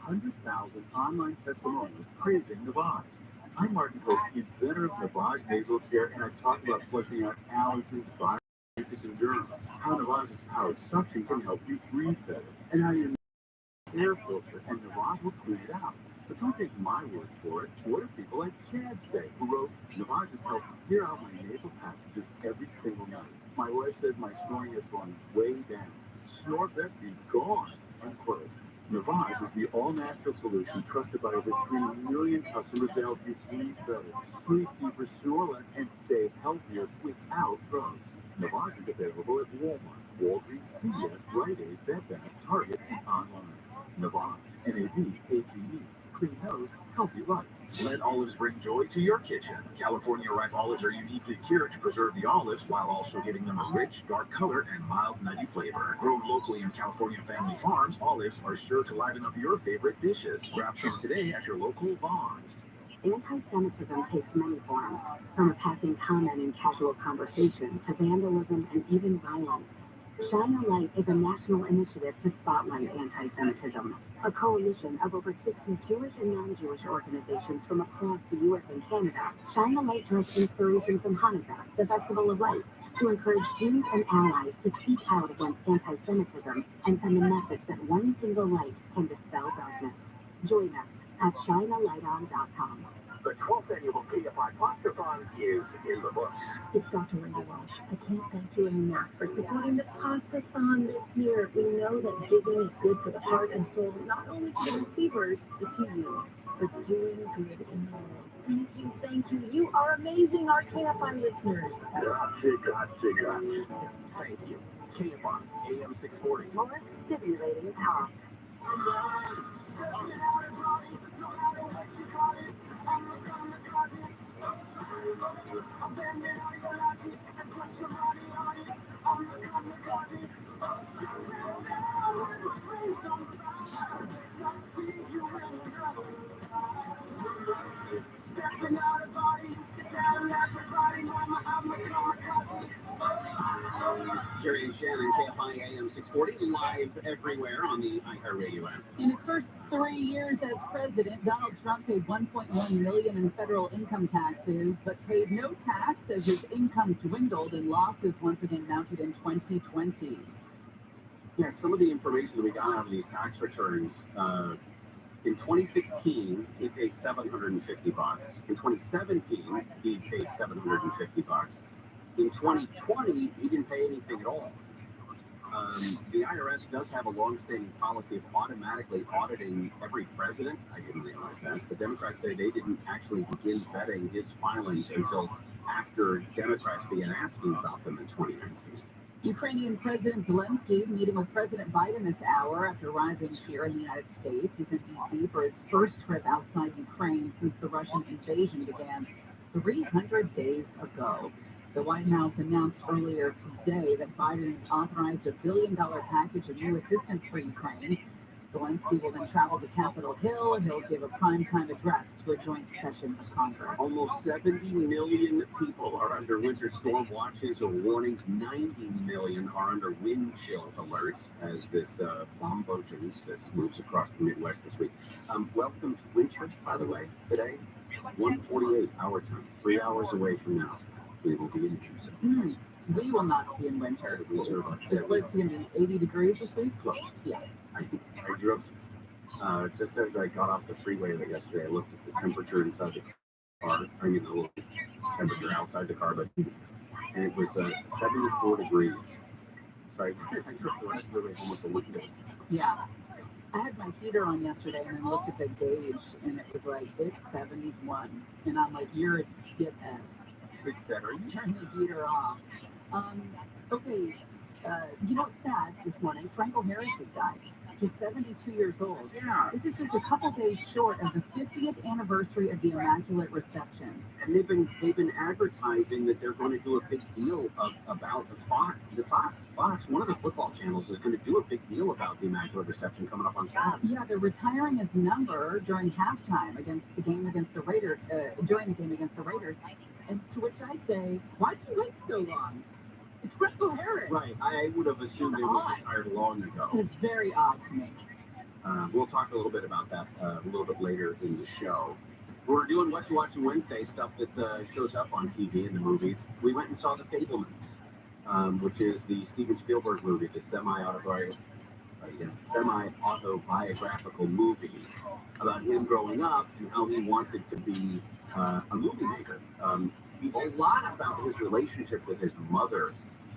100,000 online testimonials praising Navage. I'm Martin Hope, inventor of Navage Nasal Care, and I talk about flushing out allergens, viruses, and germs. How Navage's powered suction can help you breathe better, and how your air filter and Navage will clean it out. But don't take my word for it. What do people like Chad say, who wrote, Navage has helped clear out my nasal passages every single night. My wife says my snoring has gone way down. Snore best be gone, unquote. Navage is the all-natural solution trusted by over 3 million customers to help you breathe better, sleep deeper, snore less, and stay healthier without drugs. Navage is available at Walmart, Walgreens, CVS, Rite Aid, Bed Bath, Target, and online. Navage, N-A-V-A-G-E. Clean nose, healthy life. Let olives bring joy to your kitchen. California ripe olives are uniquely cured to preserve the olives while also giving them a rich, dark color and mild, nutty flavor. Grown locally in California family farms, olives are sure to liven up your favorite dishes. Grab some today at your local Vons. Anti-Semitism takes many forms, from a passing comment in casual conversation to vandalism and even violence. Shine a Light is a national initiative to spotlight anti-Semitism. A coalition of over 60 Jewish and non-Jewish organizations from across the U.S. and Canada, Shine a Light draws inspiration from Hanukkah, the Festival of Light, to encourage Jews and allies to speak out against anti-Semitism and send a message that one single light can dispel darkness. Join us at shinealighton.com. The 12th annual PFI Pastathon is in the books. It's Dr. Linda Walsh. I can't thank you enough for supporting the Pastathon this year. We know that giving is good for the heart and soul, not only to the receivers, but to you, for doing good in the world. Thank you. You are amazing, our KFI listeners. Thank you. KFI, AM 640. More stimulating talk. Jerry and Shannon, KFI AM 640, live everywhere on the iHeartRadio app. In his first 3 years as president, Donald Trump paid $1.1 million in federal income taxes, but paid no tax as his income dwindled and losses once again mounted in 2020. Yeah, some of the information that we got out of these tax returns, in 2016, he paid $750. In 2017, he paid $750. In 2020, he didn't pay anything at all. The IRS does have a long-standing policy of automatically auditing every president. I didn't realize that. The Democrats say they didn't actually begin vetting his filings until after Democrats began asking about them in 2019. Ukrainian President Zelensky meeting with President Biden this hour after arriving here in the United States. He's in D.C. for his first trip outside Ukraine since the Russian invasion began 300 days ago. The White House announced earlier today that Biden authorized $1 billion package of new assistance for Ukraine. Zelensky will then travel to Capitol Hill and he'll give a primetime address to a joint session of Congress. Almost 70 million people are under winter storm watches or warnings. 90 million are under wind chill alerts as this bombogen moves across the Midwest this week. Welcome to winter, by the way, today. 1:48 our time, 3 hours away from now. We will be in winter. We will not be in winter. It's supposed to be 80 degrees this week? Close. Yeah. I drove, just as I got off the freeway yesterday, I looked at the temperature inside the car. I mean, the little temperature outside the car, but and it was 74 degrees. So I drove the rest of the way home with the windows. Yeah. I had my heater on yesterday and then looked at the gauge and it was like, it's 71. And I'm like, you're a dickhead. Turn the heater off. Okay, you know what's sad this morning? Franco Harris has died. She's 72 years old. Yeah. This is just a couple days short of the 50th anniversary of the Immaculate Reception. And they've been advertising that they're going to do a big deal about Fox. One of the football channels is going to do a big deal about the Immaculate Reception coming up on Saturday. Yeah, they're retiring his number during halftime against the game against the Raiders, during the game against the Raiders. And to which I say, why'd you wait so long? It's Franco Harris. Right. I would have assumed they would have retired long ago. It's very odd to me. We'll talk a little bit about that a little bit later in the show. We're doing What You Watching Wednesday, stuff that shows up on TV in the movies. We went and saw The Fabelmans, which is the Steven Spielberg movie, the semi-autobiographical movie about him growing up and how he wanted to be a movie maker. A lot about his relationship with his mother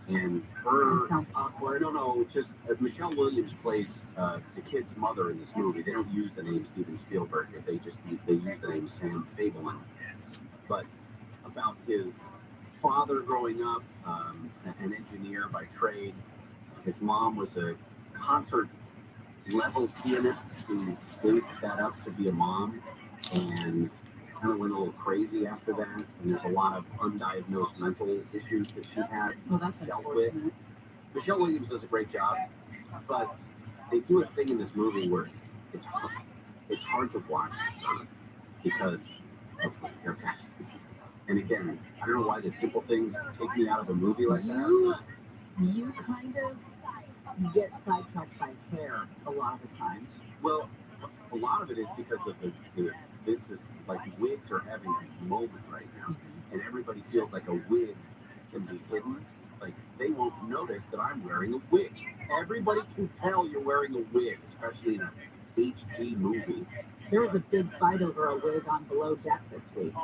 and her. That sounds awkward. No, just Michelle Williams plays the kid's mother in this movie. They don't use the name Steven Spielberg. They use the name Sam Fabelman. But about his father growing up, an engineer by trade. His mom was a concert-level pianist who gave that up to be a mom, and kind of went a little crazy after that. And there's a lot of undiagnosed mental issues that she had dealt with. Michelle Williams does a great job, but they do a thing in this movie where it's hard to watch because of their passion. And again, I don't know why the simple things take me out of a movie like that. You kind of get sidetracked by hair a lot of the time. Well, a lot of it is because of the business, like wigs are having a moment right now, and everybody feels like a wig can be hidden. Like they won't notice that I'm wearing a wig. Everybody can tell you're wearing a wig, especially in a HD movie. There was a big fight over a wig on Below Deck this week.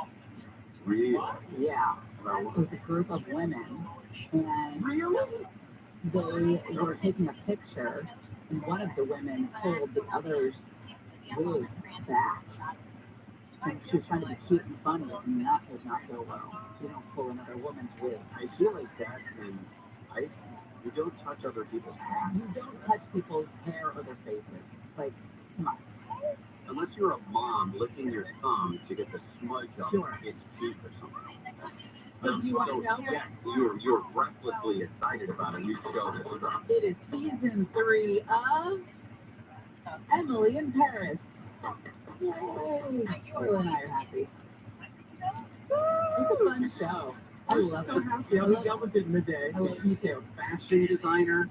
Really? Yeah. It was a group of women, and they were taking a picture, and one of the women pulled the other's wig back. And she was trying to be cute and funny, and that did not go well. You don't pull another woman's wig. I feel like that, and you don't touch other people's hair. You don't touch people's hair or their faces. Like, come on. Unless you're a mom licking your thumb to get the smudge off its cheek or something. So do you want to know? Yes, you're breathlessly excited about it. You should go this stuff. It is season 3 of Emily in Paris. Yay! Layla and I are happy. It's a fun show. I love it. We dealt with it in the day. I love it. Me too. Fashion designer.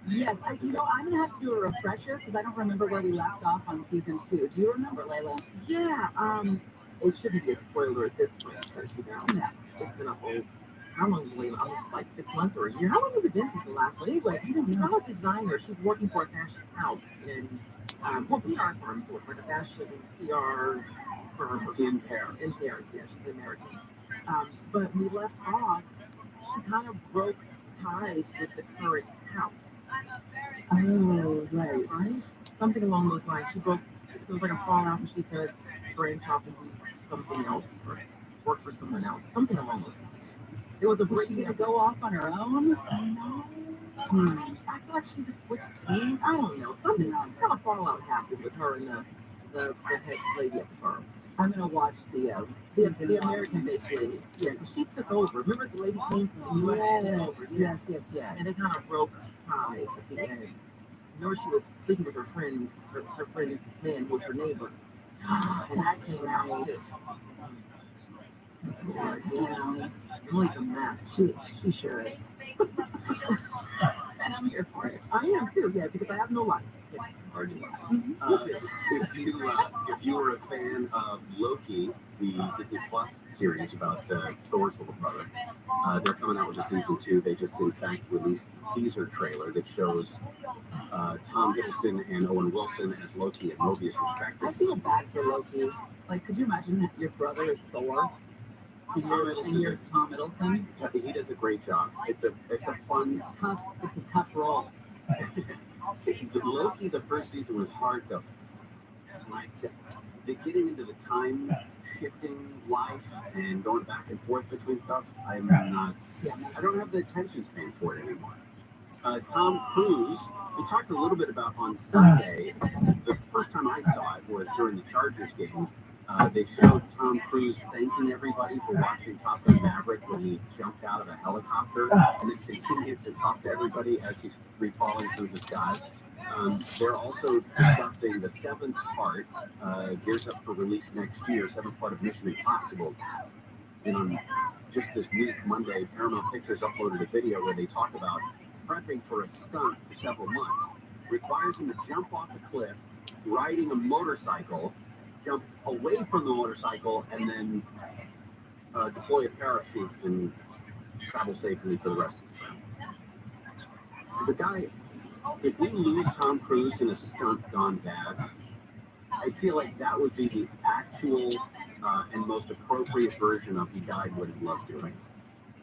Yes, I'm going to have to do a refresher because I don't remember where we left off on season 2. Do you remember, Layla? Yeah, it shouldn't be a spoiler at this point, because, Yeah. it's been a whole, how long was Layla? Almost like 6 months or a year. How long has it been since the last one? Anyway, I'm a designer. She's working for a fashion house in, PR firm, so it's like a fashion PR firm in Paris. Yeah, she's American. But we left off, she kind of broke ties with the current house. Oh, right. Something along those lines. It was like a fallout, and she said branch off and do something else, or work for someone else. Something along those lines. It was a Was she going to go off on her own? No. I feel like she just switched teams. I don't know. Something kind of fallout happened with her and the head lady at the firm. I'm going to watch the American-based lady. Yeah, because she took over. Remember the lady came from the U.S. Yes. And they kind of broke ties at the end. Remember she was speaking with her friend man was her neighbor. And that came out. Really a mess. She sure is. And I'm here for it. I am too, yeah, because I have no life. Yeah, hard to if you were a fan of Loki, the Disney Plus series about Thor's little brother, they're coming out with a season 2. They just in fact released a teaser trailer that shows Tom Hiddleston and Owen Wilson as Loki and Mobius respectively. I feel bad for Loki. Like, could you imagine that your brother is Thor? And you're Tom Hiddleston? He does a great job. It's a fun, It's a tough role. Loki, the first season was hard to like. Getting into the time shifting life and going back and forth between stuff. I'm not. I don't have the attention span for it anymore. Tom Cruise. We talked a little bit about on Sunday. The first time I saw it was during the Chargers game. They showed Tom Cruise thanking everybody for watching Top Gun Maverick when he jumped out of a helicopter and then continued to talk to everybody as he's free-falling through the sky. They're also discussing the 7th part, gears up for release next year, 7th part of Mission Impossible. And just this week, Monday, Paramount Pictures uploaded a video where they talk about prepping for a stunt for several months. Requires him to jump off a cliff riding a motorcycle, jump away from the motorcycle, and then deploy a parachute and travel safely to the rest of the guy. If we lose Tom Cruise in a stunt gone bad, I feel like that would be the actual and most appropriate version of he died what he loved doing.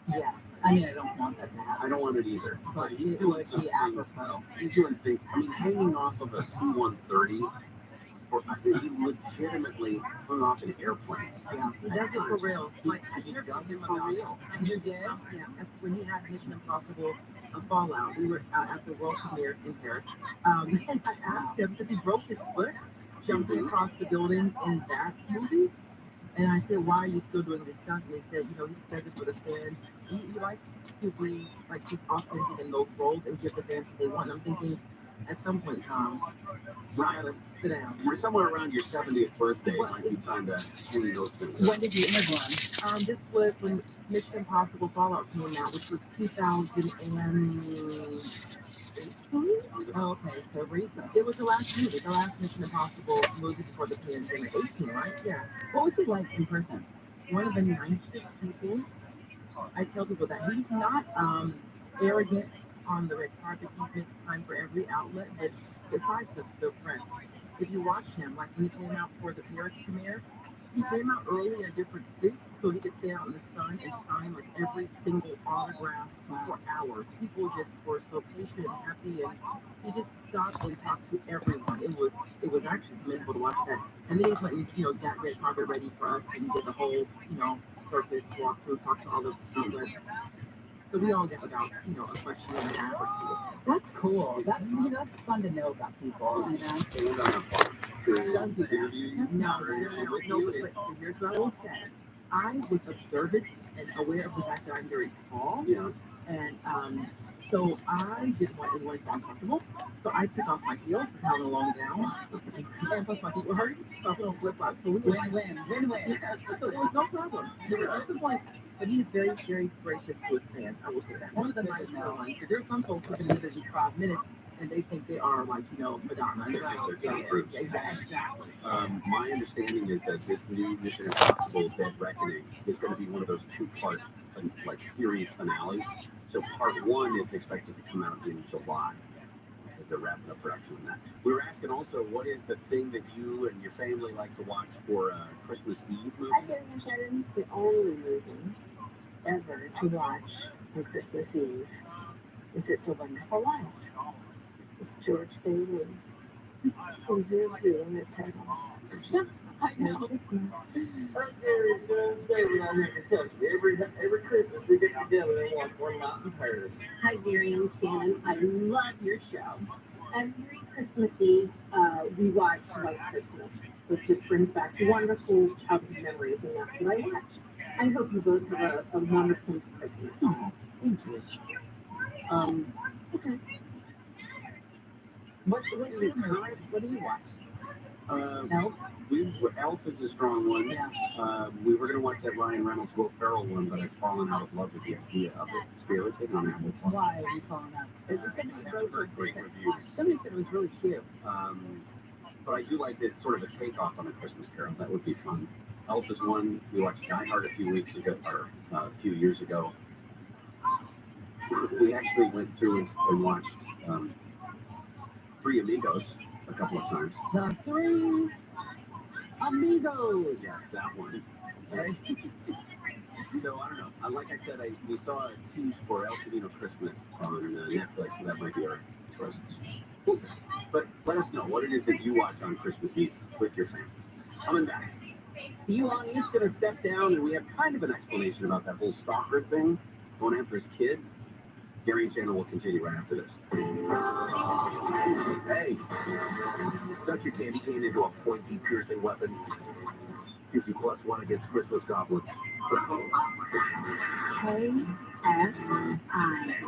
Yeah, I mean, I don't want that to happen. I don't want it either. But he's it doing would some be things. apropos. He's doing things. I mean, hanging off of a C-130, or I think he legitimately hung off an airplane. Yeah, he does it for real. Like, I He heard does it him for about real. You did? Yeah. When he had Mission Impossible Fallout, we were at the world premiere in Paris. And I asked him because he broke his foot jumping across the building in that movie. And I said, why are you still doing this stunt? And he said, you know, he said it for the fans. He likes to be like he's authentic in those roles and give the fans what they want. I'm thinking, at some point, Tom, let's sit down. We're somewhere around your 70th birthday. It might be time to hang those things. When did you end one? This was when Mission Impossible Fallout came out, which was 2018. Oh, okay, so recent. It was the last movie, the last Mission Impossible movie before the pandemic. 18, right? Yeah. What was he like in person? One of the nicest people. I tell people that he's not arrogant on the red carpet. He makes time for every outlet, but besides the press, if you watch him, like when he came out for the Paris premiere, he came out early in a different suit so he could stay out in the sun and sign like every single autograph for hours. People just were so patient and happy, and he just stopped and talked to everyone. It was actually commendable to watch that. And then he went and got red carpet ready for us and did the whole circus walk through, talk to all the people. So we all get about a question and a half or two. That's cool. That's that's fun to know about people. No, but here's what I will say. I was observant and aware of the fact that I'm very tall. Yeah. And so I didn't want anyone to sound comfortable. So I took off my heels, held a long gown, and plus my feet were hurting. So I put on flip flops. So we win. So there was no problem. There was no point. But he's very, very gracious to his fans. I will say that. One of the nice ones. Because there's some folks who can do this in 5 minutes, and they think they are like Madonna. Exactly. My understanding is that this new Mission Impossible Dead Reckoning is going to be one of those two-part like series finales. So part 1 is expected to come out in July as they're wrapping up production on that. We were asking also, what is the thing that you and your family like to watch for Christmas Eve movie? I think that is the only movie ever to watch on Christmas Eve. Is It's a Wonderful Life. It's George Bailey. Who's there too, and it's Heaven. Yeah, I know. Every Christmas we get together and watch One Night in Paris. Hi, Gary and Shannon. I love your show. Every Christmas Eve, we watch White Christmas, which just brings back wonderful childhood memories, and that's what I watch. I hope you both have a wonderful Christmas. Oh, thank you. Okay. What do you watch? Elf? Elf is a strong one. Yeah. We were going to watch that Ryan Reynolds Will Ferrell one, but I've fallen out of love with the idea of it. Spirited on that one. Why are you calling out? Great reviews. Somebody said it was really cute. But I do like it's sort of a takeoff on A Christmas Carol. That would be fun. Elf is one. We watched Die Hard a few years ago. We actually went through and watched Three Amigos a couple of times. The Three Amigos. Yeah, that one. Okay. So I don't know. Like I said, we saw a tease for El Camino Christmas on Netflix, so that might be our choice. But let us know what it is that you watch on Christmas Eve with your family. Coming back. Elon is going to step down, and we have kind of an explanation about that whole stalker thing going after his kid. Gary and Shannon will continue right after this. Hey, suck your candy cane into a pointy, piercing weapon. Gives you +1 against Christmas goblins. KSI.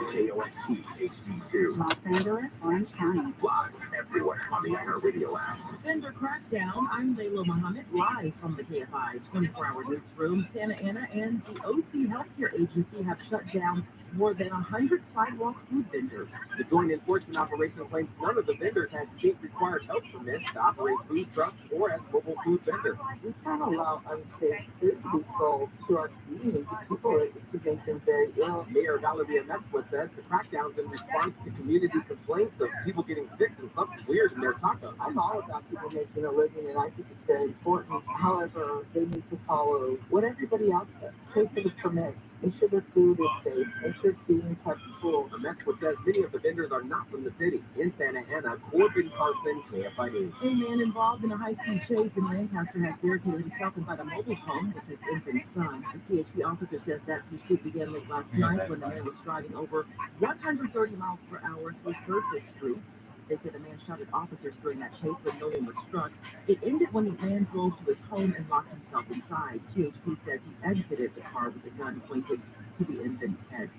KOST HD2. Los Angeles, Orange County. Live everywhere on the iHeartRadio app. Vendor crackdown. I'm Layla Muhammad, live from the KFI 24-hour newsroom. Santa Ana and the OC Healthcare Agency have shut down more than 100 sidewalk food vendors. The joint enforcement operation claims none of the vendors had state-required health permits to operate food trucks or as mobile food vendors. We can't allow unsafe food to be sold to our community to people. It could make them very ill. Mayor Valeria Mesquith says the crackdown's in response to community complaints of people getting sick from something weird in their tacos. I'm all about people making a living, and I think it's very important. However, they need to follow what everybody else does. Pay for the permits. Make sure their food is safe. Make sure it's being kept cool. Mesquith says many of the vendors are not from the city. In Santa Ana, Corbin Carson, KFI News. A man involved in a high-speed chase in Lancaster has barricaded himself inside a mobile home with his infant son. The PHP officer says that pursuit began late last night when the man was driving over 130 miles per hour through Thursday Street. They said the man shot at officers during that chase, but no one was struck. It ended when the man drove to his home and locked himself inside. PHP says he exited the car with a gun pointed to the infant's head.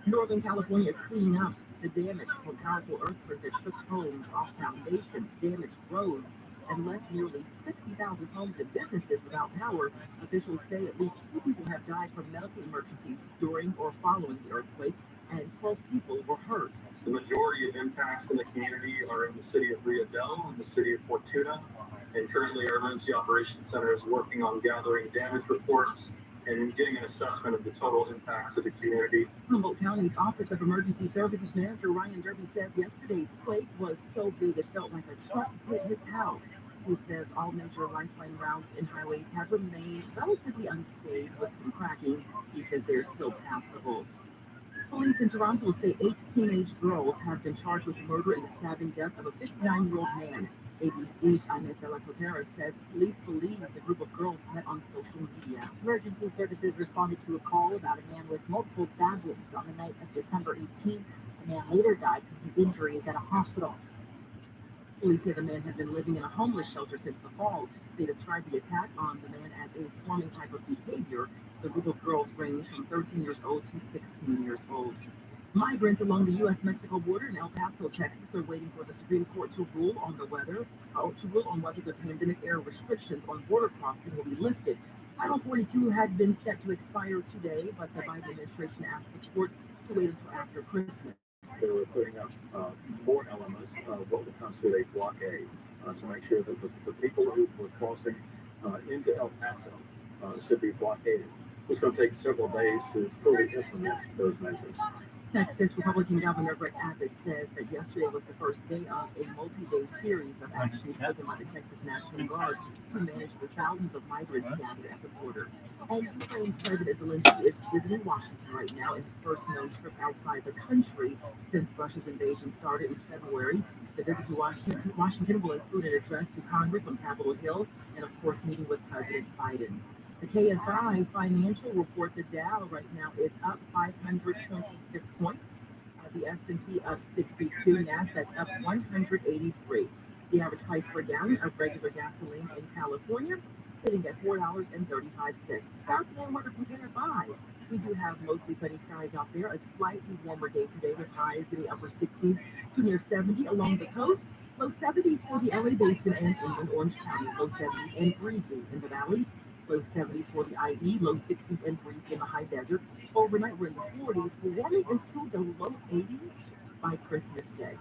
Northern California is cleaning up the damage from powerful earthquake that shook homes off foundations, damaged roads, and left nearly 60,000 homes and businesses without power. Officials say at least 2 people have died from medical emergencies during or following the earthquake, and 12 people were hurt. The majority of impacts in the community are in the city of Rio Del and the city of Fortuna, and currently our Emergency Operations Center is working on gathering damage reports and getting an assessment of the total impacts of the community. Humboldt County's Office of Emergency Services Manager Ryan Derby says yesterday's quake was so big it felt like a truck hit his house. He says all major lifeline routes and highways have remained relatively unscathed with some cracking. He says they're still passable. Police in Toronto say 8 teenage girls have been charged with murder and the stabbing death of a 59-year-old man. ABC's Inez de la Cotera says police believe the group of girls met on social media. Emergency services responded to a call about a man with multiple stab wounds on the night of December 18th. The man later died from his injuries at a hospital. Police say the man had been living in a homeless shelter since the fall. They described the attack on the man as a swarming type of behavior. The group of girls range from 13 years old to 16 years old. Migrants along the U.S.-Mexico border in El Paso, Texas, are waiting for the Supreme Court to rule on whether the pandemic-era restrictions on border crossing will be lifted. Title 42 had been set to expire today, but the Biden administration asked the court to wait until after Christmas. They were putting up more elements of what would constitute a blockade to make sure that the people who were crossing into El Paso should be blockaded. It's going to take several days to fully implement those measures. Texas Republican Governor Greg Abbott says that yesterday was the first day of a multi-day series of actions taken by the Texas National Guard to manage the thousands of migrants gathered at the border. And Ukraine's President Zelensky is visiting Washington right now in his first known trip outside the country since Russia's invasion started in February. The visit to Washington will include an address to Congress on Capitol Hill and, of course, meeting with President Biden. The KSI financial report, the Dow right now is up 526 points. The S&P up 62, NASDAQ up 183. The average price per gallon of regular gasoline in California sitting at $4.35. That's the weather from KSI. We do have mostly sunny skies out there. A slightly warmer day today with highs in the upper 60s to near 70 along the coast. Low 70s for the LA Basin and inland Orange County. Low 70s and breezy in the valley. Low 70s for the IE, low 60s and breezy in the high desert. Overnight we're in the 40s, warming until the low 80s by Christmas Day.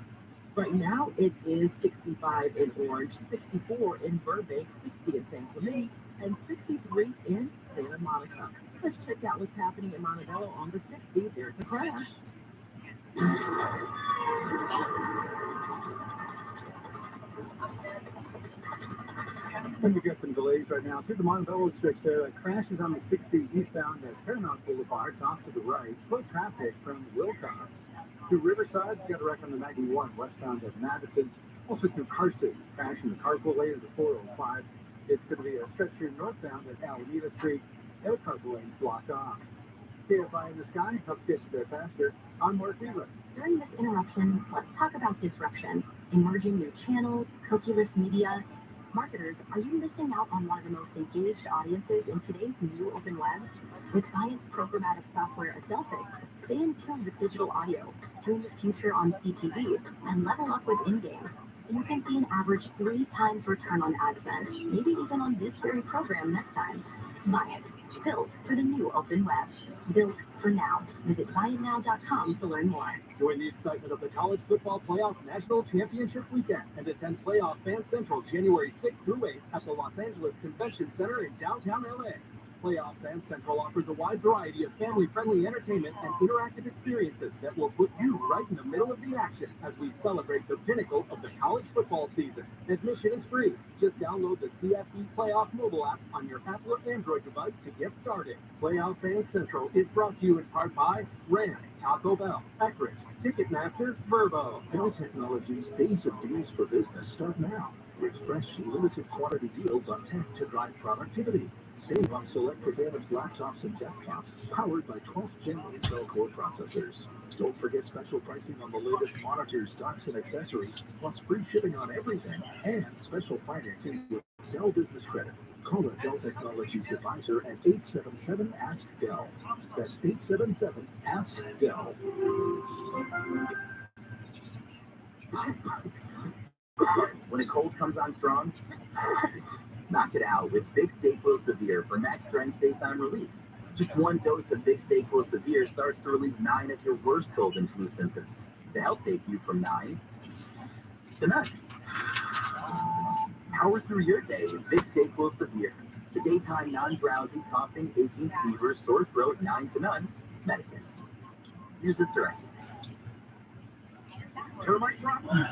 Right now it is 65 in Orange, 64 in Burbank, 60 in San Clemente, and 63 in Santa Monica. Let's check out what's happening in Montebello on the 60s. There's a crash. And we get some delays right now through the Montebello District there. A crash is on the 60 eastbound at Paramount Boulevard. It's off to the right. Slow traffic from Wilcox to Riverside. You got a wreck on the 91 westbound at Madison. Also through Carson. Crash in the carpool lane of the 405. It's going to be a stretch here northbound at Alameda Street. The other carpool lane's blocked off. KFI in the sky helps get you there faster. I'm Mark Wheeler. During this interruption, let's talk about disruption, emerging new channels, cookieless media. Marketers, are you missing out on one of the most engaged audiences in today's new open web? With Viant's programmatic software, Selfie, stay in tune with digital audio, tune the future on CTV, and level up with in-game. You can see an average 3 times return on ad spend, maybe even on this very program next time. Viant, built for the new open web. Built for now. Visit viantnow.com to learn more. Join the excitement of the College Football Playoff National Championship Weekend and attend Playoff Fan Central January 6th through 8th at the Los Angeles Convention Center in downtown LA. Playoff Fan Central offers a wide variety of family-friendly entertainment and interactive experiences that will put you right in the middle of the action as we celebrate the pinnacle of the college football season. Admission is free. Just download the CFE Playoff mobile app on your Apple or Android device to get started. Playoff Fan Central is brought to you in part by Rand, Taco Bell, Eckridge, Ticketmaster, Verbo. Dell Technologies Days of Deals for Business start now with fresh, limited quantity deals on tech to drive productivity. Save on select performance laptops and desktops powered by 12th Gen Intel Core processors. Don't forget special pricing on the latest monitors, docks, and accessories, plus free shipping on everything, and special financing with Dell Business Credit. Call a Dell Technologies advisor at 877-ASK-DELL. That's 877-ASK-DELL. When a cold comes on strong, knock it out with Big Staples Severe for max strength daytime relief. Just one dose of Big Staples Severe starts to relieve 9 of your worst cold and flu symptoms to help take you from 9 to none. Power through your day with Big Staples Severe, the daytime non-drowsy, coughing, aching, fever, sore throat, 9 to none medicine. Use this directions. Termite problem?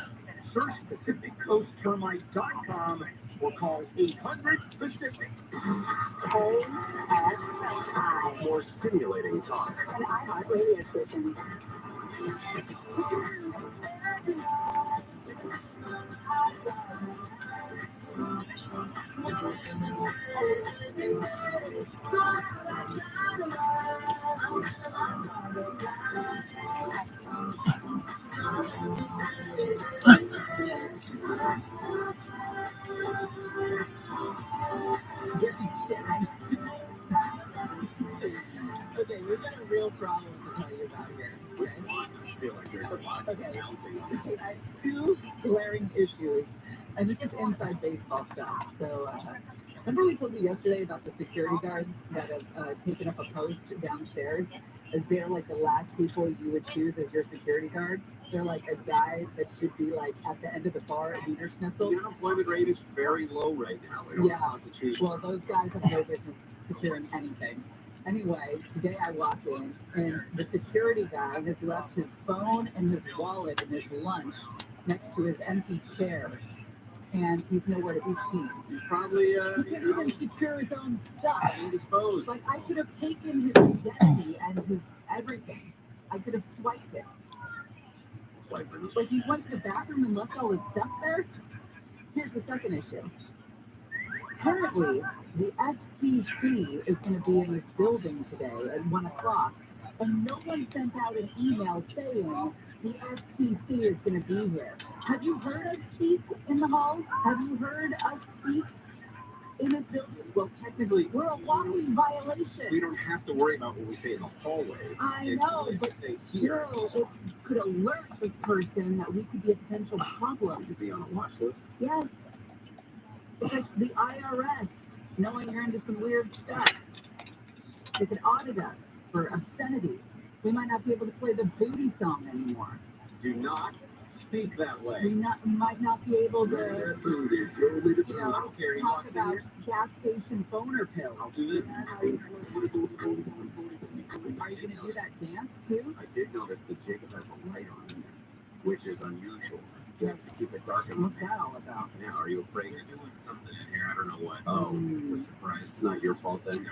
Search PacificCoastTermite.com or call 800-PACIFIC. More stimulating talk. An iHeart radio station. Okay, we've got a real problem to tell you about here. Okay? I feel like there's a lot of Okay, I have 2 glaring issues, and this is inside baseball stuff. So, remember we told you yesterday about the security guards that have taken up a post downstairs? As they're like the last people you would choose as your security guard. They're like a guy that should be like at the end of the bar at Wiener Schnitzel. The unemployment rate is very low right now. We don't Yeah. want to choose. Well, those guys have no business securing anything. Anyway, today I walked in, and the security guy has left his phone and his wallet and his lunch next to his empty chair, and he's nowhere to be seen. He's probably, He can't even secure his own stuff. indisposed. Like, I could have taken his identity and his everything. I could have swiped it. Like, he went to the bathroom and left all his stuff there? Here's the second issue. Apparently, the FCC is going to be in this building today at 1 o'clock, and no one sent out an email saying the FCC is going to be here. Have you heard us speak in the halls? Have you heard us speak in this building? Well, technically, We're a walking violation. we don't have to worry about what we say in the hallway. I It's know, what we but say here. still, it could alert this person that we could be a potential problem. You'd be on a watch list. Yes. It's like the IRS knowing you're into some weird stuff. They could audit us for obscenity. We might not be able to play the booty song anymore. Do not speak that way. We might not be able to, Their food is totally the you truth. know, I don't care. He talk walks in about here. gas station boner pills. I'll do this. Are you going to do that dance too? I did notice that Jacob has a light on here, which is unusual. You have to keep it dark in What's that all about? Now, are you afraid you're doing something in here? I don't know what. Oh, it's a surprise. It's not your fault then.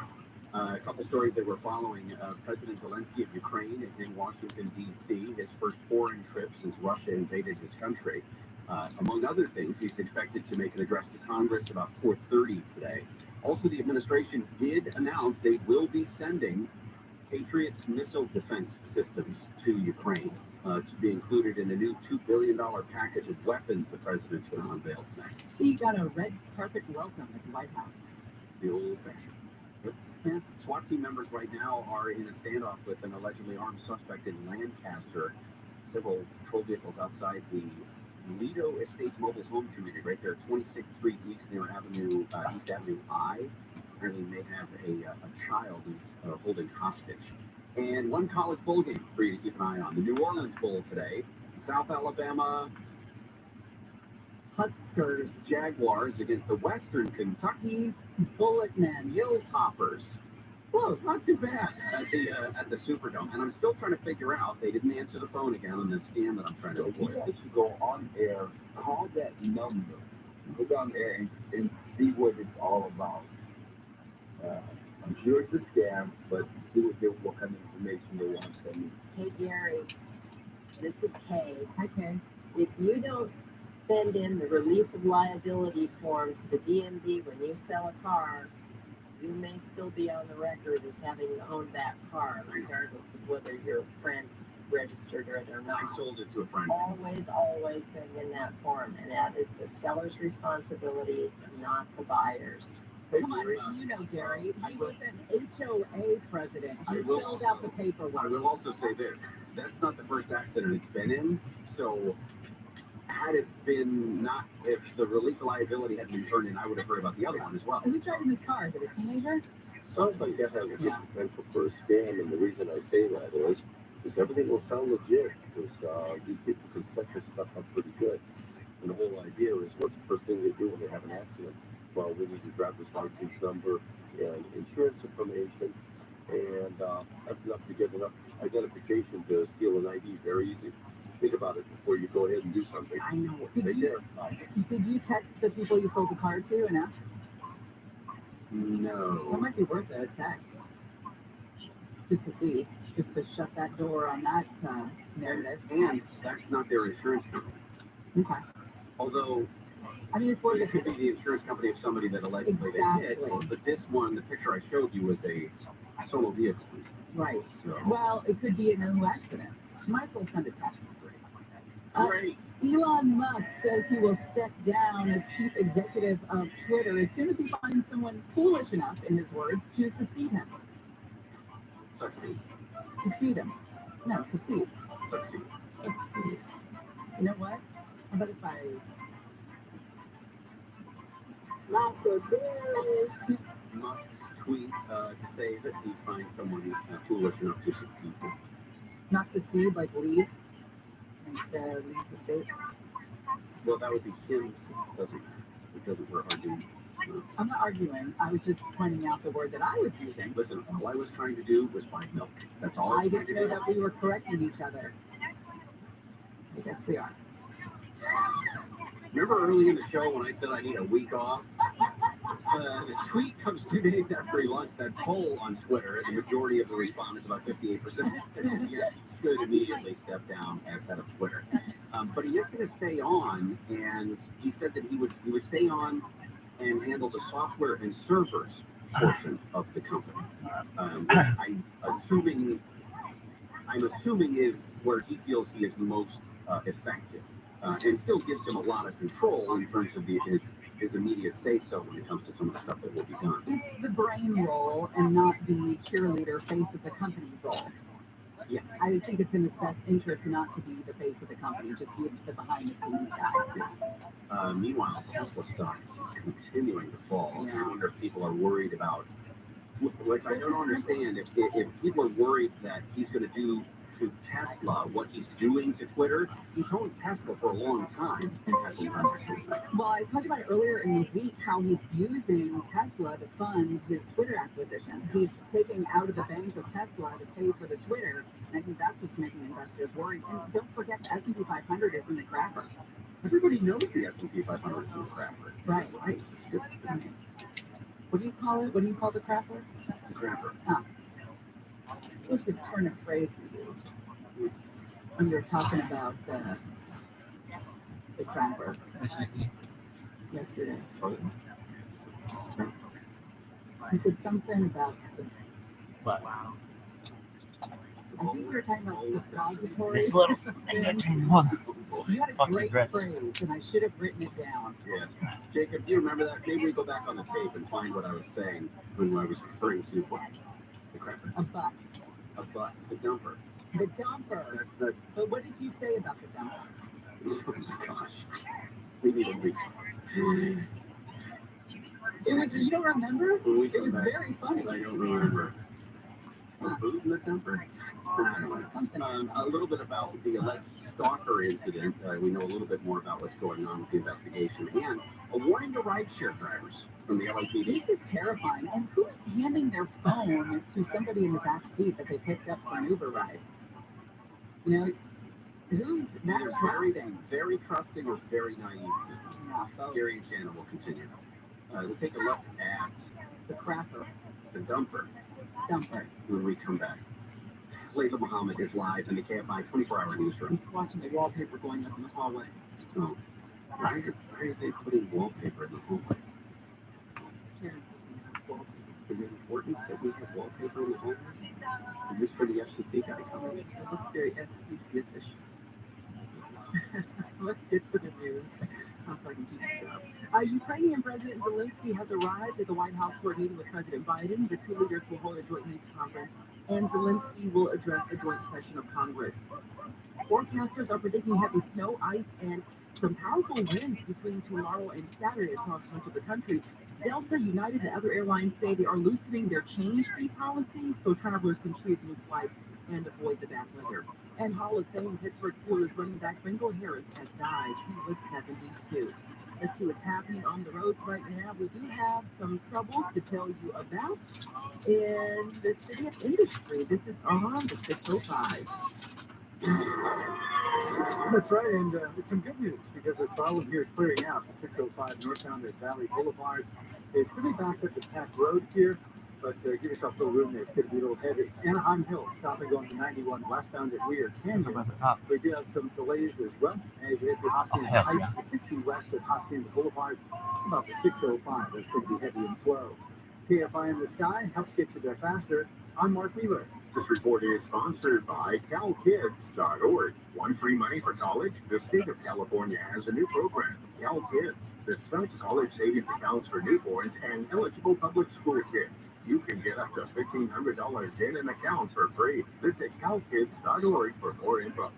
A couple stories that we're following. President Zelensky of Ukraine is in Washington, D.C., his first foreign trip since Russia invaded his country. Among other things, he's expected to make an address to Congress about 4:30 today. Also, the administration did announce they will be sending Patriot missile defense systems to Ukraine. to be included in a new $2 billion package of weapons the president's going to unveil tonight. He got a red carpet welcome at the White House. The old-fashioned. Yep. Yeah. SWAT team members right now are in a standoff with an allegedly armed suspect in Lancaster. Several patrol vehicles outside the Lido Estates Mobile Home Community, right there, 26th Street, East Avenue I. Apparently may have a child who's holding hostage. And one college bowl game for you to keep an eye on. The New Orleans Bowl today. South Alabama Huskers, Jaguars against the Western Kentucky Bulletmen, Hilltoppers. Well, it's not too bad at the Superdome. And I'm still trying to figure out, they didn't answer the phone again on this scam that I'm trying to avoid. You guys should go on air, call that number, go down there and see what it's all about. I'm sure it's a scam, but see what kind of information they want from you. Hey, Gary, this is Kay. Hi, Kay. If you don't send in the release of liability form to the DMV when you sell a car, you may still be on the record as having owned that car, regardless of whether your friend registered it or not. I sold it to a friend. Always send in that form, and that is the seller's responsibility, not the buyer's. Come on, you know Gary. He was an HOA president. He filled out the paperwork. I will also say this. That's not the first accident it's been in. So had it been not, if the release of liability hadn't been turned in, I would have heard about the other one as well. Who's driving this car? Is it a teenager? Sounds like that has a good potential for a scam, and the reason I say that is everything will sound legit, because these people can set this stuff up pretty good. And the whole idea is, what's the first thing they do when they have an accident? Well, we need your driver's license number and insurance information, and that's enough to get enough identification to steal an ID. Very easy. Think about it before you go ahead and do something. I know. Did you text the people you sold the car to and ask? No. That might be worth a text. Just to see, just to shut that door on that narrative. And that's not their insurance company. Okay. Although, I mean, it's worth it could be the insurance company of somebody that allegedly they hit. But this one, the picture I showed you, was a solo vehicle. Right. So. Well, it could be a new accident. You might as well send a text. Great. Elon Musk says he will step down as chief executive of Twitter as soon as he finds someone foolish enough, in his words, to succeed him. Succeed. Succeed him. No, succeed. Succeed. You know what? How about if I... Musk's tweet to say that he finds someone foolish enough to succeed him. Not succeed, like leave? And leave the state? Well, that would be him. It doesn't work arguing. I'm not arguing. I was just pointing out the word that I was using. Listen, all I was trying to do was buy milk. That's all I didn't know that we were correcting each other. I guess we are. Remember early in the show when I said I need a week off? The tweet comes 2 days after he launched that poll on Twitter, and the majority of the respondents, about 58%, should immediately step down as head of Twitter. But he is going to stay on, and he said that he would stay on and handle the software and servers portion of the company. I'm assuming is where he feels he is most effective, and still gives him a lot of control in terms of his immediate say-so when it comes to some of the stuff that will be done. It's the brain role and not the cheerleader face of the company role. Yeah. I think it's in his best interest not to be the face of the company, just be the behind-the-scenes guy. Yeah. Meanwhile, Tesla stock is continuing to fall. I wonder if people are worried about, which I don't understand, if people are worried that he's going to do to Tesla what he's doing to Twitter. He's owned Tesla for a long time. Well, I talked about it earlier in the week, how he's using Tesla to fund his Twitter acquisition. He's taking out of the bank of Tesla to pay for the Twitter, and I think that's what's making investors worried. And don't forget, the S&P 500 is in the crapper. Everybody knows the S&P 500 is in the crapper. Right. What do you call it? What do you call the crapper? The crapper. Oh. What's the turn of phrase you used when you were talking about the crapper yesterday? You said something about the... What? I think we were talking about suppository. This little tiny one. You had a Fucking great breast. phrase, and I should have written it down. Yeah. Jacob, do you remember that? Maybe we go back on the tape and find what I was saying when I was referring to what? The crapper. A butt. A butt. The dumper. The dumper. But what did you say about the dumper? Oh my gosh. We need a week. It was, you don't remember? It was very funny. I don't remember. Food in the dumper? A little bit about the alleged stalker incident. We know a little bit more about what's going on with the investigation. And a warning to rideshare drivers from the LAPD. This is terrifying. And who's handing their phone to somebody in the back seat that they picked up for an Uber ride? You know, who's that trusting? Very trusting or very naive. Yeah, both. Gary and Shannon will continue. We'll take a look at The crapper. the dumper Dumper. when we come back. Layla Muhammad is live in the KFI 24-hour newsroom. Watching the wallpaper going up in the hallway. Oh, why are they putting wallpaper in the hallway? Is it important that we have wallpaper in the hallways? Is this for the FCC guy coming in? Let's very FCC-ish. Let's get to the news. I'm talking to you. Ukrainian President Zelensky has arrived at the White House for a meeting with President Biden. The two leaders will hold a joint news conference, and Zelensky will address a joint session of Congress. Forecasters are predicting heavy snow, ice, and some powerful winds between tomorrow and Saturday across much of the country. Delta, United, and other airlines say they are loosening their change fee policy so travelers can choose new flights and avoid the bad weather. And Hall of Fame Pittsburgh Steelers running back Bengal Harris has died. He was 72. Let's see what's happening on the roads right now. We do have some trouble to tell you about in the city of industry. This is on the 605. That's right, and it's some good news because the problem here is clearing out. 605 northbound at Valley Boulevard. It's pretty backed up to Pack Road here, but give yourself a little room there. It's going to be a little heavy. Anaheim Hill, stopping going to 91 westbound at Weir Canyon. We do have some delays as well as you hit the Hacienda Heights, 60 west at Hacienda Boulevard, about the 605. That's going to be heavy and slow. KFI in the Sky helps get you there faster. I'm Mark Wheeler. This report is sponsored by CalKids.org. Want free money for college? The state of California has a new program, CalKids, that starts college savings accounts for newborns and eligible public school kids. You can get up to $1,500 in an account for free. Visit CalKids.org for more info.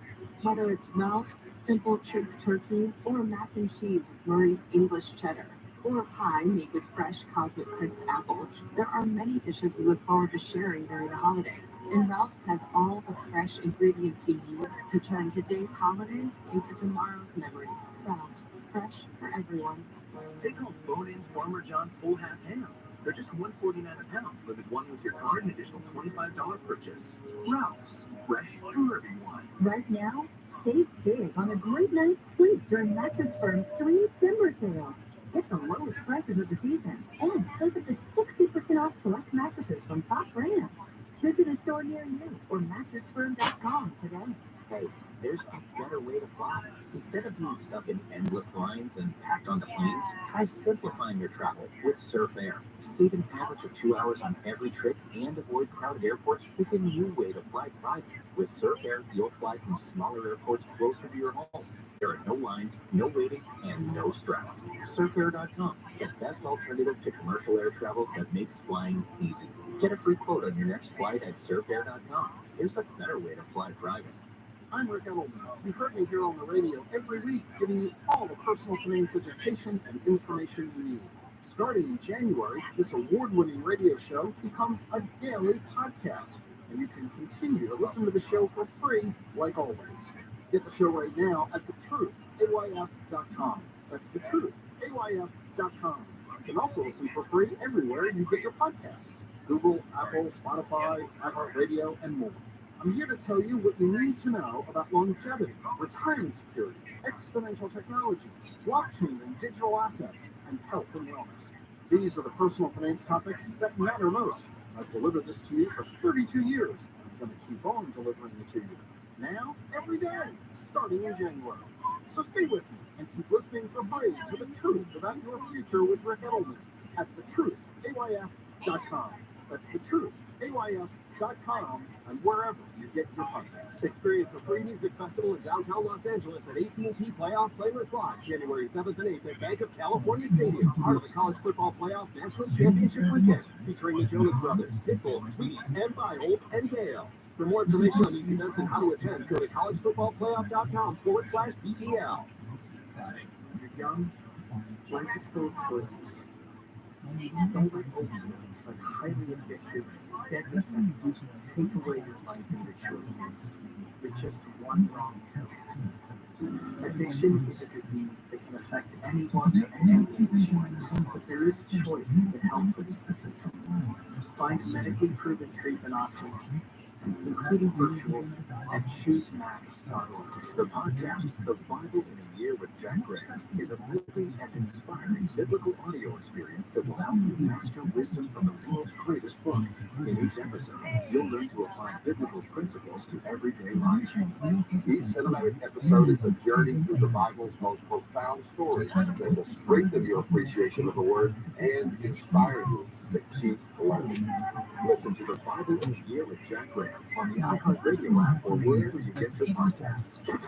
Whether it's Ralph's Simple Truth Turkey or mac and cheese with Murray's English Cheddar, or a pie made with fresh Cosmic Crisp apples, there are many dishes we look forward to sharing during the holidays. And Ralph's has all the fresh ingredients you need to turn today's holidays into tomorrow's memories. Ralph's, fresh for everyone. Take home bone-in Farmer John full half ham. They're just $1.49 a pound. Limited one with your card, an additional $25 purchase. Ralph's, fresh for everyone. Right now, save big on a great night's sleep during Mattress Firm's 3 December sale. Get the lowest prices of the season and save up to 60% off select mattresses from top brands. Visit a store near you or mattressfirm.com today. Hey, there's a better way to fly. Instead of being stuck in endless lines and packed onto planes, try simplifying your travel with Surf Air. Save an average of 2 hours on every trip and avoid crowded airports with a new way to fly private. With Surf Air, you'll fly from smaller airports closer to your home. There are no lines, no waiting, and no stress. SurfAir.com, the best alternative to commercial air travel that makes flying easy. Get a free quote on your next flight at SurfAir.com. There's a better way to fly private. I'm Rick Edelman. You've heard me here on the radio every week, giving you all the personal finance education and information you need. Starting in January, this award-winning radio show becomes a daily podcast, and you can continue to listen to the show for free, like always. Get the show right now at thetruthayf.com. That's thetruthayf.com. You can also listen for free everywhere you get your podcasts. Google, Apple, Spotify, iHeartRadio, and more. I'm here to tell you what you need to know about longevity, retirement security, exponential technology, blockchain and digital assets, and health and wellness. These are the personal finance topics that matter most. I've delivered this to you for 32 years. I'm going to keep on delivering it to you. Now, every day, starting in January. So stay with me and keep listening for free to The Truth About Your Future with Rick Edelman at thetruthayf.com. That's thetruthayf.com. picoftheday.com and wherever you get your podcasts. Experience a free music festival in downtown Los Angeles at AT&T Playoff Playlist Live, January 7th and 8th at Bank of California Stadium, part of the College Football Playoff National Championship Weekend, featuring the Jonas Brothers, Pitbull, Sweet, and Bible, and Gale. For more information on these events and how to attend, go to collegefootballplayoff.com/BPL. You're young, life is full of choices. Don't let opioids, like highly addictive, deadly chemicals, take away your life and your choices with just one wrong pill. Addiction is a disease that can affect anyone at any age, but there is a choice that can help with this disease. Find medically proven treatment options, including virtual, at choosemax.org. The podcast, The Bible in a Year with Jack Gray, is a moving and inspiring biblical audio experience that will help you master wisdom from the world's greatest books. In each episode, you'll learn to apply biblical principles to everyday life. Each cinematic episode is a journey through the Bible's most profound stories that will strengthen your appreciation of the Word and inspire you to keep learning. Listen to The Bible in a Year with Jack Gray on the iHeartRadio app or wherever you get your podcasts. Feel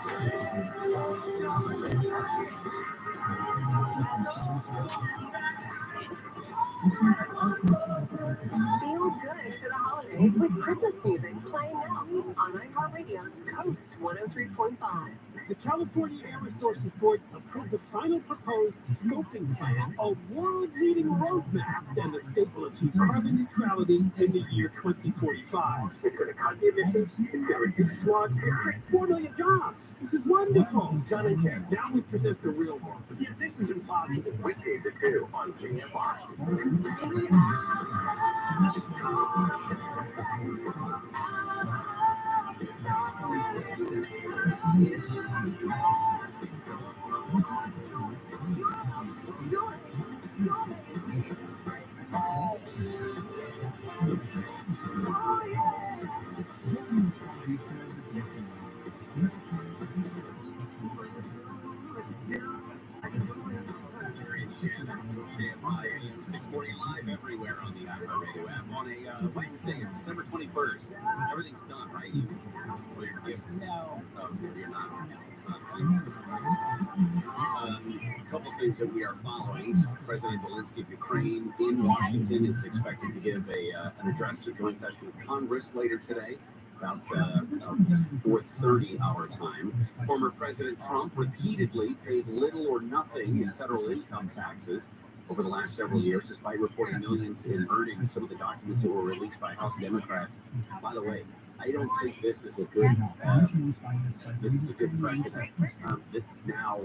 good for the holidays with Christmas music playing now on iHeartRadio's Coast 103.5. The California Air Resources Board approved the final proposed scoping plan, a world-leading roadmap, and the staple of carbon neutrality in the year 2045. It's going to cut emissions, it's going to reduce smog, and create 4 million jobs. This is wonderful. John and Ken, now we present the real world. Yes, this is impossible. Weekdays at 2 on GFI. Live everywhere on the iHeartRadio app on a Wednesday, it's December 21st. Everything's done, right? You for your gifts? No. You're not. A couple things that we are following. President Zelensky of Ukraine in Washington is expected to give an address to joint session of Congress later today, about 4:30 our time. Former President Trump repeatedly paid little or nothing in federal income taxes over the last several years, despite reporting millions in earnings. Some of the documents that were released by House Democrats. By the way, I don't think this is a good precedent. This now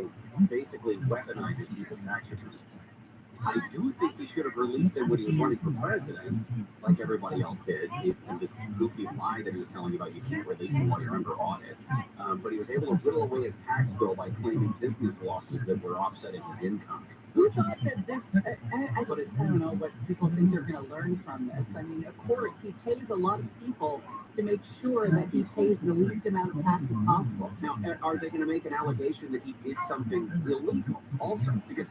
basically weaponizes people's tax returns. I do think he should have released them when he was running for president, like everybody else did. And this goofy lie that he was telling you about, you can't release them while you're under audit. But he was able to whittle away his tax bill by claiming business losses that were offsetting his income. Who thought that this, I don't know what people think they're going to learn from this. I mean, of course, he pays a lot of people to make sure that he pays the least amount of taxes possible. Now, are they going to make an allegation that he did something illegal also? Because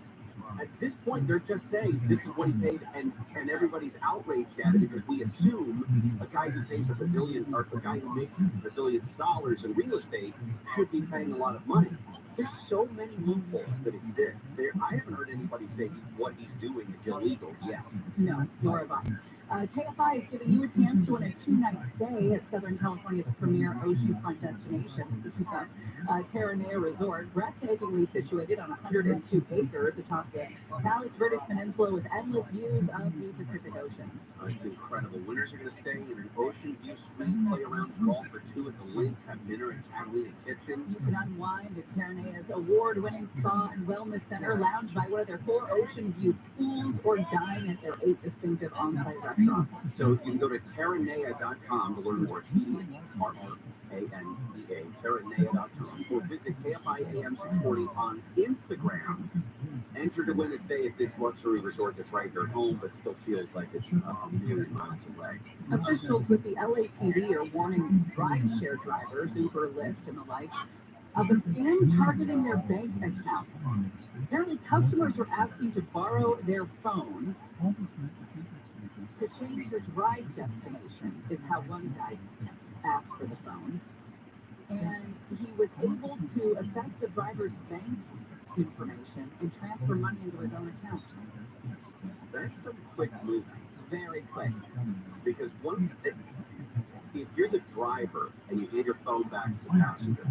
at this point, they're just saying this is what he paid, and everybody's outraged at it because we assume a guy who pays a bazillion, or a guy who makes bazillions of dollars in real estate should be paying a lot of money. There's so many loopholes that exist. I haven't heard anybody say what he's doing is illegal yet. No, nor have I. KFI is giving you a chance to win a 2-night stay at Southern California's premier oceanfront destination. This is a Terranea resort, breathtakingly situated on 102 acres atop the Palos Verdes Peninsula with endless views of the Pacific Ocean. It's incredible. Winners are going to stay in an ocean view suite, play around golf for 2 at the links, have dinner in Catalina Kitchen. You can unwind at Terranea's award-winning spa and wellness center, lounge by one of their 4 ocean view pools, or dine at their 8 distinctive on-site restaurants. So you can go to terranea.com to learn more. TRANEA, terranea.com, or visit KFI AM 640 on Instagram. Enter to win a stay at this luxury resort that's right here at home, but still feels like it's a million miles away. Officials with the LAPD are warning rideshare drivers, Uber, Lyft, and the like, of a scam targeting their bank account. Apparently, customers were asking to borrow their phone to change his ride destination, is how one guy asked for the phone. And he was able to assess the driver's bank information and transfer money into his own account. That's some quick movement. Very quick. Because if you're the driver and you hand your phone back to the passenger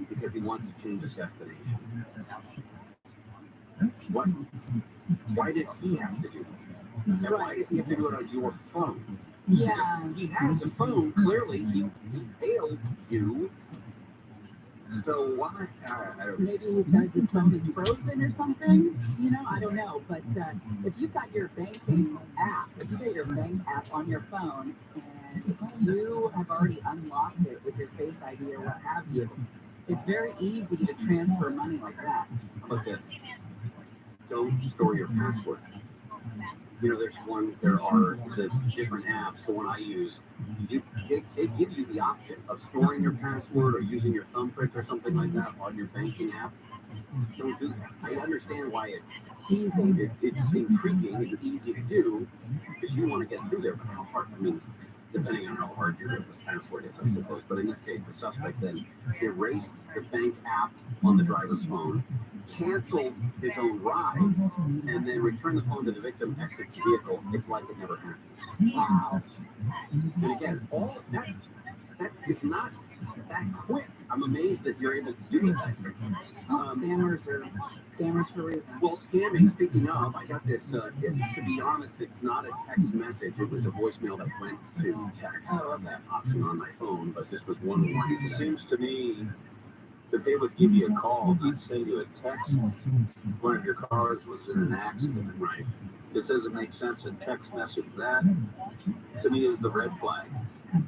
because he wants to change his destination, why did he have to do that? And why does he have to do it on your phone? Yeah. He has a phone, clearly. He failed you. So why? I don't know. Maybe because his phone is frozen or something. You know, I don't know. But if you've got your banking app, if you got your bank app on your phone and you have already unlocked it with your Face ID or what have you, it's very easy to transfer money like that. How about this? Don't store your password. You know, there are the different apps, the one I use, it gives you the option of storing your password or using your thumbprint or something like that on your banking app. Don't do that. I understand why it's intriguing, it's easy to do, because you want to get through there, but how hard? I mean, depending on how hard your password is, I suppose. But in this case, the suspect then erased the bank app on the driver's phone, canceled his own ride, and then returned the phone to the victim, exits the vehicle. It's like it never happened. Wow. And again, all of that is not that quick. I'm amazed that you're able to do that. Scammers for a reason. Well, scamming, speaking of, I got this, to be honest, it's not a text message. It was a voicemail that went to text. I have that option on my phone, but this was one of the ones. It seems to me that they would give you a call, not send you a text. One of your cars was in an accident, right? It doesn't make sense in text message. That, to me, is the red flag.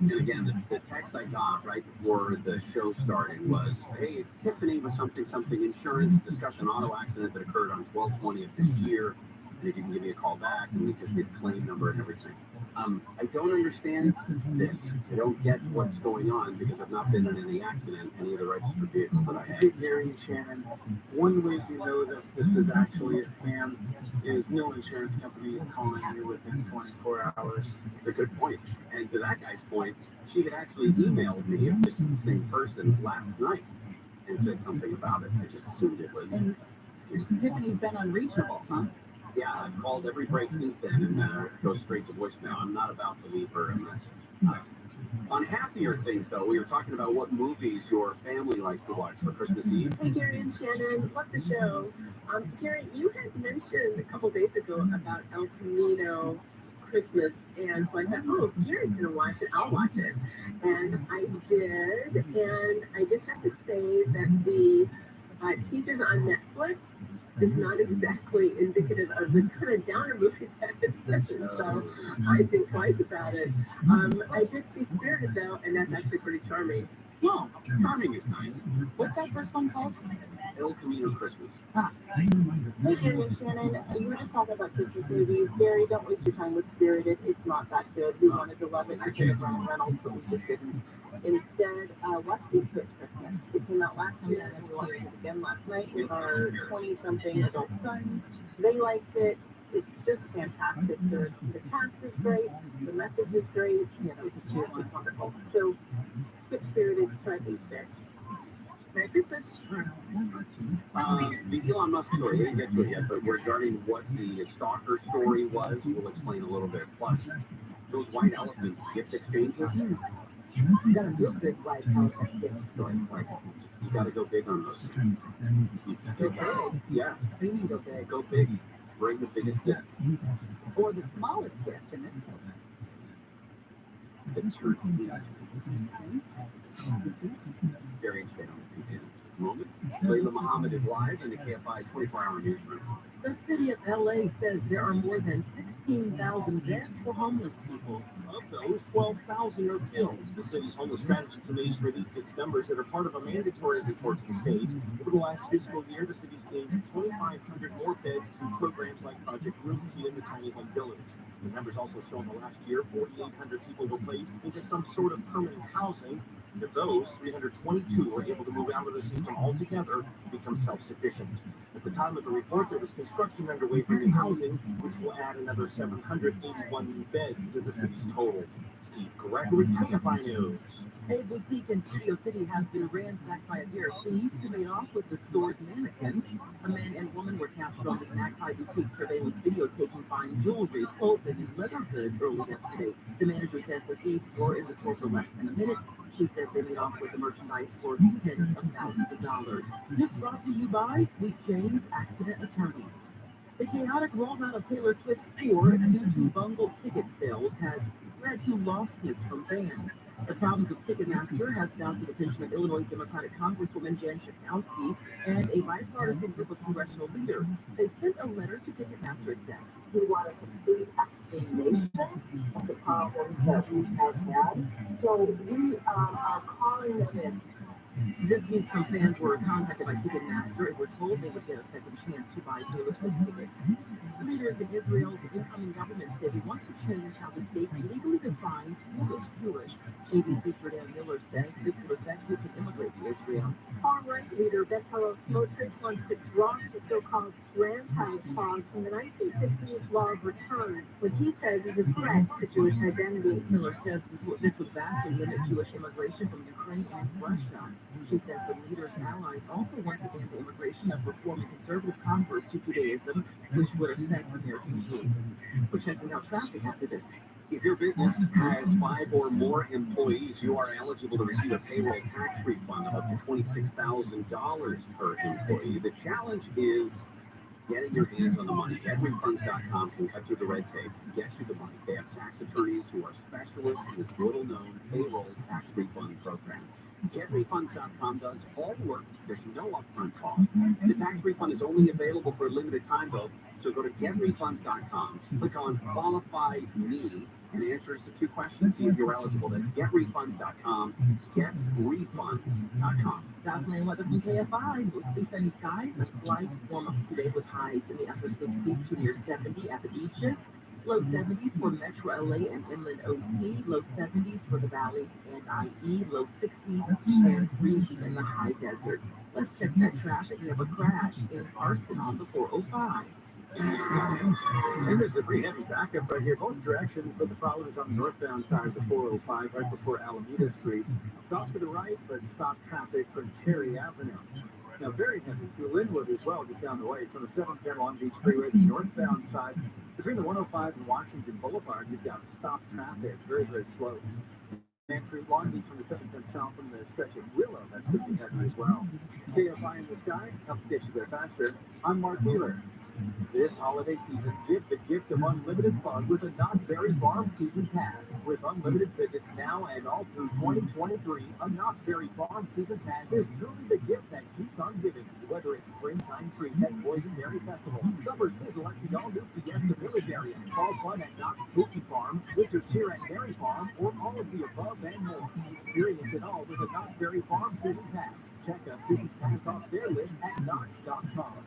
And again, the text I got right before the show started was, hey, it's Tiffany with something insurance, discuss an auto accident that occurred on 12/20 of this year, and if you can give me a call back, and we just get the claim number and everything. I don't understand this. I don't get what's going on because I've not been in any accident, any of the registered vehicles that I have. Gary and Shannon, one way to know that this is actually a scam is no insurance company is calling you within 24 hours. It's a good point. And to that guy's point, she had actually emailed me, if this is the same person, last night and said something about it. I just assumed it was. And Tiffany's been unreachable, huh? Yeah, I've called every break since then and it goes straight to voicemail. I'm not about to leave her a message. On happier things, though, we were talking about what movies your family likes to watch for Christmas Eve. Hey, Gary and Shannon, love the show. Gary, you had mentioned a couple days ago about El Camino Christmas, and so I thought, oh, if Gary's going to watch it, I'll watch it. And I did, and I just have to say that the teasers on Netflix is not exactly indicative of the kind of downer movie that it's such, so I think twice about it. I did see Spirited though, and that's actually pretty charming. Well, charming is nice. What's that first one called? El Camino Christmas. Hey, Gary and Shannon, you were just talking about Christmas movies. Gary, don't waste your time with Spirited. It's not that good. We wanted to love it for Jennifer Reynolds, but we just didn't. Instead, watch Big Christmas. It came out last year, and we watched it again last night with our 20-something adult sons. They liked it. It's just fantastic. The cast is great. The message is great. It's just wonderful. So, skip Spirited, try instead. Merry Christmas. The Elon Musk story, we didn't get to it yet, but regarding what the stalker story was, we'll explain a little bit. Plus, those white elephant gift exchanges. You got a real big white elephant gift story. You got to go big on those. Go big? Yeah. What do you mean go big? Go big. Bring the biggest gift. Or the smallest gift in this case. It's true. Very interesting. In just a moment. Layla Muhammad is live in the KFI 24-hour newsroom. The city of LA says there are more than 16,000 deaths for homeless people. Of those, 12,000 are killed. The city's homeless strategy committee released its numbers that are part of a mandatory report to the state. Over the last fiscal year, the city's gained 2,500 more beds through programs like Project Root Key and the Tiny Home Village. The numbers also show in the last year, 4,800 people were placed into some sort of permanent housing. And of those, 322 were able to move out of the system altogether and become self-sufficient. At the time of the report, there was construction underway for new housing, which will add another 781 new beds to the city's total. Steve Gregory, KFI News. A boutique in Studio City has been ransacked by a pair of thieves who made off with the store's mannequin. A man and woman were captured on the Magpie Boutique surveillance video taking fine jewelry, clothes, and leather goods early yesterday. The manager says the thieves were in the store for less than a minute. She says they made off with the merchandise for tens of thousands of dollars. This brought to you by Sweet James Accident Attorney. The chaotic rollout of Taylor Swift's tour due to bungled ticket sales has led to lawsuits from fans. The problems with Ticketmaster has now the attention of Illinois Democratic Congresswoman Jan Schakowsky and a bipartisan group of congressional leaders. They sent a letter to Ticketmaster execs. We want a complete explanation of the problems that we have had. So we are calling them in. This week, some fans were contacted by Ticketmaster and were told they would get a second chance to buy Taylor Swift tickets. Leaders in Israel's incoming government say they want to change how the state legally defines who is Jewish. ABC Jordan Miller says this would affect who can immigrate to Israel. Far-right leader Bezalel Smotrich wants to drop the so-called franchise clause from the 1950s law of return, which he says is a threat to Jewish identity. Miller says this would vastly limit Jewish immigration from Ukraine and Russia. She says the leader's allies also want to ban the immigration of reform and conservative converts to Judaism, which would affect American Jews. We're checking out traffic after this. If your business has 5 or more employees, you are eligible to receive a payroll tax refund of up to $26,000 per employee. The challenge is getting your hands on the money. GetRefunds.com can cut through the red tape, get you the money. They have tax attorneys who are specialists in this little-known payroll tax refund program. GetRefunds.com does all the work. There's no upfront cost. The tax refund is only available for a limited time, though. So go to GetRefunds.com, click on Qualify Me, and answer us the 2 questions. See if you're eligible. That's GetRefunds.com, GetRefunds.com. Definitely weather from KFI. Mostly sunny skies. A slight warm up today with highs in the upper 60s to near 70 at the beaches. Low 70s for Metro LA and Inland OC. Low 70s for the Valley and IE. Low 60s and freezing in the high desert. Let's check that traffic. We have a crash in Arson on the 405. And there's a pretty heavy backup right here, both directions, but the problem is on the northbound side of the 405, right before Alameda Street. Stop to the right, but stop traffic from Cherry Avenue. Now, very heavy through Linwood as well, just down the way. It's on the 710 Long Beach Freeway, the northbound side. Between the 105 and Washington Boulevard, you've got stop traffic, very, very slow. And through Long Beach from the 710 south from the stretch of Willow, that's going to be heavy as well. KFI in the sky helps get you there faster. I'm Mark Wheeler. This holiday season, give the gift of unlimited fun with a Knott's Berry Farm Season Pass. With unlimited visits now and all through 2023, a Knott's Berry Farm Season Pass is truly the gift that keeps on giving. Whether it's springtime treat at Boysenberry Festival, summer sizzle at the all-new Fiesta Village area, fall fun at Knott's Spooky Farm, winter cheer at Berry Farm, or all of the above and more. Experience it all with a Knott's Berry Farm Season Pass. Check a student's pass off their list at Knott's.com.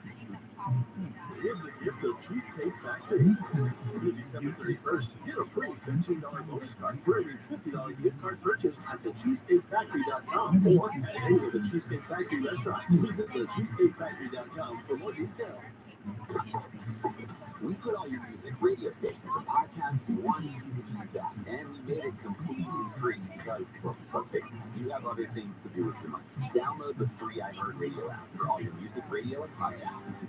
Here's the gift of Cheesecake Factory. Through December 31st, get a free $15 bonus card for every $50 gift card purchase at thecheesecakefactory.com or at any of the Cheesecake Factory restaurants. Visit thecheesecakefactory.com for more details. We put all your music, radio stations, and podcasts in one easy to use app, and we made it completely free because, well, okay, you have other things to do with your money. Download the free iHeartRadio app for all your music, radio, and podcasts.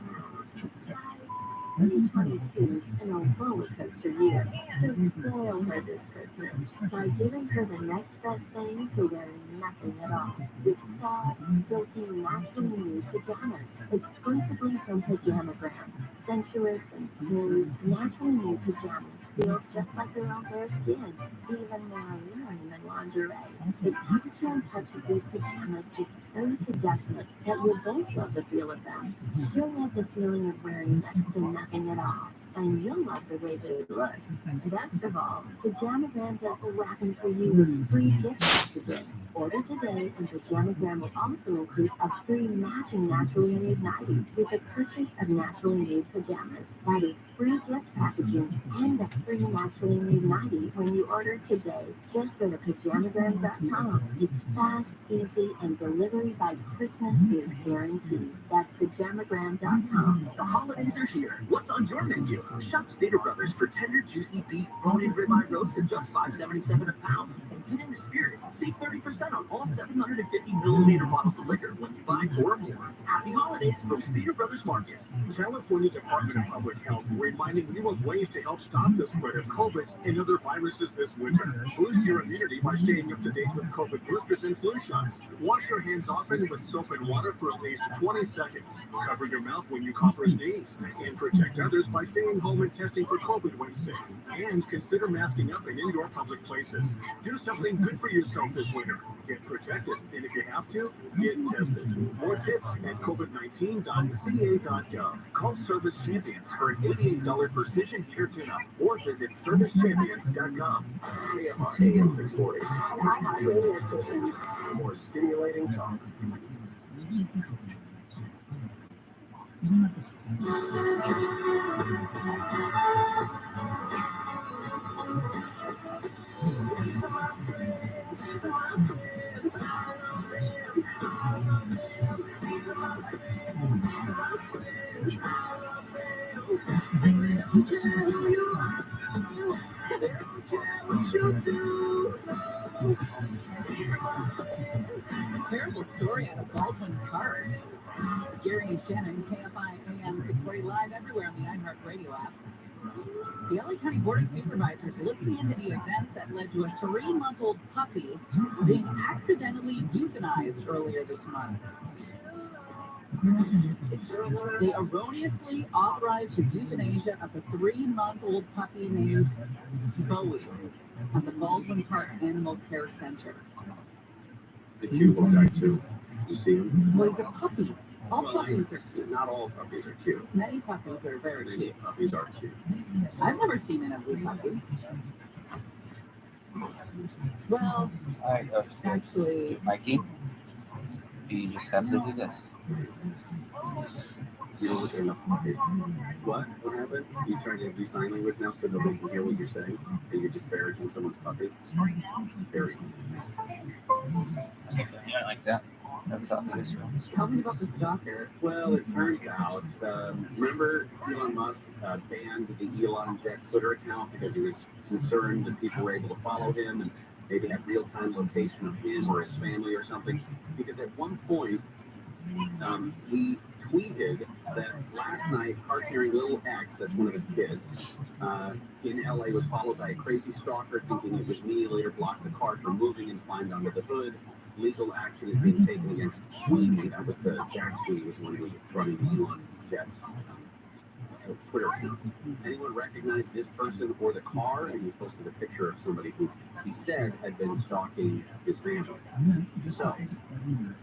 2022 is a roller coaster year, so spoil her this Christmas by giving her the next best thing to wearing nothing at all. With soft, silky, naturally nude pajamas, exclusively from Pajamagram. Sensuous and smooth, naturally nude pajamas feel just like your own bare skin, even when you're wearing the lingerie. The texture and touch of these pajamas is so seductive that you'll both love the feel of them. You'll love the feeling of wearing next to nothing at all, and you'll love the way they look. Best of all, Pajamagram does the wrapping for you with free gift packages. Order today, and Pajamagram will also include a free matching naturally made nightie with a purchase of naturally made pajamas. That is free gift packaging, and a free naturally made nightie when you order today. Just go to pajamagram.com. It's fast, easy, and delivery by Christmas is guaranteed. That's pajamagram.com. The holidays are here. What's on your menu? Shop Stater Brothers for tender, juicy beef, bone-in ribeye roast at just $5.77 a pound. And get in the spirit. Save 30% on all 750 milliliter bottles of liquor when you buy 4 or more. Happy holidays from Stater Brothers Market. California Department of Public Health reminding you of ways to help stop the spread of COVID and other viruses this winter. Boost your immunity by staying up to date with COVID boosters and flu shots. Wash your hands often with soap and water for at least 20 seconds. Cover your mouth when you cough or sneeze. And protect others by staying home and testing for COVID when safe. And consider masking up in indoor public places. Do something good for yourself this winter. Get protected. And if you have to, get tested. More tips at covid19.ca.gov. Call Service Champions for an $88 precision heater tune-up or visit servicechampions.com. KFR AM 640. More stimulating talk. Terrible story out of Baldwin Park. Gary and Shannon, KFI AM 640 live everywhere on the iHeartRadio app. The LA County Board of Supervisors looking into the event that led to a 3-month-old puppy being accidentally euthanized earlier this month. They erroneously authorized the euthanasia of a 3-month-old puppy named Bowie at the Baldwin Park Animal Care Center. The cute little guy too. You see him? Well, he's a puppy. All puppies are cute. Not all puppies are cute. Many puppies are very Many cute. puppies are cute. I've never seen an ugly puppy. Well, actually, Mikey, you just have to do this. You don't look at enough puppies. What? What happened? You trying to do sign language now so nobody can hear what you're saying? And you're disparaging someone's puppy? Very. Yeah, like that. That's obvious. tell me about the stalker. Well, it turns out, remember Elon Musk banned the Elon Jet Twitter account because he was concerned that people were able to follow him and maybe have real-time location of him or his family or something? Because at one point, he tweeted that last night, car-carrying little X, that's one of his kids, in LA was followed by a crazy stalker thinking it was me, later blocked the car from moving and climbed under the hood. Legal action is being taken against Sweeney. That was the Jack Sweeney was the one who was running the Elon Jet Twitter account. Anyone recognize this person or the car? And he posted a picture of somebody who he said had been stalking his family. So,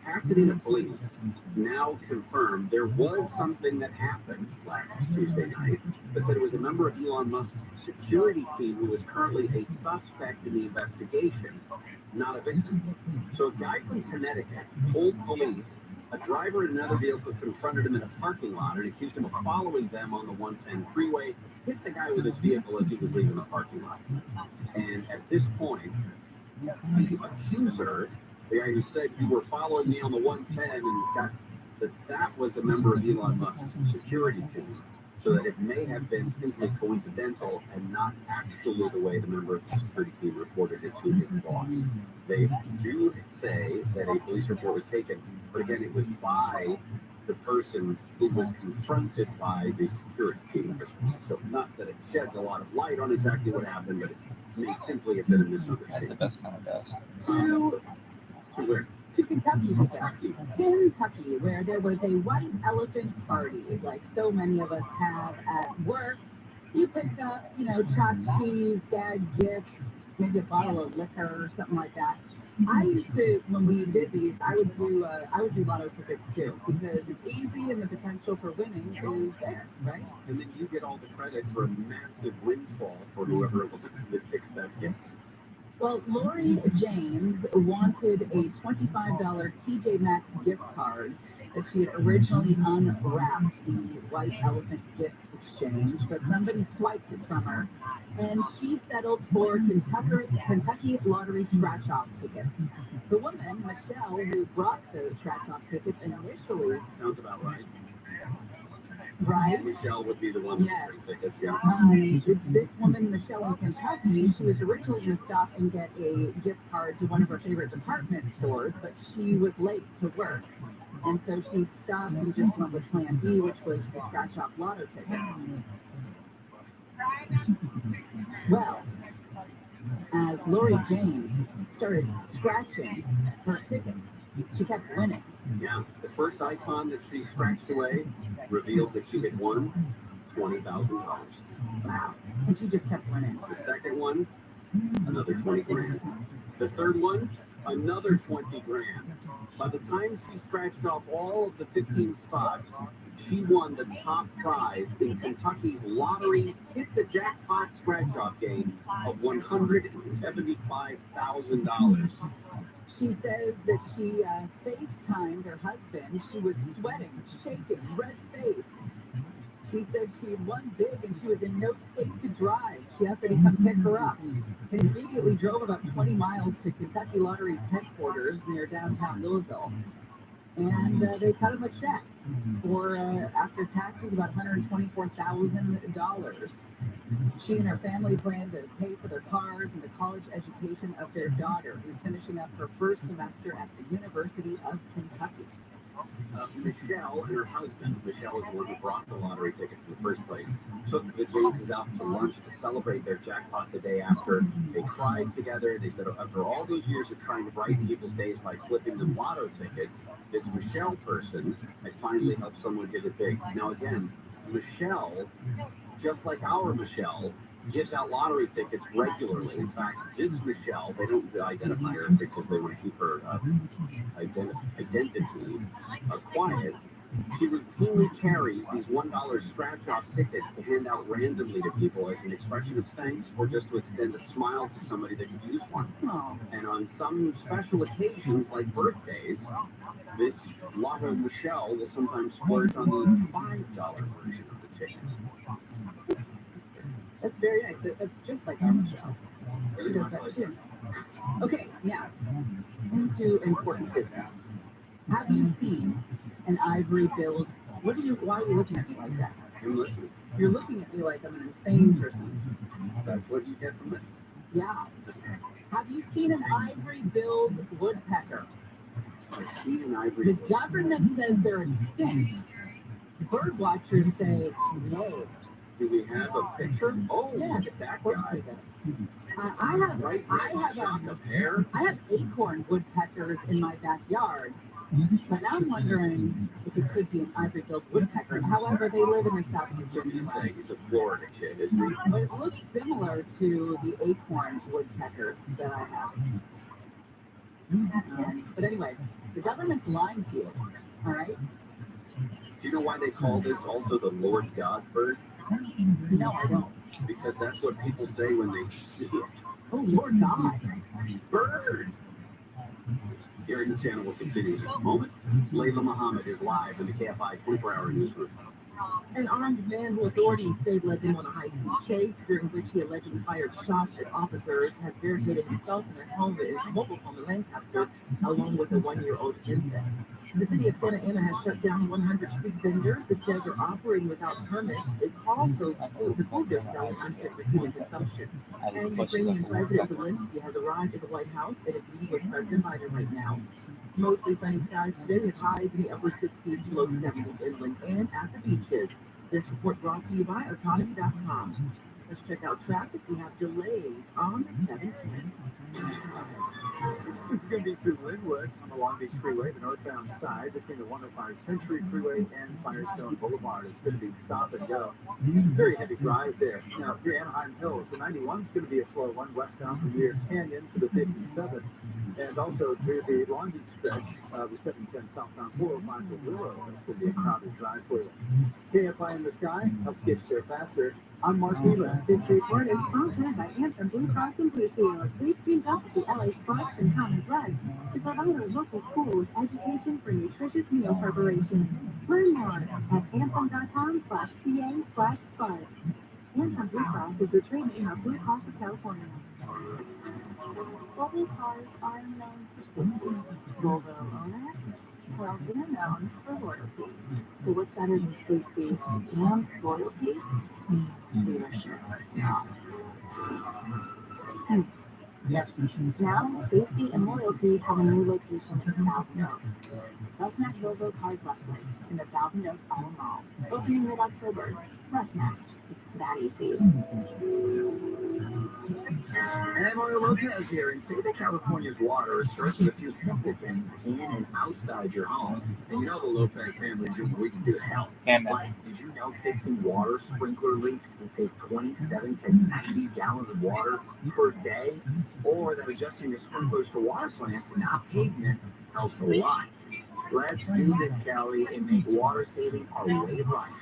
Pasadena police now confirmed there was something that happened last Tuesday night that said it was a member of Elon Musk's security team who was currently a suspect in the investigation, not a victim. So a guy from Connecticut told police a driver in another vehicle confronted him in a parking lot and accused him of following them on the 110 freeway, hit the guy with his vehicle as he was leaving the parking lot. And at this point, the accuser, the guy who said you were following me on the 110 and got that was a member of Elon Musk's security team. So that it may have been simply coincidental and not actually the way the member of the security team reported it to his boss. They do say that a police report was taken, but again, it was by the person who was confronted by the security team. So not that it sheds a lot of light on exactly what happened, but it may simply have been a misunderstanding. That's the best kind of best. To where? To Kentucky, where there was a white elephant party, like so many of us have at work. You picked up, tchotchkes, gag gifts, maybe a bottle of liquor or something like that. I used to, when we did these, I would do lotto tickets too, because it's easy and the potential for winning is there, right? And then you get all the credit for a massive windfall for whoever it was that picks that gift. Well, Lori James wanted a $25 TJ Maxx gift card that she had originally unwrapped the White Elephant gift exchange, but somebody swiped it from her, and she settled for Kentucky Lottery scratch-off tickets. The woman, Michelle, who brought the scratch-off tickets initially... Sounds about right. Right? Michelle would be the one with the tickets, yeah. This woman, Michelle, in Kentucky, she was originally going to stop and get a gift card to one of her favorite department stores, but she was late to work. And so she stopped and just went with Plan B, which was the scratch-off lotto ticket. Well, as Lori James started scratching her ticket, she kept winning. Yeah, the first icon that she scratched away revealed that she had won $20,000. Wow. And she just kept winning. The second one, another 20 grand. The third one, another 20 grand. By the time she scratched off all of the 15 spots, she won the top prize in Kentucky's lottery hit the jackpot scratch-off game of $175,000. She says that she FaceTimed her husband. She was sweating, shaking, red-faced. She said she won big and she was in no state to drive. She asked that he come pick her up. They immediately drove about 20 miles to Kentucky Lottery's headquarters near downtown Louisville. And they cut him a check for, after taxes, about $124,000. She and her family plan to pay for their cars and the college education of their daughter, who's finishing up her first semester at the University of Kentucky. Michelle and her husband, Michelle is the one who brought the lottery tickets in the first place, took the Jameses out to lunch to celebrate their jackpot the day after. They cried together. They said after all those years of trying to brighten people's days by slipping them lotto tickets, this Michelle person had finally helped someone get it big. Now again, Michelle, just like our Michelle, gives out lottery tickets regularly. In fact, this Michelle, they don't identify her because they want to keep her identity quiet. She routinely carries these $1 scratch-off tickets to hand out randomly to people as an expression of thanks or just to extend a smile to somebody that could use one. And on some special occasions, like birthdays, this Lotto Michelle will sometimes splurge on the $5 version of the ticket. That's very nice. That's just like our Michelle. She does that too. Okay, now, into important business. Have you seen an ivory-billed... Why are you looking at me like that? I'm listening. You're looking at me like I'm an insane person. That's what you get from this. Yeah. Have you seen an ivory-billed woodpecker? I've seen an ivory. The government says they're extinct. Bird watchers say no. Do we have a picture? Oh, yeah, look at that guy. I have acorn woodpeckers in my backyard, but now I'm wondering if it could be an ivory-billed woodpecker. However, they live in the southeastern U.S. He's a Florida kid, isn't he? But it looks similar to the acorn woodpecker that I have. But anyway, the government's lying to you, all right? Do you know why they call this also the Lord God bird? No, I don't. Because that's what people say when they see it. Oh, Lord God. Bird! Here in the channel will continue in a moment. Layla Muhammad is live in the KFI 24-hour newsroom. An armed man who authorities say led them on a high-speed chase, during which he allegedly fired shots at officers, has barricaded himself in a home at his mobile home in Lancaster, along with a 1-year-old infant. The city of Santa Ana has shut down 100 street vendors that says they're operating without permits. They call those the food they're selling unfit for human consumption. And Ukrainian President Zelensky has arrived at the White House and is meeting with President Biden right now. Mostly sunny skies today with highs in the upper 60s to low 70s inland and at the beaches. This report brought to you by ootd.com. Let's check out traffic. We have delays on 710. It's going to be through Linwood on the Long Beach Freeway, the northbound side, between the 105 Century Freeway and Firestone Boulevard. It's going to be stop and go. Very heavy drive there. Now, through Anaheim Hills, the 91 is going to be a slow one westbound from Deer Canyon to the 57. And also through the Long Beach stretch, the 710 southbound 405 to Willow. It's going to be a crowded drive for you. KFI in the sky helps get you there faster. I'm Mark Weaver. This report is sponsored by Anthem Blue Cross and Blue Shield. Please team up with the LA Sports and Common Blood to provide our local schools education for nutritious meal preparation. Learn more at anthem.com/PA/SPARK. Anthem Blue Cross is the trade name of Blue Cross of California. Volvo cars are known for safety. Volvo owners, well, they're known for loyalty. So what's better than safety and loyalty? Dealership. Now, safety and loyalty have a new location in Thousand Oaks. Rusnak Volvo Cars Westwood in the Thousand Oaks Auto Mall. Opening mid-October. Rusnak. It's that easy. And Mario Lopez here, and say that California's water starts with a few simple things in and outside your home. And you know the Lopez family is doing what we can do to help. But did you know fixing water sprinkler leaks can save 27 to 90 gallons of water per day? Or that adjusting your sprinklers to water plants, not pavement, helps a lot. Let's do this, Kelly, and make water saving our way of life.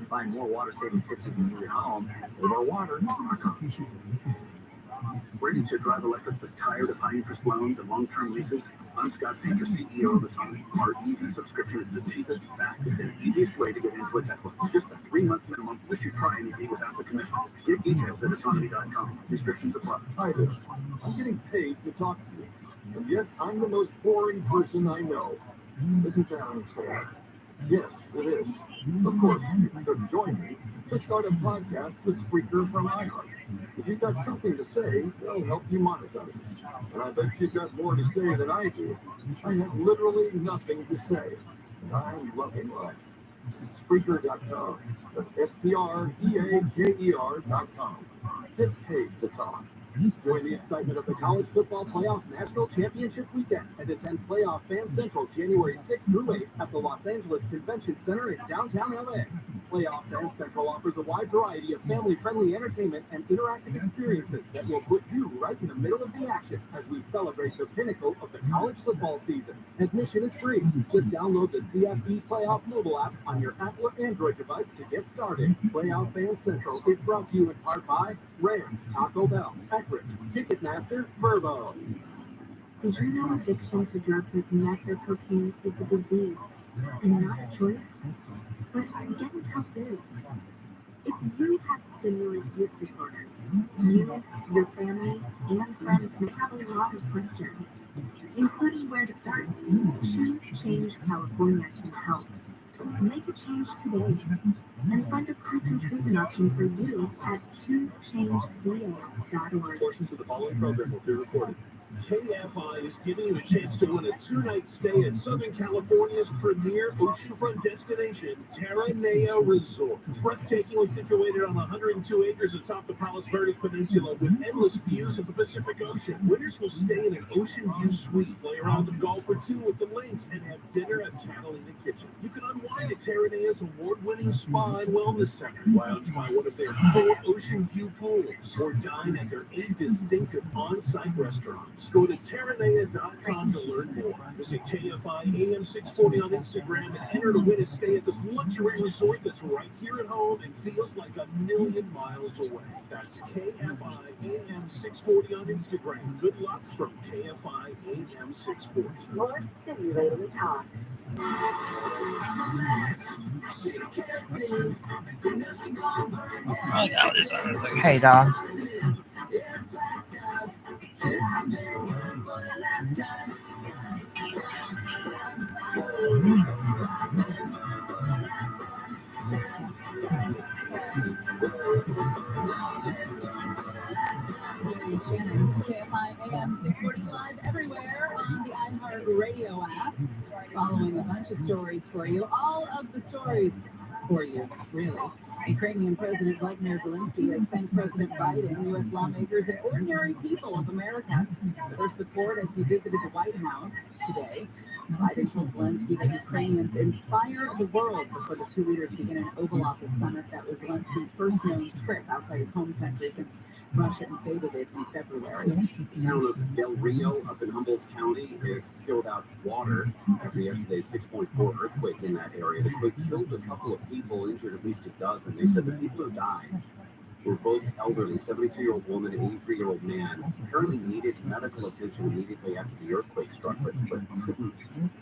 Find more water saving tips you can use at home. Save our water. Ready to drive electric but tired of high interest loans and long-term leases? I'm Scott Painter, CEO of Autonomy. Our EV subscription is the cheapest, fastest, and easiest way to get into a Tesla. Just a 3-month minimum lets you try an EV without the commission. Get details at autonomy.com. Restrictions apply. Hi there. I'm getting paid to talk to you. And yes, I'm the most boring person I know. Isn't that unfair? Yes, it is. Of course, you could join me to start a podcast with Spreaker from iHeart. If you've got something to say, they'll help you monetize it. And I bet you've got more to say than I do. I have literally nothing to say. And I'm loving life. Spreaker.com. That's SPREAKER.com. Get paid to talk. Join the excitement of the College Football Playoff National Championship Weekend and attend Playoff Fan Central January 6th through 8th at the Los Angeles Convention Center in downtown LA. Playoff Fan Central offers a wide variety of family-friendly entertainment and interactive experiences that will put you right in the middle of the action as we celebrate the pinnacle of the college football season. Admission is free. Just download the CFE Playoff mobile app on your Apple or Android device to get started. Playoff Fan Central is brought to you in part by Rams, Taco Bell, Eckridge, Ticketmaster, Verbo. Did you know addiction to drugs like meth or cocaine is a disease and not a choice? But get it how good. If you have stimulant use disorder, you, your family, and friends may have a lot of questions, including where to start. Choose Change California can help. Make a change today and find a proven treatment option for you at choosechangeca.org. Portions of the following program will be recorded. KFI is giving you a chance to win a 2-night stay at Southern California's premier oceanfront destination, Terranea Resort. Breathtakingly situated on 102 acres atop the Palos Verdes Peninsula with endless views of the Pacific Ocean. Winners will stay in an ocean view suite, play around the golf or two with the links, and have dinner at Catalina Kitchen. You can unwind at Terranea's award-winning spa and wellness center, lounge by one of their 4 ocean view pools, or dine at their 8 distinctive on-site restaurants. Go to Terranea.com to learn more. Visit KFI AM 640 on Instagram and enter to win a stay at this luxury resort that's right here at home and feels like a million miles away. That's KFI AM 640 on Instagram. Good luck from KFI AM 640. More stimulating talk. Hey, dog. KFI AM 640 live everywhere on the iHeart Radio app. Following a bunch of stories for you. All of the stories for you, really. Ukrainian President Vladimir Zelensky has thanked President Biden, U.S. lawmakers, and ordinary people of America for their support as he visited the White House today. Biden told Zelensky that Ukrainians inspire the world before the two leaders begin an Oval Office summit that was Zelensky's first known trip outside his home country since Russia invaded it in February. The town of Del Rio up in Humboldt County is still without water after yesterday's 6.4 earthquake in that area. The quake killed a couple of people, injured at least a dozen. They said the people who died who were both elderly, 72-year-old woman and 83-year-old man, apparently needed medical attention immediately after the earthquake struck, but couldn't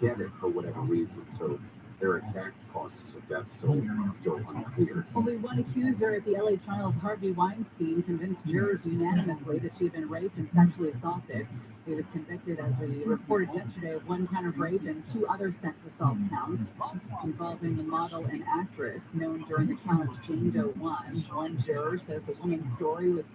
get it for whatever reason. So their exact causes of death still unclear. Only one accuser at the LA trial of Harvey Weinstein convinced jurors unanimously that she had been raped and sexually assaulted. He was convicted, as we reported yesterday, of one count of rape and 2 other sex assault counts involving the model and actress known during the trial as Jane Doe 1. One juror says the woman's story was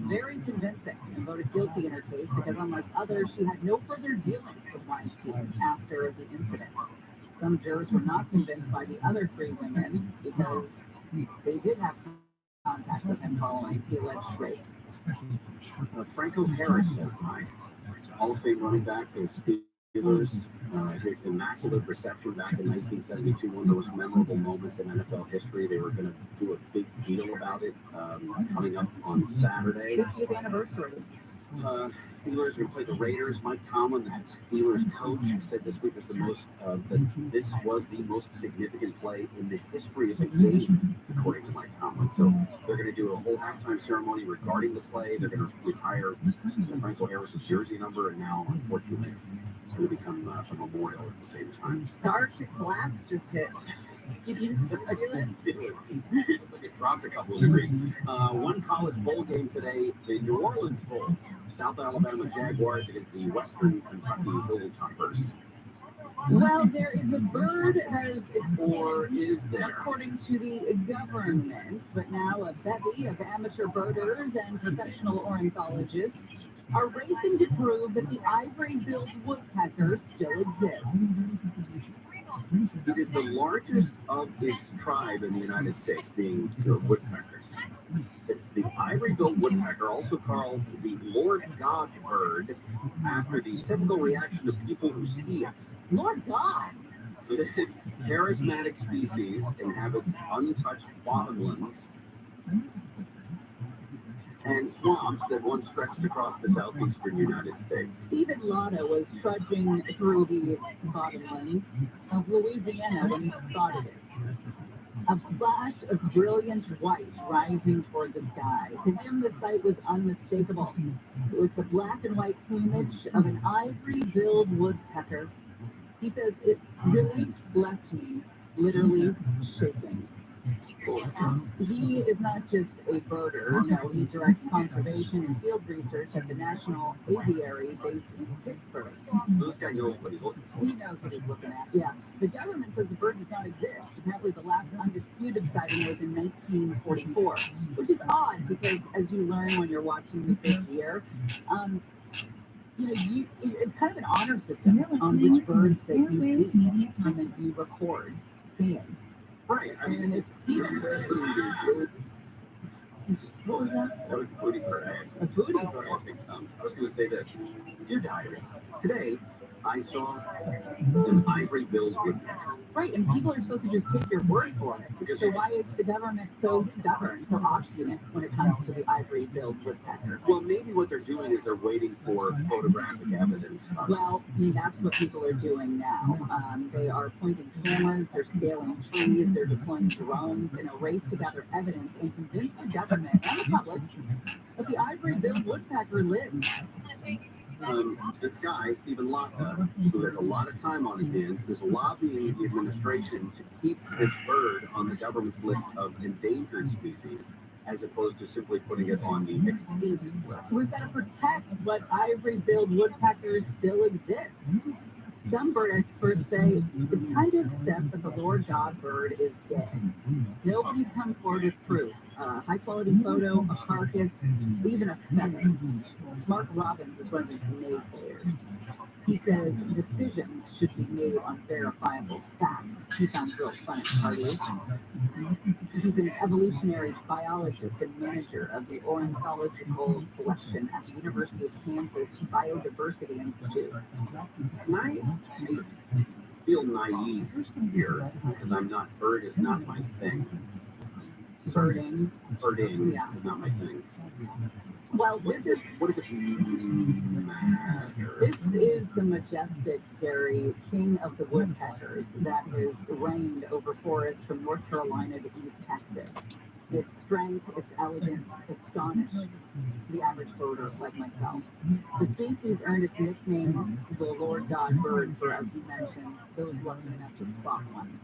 very convincing and voted guilty in her case because, unlike others, she had no further dealings with Weinstein after the incident. Some jurors were not convinced by the other 3 women because they did have contact with him following the alleged rape. Franco Harris testified. Hall of Fame running back for the Steelers. His immaculate reception back in 1972, one of those memorable moments in NFL history. They were going to do a big deal about it coming up on Saturday. 50th anniversary. Steelers will play the Raiders. Mike Tomlin, the Steelers coach, said this week was this was the most significant play in the history of the game, according to Mike Tomlin. So they're going to do a whole halftime ceremony regarding the play. They're going to retire Franco Harris's jersey number, and now, unfortunately, it's going to become a memorial at the same time. The Arctic blast just hit. It dropped a couple of degrees. One college bowl game today, the New Orleans Bowl. South Alabama Jaguars against the Western Kentucky Hilltoppers. Well, there is a bird that is, Or is there? according to the government, but now a bevy of amateur birders and professional ornithologists are racing to prove that the ivory-billed woodpecker still exists. It is the largest of its tribe in the United States, being the woodpeckers. It's the ivory-billed woodpecker, also called the Lord God bird, after the typical reaction of people who see it. Lord God! This charismatic species inhabits untouched bottomlands and swamps that once stretched across the southeastern United States. Stephen Lotto was trudging through the bottomlands of Louisiana when he spotted it. A flash of brilliant white rising toward the sky. To him, the sight was unmistakable. It was the black and white plumage of an ivory-billed woodpecker. He says, it really left me literally shaking. He is not just a birder. No, he directs conservation and field research at the National Aviary based in Pittsburgh. This guy knows what he's looking for. He knows what he's looking at, yeah. The government says the bird does not exist. Apparently the last undisputed sighting was in 1944, which is odd because, as you learn when you're watching the fifth year, it's kind of an honor system on which birds that you see and that you record seeing. Right. I mean, And it's what was that? That was a booty bird. A booty bird. I was going to say this. Dear Diary, today I saw an ivory-billed woodpecker. Right, and people are supposed to just take your word for it. So why is the government so stubborn, so obstinate when it comes to the ivory-billed woodpecker? Well, maybe what they're doing is they're waiting for photographic evidence. Well, that's what people are doing now. They are pointing cameras, they're scaling trees, they're deploying drones in a race to gather evidence and convince the government and the public that the ivory-billed woodpecker lives. This guy, Stephen Lotto, who has a lot of time on his hands, is lobbying the administration to keep this bird on the government's list of endangered species, as opposed to simply putting it on the extinct list. We've got to protect what ivory-billed woodpeckers still exist. Some bird experts say it's time to accept that the Lord God bird is dead. Nobody's come forward with proof. A high-quality photo, a carcass, even a feather. Mark Robbins is one of his naysayers. He says decisions should be made on verifiable facts. He sounds real fun at parties. He's an evolutionary biologist and manager of the ornithological collection at the University of Kansas Biodiversity Institute. And I feel naive here, because bird is not my thing. Birding. Birding Yeah. is not my thing. Well, What does it matter? this is the majestic, very king of the woodpeckers that has reigned over forests from North Carolina to East Texas. Its strength, its elegance, astonished the average voter like myself. The species earned its nickname, the Lord God bird, for, as you mentioned, those lucky enough to spot one.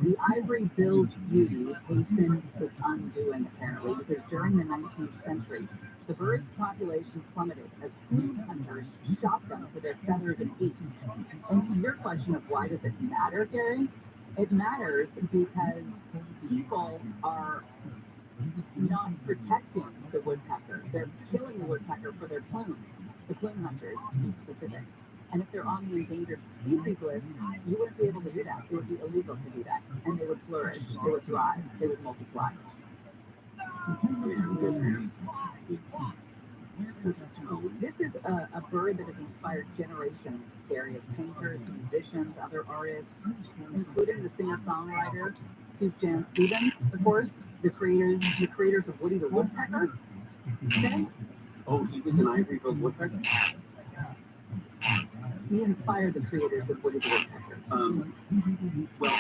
The ivory-billed beauty hastened its undoing, apparently, because during the 19th century, the bird's population plummeted as plume hunters shot them for their feathers and beaks. And to your question of why does it matter, Gary? It matters because people are not protecting the woodpecker. They're killing the woodpecker for their plumes, the plume hunters, to be specific. And if they're on the endangered species list, you wouldn't be able to do that. It would be illegal to do that. And they would flourish, they would thrive, they would multiply. This is a bird that has inspired generations, Gary, of painters, musicians, other artists, including the singer-songwriter Sufjan Stevens, of course, the creators of Woody the Woodpecker. Okay? Oh, he was an ivory-billed woodpecker? He inspired the creators of Woody the Woodpecker. Well,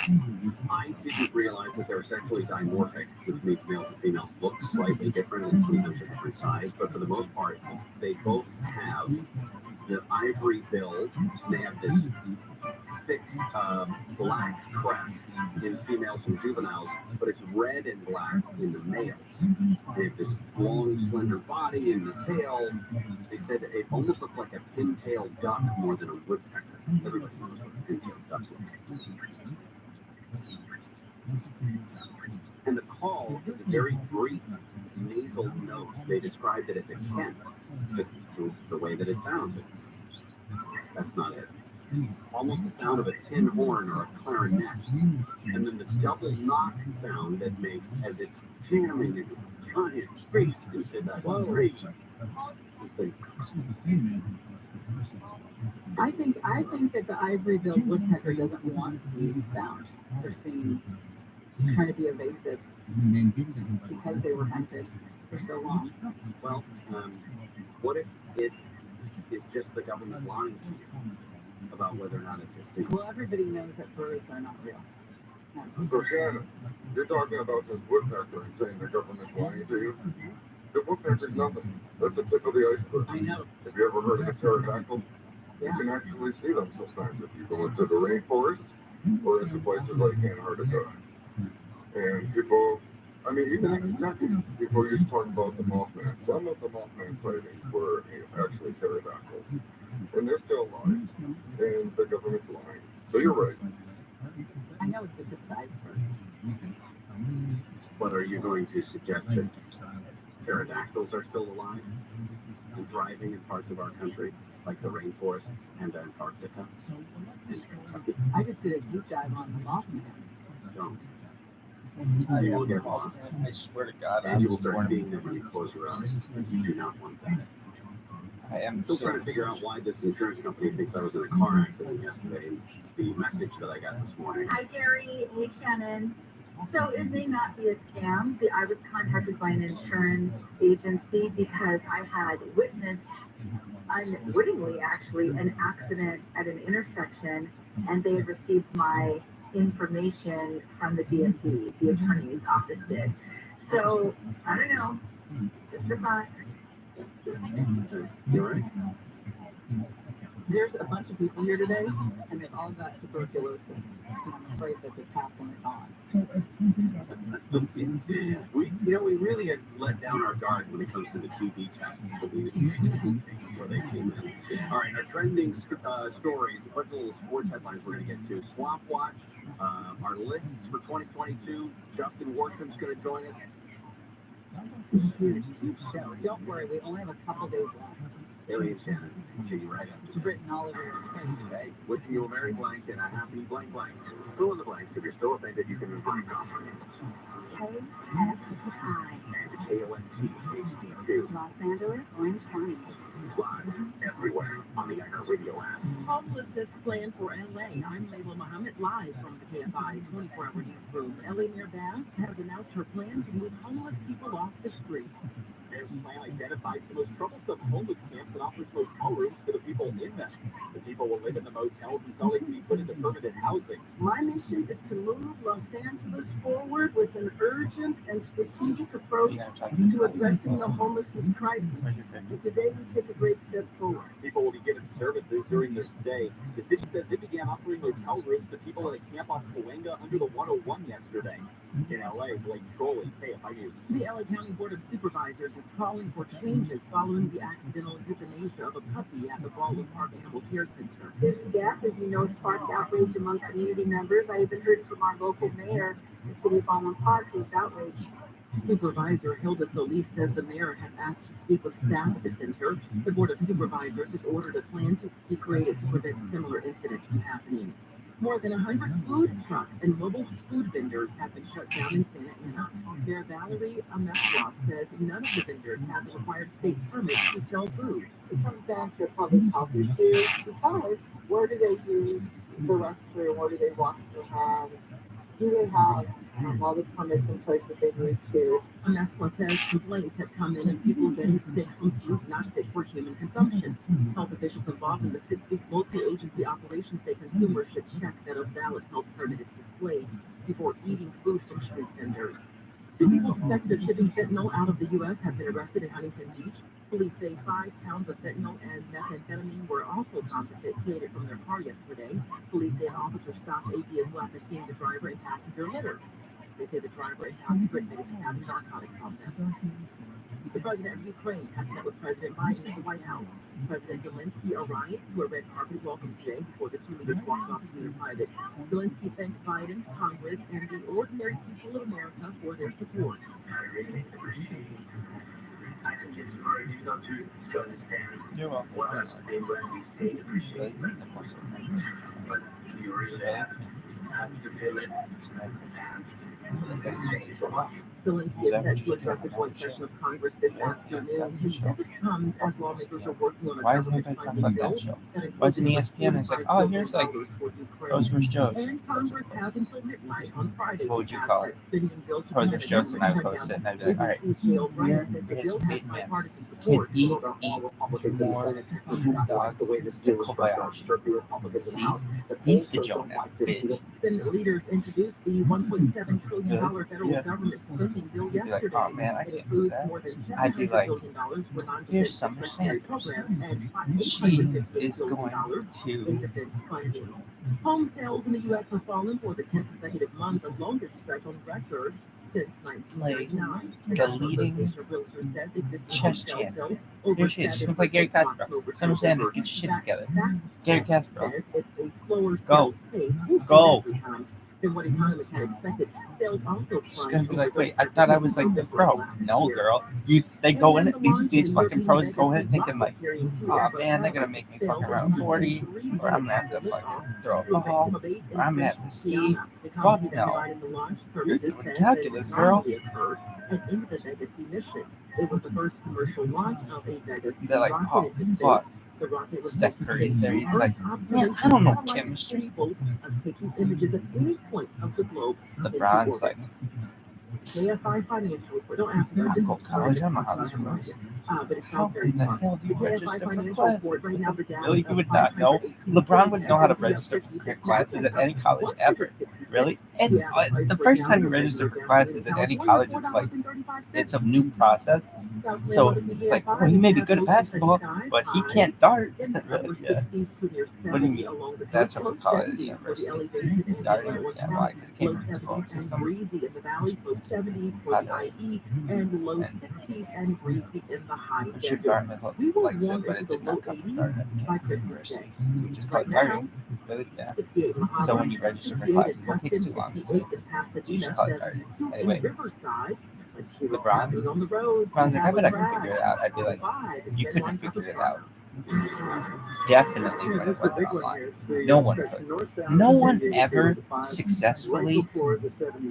I didn't realize that they're sexually dimorphic, which means males and females look slightly different and sometimes a different size, but for the most part, they both have the ivory bill. They have this thick black crest in females and juveniles, but it's red and black in the males. They have this long, slender body and the tail. They said it almost looked like a pin-tailed duck more than a woodpecker. Everybody knows what a pin-tailed duck looks like. And the call is a very brief nasal note. They described it as a kent, just the way that it sounds. That's not it. Almost the sound of a tin horn or a clarinet. And then the double knock sound that makes as it's jamming and trying to speak into that tree. I think that the ivory-billed woodpecker doesn't want to be found or seen, trying to be evasive because they were hunted for so long. Well, what if it is just the government lying to you about whether or not it's extinct? Well, everybody knows that birds are not real. So Shannon, you're talking about this woodpecker and saying the government's lying to you? The woodpecker's nothing. That's the tip of the iceberg. I know. Have you ever heard of a pterodactyl? You can actually see them sometimes if you go into the rainforest or into places like Antarctica. And people, I mean, even exactly, people used to talk about the Mothman. Some of the Mothman sightings were actually pterodactyls. And they're still alive. And the government's lying. So you're right. I know it's just the iceberg. But are you going to suggest that pterodactyls are still alive and thriving in parts of our country, like the rainforest and Antarctica and Kentucky? I just did a deep dive on the Mothman. Don't. You will get lost. I swear to God, And you will start seeing them when you close your eyes. You do not want that. I am Still trying to figure out why this insurance company thinks I was in a car accident yesterday. The message that I got this morning. Hi, Gary. Hey, Shannon. So it may not be a scam. I was contacted by an insurance agency because I had witnessed, unwittingly actually, an accident at an intersection, and they had received my information from the DMV, the attorney's office did. So, I don't know. Just a thought. You're right. There's a bunch of people here today, and they've all got tuberculosis. And I'm afraid that they're passing it on. we really had let down our guard when it comes to the TB tests that we used to take before they came in. All right, our trending stories, a bunch of little sports headlines we're going to get to. Swamp Watch, our lists for 2022. Justin Worsham's going to join us. Huge show. Don't worry, we only have a couple days left. Haley and Shannon continue right after. It's written all over your face. Okay, wishing you a merry blank and a happy blank blank. Fill in the blanks if you're still offended. You can read the comments. KFI. KOST HD2. Los Angeles, Orange County. Live everywhere on the iHeartRadio app. Homelessness plan for LA. I'm Layla Muhammad, live from the KFI 24-hour newsroom. LA Mayor Bass has announced her plan to move homeless people off the street. Mayor's plan identifies the most troublesome homeless camps and offers motel rooms to the people in them. The people will live in the motels until they can be put into permanent housing. My mission is to move Los Angeles forward with an urgent and strategic approach to addressing the homelessness crisis. And today we take a great step forward. People will be given services during their stay. The city says they began offering motel rooms to people at a camp off Cahuenga under the 101 yesterday. In LA, Blake Trolley, KFI News. The LA County Board of Supervisors is calling for changes following the accidental euthanasia of a puppy at the Baldwin Park Animal Care Center. This death, as you know, sparked outrage among community members. I even heard from our local mayor, the city of Baldwin Park, who's outraged. Supervisor Hilda Solis says the mayor has asked to speak with staff at the center. The Board of Supervisors has ordered a plan to be created to prevent similar incidents from happening. More than 100 food trucks and mobile food vendors have been shut down in Santa Ana. Mayor Valerie Ameswa says none of the vendors have the required state permits to sell food. It comes back to public health issues because where do they use the restroom? Where do they wash their hands? Do they have all the permits in place that they need to? Ameswa says complaints have come in of people getting sick from food not fit for human consumption. Health officials involved in the 6-week multi-agency operation say consumers should check that a valid health permit is displayed before eating food from street vendors. 2 people suspected of shipping fentanyl out of the U.S. have been arrested in Huntington Beach. Police say 5 pounds of fentanyl and methamphetamine were also confiscated from their car yesterday. Police say an officer stopped a vehicle after seeing the driver and passenger litter. They say the driver and passenger admitted to having narcotics on them. The president of Ukraine has met with President Biden at the White House. President Zelensky arrived to a red carpet welcome today before the two leaders walked off to meet private. Zelensky thanked Biden, Congress, and the ordinary people of America for their support. I think it's very difficult to understand what does mean when we say appreciate, but you really have to feel it. Zelensky is set to address the joint session of Congress this afternoon. His visit comes as lawmakers are working on a government funding bill that includes ESPN? It's like, oh, here's like those were jokes. and Congress has until midnight on Friday. What would you call it? Those Those were jokes, and I would post it, and I'd be like, all right, here is big man. Can eat more the way this deal See, he's the Joe now, bitch. Senate leaders introduced the $1.7 trillion federal government spending bill You'd be like, yesterday. oh man, I It can't do includes that. more than I'd be like, $700 billion for here's non-defense Summer discretionary Sanders. programs and She $850 is billion going in to defense funding. Home sales in the U.S. have fallen for the 10th consecutive month, the longest stretch on record since 1999. deleting chest champ. Here she is. She's gonna play Gary Casper. Summer Sanders, get your shit together. Gary Casper. Go. Go. Than what economists had expected. Sales also She's gonna be like, wait, I thought I was like the pro. No, girl. They go in it. These fucking pros go in it thinking like, oh man, they're gonna make me fucking around 40, or I'm gonna have to fucking throw a ball, or I'm gonna have to ski. Fuck no. You're doing calculus, girl. It was the first commercial launch of a Vegas. They're like, oh fuck. Steph Curry's there. He's like, man, I don't know chemistry. LeBron's like, KFI Financial Report. Don't ask me. I'll go college. I'm a house works. But it's How not very in the fun. hell do you KFI register for Financial classes? Report right now, the Dow Really? You would not know? LeBron would know how to register for classes at any college ever. Really? It's the first time you register for classes at any college, it's like it's a new process. So it's like, well, he may be good at basketball, but he can't dart. Really? Yeah. What do you mean? That's what we call it at the university. Darting? Yeah, well, I came from the phone system. And low 60s and breezy in the high I should dart in the like I said, but it did not come from darting at Kansas University. We just call it darting. Really? Yeah. So when you register for classes, it takes too long. So you just call it darting. Anyway. LeBron's like, I bet I can figure it out. I'd be like, you couldn't figure it out. Definitely when it wasn't online. No one could. No one ever successfully,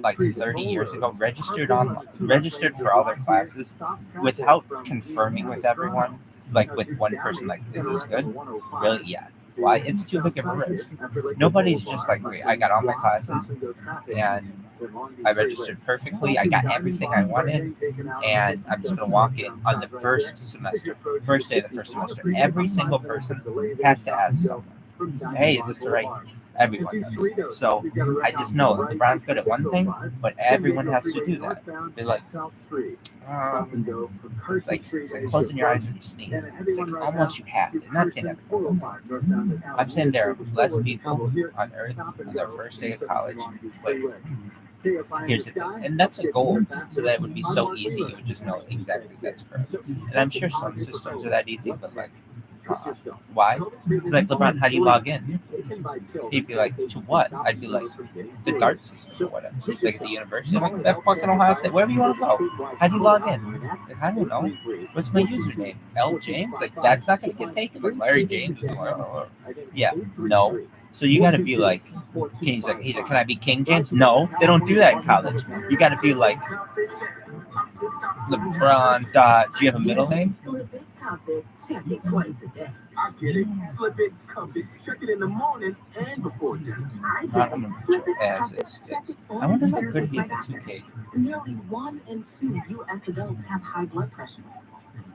like 30 years ago, registered for all their classes without confirming with everyone, like with one person, like, is this good? Really? Yeah. Why? It's too big of a risk. Nobody's just like, wait, I got all my classes and I registered perfectly. I got everything I wanted, and I'm just gonna walk in on the first day of the first semester. Every single person has to ask someone, "Hey, is this the right?" Everyone does. So I just know LeBron's good at one thing, but everyone has to do that. They're like, it's like closing your eyes when you sneeze. It's like almost you have to. I'm not saying that. I'm saying there are less people on Earth on their first day of college. But here's the thing, and that's a goal, so that it would be so easy. You would just know exactly that's correct. And I'm sure some systems are that easy, but like, why? Like, LeBron, how do you log in? He'd be like, to what? I'd be like, the DART system or whatever. It's like at the university. I'm like, that fucking Ohio State, wherever you want to go. How do you log in? It's like, I don't know. What's my username? L James? Like, that's not going to get taken. Like, Larry James. Yeah, no. So you got to be like, he's like, can I be King James? No, they don't do that in college. You got to be like, LeBron. Do you have a middle name? I get it. Flip it, cup it, check it in the morning and before dinner. As it sticks. I wonder how good he is at 2K. Nearly 1 in 2 U.S. adults have high blood pressure.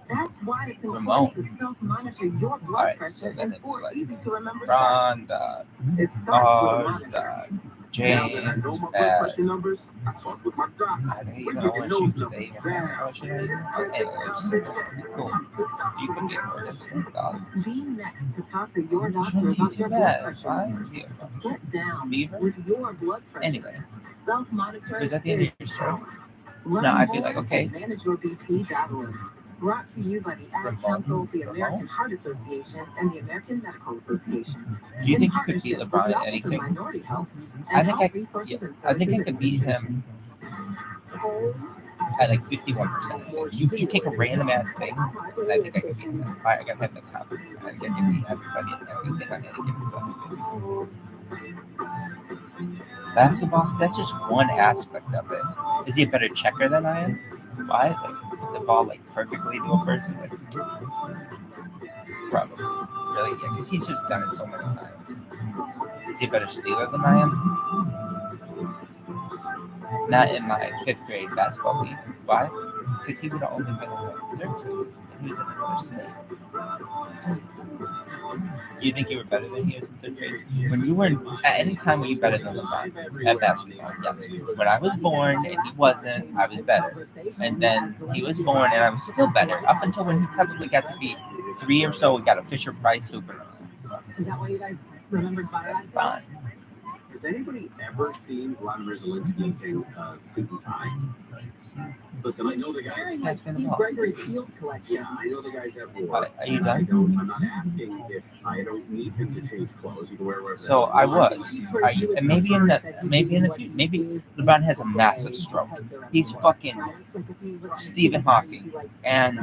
That's why it's Remote. important to self-monitor your blood pressure So then and for like, easy to remember Ron, It starts with James, Now that I know my blood pressure numbers, I talk with my doctor. I don't even know what you do. They even have a question. Anyways, cool. You can get more instant, dog. Being next to talk to your doctor about your blood pressure. Get down Beaver? with your blood pressure. Anyway, Self-monitor is that the end of your show? Learn No, I'd be more like, okay. at ManageYourBP.org. Brought to you by the Ad Council, the American Heart Association, and the American Medical Association. Do you think you could beat LeBron at anything? I think I could beat him at like 51%. You take a random ass thing, and I think I could beat him. I gotta have that confidence. I think I can beat everybody and everything on any given Sunday. Basketball, that's just one aspect of it. Is he a better checker than I am? Why? Like, put the ball like perfectly to a person? Like, probably. Really? Yeah, because he's just done it so many times. Is he a better stealer than I am? Not in my 5th grade basketball league. Why? Because he would have only been in the 3rd grade. He was in another state. You think you were better than he was in 3rd grade? When you were at any time, were you better than LeBron at basketball? Yes. When I was born and he wasn't, I was better. And then he was born and I was still better. Up until when he probably got to be 3 or so, we got a Fisher Price hooper. Is that why you guys remembered Fine. Has anybody ever seen Vladimir Zelensky in suit and tie? Listen, I know the guys. like Steve Gregory Field collection. Yeah, I know the guys have Are you done? I'm not asking if I don't need him to change clothes. You can wear whatever. So I was. Are you? And maybe in the future, maybe LeBron has a massive stroke. He's fucking Stephen Hawking, and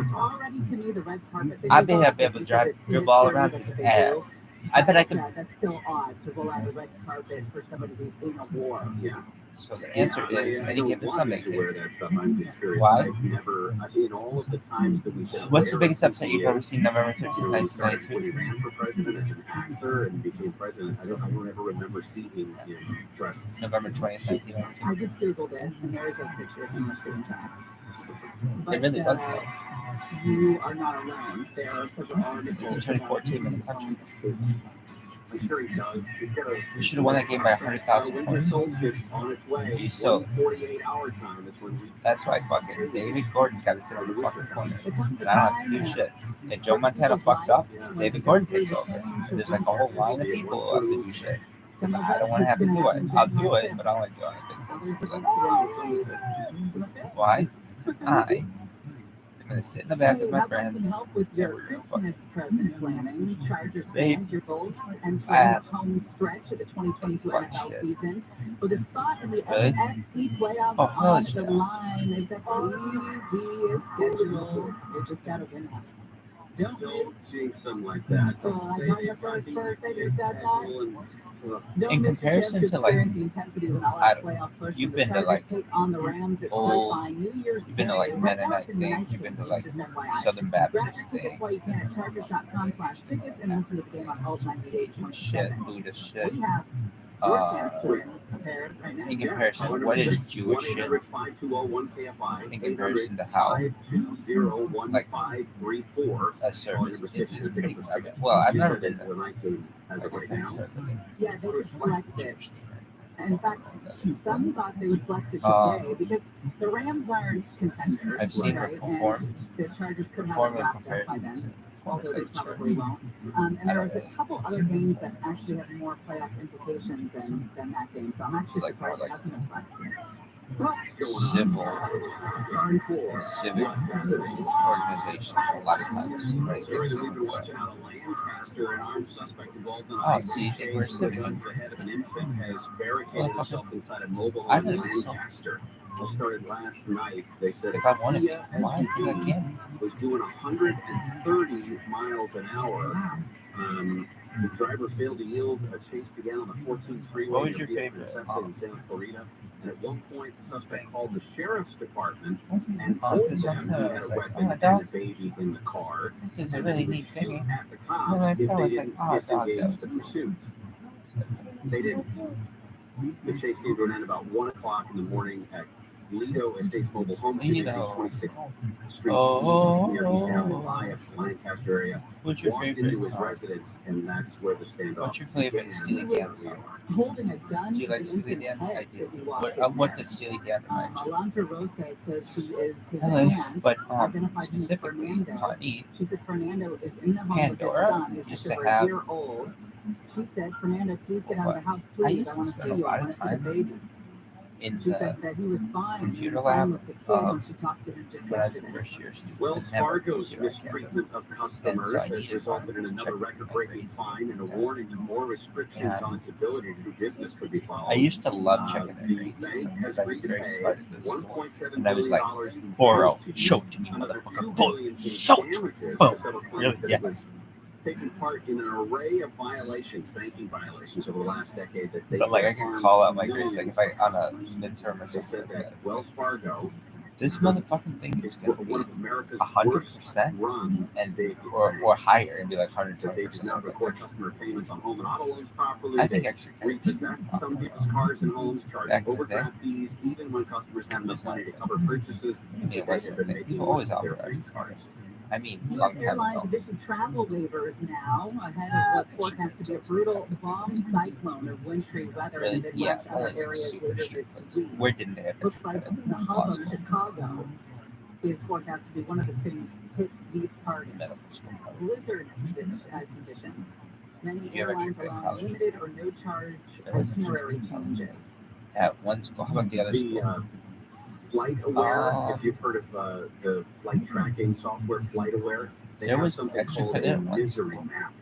I bet I'd be able to dribble all around his ass. I bet I could. That's still odd to roll out a red carpet for somebody who's in a war. Yeah. So the answer is any given Sunday. Why? What's the biggest upset you've ever seen November 13th, 1993? He ran for president as an actor and became president. I don't ever remember seeing him in dress. November 20th, 1993. I just googled it, and there is a picture of him at the same time. But, It really was. You are not alone. There are several articles. 2014 in the country. I'm sure he does. You should have won that game by 100,000 points. You still. 48-hour time is when we. That's why fucking David Gordon's got to sit in the fucking corner. And I don't have to do shit. If Joe Montana fucks up, David Gordon takes over. And there's like a whole line of people who have to do shit. Because I don't want to have to do it. I'll do it, but I don't like to do anything. Why? I'm going to sit in the back with my friends. Help with your Christmas present planning, charge your spans, your goals, and plan the home stretch of the 2022 NFL season with a spot in the NFC playoffs on the line. It's a easy schedule. You just got to win it. Don't jinx them like that. So I got the first birthday that said that. In comparison to like, I don't, you've been to like on the Rams at old, New Year's you've been to like Mennonite thing, you've been to like Southern Baptist thing, Chargers.com/tickets and listen to the game on Pulse 98.7. shit, Buddhist shit. We have In comparison, what is Jewish shit? In comparison to how like a service is pretty. Well, I've never been there. Yeah, they could flex it. In fact, some thought they would flex it today because the Rams aren't contenders. I've seen her right? perform. And the Chargers could have Perform in wrapped up by comparison then. to Although they probably won't. And there was a couple other games that actually have more playoff implications than that game. So I'm actually like more surprised like it hasn't flex. civic organization a lot of times. Right? We've been watching out of Lancaster, an armed suspect involved in a Oh, so you think we're civic? the head of an infant has barricaded himself inside a mobile I home in think so. Lancaster. It started last night. They said If I wanted to, why is it again? was doing 130 miles an hour. The driver failed to yield. A chase began on the 14th freeway. What was your favorite? In Santa Clarita. And at one point, the suspect called the sheriff's department and told them he had a weapon and a baby in the car. This is a really neat thing. At the cops if they didn't disengage the pursuit. They didn't. The chase came to an end about 1 o'clock in the morning at Lido Estates Mobile Home Street, 26th Street, near East Avenue, Lancaster area. What's your Walked favorite? into his residence, and that's where the standoff. What's your favorite Steely Dan song? Holding a gun Do you to like the Steely infant's Dan? I head do. as he walked What does Steely Dan remind you? Alonzo Rosa says she is his Hello, aunt, but identified him as specifically, Fernando. Honey, She said Fernando is in the home with his Pandora, son, is just just to over a have- year old. She said, Fernando, please get out of the house, I please. used I to want to spend see a you. lot I of want to see the time baby. in She the said that he was fine computer and lab, fine with the kid when she talked to him just when I was yesterday. in first year student. Wells I never Fargo's computer, I can't mistreatment of customers so I has needed resulted in one to another check record-breaking fine and a warning that more restrictions Yeah. on its ability to do business could be followed. I used to love checking their The rates bank because has I was agreed to very pay smart at this school. $1.7 And I was billion like, in 4-0, penalties, show it to me, another motherfucker. $2 Boom, billion in show it. damages Boom. to settle claims Really? that Yeah. it was taking part in an array of violations, banking violations over the last decade that they But like I can call out my grades, like if I on a midterm or They something said like that that. Wells Fargo This motherfucking thing is is gonna one be of America's 100% run and they or higher and be like that they do not 110%. record customer payments on home and auto loans properly. I think They actually repossess some people's cars and homes, charge Back in the overdraft fees, even when customers have enough money to cover purchases. Yeah, They that's have the been thing. making People always use of their offer free that. cards. I mean, U.S. long time airlines ago. have issued travel waivers now ahead of what's forecast to be a brutal bomb cyclone or wintry weather in the Really? Yeah, Midwest and other that's areas super later stupid. this week. Where didn't they have Looks like the hub of Chicago is forecast to be one of the cities hit these parts. medical school? Blizzard conditions. Many You ever airlines get allow college? limited or no charge itinerary changes. At one school. How about the other The school? Flight Aware, Oh. if you've heard of the flight tracking software Flight Aware, they There have was something extra called put a in one misery school, map.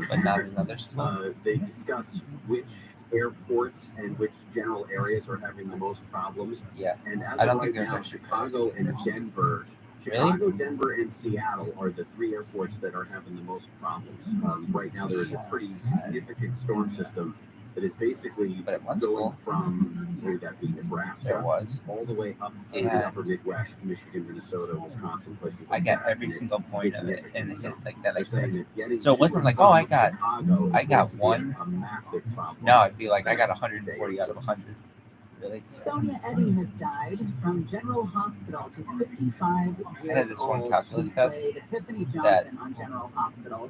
but not another school. They discuss which airports and which general areas are having the most problems. Yes. And as I of don't right think there's now, actually Chicago and Denver, Really? Chicago, Denver, and Seattle are the three airports that are having the most problems. Right now, there is a pretty significant storm system that is basically But at one going school, from, where would that be, there Nebraska, was. all the way up to And the upper Midwest, Michigan, Minnesota, Wisconsin, places I like got that. every And it's single point of it, and it's significant. like that. They're saying Like, that getting so it wasn't to like, oh, I got Chicago I got is going to be one. a massive problem. No, I'd be like, I got 140 out of 100. Really? Sonia Eddy has died from General Hospital. She's 55 I years had this one old. calculus She test played Tiffany that Johnson on General Hospital.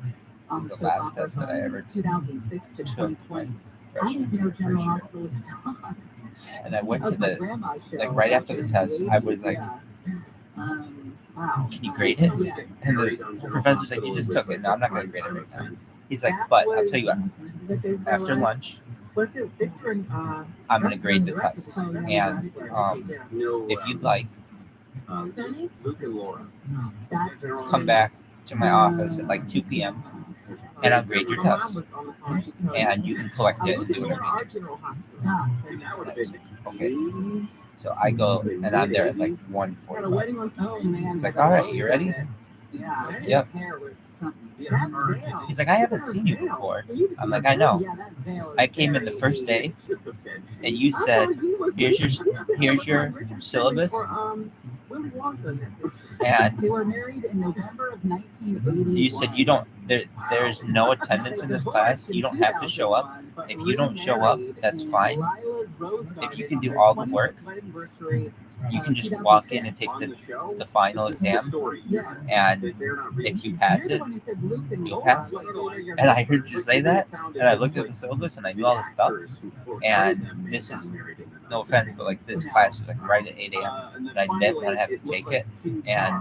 was the soap last opera test that I from ever 2006 to took 2020. I freshman didn't know year, General first year. Hospital was on. And I went That to was my the, grandma's show. like right after the test, I was like, Yeah. Wow. can you grade it? Yeah. And the professor's like, you just took it. No, I'm not going to grade it right now. He's like, That but I'll was- tell you what, But there's the after last- lunch, what's it? Victor, I'm going to grade the test. Oh, yeah, And yeah. No, if you'd like, Luke and Laura. That's come back to my office at like 2 p.m. and I'll grade your test. And you can collect it and do whatever you need. That would have been Okay. So I go and I'm there at like 1:45. Oh man. It's like, all right, you ready? Yeah. Yep. Hair was something. He's like, I haven't seen you before. I'm like, I know. Yeah, that veil is I came in the first day, and you said, here's your syllabus, and They were married in November of 1980. you said there's no attendance in this class. You don't have to show up. If you don't show up, that's fine. If you can do all the work, you can just walk in and take the final exam, and if you pass it, you'll pass it. And I heard you say that, and I looked at the syllabus, and I knew all this stuff. And this is, no offense, but like this class was like right at 8 a.m. and I didn't want to have to take it. And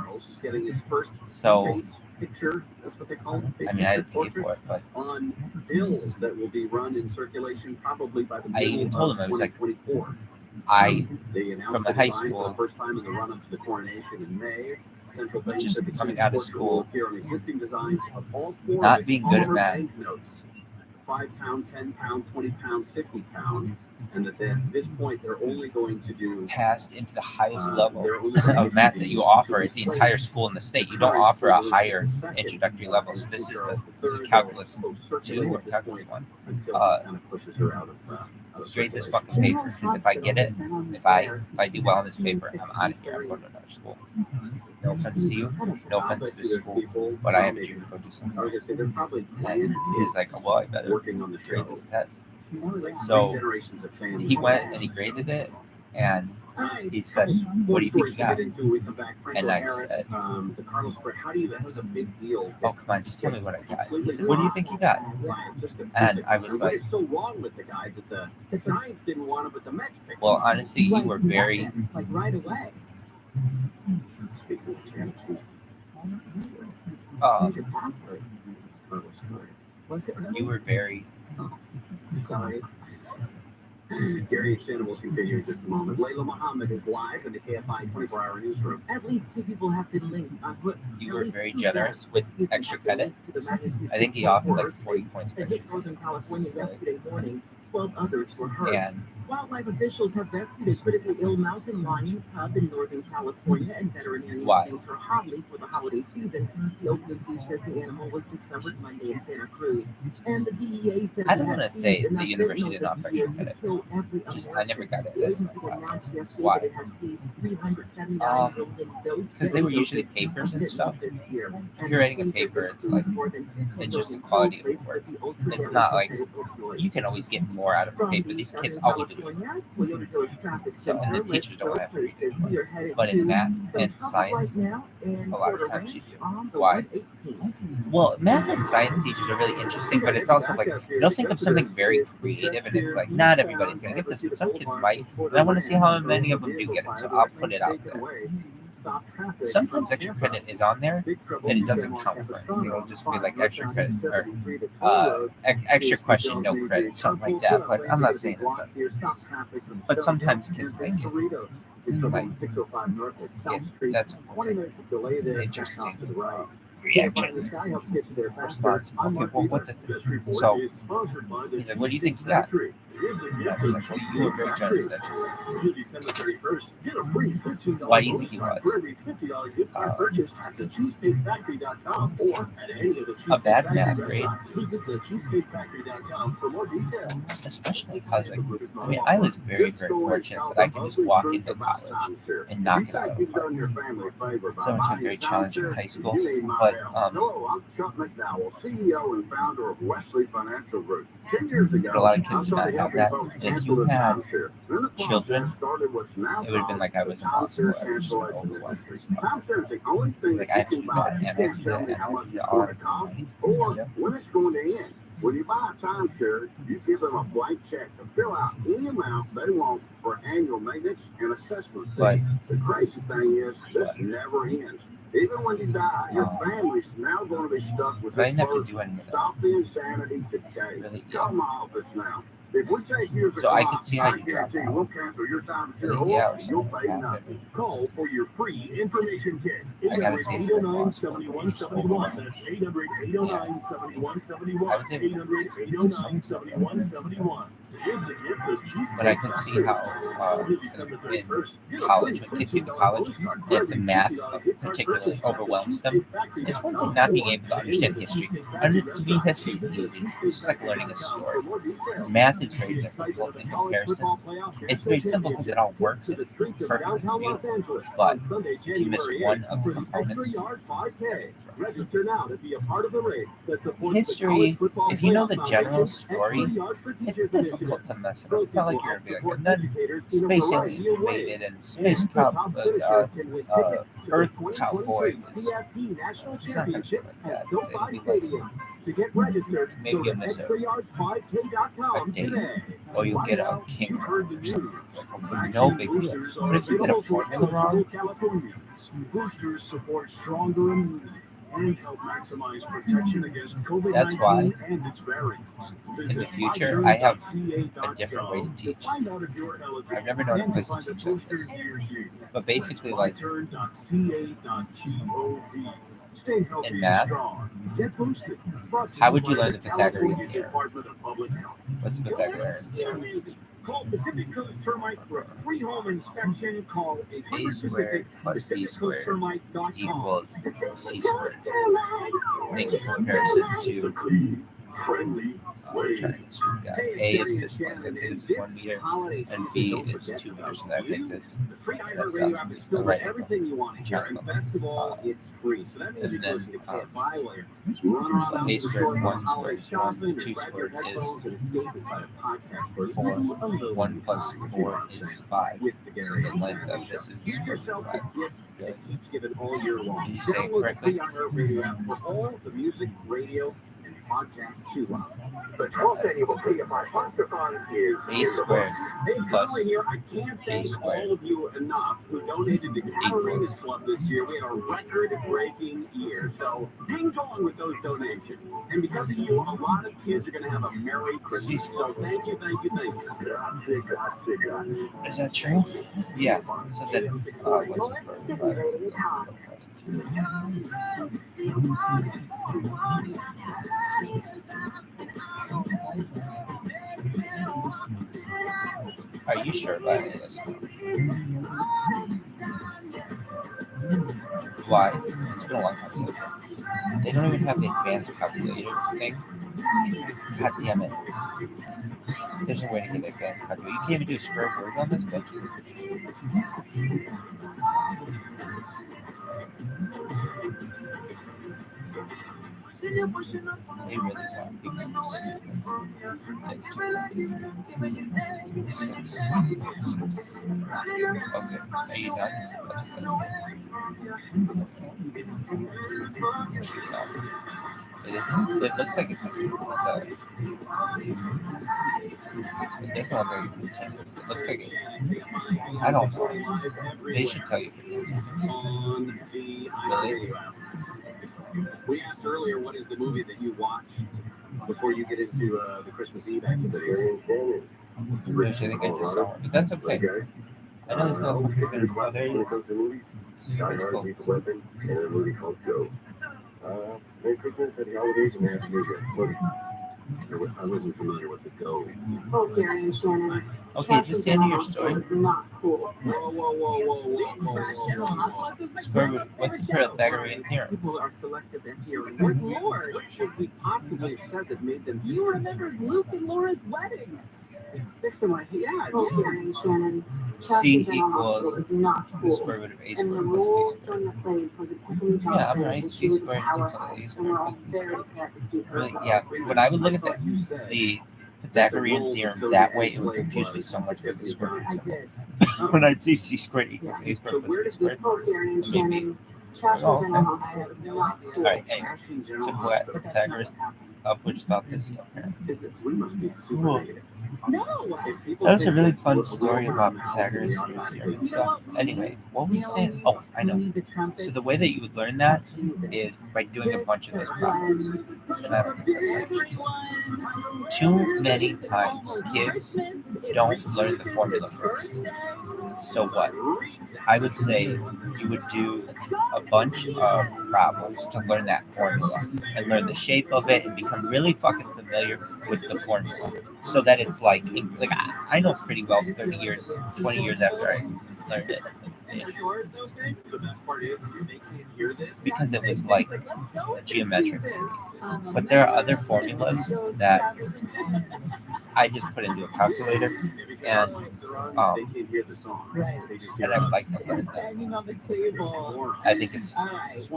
so, I mean, I had paid for it, but on bills that will be run in circulation probably by the I even told him, I was like, 24. from the high school, first time in the run up to the coronation in May. Central Bank just coming out of school, designs of all four not being good at math. notes, 5 pound, 10 pound, 20 pound, 50 pound, and that at this point they're only going to do passed into the highest level of math that you offer at the entire school in the state. You don't offer a higher introductory level. So this is calculus 2 or calculus 1. Grade this fucking paper, because if I get it, if I do well in this paper, I'm out of here. I'm going to another school. No offense to you, no offense to the school, but I have to go do something. And he's like, well, I better grade this test. So he went and he graded it, and he said, what do you think you got? And I said, oh, come on, just tell me what I got. He said, what do you think you got? And I was like, well, honestly, you were very, Like right away. you were very, sorry. Gary Shannon will continue in just a moment. Layla Muhammad is live in the KFI 24-hour newsroom. At least 2 people have been linked. you were very generous with extra credit. I think he offered like 40 points per hit Northern California yesterday morning. 12 others were hurt. And wildlife officials have rescued a critically ill mountain lion cub in Northern California, and veterinarians think for Holly for the holiday season. The Oakland Zoo says the animal was discovered Monday in Santa Cruz. And the DEA says I don't want to say the university did not extra credit. I never got it. Why? Because they were usually papers and stuff. If you're writing a paper, it's like, it's just the quality of the work. It's not like, you can always get more out of a paper. These kids always do it. So, and the teachers don't have to read it. But in math and science, a lot of times you do. Why? Well, math and science teachers are really interesting, but it's also like, they'll think of something very creative, and it's like, not everybody's going to get this, but some kids might. And I want to see how many of them do get it, so I'll put it out there. Sometimes extra credit is on there, and it doesn't count for it. It'll just be like extra credit, or extra question, no credit, something like that. But I'm not saying that. But sometimes kids make it. Like, yeah, that's interesting. Reaction. Response. Okay, well, what the so he's like, what do you think you got? I was like, well, you were very generous. Why do you think he was? A bad math grade. Especially because, like, I mean, I was very, very fortunate that I could just walk into college and knock it out of the park. So much I'm very challenging in high school. But, hello, I'm Chuck McDowell, CEO and founder of Wesley Financial Group. 10 years ago, a lot of kids do not have that. And if you had children, it would have been like I was in Boston, where I was like, I have to do that, and I have to do that, and I have to do all of or when it's going to end. When you buy a timeshare, you give them a blank check to fill out any amount they want for annual maintenance and assessment. But the crazy thing is, this never ends. Even when you die, your family's now going to be stuck with this burden. Stop the insanity today. Call my office now. So I can see how you drop we'll out. cancel your time I share think, hole, yeah, or and you'll something pay like nothing. that. Call for your free information kit. I gotta say it's like 800-809-7171. That's 800-809-7171. I was able to 800-809-7171. but I can see how in college, when kids get to college, if the math particularly overwhelms them, it's one thing not being able to understand history. To me, history is easy. It's just like learning a story. Math is very difficult in comparison. It's very simple because it all works. It's perfect. It's beautiful. But if you miss one of the components, history, if you know the general story, it's difficult to mess it up. It's not like you're big. And then space aliens invaded and space Earth cowboy was. It's not going to be like that. It'll be like, maybe you'll miss a date, or you'll get a king or something. It's like no big deal. But if you get a formula wrong, boosters support stronger immunity and help maximize protection against COVID-19 that's why and its variants. in the future I have a different way to teach. I've never known a place to teach like this. But basically, like in math, how would you learn the Pythagorean theorem? What's the Pythagorean theorem? Call Pacific Coast Termite for a free home inspection. Call A squared plus B squared equals C squared. In comparison to friendly ways. A is this one, that is 1 meter, and B is 2 meters, and that makes this. That's right. Everything you want to hear, and best of all, it's free. So that means you go to the KFI So A squared, 1 squared, 2 squared is 4. 1 plus 4 is 5. So the length of this is the square root of 5. Good. given all year long. Did you say it correctly? Radio app for all the music, radio, and podcasts you love. The 12th annual KFI Honkathon is A squared plus Here, I can't thank all of you enough who donated to Catarina's Club this year. We had a record-breaking year, so hang on with those donations. And because of you, a lot of kids are going to have a Merry Christmas. So thank you, thank you, thank you. Is that true? Yeah. So then, what's Are you sure about this? Why? It's been a long time since they don't even have the advanced calculator thing. God damn it. There's no way to get the advanced calculator. You can't even do square root on this bitch. They really want people to Okay, are you done? It isn't. It looks like it's a it doesn't look like it looks like it. I don't know. They should tell you. Really? We asked earlier, what is the movie that you watch before you get into the Christmas Eve activities? I think I just saw it, but that's okay. I know there's no going to go there. It's cool. And a movie called Go. Merry Christmas, Happy Holidays, and Happy New Year. I wasn't familiar with the Go. Oh, Gary and Shannon. Okay, just the end of your story. Not cool. What's the Pythagorean theorem? People are selective and here. Good Lord, what should we possibly have said that made them? You remember Luke and Laura's wedding? Six of my, yeah. Oh, Gary and Shannon. C equals not the cool. square root of A And the squared rules plus B on the squared. plate for the technique Yeah, I'm right. C squared is equal to A and we're all squared. very glad to see her. Really, yeah. When I would look at the Pythagorean theorem that way, it would confuse me so much with the square root. I did. When I'd see C squared equals A So squared where plus B does this squared, Oh, Gary and it made me Shannon. Trash Oh, in okay. general. I have no idea. All right, anyway. So what But that's not Pythagoras what happened. of which thought this apparent. We must be super Cool. negative. No. That was a really fun story about Pythagoras and stuff. Anyway, what were we saying? Oh, I We know. need the trumpet. So the way that you would learn that Jesus. is by doing a bunch of those When problems. And I don't think that's right. Too many times kids don't learn the formula first. So what? I would say you would do a bunch of problems to learn that formula and learn the shape of it and become really fucking familiar with the formula. So that it's like I know pretty well 30 years, 20 years after I learned it. The best part is they can't hear this. Because it was like geometric to me. But there are other formulas that I just put into a calculator and They can't hear the song. They just hear and I would like to learn that. Standing on the table. I think it's. All right.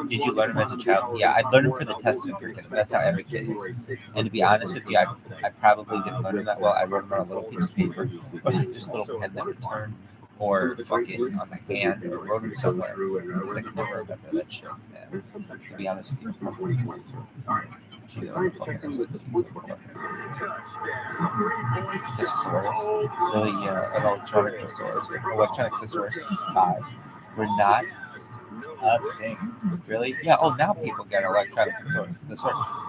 Did you learn them as a child? Yeah, I learned them for the test certificate. That's how every kid is. And to be honest with you, I probably didn't learn them that well. I wrote them on a little piece of paper, or like this little pen that would turn, or fucking on my hand, or wrote them somewhere. Because I can never remember that shit. Man. To be honest with you, All right. she's on the fucking thesaurus. So yeah, an electronic thesaurus. Electronic thesaurus 5. We're not a thing. Really? Yeah. Oh, now people get electronic thesaurus.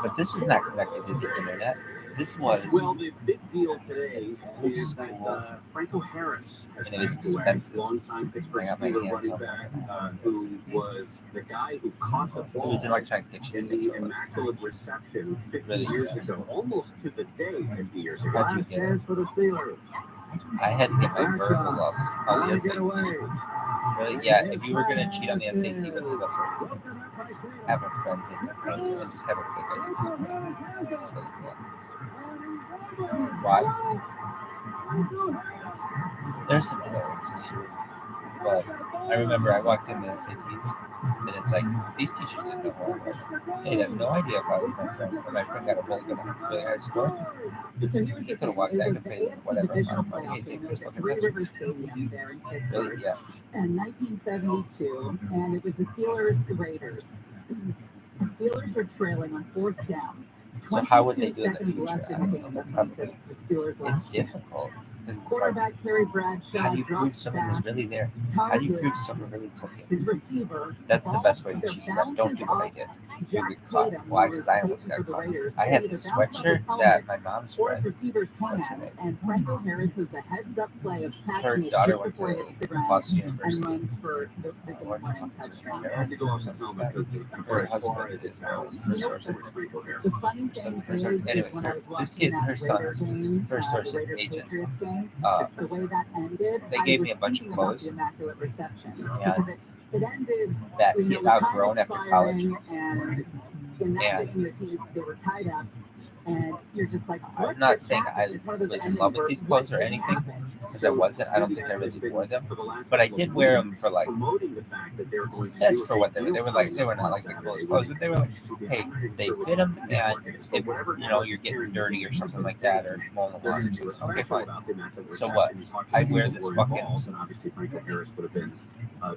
But this was not connected to the internet. This was. Well, the big deal today is that Franco Harris has And it was passed away. expensive. Longtime Pittsburgh I got my Steelers hands running on back, it. who was the guy who caught the It ball was electronic in dictionary. the That's what it was. immaculate reception 50 Really? years ago, almost to the day 50 years ago. How'd you get it? for the Steelers. I had to get my verbal up on the SAT. Really? Yeah, if you were going to cheat on the SAT, what's the best way to do it? Have a friend take it and just have a fake ID. Why? There's some other too. But I remember I walked in the SATs and it's like, these teachers didn't know who I was. They had no idea if I was my friend. But my friend got a really high score. He could have walked back and paid whatever amount of money. He was fucking Three rich. River Stadium there in Pittsburgh. Really? Yeah. In 1972, and it was the Steelers Raiders. The Steelers are trailing on 4th down. So how would they do it in the 22 seconds future? left I in don't the know. game. That means Probably. that the Steelers It's lost. difficult. It's like, Quarterback Terry Bradshaw how do you prove dropped someone back. was really there? How do you Target prove someone really took it? his receiver. That's the ball best way to either cheat. Don't do what I bounces did. off You Jack get caught. Tatum, Why? who Because was I almost safety got for the caught. Raiders. I had Either the bounced off his sweatshirt helmet that my mom's or his friend, receiver's What's hand, her name? and Franco Harris was the heads-up play of Her catching it daughter just went before he hits the to ground Boston and University. runs for the game-winning touchdown. I had to go off the film because Her as far husband as did it sounds, her source. The funny thing is Anyway, when I was this watching kid, that her Raider son, game, her source the is Raiders agent. Patriots game, the way that ended, They I gave was me a bunch of thinking about clothes. the Immaculate Reception. Yeah. Because it ended, That you know, he with time outgrown after college. expiring, and in that And game they were tied up, and you're just like, what I'm not just saying I happened? It's one of those was in endings love where with these what clothes or just anything, happened? because I wasn't. I don't think I really wore them. But I did wear them for like, promoting the fact that they're going to that's do for what they were. They were like, they were not like the coolest clothes, but they were like, hey, they fit them, and if, you know, you're getting dirty or something like that, or mowing the lawn, okay, fine. So what? I wear this fucking. And obviously Franco Harris would have been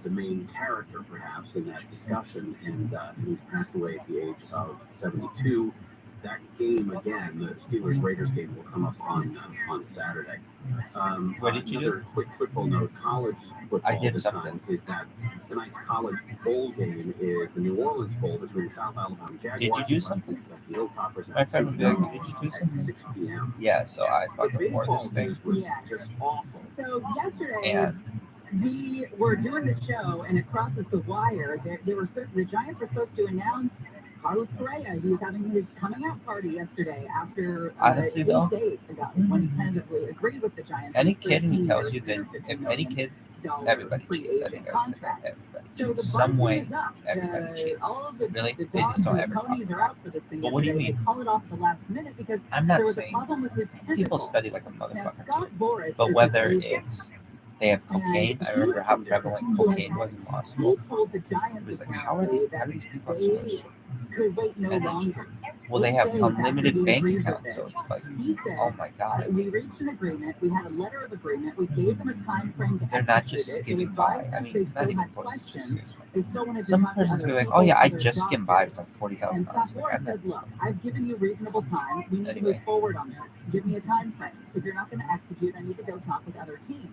the main character perhaps in that discussion, and he's passed away at the age of 72. That game again, the Steelers Raiders game, will come up on Saturday. What did you do? Another quick football note: college football. I did this something. time is that tonight's college bowl game is the New Orleans Bowl between South Alabama Jaguars. Did you do something? The Hilltoppers My friend would be like, did you do at something? 6 p.m. Yeah, so I But fucking wore baseball this thing. news was Yeah. just awful. So yesterday, And we were doing the show, and it crosses the wire. The Giants were supposed to announce Carlos Correa. He was having his coming out party yesterday after Honestly, 8 though, days ago when he tentatively agreed with the Giants. any for kid who 13 tells years, you that if $150 any kid, million everybody free cheats. I agent think I would say contract. that everybody So the cheats. Some way, is up. everybody cheats. All of the, Really? the They just dogs don't and ever the talk ponies about are out for this thing. But what do you yesterday. mean? They call it off at the last minute because I'm there not was a saying problem with his people physical. study like a Now, motherfucker, Scott Boras but is whether an agent, it's they have cocaine. I remember how prevalent cocaine was in law he school. told the It Giants was like, how are apparently these that people doing this they shit? could wait no longer. Well, they have say that unlimited he bank agrees with accounts, it. so it's like, He said, oh my god. we reached an agreement. We had a letter of agreement. We gave them a time frame to They're not execute just it. They skimming by. advised I us mean, they it's not still even had close to just questions. skimming. They still wanted to Some talk to person's other gonna be like, people, oh yeah, I other just skimmed by doctors. with like $40,000. And Like, Sapor I'm not. said, look, I've given you reasonable time. We need to Anyway. move forward on this. Give me a time frame. If you're not going to execute, I need to go talk with other teams.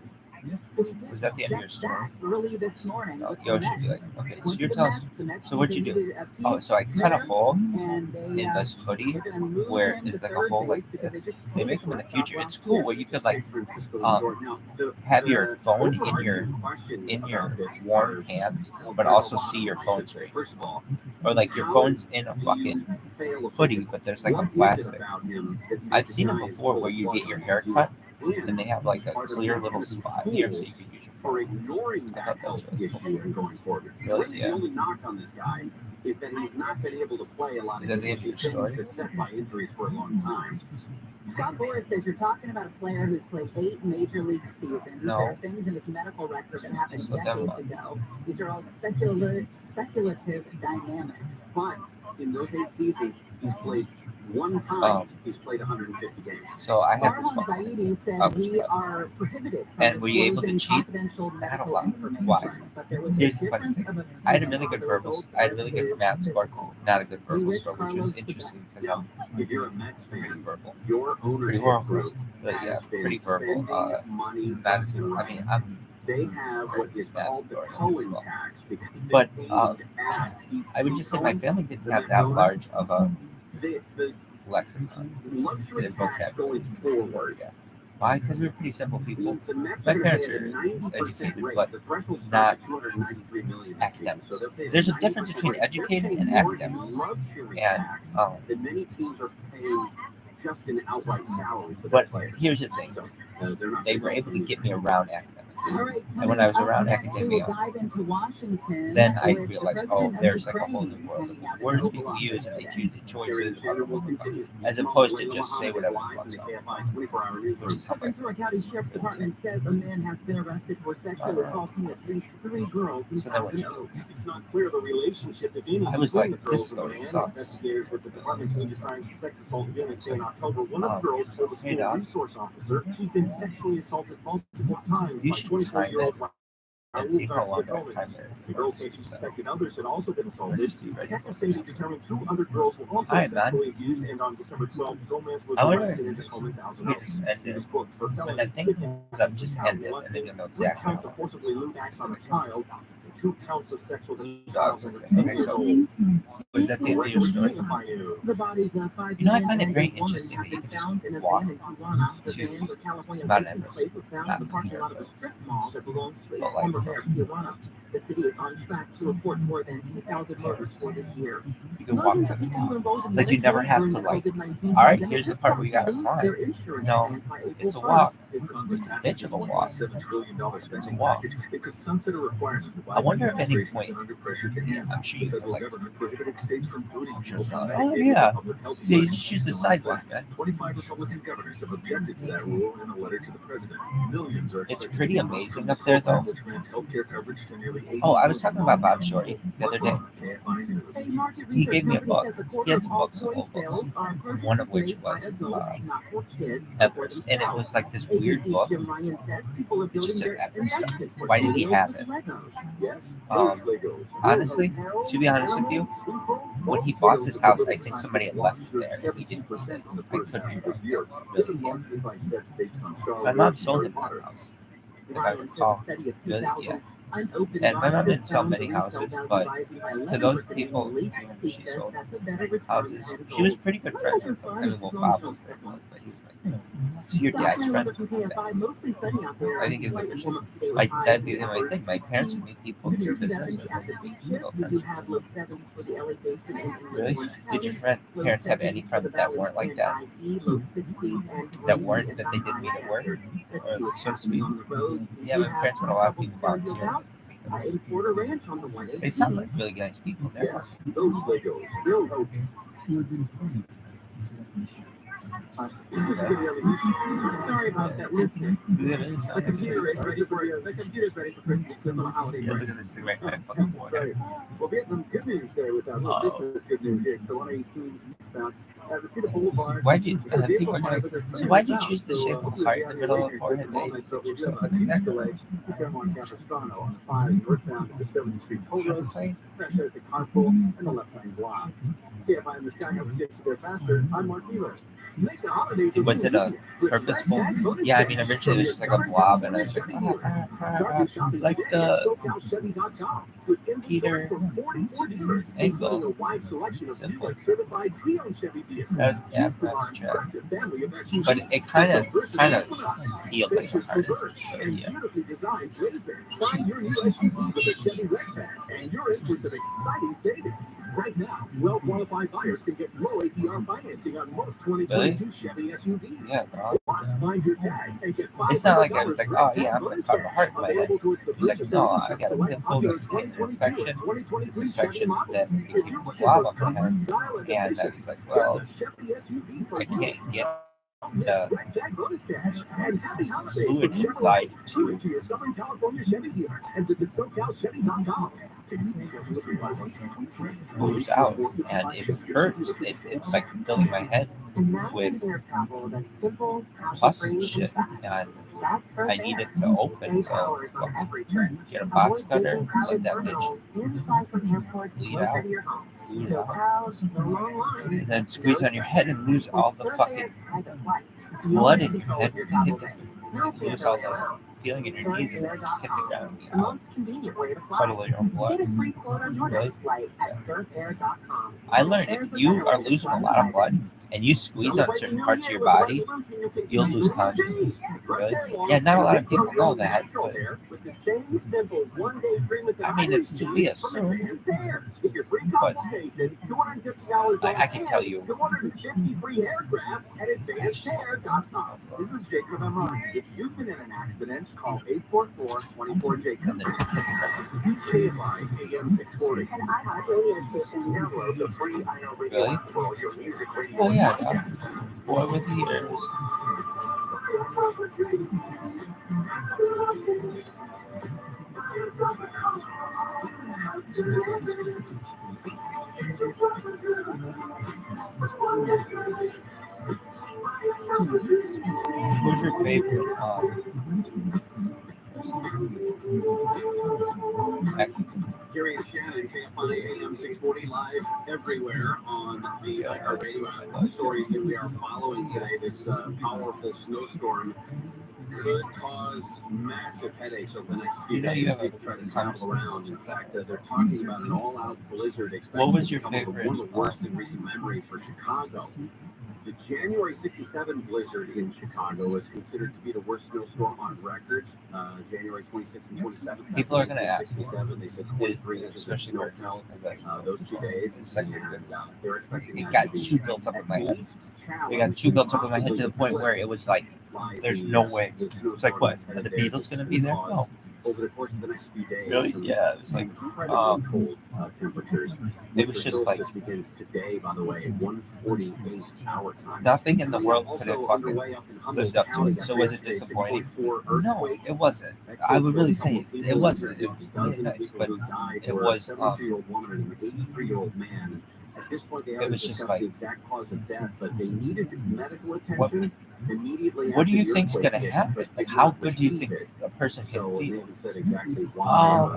Yeah. So we did Was that the end of your just story? that early this morning. No, with Yo the should be Mets. like, okay, so Went you're to the telling Mets. The Mets so what'd you they do? needed a Oh, piece so I cut a there, hole and they, in this hoodie they're going to move where him to it's like a third hole base like because this. they just They make them in the future. It's cool where you could like have your phone in your warm pants, but also see your phone screen. Or like your phone's in a fucking hoodie, but there's like a plastic. I've seen it before where you get your hair cut and they have like a clear little spot here so you can use your for phone. ignoring I that thought that health was issue cool. and going forward. Really? The only knock on this guy is that he's not been able to play a lot Is of that the end of your games story? beset by injuries for a long time. Scott Boras says you're talking about a player who's played 8 major league seasons. No. There are things in his medical record that happened So never decades mind. ago. These are all speculative dynamics. But in those 8 seasons, he's played one time. He's played 150 games. So I had this Farhan Zaidi said we are prohibited from And were you able to disclosing cheat? confidential Not a medical lot. information. Why? But there was Here's a the funny difference thing. of I had a opinion really on good the verbal. results I had a of really his good math score. physical. Not a good verbal With score, which Carlos was interesting because Now, if you're a Mets pretty fan, verbal. your Pretty ownership verbal. group But yeah, has been pretty verbal. spending money Not, left and I right. mean, They have what is called the Cohen tax because But they I would each just say my Cohen, family didn't have that large of a the lexicon. luxury His tax vocabulary. going forward Why? Because we were pretty simple people. means the Mets My are going to parents pay at a are 90% educated, rate. but The threshold not starts at $293 million. academics. So they'll pay There's a 90% difference between rate. educated They're and paying more academics. in luxury And tax than many teams are paying just in outright salary for their but players. here's the thing: So, they're not they were able to get me around academics. All right, And when I was around next, we academia, will dive into Washington then I with the realized, president oh, of there's like a whole Ukraine new world hanging out of in words the people Oval use, Office and they today. choose the choices, will continue. as opposed to just say whatever the fuck. Which is how I Ventura County Sheriff's Department says a man has been arrested for sexually assaulting at least 3 girls in So then what you Colorado. It's not clear the relationship, if any, I was between like, the girls this and the story man. sucks. Investigators with the department's media crimes and sex assault unit say in October, one of the girls told a Hey, school Doc. resource officer she'd been sexually assaulted multiple times You by should 24-year-old and see how long that time there is. The girl said she suspected others had also been assaulted. Registry. Detectives say they determined 2 other girls were also Hi, man. sexually abused, and on December 12th, Gomez was I wonder arrested in his home in Thousand if Oaks. he just He was ended. booked for When felony that thing kidnapping. comes up, just end it, and then you'll know 3 exactly counts how of forcibly lewd acts on a child, and 2 counts of sexual dogs. assault. Okay, so was that the end of your story? The bodies of 5 You know, I men find it and very a woman interesting have that you been can found just in a walk van in Tijuana. The to van, the California Mount license Everest. plate, was found in the parking lot of a strip mall that belongs to But the like, former mayor of Tijuana. The city is on track to report more than 2,000 murders for this year. you can walk to the mall. Like you never have to like, all right, here's the part where you gotta climb. No, it's a walk. It's a bitch of a walk. It's a walk. It's a sunset requirement. I wonder if at any point, Under pressure to end. I'm sure you could like, Prohibited states from voting people. oh yeah, yeah, you just use the sidewalk, man. 25 Republican governors have objected to that rule in a letter to the president. Millions are It's pretty amazing up there though. which grants healthcare coverage to nearly Oh, I was talking about Bob Shorty the other day. He gave me a book. He had some books, some old books. One of which was Everest, and it was like this weird book. It just said Everest. Why did he have it? Honestly, to be honest with you, when he bought this house, I think somebody had left it there. And he didn't. I could be wrong. Really. My mom sold it that house, if I recall. Really, yeah. And my mom didn't sell many houses, but to those people she sold houses, she was pretty good friends with them. I mean, well, Bob was very good, but he was like, so your dad's friend. I think it's interesting. My dad did the same thing. My parents would meet people through business. Really? Did your parents have any friends that weren't like that? That they didn't meet at work? Or so to speak? Yeah, my parents met a lot of people volunteers. They sound like really nice people there. Sorry about that, listener. The computer's ready for Christmas on the holiday Yeah, break. look at this thing right there. Fucking water. Well, we have some good news there with that. This is good news here. So on 18 northbound at Reseda Boulevard. Why'd you? People are like, so why'd you choose the shape of a heart in the middle of the forehead? Maybe or something like that. On Capistrano on 5 northbound at the 7th Street toll road. Honestly, Crash at the carpool and the left lane block. KFI in the sky helps get you there faster. I'm Mark Evo. Make the holidays was it a purposeful? Yeah, I mean, originally it was just like a blob, and I was like the Peter angle. Simple. That was, yeah, that's true. But it kind of healed like a heart. So, yeah. Right now, well-qualified buyers can get low APR financing on most 2022 Chevy SUVs. Yeah, bro. Find your tag and get It's not like I was like, oh yeah, I'm gonna carve a heart in my head. It's like, no, I got a pimple, this cancer infection, this infection that became a blob on my head, and I was like, well, I can't get the fluid inside to moves out, and it hurts. It's like filling my head with pus and shit, and I need it to open, so get a box cutter, let that bitch bleed out, and then squeeze on your head and lose all the fucking blood in your head, lose all the feeling in your knees, and then just hit the ground and puddle your own blood. Really? I learned if you are losing a lot of blood and you squeeze on certain parts of your body, you'll lose consciousness. Really? Yeah, not a lot of people know that, but I mean, it's to be assumed. But I can tell you. If you've been in an accident, call 844-24-JACOB. KFI AM 640. Download the free iHeartRadio Really? app for all your music radio. Oh yeah, boy with ears. Who's your favorite actor? Gary and Shannon, KFI AM 640 live everywhere on the iHeartRadio stories that we are following today. This powerful snowstorm could cause massive headaches over the next few days. You have People try to travel around. In fact, they're talking about an all-out blizzard expected What was your to come over favorite? one of the worst in recent memory for Chicago. The January 67 blizzard in Chicago is considered to be the worst snowstorm on record. January 26th and 27th. People are going to ask, 67, they said 23 inches of especially snow where fell it's those 2 days. They're expecting it that got to be too built up in my head. challenged, It got too built up in my head to the point where it was like, there's no way. It's like, what? Are the Beatles going to be there? No. Over the course of the next few days. Really? Yeah. It was like, Cold temperatures. it was just like, Begins today, by the way, 1:48 hour time. nothing in the world could have fucking lived up to it. So was it disappointing? No, it wasn't. I would really say it wasn't. It was really nice, but it was. 70-year-old woman and an 83-year-old man. At this point, they It was just like, the exact cause of death, but they needed medical attention immediately. what do you think's going to happen? Like, how good do you think a person can feel?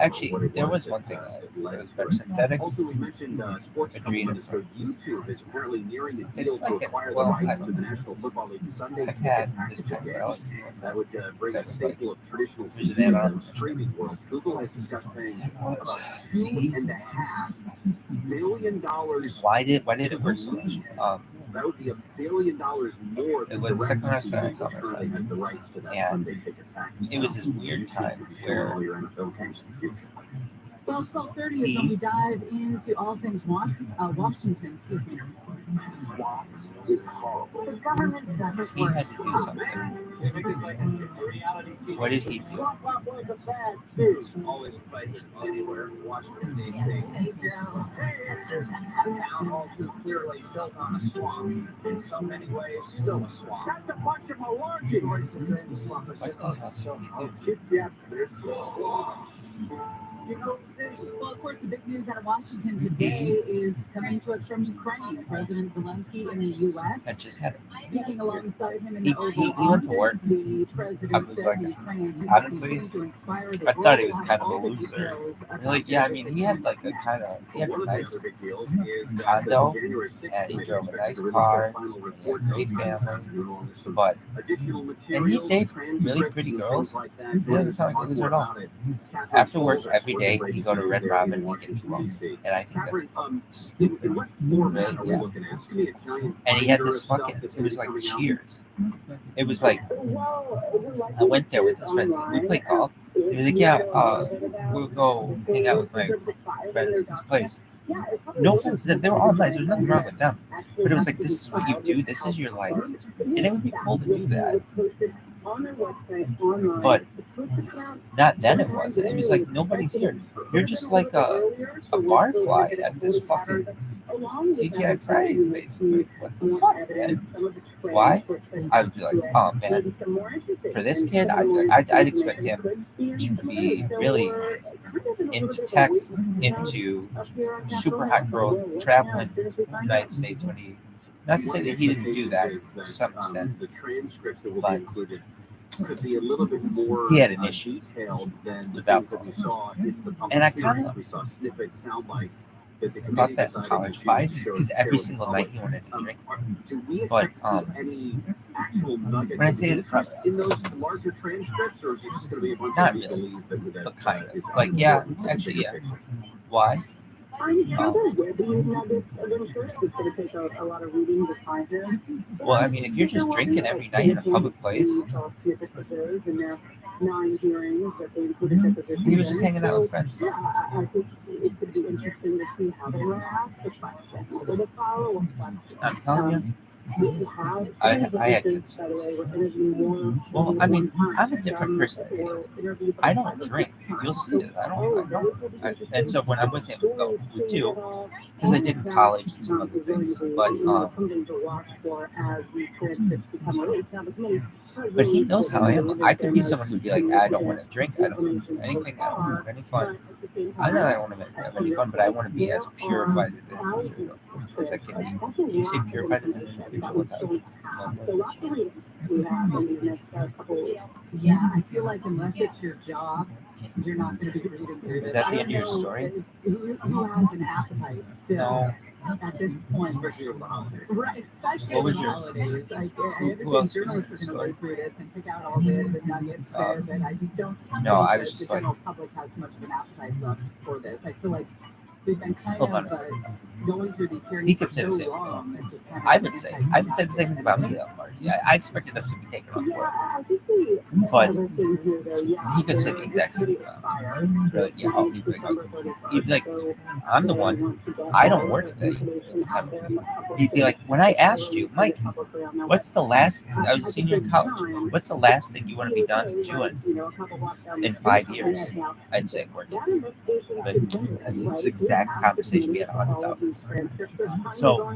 Actually, there was one thing that was better synthetic. Also, we mentioned sports Adrenal. so YouTube is apparently nearing the deal It's to like, acquire the well, rights to the National Football League Sunday I've had package this time where I was that would bring a staple of traditional There's an TV ad to the streaming world. Google has discussed paying about $2.5 billion. Why did it work so much? That would be $1 billion more It than was the second rest round of the series on currently has the rights to that And Sunday ticket package. it was this weird time where all your NFL games in the future. Well, 12:30 is when we dive into all things Washington. Excuse me. Is horrible. The government doesn't he work. had to do something. What did he do? Always fight anywhere. Washington, D.C. Town hall too clearly built on a swamp. In so many ways, still a swamp. That's a bunch of malarkey. Choices in the swamp. So kidnapped this swamp. Well, of course, the big news out of Washington today is coming to us from Ukraine. President Zelensky in the U.S. I just had Speaking alongside him in he, the Oval he went to Office, work. the I president was said like, the Ukrainians have honestly, continued to inspire the I thought he world. was kind of a All the loser. details about Really, yeah, I mean, he had like a kind of he had a One of the nice other big deals is that condo, the January 6th and he commission drove a expected nice to release car, their final and report he had a great sometime this family, afternoon. Some but additional and he materials, dated really transcripts, pretty and girls. things like that. He doesn't sound like a loser at all. About it. After work every day, he go to Red Robin and he gets drunk, DC. and I think that's Catherine, fucking in stupid. what format Really, are we yeah. looking at? It's gonna be a giant And he had binder this of stuff fucking, that's it gonna was be like coming out. Cheers. It was like, I went there with his friends. We played golf. He was like, yeah, we'll go hang out with my friends' this place. No offense, they were all nice. There's nothing wrong with them. But it was like, this is what you do. This is your life. And it would be cool to do that. But not then it wasn't. It was like, nobody's here. You're just like a barfly at this fucking TGI Fridays, basically. What the fuck, man? Why? I would be like, oh man, for this kid, I'd expect him to be really into tech, into super hot growth, traveling the United States when he. Not to say that he didn't do that to some extent, The transcripts that will be but included could be a little bit more he had an issue detailed than the without things that we saw in the public and I hearings. kind of We saw snippets, sound bites that the thought committee that in decided college to vibe show because every to the single public. night he wanted to drink. Do we But expect to see any actual nuggets when I of say it's interest in those larger transcripts, or is it just going to be a bunch not of really, legalese that but kind of is like yeah, actually yeah. Why? Well, I mean, if you're just drinking every night in a public place, he was just hanging out with friends. I'm telling you, I had kids. Well, I mean, I'm a different person. I don't drink. You'll see this. I don't. And so when I'm with him, well, with you, because I did in college and some other things, but he knows how I am. I could be someone who'd be like, I don't want to drink. I don't want to do anything. I don't want to have any fun. I know I don't want to have any fun, but I want to be as purified as I can be. Do you see purified as an individual without? Yeah, I feel like unless it's your job, you're not going to be reading through this. Is that the end of your story? Who has an appetite still No. at this point? Especially over the holidays. Right, especially What was over the your- holidays. Like, I Who else think journalists are going to go through this and pick out all the nuggets there, but I just don't think No, I was that just the general like- public has much of an appetite left for this. I feel like we've been kind Hold of on. going through these hearings He could for say the so same long. thing. It's just kind of I would say the same thing about me though, Marty. I expected us to be taken on board, but he could say the exact same thing about me. Really, yeah, he'd be like, I'm the one. I don't work today. He'd be like, when I asked you, Mike, what's the last thing? I was a senior in college. What's the last thing you want to be done doing in 5 years? I'd say working. But it's the exact conversation we had 100,000. So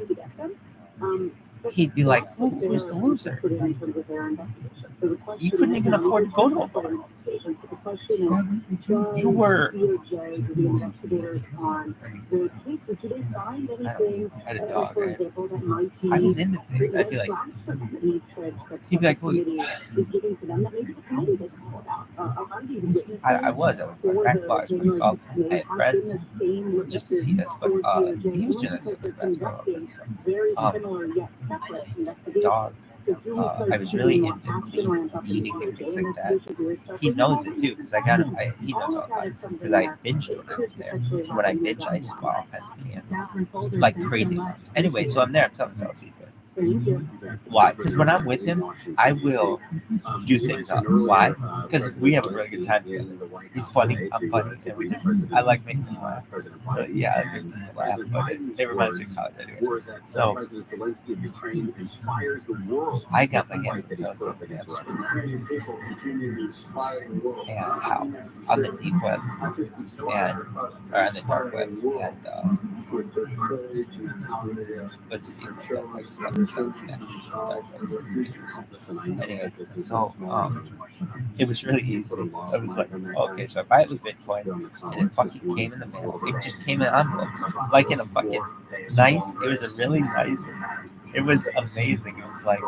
he'd be like, who's the loser? You couldn't even afford to go to a bar. You were. I had a dog. I was into things. I'd be like, he'd be like, well, I was at crack bars, but he saw I had friends just to see this, but he was doing this. That's what dog. I was really into clean eating and things like that. He knows it too, because I got him. He knows all that because I binged when I was there. So when I binge, I just bought all kinds of cans, like crazy ones. Anyway, so I'm there. I'm telling Chelsea. Why? Because when I'm with him, I will do things up. Why? Because we have a really good time together. He's funny. I'm funny. I like making him laugh. Yeah, I make him laugh. But it reminds me of college anyway. So I got my hands on stuff like that. And how? On the deep web and or on the dark web and what's the deep web? That's like stuff. Anyway, so it was really easy. I was like, okay, so I buy it with Bitcoin, and it fucking came in the mail. It just came in an envelope, like in a fucking nice. It was a really nice. It was amazing. It was like.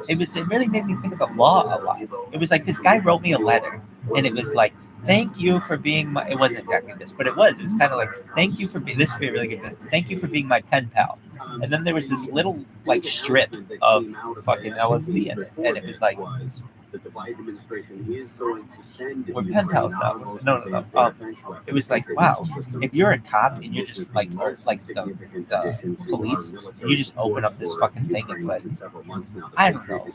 It really made me think of the law a lot. It was like this guy wrote me a letter, and it was like, thank you for being my. It wasn't exactly this, but it was. It was kind of like, thank you for being. This would be a really good business. Thank you for being my pen pal. And then there was this little like strip of fucking LSD in it, and it was like. That the Biden administration is going to send. We're pen pals now. No. It was like, wow, if you're a cop and you're just like, or like the police, and you just open up this fucking thing, it's like, I don't know.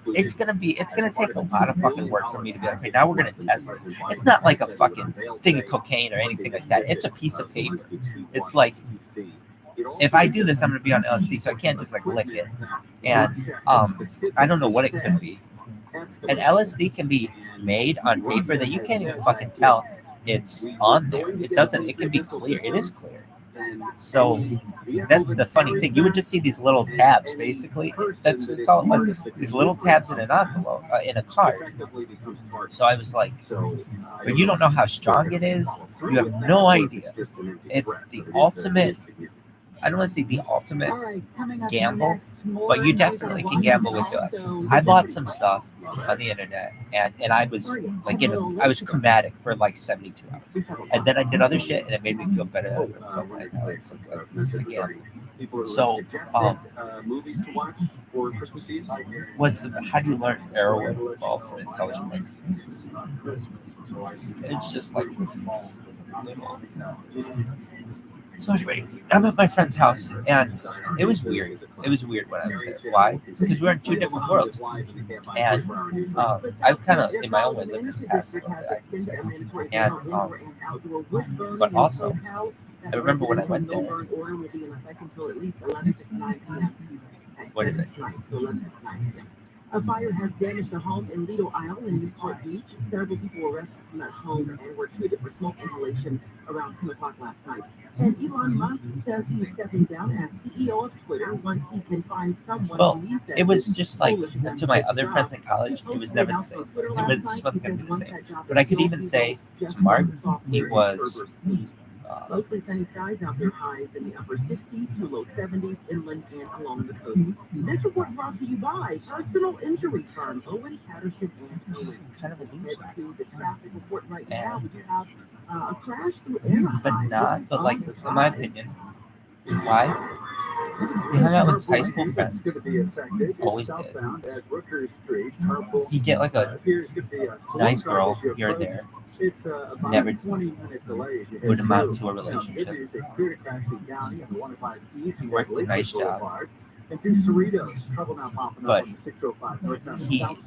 It's gonna take a lot of fucking work for me to be like, okay, now we're gonna test this. It's not like a fucking thing of cocaine or anything like that. It's a piece of paper. It's like, if I do this, I'm gonna be on LSD, so I can't just like lick it. And I don't know what it could be. And LSD can be made on paper that you can't even fucking tell it's on there. It doesn't. It can be clear. It is clear. So that's the funny thing. You would just see these little tabs, basically. That's all it was. These little tabs in an envelope, in a card. So I was like, but you don't know how strong it is. You have no idea. It's the ultimate. I don't want to say the ultimate gamble, but you definitely can gamble with your life. I bought some stuff on the internet, and I was like, I was chromatic for like 72 hours, and then I did other shit, and it made me feel better. It's a gamble. So, movies to watch for Christmas Eve. How do you learn heroin ultimate intelligence? It's just like. So anyway, I'm at my friend's house, and it was weird. It was weird when I was there. Why? Because we were in two different worlds. And I was kind of, in my own way, living in the past. And, but also, I remember when I went there. What is it? A fire has damaged a home in Lido Isle in Newport Beach. Several people were rescued from that home and were treated for smoke inhalation around 10 o'clock last night. And Elon Musk says he's stepping down as CEO of Twitter once he can find someone well, to lead them. It was just like, to my other friends in college, it was never the same. It wasn't going to be the same. But I could even say to Mark, he was... Mostly sunny skies out there, highs in the upper 60s to low 70s inland and along the coast. This report brought to you by personal injury firm Owen Cattership and Owen. Kind of a loser. Head to the traffic report right now. We have a crash through Anaheim. But like, in my opinion, why? He hung out with his high school friends. Always did. You get like a nice girl here and there. Never would amount to a relationship. He worked a nice job. But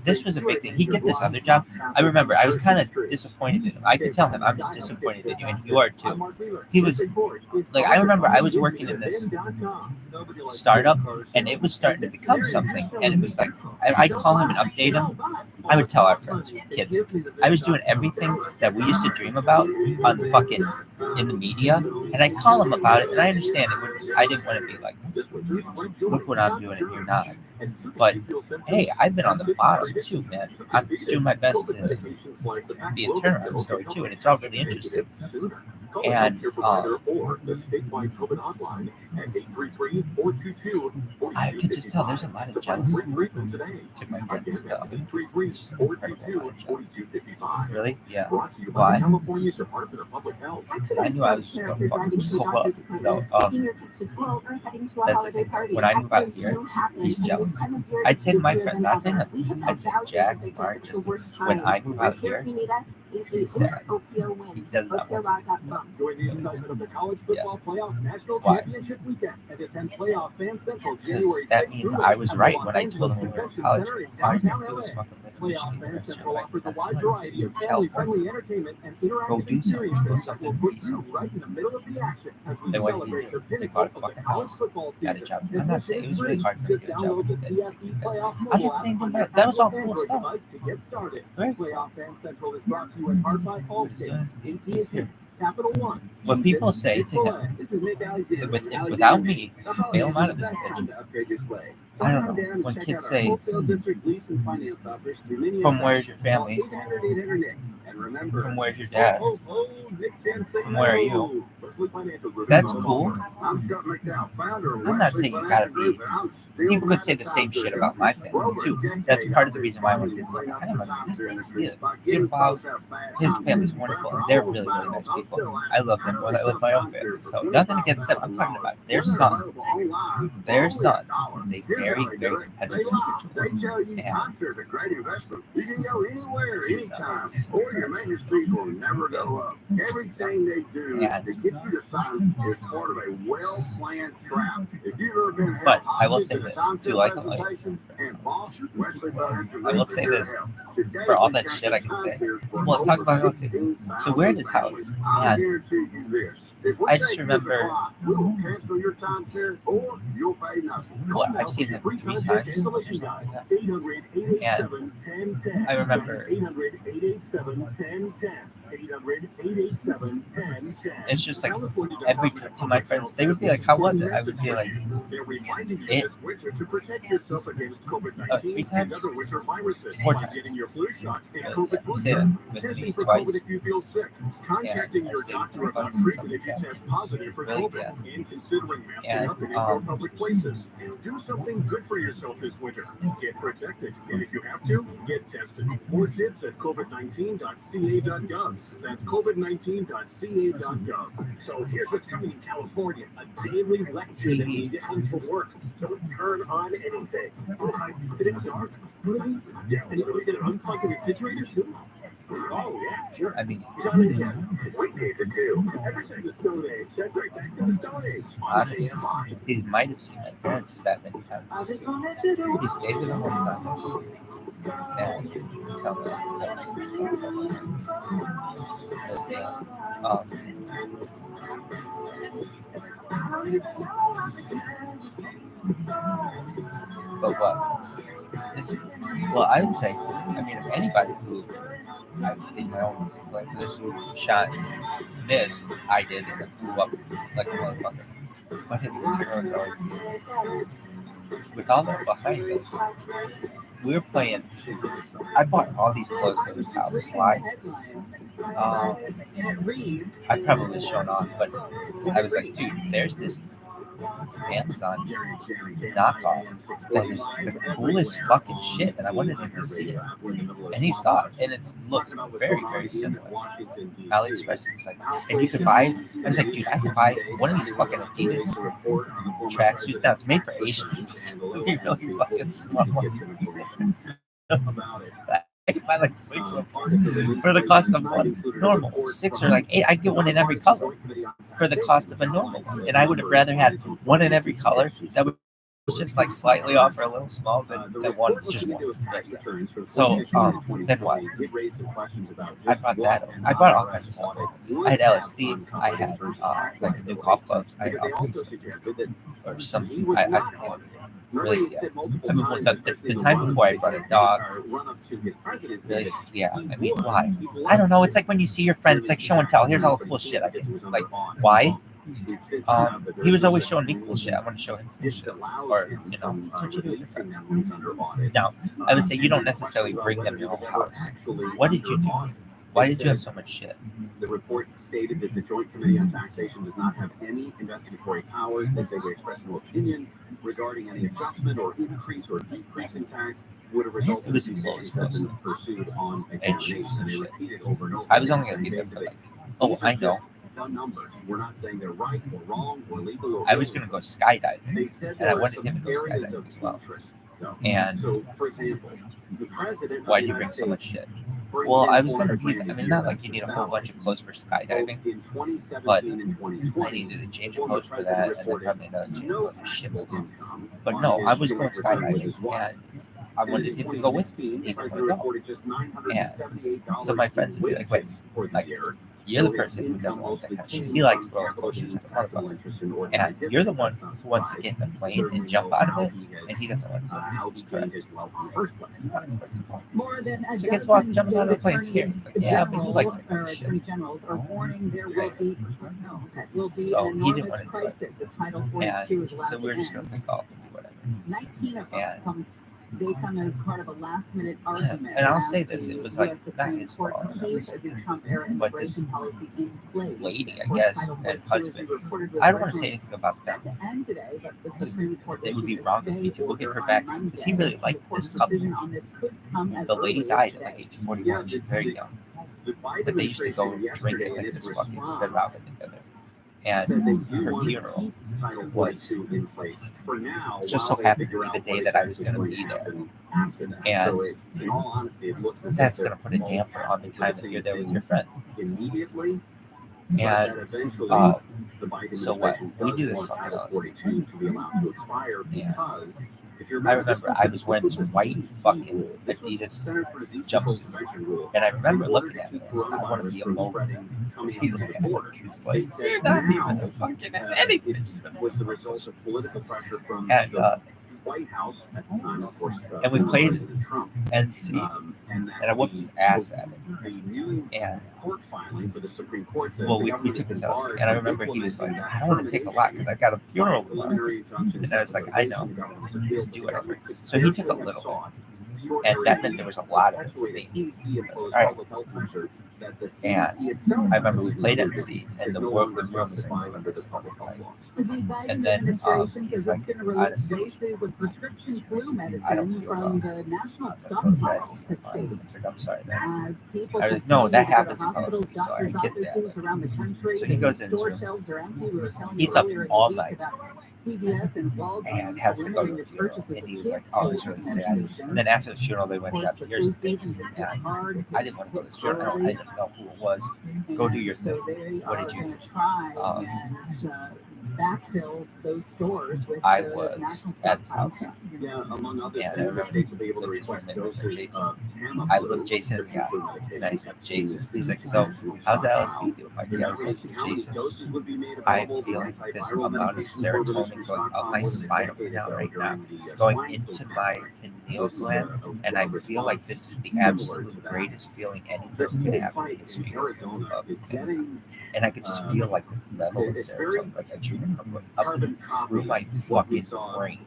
this was a big thing. He get this other job. I remember I was kind of disappointed in him. I could tell him I'm just disappointed in you, and you are too. He was like, I remember I was working in this startup, and it was starting to become something. And it was like, I'd call him and update him. I would tell our friends, kids, I was doing everything that we used to dream about on the fucking in the media, and I'd call him about it. And I understand it. I didn't want to be like, look what I'm doing and you're not. But hey, I've been on the bottom too, man. I'm doing my best to be a turnaround story too, and it's all really interesting. And I could just tell there's a lot of jealousy to my friends' stuff. Really? Yeah. Why? I knew I was just going to fucking slow up. No, that's the thing. When I move out here, he's jealous. I'd say to my friend, not to him. I'd say, Jack, Mark, just when I move out here, he's sad. He does not want to. Yeah. Why? Because that means I was right when I told him we were in college. Why did he do this fucking Go do something. Go something. Then what did he do? They bought a fucking house. Got a job. I'm not saying it was really hard for him to get a job. I'm not saying that was all cool stuff. Right? Capital One. When people say to him, This is Nick Alexander. without me, bail him out of this Time bitch. to upgrade your sleigh. I don't know. When kids say, from where's your family? From where's your dad? From where are you? That's cool. I'm not saying you gotta be. People could say the same shit about my family too. That's part of the reason why I want to do this. I don't his family's wonderful and they're really, really nice people. I love them more than I love my own family. So nothing against them. I'm talking about their son. Their son is a very, very competitive individual. Concerts are great investment. You can go anywhere, anytime. Or your maintenance fees will never go up. Everything they do to get you to sign is part of a well-planned trap. If you've ever been but I will say this, do you like it? I will say this, for all that shit I can say. Well, talk about how to. So we're in his house, and I just remember, well, I've seen him 3 times, and I remember, it's just like, every time to my friends, they would be like, how was it? I would be like, it, 3 times? 4 times. Yeah, with me twice. Contacting your doctor about treatment if you test positive for COVID and considering masking up in indoor public places. Do something good for yourself this winter. Get protected, and if you have to, get tested. More tips at covid19.ca.gov. That's covid19.ca.gov. So here's what's coming in California: a daily lecture that you get home from work. Don't turn on anything. It's dark. Yeah, and you get an unplugged refrigerator too. Oh, yeah, sure. I mean, Weekdays at 2. Ever since the Stone Age, that's right back to the Stone Age. honestly, he might have seen my parents that many times. He stayed with them all the time. And so, but what? Well, I would say, I mean, if anybody who I did my own, like this shot, this I did, and it blew up like a motherfucker. But it was with all that behind us, we were playing. I bought all these clothes for this house. Why? I probably shown off, but I was like, dude, there's this Amazon knockoff that is the coolest fucking shit, and I wanted him to see it. And he saw it, and it looks very, very similar. AliExpress was like, and you could buy it. I was like, dude, I could buy one of these fucking Adidas tracksuits. Now it's made for Asian people, so it'll be really fucking small. I can buy like 6 of them for the cost of one normal. 6 or like 8. I get one in every color for the cost of a normal one. And I would have rather had one in every color that was just like slightly off or a little small than one, just one. So, then what? I bought that. I bought all kinds of stuff. I had LSD. I had like new golf clubs. I had or something. Really, yeah. I mean, the time before I brought a dog, really, yeah. I mean, why? I don't know. It's like when you see your friend, it's like show and tell. Here's all the cool shit I did. Like, why? He was always showing me cool shit. I want to show him cool shit. Or, you know, that's what you do with your friends. Now, I would say you don't necessarily bring them to your own house. What did you do? Why did you have so much shit? The report stated that the Joint Committee on Taxation does not have any investigatory powers. They say they express no opinion regarding any adjustment or increase or decrease in tax would have resulted in these have been pursued on examination. And they repeated over and over. I was only going to be there for like, oh, I know. The numbers. We're not saying they're right or wrong or legal or I was going to go skydiving, and I wanted him to go skydiving as well. And so, for example, the president. Why do you bring so much shit? Well, I was going to be, I mean, not like you need a whole bunch of clothes for skydiving, but I needed a change of clothes for that, and then probably another change of shit. But no, I was going skydiving, and I wanted him to go with me, even to go. And so my friends would be like, wait, like, You're the person who doesn't like that kind of shit. He likes roller coasters like a motherfucker. And you're the one who wants to get in the plane and jump out of it, and he doesn't want to. More than a So guess what? dozen Jumping out of the state plane's scary. Yeah, but you like that kind of shit. attorney generals are warning there will be So an he didn't enormous want to do crisis it. if Title And 42 is allowed so we're to just end. going to take off and do whatever. 19 of them And- come as part of a last-minute argument. And I'll as say this, the it was US like, not Supreme his Court fault, continues the Trump-era but this immigration policy in place. lady, I Where guess, Title and 42 is husband. reported with I don't want to say originally anything about set them. to end today, but the Supreme Court It would be issued a wrong of stay me to look at order her on back Monday. because he really The liked court's this couple. decision on this could come as The lady early as died at today. like age 41. She's very young. But they used to go drink and like this fucking spit out together. And her funeral was just so happened to be the day that I was going to be there. And that's going to put a damper on the time that you're there with your friend. And so what? We do this fucking house. And I remember I was wearing this white fucking Adidas jumpsuit. And I remember looking at it and I want to be a mogul. He's like, you're not even a fucking anything. And, and we played NC, and I whooped his ass at it. And well, we took this out, and I remember he was like, I don't want to take a lot because I got a funeral tomorrow. And I was like, I know, just do whatever. So he took a little bit. And that meant there was a lot of it for me. All right. And I remember we played NC, and the room was in under the public light. And then he's like, honestly, of prescription flu I don't medicine feel from well. the national I'm stockpile to save. I'm sorry, man. As people I was, no, that continue to go to happens in hospitals, Tennessee, so I doctors' get that. offices around the country, So he goes in his store room. shelves are empty. We were telling He's you up earlier in all the week night. about CVS and Walgreens And has to go to limiting the the funeral. purchases And he of was like, kids' oh, it's really sad. medication. And then after the funeral, they went and got here's the thing. Patients And hard, I didn't want to go to the funeral. I didn't know who it was. Go do your thing. What did you do? Try and backfill those stores with I the was national at his stockpile. house. Yeah, among other Yeah, I things, remember states will be able to looking for request him and doses Jason. of I looked Jason in the eye, and I said, Jason. He's like, so how's that LSD doing? Like, yeah, I was like, Jason, I feel like this amount of serotonin going up my spinal canal right now, going into my pineal gland, and I feel like this is the absolute greatest feeling any person can have in the history of things. And I could just feel like this level of serotonin, like I treated up through my fucking brain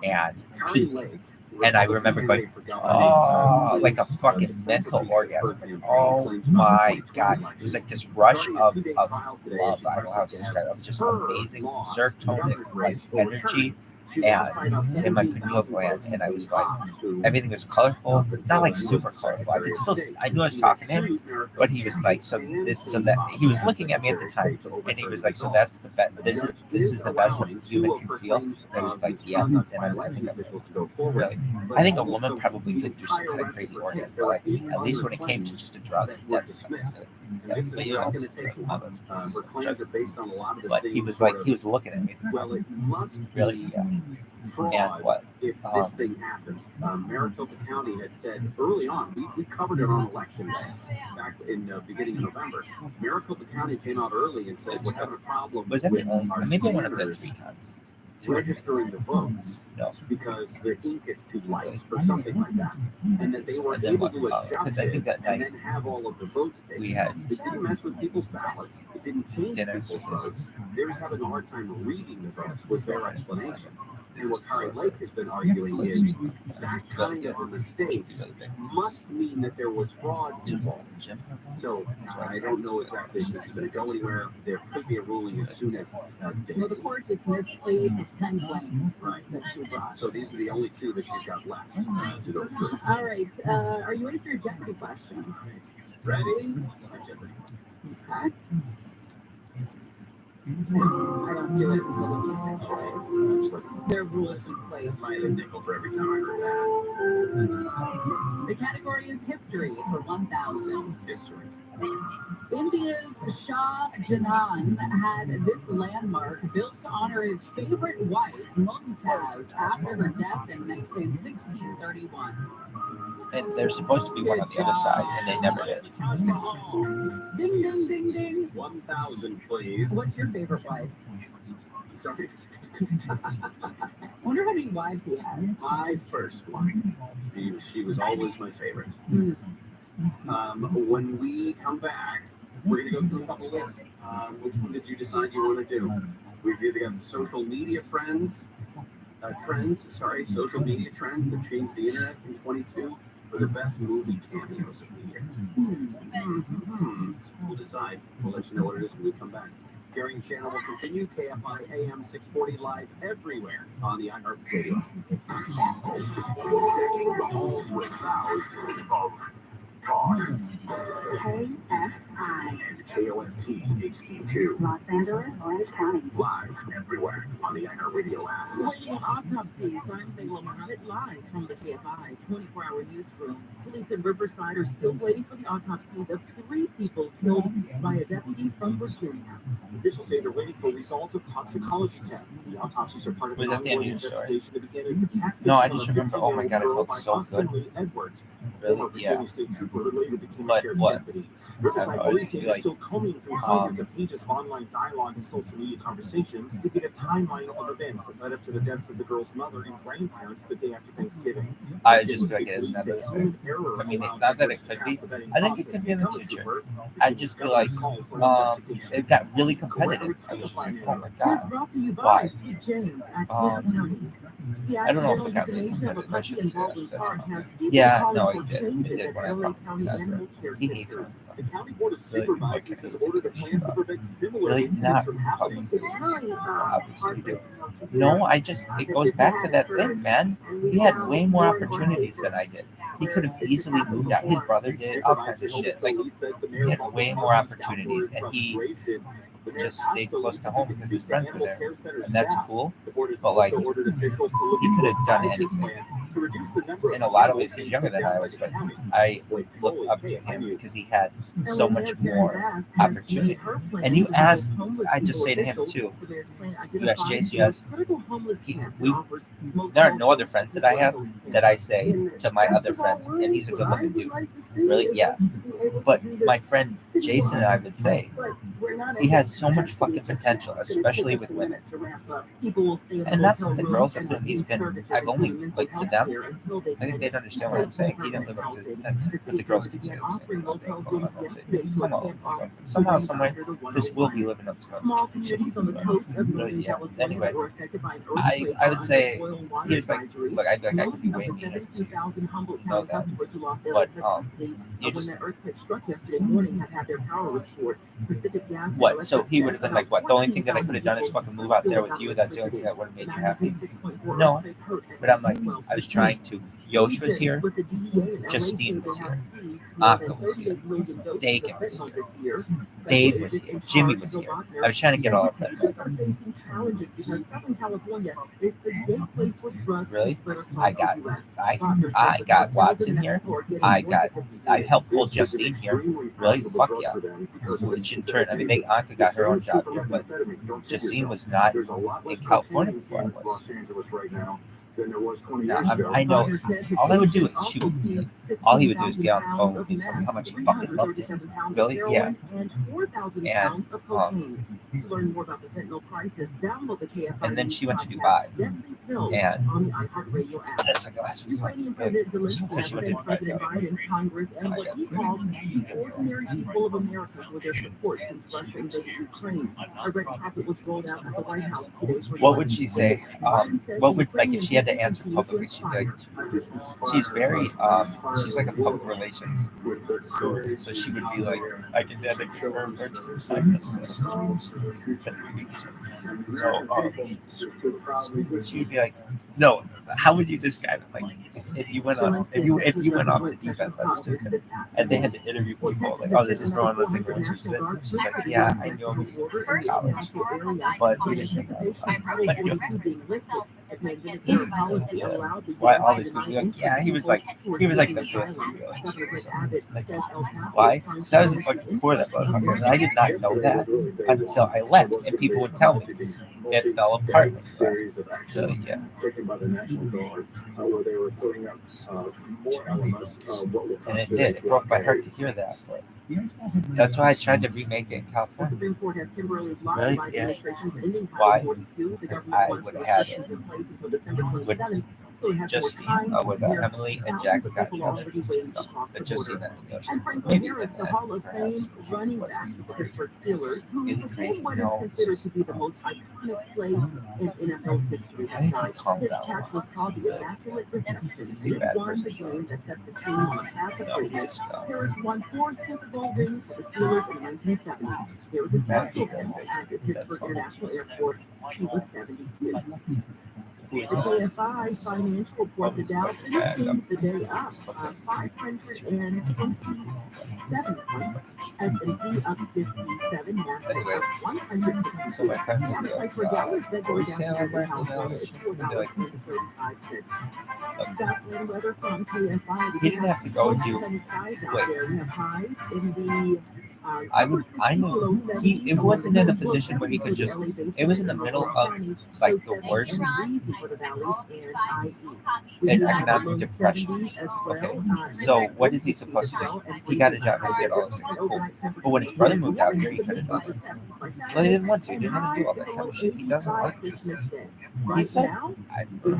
and peak. And I remember going, oh, like a fucking mental orgasm. Like, oh my God. It was like this rush of love. I don't know how to describe it. It was just amazing serotonin, like energy. And in my pineal gland, and I was like, everything was colorful, not like super colorful. I could still, I knew I was talking to him, but he was like, so that he was looking at me at the time, and he was like, so that's the best. This is the best a human can feel. And I was like, yeah. And I think really, I think a woman probably could do some kind of crazy orgasm, but like, at least when it came to just a drug, that's the best. Yeah, but you know, but he was like, he was looking at me. Really? Yeah. And what? If this thing happens, Maricopa County had said early on, we covered it on election day, back in the beginning of November. Maricopa County came out early and said, we're having a problem Was that with the only? our Maybe I went up there senators 3 times. registering the votes No. because the ink is too light or something like that. And that they were And then able what? to adjust Because I think it that and night then have all of the votes taken. we had It didn't mess with people's ballots. It didn't change dinner. people's votes. They were having a hard time reading the votes was their explanation. And what Kari Lake has been arguing is that kind of a mistake must mean that there was fraud involved. So I don't know exactly if this is going to go anywhere. There could be a ruling as soon as Well, the court dismissed 8 of 10 claims right. that she brought. So these are the only 2 that she's got left to go through. All right. Are you ready for your Jeopardy question? Ready? Okay. I don't do it until the music plays. There are rules in place. I had a nickel for every time I heard that. The category is history for 1,000. History. India's Shah Jahan had this landmark built to honor his favorite wife, Mumtaz, after her death in 1631. And there's supposed to be one on the other side, and they never did. Ding, ding, ding, ding. 1,000, please. What's your favorite wife? Sorry. Wonder how many wives he had. My first one. She was always my favorite. Mm. When we come back, we're going to go through a couple lists. Which one did you decide you want to do? We've either got social media social media trends that changed the internet in 22, or the best movie cameos of the year. We'll decide. We'll let you know what it is when we come back. Carrying channel will continue. KFI AM 640 live everywhere on the iHeartRadio. Decking the halls with thousands of talk. KFI. And KOST HD2. Los Angeles, Orange County. Live everywhere on the iHeartRadio app. Waiting autopsy. I'm Salem Muhammad live from the KFI 24-hour newsroom. Police in Riverside are still waiting for the autopsies of 3 people killed by a deputy from Virginia. Officials say they're waiting for results of toxicology tests. The autopsies are part of Was an that the end ongoing of the story? investigation to begin a detective No, I just killer remember, oh my God, it felt so good. Edwards. Really? Former Yeah. Virginia State trooper related to King But Sheriff's what? deputy. I don't Riverside know, police it's say like, they're still combing through hundreds of pages of online dialogue and social media conversations to get a timeline of events that led up to the deaths of the girl's mother and grandparents the day after Thanksgiving. I just feel like it is never the same. I mean, not that it could be. I think it could be in the future. I'd just be like, it got really competitive. I was just like, oh my God, why? I don't know if it got really competitive. I should say that. Yeah, no, it did. It did when I found that's right. He hates me. The county board of Really, supervisors has ordered a plan to prevent similar really incidents not from happening. obviously you do. No, it goes back to that thing, man. He had way more opportunities than I did. He could have easily moved out. His brother did all kinds of shit. Like, he had way more opportunities, and he just stayed close to home because his friends were there, and that's cool. But like, he could have done anything. In a lot of ways, he's younger than I was, but I look up to him because he had so much more opportunity. And you ask, I just say to him too. You ask Jason, you ask, there are no other friends that I have that I say to my other friends, and he's a good-looking dude. Really, yeah. But my friend Jason and I would say, he has so much fucking potential, especially with women. And that's what the girls with him. I've only, like, to them, I think they'd understand what I'm saying. He didn't live up to them, but the girls could say the same. Somehow, some way, this will be living up to them. Really, yeah. Anyway, I would say, he was like, look, I'd be like, I could be way meaner. No doubt. But, you just, what? So he would have been like, what? The only thing that I could have done is fucking move out there with you. That's the only thing that would have made you happy. No, but I'm like, I was trying to. Yosh was here. Justine was here. Aka was here. Dagan was here. Dave was here. Jimmy was here. I was trying to get all our friends over. Really? I got Watson here. I helped pull Justine here. Really? Fuck yeah. It should turn. I mean, Anka got her own job here, but Justine was not in California before I was. No, I know. All I would do is all he would do is get on the phone with me and tell me how much he fucking loves it. Really? Yeah. And then she went to Dubai. And that's like last week. So she went to Dubai. What would she say? What would, like, if she had to answer publicly, she'd be like, she's very, she's like a public relations. So she would be like, I can definitely confirm her. So she'd be like, no, how would you describe it? Like if you went off the deep end, let's just say, and they had to interview people like, oh, this is no one listening to what you said. She's like, yeah, I knew him in college, but he didn't think I was why all these people like, yeah, he was like the fifth. Like, why? So I was fucking for that motherfucker. And I did not know that until I left, and people would tell me it fell apart. So yeah. Taken by the National Guard, where they were putting up more elements of what will And it did. It broke my heart to hear that. But that's why I tried to remake it in California. Really? Yeah. Why? Because I would have had it with Justine, with Emily and Jack got but Justine and Yoshi. Maybe even that, perhaps. Is he crazy? No. I think he calmed down. Is he a bad person? The KFI financial report, the Dow finished the day up 527 points, S&P up 57, Nasdaq up 100. So my friends would be like, For Dallas, they go we down say to I'm right California, it's $4.35. Southland weather from KFI. He didn't have to go and do. Wait. I know it wasn't in a position where he could just. It was in the middle of like the worst in economic depression. Okay, so what is he supposed to do? He got a job and get all those things. Cool. But when his brother moved out here, he could have done it. Well, he didn't want to. He didn't want to do all that kind of shit. He doesn't like this. He said, I've been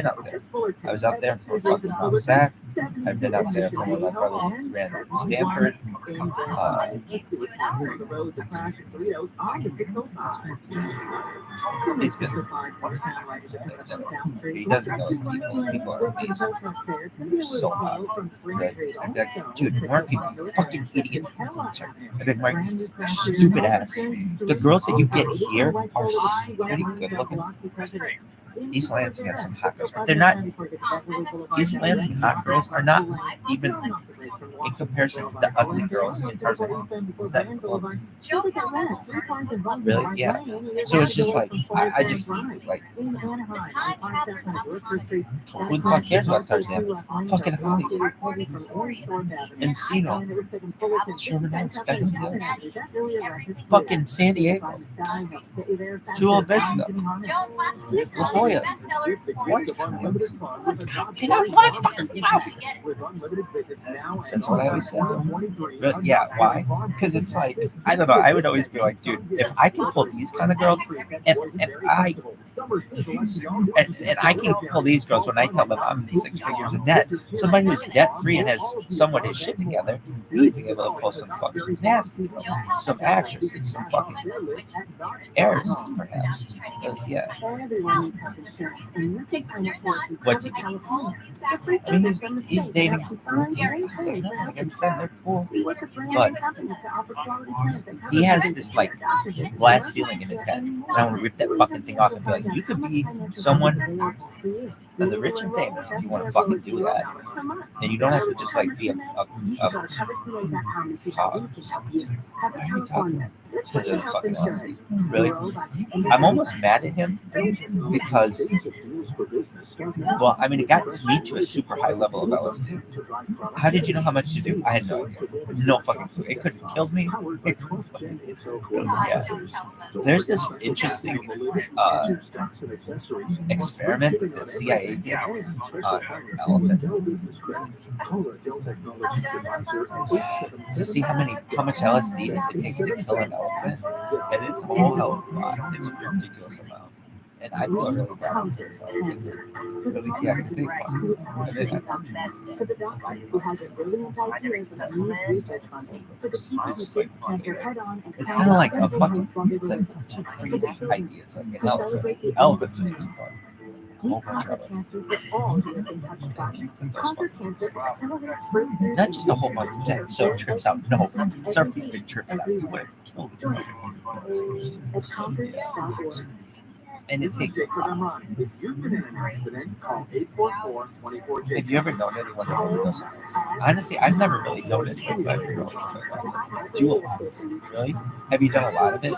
out there. I was out there for fucking Mount Sac. I've been out there for when my brother ran at Stanford. It's been he doesn't know people are so loud. I'm like, dude, more people, fucking idiot. I've been like, stupid ass. The girls that you get here are pretty good looking. East Lansing has some hot girls, but they're not. East Lansing hot girls are not even in comparison to the ugly girls in Tarzan. What's that called? Really? Yeah. So it's just like I just like who the fuck cares about Tarzan? Fucking Hollywood, Encino, Truman, fucking San Diego, Chula Vista, La Jolla. What? That's what I always said. But yeah, why? Because it's like, I don't know. I would always be like, dude, if I can pull these kind of girls, and I can pull these girls when I tell them I'm 6 figures in debt. Somebody who's debt free and has somewhat his shit together, you'd be able to pull some fucking nasty, some actresses, some fucking heiresses, perhaps. But yeah. What's he doing? I mean, he's dating. Against them, they're cool. But he has this like glass ceiling in his head. And I want to rip that fucking thing off and be like, you could be someone of the rich and famous if you want to fucking do that. And you don't have to just like be a cog. Why are we talking to the fucking LSD? Really? I'm almost mad at him because, well, I mean, it got me to a super high level of LSD. How did you know how much to do? I had no idea. No fucking clue. It could have killed me. Yeah. There's this interesting experiment that the CIA did on elephants to see how much LSD it takes to kill an elephant, and it's a whole hell of a lot. It's ridiculous amounts. And I feel really bad for this. Really, yeah, because they fun. And then it's kind of like a fucking, it's like such a crazy idea. It's like an elephant makes fun. A whole bunch of not just a whole bunch of that, so it trips out. No, something been tripping out. You would have killed it. And it takes. If you've been in an accident, call 844-24. Have you ever known anyone to overdose? Honestly, I've never really known anyone to overdose. Do a lot. Really? Have you done a lot of it?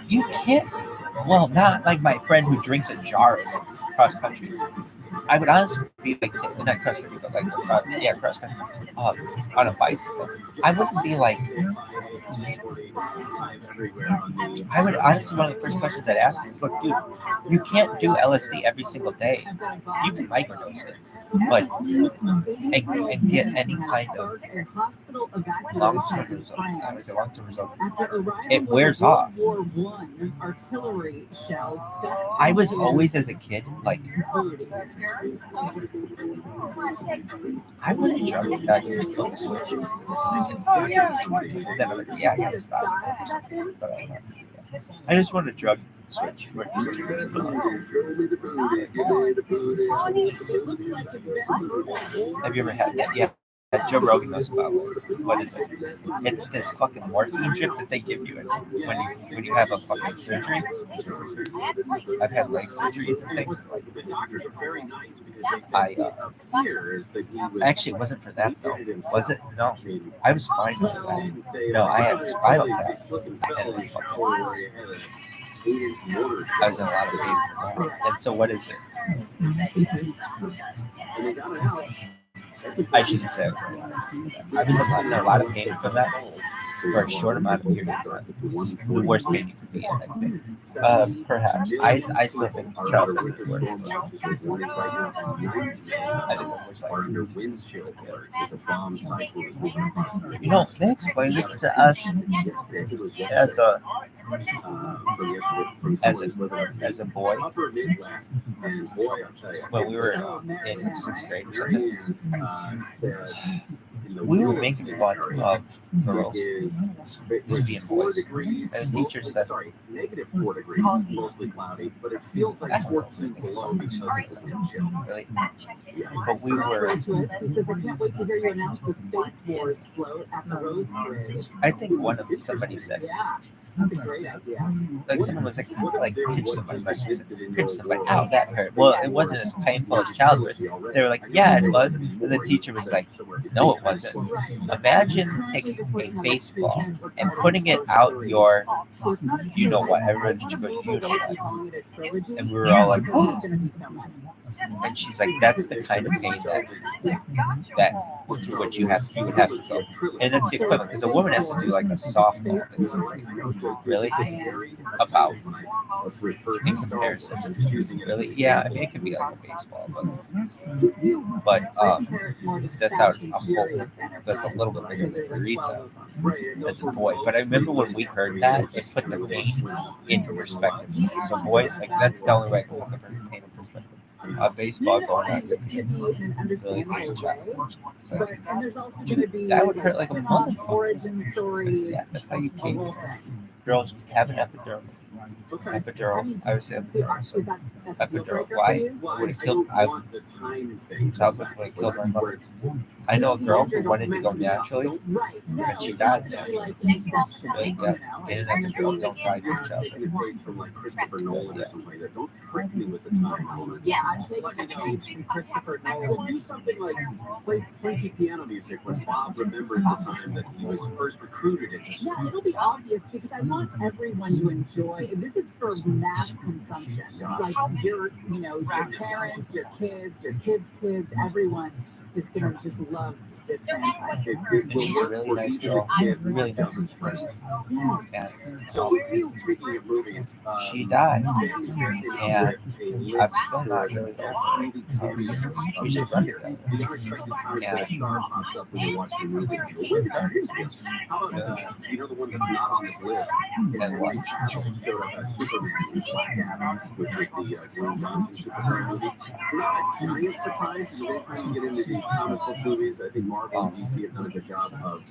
You can't. Well, not like my friend who drinks a jar of it cross country. I would honestly be like, not cross country, but like, cross country, on a bicycle. I wouldn't be like. I would honestly, one of the first questions I'd ask is, look, dude, you can't do LSD every single day. You can microdose it, but and get any kind of long-term result. It wears off. I was always, as a kid, like, I wasn't drunk that you flip the switch. Yeah, I gotta stop. I just want a drug switch. Have you ever had that? Yeah. Joe Rogan knows about. What is it? It's this fucking morphine drip that they give you when you have a fucking surgery. I've had leg surgeries and things. Actually, it wasn't for that though. Was it? No, I was fine with that. No, I had spinal tap. I was in a lot of pain from that. And so, what is it? I shouldn't say I was in a lot of pain from that for a short amount of period of time. The worst pain you could be in, I think. Perhaps. I still think childhood is worse. I think it was they explained this to us as a boy when we were in 6th grade or something. We were making fun of girls being boys. And the teacher said, negative 4 degrees, mostly cloudy, but it feels like 14 below because of the chill. Really? But we were. I can't wait to hear you announce the Space Wars float at the Rose Parade. I think somebody said. Yeah. That's a great idea. Like someone was like pinch somebody, ow, that hurt. Well, it wasn't as painful as childhood. They were like, yeah, it was. And the teacher was like, no, it wasn't. Imagine taking a baseball and putting it out your, you know what, everyone just goes, you know what. And we were all like, oh. And she's like, that's the kind of pain that what you would have to go. And that's the equivalent, because a woman has to do like a softball and something. Really? About in comparison. Really? Yeah, I mean it could be like a baseball, but that's out a whole. That's a little bit bigger than Rita. That's a boy. But I remember when we heard that, it put the pain into perspective. So boys, like that's the only way I can put the pain in perspective. A baseball going on. Really dude, that would hurt like a motherfucker. Yeah, that's how you came. Girls have an epidural. I would say epidural. Why? Would it kill? I would have killed my mother. I know a girl who wanted to go naturally, and she died naturally. Really, yeah. Get an epidural, don't die to a child. Don't trick me with the time. Yeah, I'm taking a page from Christopher Nolan. Do something like play funky piano music when Bob remembers the time that he was first recruited in. Yeah, it'll be obvious because I want everyone to enjoy. This is for mass consumption. Like your parents, your kids' kids, everyone is gonna just love this franchise. She's a really nice girl. Really nice person. Yeah. So speaking of movies, she died, and I'm still not really over because we should run it. Yeah. You know the one that's not on this list, And what? which is the Glenn Johnson Superman movie. Not a giant surprise. Anytime you get into these comic book movies, I think Marvel and DC have done a good job of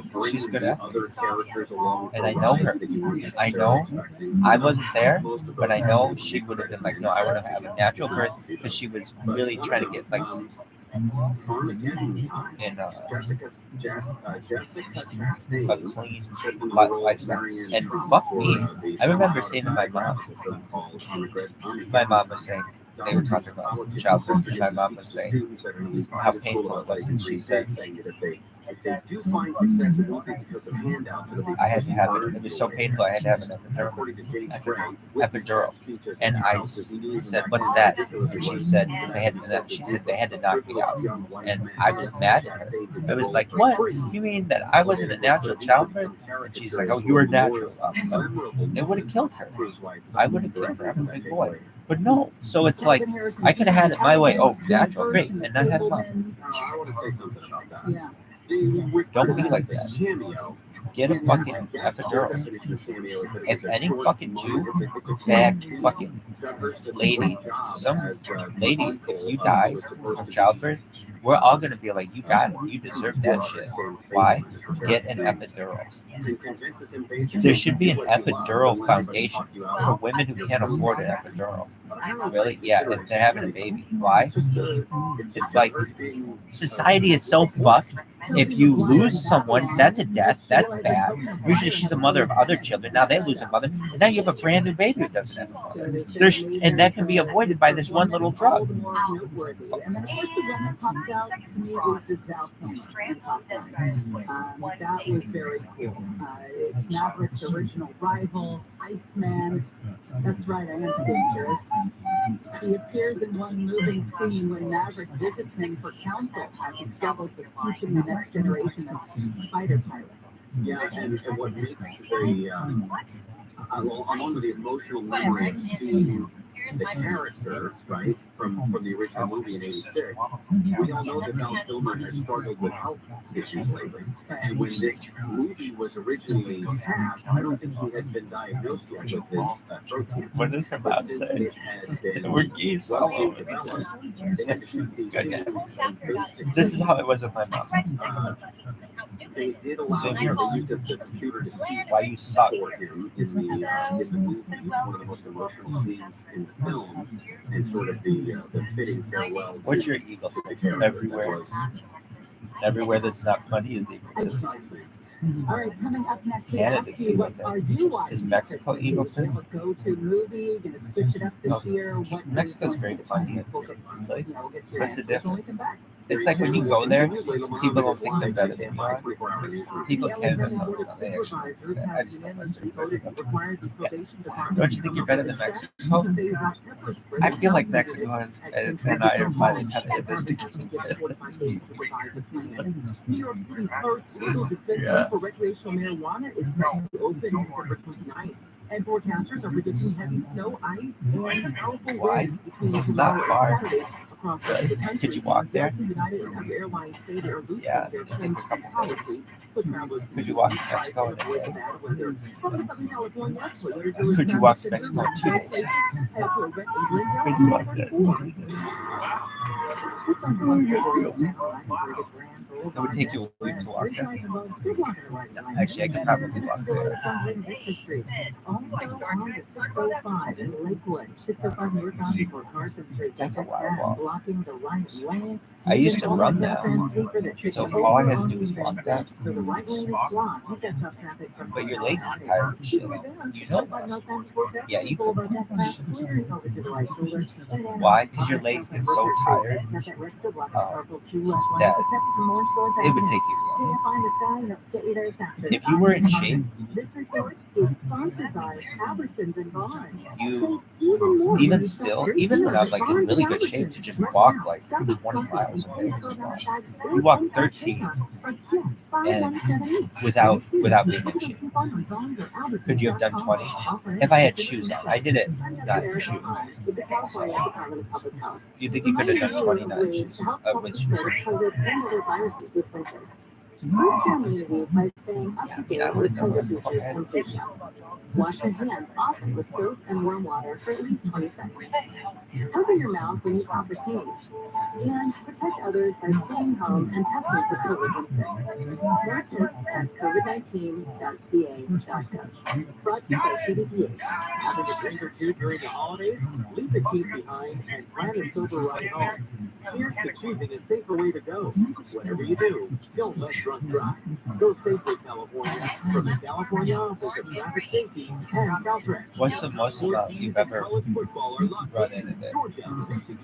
She's bringing good the at other characters along. and I know her. I know I wasn't there, but I know she would have been like, no, I want to have a natural birth because she was really trying to get like in a clean lifestyle. And fuck me, I remember saying to my mom was saying, they were talking about childbirth, and my mom was saying how painful it was, and she said, I had to have it. It was so painful. I had to have an epidural. And I said, "What's that?" And she said, "They had to knock me out." And I was mad at her. I was like, "What? You mean that I wasn't a natural childbirth?" And she's like, "Oh, you were natural." It would have killed her. I would have killed her. I'm a big boy. But no. So it's like I could have had it my way. Oh, natural, great, and not have mom. I want to say something about that. Yeah. Don't be like that. Get a fucking epidural. If any fucking Jew, bad fucking lady, some lady, if you die of childbirth, we're all gonna be like, you got it. You deserve that shit. Why? Get an epidural. There should be an epidural foundation for women who can't afford an epidural. Really? Yeah, if they're having a baby. Why? It's like society is so fucked. If you lose someone, that's a death. That's bad. Usually she's a mother of other children. Now they lose a mother. And now you have a brand new baby who doesn't have a mother. And that can be avoided by this one little drug. And then of course the one that popped out to me was the South that was very cool. It's Maverick's original rival, Iceman. That's right, I am dangerous. He appears in one moving scene when Maverick visits him for counsel as he struggles with teaching the next generation of fighter pilots. Yeah, and what makes it very, along with the emotional memory to the character, right, from the original movie in '86, we all know that Val Kilmer has struggled with health issues lately. And when this movie was originally cast, I don't think he had been diagnosed yet with this throat cancer. What does her mom say? We're geese all over this. This is how it was with my mom. They did allow him to use the computer to see why you suck. for him in the movie, one of the most emotional scenes in the film, and sort of the fitting farewell. What's your ego? Everywhere. Everywhere that's not funny is evil. All right, coming up next, Canada's what are you watching? Is Mexico evil too? Go-to movie, gonna switch it up this year. What Mexico's very funny. What's the difference? difference? It's like when you go there, people don't think they're better than you are. People can, but no, they actually. I just don't like Don't you think you're better than Mexico? I feel like Mexico and I are finally kind of in this together. For recreational marijuana is now open December 29th. And forecasters are predicting heavy snow, ice, and powerful winds between It's not far. across the country. Could you walk there? United Airlines say they are loosening Yeah, their it takes a couple policy. Could you walk to Mexico in a day? Could you walk to Mexico in 2 days? Could you walk there? It would take you a week to walk there. Actually, I could probably walk there. That's a wild walk. I used to run that. So all I had to do was walk that. But your legs are tired and shit. You know that. Yeah, you could. Why? Because your legs get so tired that it would take you long. If you were in shape, you even still, even when I was like in really good shape, to just walk like 20 miles away. You walk 13 and without being in shape. Could you have done 20? If I had shoes on, I did it not in shoes. You think you could have done 20 not in shoes? With shoes? Boost your immunity by staying up to date with COVID features and safety. Wash your hands often with soap and warm water for at least 20 seconds. Cover your mouth when you cough or sneeze. And protect others by staying home and testing for COVID when sick. More tips at covid19.ca.gov. Brought to you by CDPH. Having a drink or two during the holidays? Leave the keys behind and plan a sober ride home. Here's to choosing a safer way to go. Whatever you do, don't let drunk drive. Go safely, California. From the California Office of Traffic Safety and Caltrans. What's the most about you've ever College football are locked run in a day? Georgia, Michigan,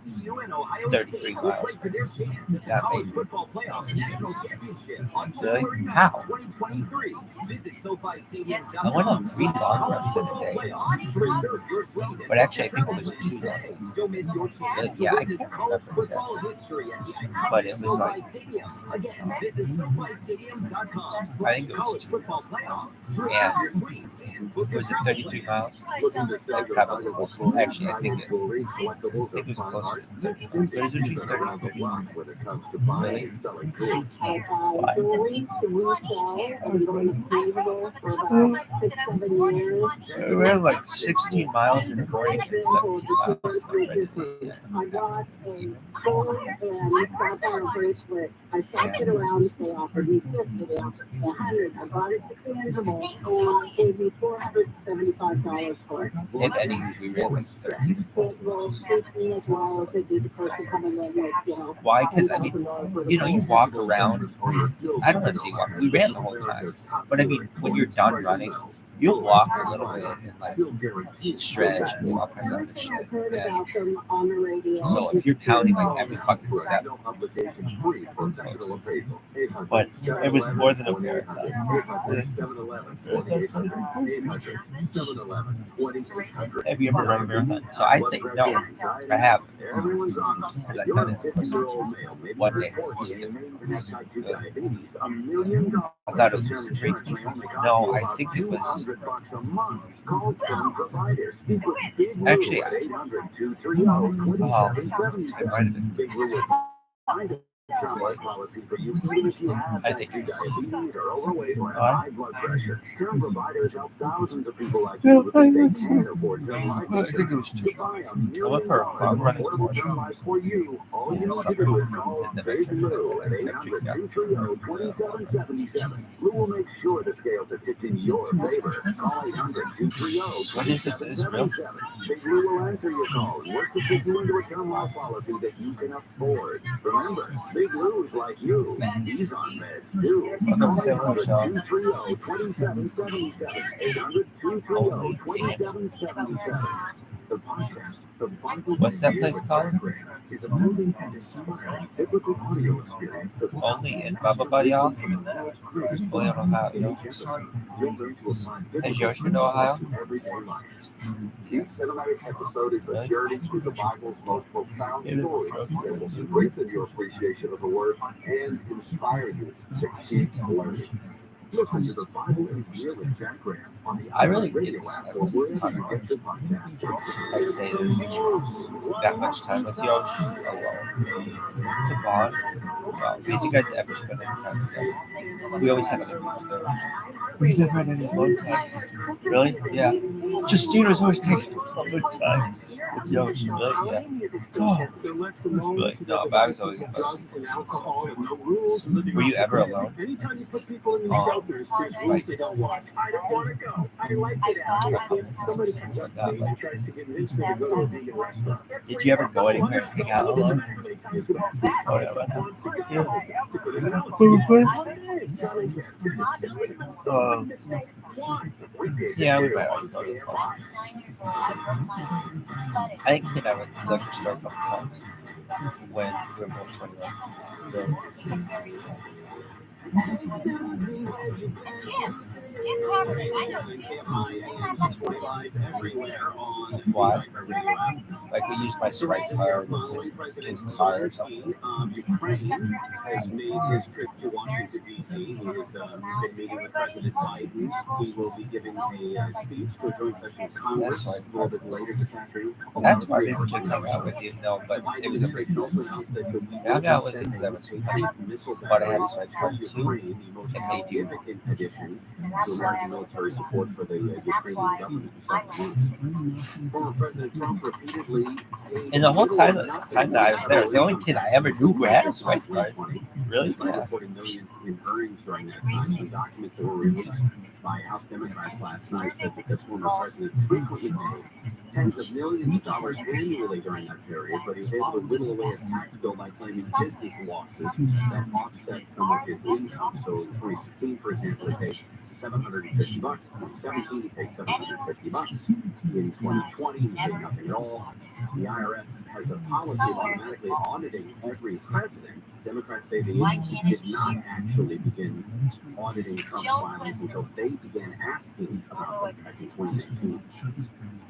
TCU, and Ohio 33 State will miles. play for their chance at the That College made Football Playoff National Championship on Really? February 9, How? 2023. Visit SoFi Stadium. I went on 3 long runs in a day. But actually, I think it was 2 long. So, yeah, I can't remember exactly. But it was like, I think it was 2. And was it 33 miles? It probably was. Actually, I think it was closer. But is it between 30 and 30? Really? Why? I ran like 16 miles in the morning and 17 miles. I got a gold and sapphire bracelet. I shopped it around. They offered me 50, they offered me 100. I bought it to tangible and gave me $475 for it. If any, we ran like 30. It will shoot me as well as they did the person coming in with, Why? Because, I mean, you walk around. I don't want to say walk. We ran the whole time. But, I mean, when you're done running, you'll walk a little bit and, like, stretch and all kinds of other shit. I've heard about them on the radio. So if you're counting, like, every fucking step. But it was more than a marathon. Have you ever run a marathon? So I say no, I haven't. Because I've done it one day. I thought it was crazy. No, I think it was. Actually, I might have been. I think diabetes or overweight or high blood pressure. Term providers help thousands of people like Yeah, you with I they can't afford term life think it was 2. Buy $1 I million went for a long run this affordable morning. term life for you. All you have to do is call Big Lou at 800-230-2777. Lou will make sure the scales are tipped in your favor. Call 800-230-2777. What is it? Is it real? Big Lou will answer your call and work to put you into a term life policy that you can afford. Remember, Big Lou's like you. He's on meds too. Call 800-230-2777. 800-230-2777. The podcast, The Bible What's that place called? is a moving and inspiring biblical audio experience that will Only in Baba Buddy Hall? Only in Ohio. in each episode, you'll learn to apply Has yours biblical been to Ohio? principles to everyday life. Each cinematic episode is a journey through the Bible's most profound stories that will strengthen your appreciation of the Word and inspire you to keep learning. Listen to the Bible in a Year with Jack Graham on the I really radio did app or wherever you get your podcasts. I'd say there's that much time with Yosh alone to bond. Well, did you guys ever spend any time together? We always had other people there. We never had any alone time. Really? Yeah. Justina's always taking all the time with Yosh. Really? Yeah. Oh. Really? No, but I was always alone. Were you ever alone? Anytime you put people in these Oh. shelters, there's rules they don't watch. I don't want to go. I like it out here. If somebody comes up to me and tries to convince me to go to a vegan restaurant. Did you ever go anywhere and hang out alone? Oh, yeah, that's yeah, we might always go to the farm. I think he and I went to the liquor store a couple times when we were both 21. So, Why? Like we use my swipe card, his card or something. Ukraine has made his trip to Washington, D.C. He has been meeting with President Biden. He will be giving a speech to a joint session of Congress a little bit later this afternoon. That's why these kids hung out with you. No, but it was a big deal. I hung out with him because I was funny, but I had a swipe card too, and made you. Addition to American military support for the Ukrainian government. Former President Trump repeatedly. And the whole time that I was there, I was the only kid I ever knew who had a swipe card. Really? Yeah. Reporting millions in earnings during that time. Some documents that were released by House Democrats last night said that this former president frequently paid tens of millions of dollars annually during that period, but he was able to whittle away a tax bill by claiming business losses that offset some of his income. So in 2016, for example, he paid $750. In 2017, he paid $750. In 2020, he paid nothing at all. The IRS has a policy of automatically auditing every president. Democrats say the agency did not actually begin auditing Trump's filings until they began asking about them back in 2019.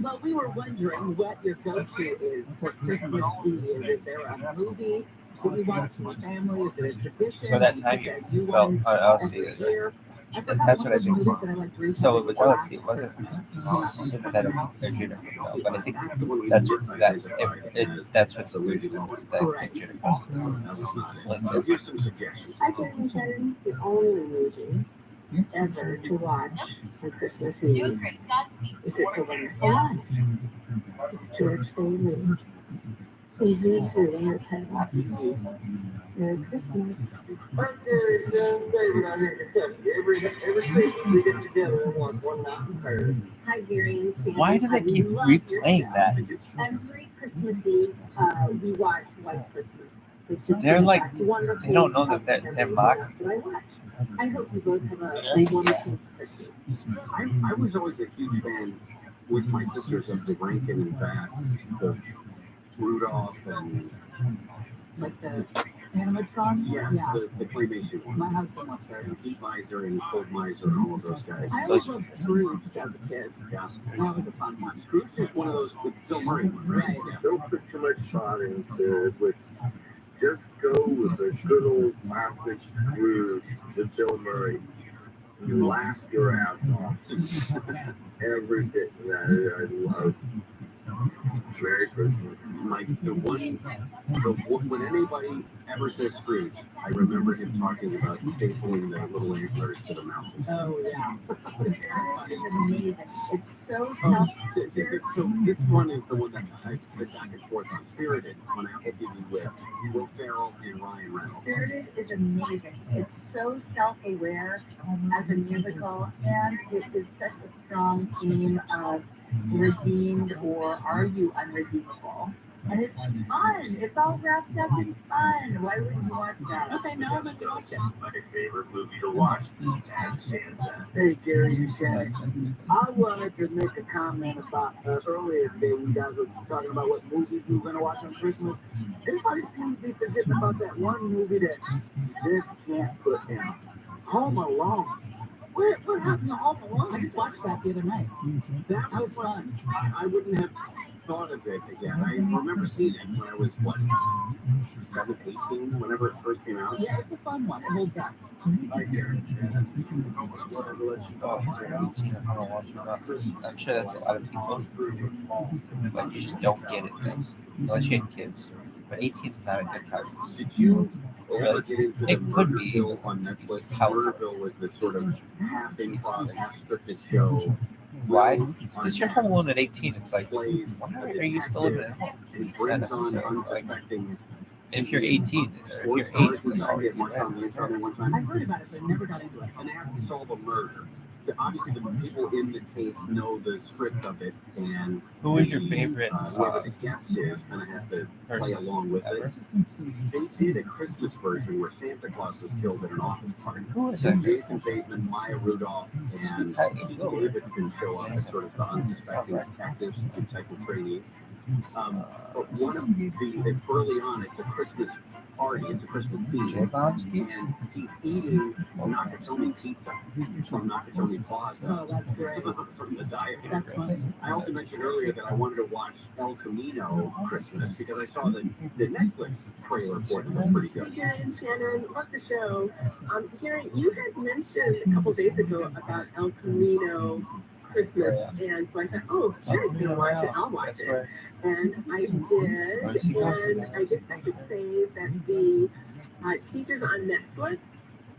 Well, we were wondering what your go-to is for Christmas Eve. Is there a movie that you watch with your family? Is it a tradition? So that time you felt, I'll see it. That's what I think. So it was LSD, it wasn't sympathetic computer, no, but I think that's what that's what's alluded to that picture. I can tell you the only movie ever to watch on Christmas Eve is It's a Wonderful Life. George Bailey. Easy to entertain. Merry Christmas. David out here in Kentucky. Every Christmas we get together and watch One Night in Paris. Hi, Gary and Sandy. Why do they keep replaying that? Every Christmas Eve, we watch White Christmas. They're like, they don't know that they're mocking. I hope you both have a wonderful Christmas. I was always a huge fan with my sisters of the Rankin and Bass, the Rudolph and Like the animatronics? yes, Yeah. the claymation ones. My husband loves that. And Pete Miser and Cold Miser and all of those guys. I always loved Scrooge as a kid. Yeah. That was a fun one. Scrooge is one of those with Bill Murray ones, right? Right. Yeah. Don't put too much thought into it. Just go with the good old classic Scrooge with Bill Murray. You laugh your ass off. Every day. I love Merry Christmas. Like when anybody ever says Scrooge, I remember him talking about stapling the little antlers to the mouses. Oh, yeah. It's amazing. It's so So self-centered. this one is the one that I put back and forth on. Spirited on Apple TV with Will Ferrell and Ryan Reynolds. Spirited is amazing. It's so self-aware as a musical, and it is such a strong theme of redeemed or are you unredeemable? And it's fun. It's all wrapped up in fun. Why wouldn't you watch that? Okay, now I'm going to watch it. My favorite movie to watch. Hey, Gary and Shannon. I wanted to make a comment about earlier today. You guys were talking about what movies we were going to watch on Christmas. Everybody seems to be forgetting about that one movie that you just can't put down. Home Alone. What happened to Home Alone? I just watched that the other night. That was fun. I wouldn't have thought of it again. I remember seeing it when I was, 18, whenever it first came out. Yeah, it's a fun one. It holds up. I'm sure that's a lot of people, but you just don't get it then, unless you have kids. But 18 is not a good time. Did you ever Really? get into It the could be. Murderville on Netflix? Murderville was this sort of half improv, half scripted show. Why? Because you're home alone at 18. It's like, why are you still living at home? It brings Not on necessarily. Like, unsuspecting if you're 18, or if you're 8, it's always one time, one time. I've heard about it, but never got into it. And they have to solve a murder. Obviously, the people in the case know the script of it, and Who is your favorite whoever the guest is kind of has to play along with ever? it. They did a Christmas version where Santa Claus was killed at an office party. Who is that? Jason Bateman, Maya Rudolph, and Pete Davidson show up as sort of the unsuspecting detectives and detective trainees. But one of the early on, it's a Christmas party. It's a Christmas feast. J-Bombs, And he's eating Nakatomi pizza from Nakatomi Plaza. Oh, that's great. From the diet. That's funny. I also mentioned earlier that I wanted to watch El Camino Christmas because I saw the Netflix trailer for it. It was pretty good. Karen, Shannon, love the show. Karen, you had mentioned a couple days ago about El Camino Christmas, and so I thought, oh, Karen's gonna watch it, I'll watch it. And I did, and I just have to say that the teachers on Netflix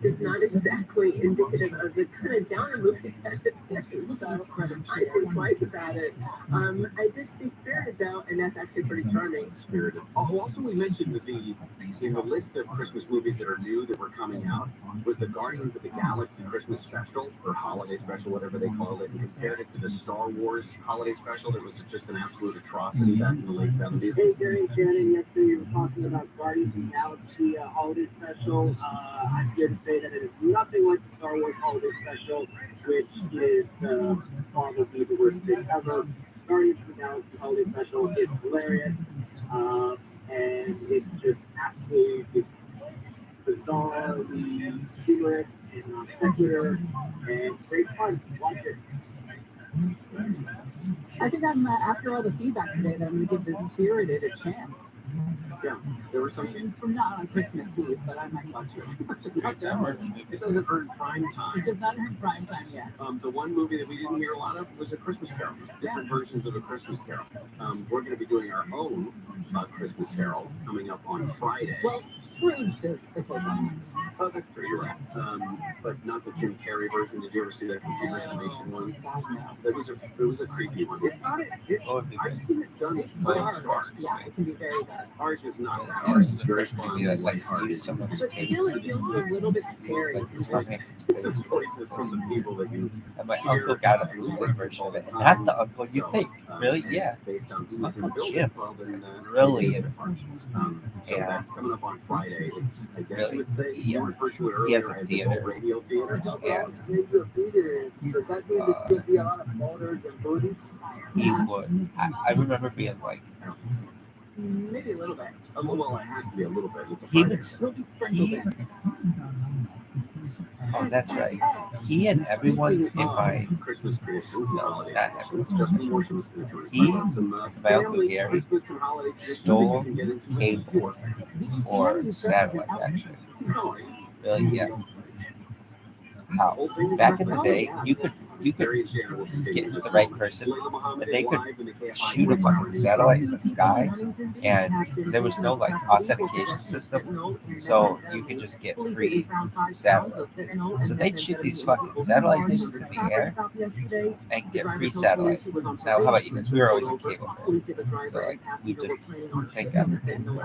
is not exactly indicative of the kind of downer movie that it is. So I think twice about it. I did see Spirited though, and that's actually pretty charming. Spirited. Oh, also we mentioned that in the list of Christmas movies that are new that were coming out was the Guardians of the Galaxy Christmas special or holiday special, whatever they call it, and compared it to the Star Wars holiday special that was just an absolute atrocity back in the late 70s. Hey, Gary, Shannon, yesterday you were talking about Guardians of the Galaxy holiday special. I'm here to say that it is nothing like the Star Wars holiday special, which is probably the worst thing ever. Guardians of the Galaxy holiday special is hilarious, and it's just absolutely bizarre, humorous, and secular, and great fun. Watch it. I think after all the feedback today, that I'm going to give the Spirited a chance. Yeah, there was something From not on Christmas Eve, but I might watch it. it doesn't earn prime time. It does not earn prime time yet. The one movie that we didn't hear a lot of was A Christmas Carol. Different versions of A Christmas Carol. We're going to be doing our own Christmas Carol coming up on Friday. Well, Scrooge is the Oh, that's true, you're right. But not the Jim Carrey version. Did you ever see that computer animation one? It was a creepy one. It's not I've seen it done by Star. Yeah, it can be very good. Ours is not that. Ours is very fun. Yeah, like hearted. But still, it feels a little bit scary. It's voices from the people that you And my uncle got a bootleg version of it. Not the uncle you think. Really? Yeah. Based on Uncle Jim. Really. So that's coming up on Friday. It's, I guess Really? you would say, you referred to it He has earlier a as theater. the radio theater. Yeah. Does that mean there's going to be a lot of motors and booties? He would. I remember being like, Maybe a little bit. Well, it has to be a little bit. It's a he Friday. would. We'll be sprinkled He, in. oh, that's right. He and everyone in my Christmas traditions, No, holiday not traditions, Justin Morrison's traditions. He, Some, my uncle Gary, Christmas and holiday traditions stole we can get into. cable or satellite actually. Really? Yeah. How? Back in the day, you could get the right person, and they could shoot a fucking satellite in the sky, and there was no like authentication system, so you could just get free satellites. So they'd shoot these fucking satellite dishes in the air and get free satellites. Now, how about you? Because we were always in cable, so like we just take everything.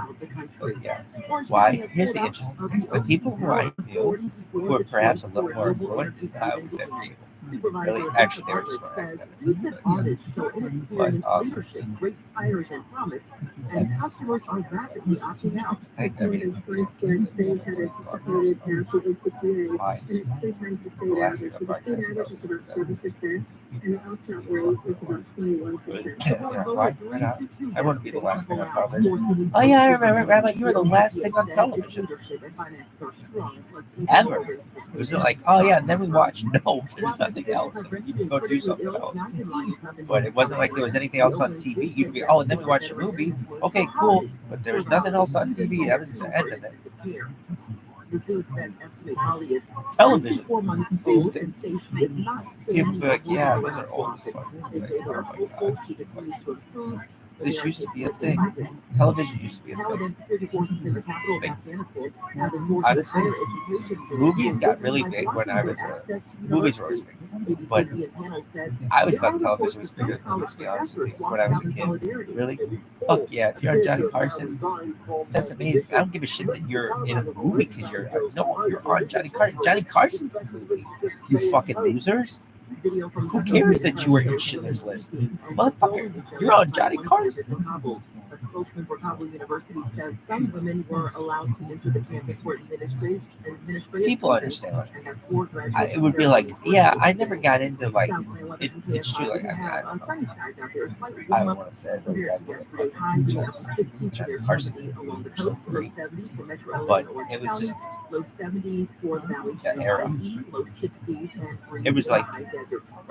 But yeah. Why? Here's the interesting thing: the people who I knew who were perhaps a little more affluent than I was at cable. Really, actually, they were just more academic. But Great hires and promise, and customers are rapidly opting out. I mean, why? The last thing I find is why not? I wouldn't be the last thing on television. Oh yeah, I remember, Rabbi, you were the last thing on television. Ever. It was like, oh yeah, and then we watched. No, there's nothing else. You can go do something else. But it wasn't like there was anything else on TV. You'd be, oh, and then we watched a movie. Okay, cool. But there was nothing else on TV. That was the end of it. Television. These things. People be like, yeah, those are old. This used to be a thing. Television used to be a thing. Honestly, movies got really big when I was movies were always big. But I always thought television was bigger than this, to be honest with you, when I was a kid. Really? Fuck yeah, if you're on Johnny Carson, that's amazing. I don't give a shit that you're in a movie because you're on Johnny Carson. Johnny Carson's the movie. You fucking losers. Video from Who cares that you were in Schindler's List? Motherfucker, you're on Johnny Carson. A spokesman for Kabul University says some women were allowed to enter the campus for administrative People understand. and have 4 graduates. It would be like, yeah, I never got into like, it's true, like, I don't know. I don't want to say it, Johnny Carson was great, but it was just that era. It was like,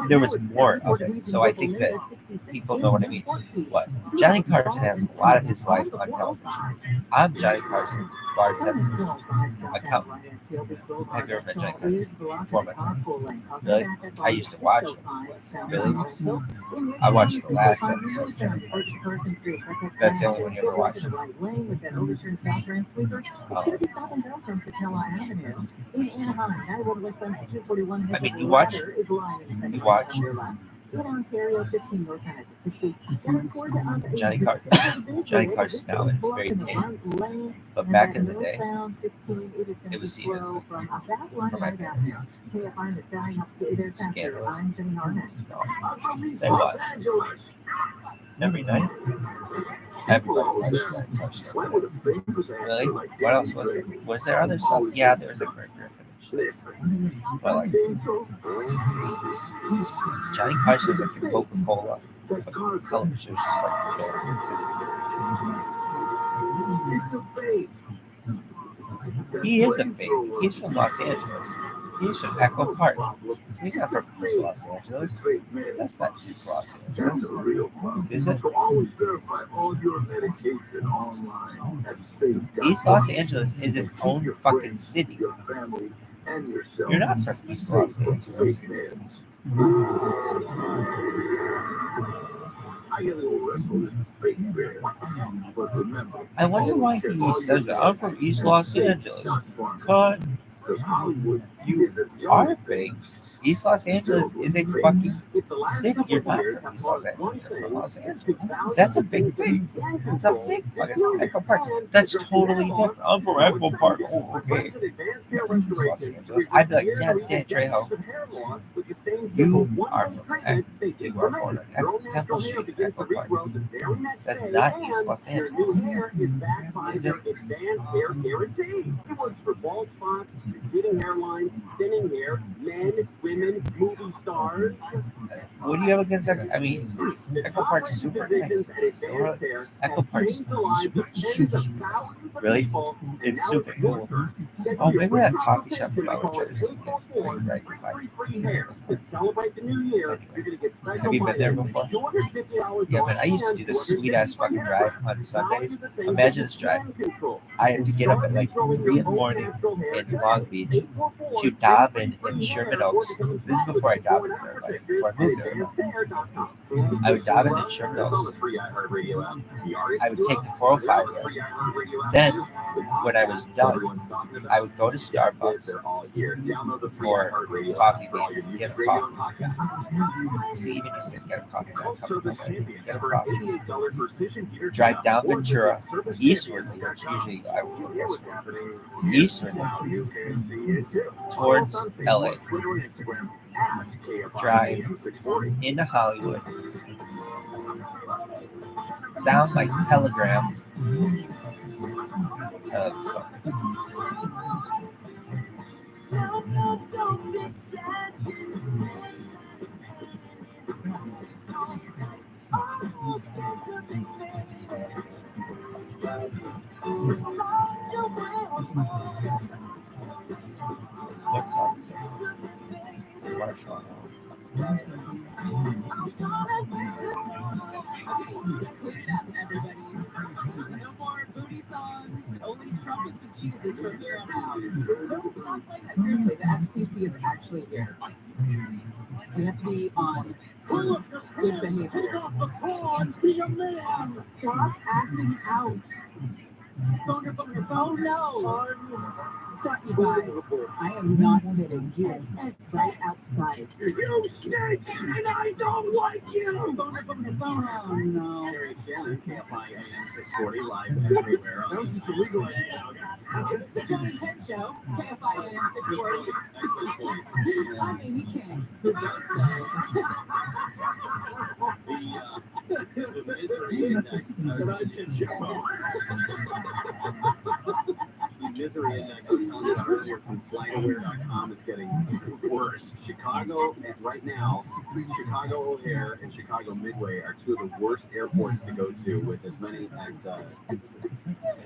there was more of it, so I think that people know what I mean. What? Johnny Carson has a lot of his life on television. I'm Johnny Carson's bartender accountant. Have you ever met Johnny Carson? Before my time. Really? I used to watch him. Really? I watched the last episode of Johnny Carson. That's the only one you ever watched. I mean, you watch. Johnny Carson. Johnny Carson now is very tame, but back in the day, it was seen as, for my parents, scandalous. No, they watch every night. Everybody watched Johnny Carson. Really? What else was it? Was there other stuff? Yeah, there was a Greg Griffin. But like, Johnny Carson was like the Coca-Cola of television. Just like he is a fake. He's from Los Angeles. He's from Echo Park. He's not from East Los Angeles. That's not East Los Angeles. Is it? East Los Angeles is its own fucking city. You're not from East Los Angeles. I wonder why he says that. I'm from East Los Angeles. But you are fake. East Los Angeles is a fucking city. You're not from East Los Angeles. You're from Los Angeles. That's a big thing. It's a big fucking Echo Park. That's totally different. I'm from Echo Park. Oh, okay. You're from East Los Angeles. I'd be like, yeah, Dan Trejo. You are from you are born in Temple Street, Echo Park. That's not East Los Angeles. Is it? Movie stars. What do you have against Echo? I mean, Echo Park's super nice. So, Echo Park's super. Really? It's super cool. Oh, maybe that coffee shop about which I was thinking. Right, have you been there before? Yeah, man, I used to do this sweet ass fucking drive on Sundays. Imagine this drive. I had to get up at like 3 in the morning in Long Beach to dive in Sherman Oaks. This is before I dived in there, like, before I moved there. I would dive in Sherman Oaks. I would take the 405 there. Then, when I was done, I would go to Starbucks for coffee bean, get a coffee. See, even you said get a coffee, get a coffee. Drive down Ventura, eastwardly, which usually I would go eastwardly, towards LA. Drive into Hollywood, down like Telegram. What song is it? Marshall. No more booty songs. Only trumpets and cheeses from here on out. Not playing that seriously. The FCC is actually here. We have to be on good behavior. Be a man. Stop acting out. Phone your phone. Oh no. You guys, I am not kidding. He is right outside. You stink, and I don't like you. Oh no. Harry Shannon, KFI AM 640, live everywhere. That was just a legal idea. It's the Johnny Penn Show. KFI AM 640. I mean, he can't. The misery index. The misery index I was telling you about earlier from flightaware.com is getting worse. Chicago, right now, Chicago O'Hare and Chicago Midway are two of the worst airports to go to, with as many as, I think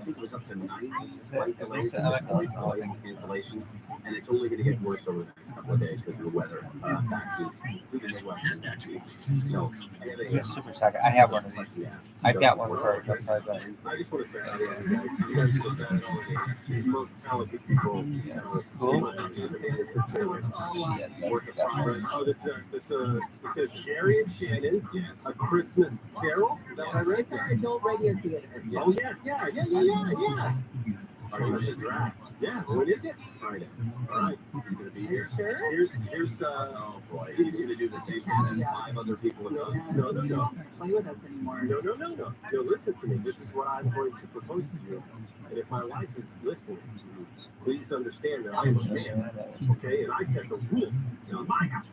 it was up to 90 flight delays, cancellations, and it's only going to get worse over the next couple of days because of the weather back east, through the Midwest and back east. So, It's super sucker. I have one of these. I've got one for I just want to say, you guys do that all the most talented people. Cool. Work in progress. Oh, it says Jerry and Shannon, A Christmas Carol. Is that what I read? It's our adult radio theater. Oh, yeah. Are you going to draft? Yeah, when is it? Friday. All right. You're going to be here. Sure. Here's oh boy. He's going to do the same thing that 5 other people have done. No. You can't play with us anymore. No. No, listen to me. This is what I'm going to propose to you. And if my wife is listening, please understand that I am a man, okay? And I set the rules in my house.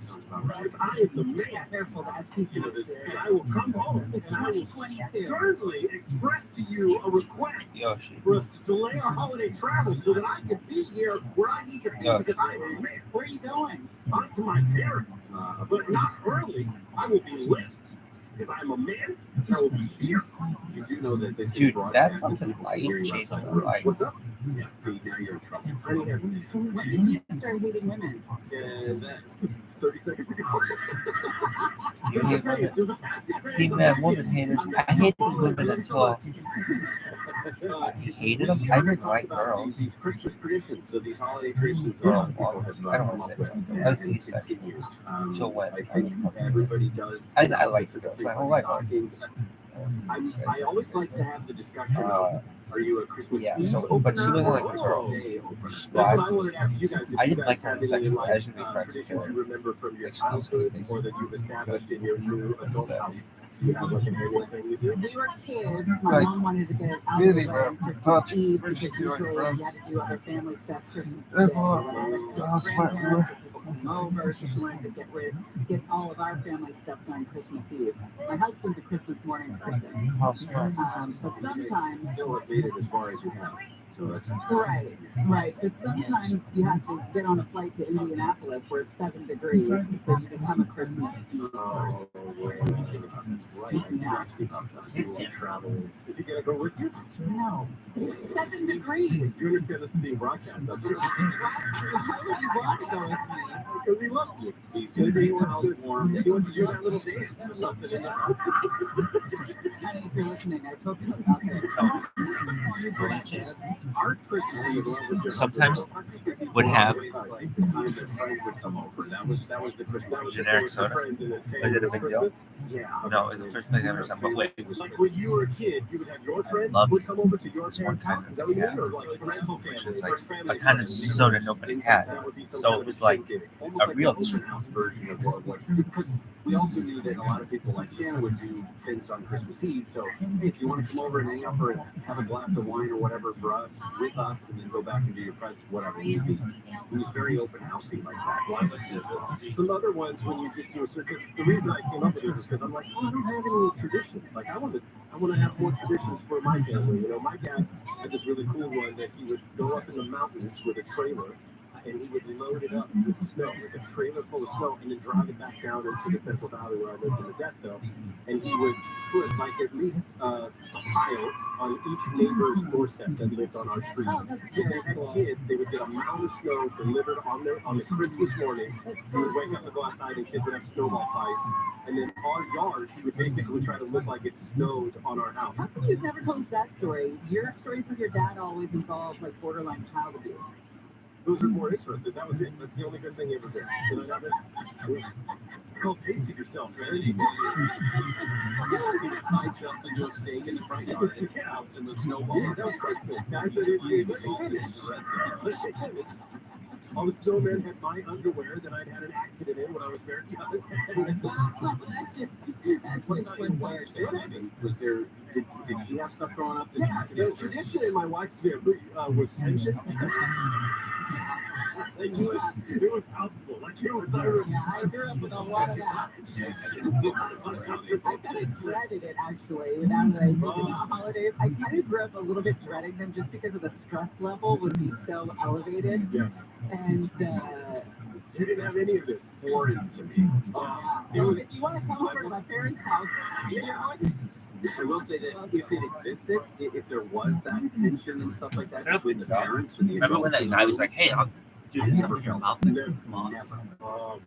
If I am the man, Careful, that's people. you know, and I will come home and I will sternly express to you a request Yoshi. for us to delay our holiday travel so that I can be here where I need to be because I am a man. Where are you going? On to my parents, but not early. I will be late. If I'm a man, I will be here. You do know that this Dude, is that fucking light changed my life. What's up? Yeah, see, now you're in trouble. When did you start hating women? And that's 30 seconds ago. You hate women. Even that woman hated. I hated women until I hated them. I didn't like girls. These Christmas traditions, so these holiday traditions, Well, people have I don't come want up to say with. that. I was asexual. Till when? I think everybody does. I like the girls my whole life. I always like to have the discussion of, are you a Christmas Yeah, Eve so, but she wasn't like a girl. day opener? That's what I wanted to ask you guys. If I you didn't guys like her have in any, sex. like, I should be friends with traditions her. you remember from your childhood or that you've established in your new adult house. You have like an annual thing you do? We were kids. My mom wanted to get us out of the way for Christmas Eve because usually you had to do other family stuff Christmas Day. Come over. She wanted to get all of our family stuff done Christmas Eve. My husband's a Christmas morning person. So sometimes, Still have made it as far as you have. So that's right. But sometimes you have to get on a flight to Indianapolis where it's 7 degrees, so you become a Christmas Eve. oh, right. Travel. Is he gonna go with you? No, 7 degrees. You understand this is being broadcast, don't you? Why would you want to go with me? Because he loves you. He's gonna be warm. He wants to do that little dance. Something in the house. Honey, if you're listening, I told you about this. Our Christmas Eve was just Sometimes would have like the time that friends would come over. That was the Christmas. generic soda. Is it a big deal? Yeah. No, it's the first place I ever saw. But wait, Like when you were a kid, you would have your friends love would come over to your this one parents' kind house. of Is that what you yeah, mean? Or like parental which family? is like a kind of soda nobody had. So it was like a real open house version of what because we also knew that a lot of people like Shannon would do things on Christmas Eve. So hey, if you want to come over and hang out or have a glass of wine or whatever for us with us, and then go back and do your presents, whatever. It was very open housey like that. One like this. Some other ones when you just do a circus. The reason I came up with this is because I'm like, oh, I don't have any traditions. Like I want to have more traditions for my family. You know, my dad had this really cool one that he would go up in the mountains with a trailer. And he would load it up with snow, with a trailer full of snow, and then drive it back down into the Central Valley where I lived in the Desto. And he would put like at least a pile on each neighbor's doorstep that lived on our street. If they had kids, they would get a mound of snow delivered on the Christmas morning. He would wake up and go outside, and kids would have snowball fights. And then our yard, he would basically try to look like it snowed on our house. How come you've never told us that story? Your stories with your dad always involve like borderline child abuse. Those are more interesting. That was it. That's the only good thing he ever did. Did I not It's called pacing yourself, right? I jumped into a stake in the front yard and bounced in the snowball. Yeah, that was Christmas. Guys, all the snowmen had my underwear that I'd had an accident in when I was very young. That's just when weird. Was there? Did he have stuff growing up? Yeah, the tradition in my wife's family was tension. It was palpable. Like it was. Yeah, I grew up with a lot of that. I kind of dreaded it actually. Without the holidays, I kind of grew up a little bit dreading them just because of the stress level would be so elevated. Yes. And you didn't have any of this foreign to me. If you want to come over to my parents' house, I will say that if it existed, if there was that tension and stuff like that between the parents and the Remember when that guy was like, "Hey, I'll do this over your mouth"?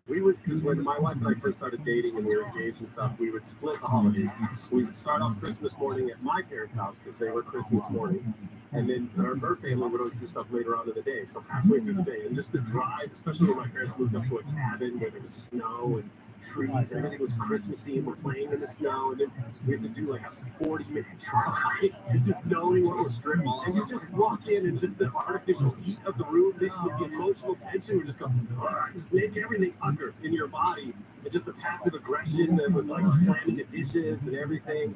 We would, because when my wife and I first started dating and we were engaged and stuff, we would split the holidays. We would start off Christmas morning at my parents' house because they were Christmas morning. And then her family would always do stuff later on in the day. So halfway through the day, and just the drive, especially when my parents moved up to a cabin where there was snow and trees, everything was Christmassy, and we're playing in the snow, and then we have to do like a 40-minute drive to just knowing what was strip mall. And you just walk in and just the artificial heat of the room mixed with the emotional tension, just go, just make everything under in your body, and just the passive aggression that was like slamming the dishes and everything.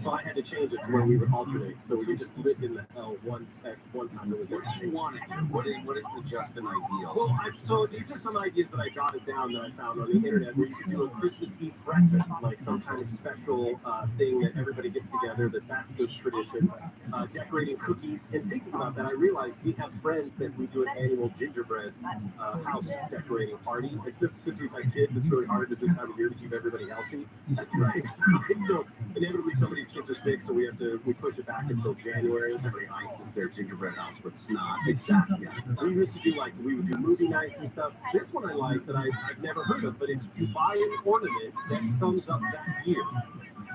So I had to change it to where we would alternate. So we just lived in the hell at one time. It was what do you want to do? What is the just an ideal? Well, so these are some ideas that I jotted down that I found on the internet where you could do a Christmas Eve breakfast, like some kind of special thing that everybody gets together, that's the tradition, decorating cookies. And thinking about that, I realized we have friends that we do an annual gingerbread house decorating party. Except since we've had kids, it's really hard at this time of year to keep everybody healthy. That's right. So inevitably somebody's kids are sick, so we push it back until January. Everybody ices their gingerbread house with snot. Exactly. We used to do we would do movie nights and stuff. This one I like that I've never heard of, but it's you buy an ornament that sums up that year.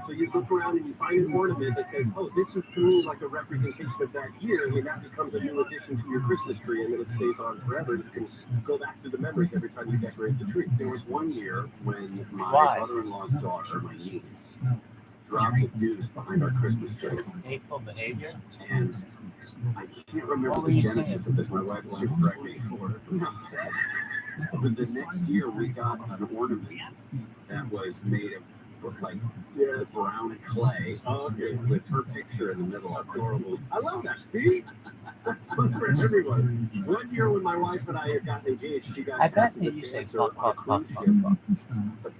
So you look around and you find an ornament that says, "Oh, this is to me like a representation of that year," and then that becomes a new addition to your Christmas tree, and then it stays on forever. You can go back to the memories every time you decorate the tree. There was one year when my brother-in-law's daughter, my niece, dropped the deuce behind our Christmas tree. Hateful behavior. And I can't remember the genesis of this. My wife will correct me for it. But the next year we got an ornament that was made of like brown clay with her picture in the middle. Adorable. I love that. See? That's fun for everyone. One year when my wife and I had gotten engaged, she got. I bet that you say fuck.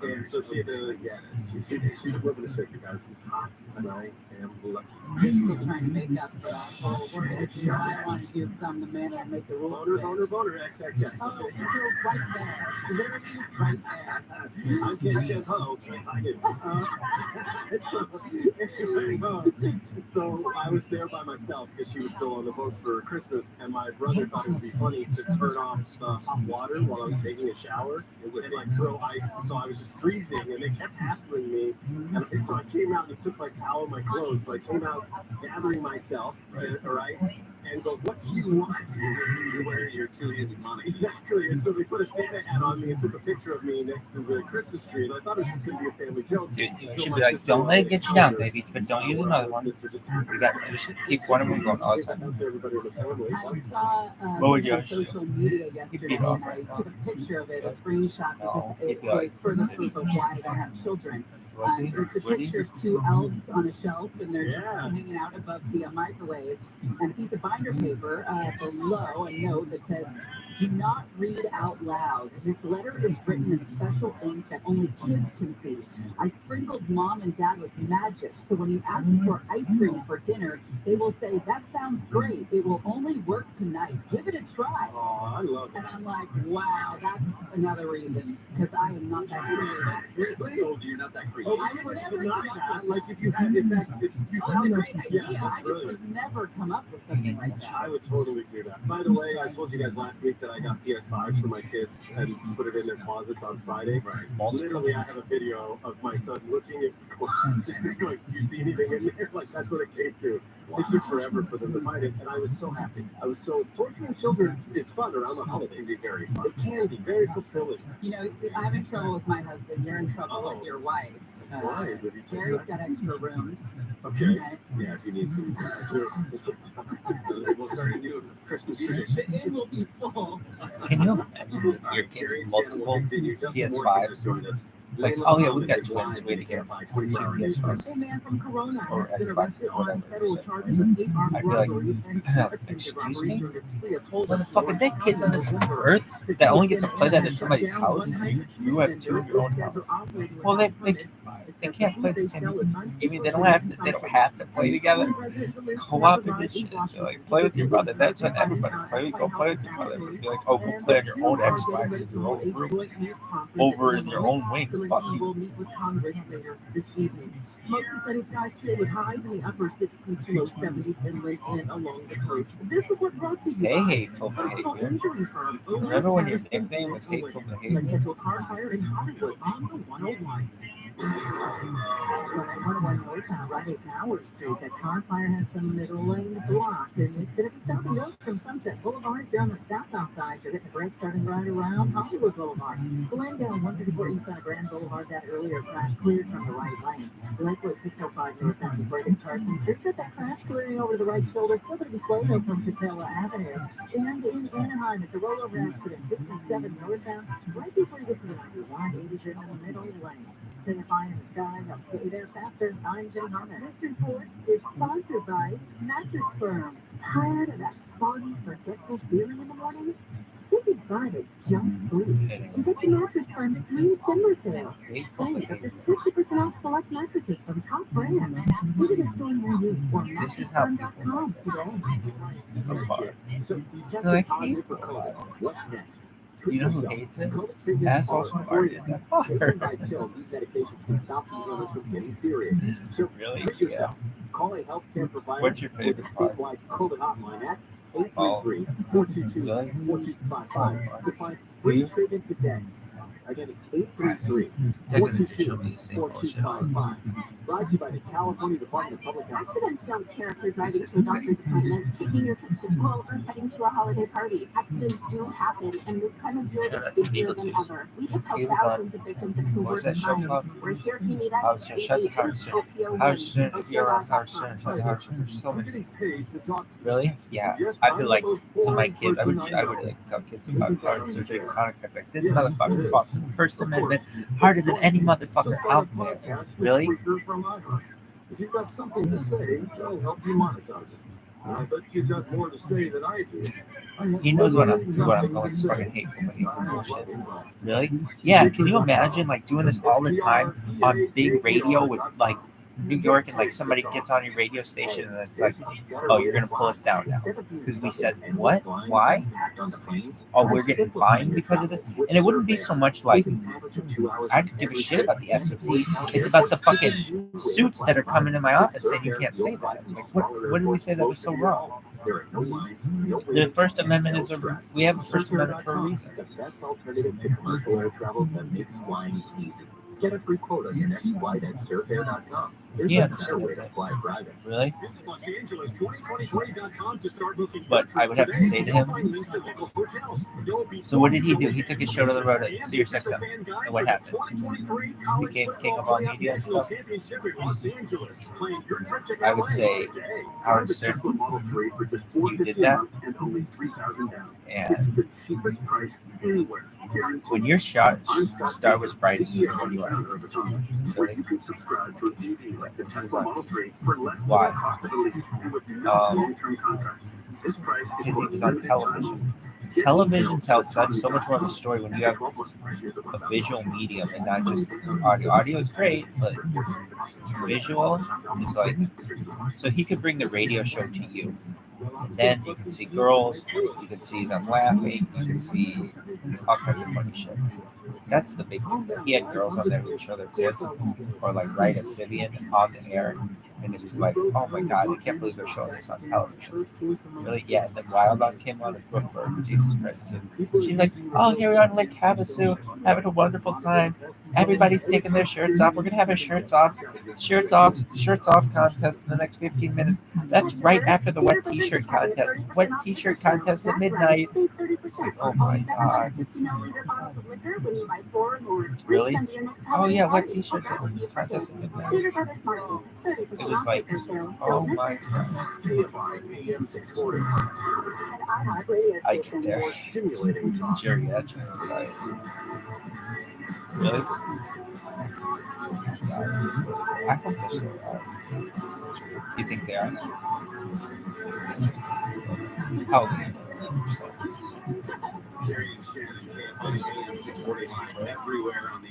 And so she had to, she's living a sick, guys. She's hot, and I am lucky. I'm still trying to make up we're going to try. I want to do some the man and make the rules. Boner, X. Oh, you're right there. Literally right there. I can't just hello. So I was there by myself because she was still on the boat for Christmas, and my brother thought it would be funny to turn off the hot water while I was taking a shower and like throw ice. So I was just freezing, and they kept hassling me. And so I came out and took my towel and my clothes. So I came out gathering myself, right, and go, "What do you want?" You're wearing your $2 money. Exactly. And so they put a Santa hat on me and took a picture of me next to the Christmas tree, and I thought it was going to be a family joke. You should be like, "Don't let it get you down, baby, but don't use another one." You should keep one of them going all the time. I saw What would you on social media yesterday, and I took a picture of it, a screenshot, because it was further proof of why I have children. It's a picture of two elves on a shelf, and they're just hanging out above the microwave, and a piece of binder paper below, a note that says, "Do not read out loud. This letter is written in special ink that only kids can see. I sprinkled mom and dad with magic, so when you ask for ice cream for dinner, they will say, 'That sounds great. It will only work tonight. Give it a try.'" Oh, I love it. And I'm like, wow, that's another reason, because I am not that creative. Seriously? You're not that creative. Oh, I would not that. Like if you had, if that, if you found that, Yeah, I just would never come up with something like that. I would totally do that. By the way, I told you guys last week that I got PS5s for my kids and put it in their closets on Friday. Right. Literally, I have a video of my son looking at the closet, going, "Do you see anything in there?" Like that's what it came to. Wow. It took forever for them to find it, and I was so happy. I was so torturing children. It's fun around the holidays. It can be very fun. It can be very fulfilling. You know, I'm in trouble with my husband. You're in trouble with your wife. Why? Gary's got extra rooms. Okay. Yeah, if you need some. We'll start a new Christmas tradition. It will be full. Can you imagine your kids with multiple PS5s? Like, oh yeah, we got twins. Way to get A man from Corona or has been Xbox arrested or on whatever. federal charges of 8 armed I'd be like, robbery and excuse me? Motherfucker, there are kids on this earth that only get to play that at somebody's house. You have two in your own house. Well, they can't play the same. You mean they don't have to play together? Co-operative shit. They're like, play with your brother. That's what everybody play. Go play with your brother. Be like, oh, go play on your own Xbox in your own room, over in your own wing. Fuck you. Will meet with Congress later this evening. Most percentage price traded highs in the upper 60s to low 70s inland and along the coast. This is what brought to you Hey, by hateful personal behavior. injury firm. Remember when your nickname was hateful behavior? Into a car fire in Hollywood on the 101. On Right Howard Street, that car fire has the middle lane blocked, and it's going to be stopping up from Sunset Boulevard down the south side. You're getting the brakes starting right around Hollywood Boulevard. Glendale 134 east on Grand Boulevard, that earlier crash cleared from the right lane. Lakewood 605 northbound is right at Carson Street. Got that crash clearing over the right shoulder. Still going to be slowed up from Catella Avenue. And in Anaheim, it's a rollover accident, 57 northbound, right before you get to the 91, 80 in the middle lane. To the fire in the sky, I'll get you there faster. I'm Jim Harmon. This report is sponsored by Mattress Firm. Tired of that foggy, forgetful feeling in the morning? Say goodbye to junk food. You get the Mattress Firm's green summer sale. And up to 50% off select mattresses from top brands. Visit a store near you or mattressfirm.com today. So I hate What's next? You know who hates it? Assholes who already in that bar. Really? Yeah. Call a healthcare provider. What's your favorite part? COVID hotline at Oh, 833-422-4255 to find free treatment today. Again, it's 833-422-4255. Brought to you by the California Department of Public Health. Accidents don't care if you're driving to a doctor's appointment, taking your kids to school, or heading to a holiday party. Accidents do happen, and this time of year it's busier than ever. We have helped thousands of victims at what was that show called? We're here if you need us. How soon? So many. Really? Yeah. I'd be like to my kids. I would like tell kids about cars surgery, contact like this motherfucker fought for the First Amendment harder than any motherfucker out there. Really? If you've got something to say, I'll help you monetize it. I bet you've got more to say than I do. He knows what I'm going. He's fucking hateful shit. Really? Yeah. Can you imagine like doing this all the time on big radio with like New York, and like somebody gets on your radio station and it's like, oh, you're gonna pull us down now because we said what? Why? Oh, we're getting fined because of this. And it wouldn't be so much like I could give a shit about the FCC. It's about the fucking suits that are coming in my office saying you can't say that. Like, what did we say that was so wrong? The First Amendment is we have a First Amendment for a reason. The best alternative to commercial air travel that makes flying easy. Get a free quote on your next flight at surfair.com. There's a better way to fly private. Really? Visit LosAngeles2020.com to start booking. But I would have to say to him, so what did he do? He took his show to the road at Sirius XM. And what happened? He became king of all media and stuff. I would say, Howard Stern, you did that. And when your star was brightest, is when you are. Why? Because he was on television. Television tells so much more of a story when you have a visual medium and not just audio. Audio is great, but visual is like, so he could bring the radio show to you. And then you can see girls, you can see them laughing, you can see all kinds of funny shit. That's the big thing. He had girls on there who show their kids or like write a Sibian on the air. And it was like, oh my God, I can't believe they're showing this on television. Really? Yeah. And then Wild On came on and Brookberg, Jesus Christ. She's like, oh, here we are in Lake Havasu, having a wonderful time. Everybody's taking their shirts off. We're going to have a shirts off contest in the next 15 minutes. That's right after the wet t-shirt contest. Wet t-shirt contest at midnight. Like, oh my God. Really? Oh yeah, wet t-shirts contest at midnight. It was like, oh my God. I get there. Geriatric society. Really? I hope they still are. You think they are? How old are you? Everywhere on the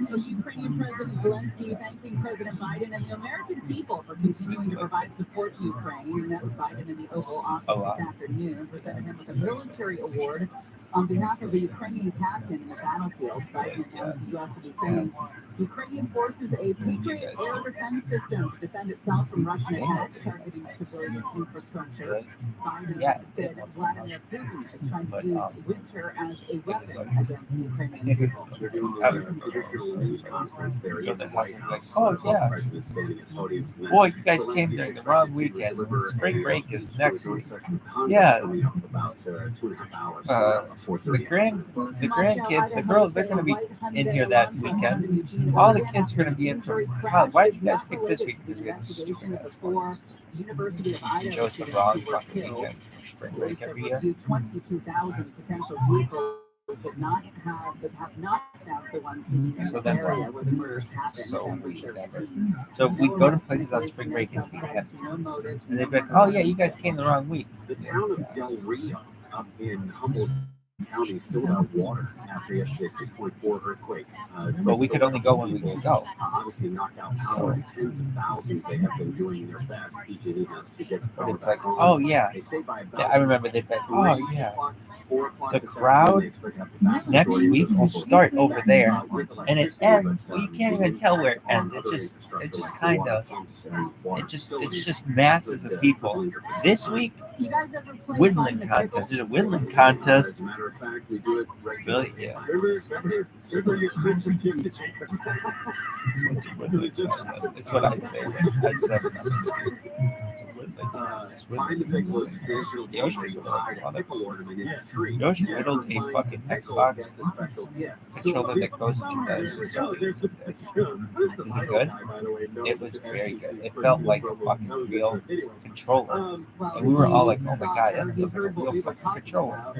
So Ukrainian President Zelensky thanking President Biden and the American people for continuing to provide support to Ukraine. And that was Biden in the Oval Office this afternoon, presented him with a military award on behalf of the Ukrainian captain in the battlefield. Biden announced the U.S. will be sending Ukrainian forces a Patriot air defense system to defend itself from Russian attacks targeting civilian infrastructure. Biden said Vladimir Putin is trying to use winter as a weapon against the Ukrainian people. Oh yeah. Boy, you guys came during the wrong weekend. Spring break is next week. Yeah. The grandkids, the girls, they're going to be in here that weekend. All the kids are going to be in from college. Why did you guys pick this week? Because we had stupid ass ones. You chose the wrong fucking weekend for spring break every year. 22,000 potential vehicles that have not found the ones in the area where the murders happened. So we go to places on spring break and be empty. And they'd be like, oh yeah, you guys came the wrong week. The town of Del Rio up in Humboldt County still without water after yesterday's 6.4 earthquake. But we could only go when we could go. Obviously knocked out power. Tens of thousands they have been doing their best. PG&E has to get the power It's like, back on. oh yeah. I remember they'd be like, oh yeah. The crowd next week will start over there, and it ends. Well, you can't even tell where it ends. It's just masses of people. This week, Woodland contest. There's a Woodland contest. Really? Yeah. It's what I say. I just have Yoshi whittled a fucking Xbox controller that goes in the Is it good? It was very good. It felt like a fucking real controller. And we were all like, oh my God, that feels like a real fucking controller.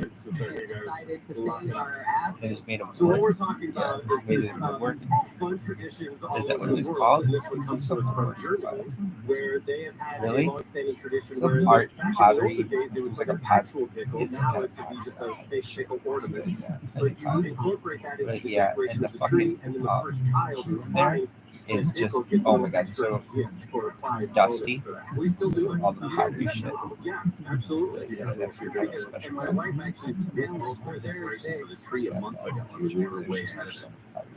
They just made it work. Yeah, just made it work. Is that what it was called? Really? Some art pottery. It's like a pot. It's some kind of pottery. But yeah, and the fucking room there is just, oh my God, so dusty. All the pottery shit. Yeah, absolutely. Yeah, that's kind of special. And my wife actually did most of the decorations for the tree a month ago. We were way ahead of them.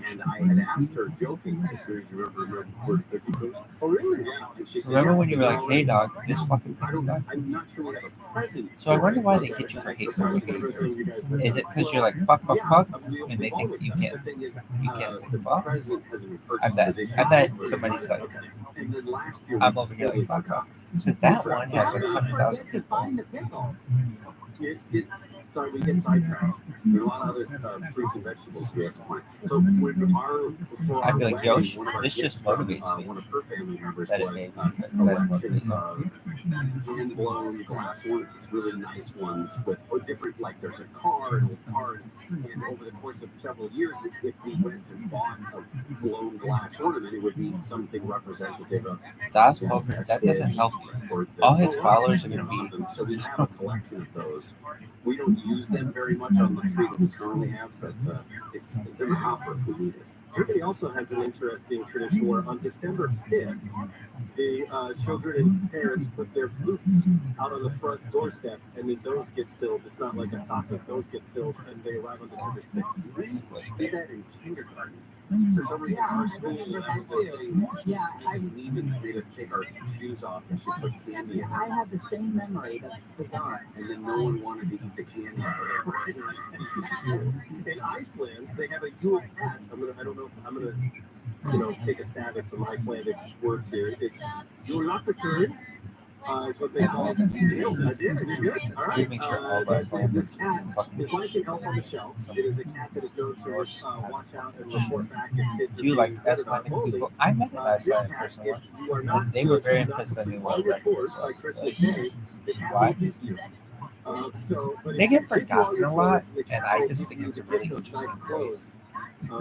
And I had asked her jokingly, do you remember where the cookie goes? Oh, really? Yeah. And she said, Remember when you were like, hey dog, this fucking thing's done? I'm not sure what a present. So I wonder why they get you for hate notifications. Is it because you're like fuck, and they think that you can't say fuck? I bet somebody's like, I'm over here like fuck. Because that one has like 100,000 people. Sorry, we get sidetracked. There's a lot of other fruits and vegetables we have to plant. So when I'd be like, Yosh, this just motivates me. One of her family members that it was made hand-blown glass ornaments, really nice ones with different, like there's a card with cards, and over the course of several years, if we went and bought a blown glass ornament, it would be something representative of that doesn't help you. All his followers are going to be. So we have a collection of those. We don't use them very much on the tree that we currently have, but it's in the hopper if we need it. Germany also has an interesting tradition where on December 5th, the children and parents put their boots out on the front doorstep, and then those get filled. It's not like a stocking; those get filled, and they arrive on December 6th. Did that in kindergarten. For some reason, our school remember that that too. Yeah, I even made us take our shoes off and just put candy in. I have the same memory. That's bizarre. And then no one wanted to eat the candy. In Iceland, they have a Yule cat. I don't know if I'm gonna, take a stab at some Icelandic words here. It's Julafakern. Is what they call it. I did. You're good. All right. Making sure all of our The plans cat is like an elf on the shelf. It is a cat that is known to watch out and report back if kids are You like being good or not Icelandic bullied. people? I met an Icelandic person If once. you are not They were very not impressed that they all were your right. chores by Christmas Day, the cat Why? will beat you. But They if get you do all forgotten your a lot, chores, the and cat I will just give think you it's the really gift of nice interesting. clothes.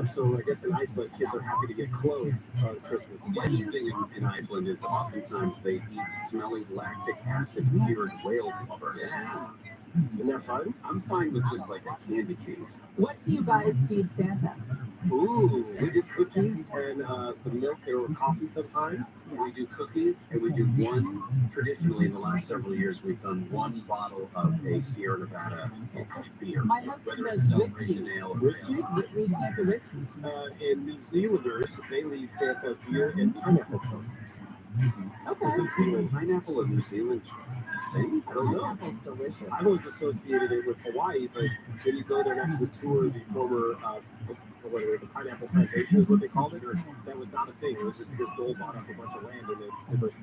So I guess in Iceland, kids are happy to get clothes on Christmas. The funny thing in Iceland is oftentimes they eat smelly lactic acid cured whale blubber. Yeah. Isn't that fun? I'm fine with just like a candy cane. What do you guys feed Santa? Ooh, we do cookies and some milk or coffee sometimes. We do cookies, and we do traditionally in the last several years, we've done one bottle of a Sierra Nevada beer. My husband Whether does it's whiskey. celebration ale or Whiskey? We drink the whiskey. In New Zealanders, they leave Santa beer and pineapple cones. Okay. Is pineapple a New Zealand thing? I don't know. Pineapple's delicious. I've always associated it with Hawaii, but when you go there next to tour the former, the pineapple plantation is what they called it, or that was not a thing. It was just because Dole bought up a bunch of land and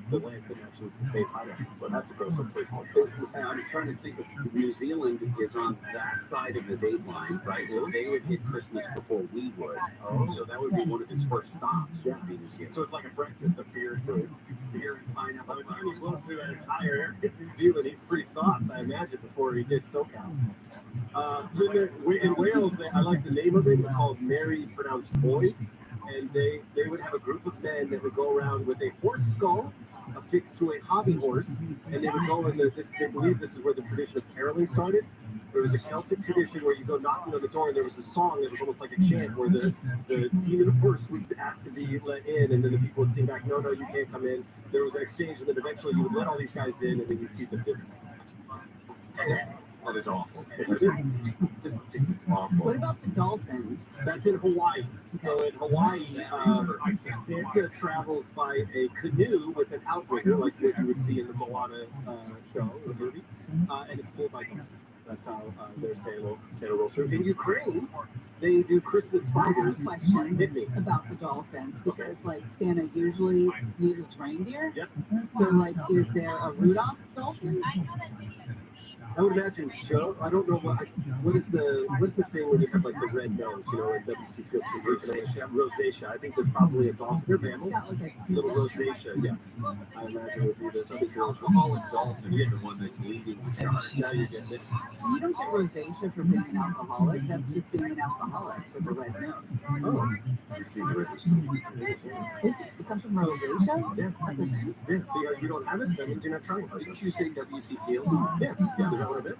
the land couldn't actually stay pineapples. But that's a gross place. I'm trying to think of New Zealand is on that side of the date line, right? So they would hit Christmas before we would. So that would be one of his first stops. Yeah. Would be New Zealand. So it's like a breakfast of beer and pineapple. By the time he goes through that entire area of New Zealand, he's pretty soft, I imagine, before he gets SoCal. In Wales, I like the name of it. It's called Mary Pronounced Boy. And they would have a group of men that would go around with a horse skull affixed to a hobby horse, and they would go in they believe this is where the tradition of caroling started. There was a Celtic tradition where you go knocking on the door, and there was a song that was almost like a chant where the demon horse would ask to be let in, and then the people would sing back, no, you can't come in. There was an exchange, and then eventually you would let all these guys in, and then you'd keep them in. That is awful. What about the dolphins? That's in Hawaii. So in Hawaii, Santa travels by a canoe with an outrigger, like what you would see in the Moana show, the movie, and it's pulled by dolphins. That's how their Santa rolls through. In Ukraine, they do Christmas spiders. Question about the dolphins, because like Santa usually uses reindeer. Yep. So like, is there a Rudolph dolphin? I would imagine so. I don't know what's the thing when you have like the red nose, like WC rosacea. I think there's probably a dolphin. They're mammals. Little rosacea, yeah. I imagine would be the alcoholic dolphin is the one that's leading the charge. Now you get it. You don't get rosacea for being an alcoholic. That's just being an alcoholic with a red nose. Oh. It comes from rosacea? Yeah. You don't have it? That means you're not trying. Did you say WC Field? Yeah. Is that what it is?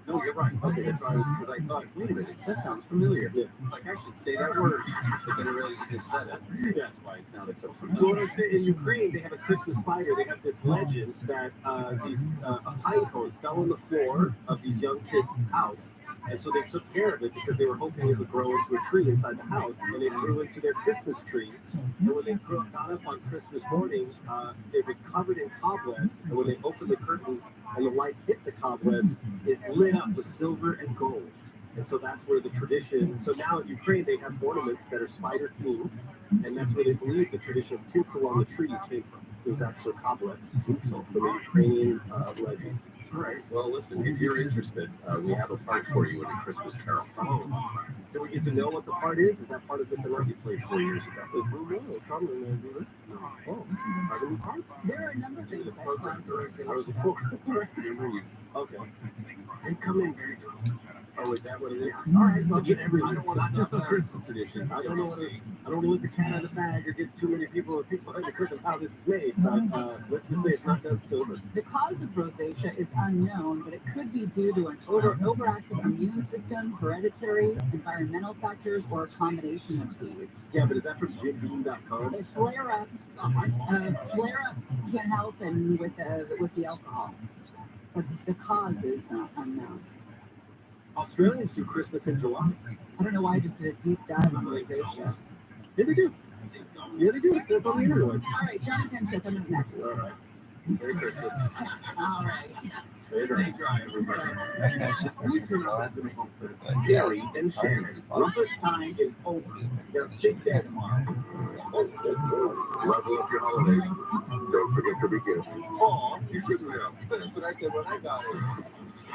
No, you're right. Okay, that's why because I thought, Wait a minute, that sounds familiar. Yeah. Like I should say that word, but then I realized you just said it. Yeah. That's why it sounded so So familiar. what I say in Ukraine, they have a Christmas spider. They have this legend that these icons fell on the floor of these young kids' house. And so they took care of it because they were hoping it would grow into a tree inside the house, and it grew into their Christmas tree. And when they got up on Christmas morning, it was covered in cobwebs. And when they opened the curtains and the light hit the cobwebs, it lit up with silver and gold. And so that's where the tradition. So now in Ukraine, they have ornaments that are spider themed, and that's where they believe the tradition of kids along the tree came from. It was actually cobwebs. So the Ukrainian legend. All right. Well, listen, if you're interested, we have a part for you in a Christmas Carol. Oh. Do we get to know what the part is? Is that part of the Tenor you played 4 years ago? There are a number of things that cause I was before. Remember you? Okay. They come in very drunk. Oh, is that what it is? All right. Well, I don't want to just a Christmas tradition. I don't know what I don't want to let the cat out of the bag or get too many people behind the curtain how this is made. But let's just say it's not done silver. The cause of rosacea is unknown, but it could be due to an overactive immune system, hereditary, environmental environmental factors, or a combination of these. Yeah, but is that from jimbeam.com? It's flare-up. Flare-up can help, and with the alcohol, but the cause is unknown. Australians do Christmas in July. I don't know why I just did a deep dive on rosacea. Yeah, they do. Yeah, they do. It's on the internet. All right, Jonathan says I'm next. All right. Merry Christmas. All right. Stay dry, everybody. Yeah. Gary and Shannon, Rumpus time is over. Got a big day tomorrow. Level up your holidays. Don't forget to be good. Oh, you shouldn't have. That's what I said when I got it.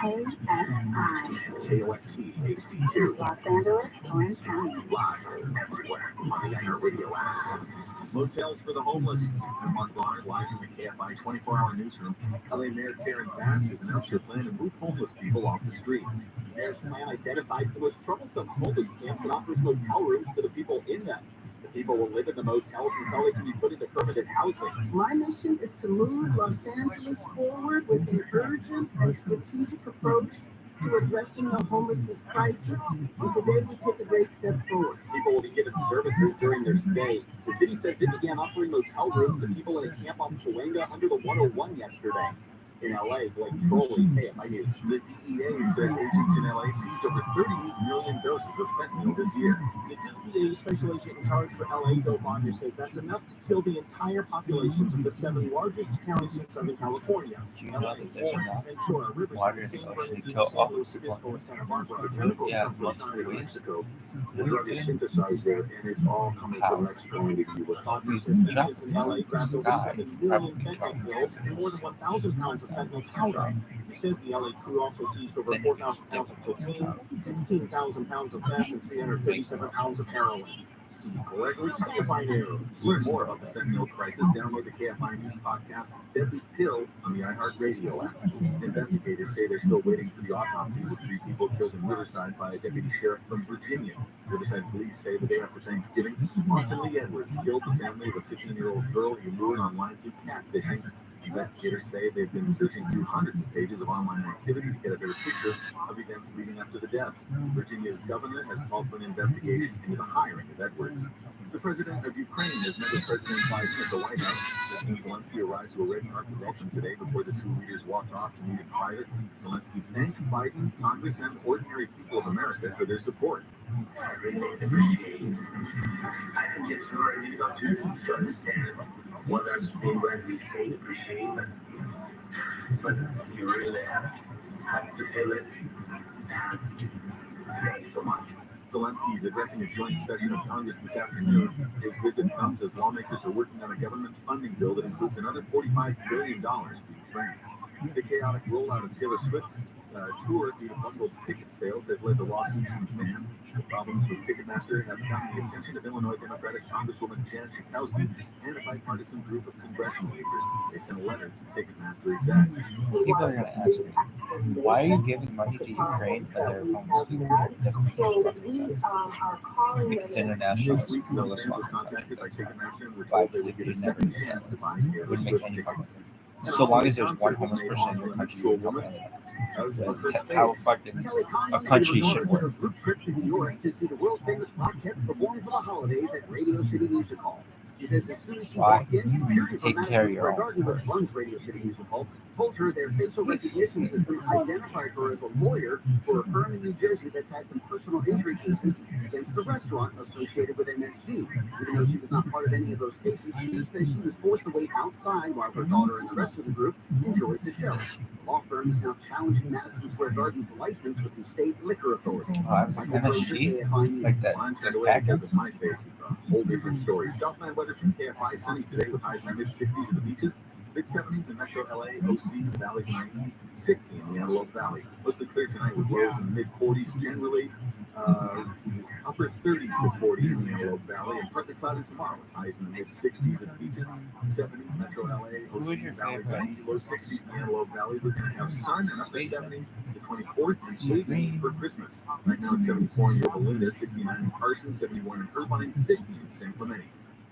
KSI, KOXT HD2. Los Angeles, Orange County. Live everywhere on the Iger Radio app. Motels for the homeless. I'm Mark Barnes, live from the KFI 24-hour newsroom. LA Mayor Karen Bass has announced her plan to move homeless people off the streets. Mayor's plan identifies the most troublesome homeless camps and offers motel rooms to the people in them. The people will live in the motels until they can be put into permanent housing. My mission is to move Los Angeles forward with an urgent and strategic approach to addressing the homelessness crisis, and today we take a great step forward. People will be given services during their stay. The city says they began offering motel rooms to people in a camp off Cahuenga under the 101 yesterday. In LA, Blake Trolley, KFI News. The DEA says agents in LA seized over 38 million doses of fentanyl this year. The DEA special agent in charge for LA, Bill Bonner, says that's enough to kill the entire populations of the 7 largest counties in Southern California. Do you know LA, that there's enough Ventura, water in Riverside, the ocean to San kill all Luis the people? Obispo, and Santa Barbara. The chemicals Yeah, come from most outside of waves. Mexico. The drug is synthesized there, and it's all coming from Mexico into the U.S. Officers We in drop LA grabbed over sky, 7 million probably fentanyl pills and more than 1,000 pounds of fentanyl powder. He says the LA crew also seized over 4,000 pounds of cocaine, 16,000 pounds of meth, and 337 pounds of heroin. Gregory, KFI News. Learn more about the fentanyl crisis. Download the KFI News podcast, Deadly Pill, on the iHeartRadio app. Investigators say they're still waiting for the autopsies of 3 people killed in Riverside by a deputy sheriff from Virginia. Riverside police say the day after Thanksgiving, Austin Lee Edwards killed the family of a 15-year-old girl he lured online through catfishing. Investigators say they've been searching through hundreds of pages of online activity to get a better picture of events leading up to the deaths. Virginia's governor has called for an investigation into the hiring of Edwards. The president of Ukraine has met with President Biden at the White House. President Zelensky arrived to a red carpet welcome today before the 2 leaders walked off to meet in private. Zelensky thanked Biden, Congress, and ordinary people of America for their support. I think it's very difficult to understand what does it mean when we say appreciate, but you really have to feel it. Thank you so much. Zelensky is addressing a joint session of Congress this afternoon. His visit comes as lawmakers are working on a government funding bill that includes another $45 billion for Ukraine. The chaotic rollout of Taylor Swift's tour due to bundled ticket sales has led to lawsuits from fans. The problems with Ticketmaster have gotten the attention of Illinois Democratic Congresswoman Jan Schakowsky and a bipartisan group of congressional leaders. They sent a letter to Ticketmaster execs. People are going to ask me, why are you giving money to Ukraine for their homeless people? It doesn't make any sense. Because it's international. This week, No, those it's fans were not. contacted by Ticketmaster and were Why told they would get a did they never second do chance that? to buy Taylor Wouldn't make Swift any tickets. fucking sense. So long as there's one homeless person in the country, you know, that's how fucking a country should work. Group trip to New York to see the world famous Rockettes perform for the holidays at Radio City Music Hall. She says as soon as she Why? walked in, security from Take care of your Madison Square own. Garden, which runs Radio City Music Hall, told her their facial recognition system identified her as a lawyer for a firm in New Jersey that's had some personal injury cases against the restaurant associated with MSG. Even though she was not part of any of those cases, she says she was forced to wait outside while her daughter and the rest of the group enjoyed the show. The law firm is now challenging Madison Square Garden's license with the state liquor authority. MSG? Like that, the packets? My face is a whole different story. Southland weather from KFI, sunny today with highs in the mid-60s at the beaches, mid-70s in Metro LA, OC, and the valleys 90s, 60 in the Antelope Valley. Mostly clear tonight with lows in the mid-40s generally, upper 30s to 40 in the Antelope Valley, and partly cloudy tomorrow with highs in the mid-60s at the beaches, 70 Metro LA, OC, and valleys 90, low 60s in the Antelope Valley. We're going to have sun and upper 70s. 24th and shaving for Christmas. Right now it's 74 in Yorba Linda, 69 in Carson, 71 in Irvine, 60 in San Clemente.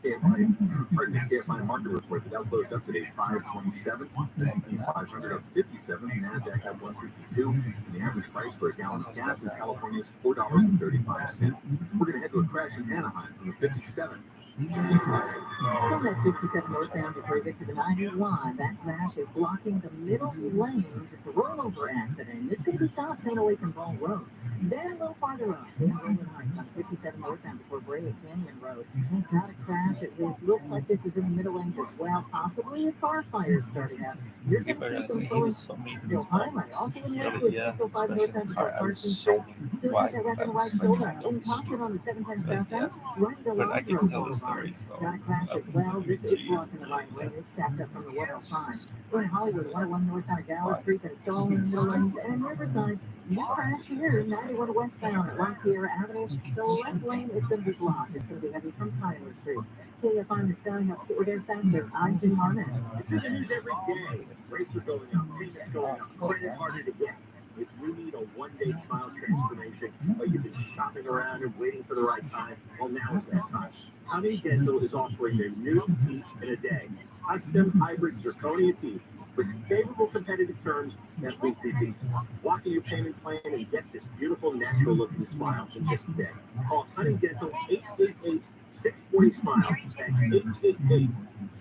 KFI market report. The Dow closed up today 527, S&P 500 up 57, Nasdaq up 162, and the average price for a gallon of gas in California is $4.35. We're going to head to a crash in Anaheim from the 57. From that 57 northbound before we get to the 91, that crash is blocking the middle lane. It's a rollover accident. It's going to be stopped coming away from Ball Road. Then a little farther up, in Rolling Heights on 57 northbound before Brea Canyon Road. Got a crash. It looks like this is in the middle lanes as well. Possibly a car fire starting up. You're going to see some flowing still highlight. Also in the with 605 northbound before Carson Street. Still has that wreck on the right shoulder. In Compton on the 710 southbound. Right below I can tell the story, so. Got a crash as well. This is blocking the right lane. It's stacked up from the 105. We're in Hollywood, 101 northbound Dallas Street. That's still in the middle lanes. And in Riverside, no crash here. 91 westbound at Lockyer Avenue. The left lane is going to be blocked. It's going to be heavy from Tyler Street. KFI is selling up forward and faster. I'm Jim Harmon. It's in the news every day. Rates are going up, payments going up, credit harder to get. If you need a one-day smile transformation, or you've been shopping around and waiting for the right time, well, now is that time. Honey Dental is offering their new teeth in a day. Custom hybrid zirconia teeth with favorable competitive terms that meet your teeth. Walk in your payment plan and get this beautiful, natural-looking smile in just a day. Call Honey Dental 888-640-SMILE. That's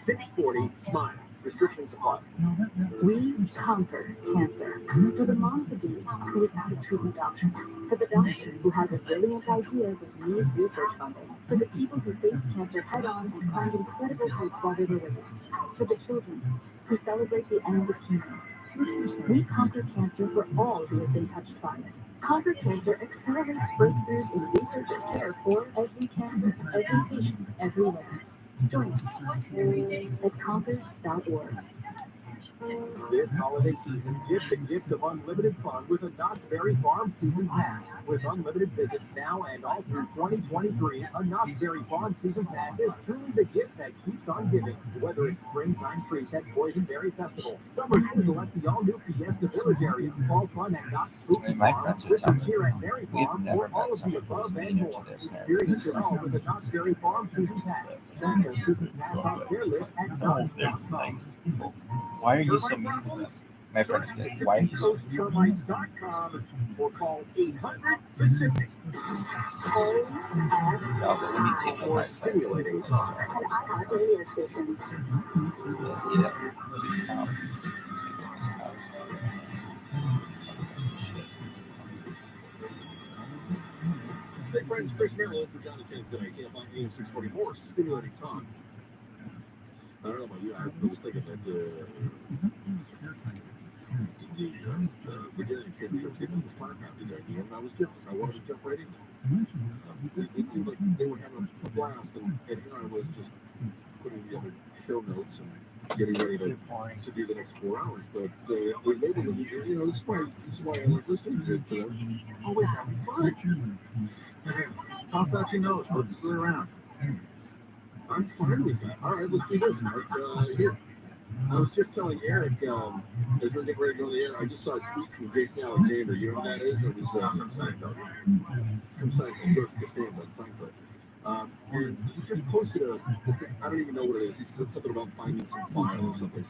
888-640-SMILE. Restrictions apply. We conquer cancer. For the mom to be who is not a treatment option. For the doctor who has a brilliant idea that needs research funding. For the people who face cancer head on and climb incredible heights while they're living. For the children who celebrate the end of chemo. We conquer cancer for all who have been touched by it. Conquer Cancer accelerates breakthroughs in research and care for every cancer, every patient, everywhere. Join us at conquer.org. This holiday season, gift the gift of unlimited fun with a Knott's Berry Farm Season Pass. With unlimited visits now and all through 2023, a Knott's Berry Farm Season Pass is truly the gift that keeps on giving. Whether it's springtime treats at Boysenberry Festival, summer season at the all-new Fiesta Village area, fall fun at Knott's Spooky Farm, Christmas here at Berry Farm, or all of the above and more. Experience it all with the Knott's Berry Farm Season Pass. Check their Season Pass on their list at Knott's.com. Why are you so mean to us? My friend said, why are you so mean? Or call 800-Pacific. No, but when you see somebody Stimulating talk. Hey friends, Chris Merrill for John San today. Can't find AM 644 Stimulating Talk. I don't know about you, I was thinking that the beginning kid was giving the fire happy idea, and I was jealous. I wanted to jump right in there. It seemed like they were having a blast, and here I was just putting together show notes and getting ready to do the next 4 hours. But we made it, this is why I like listening to them. Always having fun. Toss out your notes, let's screw around. I'm fine with that. All right, let's do this, Mark. Here. I was just telling Eric, as we're getting ready to go to the air, I just saw a tweet from Jason Alexander. You know who that is? It was from Seinfeld. From Seinfeld. Seinfeld. And he just posted I don't even know what it is. He said something about finding some file or something.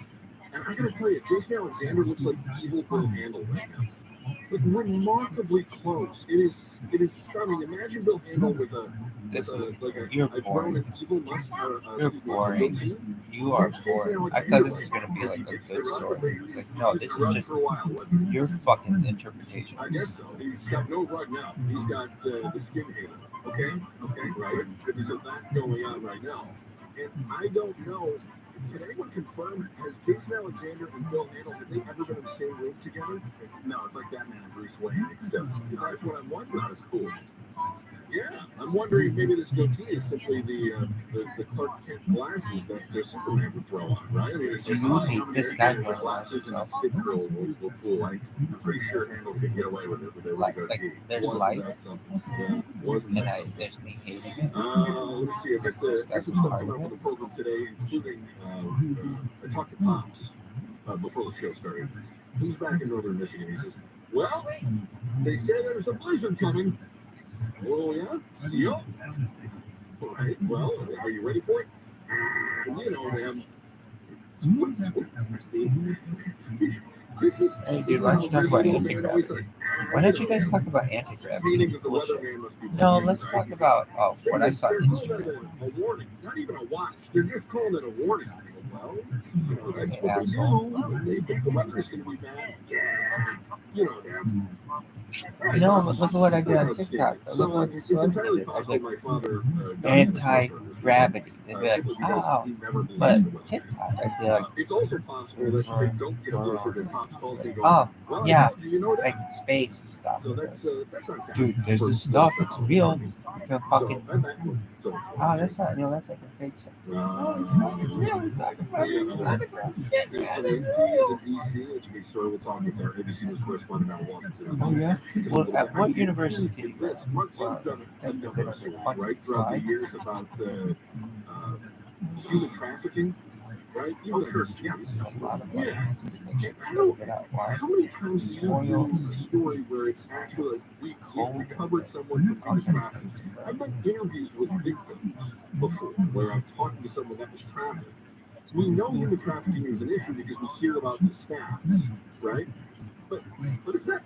And I gotta tell you, Jason Alexander looks like evil Bill Handel right now. Like remarkably close. It is stunning. Imagine Bill Handel with a grown evil mustache. You're boring. You are boring. I thought this was gonna be like a good story. Like, no, this is just your fucking interpretation. I guess so. He's got no rug now. He's got the skin halo. Okay, right? So that's going on right now. And I don't know. Can anyone confirm, has Jason Alexander and Bill Handel, have they ever been in the same room together? No, it's like Batman and Bruce Wayne, except that's what I'm wondering. Not as cool. Yeah, I'm wondering if maybe this goatee is simply the Clark Kent glasses that Superman would throw on, right? I mean, this guy wears glasses and a stick girl will fool. I'm pretty sure Handel could get away with it with a goatee. There's light, and there's me hating it. Let me see. I got some stuff coming up on the program today, including I talked to Pops before the show started. He's back in northern Michigan. He says, well, they say there's a blizzard coming. Oh, yeah? Steel? All right. Well, are you ready for it? You know them. Hey, dude, why don't you talk about anti-gravity? Why don't you guys talk about anti-gravity? Meaning that the Bullshit. weatherman must be No, let's talk about what I saw on They're Instagram. calling it a warning, not even a watch. They're just calling it a warning. Well, you know, that's what they Asshole. do. They think the weather's going to be bad. Yeah. You know them. No, but look at what I did on TikTok. Look what this one did. I was like, anti-gravity. They'd be like, oh, but TikTok, I'd be like, it's also possible that they don't get a blizzard and pop salty going, oh, well, yeah, do you know that? like space and stuff. So that's not Dude, there's this stuff, it's real. You can fucking, So, oh, that's not real, that's like a fake stuff. Oh, yeah? Well, at what university did you go? Right, throughout the years about human trafficking, right? Even the first, A lot of money. yeah. How many times have you heard a story where it's actually like we recovered someone from human trafficking? I've done interviews with victims before where I'm talking to someone that was trafficked. We know human trafficking is an issue because we hear about the stats, right? But it's not.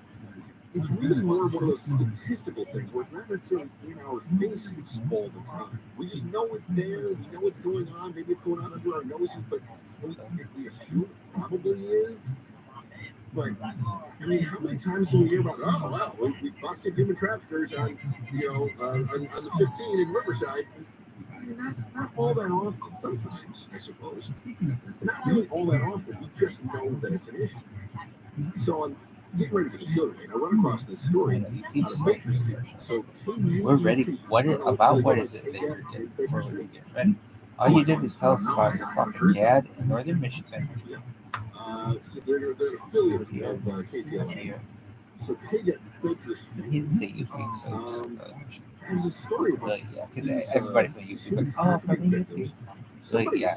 It's really more one of those statistical things where it's not necessarily in our faces all the time. We just know it's there, we know what's going on, maybe it's going on under our noses, but we assume it probably is. But, I mean, how many times do we hear about, oh, well, we busted human traffickers on, you know, on the 15 in Riverside? Not all that often, sometimes, I suppose. Not really all that often, we just know that it's an issue. So I'm getting ready for the show today, and I run across this story out of Bakersfield. So We're ready. What is it that you did before we get ready? All you did was tell us about your fucking dad in northern Michigan. So they're an affiliate of KTLA. So they get Bakersfield. He didn't say you think so. There's a story about Because everybody from the UP, like, oh, from the UP. Like, yeah.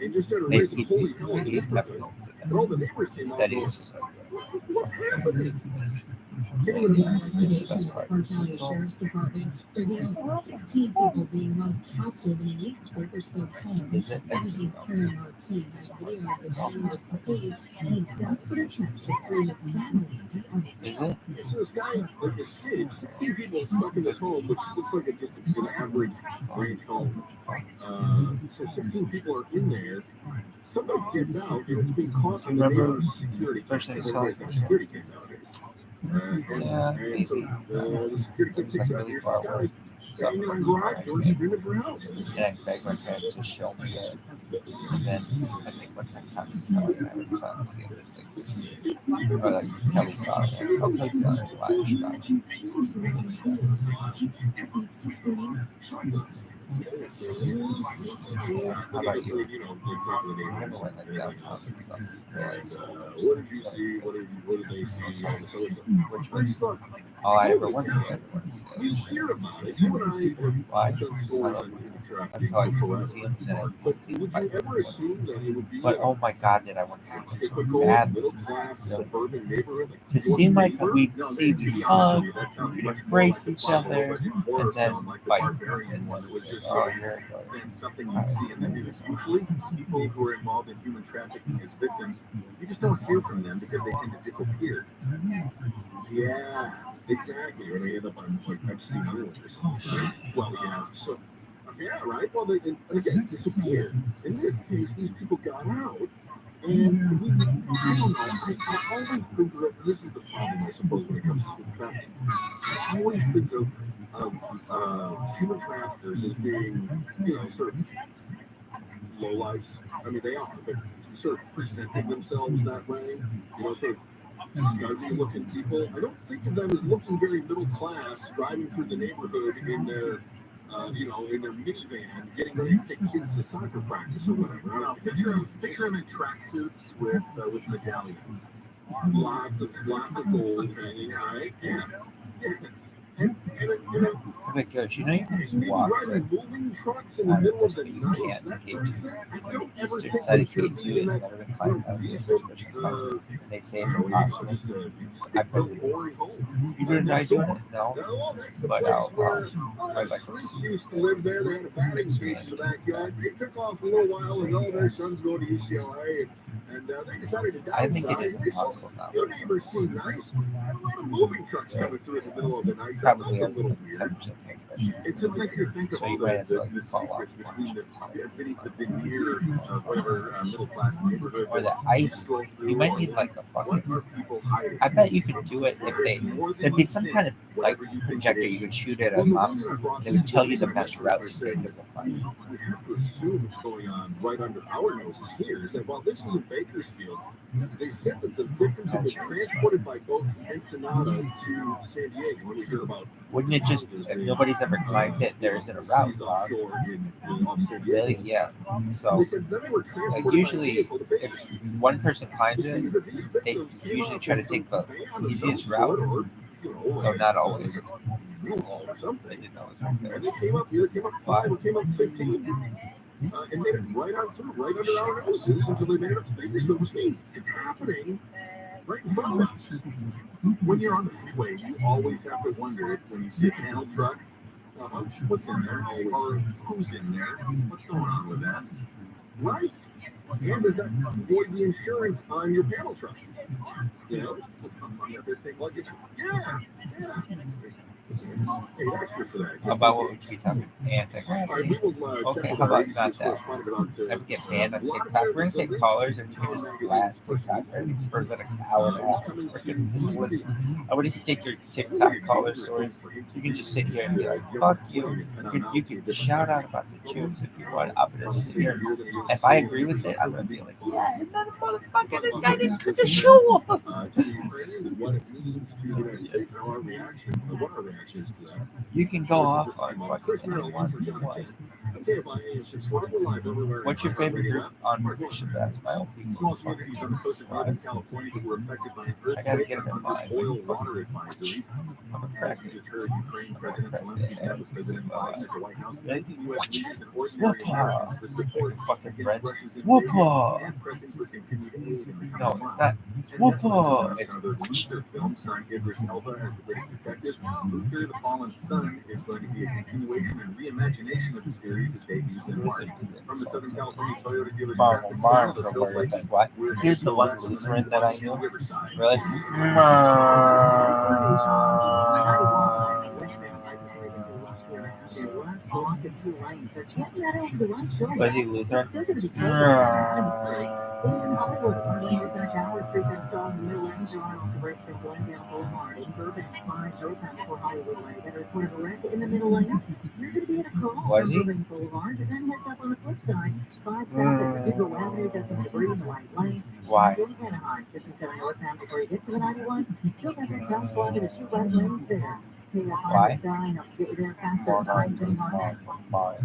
And just started He raising holy hell. definitely And all the neighbors came out. steady is just like, What happened? Sheriff's Department reveals 16 people being held captive in an East Bakersfield home. is it? Energy Karen Marquis has video of the man was page in a desperate attempt to free his family and others. Is it? So this guy, like a kid, 16 people stuck in this home, which looks like just an average range home. So 16 people are in there. Somebody gets out, and it's being caught on the neighbor's security cam nowadays. Yeah, easy. The security cam takes out here, guys, banging on garage doors, screaming for help. And I begged my parents to show me it. And then I think one time Kelly and I were songs the other things. Or like Kelly saw it. Oh, Kelly saw it live Chicago. How about you? I never went like downtown and stuff. What did you see? What did they see? Which was all I ever wanted to do. You hear about it. You and I Why? Until I couldn't see him, then I But could see him. would you ever assume that it would be But oh my god, did I want to see him so badly. middle class suburban neighborhood? To seem like we'd see we'd hug, we'd embrace each other, and then fight. And then, oh, here it goes. And something you see in the news. Usually, people who are involved in human trafficking as victims, you just don't hear from them because they tend to disappear. Yeah, exactly. Or they end up on like Epstein Island or something. Well, yeah. So, yeah, right. Well, they again disappear. In this case, these people got out. And I don't know. I always think that this is the problem, I suppose, when it comes to human trafficking. I always think of human traffickers as being, you know, sort of low lives. I mean, they are, but sort of presenting themselves that way. You know, sort of scuzzy looking people. I don't think of them as looking very middle class, driving through the neighborhood in their in their minivan, getting ready to take kids to soccer practice or whatever. I don't know. Picture them in tracksuits with medallions, lots of gold hanging, right? And Like, you know, you can just walk right moving trucks in the middle of the you night. can't That engage. sort of thing. I don't ever Eastern think side we of should K2 be is that, better than climbing out of the decent, and they say it's you know, impossible. I believe it. boring home. You didn't die doing it? No. No, that's the But place I'll where probably like Chris used to live there. They had a batting cage in the backyard. They took off a little while ago. Their sons go to UCLA, and they decided to downsize. I think it is impossible now. Your neighbors seem nice. A lot of moving trucks coming through in the middle of the night. Probably That's a a little weird. 10% pay It just makes you think of So all you might have to the like fall off. secrets between the veneer of whatever middle class neighborhood. Or the ice. You might need like a fucking. I bet you could do it if there'd be some kind of like projector you could shoot at a map. They would tell you the best routes to take to the fire. We have to assume it's going on right under our noses here. Is that while this is in Bakersfield, they said that the victims have been transported by boat from Ensenada to San Diego. When we hear about Wouldn't it just, if nobody's ever climbed it, there isn't a route, Bob? Really? Yeah. So, like, usually, if one person climbs it, they usually try to take the easiest route. Or not always. They didn't know it was right there. They came up here, came up 5, or came up 15. And made it right out through, right under our noses until they made it up to Bakersfield, which means it's happening right in front of us. When you're on the freeway, you always have to wonder when you see a panel truck, what's in there, or who's in there, what's going on with that, right? And does that void the insurance on your panel truck? You know, this thing like it's, yeah. Hey, extra for that. How about what would we talking anti-gravity? Okay, how about not that? Ever get banned on TikTok? We're gonna take callers and we can just blast TikTok for the next hour and a half. We're gonna just listen. I would if you take your TikTok caller stories, you can just sit here and be like, fuck you. You can shout out about the Jews if you want. I'm gonna sit here. If I agree with it, I'm gonna be like, yeah, motherfucker, this guy didn't cut the show off. You can go off on fucking anyone you want. What's your favorite group on Bishop? That's my own people. I gotta get them in mind. I'm a cracker. Whoop-ah! Fucking French. Whoop-ah! No, it's not. Whoop-ah! It's Luther, the Fallen Sun is going to be a continuation and reimagination of the series that debuts in March. From the Southern California Toyota dealership, what? Here's the one Lutheran that I knew. Really? Was he Lutheran? Was he? Why? Why?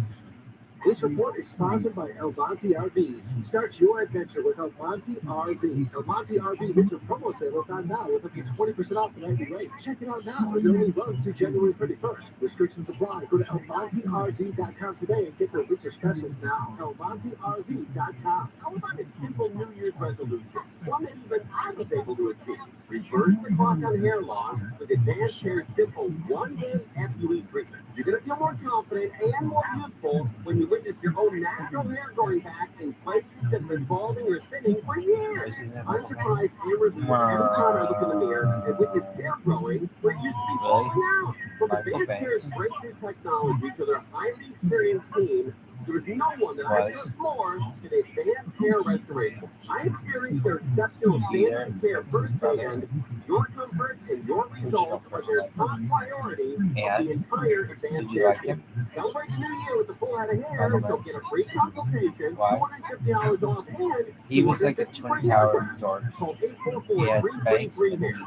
This report is sponsored by El Monte RVs. Start your adventure with El Monte RV. El Monte RV winter promo sale is on now with up to 20% off the nightly rate. Check it out now as it only runs through January 31st. Restrictions apply. Go to elmonterv.com today and get their winter specials now. elmonterv.com. How about a simple New Year's resolution? One that even I was able to achieve. Reverse the clock on hair loss with Advanced Hair Simple 1-Day FUE treatment. You're going to feel more confident and more youthful when you witness your own natural hair growing back in places that have been balding or thinning for years. I'm surprised viewers every time I look in the mirror and witness hair growing where it used to be falling out. From Advanced Hair's breakthrough technology to their highly experienced team, there is no one that I can explore in advanced hair restoration. I experienced their exceptional standard care firsthand. Your comfort and your results are their top priority of the entire advanced Did you like him? Celebrate the new year with the full head of hair. So get a free consultation, $250 off, and He was like a Twin Tower dork. He had banks and beats.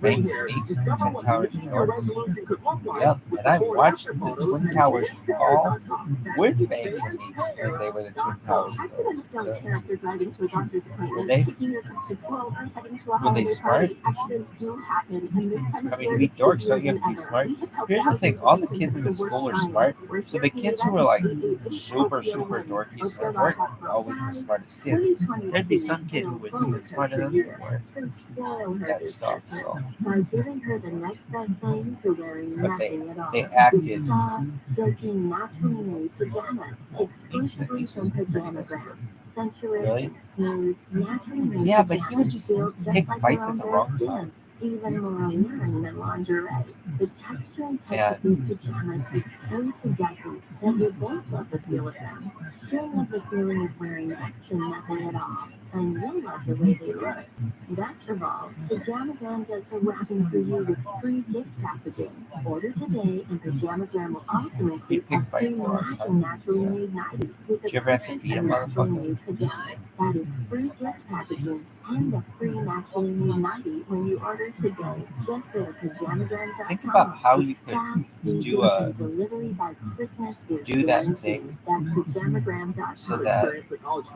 Banks and beats, Twin Towers dorks. Yep, and I watched the Twin Towers fall with banks and beats, and they were the Twin Towers dorks. Were they smart? I mean, to be dorks, don't you have to be smart? Here's the thing, all the kids in the school were smart, so the kids who were like super dorky weren't always the smartest kids. There'd be some kid who was even smarter than they were. That stuff, so. But they acted really? Yeah, but he would just pick fights at the wrong time. Even more alluring than lingerie. The texture and touch of these pajamas is so suggestive that you both love the feel of them. You'll love the feeling of wearing next to nothing at all, and you'll love the way they look. Best of all, Pajamagram does the wrapping for you with free gift packaging. Order today, and Pajamagram will also include a free matching naturally made nightie with a perfect naturally made pajamas. That is free gift packaging and a free naturally made nightie when you order today. Just go to pajamagram.com. Think about how you could do that thing so that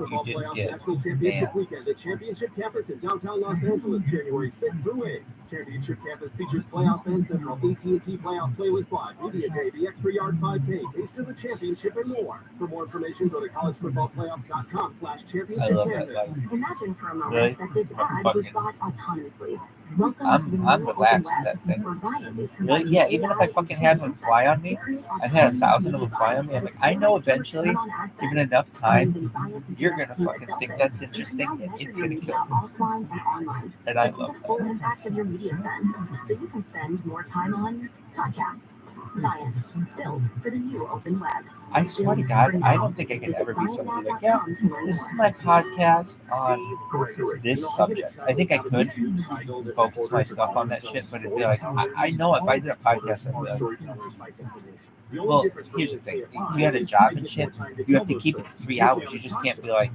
you didn't get banned. The Championship Campus in downtown Los Angeles, January 6th through 8th. Championship Campus features playoff and central AT&T playoff playlist live, media day, the extra yard 5K, taste of the championship, and more. For more information, go to collegefootballplayoff.com/championship campus. Imagine for a moment that this ad was bought autonomously. I'm relaxed with that thing. Really? Yeah, even if I fucking had one fly on me, I've had 1,000 of them fly on me. I'm like, I know eventually, given enough time, you're gonna fucking think that's interesting, and it's gonna kill me. And I love that. Of your media spend, so you can spend more time on podcasts, science, built for the new open web. I swear to God, I don't think I can ever be somebody like, yeah, this is my podcast on this subject. I think I could focus my stuff on that shit, but it'd be like, I know if I did a podcast, I'd be like, well, here's the thing. If you had a job and shit, you have to keep it 3 hours. You just can't be like,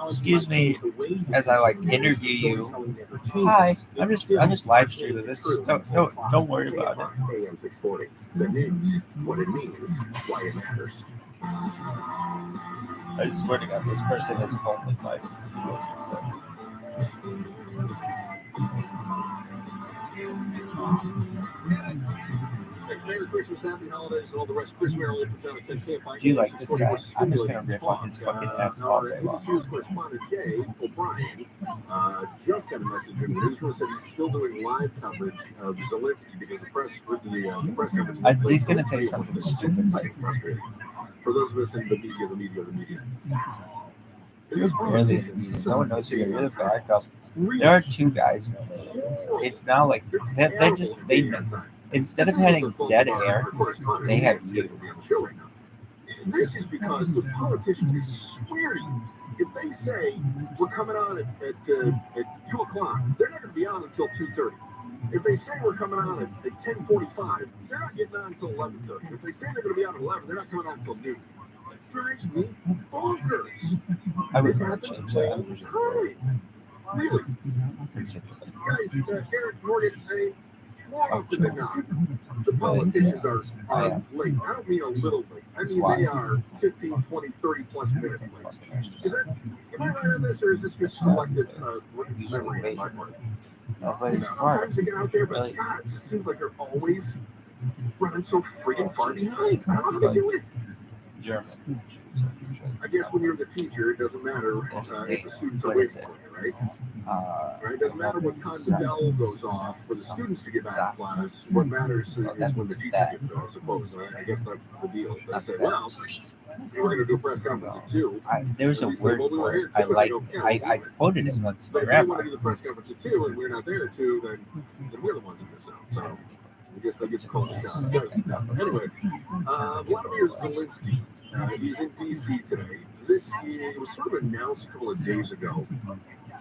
excuse me, as I like interview you. Hi, I'm just live streaming this. Just don't worry about it. I swear to God, this person is only my so. Merry Christmas, happy holidays, and all the rest. Chris Merrill from Town of 10K. Do you like this guy? I'm just gonna rip on his fucking ass all day long. Correspondent Jay O'Brien just got a message in the news said he's still doing live coverage of Zelensky because the press coverage. He's gonna say something stupid. For those of us in the media. Really, no one knows who you're with, back up. There are two guys. It's now like they instead of having dead air, they have you. This is because the politicians swear if they say we're coming on at 2 o'clock, they're not going to be on until 2:30. If they say we're coming on at 10:45, they're not getting on until 11:30. If they say they're going to be on at 11, they're not coming on until noon. Drives me bonkers. I would not change that. Really? Guys, Eric Morgan, more often than not, the politicians are late. I don't mean a little late. I mean they are 15, 20, 30 plus minutes late. Am I right on this, or is this just selected memory on my part? Sometimes they get out there, but God, it just seems like they're always running so friggin' far behind. I don't know how they do it. German. I guess when you're the teacher, it doesn't matter if the students are waiting for you, right? Right? It doesn't matter what time the bell goes off for the students to get back to class. What matters is when the teacher gets there, I suppose. I guess that's the deal. They say, well, we're going to do a press conference at 2. There's a word for it. I quoted it once. But if we want to do the press conference at 2 and we're not there at 2, then we're the ones who miss out. So I guess that gets called a shot. Anyway, Vladimir Zelensky. He's in D.C. today. It was sort of announced a couple of days ago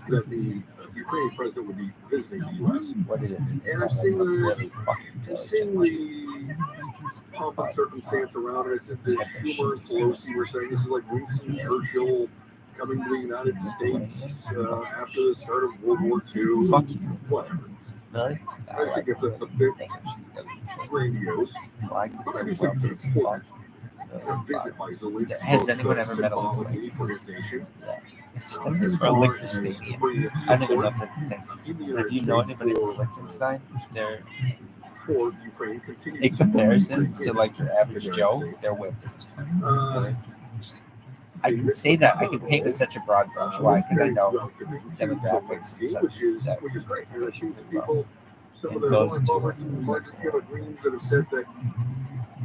that the Ukrainian president would be visiting the U.S. What is it? And I've seen the pomp and circumstance around it. Since the Schumer and Pelosi were saying this is like Winston Churchill coming to the United States after the start of World War II. Whatever. Really? I think it's a bit grandiose. But I do think it's important. Visit by Zelensky. Has anyone ever met a symbology for his nation? Or Liechtenstein? I don't even know if that's a thing. If you know anybody from Liechtenstein, they're in comparison to like your average Joe, they're wicked. I can say that I can paint with such a broad brush. Why? Because I know demographics and such that some of the larger greens that have said that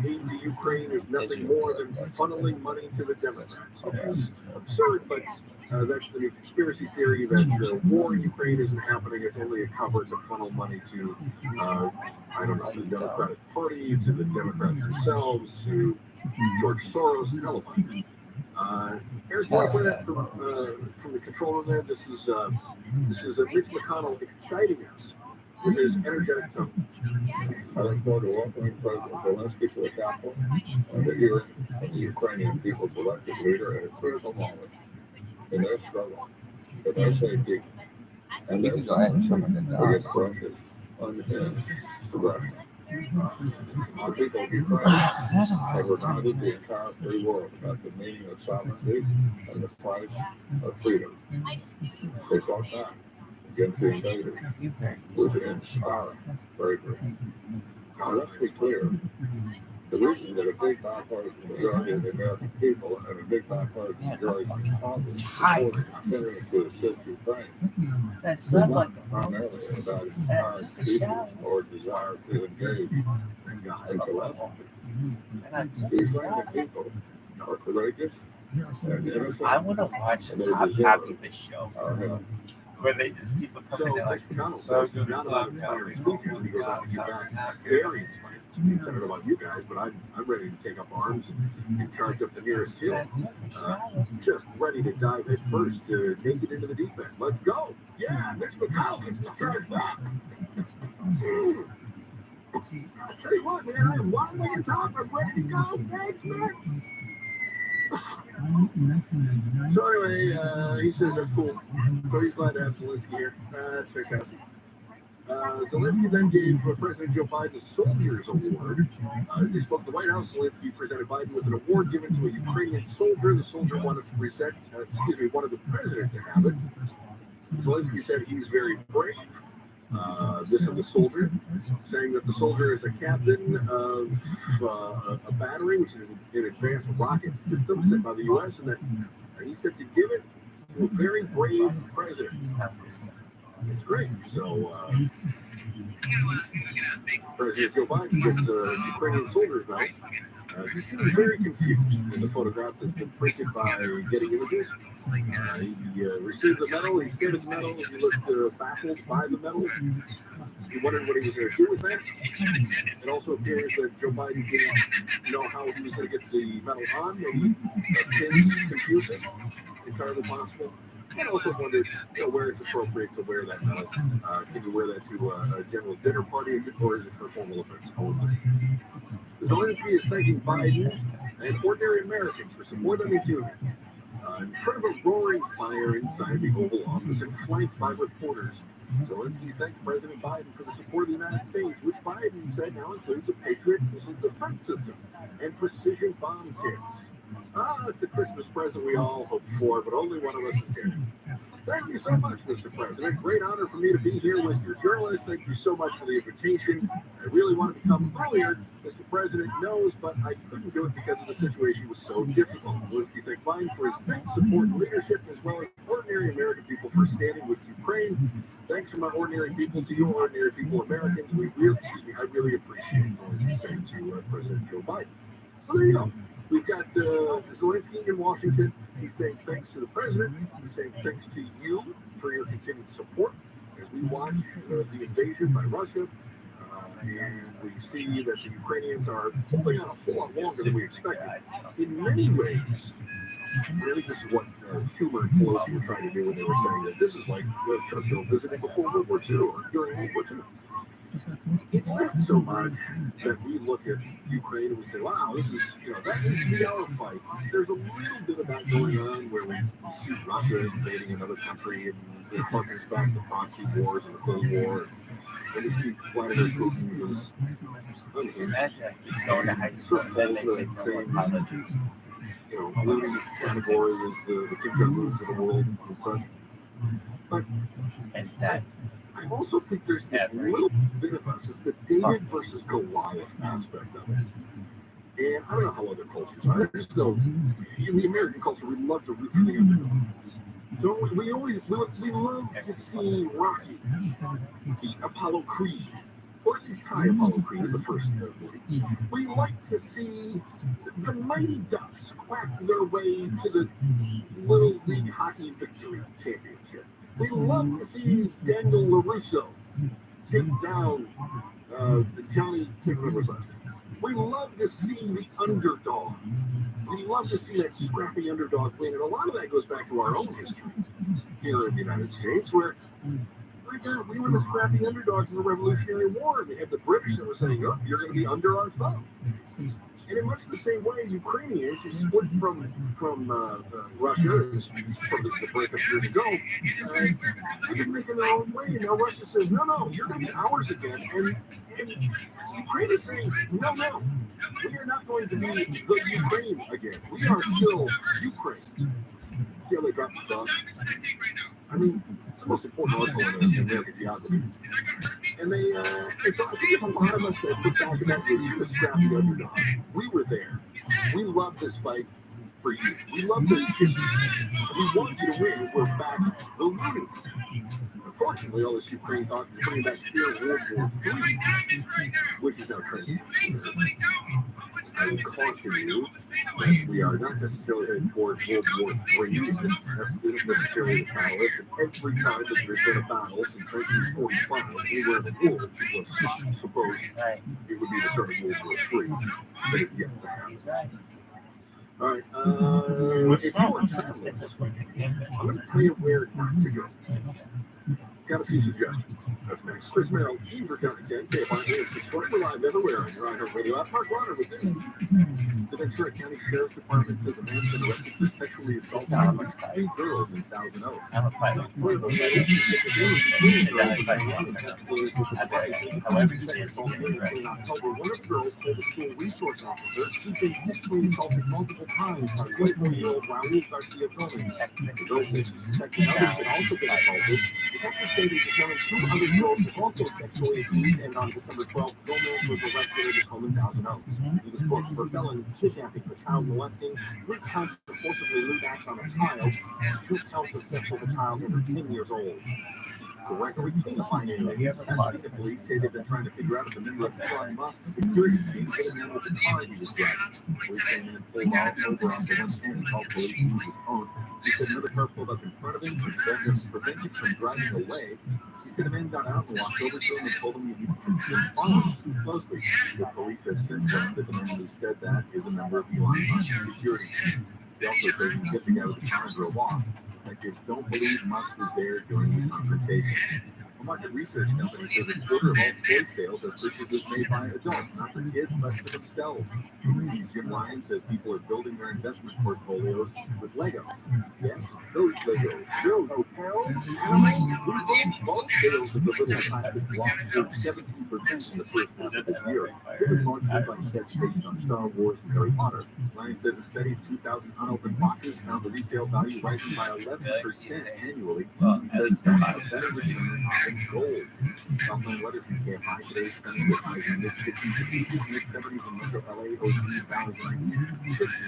aid to Ukraine is nothing more than funneling money to the Democrats, which is absurd, but that's the new conspiracy theory that the war in Ukraine isn't happening, it's only a cover to funnel money to, I don't know, the Democratic Party, to the Democrats themselves, to George Soros, and all of that. Here's one point out from the control room there. This is Mitch McConnell exciting us with his energetic tone. I look forward to welcoming President Zelensky to the Capitol and the hearing of the Ukrainian people's elected leader at a critical moment in their struggle for their safety and their against Russia's unhinged aggression. The people of Ukraine have reminded the entire free world about the meaning of sovereignty and the price of freedom. They fought back against the invaders with inspiring bravery. Now, let's be clear. The reason that a big bipartisan majority of the American people and a big bipartisan majority of Congress supported continuing to assist Ukraine is not primarily about inspiring people or desire to engage in philosophy. The Ukrainian people are courageous and innocent. I want to watch a copy of this show. Where they just people come in like, very inspiring. I don't know about you guys, but I'm ready to take up arms and charge up the nearest hill. Just ready to dive head first, naked into the deep end. Let's go! Yeah, Mitch McConnell gets to charge back. I tell you what, man, I am wobbling and top. I'm ready to go. Thanks, man. So anyway, he says that's cool. So he's glad to have Zelensky here. That's fantastic. Zelensky then gave President Joe Biden a Soldier's Award. As he spoke at the White House, Zelensky presented Biden with an award given to a Ukrainian soldier. The soldier wanted the president to have it. Zelensky said he's very brave. This is the soldier, saying that the soldier is a captain of a battery, which is an advanced rocket system sent by the U.S., and that he said to give it to a very brave president. It's great. So, President Joe Biden gets Ukrainian soldiers now. He seems very confused in the photograph that's been printed by Getting Images. He received the medal, he gave his medal, he looked baffled by the medal. He wondered what he was going to do with that. It also appears that Joe Biden didn't know how he was going to get the medal on. Maybe pins confused him. Entirely possible. And also wondered, where it's appropriate to wear that medal. Can you wear that to a general dinner party, or is it for formal events only? Zelensky is thanking Biden and ordinary Americans for supporting his union. In front of a roaring fire inside the Oval Office and flanked by reporters, Zelensky thanked President Biden for the support of the United States, which Biden said now includes a Patriot missile defense system and precision bomb kits. It's the Christmas present we all hoped for, but only one of us is getting. Thank you so much, Mr. President. Great honor for me to be here with your journalist. Thank you so much for the invitation. I really wanted to come earlier, Mr. President knows, but I couldn't do it because the situation was so difficult. Zelensky thanked Biden for his thanks, support, and leadership, as well as ordinary American people for standing with Ukraine. Thanks from my ordinary people to your ordinary people, Americans. I really appreciate it, Zelensky saying to President Joe Biden. So there you go. We've got Zelensky in Washington. He's saying thanks to the president. He's saying thanks to you for your continued support as we watch the invasion by Russia. And we see that the Ukrainians are holding out a whole lot longer than we expected. In many ways, I think this is what Schumer and Pelosi were trying to do when they were saying that this is like Churchill visiting before World War II or during World War II. It's not so much that we look at Ukraine and we say, wow, this is, that needs to be our fight. There's a little bit of that going on where we see Russia invading another country and they're talking about the proxy wars and the Cold War. And we see Vladimir Putin who's going to high school, then they say college. Looming category is the Kim Jong-uns of the world and such. But And that I also think there's this little bit of us, it's the David versus Goliath aspect of it. And I don't know how other cultures are. I just know in the American culture, we love to root for the underdog. So we love to see Rocky beat Apollo Creed, or at least tie Apollo Creed in the first movie. We like to see the Mighty Ducks crack their way to the Little League Hockey Victory Championship. We love to see Daniel LaRusso take down Johnny Kimber's husband. We love to see the underdog. We love to see that scrappy underdog win. And a lot of that goes back to our own history here in the United States, where we were the scrappy underdogs in the Revolutionary War. And we had the British that were saying, oh, you're going to be under our thumb. And in much the same way, Ukrainians who split from Russia, from the breakup years ago, they've been making their own way. And now Russia says, no, you're going to be ours again. And Ukraine is saying, no, we are not going to be the Ukraine again. We are still Ukraine. See how they got the stuff? I mean, it's the most important article in American geography. And they, so I think if a lot of us that look back at that, we were scrappy underdog. We were there. We love this fight for you. We love this. We want you to win. We're back. We're rooting. Unfortunately, all this Ukraine talk is coming back to World War III, which is now trending. I would caution you that we are not necessarily heading towards World War III. That's not necessarily the battle. Every time that there's been a battle since 1945, anywhere in the world, people have supposed it would be the start of World War III. But it's yet to happen. All right, if you want to travel this way, I'm going to tell you where not to go. Got a few suggestions. That's next. Chris Merrill, Eager County 10, KFI, subscribe live everywhere on your iHeart Radio app. Mark Warner with this. The Ventura County Sheriff's Department says a man has been arrested for sexually assaulting 3 girls in Thousand Oaks. However, in October, one of the girls told the school resource officer she'd been sexually assaulted multiple times by 24-year-old Raul Garcia Gomez. The girl said she suspected others had also been assaulted. Detectives say they determined 2 other girls were also sexually abused, and on December 12th, Gomez was arrested at his home in Thousand Oaks. He was booked for felony kidnapping for child molesting, 3 counts of forcibly lewd acts on a child, 2 counts of sexual with a child under 10 years old. Gregory King finding the police say they've been trying to figure out if the member of Elon Musk's security team hit a man with a car he was driving. Police came in and pulled out over onto 110 and called police to use his phone. He said another car pulled up in front of him to prevent him from driving away. He said the man got out and walked over to him and told him he needed to follow him closely. The police have since learned that the man who said that is a member of Elon Musk's security team. They also say he hit the guy with the car and drove off. Detectives don't believe Musk was there during the confrontation. A market research company says a quarter of all toy sales are purchases made by adults, not for kids, but for themselves. Jim Ryan says people are building their investment portfolios with Legos. Yes, those Legos. Those hotels, animals, vehicles, most sales of the little plastic blocks dropped 17% in the first half of the year. It was launched by sets based on Star Wars and Harry Potter. Ryan says a study of 2,000 unopened boxes found the resale value rising by 11% annually. He says that's a better return than gold. Southland weather from KFI today is sunny with highs in the mid-50s, mid-70s in Metro LA, OC, Valley, 60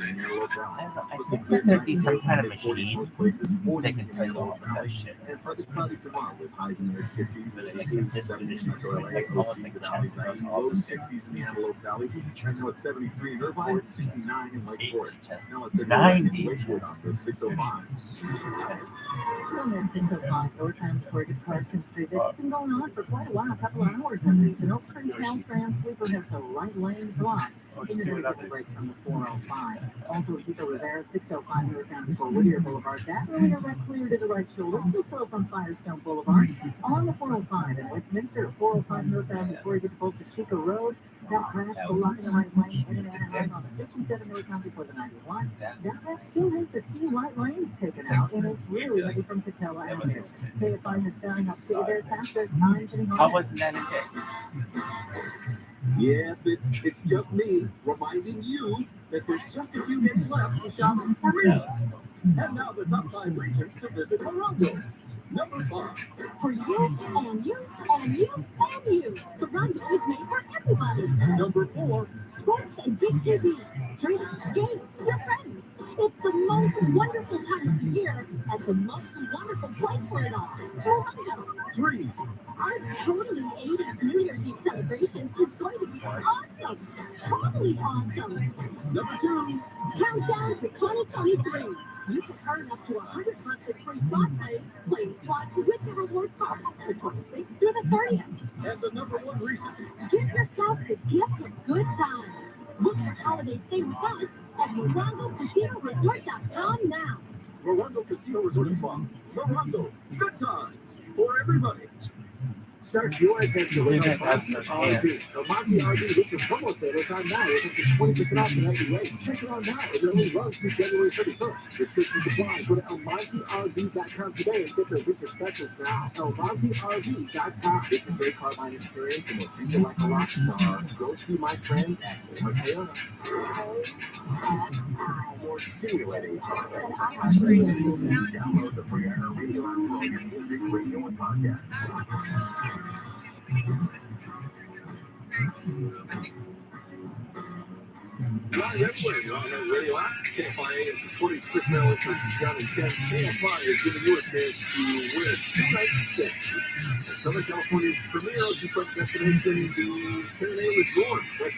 in Antelope Valley. I think that there'd be some kind of machine that can tell you all of that shit. And partly cloudy tomorrow with highs in the mid-60s, Like in this position, Metro LA, like almost OC, like a Valley, chest knows 90, all low of 60s in the Antelope Valley, and now it's 73 in Irvine, 69 in Lake Forest. Now it's 90. Lakewood on the 605. Still mid 605, lower times for Carson Street. It's been going on for quite a while, a couple of hours at least. An Oak Creek Caltrans sweeper has the right lane blocked. Internet gets a break from the 405. Also, Chico Rivera, 605 northbound before Whittier Boulevard. That earlier wreck clear to the right shoulder. Still slow from Firestone Boulevard. On the 405 in Westminster, 405 northbound before you get close to Chico Road. That crash blocking the right lane in and out on the 57 northbound before the 91. That wreck still has the two right lanes taken out, and it's really heavy from Catella Avenue. KFI is down up to there faster. Time sitting on. How wasn't that okay? Yeah, it's just me reminding you that there's just a few minutes left to shop for real. And now the top 5 regions to visit Toronto. Number 5. For you, and you, and you, and you. Toronto is made for everybody. Number 4. Sports and big TV. Drinks, games, your friends. It's the most wonderful time of the year and the most wonderful place for it all. Toronto. 3. Our totally 80th New Year's Eve celebration is going to be awesome. Totally awesome. Number 2. Countdown to 2023. You can earn up to $100 at free slot play, playing slots with the rewards card the 26th through the 30th. And the number 1 reason. Give yourself the gift of good times. Book your holiday stay with us at MorongoCasinoResort.com now. Morongo Casino Resort and Spa. Morongo. Good times for everybody. Start your adventure with Almonte RV. Almonte RV with your promo sales on now. It's up to 20% off the every rate. Check it out now. It only runs through January 31st. Restrictions apply. Go to AlmonteRV.com today and get their winter specials now. AlmonteRV.com. It's a great car buying experience and will treat you like a rock star. Go see my friends at Mateo. More stimulating. Download the free Radio app for your music, radio, and podcast. Live everywhere, you're on the radio app. KFIA is supporting Chris Miller for John and Ken. KFI is giving you a chance to win 2 nights stay. Southern California's premier oceanfront destination, the TRILLIONAIRE Resort. That's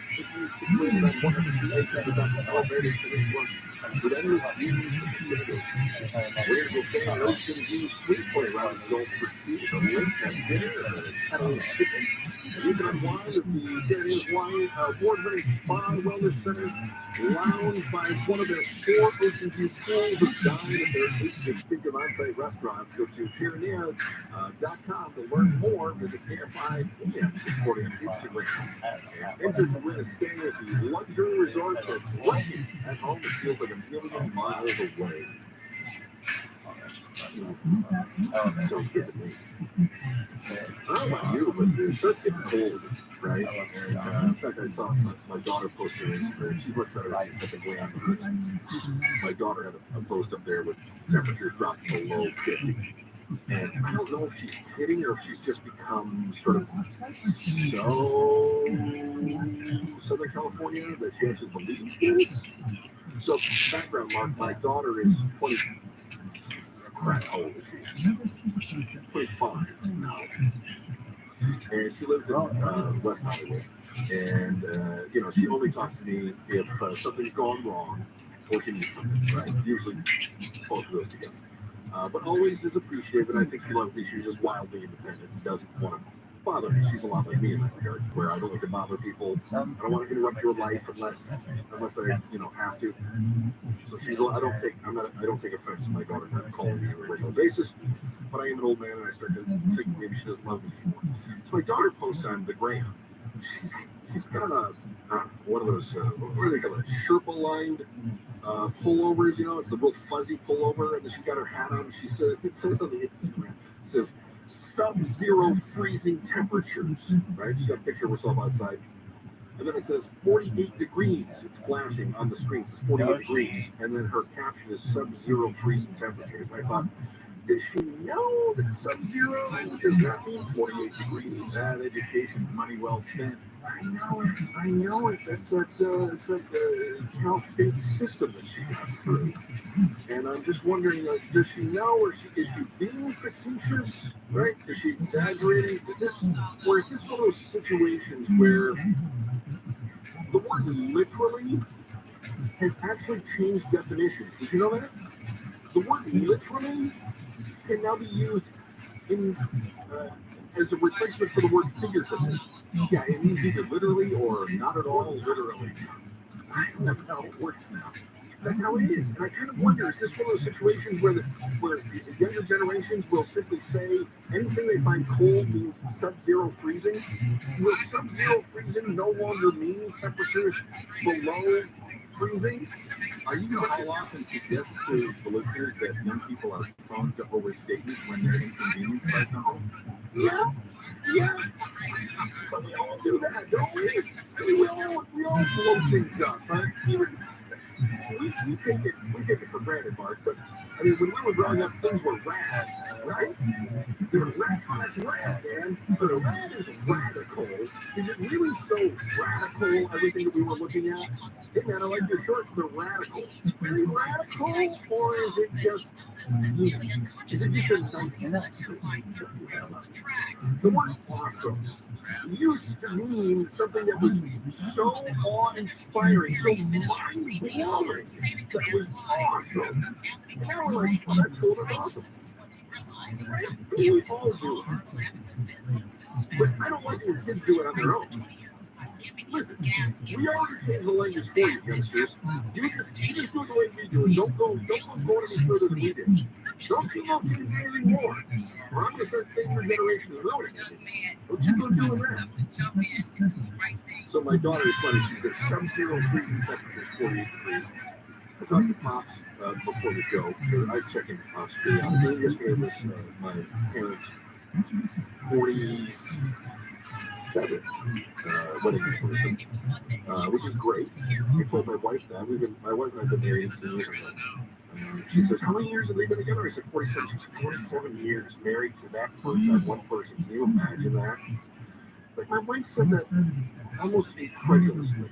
situated on 108 elevators to this one. With any views of the city. We're going to stay in Ocean View Suite for around the Gulf for tea, the lake, and dinner, and a chicken. You can unwind at the TRILLIONAIRE award-winning spa wellness center, lounge by one of their 4 ocean view pools, and dine at their 8 distinctive on-site restaurants. Go to TRILLIONAIRE.com to learn more. Visit KFI supporting Instagram. And enter to win a stay at the luxury resort that's right here at home. It feels like a million miles away. So good. I don't know about you, but it starts getting cold, right? In fact, I saw my daughter post her Instagram. She's much better at something way on the My daughter had a post up there with temperatures dropping below 50. And I don't know if she's kidding or if she's just become sort of so Southern California that she has to believe this. So, background, Mark, my daughter is 20. Crap, how old is she? 25 now. And she lives in West Hollywood. And, she only talks to me if something's gone wrong or she needs something, right? Usually both of those together. But always is appreciative, and I think she loves me. She's just wildly independent and doesn't want to bother me. She's a lot like me in that regard, where I don't like to bother people. I don't want to interrupt your life unless I, have to. So I don't take offense to my daughter not calling me on a regular basis. But I am an old man, and I start to think maybe she doesn't love me anymore. So my daughter posts on the gram. She's got one of those, what do they call it, Sherpa-lined pullovers, it's the real fuzzy pullover, and then she's got her hat on, it says on the Instagram, it says, sub-zero freezing temperatures, right? She's got a picture of herself outside, and then it says 48 degrees, it's flashing on the screen, it says 48 degrees, and then her caption is sub-zero freezing temperatures. I thought, does she know that sub-zero does not mean 48 degrees? That education, money well spent. I know it. It's like the Cal State system that she got through. And I'm just wondering, does she know, or is she being facetious, right? Is she exaggerating? Or is this one of those situations where the word literally has actually changed definitions? Did you know that? The word literally can now be used in as a replacement for the word figuratively. Yeah, it means either literally or not at all literally. That's how it works now. That's how it is. And I kind of wonder, is this one of those situations where younger generations will simply say anything they find cold means sub-zero freezing? Will sub-zero freezing no longer mean temperatures below freezing? Are you going to call off and suggest to the listeners that young people are prone to overstatement when they're inconvenienced by something? Yeah. But we all do that, don't we? I mean, we all blow things up. Even we take it for granted, Mark. But I mean, when we were growing up, things were rad, right? They were rad, man. But a rad is radical. Is it really so radical? Everything that we were looking at. Hey, man, I like your shorts. They're radical. Really radical, or is it just? Is it just a nice? The word awesome used to mean something that was so awe-inspiring, so mind-blowing, that was awesome. Now we're like, oh, that's cool, that's awesome. We all do it. But I don't like when kids do it on their own. Listen, we already changed the language for you, youngsters. You just do it the way we do it. Don't go any further than we did. Don't keep on getting anything more. Or I'm going to start saying your generation is ruining it. Don't keep on doing that. So my daughter is funny. She said sub-zero freezing temperatures, 48 degrees. I talked to Pops before the show. I was checking Pops. Yesterday was my parents' 47 wedding anniversary, which is great. I told my wife that. My wife and I have been married 18 years ago. She says, how many years have they been together? I said, 47. She said, 47 years married to that person, that one person. Can you imagine that? Like, my wife said that almost incredulously.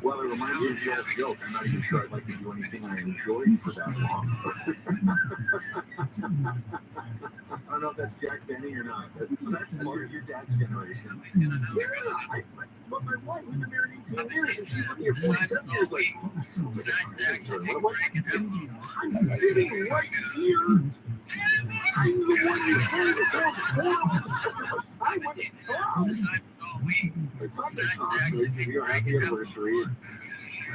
Well, it reminds me of the old joke. I'm not even sure I'd like to do anything I enjoyed for that long. I don't know if that's Jack Benny or not. That's part of your dad's generation. Yeah, but my wife, we've been married 18 years, and she's been here 47 years. Like, I'm sitting right here. I'm the one who's trying to tell I went to town. I talked to Tom, happy anniversary.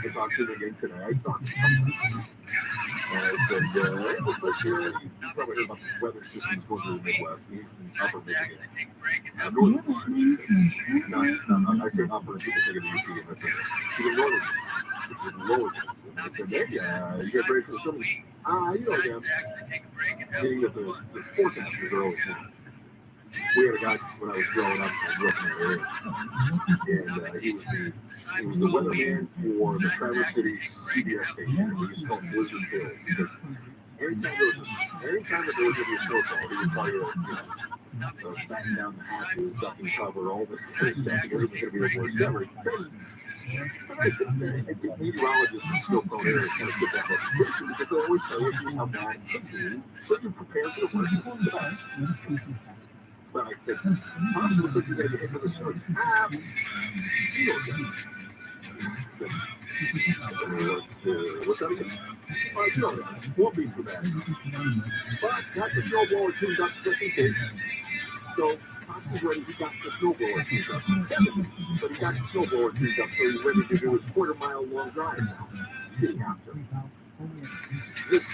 I talked to him again today. I talked to him. And I said, it looks like you probably heard about the weather systems going through the Midwest, East and Upper Michigan. Northern Florida. I say upper, people think of Michigan. I said, northern, which is lower. And I said, hey, you get ready for the summer? You know them. Getting up the forecasters are always now. We had a guy when I was growing up, I grew up in that area, and he was the weatherman for the Traverse City CBS station. And we used to call him Blizzard Bill because anytime that there was going to be a snowfall, he would tell you, batten down the hatches, ducking cover, all this kind of stuff, because it was going to be the worst ever. But I think meteorologists in snow-prone areas kind of get that reputation because they always tell you how bad it could be, so you prepare for the worst and the best. But I said, possible that you're going to get hit with a sword. What's that again? No, won't be too bad. But that's a snowblower tuned up just in case. So, Pops ready. He got the snowblower tuned up. But he got the snowblower tuned up, so he's ready to do his quarter-mile-long drive now. He didn't have to. This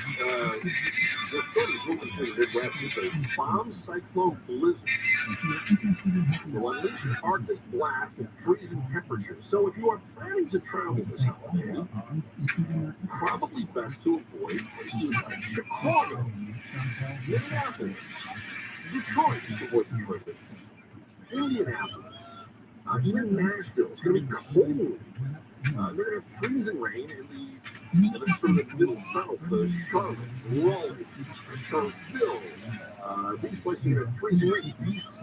storm is moving through the Midwest with a bomb cyclone blizzard. Will unleash Arctic blast and freezing temperatures. So if you are planning to travel this holiday, probably best to avoid places like Chicago, Minneapolis, Detroit is avoid the trip. Indianapolis, even Nashville. It's going to be cold. They're going to have freezing rain in the sort of the middle tunnel to Charlotte, Raleigh, Charlottesville. These places are going to have freezing rain in D.C.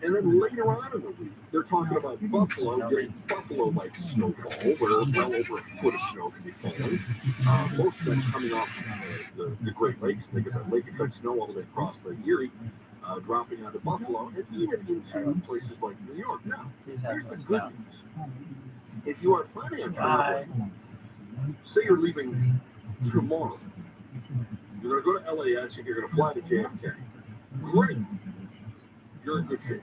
And then later on in the week, they're talking about Buffalo, getting Buffalo-like snowfall, where well over a foot of snow can be falling. Most of that's coming off the Great Lakes. They get that lake effect snow all the way across Lake Erie. Dropping out of Buffalo, and even into places like New York. Now, here's the good news. If you are planning on traveling, say you're leaving tomorrow, you're going to go to LAX and you're going to fly to JFK. Great. you're in good shape.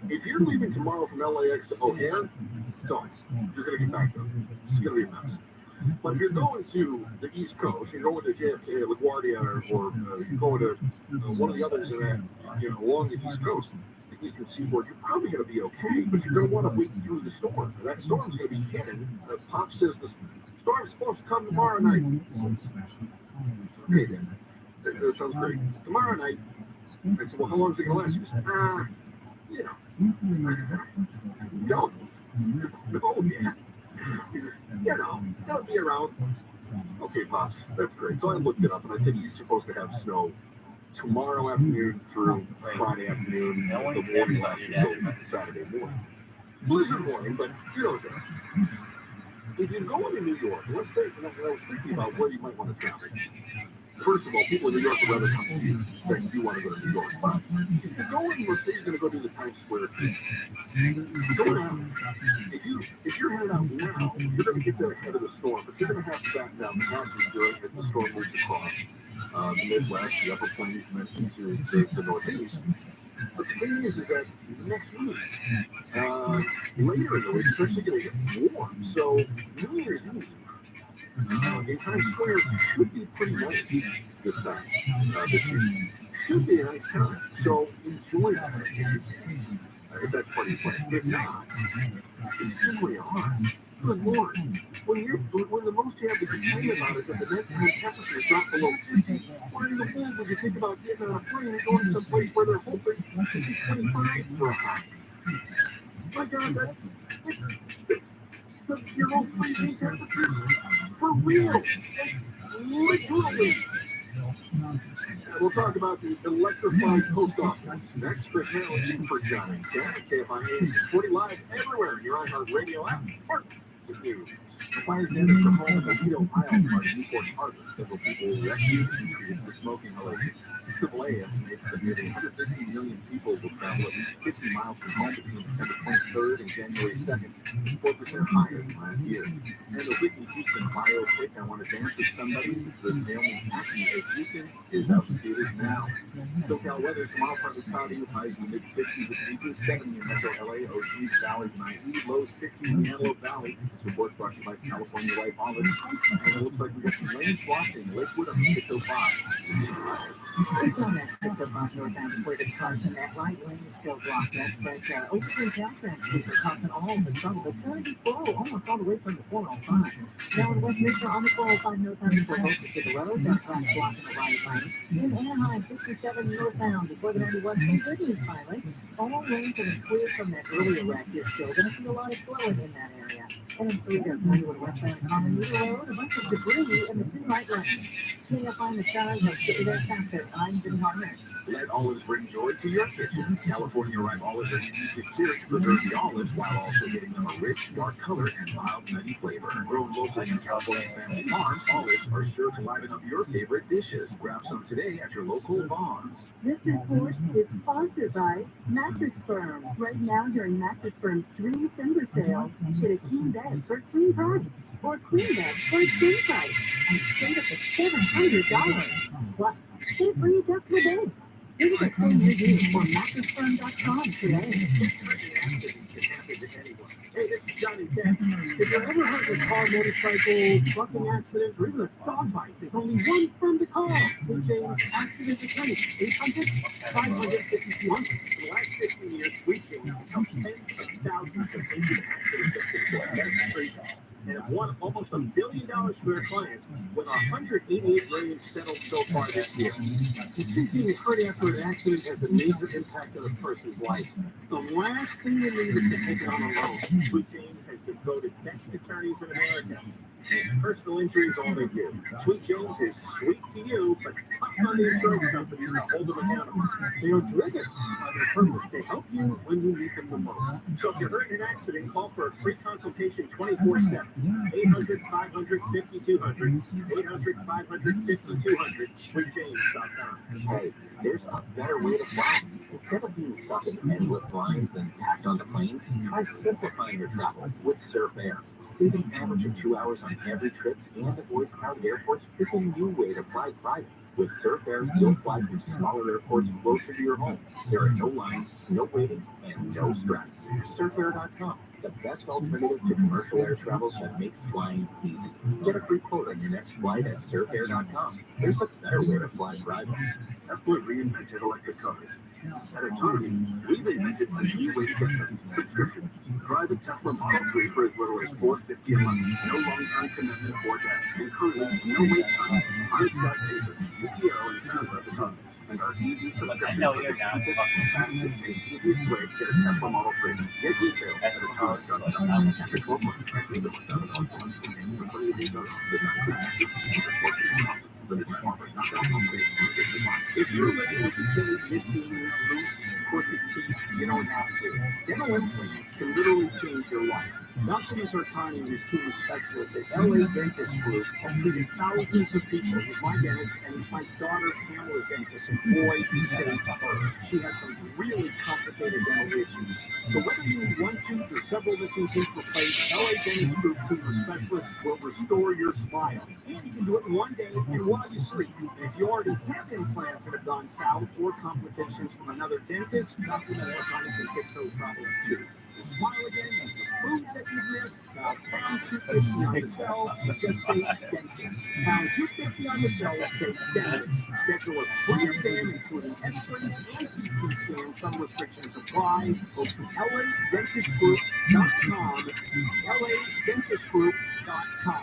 If you're leaving tomorrow from LAX to O'Hare, don't. You're going to get back there. It's going to be a mess. But if you're going to the East Coast, you're going to JFK, LaGuardia, or you're going to one of the others in that, along the East Coast, the Eastern Seaboard, you're probably going to be okay, but you're going to want to wait through the storm. That storm's going to be hitting. Pop says the storm's supposed to come tomorrow night. Okay, then. That sounds great. Tomorrow night. I said, well, how long is it going to last? He said, don't. Oh, yeah. They'll be around. Okay, Pops, that's great. So I looked it up, and I think he's supposed to have snow tomorrow afternoon through Friday afternoon, the morning until Saturday morning. Blizzard morning, but you know what I'm saying. If you're going to New York, let's say, I was thinking about where you might want to travel. First of all, people in New York would rather come to you than you want to go to New York. But if you're going, let's say you're going to go to the Times Square thing. Go out. If you're headed out now, you're going to get there ahead of the storm, but you're going to have to back down passes during as the storm moves across the Midwest, the Upper Plains, mentioned to the Northeast. But the thing is that next week, later in the week, it's actually going to get warm. So New Year's Eve, in Times Square should be pretty nice this time. This year should be a nice time. So enjoy that if that's part of your plan. If not, it's simply hard. Good Lord. When the most you have to complain about is that the nighttime temperature drop below 50, why in the world would you think about getting on a plane and going someplace where they're hoping to be 25 for a hot? My God, that's sub-zero freezing temperature for real. Literally. We'll talk about the electrified post office next for Harold for Johnny. KFI 40 live everywhere in your iHeartRadio app. With you. The fire damage from home in the Lido Isle part of Newport Harbor. Several people rescued and treated for smoking inhalation. AAA estimates that nearly 115 million people will travel at least 50 miles from home between December 23rd and January 2nd, 4% higher than last year. And the Whitney Houston biopic, I Want to Dance with Somebody, the Naomi Acme as Houston, is out in theaters now. SoCal weather tomorrow, partly cloudy with highs in the mid-60s at beaches, 70 in Metro LA, OC, Valleys, and IE, low 60s in the Antelope Valley. This report brought to you by California Life Olives. And it looks like we got some rain swapping Lakewood on 605. It's on that 605 northbound before the crossing that right lane is still blocked up, but Oakland Caltrans is causing all the trouble. It's going to be full almost all the way from the 405. Now in Westminster on the 405 northbound before both the road, that track's blocking the right lane. In Anaheim, 67 northbound before the 91 from Good News Pilot. All lanes that are clear from that earlier wreck, you're still going to see a lot of flowing in that area. And in Toledo, 91 westbound Common Needle Road, a bunch of debris in the two right lanes. KFI in the skies, like get there faster. I'm Jim Harmon. Let olives bring joy to your kitchen. California ripe olives are uniquely cured to preserve the olives while also giving them a rich, dark color and mild, nutty flavor. Grown locally in California family farms, olives are sure to liven up your favorite dishes. Grab some today at your local Vons. This report is sponsored by Mattress Firm. Right now, during Mattress Firm's 3 December sale, get a king bed for a queen price or a queen bed for a king price and save up to $700. Plus, they bring it up to the bed. Visit a clean review for mattressfirm.com today. Hey, this is Johnny Cat. If you're ever hurt in a car, motorcycle, trucking accident, or even a dog bite, there's only one firm to call. St. James Accident Attorney, 800-550-200. For the last 15 years, we've seen helped tens of thousands of injured accident victims on West Street and have won almost $1 billion for their clients, with $188 million settled so far this year. Being hurt after an accident has a major impact on a person's life. The last thing you need is to take it on a loan. Sweet James has been voted best attorneys in America. And personal injury is all they do. Sweet James is sweet to you, but tough on the insurance companies to hold them accountable. They are driven by their purpose to help you when you need them the most. So if you're hurt in an accident, call for a free consultation 24/7. 800-500-5200. 800-500-5200. SweetJames.com. Hey, there's a better way to fly. Instead of being stuck in endless lines and packed onto planes, try simplifying your travel with Surf Air. Save an average of 2 hours on every trip and avoid crowded airports. There's a new way to fly private. With Surf Air, you'll fly from smaller airports closer to your home. There are no lines, no waiting, and no stress. SurfAir.com, the best alternative to commercial air travel that makes flying easy. Get a free quote on your next flight at SurfAir.com. There's a better way to fly private. Apple reinvented electric cars. At a time, we invented a new way to get them. Subscription. Private Tesla Model 3 for as little as $450 a month. No long-term commitment or debt. Including no wait time, high stock papers, CPO, and Tesla at the time. And our easy subscription. I know you're not. Fastest and easiest way to get a Tesla Model 3. Get details at the college.com. After 12 months, leave it without an offer. For 30 days on limited offers, not that if you're ready to change 15 loose, crooked teeth, you don't have to. Dental implants can literally change your life. Dr. Sartani and his team of specialists at LA Dentist Group have treated thousands of people. He's my dentist, and my daughter Pamela's dentist, and boy, he saved her. She had some really complicated dental issues. So whether you need one tooth or several missing teeth replaced, LA Dentist Group team of specialists will restore your smile. And you can do it in one day and while you sleep. And if you already have implants that have gone south or complications from another dentist, Dr. Sartani can fix those problems too. Smile again, that's the food that you've missed. Pound 250 on the cell, just say dentist. Pound 250 on the cell, say dentist. Schedule a free exam, including X-rays and CT scans. Some restrictions apply. Go to LADentistGroup.com. LADentistGroup.com.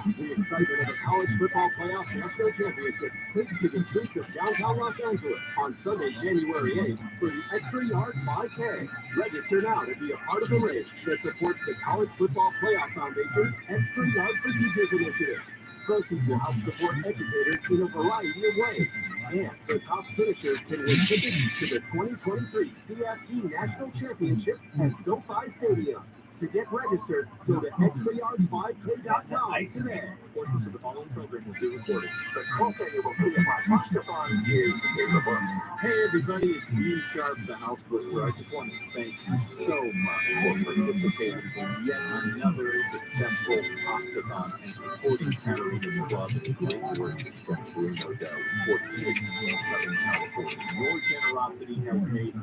The excitement of the college football playoff national championship takes to the streets of downtown Los Angeles on Sunday, January 8th for the Extra Yard 5K. Register now to be a part of the race that supports the College Football Playoff Foundation Extra Yard for Teachers Initiative. Proceeds will help support educators in a variety of ways. And the top finishers can win tickets to the 2023 CFP National Championship at SoFi Stadium. To get registered, go to extrayard5k.com today. Portions of the following program will be recorded. The 12th annual Picoftheday is in the books. Hey everybody, it's Ian Sharp, the House Whisperer. I just want to thank you so much for participating in yet another successful Hostathon and supporting Katarina's Club and the great work that Bruno does for kids in Southern California. Your generosity has made a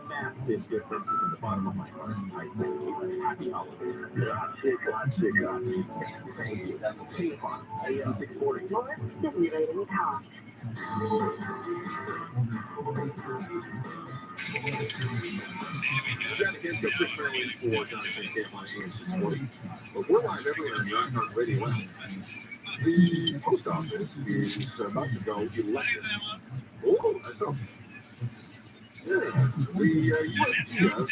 massive difference in the bottom of my heart. I thank you. Happy holidays. Thank you. Pay on AM 640. More stimulating talk. But we're live everywhere on your iHeart Radio app. The post office is about to go election. Oh, that's all. Yeah, the USPS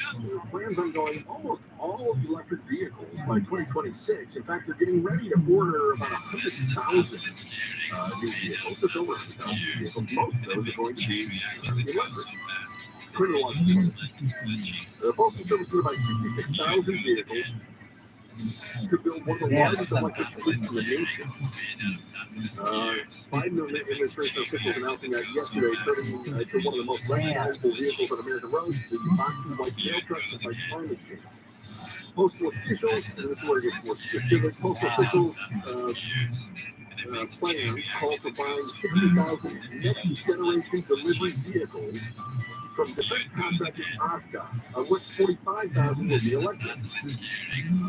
plans on going almost all electric vehicles by 2026. In fact, they're getting ready to order about 100,000 new vehicles. Just over 100,000 vehicles. Most of those are going to be electric. Pretty large. The Postal Service is about 66,000 vehicles to build one of the largest electric fleets in the nation. Biden administration officials announcing that yesterday, turning to one of the most recognizable vehicles on American roads, the boxy white mail truck to fight climate change. Postal officials, and this is where it gets more specific, postal officials plan call for buying 60,000 next generation delivery vehicles from defense contractor Oscar, of which 45,000 will be electric.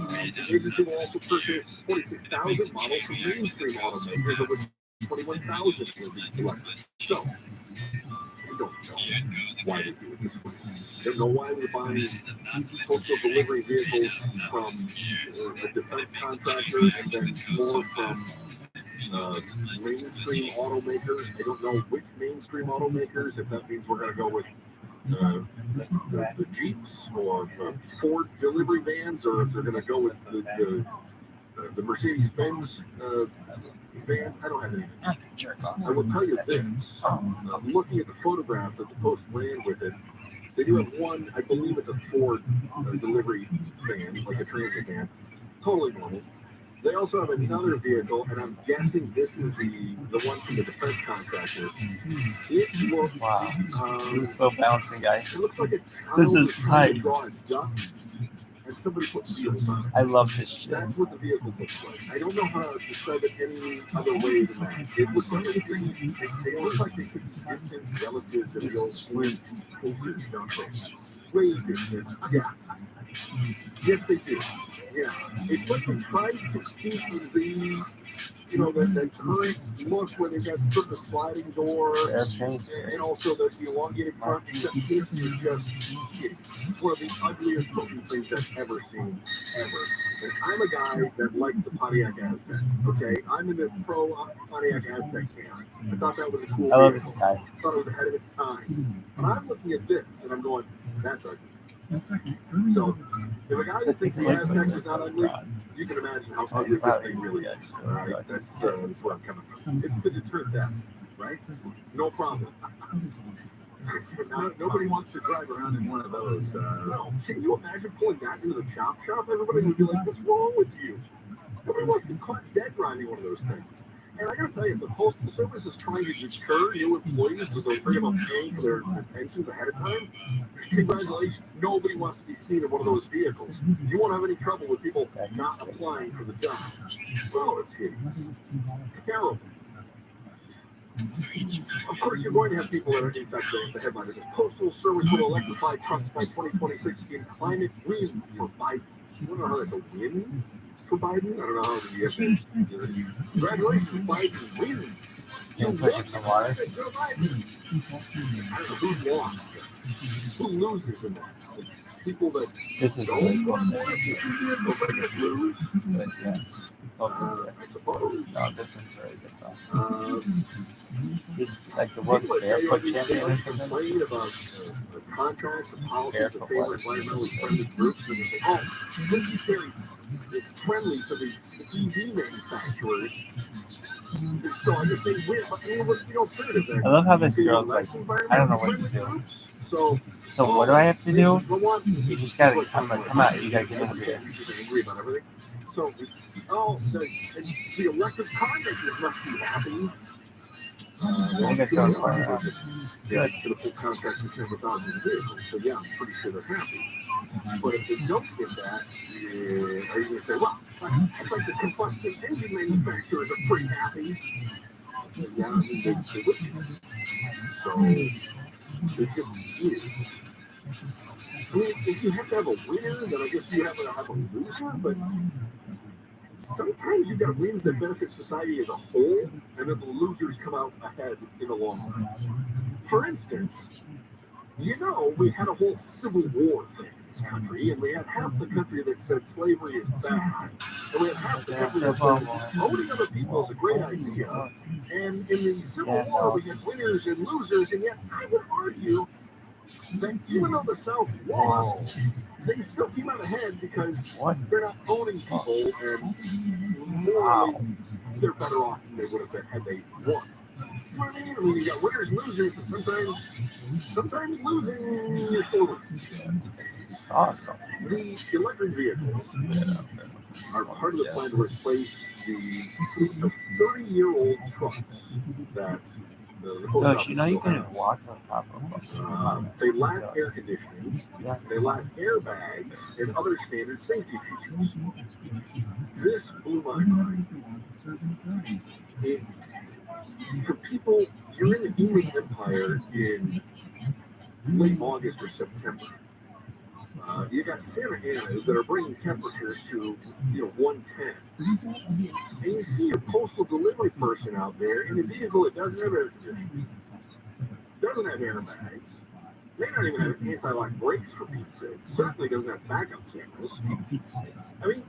The agency will also purchase 46,000 models from mainstream automakers, of which 21,000 will be electric. So, we don't know why they do it this way. They don't know why we're buying postal delivery vehicles from a defense contractor and then more from mainstream automakers. I don't know which mainstream automakers, if that means we're going to go with the Jeeps or Ford delivery vans, or if they're going to go with the Mercedes-Benz van. I don't have any. I will tell you this. Looking at the photographs that the Post ran with it, they do have one, I believe it's a Ford delivery van, like a transit van. Totally normal. They also have another vehicle, and I'm guessing this is the one from the defense contractor. It looks, so bouncing, guys. It looks like this is nice. and somebody put wheels on it. I love this shit. That's what the vehicle looks like. I don't know how to describe it any other way than that. It looks like they look like they could be distant relatives of the old Flint posters, don't they? Way distant, yeah. Yes, they do. Yeah. It's like they tried to keep the, that current look when they got sort of the sliding door and also the elongated front, except this is just it's one of the ugliest looking things I've ever seen, ever. And I'm a guy that likes the Pontiac Aztec, okay? I'm in the pro Pontiac Aztec camp. I thought that was a cool I love vehicle. this guy. I thought it was ahead of its time. But I'm looking at this and I'm going, that's ugly. So, if a guy that thinks the Aztec is not ugly, you can imagine how ugly this thing really is. All right? That's where I'm coming from. It's to deter death, right? No problem. Nobody wants to drive around in one of those. No. Can you imagine pulling that into the chop shop? Everybody would be like, what's wrong with you? Nobody wants to be caught dead driving one of those things. And I gotta tell you, if the Postal Service is trying to deter new employees so they're afraid about paying for their pensions ahead of time, congratulations. Nobody wants to be seen in one of those vehicles. You won't have any trouble with people not applying for the job. Oh, it's hideous. Terrible. Of course, you're going to have people that are, in fact, the headline is Postal Service will electrify trucks by 2026 in climate win for Biden. I don't know how that's a win for Biden. I don't know how you have to. Congratulations, Biden wins. You won. Joe Biden. I don't know who's lost. Who loses in that? People that don't vote for it? Nobody gets lose. I suppose. No, this one's very good though. It's like the world barefoot champion or something. Complain about the contracts and policies that favor environmentally friendly groups, and they say, oh, this is very friendly to the EV manufacturers. So I just say, but what's the alternative? I love how this girl's like, I don't know what to do. So what do I have to do? You just gotta, I'm like, come on, you gotta get over here. Angry about everything. So, the electric car makers must be happy. I guess so far out. Yeah, for the full contract of several thousand vehicles. So yeah, I'm pretty sure they're happy. But if they don't get that, are you going to say, well, I think the combustion engine manufacturers are pretty happy? Yeah, I mean, they would be. So, it's just weird. I mean, if you have to have a winner, then I guess you have to have a loser, but sometimes you've got wins that benefit society as a whole, and then the losers come out ahead in the long run. For instance, we had a whole civil war thing in this country, and we had half the country that said slavery is bad, and we had half the country that said owning other people is a great idea. And in the civil war, we had winners and losers, and yet I would argue that even though the South lost, they still came out ahead because they're not owning people, and morally they're better off than they would have been had they won. You know what I mean? You got winners and losers, and sometimes losing is over. Awesome. The electric vehicles are part of the plan to replace the 30-year-old truck that you know you can walk on top of them. They lack air conditioning, they lack airbags, and other standard safety features. This blew my mind. For people, you're in the Inland Empire in late August or September. You got Santa Anas that are bringing temperatures to 110. And you see your postal delivery person out there in a vehicle that doesn't have air conditioning, doesn't have airbags, may not even have anti-lock brakes for Pete's sake, certainly doesn't have backup cameras. I mean,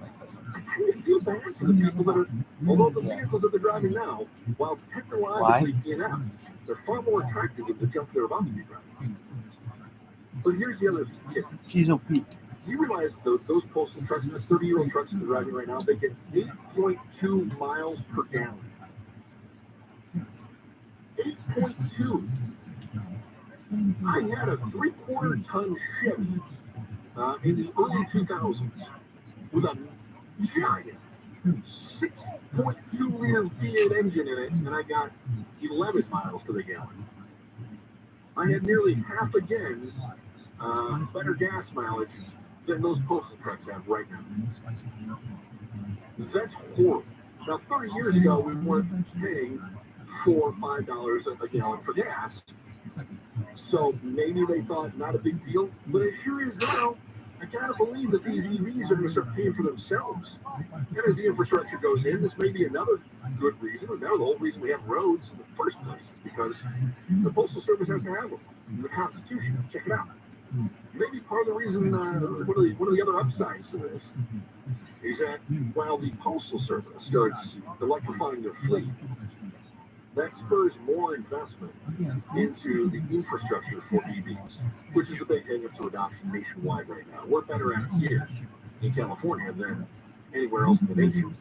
I kind of feel bad for the people that are, although the vehicles that they're driving now, while technologically inept, they're far more attractive than the junk they're about to be driving. But here's the other kick. She's a Pete. Do you realize those postal trucks, the 30-year-old trucks that they're driving right now, they get 8.2 miles per gallon. 8.2. I had a 3/4-ton Chevy in the early 2000s with a giant 6.2-liter V8 engine in it, and I got 11 miles to the gallon. I had nearly half again better gas mileage than those postal trucks have right now. That's horrible. Now, 30 years ago, we weren't paying $4 or $5 a gallon for gas. So maybe they thought not a big deal, but it sure is now. I gotta believe that these EVs are going to start paying for themselves. And as the infrastructure goes in, this may be another good reason, or the whole reason we have roads in the first place, is because the Postal Service has to have them. In the Constitution, check it out. Maybe part of the reason, one of the other upsides to this is that while the Postal Service starts electrifying their fleet, that spurs more investment into the infrastructure for EVs, which is the big thing to adoption nationwide right now. We're better at it here in California than anywhere else in the nation.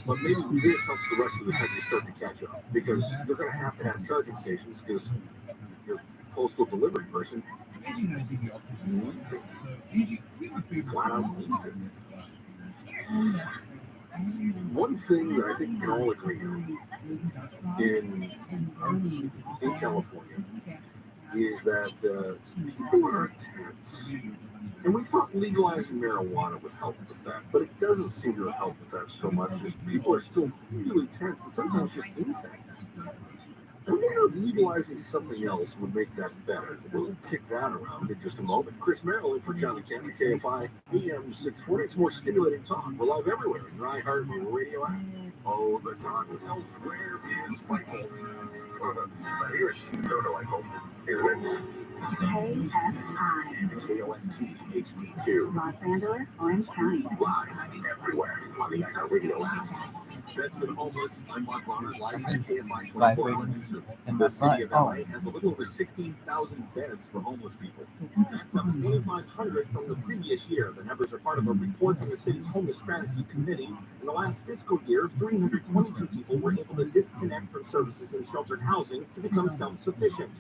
But maybe this helps the rest of the country start to catch up, because you're going to have charging stations, because your postal delivery person needs it. Flat out needs it. One thing that I think we can all agree on in California is that people are tense. And we thought legalizing marijuana would help with that, but it doesn't seem to help with that so much. People are still really tense, and sometimes just intense. I wonder if legalizing something else would make that better. We'll kick that around in just a moment. Chris Merrill in for Johnny Candy, KFI, AM 640. It's more stimulating talk. We're live everywhere. iHeart Radio app. Oh, the talk elsewhere is Michael. But here's Soto, I hope. Here it is. KSI. KOST HD2. Los Angeles, Orange County. Live everywhere on the iHeart Radio app. That's for the homeless. I'm Mark Bonner, live at KFI 24. The city of LA has a little over 16,000 beds for homeless people. That's up 2,500 from the previous year. The numbers are part of a report from the city's homeless strategy committee. In the last fiscal year, 322 people were able to disconnect from services and sheltered housing to become self-sufficient.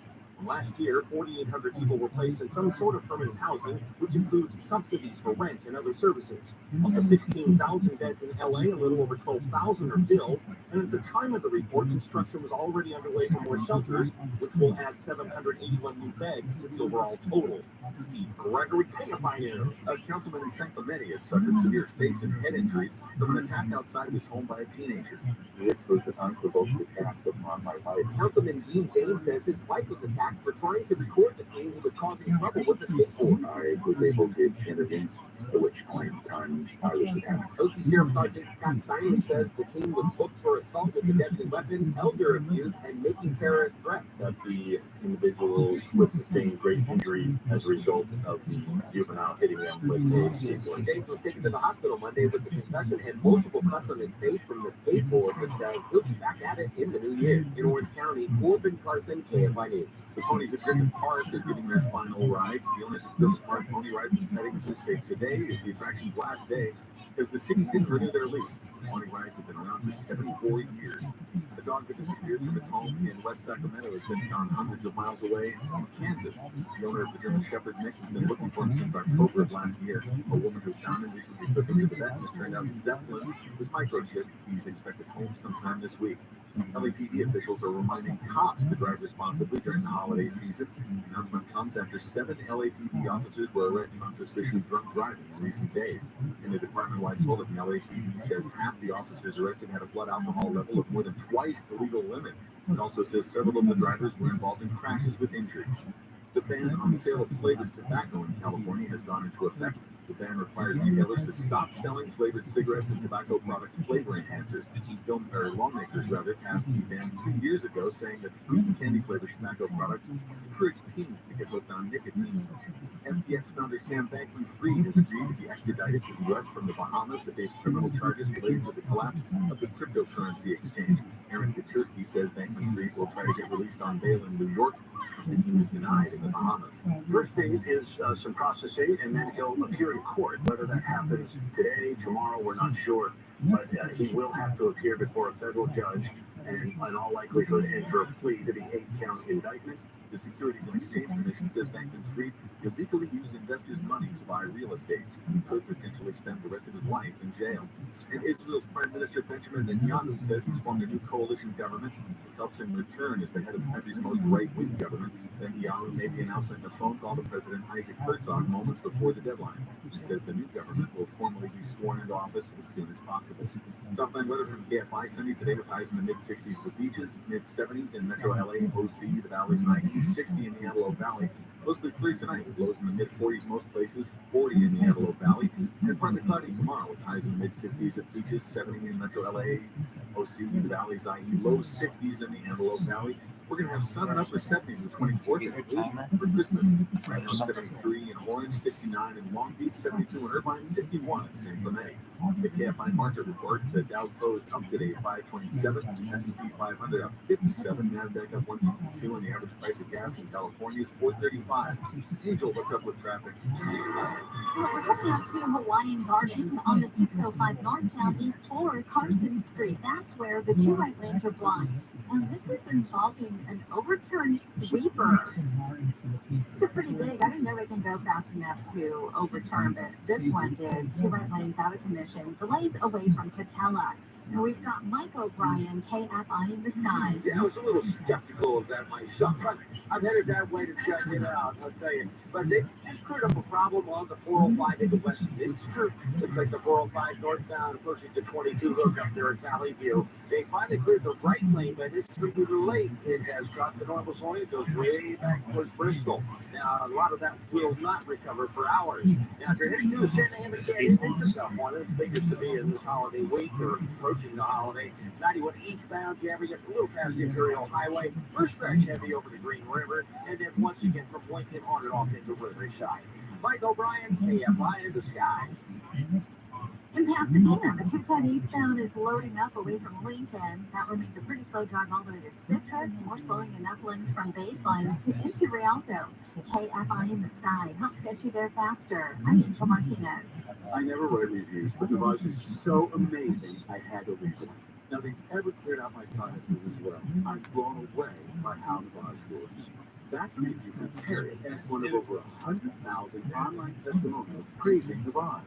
Last year, 4,800 people were placed in some sort of permanent housing, which includes subsidies for rent and other services. Of the 16,000 beds in LA, a little over 12,000 are filled, and at the time of the report, construction was already underway for more shelters, which will add 781 new beds to the overall total. Steve Gregory, KFI News. A councilman in San Clemente has suffered severe face and head injuries from an attack outside of his home by a teenager. This was an unprovoked attack upon my life. Councilman Gene James says his wife was attacked for trying to record the teen who was causing trouble with the skateboard. I was able to intervene, at which point in time I was attacked. Oakland Sheriff Sergeant Scott Steinley says the teen was booked for assault with a deadly weapon, elder abuse, and making terrorist threats. That the individuals would sustain great injury as a result of the juvenile hitting them with a skateboard. James was taken to the hospital Monday with a concussion and multiple cuts on his face from the skateboard, but he'll be back at it in the new year. In Orange County, Corbin Carson, KFI News. The ponies at Griffin Park are giving their final rides. The owners of Griffin Park Pony Rides is heading to say today is the attraction's last day because the city didn't renew their lease. Pony rides have been around for 74 years. The dog that disappeared from its home in West Sacramento has been found hundreds of miles away in Kansas. The owner of the German Shepherd mix has been looking for him since October of last year. A woman who found him recently took him to the vet, and it turned out Zeppelin was microchipped. He's expected home sometime this week. LAPD officials are reminding cops to drive responsibly during the holiday season. The announcement comes after 7 LAPD officers were arrested on suspicion of drunk driving in recent days. In the department-wide bulletin, LAPD says half the officers arrested had a blood alcohol level of more than twice the legal limit. It also says several of the drivers were involved in crashes with injuries. The ban on the sale of flavored tobacco in California has gone into effect. The ban requires retailers to stop selling flavored cigarettes and tobacco product flavor enhancers. Lawmakers passed the ban 2 years ago, saying that fruit and candy flavored tobacco products encourage teens to get hooked on nicotine. FTX founder Sam Bankman-Fried has agreed to be extradited to the U.S. from the Bahamas to face criminal charges related to the collapse of the cryptocurrency exchange. Aaron Kaczynski says Bankman-Fried will try to get released on bail in New York. He was denied in the Bahamas. First thing is some processing, and then he'll appear in court. Whether that happens today, tomorrow, we're not sure. But he will have to appear before a federal judge and, in all likelihood, enter a plea to the 8-count indictment. The Securities and Exchange Commission says Bankman-Fried illegally used investors' money to buy real estate. He could potentially spend the rest of his life in jail. And Israel's Prime Minister Benjamin Netanyahu says he's formed a new coalition government. This helps him return as the head of the country's most right-wing government. Netanyahu made the announcement in a phone call to President Isaac Herzog moments before the deadline. He says the new government will formally be sworn into office as soon as possible. Southland weather from KFI Sunday today with highs in the mid-60s for beaches, mid-70s in Metro LA, OC, the Valley's 90s, 60 in the Antelope Valley. Mostly clear tonight with lows in the mid-40s most places, 40 in the Antelope Valley, and partly cloudy tomorrow with highs in the mid-60s at beaches, 70 in Metro LA, OC, the Valley's IE, low 60s in the Antelope Valley. We're going to have sun and upper 70s the 24th and for Christmas. Right now 73 in Orange, 69 in Long Beach, 72 in Irvine, 61 in San Clemente. The KFI market report, the Dow closed up today 527, S&P 500 up 57, NASDAQ up 162, and the average price of gas in California is $4.35. Angel, what's up with traffic? We're heading up to Hawaiian Gardens on the 605 northbound East 4 Carson Street. That's where the two right lanes are blocked. And this is involving an overturned sweeper. It's pretty big. I didn't know they can go fast enough to overturn, but this one did. Two right lanes out of commission. Delays away from Catella. And we've got Mike O'Brien, KFI in the sky. Yeah, I was a little skeptical of that myself. I'm headed that way to check it out, I'll tell you. But they just cleared up a problem on the 405 in the West Minster. Looks like the 405 northbound approaching the 22 hook up there at Valley View. They finally cleared the right lane, but it's pretty late. It has dropped the normal zone. It goes way back towards Bristol. Now, a lot of that will not recover for hours. Now, if you're heading to the Santa Ana Canyon, think of someone. It figures to be in this holiday week or approaching the holiday. 91 eastbound, jamming up a little past the Imperial Highway. First stretch heavy over the Green River, and then once again from Lincoln on and off into Riverside. Mike O'Brien, KFI in the sky. In Pasadena, the 210 eastbound is loading up away from Lincoln. That remains a pretty slow drive all the way to Citrus. More slowing in Upland from Baseline to into Rialto. KFI in the sky helps get you there faster. I'm Angel Martinez. I never write reviews, but the buzz is so amazing, I had to read it. Now, they've ever cleared out my sinuses as well. I'm blown away by how the buzz works. That's made me compare it as one of over 100,000 online testimonials praising the buzz.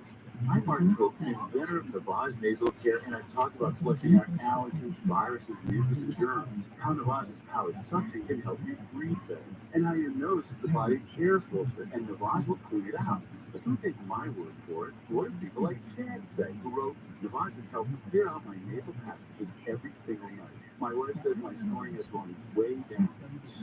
I'm Martin Cook, inventor of Navage nasal care, and I talk about flushing out allergens, viruses, mucus, and germs. How Navage's powered suction can help you breathe better, and how your nose is the body's air filter, and Navage will clean it out. But don't take my word for it. What do people like Chad say, who wrote, Navage has helped clear out my nasal passages every single night. My wife says my snoring has gone way down.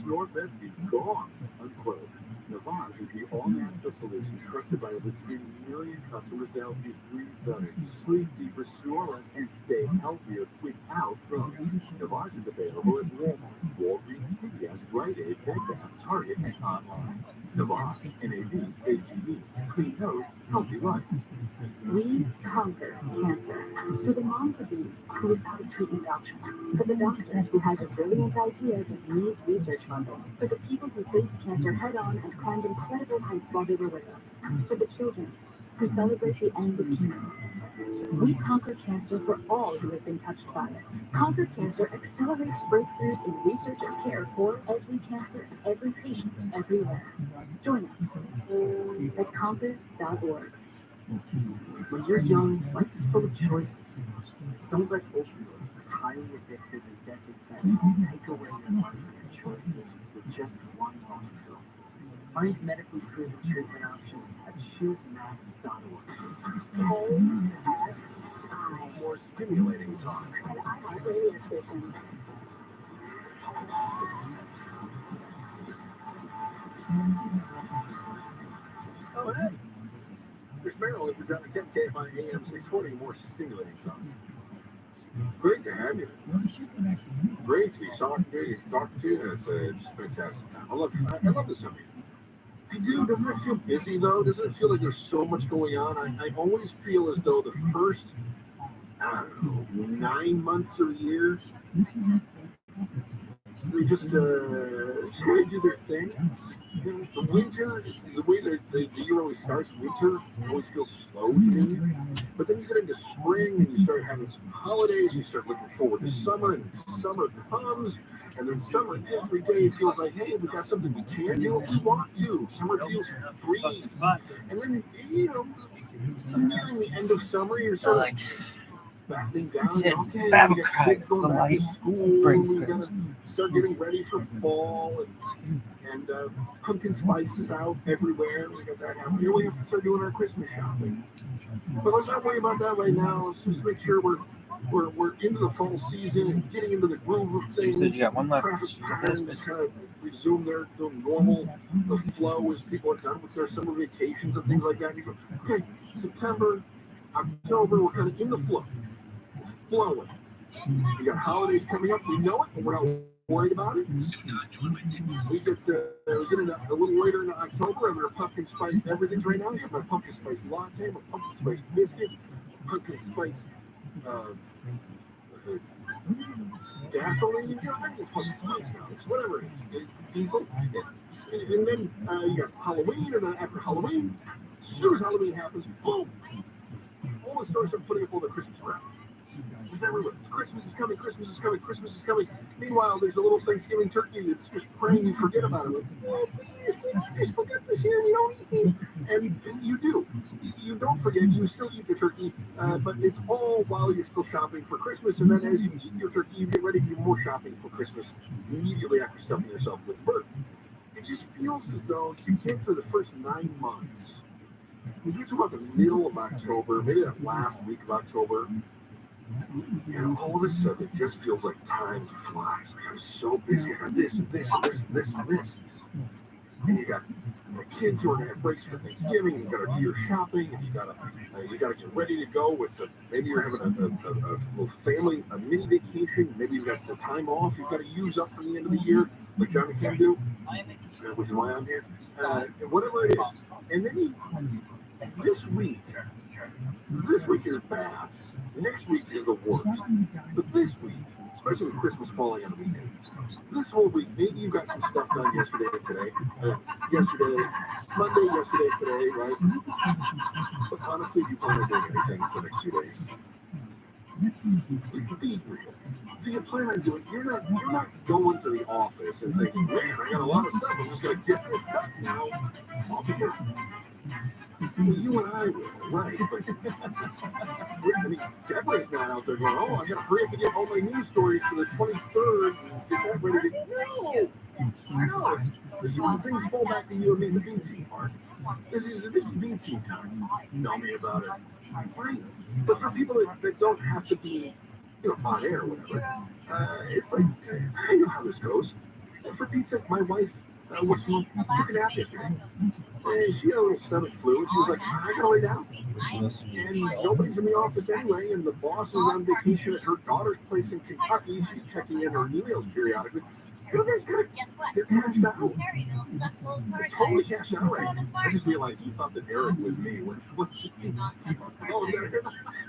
Snore best be gone, unquote. Navage is the all-natural solution trusted by over 3 million customers to help you breathe better, sleep deeper, snore less, and stay healthier without drugs. Navage is available at Walmart, Walgreens, CVS, Rite Aid, Bed Bath, Target, and online. Navage, N-A-V-A-G-E, clean nose, healthy life. We conquer cancer. For the mom-to-be who is out of treatment options. For the doctor who has a brilliant idea that needs research funding. For the people who faced cancer head-on and climbed incredible heights while they were with us. For the children who celebrate the end of chemo. We conquer cancer for all who have been touched by it. Conquer Cancer accelerates breakthroughs in research and care for every cancer, every patient, everywhere. Join us at conquer.org. When you're young, life is full of choices. Don't let opioids, highly addictive and deadly fentanyl, take away your life and your choices with just one wrong pill. Find medically proven treatment options at choosemath.org. KFI. More stimulating talk. And I'm a radio station. Oh, it is. There's Maryland for John Kent, KFI AM 640, more stimulating talk. Great to have you. Great to be talking to you. It's just fantastic. I love this of you. I do. Doesn't it feel busy, though? Doesn't it feel like there's so much going on? I always feel as though the first, 9 months or years They just kind of do their thing. The winter, the way that the year always starts, winter always feels slow to me. But then you get into spring and you start having some holidays, you start looking forward to summer, and summer comes, and then summer every day it feels like, hey, we got something we can do if we want to. Summer feels free. And then, nearing the end of summer, you're sort of battling down. Okay, battle we got cry, kids going the back light to school, brings we gotta start getting ready for fall, and pumpkin spice is out everywhere. We got that happening. We have to start doing our Christmas shopping. But let's not worry about that right now. Let's just make sure we're into the fall season and getting into the groove of things. So you got one left. Traffic patterns kind of resume their normal flow as people are done with their summer vacations and things like that. And you go, okay, September, October, we're kind of in the flow. Flowing. We got holidays coming up. We know it, but we're not worried about it. We get into a little later in October, and we're pumpkin spice everything right now. You got my pumpkin spice latte, my pumpkin spice biscuits, pumpkin spice gasoline, pumpkin spice, whatever it is. It's diesel. And then you got Halloween, and then after Halloween, as soon as Halloween happens, boom! All the stores are putting up all their Christmas wrap. It's everywhere. Christmas is coming, Christmas is coming, Christmas is coming. Meanwhile, there's a little Thanksgiving turkey that's just praying you forget about it. Like, oh, please forget this year, you don't eat me. And you do. You don't forget, you still eat the turkey, but it's all while you're still shopping for Christmas. And then as you eat your turkey, you get ready to do more shopping for Christmas immediately after stuffing yourself with bird. It just feels as though you get to the first 9 months. We get to about the middle of October, maybe that last week of October, and all of a sudden it just feels like time flies. Like I'm so busy. I got this and this and this and this and this. And you got kids who are gonna have breaks for Thanksgiving, and you gotta do your shopping, and you gotta get ready to go with maybe you're having a little family, a mini vacation, maybe you've got some time off you've got to use up from the end of the year, like John can do, which is why I'm here. And whatever it is. And then this week is bad. Next week is the worst. But this week, especially with Christmas falling on the weekend, this whole week, maybe you got some stuff done yesterday and today. Monday, yesterday, today, right? But honestly, you plan on doing anything for the next 2 days. Be real. Do you plan on doing? You're not going to the office and thinking, man, I got a lot of stuff. I'm just gonna get this stuff now. I'll be here. You and I will, right? I mean, Deborah's not out there going, oh, I gotta hurry up and get all my news stories for the 23rd and get that ready to go. No. Things fall back to you and me, the BT part. This is BT time. Tell me about it. Right. But for people that don't have to be, on air or whatever, it's like, I know how this goes. For Pete's sake, my wife took a nap yesterday. And she had a little stomach flu, and she was like, I gotta lay down. And nobody's in the office anyway, and the boss is on vacation at her daughter's place in Kentucky. She's checking in her emails periodically. So they're cashed out. They're totally cashed out right now. I just realized you thought that Eric was me.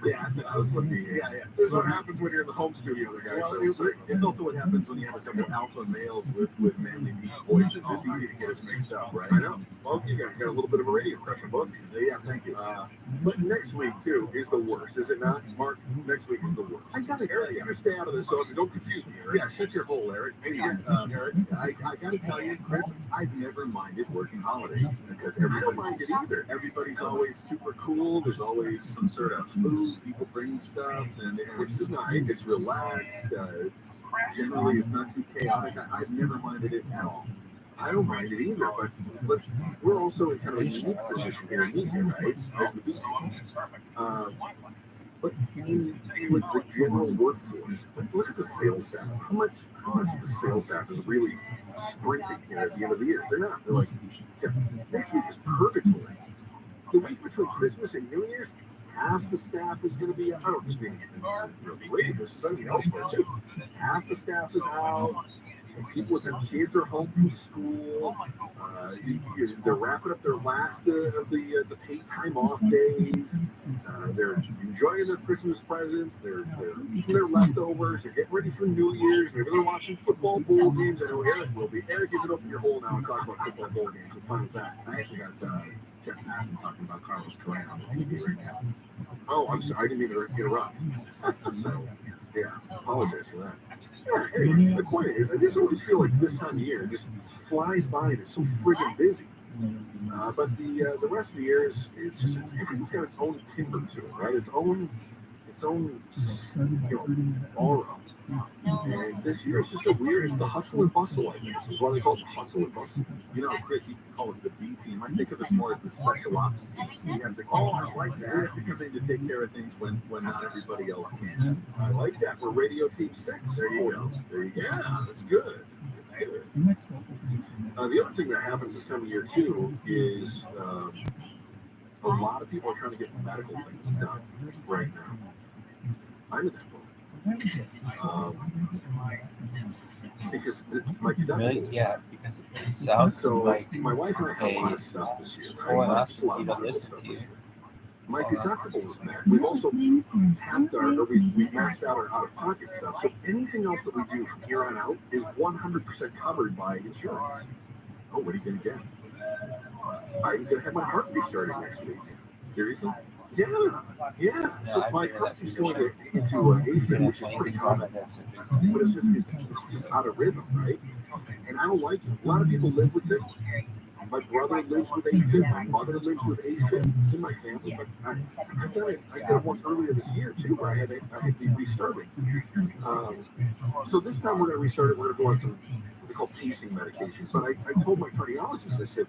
Yeah, I was looking. Yeah. This is what happens when you're in the home studio, guys. Well, it's also what happens when you have a couple alpha males with manly deep voices. It's easy to get us mixed up, right? I know. Well, you guys got a little bit of a radio crush on both of you. Yeah, thank you. But next week, too, is the worst, is it not? Mark, next week is the worst. I gotta, Eric, you gotta stay out of this, so don't confuse me, Eric. Yeah, shut your hole, Eric. Hey, Eric, I gotta tell you, Chris, I've never minded working holidays because I don't mind it either. Everybody's always super cool. There's always some sort of food. People bring stuff, and which is nice. It's relaxed. Generally, it's not too chaotic. I've never minded it at all. I don't mind it either, but we're also in kind of a unique position here in India, right? But with the general workforce, look at the sales staff. How much the sales staff is really sprinting here at the end of the year? They're not. They're like, yeah, next week is purgatory. The week between Christmas and New Year's, half the staff is going to be, I don't just mean related, this is something else, but too. Half the staff is out. people with their kids are home from school. They're wrapping up their last of the paid time off days. They're enjoying their Christmas presents. They're eating their leftovers. They're getting ready for New Year's. Maybe they're watching football bowl games. I know Eric will be. Eric, is it open your hole now and talk about football bowl games? What fun is that? I actually got Jeff Madison talking about Carlos Correa on the TV right now. Oh, I'm sorry. I didn't mean to interrupt. So, yeah, apologize for that. Yeah, anyway, the point is, I just always feel like this time of year just flies by and it's so friggin' busy. But the rest of the year is just, everything's got its own timber to it, right? Its own aura. And this year is just a weird, it's the hustle and bustle, I guess. It's why they call it the hustle and bustle. You know, Chris, you call it the B team. I think of it more as the special ops team. You have to call it like that because they need to take care of things when not everybody else can. I like that. We're radio team 6. There you go. Yeah, that's good. The other thing that happens this time of year too is a lot of people are trying to get medical things done right now. I'm in that boat. Because my deductible. Really? Yeah, because it sounds so like my wife and I have a lot of stuff this year. colonoscopy to listen to you. My deductible is met. We've also tapped we've maxed out our out-of-pocket stuff. So anything else that we do from here on out is 100% covered by insurance. Oh, what are you going to get? I'm going to have my heart restarted next week. Seriously? Yeah. So my heart is going into an AFib, which is pretty common. But it's just out of rhythm, right? And I don't like it. A lot of people live with it. My brother lives with AFib. My mother lives with AFib. It's in my family. But I did it once earlier this year, too, where I had to be restarting. So this time we're going to restart it. We're going to go on some what they call pacing medications. But I told my cardiologist, I said,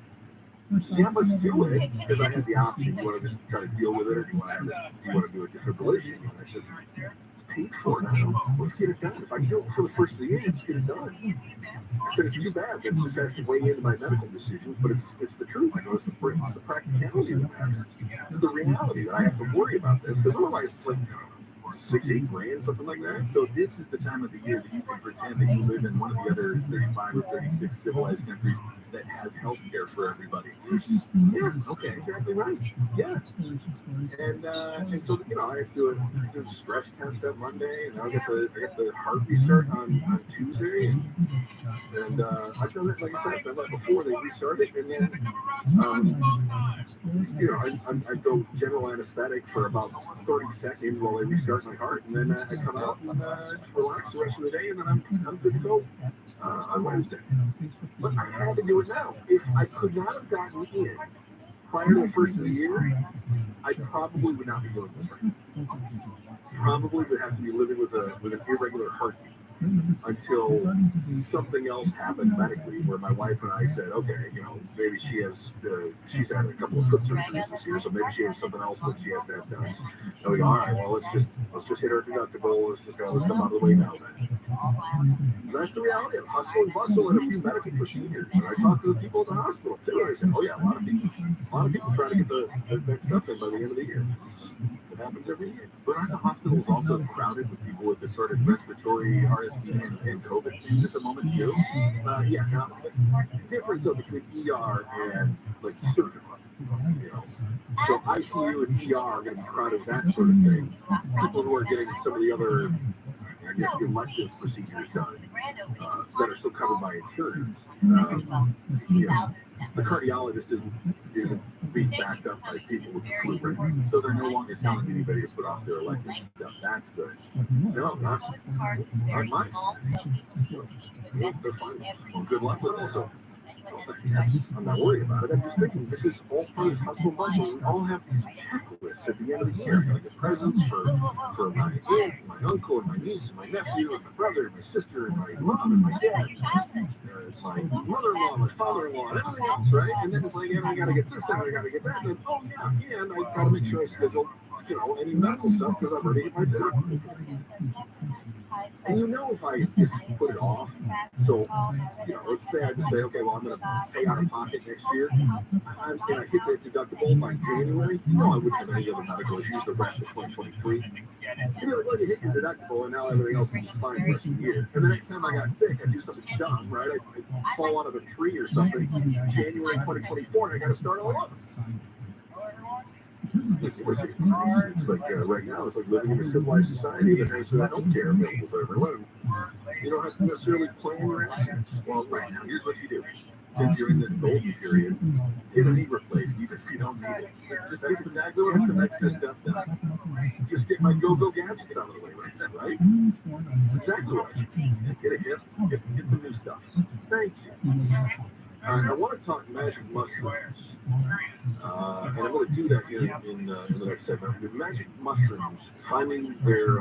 yeah, let's do it, because I had the option. You want to just try to deal with it, or do you want to do a defibrillation? And I said, it's paid for now. Let's get it done. If I can do it for the first of the year, let's get it done. I said, it's too bad that this has to weigh into my medical decisions, but it's the truth. I know it's the practicality of the matter. It's the reality that I have to worry about this, because otherwise it's like 6-8 grand, something like that. So this is the time of the year that you can pretend that you live in one of the other 35 or 36 civilized countries that has health care for everybody. Yeah, okay, exactly right. Yeah. And so, you know, I have to do a stress test on Monday, and I get the heart restart on Tuesday. And I've done that, like I said, I've done that before they restart it, and then, you know, I go general anesthetic for about 30 seconds while they restart my heart, and then I come out and relax the rest of the day, and then I'm good to go on Wednesday. But I had to do it now. If I could not have gotten in prior to the first of the year, I probably would not be doing this right now. Probably would have to be living with an irregular heartbeat until something else happened medically, where my wife and I said, okay, you know, maybe she's had a couple of foot surgeries this year, so maybe she has something else that she has to have done. So we go, all right, well, let's just hit our deductible. Let's just get all this stuff out of the way now. Then. That's the reality of hustle and bustle and a few medical procedures. And I talked to the people at the hospital too, and I said, oh yeah, a lot of people try to get the next stuff in by the end of the year. It happens every year. But aren't the hospitals also crowded with people with this sort of respiratory RSV and COVID things at the moment too? Yeah, now the difference though between ER and like surgical, you know. So ICU and ER are going to be crowded with that sort of thing. People who are getting some of the other, I guess, elective procedures done that are still covered by insurance. Yeah. The cardiologist isn't being backed up by people with the flu right now. So they're no longer telling anybody to put off their elective stuff. That's good. No, not mine. They're fine. Well, good luck with it. So, I'm not worried about it. I'm just thinking this is all part of hustle and bustle. We all have these checklists at the end of the year. Like a presents for my aunt, my uncle, and my niece, and my nephew, and my brother, and my sister, and my mom, and my dad. My mother-in-law, my father-in-law, and everything else, right? And then it's like, yeah, I gotta get this, and I gotta get that, and oh yeah, and I gotta make sure I schedule, you know, any medical stuff because I've already hit my deductible. And you know if I just put it off, so, let's say I just say, okay, well, I'm going to pay out of pocket next year, and I hit the deductible by January, I wouldn't have any other medical issues the rest of 2023. You're like, well, you hit your deductible, and now everything else is just fine for the year. And the next time I got sick, I do something dumb, right? I fall out of a tree or something, January 2024, and I got to start all over. It's like right now, it's like living in a civilized society that has healthcare available to everyone. You don't have to necessarily plan your actions. Well, right now, here's what you do. Since you're in this golden period, get a knee replaced, even if you don't need it. Just get some Magno and some extra stuff done. Just get my go-go gadgets out of the way, right? Exactly right. Get a hip, get some new stuff. Thank you. I want to talk magic mushrooms. And I'm going to do that here in the next segment. With magic mushrooms finding their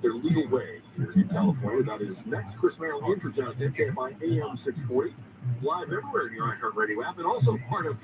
legal way here in California. That is next. Chris Merrill introduced on KFI AM 640, live everywhere in your iHeartRadio app, and also part of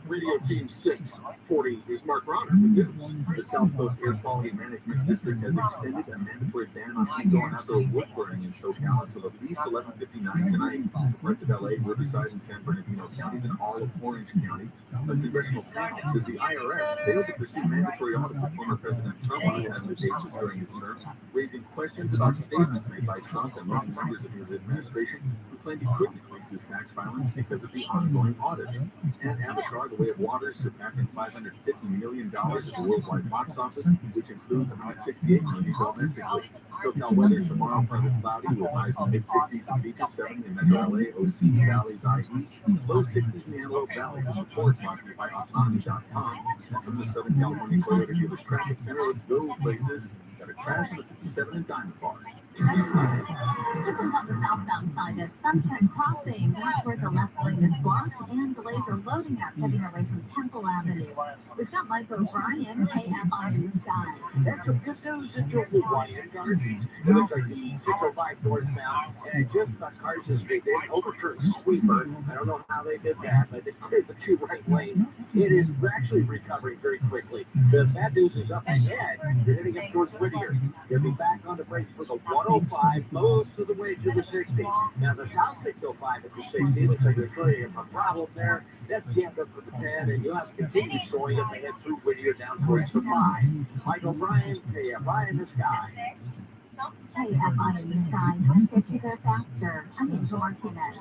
Radio Team 640 is Mark Ronner with news. The South Coast Air Quality Management District has extended a mandatory ban on indoor and outdoor wood burning in SoCal until at least 11:59 tonight. Parts of LA, Riverside, and San Bernardino counties, and all of Orange County. A congressional panel says the IRS failed to pursue mandatory audits of former President Trump on administrations during his term, raising questions about statements made by Trump and many members of his administration who claimed he couldn't increase his tax filings because of the ongoing audits. And Avatar, The Way of Water, surpassing $550 million at the worldwide box office, which includes about $68 million domestically. SoCal weather tomorrow, partly cloudy with highs in the mid-60s and beaches, 70 in Metro LA, OC Valley's IE, low 60s in the Antelope Valley. This report brought to you by Autonomy.com. From the Southern California Toyota Dealers Traffic Center, let's go places that are crashed in the 57 and Diamond Bar. This is on the southbound side of Sunset Crossing. That's where the left lane is blocked and delays are loading up, heading away from Temple Avenue. We've got Mike O'Brien, KFI in the sky. That's what this is. It looks like the 605 northbound, and just the cars just they overturned the sweeper. I don't know how they did that, but they cleared the two right lanes. It is actually recovering very quickly. The bad news is up ahead. You're heading up towards Whittier. You'll be back on the brakes for the 105 most of the way to the 60. Now the south 605 at the 60 looks like there's really a problem there. That's jammed up for the 10, and you'll have to continue going as they head through Whittier down towards the 5. Michael Bryan, KFI in the sky. KFI in the sky. Let's get you there faster. I'm Angel Martinez.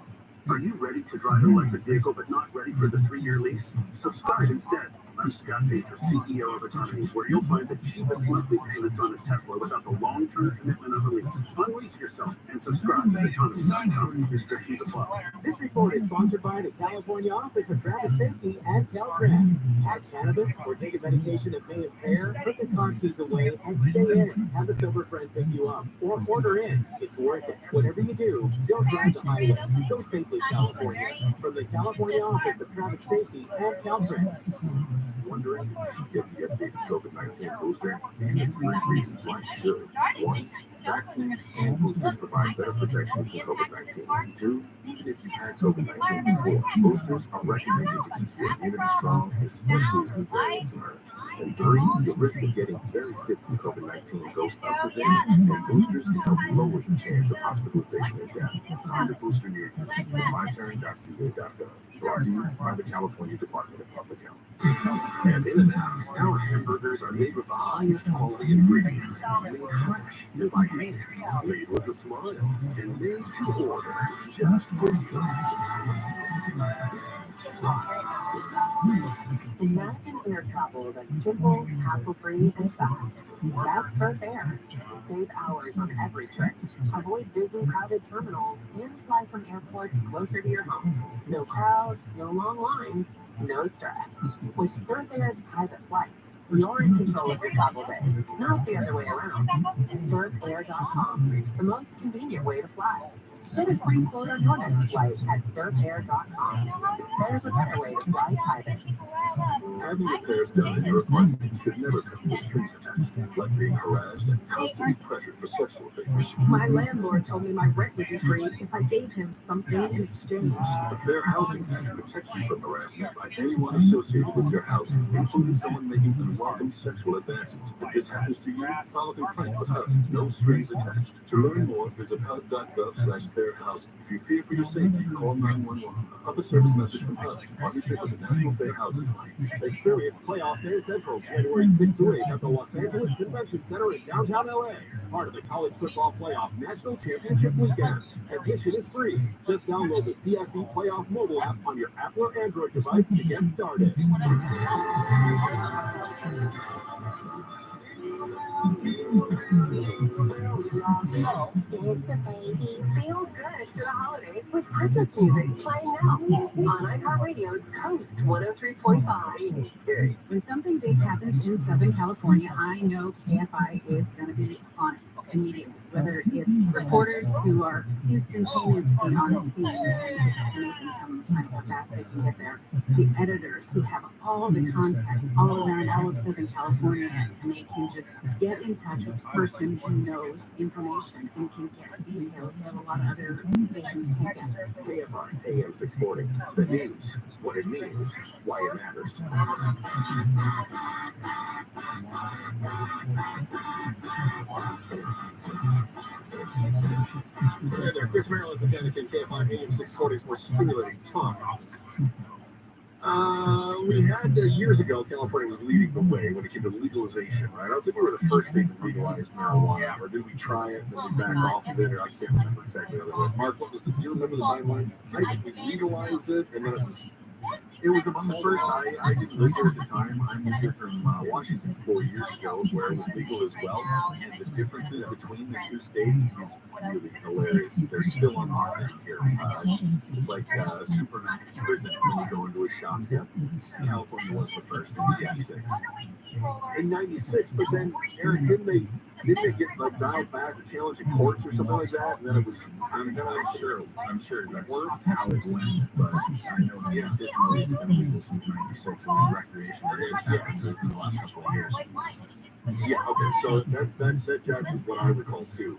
Are you ready to drive an electric vehicle but not ready for the 3-year lease? Subscribe instead. I'm Scott Baker, CEO of Autonomy, where you'll find the cheapest monthly payments on a Tesla without the long-term commitment of a lease. Unleash yourself and subscribe to Autonomy.com. Restrictions apply. This report is sponsored by the California Office of Traffic Safety and Caltrans. Have cannabis or take a medication that may impair, put the car keys away and stay in. Have a sober friend pick you up or order in. It's worth it. Whatever you do, don't drive the highway. Go safely, California. From the California Office of Traffic Safety and Caltrans. Wondering if the updated COVID-19 booster, and the 3 reasons why you should. 1, vaccines and boosters provide better protection from COVID-19. 2, even if you've had COVID-19 before, boosters are recommended to keep your immunity strong, especially as new variants emerge. And 3, the risk of getting very sick from COVID-19 goes up with age, and boosters can help lower the chance of hospitalization and death. Find a booster near you at myturn.ca.gov. Brought to you by the California Department of Public Health. And in and out, our hamburgers are made with the highest quality ingredients. Made fresh by hand, made with a smile, and made to order just for you. Imagine air travel that's simple, hassle-free, and fast. That's Earth Air. Save hours on every trip. Avoid busy, crowded terminals, and fly from airports closer to your home. No crowds, no long lines, no stress. With Earth Air's private flight, you're in control of your travel day, not the other way around. EarthAir.com, the most convenient way to fly. Get a free quote on your next flight at surfair.com. There's a better way to fly private. Having repairs done in your apartment should never come with strings attached, like being harassed and constantly pressured for sexual favors. My landlord told me my rent would be free if I gave him something in exchange. The Fair Housing Act protects you from harassment by anyone associated with your house, including someone making unwelcome sexual advances. If this happens to you, file a complaint with HUD. No strings attached. To learn more, visit HUD.gov/fairhousing. If you fear for your safety, call 911. A public service message from HUD, partnership with the National Fair Housing Alliance. Experience Playoff Fair Central, January 6th through 8th at the Los Angeles Convention Center in downtown LA. Part of the College Football Playoff National Championship Weekend. Admission is free. Just download the CFB Playoff mobile app on your Apple or Android device to get started. Feel good to the holidays with Christmas music playing now on iHeartRadio's Coast 103.5. When something big happens in Southern California, I know KFI is going to be on it immediately. Whether it's reporters who are instantaneously on the scene, making some how fast they can get there, the editors who have all the context all around all of Southern California, and they can just get in touch with a person who knows information and can get details that a lot of other stations can't get. KFI AM 640. The news, what it means, why it matters. Hey there, Chris Maryland, the Vatican, KFI AM 640 for Stimulating Talk. We had years ago, California was leading the way when it came to legalization, right? I don't think we were the first state to legalize marijuana, or did we try it and then we backed off of it, or I can't remember exactly how that went. Mark, what was it? Do you remember the timeline? I think we legalized it, and then it was among the first. I didn't live here at the time. I moved here from Washington 4 years ago, where it was legal as well. And the differences between the two states is really hilarious. They're still on our end here. Like Supermax prison when you go into a shop. Yeah. California was the first in '96. In '96, but then Eric, didn't they get like dialed back or challenged in courts or something like that? And then it was. I'm sure that's how it went, but I know it's been illegal since '96 and recreation. In the last couple of years. Yeah, okay, so that judge is what I recall too.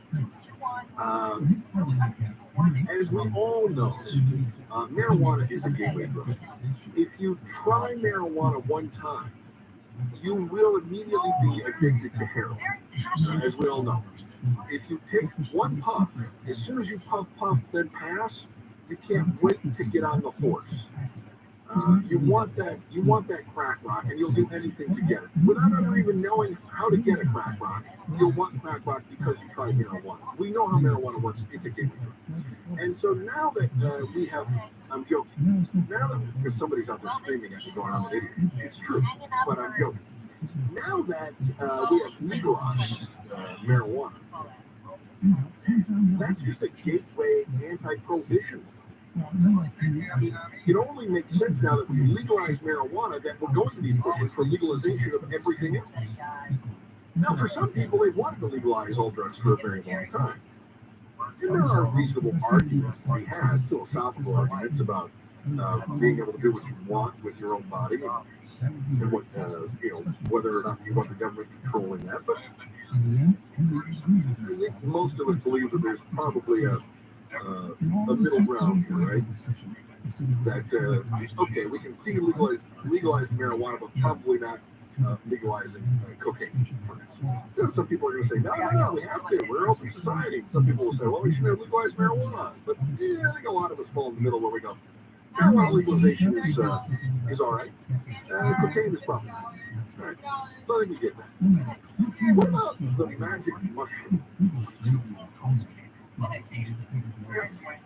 As we all know, marijuana is a gateway drug. If you try marijuana one time, you will immediately be addicted to heroin, as we all know. If you take one puff, as soon as you puff, then pass, you can't wait to get on the horse. You want that crack rock, and you'll do anything to get it. Without ever even knowing how to get a crack rock, you'll want crack rock because you tried marijuana. We know how marijuana works. It's a gateway drug. And so now that we have, I'm joking, now that, because somebody's out there screaming at me going, I'm an idiot. It's true, but I'm joking. Now that we have legalized marijuana, that's just a gateway anti-prohibition. It only makes sense now that we legalize marijuana that we're going to be pushing for legalization of everything else. Now, for some people, they wanted to legalize all drugs for a very long time. And there are reasonable arguments we have, philosophical arguments about being able to do what you want with your own body and what, whether or not you want the government controlling that. But I think most of us believe that there's probably a middle ground here, right? That, okay, we can see legalizing marijuana, but probably not legalizing cocaine. So some people are going to say, no, we have to. We're an open society. Some people will say, well, we should have legalized marijuana. But I think a lot of us fall in the middle where we go, marijuana legalization is all right. Cocaine is probably not. All right. So I think we get that. What about the magic mushroom?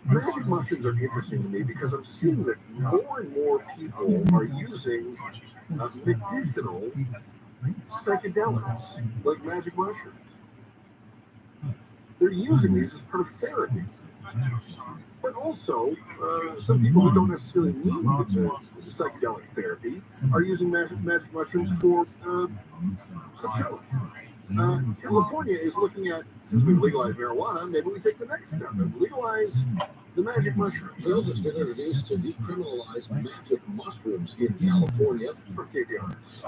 Magic mushrooms are interesting to me because I'm seeing that more and more people are using medicinal psychedelics like magic mushrooms. They're using these as part of therapy. But also, some people who don't necessarily need the psychedelic therapy are using magic mushrooms for fertility. California is looking at, since we legalized marijuana, maybe we take the next step and legalize the magic mushroom. Bills has been introduced to decriminalize magic mushrooms in California.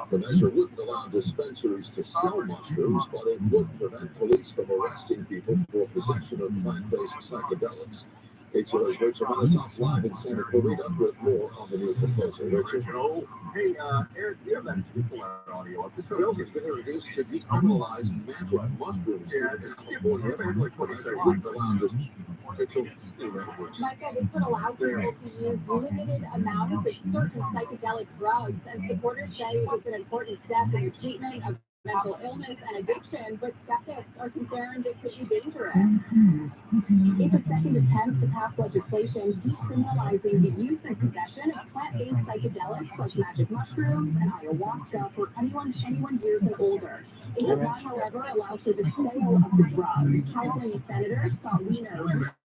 The measure wouldn't allow dispensaries to sell mushrooms, but it would prevent police from arresting people for possession of plant-based psychedelics. HOA's Rachel Monazov live in Santa Clarita with more on the new proposal. Rachel. Hey, Eric, you have that people audio up. This Bills has been introduced to decriminalize magic mushrooms. Yeah, California like 20 seconds allow this. Micah, this would allow people to use limited amounts of certain psychedelic drugs, and supporters say it's an important step in the treatment of mental illness and addiction, but skeptics are concerned it could be dangerous. It's a second attempt to pass legislation decriminalizing the use and possession of plant-based psychedelics like magic mushrooms and ayahuasca for anyone years and older. It does not, however, allow for the sale of the drug. California Senator Scott Wiener.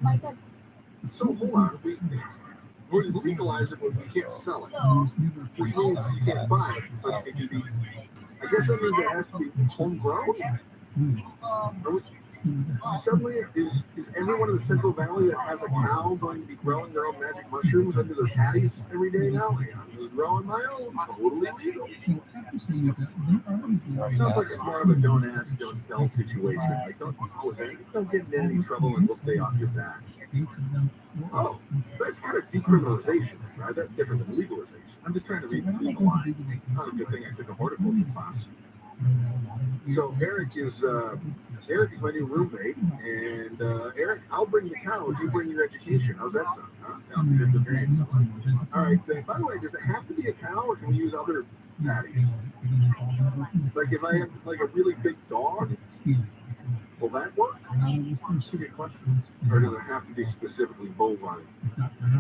Micah. So hold on, we legalize it, but we can't sell it, which means you can't buy it, but it can be. I guess that means it has to be homegrown. Suddenly, is everyone in the Central Valley that has a cow going to be growing their own magic mushrooms under their patties every day now? I'm just growing my own, totally legal. Sounds like it's more of a don't ask, don't tell situation. Like, don't get in any trouble and we'll stay off your back. Oh, that's kind of decriminalization, right? That's different than legalization. I'm just trying to read between the lines. Not a good thing I took a horticulture class. So Eric is my new roommate, and Eric, I'll bring the cows, you bring your education. How's that sound? Huh? Sounds good to me. All right. By the way, does it have to be a cow, or can we use other patties? Like if I have like a really big dog, will that work? That's a good question. Or does it have to be specifically bovine?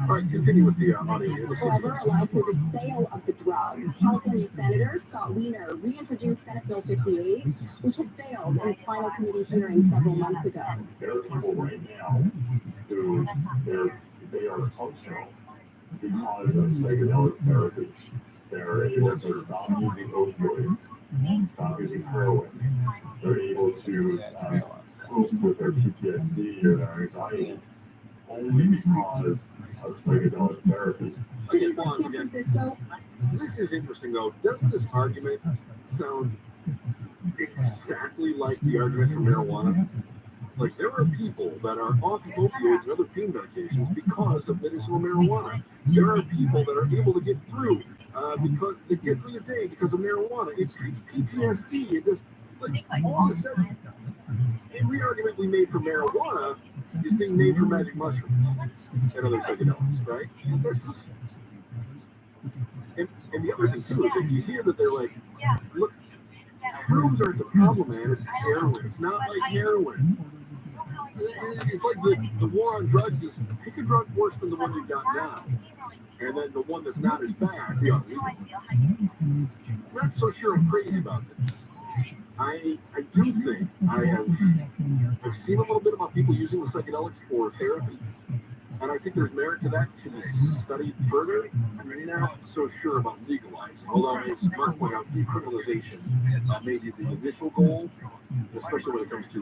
All right, continue with the audio. However, allow for the sale of the drug. California Senator Scott Wiener reintroduced Senate Bill 58, which had failed in its final committee hearing several months ago. There are people right now who they are functional because of psychedelic therapy. They're able to stop using opioids, stop using heroin. They're able to cope with their PTSD or their anxiety only because of psychedelic therapy. This is interesting, though. Doesn't this argument sound exactly like the argument for marijuana? Like, there are people that are off opioids and other pain medications because of medicinal marijuana. There are people that are able to get through because they get through the day because of marijuana. It treats PTSD. It just, like, all of a sudden, every argument we made for marijuana is being made for magic mushrooms and other psychedelics, right? And the other thing, too, is if you hear that they're like, look, shrooms aren't the problem, man. It's heroin. It's not like heroin. It's like the war on drugs is pick a drug worse than the one you've got now. And then the one that's not as bad. I'm not so sure I'm crazy about this. I do think I've seen a little bit about people using the psychedelics for therapy. And I think there's merit to that to be studied further. I'm not so sure about legalizing. Although, as Mark pointed out, decriminalization may be the initial goal, especially when it comes to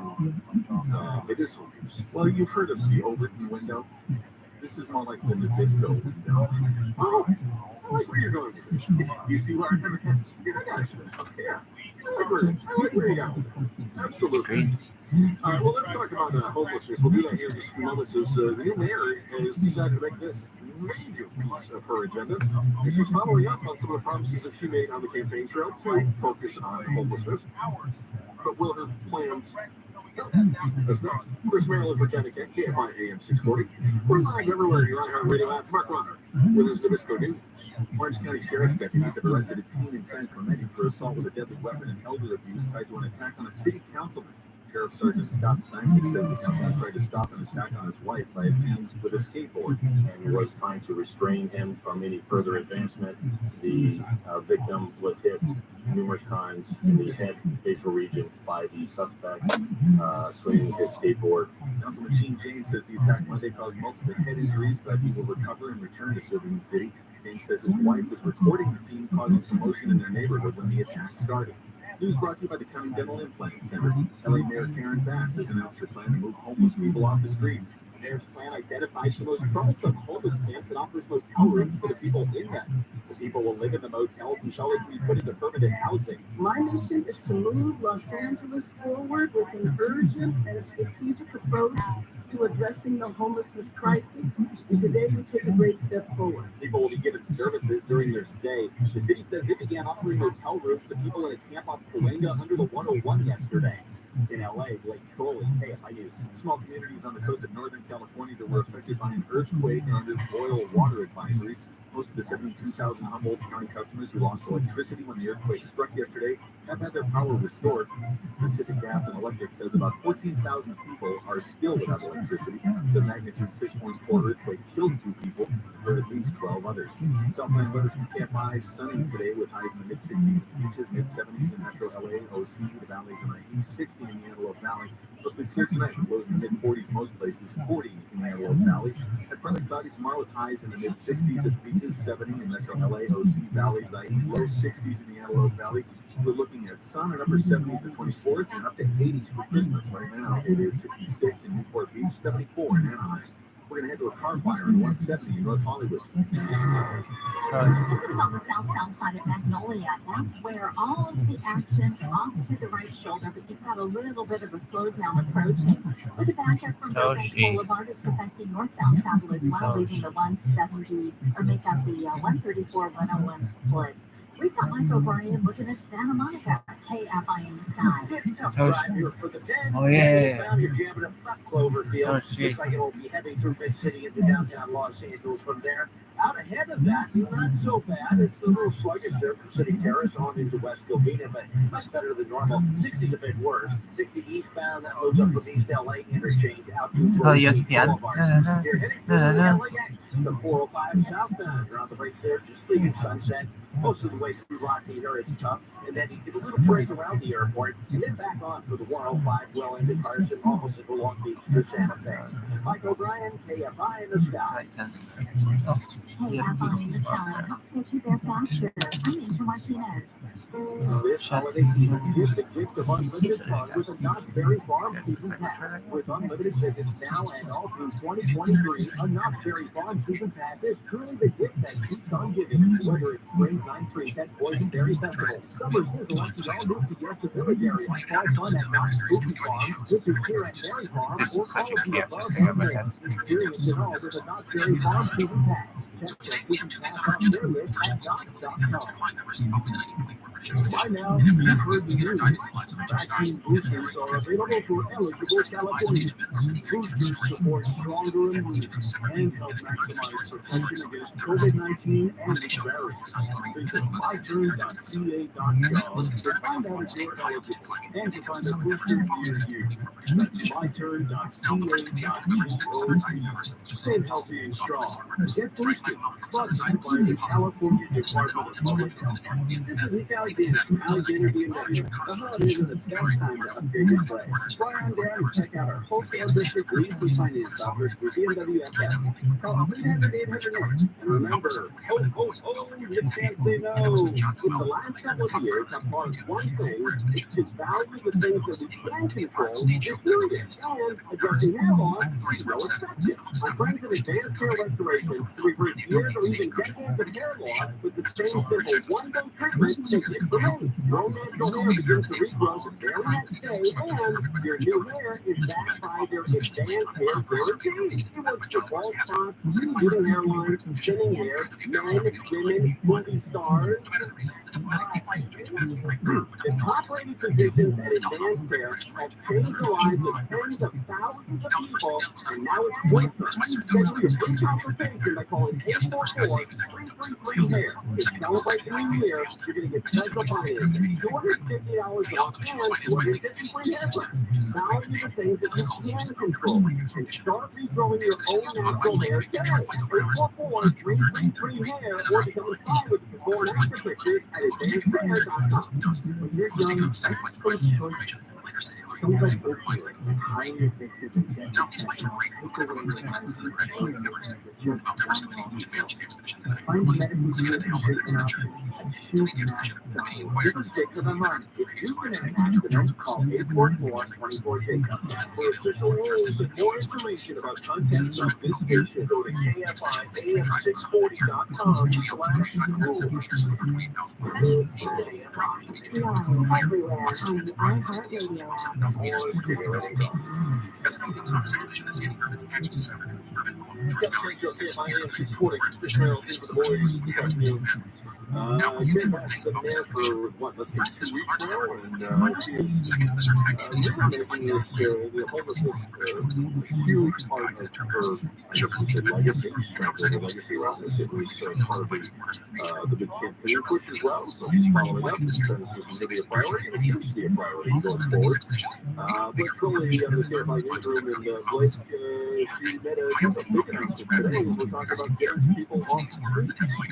medicinal use. Well, you've heard of the Overton window. This is more like the Nabisco window. Oh, I like where you're going with this. You see where I'm going? Yeah, I got you. Okay, yeah. I like where you're going. Absolutely. All right, well, let's talk about homelessness. We'll do that here in just a few moments. The new mayor has decided to make this major piece of her agenda. And she's following up on some of the promises that she made on the campaign trail to focus on homelessness. But will her plans... That's next. Chris Maryland for Connecticut, KFI AM 640. We're live everywhere. You're on our radio app. Mark Runner with his Nabisco News. Orange County Sheriff's deputies have arrested a teen in San Clemente for assault with a deadly weapon and elder abuse tied to an attack on a city councilman. Sheriff Sergeant Scott Steinke says the councilman tried to stop an attack on his wife by a teen with a skateboard and was trying to restrain him from any further advancement. The victim was hit numerous times in the head and facial regions by the suspect swinging his skateboard. Councilman Gene James says the attack Monday caused multiple head injuries, but he will recover and return to serving the city. James says his wife was recording the teen causing commotion in their neighborhood when the attack started. News brought to you by the County Dental Implant Center. LA Mayor Karen Bass has announced her plan to move homeless people off the streets. The mayor's plan identifies the most troublesome homeless camps and offers motel rooms for the people in them. The people will live in the motels until they can be put into permanent housing. My mission is to move Los Angeles forward with an urgent and strategic approach to addressing the homelessness crisis. And today we take a great step forward. People will be given services during their stay. The city says it began offering motel rooms to people in a camp off Cahuenga under the 101 yesterday. In LA, Blake Trolley, KFI News. Small communities on the coast of Northern California that were affected by an earthquake and under boil water advisories. Most of the 72,000 Humboldt County customers who lost electricity when the earthquake struck yesterday have had their power restored. Pacific Gas and Electric says about 14,000 people are still without electricity. The magnitude 6.4 earthquake killed 2 people, or at least 12 others. Southland weather from KFI, sunny today with highs in the mid-60s, beaches mid-70s in Metro LA, OC, the valleys in the 60 in the Antelope Valley. Mostly clear tonight, lows in the mid-40s most places, 40 in the Antelope Valley. At present, cloudy tomorrow with highs in the mid-60s at beaches, 70 in Metro LA, OC, valleys, low 60s in the Antelope Valley. We're looking at sun and upper 70s the 24th and up to 80s for Christmas. Right now, it is 66 in Newport Beach, 74 in Anaheim. We're going to head to a car fire in 170 in North Hollywood. This is on the southbound side of Magnolia. That's where all of the action off to the right shoulder, but you've got a little bit of a slowdown approaching. With the backup from Burbank Boulevard, it's affecting northbound travel as well, leaving the 170 or make up the 134-101 split. We've got Mike O'Brien looking at Santa Monica, KFI in the sky. Oh, yeah. Looks like it will be heading through mid-city into downtown Los Angeles from there. Out ahead of that, not so bad. It's a little sluggish there from City Terrace on into West Covina, but much better than normal. 60's a bit worse. 60 eastbound, that loads up from East LA interchange out to ESPN. You're heading to LAX, the 405 southbound. Around the break there, just leaving Sunset. Most of the way through Rocky there is tough. And then you get a little break around the airport and then back on for the 105 well into Carson, almost into Long Beach to Santa Fe. Mike O'Brien, KFI in the sky. KFI in the sky. Thank you, their faster. I'm Angel Martinez. This holiday season, use the gift of unlimited fun with a Knott's Berry Farm season pass. With unlimited visits now and all through 2023, a Knott's Berry Farm season pass is truly the gift that keeps on giving. Whether it's Spring's 9th Street at Boysenberry Festival, summer's sizzle at the all-new Fiesta Village area, fall fun at Knott's Spooky Farm, this is here at Berry Farm, or all of the above and more. Experience it all with a Knott's Berry Farm season pass. Check the season pass on their list at Knott's.com. By now, you've heard the news. Vaccine boosters are available for eligible Californians. Boosters support stronger immunity and help maximize protection against COVID-19 and its variants. Visit myturn.ca.gov to find out if you're eligible and to find a booster near you. That's myturn.ca.gov. Stay healthy and strong. Get boosted. Brought to you by the California Department of Public Health. This is Nick Alexander BMW. The holidays are the best time to upgrade your play. Fly on down and check out our wholesale district lead for finance offers for BMW FF. Call 300-800-8. And remember, you can't say no. In the last couple of years, I've learned one thing, it's to value the things that we can control, including and adjusting hair loss is no effective. My friends at Advanced Hair Restoration reverse years or even decades of hair loss with the same simple one-go treatment that gives the rain. Your natural hair begins to regrow the very next day, and your new hair is backed by their advanced hair guarantee. It works for bald spots, receding hairlines, thinning hair, men, women, movie stars. The top-rated physicians at Advanced Hair have changed the lives of tens of thousands of people, and now it's worth it. Schedule your free consultation by calling 844-333-HAIR. To celebrate the new year, you're going to get special financing, $250 off, and $250 free haircut. Value the things that you can control, and start regrowing your own natural hair today. 844-333-HAIR, or become a client with the before and after pictures at advancedhair.com. When you're young, that's first choice. Things like opioids, high-end fixes, and deadly technology take away your life. just one hospital. Find medical treatment options and choose now. This is Jacob Amon. If you've been in an accident, call 844-24-JACOB. For official rules and more information about content from this station, go to KFIAM640.com/rules. Live everywhere on the iHeartRadio app. Been back to the mayor for what, let's see, 2 weeks now, and making this homelessness huge part of her legacy, legacy office. It was part of the big campaign push as well, so he's following up in terms of this is a priority, and it should be a priority going forward. But slowly, the KFI newsroom and Blake, she made a big announcement today. We're talking about getting people off the street. That's why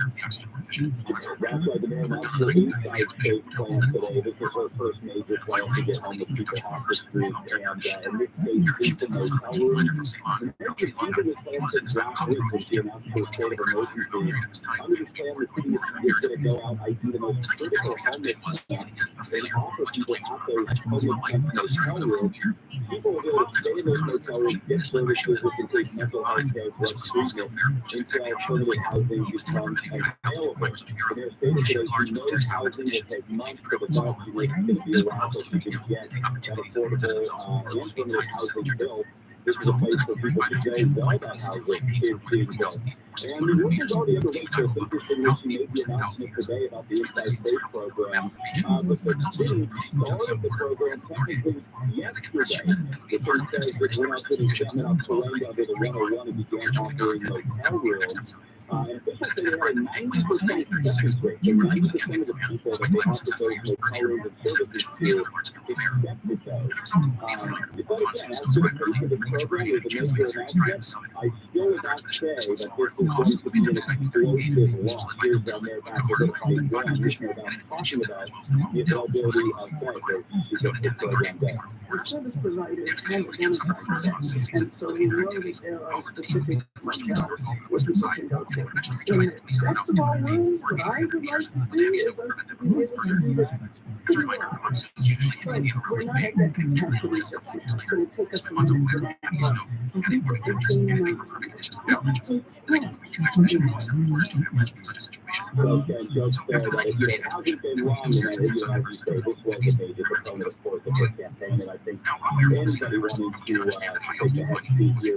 the mayor announced the East Side State plan today. This was her first major plan to get homeless people off the street. And in this case, in the hotel room, the mayor presented this plan since last week when she announced her state of emergency. Under this plan, the city is going to go out, ID the most critical homeless and offer people at those homeless hotel rooms. People will be able to stay in those hotel rooms, get services which include mental health care, drug treatment, until alternative housing becomes available. The mayor stated today she knows housing will take months for the government to be around so she can get that affordable and alternative housing built. This is a place for people to go while that housing is being built. And the group is already underway, so it's interesting that she made the announcement today about the Inside State program. But the city started the program technically yesterday. The city says that we're not putting them up to land under the 101 and began offering hotel rooms. And officials say they had a 90% acceptance rate. So 90% of the people that they offered those hotel rooms and services to accepted those. But again, as to the pace of the program or the nature of access, I still would not say that this is going to be an explosive loss. Here's our mayor back to the fight one, talking about the availability of beds as we get the program going. The service providers have identified that, and so we know that there are specific hotels where people can go to. In basketball rooms, what I would like to do is us to be able to do this. But we're not at that capacity just yet. It's going to take us a minute for that. I think we're thinking Okay, Joe said that it hasn't been long, and as you say, this was a major component, of course, of her campaign, and I think anybody wanting to take a head seat here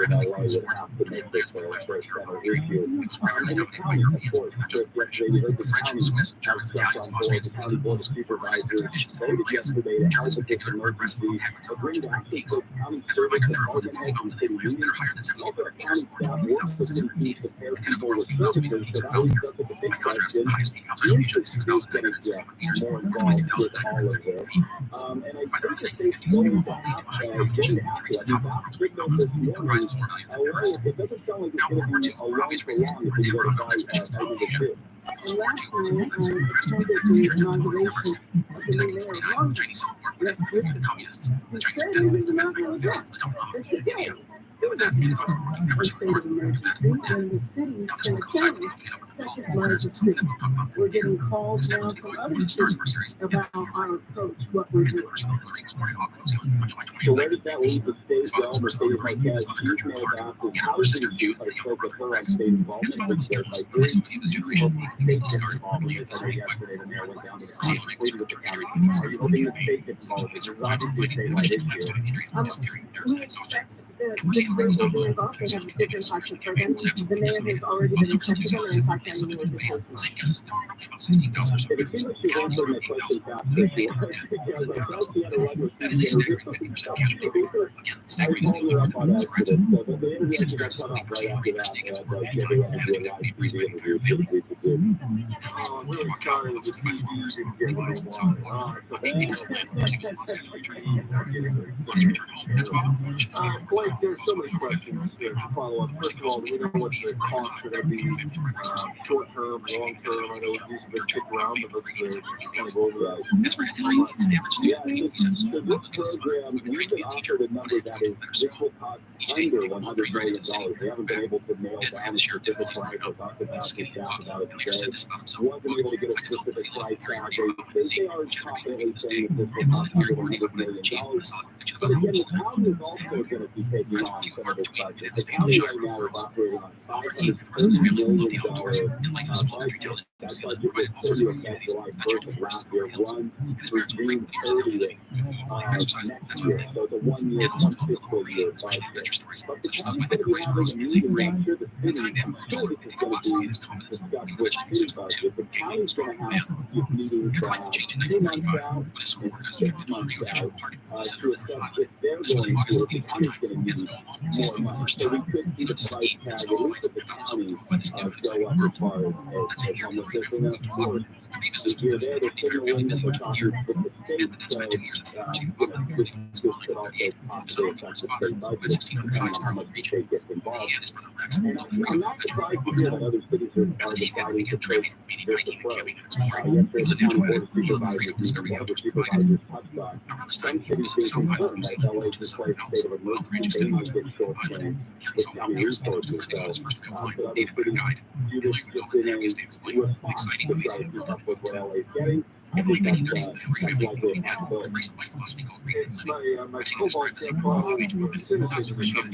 in LA would have to make this their first center issue. And the county, of course, yesterday we heard the county has jumped on board. The county board of supervisors voted yesterday to help with this emergency, to bring back the county service department heads and city meetings. Also, the county staff works with cities to pair people with services, but that was such a big question. The interest is getting more involved with all of this. And I think the state's going to have to, I mean, that signal this morning, it doesn't sound like it's going to be a long for long if you go to buy the two. And last night, I attended the inauguration of the new mayor of London. He said he was not going to go. It's today. It was a state of emergency, and the city and the county, second largest city. We're getting calls now from other cities about our approach, what we're doing. So where does that leave the state realm or state of my guest? She's now about the housing issue. I spoke with her on state involvement, which says like very state involvement. I know yesterday the mayor went down to the county, pleaded with the county. Are you hoping the state gets involved? Because there's obviously a statewide issue. We expect the state will be involved. They have a different types of programs. The mayor has already been in touch with them, and in fact, I'm meeting with the state. It seems like she's answering my question fast. Because I felt she had a regular season. I called her up on accident. So the interview got cut off right after that. And they wanted to do a live TV interview. I'm really sorry that the TV didn't get what I wanted. Blake, there's so many questions to follow up. First of all, do we know what the costs are going to be short term, long term? I know these have been kicked around, but let's kind of go over that. Yeah, so this program, we've been offered a number that is, this will cost $2 under $100 million. They haven't been able to nail down a specific price. I talked about this down about it today. Wasn't able to get a specific price tag. They are confidently saying that this will cost under $100 million. But again, the county is also going to be taking on some of this budget. The county right now is operating on $530 million budget. That budget was put into effect July 1st of last year, run through June 30th next year. So it's a 1 year, 1 fiscal year budget. But the county's going to be having a meeting. I'm sure the city, I'm sure this is going to be discussed with city budget. The county's going to have meetings 2 months out and 6 months out to assess if they're going to, if the county's going to need more money. So we could see the price tag, at least at the county, go up as far as homelessness. And of course, if you're there, they're signaling that they're talking with the state. So, this could also possibly affect the state budget, depending on how much the state gets involved. And I'm not surprised to hear that other cities are deciding to take this approach. Yesterday, the county board of supervisors and board of supervisors touched on some cities being concerned that LA displaced state of emergency, they might get short-changed with county resources. So, other cities do this just in a response to try to keep up with what LA is getting. I think that's likely a possibility. It's my football cynicism comes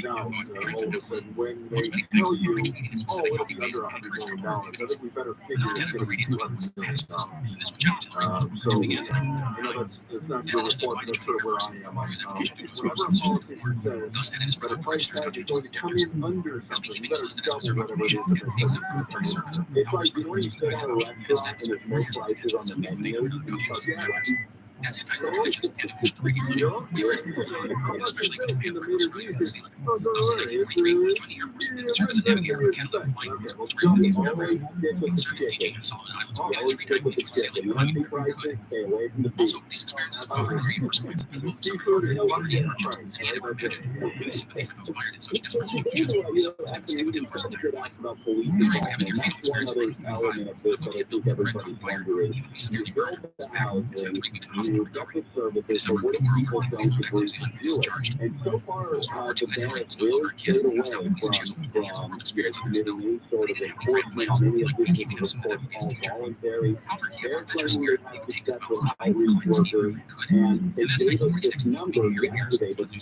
out all of a sudden when they tell you, oh, it'll be under $100 million. I think we better figure it's going to be $200 million. So, that's not your report, but that's sort of where I am. Whenever a politician says that a price tag is going to come in under something, you better double whatever it is that they say. It's like, when you sit at a restaurant and there's no prices on the menu, That's you get the services, but what if people don't agree to do it? And so far, the ban really stayed away from committing any sort of enforcement. Many of this is, of course, all voluntary. They're claiming they have success with outreach workers, and they gave us this number yesterday, but the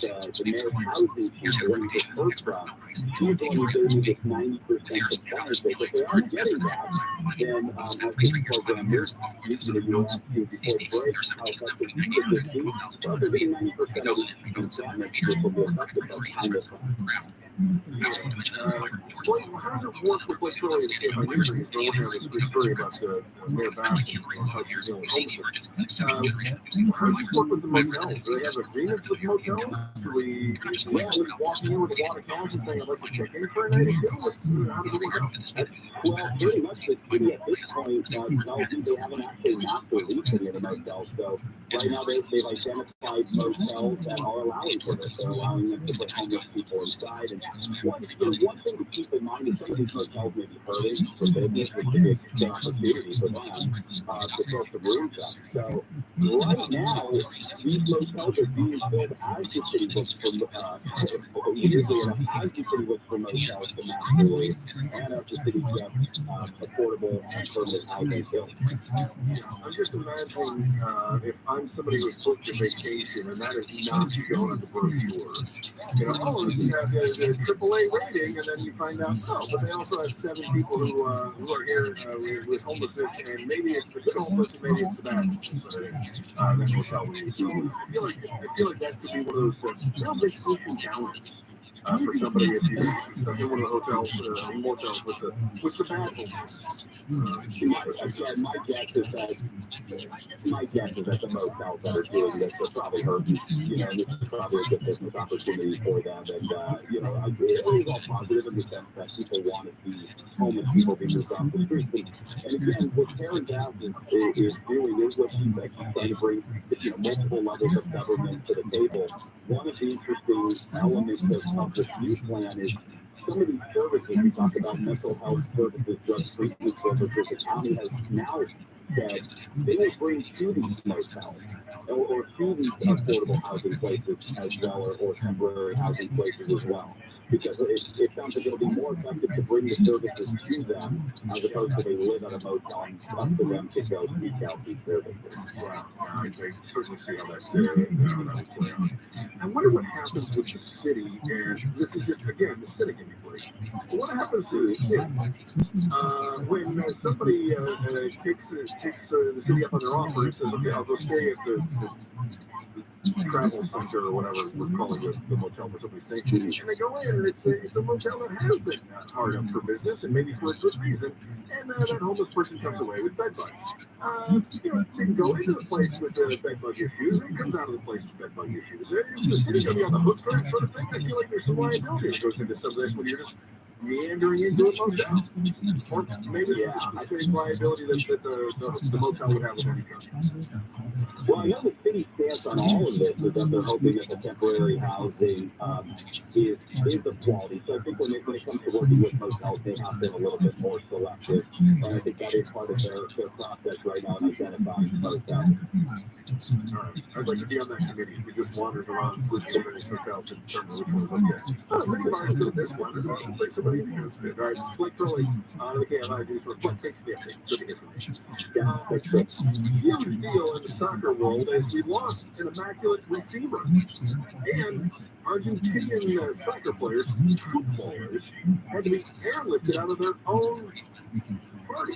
mayor's housing chief, when he first brought, he's the one who gave me this 90% compliance rate. If they are getting that, then as this program is, you were asking before the break, how effective you could this be. So if they're getting 90% of the employment, this will be effective by the time this one. How does it work with what's really if I'm injured? So we're having a good story about the mayor back and how she's doing homelessness. How does it work with the motels? Do they have agreements with motels? Do we walk in with a water cans and say, I'd like to check in for a night or two? How does it work out? Well, pretty much the city at this point, they haven't actually master leased any of the motels. So right now they've identified motels that are allowing for this. They're allowing them to put homeless people inside. And one thing to keep in mind is some of these hotels may be hurting for business, which could be an opportunity for them to throw some rooms up. So right now, these motels are being built as the city looks for motels to master lease and as the city gets affordable and permanent housing built. I'm just imagining if I'm somebody who's booked a vacation and that is not shown on the brochure. You have a AAA rating, and then you find out, but they also have 7 people who are here with homelessness, and maybe it's the good homeless, and maybe it's the bad homeless. That hotel room. I feel like that could be one of those vacation challenges. For somebody if you're stuck in one of the hotels, motels with the bad homeless. My guess is that the motels that are doing this are probably hurting. This is probably a good business opportunity for them. And, it is all positive in the sense that people want to see homeless people be moved off the streets. And again, what Karen Dowd is doing is what she's like, trying to bring multiple levels of government to the table. One of the interesting elements of this new plan is some of these services. We talk about mental health services, drug treatment services. The county has now said they will bring to these motels or to these affordable housing places as well, or temporary housing places as well. Because it sounds like it'll be more effective to bring the services to them as opposed to they live at a motel and it's up to them to go seek out these services. Wow, I certainly see how that's play out. I wonder what happens with the city, and this is just, again, the city can be great. But what happens to the city when somebody takes the city up on their offer and says, okay, I'll go stay at the travel center or whatever we're calling the motel for somebody's staying. And they go in, and it's a motel that has been hard up for business, and maybe for a good reason, and that homeless person comes away with bed bugs. They can go into the place with bed bug issues, and comes out of the place with bed bug issues. Is the city going to be on the hook for that sort of thing? I feel like there's some liability that goes into some of this when you're just meandering into a motel. Or maybe I think liability that the motel would have with any company. Well, I know the city's stance on all of this is that they're hoping that the temporary housing is of quality. So I think when it comes to working with motels, they have been a little bit more selective. And I think that is part of their process right now in identifying motels. All right. I'd like to be on that committee who just wanders around with different hotels and determine which one's okay. Oh, maybe I'll do this one. Like somebody else did. All right. Like Curly, okay, I do for Flick 650. Good information. Yeah, that's good. Huge deal in the soccer world as we lost an immaculate receiver. And Argentinian soccer players, footballers, had to be airlifted out of their own party.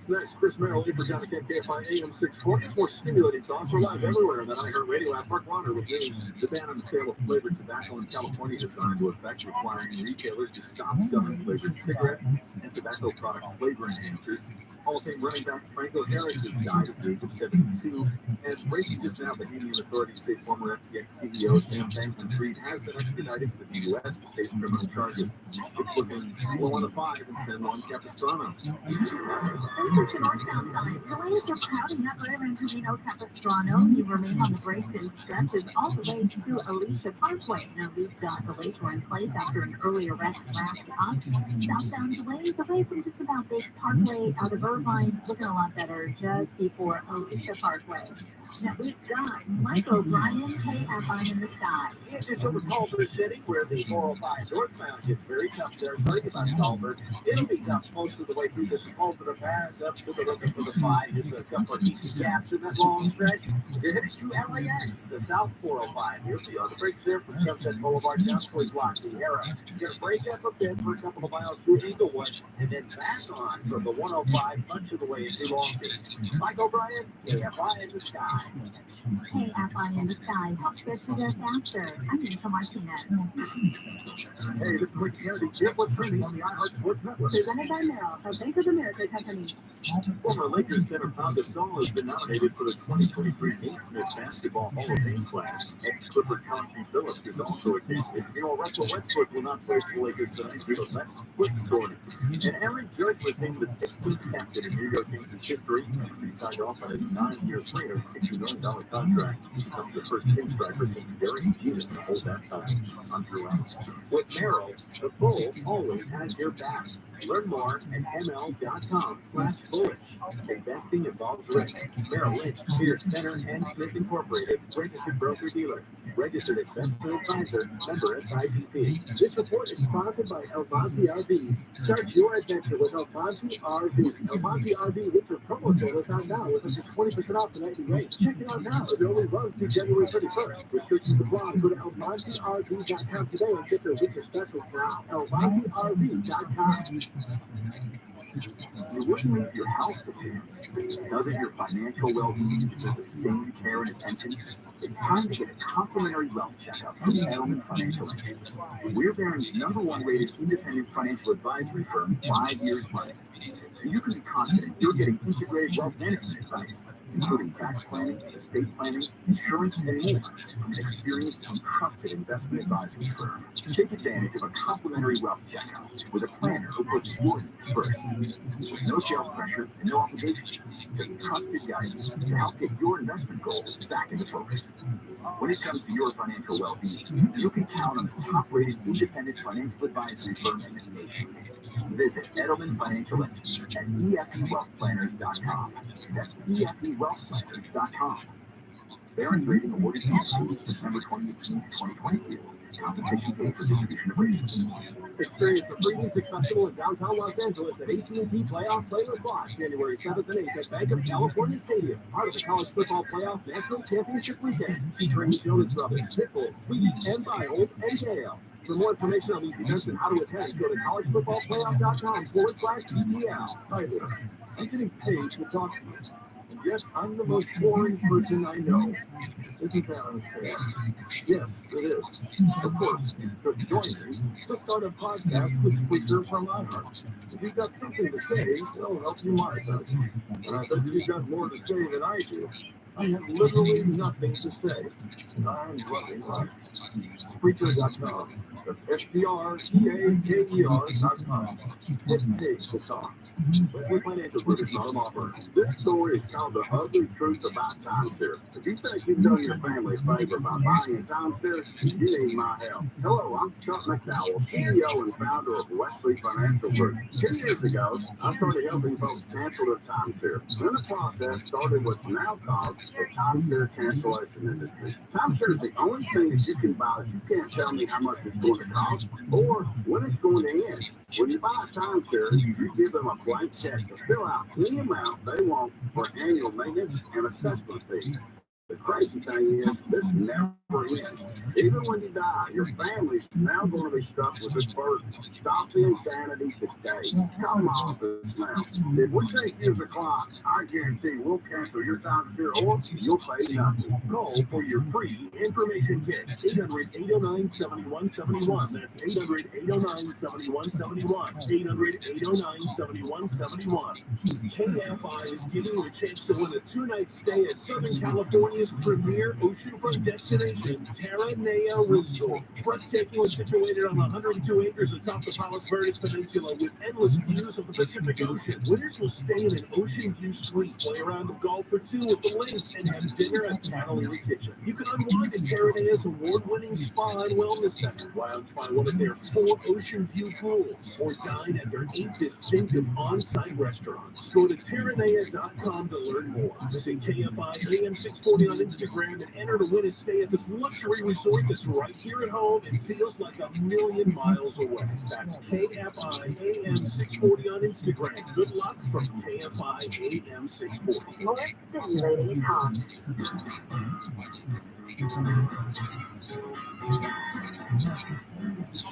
Next, Chris Merrill, for John KFI AM 640. More stimulating thoughts are live everywhere that I heard radio at Mark Warner with the ban on the sale of flavored tobacco in California has gone into effect, requiring retailers to stop selling flavored cigarettes and tobacco product flavor enhancers. Hall of Fame running back Franco Harris has died at the age of 72, and breaking just now, Bahamian authorities say former FTX CEO Sam Bankman-Fried has been extradited to the U.S. to face criminal charges. It's looking 4 on the 5 and 10-1 Capistrano. To northbound side, delays are crowding up over in Camino Capistrano. You remain on the brakes and stretches all the way to Alicia Parkway. Now, these delays were in place after an earlier arrest wrapped up. Southbound delays away from just about this Parkway out of Irvine, looking a lot better just before Alicia Parkway. Now, we've got Mike O'Brien, KFI in the sky. It's over Culver City, where the 405 northbound gets very tough there. Starting about Culver, it'll be tough most of the way through this Culver Pass up to the looking for the 5. Just a couple of easy gaps in that long stretch. You're heading to LAX, the South 405. You'll see on the brakes there from Sunset Boulevard down towards La Sierra. You're going to break up a bit for a couple of miles through Inglewood, and then back on from the 105 much of the way into Long Beach. Mike O'Brien, KFI in the sky. KFI in the sky helps get you there faster. I'm Lisa Martinez. Hey, this is Rick Kennedy. Get what's trending on the iHeart Sports Network. Presented by Merrill, a Bank of America company. Former Lakers center Pau Gasol has been nominated for the 2023 Naismith Basketball Hall of Fame class. Ex-Clipper Chauncey Phillips is also a candidate. Russell Westbrook will not play for the Lakers tonight, so that's quick story. And Aaron Judge was named the 16th captain in New York Yankees history. He signed off on a 9-year, $360 million contract. He's the first pinstriper since Derek Jeter to hold that time. I'm Drew Allen. With Merrill, the Bull always has your back. Learn more at ml.com/bullish. Investing involves risk. Merrill Lynch, Pierce Center, and Smith Incorporated, registered broker-dealer. Registered investment advisor, member SIPC. This report is sponsored by Elvasi RV. Start your adventure with Elvasi RV. Elvasi RV winter promo sale is out now with up to 20% off the nightly rate. Check it out now. It only runs through January 31st. Restrictions apply. Go to elvasirv.com today and get their winter specials now. elvasirv.com. You wouldn't leave your house for kids. Doesn't your financial well-being deserve the same care and attention? It's time to get a complimentary wealth checkup from Edelman Financial Agents. We're Barron's #1 rated independent financial advisory firm 5 years running. So you can be confident you're getting integrated wealth management advice, including tax planning, estate planning, insurance, and more from an experienced and trusted investment advisory firm. Take advantage of a complimentary wealth checkup with a planner who puts your needs first. With no sales pressure and no obligation, just trusted guidance to help get your investment goals back into focus. When it comes to your financial well-being, you can count on the top-rated independent financial advisory firm in the nation. Visit Edelman Financial Agents at EFEWealthPlanners.com. That's EFEWealthPlanners.com. They are trading awarded until December 2018, 2022. Compensation paid for distribution of ratings. Experience the 3D Music Festival in downtown Los Angeles at AT&T Playoff Flavor Flash, January 7th and 8th at Bank of California Stadium. Part of the College Football Playoff National Championship Weekend, featuring the Jonas Brothers, Pitbull, Tweety, and Biles, and Gale. For more information on these events and how to attend, go to collegefootballplayoff.com/ETL. Hi there. I'm getting paid to talk to you. And yet, I'm the most boring person I know. Isn't that unfair? Yes, it is. Of course, but join me to start a podcast with preachers from my heart. If you've got something to say, it'll help you monetize. And I bet you've got more to say than I do. I have literally nothing to say. I'm loving life. Spreaker.com. That's SPREAKER.com. Get paid to talk. Wesley Financial Group is not an offer. This story is called The Ugly Truth About Timeshare. If you think you've done your family a favor by buying a timeshare, you need my help. Hello, I'm Chuck McDowell, CEO and founder of Wesley Financial Group. 10 years ago, I started helping folks cancel their timeshare. In the process, started what's now called the timeshare cancellation industry. Timeshare is the only thing that you can buy that you can't tell me how much it's going to cost or when it's going to end. When you buy a timeshare, you give them a blank check to fill out any amount they want for annual maintenance and assessment fees. The crazy thing is, this never ends. Even when you die, your family's now going to be stuck with this burden. Stop the insanity today. Come off this now. If we take years of clock, I guarantee we'll cancel your timeshare or you'll pay nothing. Call for your free information kit. 800-809-7171. That's 800-809-7171. 800-809-7171. KFI is giving you a chance to win a 2-night stay at Southern California's premier oceanfront destination, Terranea Resort. Breathtakingly situated on 102 acres atop the Palos Verdes Peninsula with endless views of the Pacific Ocean. Winners will stay in an ocean view suite, play around of golf for two with the links, and have dinner at Catalina Kitchen. You can unwind at Terranea's award-winning spa and wellness center, lounge by one of their 4 ocean view pools, or dine at their 8 distinctive on-site restaurants. Go to Terranea.com to learn more. Visit KFI AM 640 on Instagram and enter to win a stay at this luxury resort that's right here at home and feels like a million miles away. That's KFI AM 640 on Instagram. Good luck from KFI AM 640. More City Lady Talk.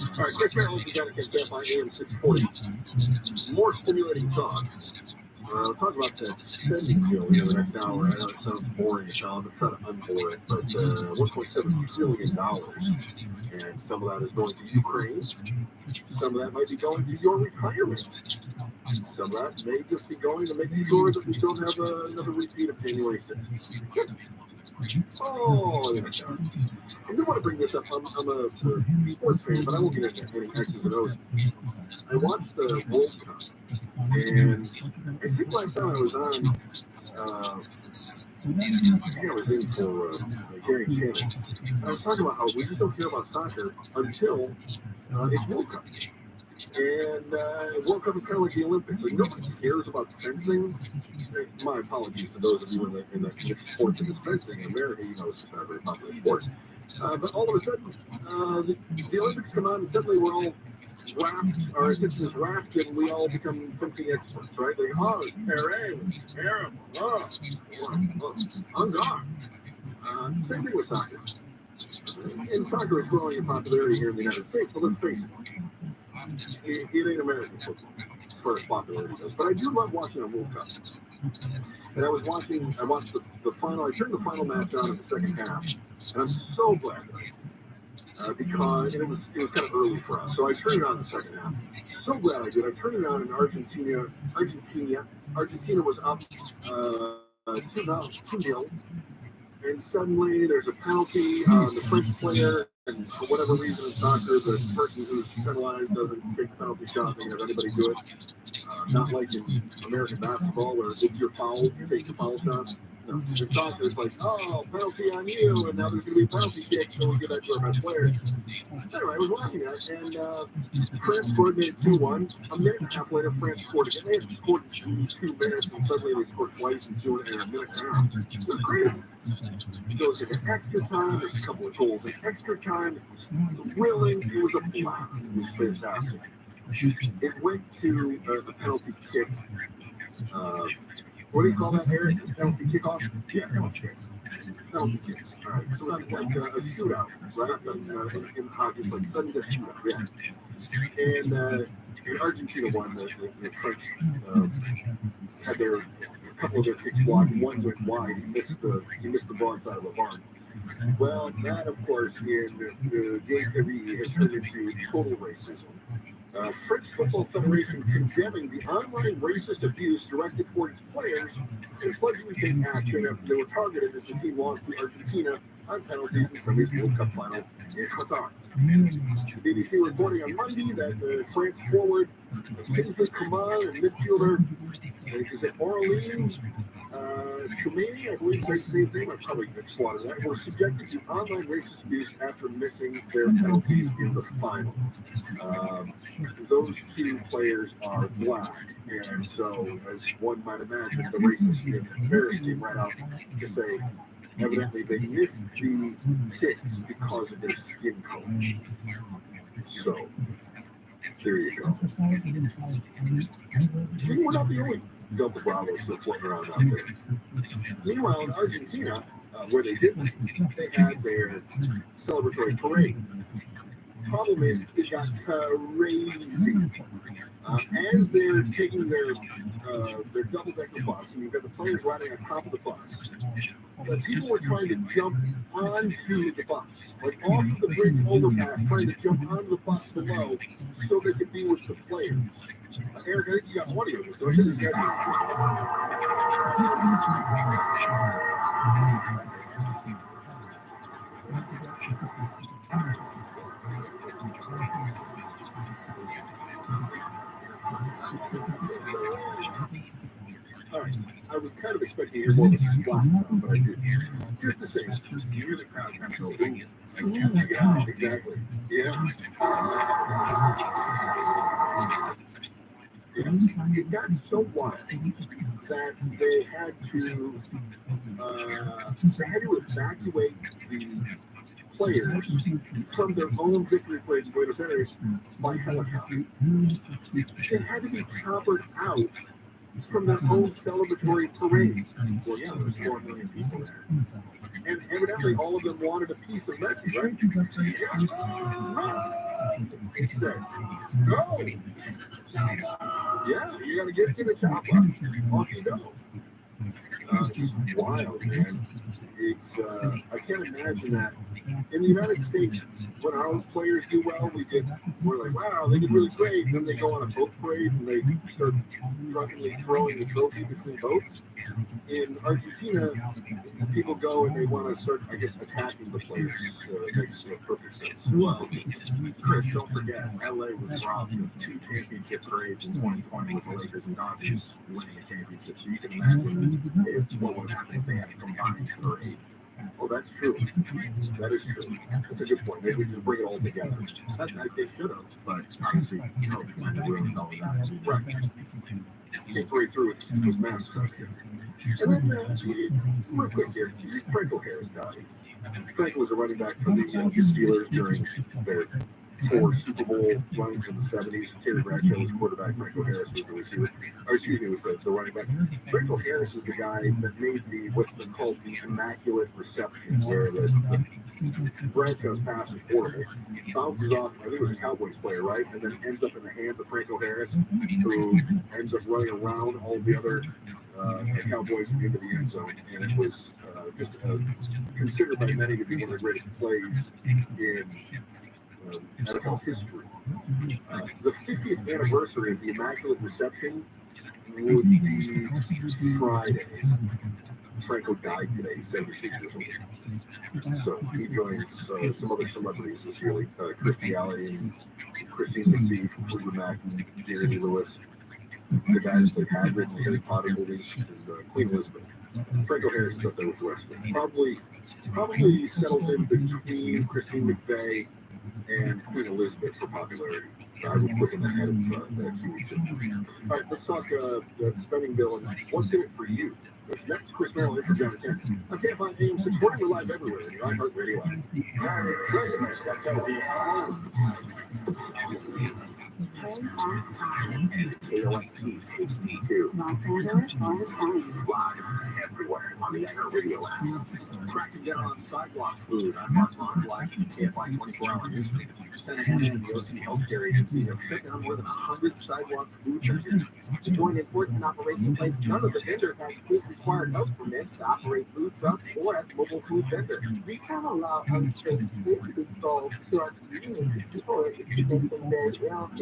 All right, Chris Merrill, you got to KFI AM 640. More stimulating talk. We'll talk about that spending bill here the next hour. I know it sounds boring, Sean. I'm trying to unbore it, but $1.7 billion, and some of that is going to Ukraine. Some of that might be going to your retirement. Some of that may just be going to make sure that we don't have another repeat of January 6th. Oh, yeah. I do want to bring this up. I'm a sports fan, but I won't get into any X's and O's. I watched the World Cup, and I think last time I was on, I think I was in for Gary Channel. I was talking about how we just don't care about soccer until it's World Cup. And World Cup is kind of like the Olympics. Like, nobody cares about fencing. My apologies to those of you in the sports and fencing in America. You know it's not a very popular sport. But all of a sudden, the Olympics come out and suddenly we're all wrapped, our attention is wrapped, and we all become fencing experts, right? Like, oh, Aaron, I'm gone. Same thing with soccer. And soccer is growing in popularity here in the United States, but let's face it, it ain't American football as far as popularity goes. But I do love watching a World Cup. And I watched the final, I turned the final match on in the second half, and I'm so glad that I did. Because it was kind of early for us, so I turned it on in the second half. So glad I did. I turned it on in Argentina was up 2-0. And suddenly there's a penalty on the French player, and for whatever reason in soccer, the person who's penalized doesn't take the penalty shot and have anybody do it. Not like in American basketball where if you're fouled, you take the foul shot. No, it's also it's like, oh, penalty on you, and now there's going to be a penalty kick, so we'll give that to our best player. Anyway, I was watching that, and France scored, made it 2-1. A minute and a half later, France scored again. They had scored in 2 minutes, and suddenly they scored twice in a minute and a half. It was crazy. It goes into extra time. There's a couple of goals in extra time. It was thrilling. It was a blast. It was fantastic. It went to the penalty kick. What do you call that, Eric? Penalty kickoff? Yeah, penalty kicks. Penalty kicks. All right. So it's like a shootout, right? In hockey, it's like sudden death shootout. Yeah. And Argentina won. The French had a couple of their kicks blocked. One went wide. He missed the ball inside of the barn. Well, that, of course, in the game every has turned into total racism. French Football Federation condemning the online racist abuse directed towards players and pledging to take action after they were targeted as the team lost to Argentina on penalties in Sunday's World Cup finals in Qatar. The BBC reporting on Monday that France forward Kingsley Coman and midfielder Orleans TRUMAN, I believe that's the same name, I probably slaughtered that, were subjected to online racist abuse after missing their penalties in the final. Those 2 players are black, and so, as one might imagine, the racist in Paris came right out to say, evidently they missed the kicks because of their skin color. So, there you go. See, we're not the only Delta Bravos that's floating around out there. Meanwhile, in Argentina, where they didn't, they had their celebratory parade. Problem is, it got crazy. As they're taking their double-decker bus, and you've got the players riding on top of the bus, but people were trying to jump onto the bus, like off of the bridge overpass, trying to jump onto the bus below so they could be with the players. Eric, I think you got audio of this, don't you? All right. I was kind of expecting to hear more of a splash sound, but I didn't. Here's the thing. You hear the crowd kind of go, yeah, exactly. Yeah. It got so wild that they had to evacuate the players from their own victory parade in Buenos Aires by helicopter. They had to be choppered out from their own celebratory parade. Well, yeah, there was 4 million people there. And evidently all of them wanted a piece of Messi, right? He said, go! Yeah, you gotta get to the top line. Off you go. It's wild, man. It's, I can't imagine that. In the United States, when our own players do well, we're like, wow, they did really great. And then they go on a boat parade and they start drunkenly throwing the trophy between boats. In Argentina, people go and they want to start, I guess, attacking the players. It makes perfect sense. Well, Chris, don't forget, LA was robbed of 2 championship parades in 2020 with the Lakers and Dodgers winning a championship. So you can imagine what would happen if they had a combined parade. Oh, that's true. That is true. That's a good point. Maybe we just bring it all together. They should have, but obviously, you know, really all of that. Right. Came right through it with mass stuff. And then, real quick here, Franco Harris died. Franco was a running back for the Steelers during their 4 Super Bowl runs in the 70s. Terry Bradshaw was quarterback. Franco Harris was the receiver. Or excuse me, was the running back. Franco Harris is the guy that made what's been called the immaculate reception, where Bradshaw's pass is horrible. Bounces off, I think it was a Cowboys player, right? And then ends up in the hands of Franco Harris, who ends up running around all the other Cowboys into the end zone. And it was just considered by many to be one of the greatest plays in NFL history. The 50th anniversary of the Immaculate Reception would be Friday. Franco died today, 76 years old. So he joins some other celebrities this year, like Christy Alley, Christine McVie, Fleetwood Mac, and Jeremy Lewis. The guy who played Hagrid in the Harry Potter movies, and Queen Elizabeth. Franco Harris is up there with Westman. Probably settles in between Christine McVeigh and Queen Elizabeth for popularity. I would put them ahead of that TV. All right, let's talk the spending bill and what's in it for you. Next, Chris Merrill in for John Kent. I can't find AM 640. We're live everywhere. The iHeartRadio app. Merry Christmas. That's going to be KOST HD2. Live everywhere on the iHeartRadio app. Cracking down on sidewalk food. I'm Mark Vaughn, live from KFI 24-hour news. Santa Ana and the OC Healthcare Agency have shut down more than 100 sidewalk food vendors. To join enforcement operation plates, none of the vendors have state-required health permits to operate food trucks or as mobile food vendors. We can't allow unsafe food to be sold to our community. People, if they think that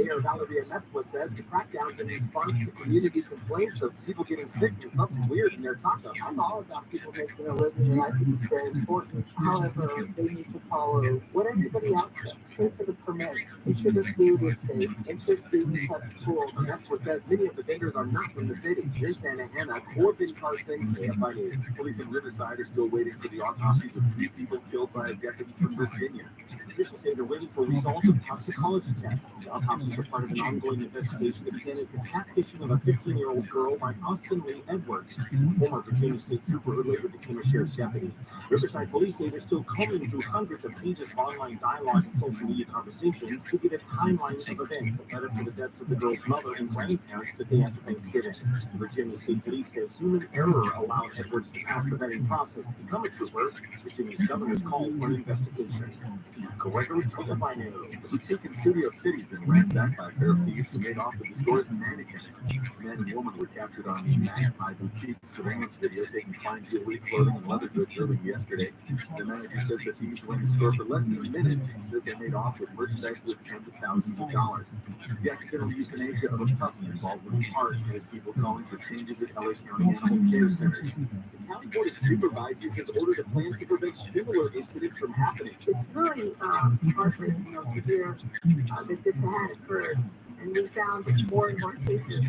Mayor Valerie Netflix says the crackdowns in response to community complaints of people getting sick and something weird in their tacos. I'm all about people making a living, and I think it's very important. However, they need to follow what everybody else does. Pay for the permit, make sure the food is safe, and sure students have schools. And that's what says many of the vendors are not from the city. In Santa Ana, or Ben Carson, police in Riverside are still waiting for the autopsies of 3 people killed by a deputy from Virginia. Officials say they're waiting for results of toxicology tests. The autopsies are part of an ongoing investigation that began into catfishing of a 15-year-old girl by Austin Lee Edwards. Former Virginia State Trooper who later became a sheriff's deputy. Riverside police say they're still combing through hundreds of pages of online dialogue and social media conversations to get a timeline of events that led up to the deaths of the girl's mother and grandparents the day after Thanksgiving. Virginia State Police says human error allowed Edwards to pass the vetting process to become a trooper. Virginia's governor's called for an investigation. Gregory Trumman News. The boutique in Studio City has been ransacked by a pair of thieves who made off with the store's mannequins. The man and woman were captured on the Magpie Boutique surveillance video taking fine jewelry, clothing, and leather goods early yesterday. The manager says that thieves went in the store for less than a minute. He said they made off with merchandise with tens of thousands of dollars. The accidental euthanasia of a puppy involved with a heart has people calling for changes at LA County Animal Care Centers. The county board of supervisors has ordered a plan to prevent similar incidents from happening. It's really heartbreaking, to hear that this had occurred. And we found more and more cases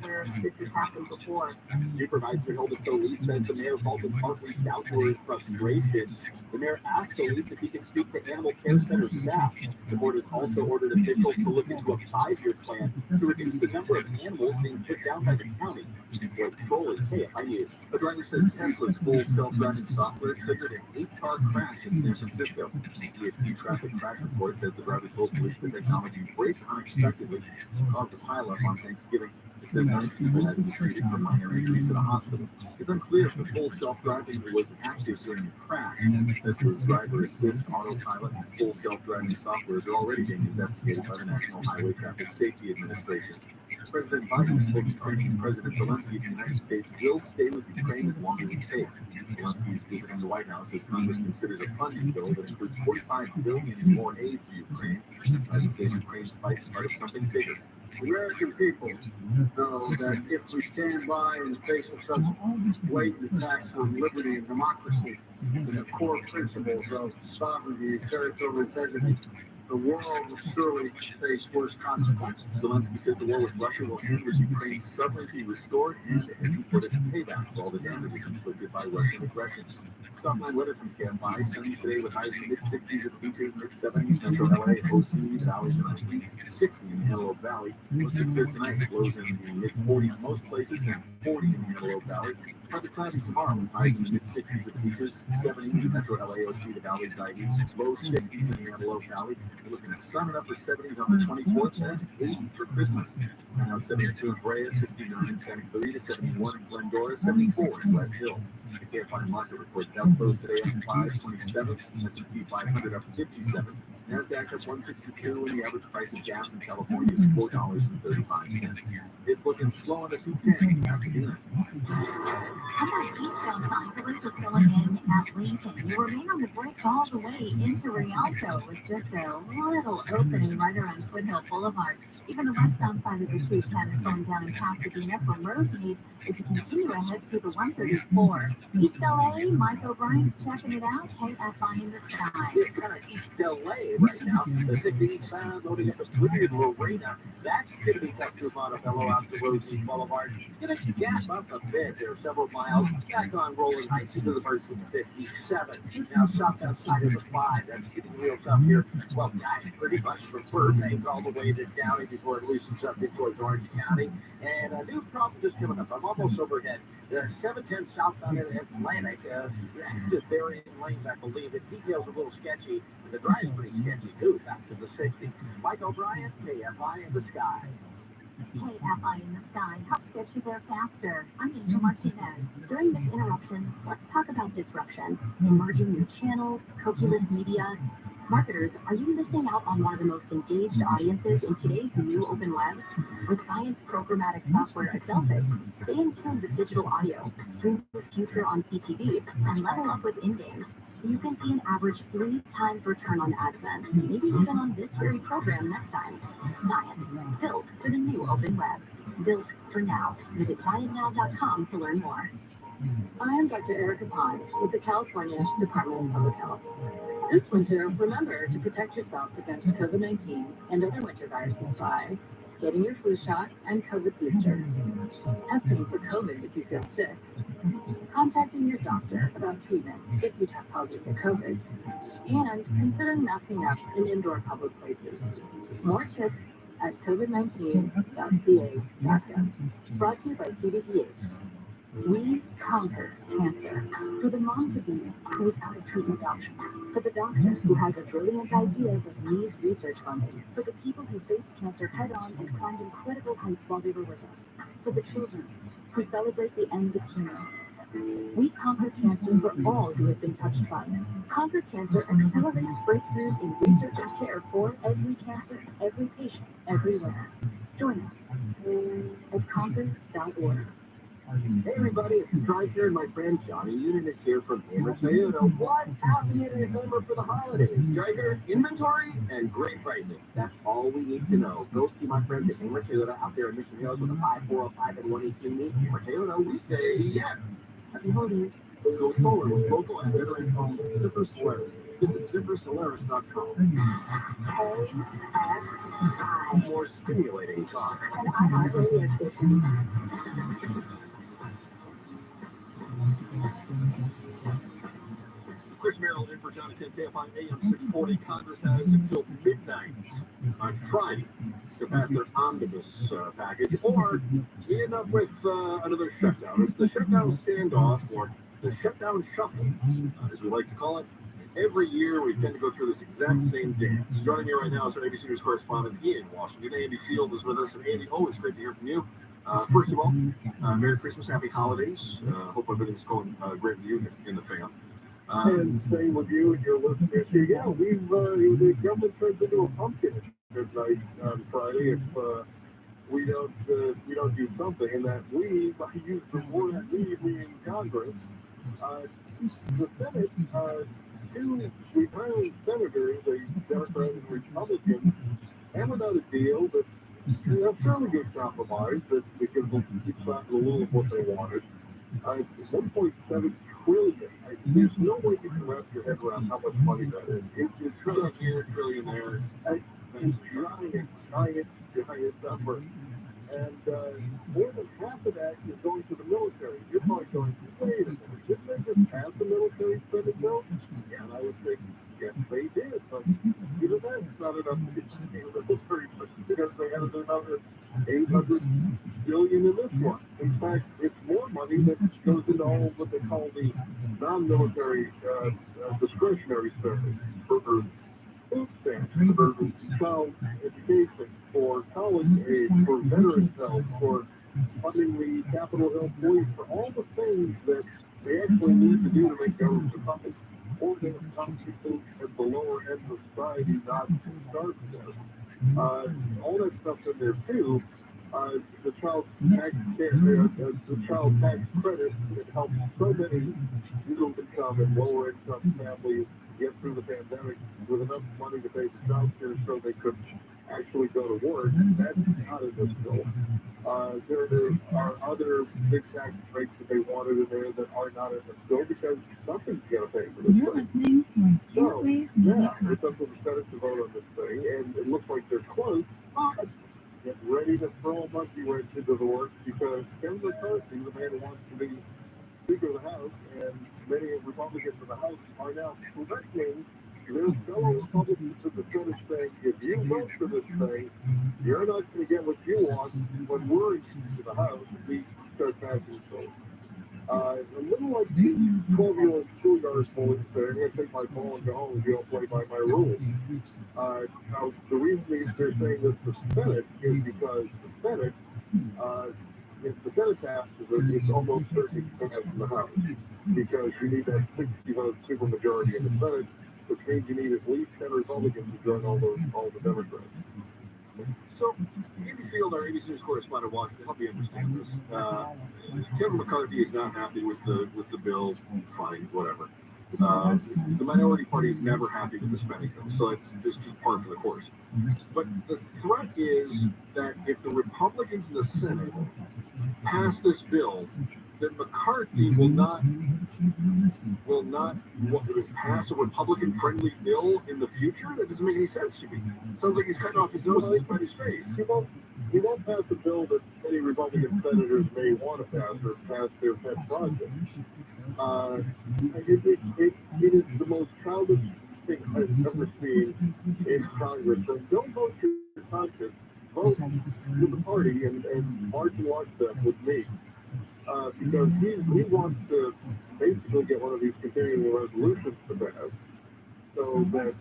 where this has happened before. Supervisor Hilda Solis says the mayor of Fulton Park reached out to her in frustration. The mayor asked Solis if he could speak to Animal Care Center staff. The board has also ordered officials to look into a 5-year plan to reduce the number of animals being put down by the county. What trolling KFI News. A driver says Tesla's full self-driving software triggered an 8-car crash in San Francisco. CFP traffic crash report says the driver told police the technology braked unexpectedly and caused a pileup on Thanksgiving. It says 9 people had to be treated for minor injuries at a hospital. It's unclear if the full self-driving was active during the crash. Tesla's driver assist, autopilot, and full self-driving softwares are already being investigated by the National Highway Traffic Safety Administration. President Biden told Ukrainian President Zelensky the United States will stay with Ukraine as long as it takes. Zelensky is visiting the White House as Congress considers a funding bill that includes $45 billion in more aid to Ukraine. Biden says Ukraine's fight is part of something bigger. American people know that if we stand by in the face of such blatant attacks on liberty and democracy and the core principles of sovereignty and territorial integrity, the world will surely face worse consequences. Zelensky said the war with Russia will end with Ukraine's sovereignty restored and, as he put it, payback for all the damages inflicted by Russian aggression. Top-9 weather from KFI, sunny today with highs in the mid-60s at beaches, mid-70s, Metro LA, OC, Valley tonight, 60 in the Antelope Valley. Most of it tonight lows in the mid-40s most places and 40 in the Antelope Valley. Partly cloudy tomorrow with highs in the mid-60s at beaches, 70 in Metro LA, OC, the Valley's IDs, low 60s in the Antelope Valley. We're looking at sun and upper 70s on the 24th, and 80 for Christmas. Now 72 in Brea, 69 in Santa Clarita, 71 in Glendora, 74 in West Hills. The KFI market report Dow closed today up 527, S&P 500 up 57, NASDAQ up 162, and the average price of gas in California is $4.35. It's looking slow on the 210. How about eastbound signs? Police are filling in at Lincoln. You remain on the brakes all the way into Rialto with just a little opening right around Foothill Boulevard. Even the westbound side of the 210 is going down in Pasadena for Rosemead as you continue ahead to the 134. East LA, Mike O'Brien's checking it out. KFI in the sky. It's kind of East LA right now. The 60 loading up the Woodard Lorena. That's going to be tough to Montefello out to Rosemead Boulevard. It's going to gap up a bit. There are several 4 miles, back on rolling heights into the birds of 57. Now south outside of the 5, that's getting real tough here. Well, guys, pretty much from Burbank all the way to Downey before it loosens up in towards Orange County. And a new problem just coming up. I'm almost overhead. 710 southbound in Atlantic. That's just varying lanes, I believe. The details are a little sketchy, and the drive's pretty sketchy, too. Back to the 60. Mike O'Brien, KFI in the sky. KFI in the sky. Help get you there faster. I'm Angel Martinez. During this interruption, let's talk about disruption. Emerging new channels, cookieless media. Marketers, are you missing out on one of the most engaged audiences in today's new open web? With science programmatic software at Selfie, stay in tune with digital audio, stream the future on CTV, and level up with in-game. So you can see an average 3 times return on ad spend, maybe even on this very program next time. Science, built for the new open web. Built for now. Visit scientnow.com to learn more. I'm Dr. Erica Pine with the California Department of Public Health. This winter, remember to protect yourself against COVID-19 and other winter viruses by getting your flu shot and COVID booster, testing for COVID if you feel sick, contacting your doctor about treatment if you test positive for COVID, and consider masking up in indoor public places. More tips at covid19.ca.gov. Brought to you by CDPH. We conquer cancer. For the mom-to-be who is out of treatment options. For the doctor who has a brilliant idea but needs research funding. For the people who faced cancer head-on and climbed incredible heights while they were with us. For the children who celebrate the end of chemo. We conquer cancer for all who have been touched by it. Conquer Cancer accelerates breakthroughs in research and care for every cancer, every patient, everywhere. Join us at conquer.org. Hey everybody, it's Drive here, and my friend Johnny Union is here from Hammer Toyota. What happened in December for the holidays? Driver, inventory, and great pricing. That's all we need to know. Go see my friends at Hammer Toyota out there in Mission Hills with a 5405 and 118 meet. Hammer Toyota, we say yes. Happy holidays. Go solar with local and veteran-owned Zipper Solaris. Visit zippersolaris.com. More stimulating talk. Chris Merrill in for Jonathan KFI AM 640. Congress has until midnight on Friday to pass their omnibus package, or we end up with another shutdown. It's the shutdown standoff, or the shutdown shuffle, as we like to call it. Every year we tend to go through this exact same dance. Joining me right now is our ABC News correspondent in Washington. Andy Field is with us. And Andy, always great to hear from you. First of all, Merry Christmas, Happy Holidays. Hope everything's going great with you in the fam. And staying with you and your listeners here. Yeah, the government turns into a pumpkin tonight on Friday if we don't do something, and that we, by use the word we being Congress, the Senate, two retiring senators, a Democrat and Republican, hammered out a deal that fairly good compromise that gives them a little of what they wanted. 1.7 trillion. There's no way you can wrap your head around how much money that is. It's trillionaire. It's giant number. And more than half of that is going to the military. You're probably going, wait a minute, didn't they just pass the military spending bill? Yeah, and I would think, yes, they did. But even that's not enough to get the military because they had another $800 billion in this one. In fact, it's more money that goes into all of what they call the non-military discretionary spending for food stamps, for child education, for college aid, for veterans health, for funding the Capitol Hill Police, for all the things that they actually need to do to make government effective. Or they have some people at the lower end of society not start with. All that stuff's in there too. The child tax credit that helps so many middle income and lower income families get through the pandemic with enough money to pay for child care so they could actually go to work. That's not in this bill. There are other big tax breaks that they wanted in there that are not in this bill because something's going to pay for this. You're listening to Airwave Media. It's up to the Senate to vote on this thing, and it looks like they're close. But get ready to throw a monkey wrench into the works because Kevin McCarthy, the man who wants to be Speaker of the House, and many Republicans in the House are now threatening their fellow Republicans in the Senate, saying, if you vote for this thing, you're not going to get what you want when we're in the House and we start passing bills. A little like 12-year-old schoolyard boys saying, I'm going to take my ball and go home and don't play by my rules. Now, the reason they're saying this to the Senate is because the Senate, if the Senate passes it, it's almost certain to pass in the House, because you need that 60-vote supermajority in the Senate, which means you need at least 10 Republicans to join all the Democrats. So, Andy Field, our ABC News correspondent, Washington, help me understand this. Kevin McCarthy is not happy with the bill. Fine, whatever. The minority party is never happy with the spending bill, so it's just par for the course. But the threat is that if the Republicans in the Senate pass this bill, then McCarthy will not pass a Republican-friendly bill in the future. That doesn't make any sense to me. Sounds like he's cutting off his nose to spite his face. He won't pass a bill that any Republican senators may want to pass or pass their pet project. It is the most childish thing I've ever seen in Congress. So don't vote your conscience. Vote with the party and march and watch them with me. Because he wants to basically get one of these continuing resolutions to pass. So that,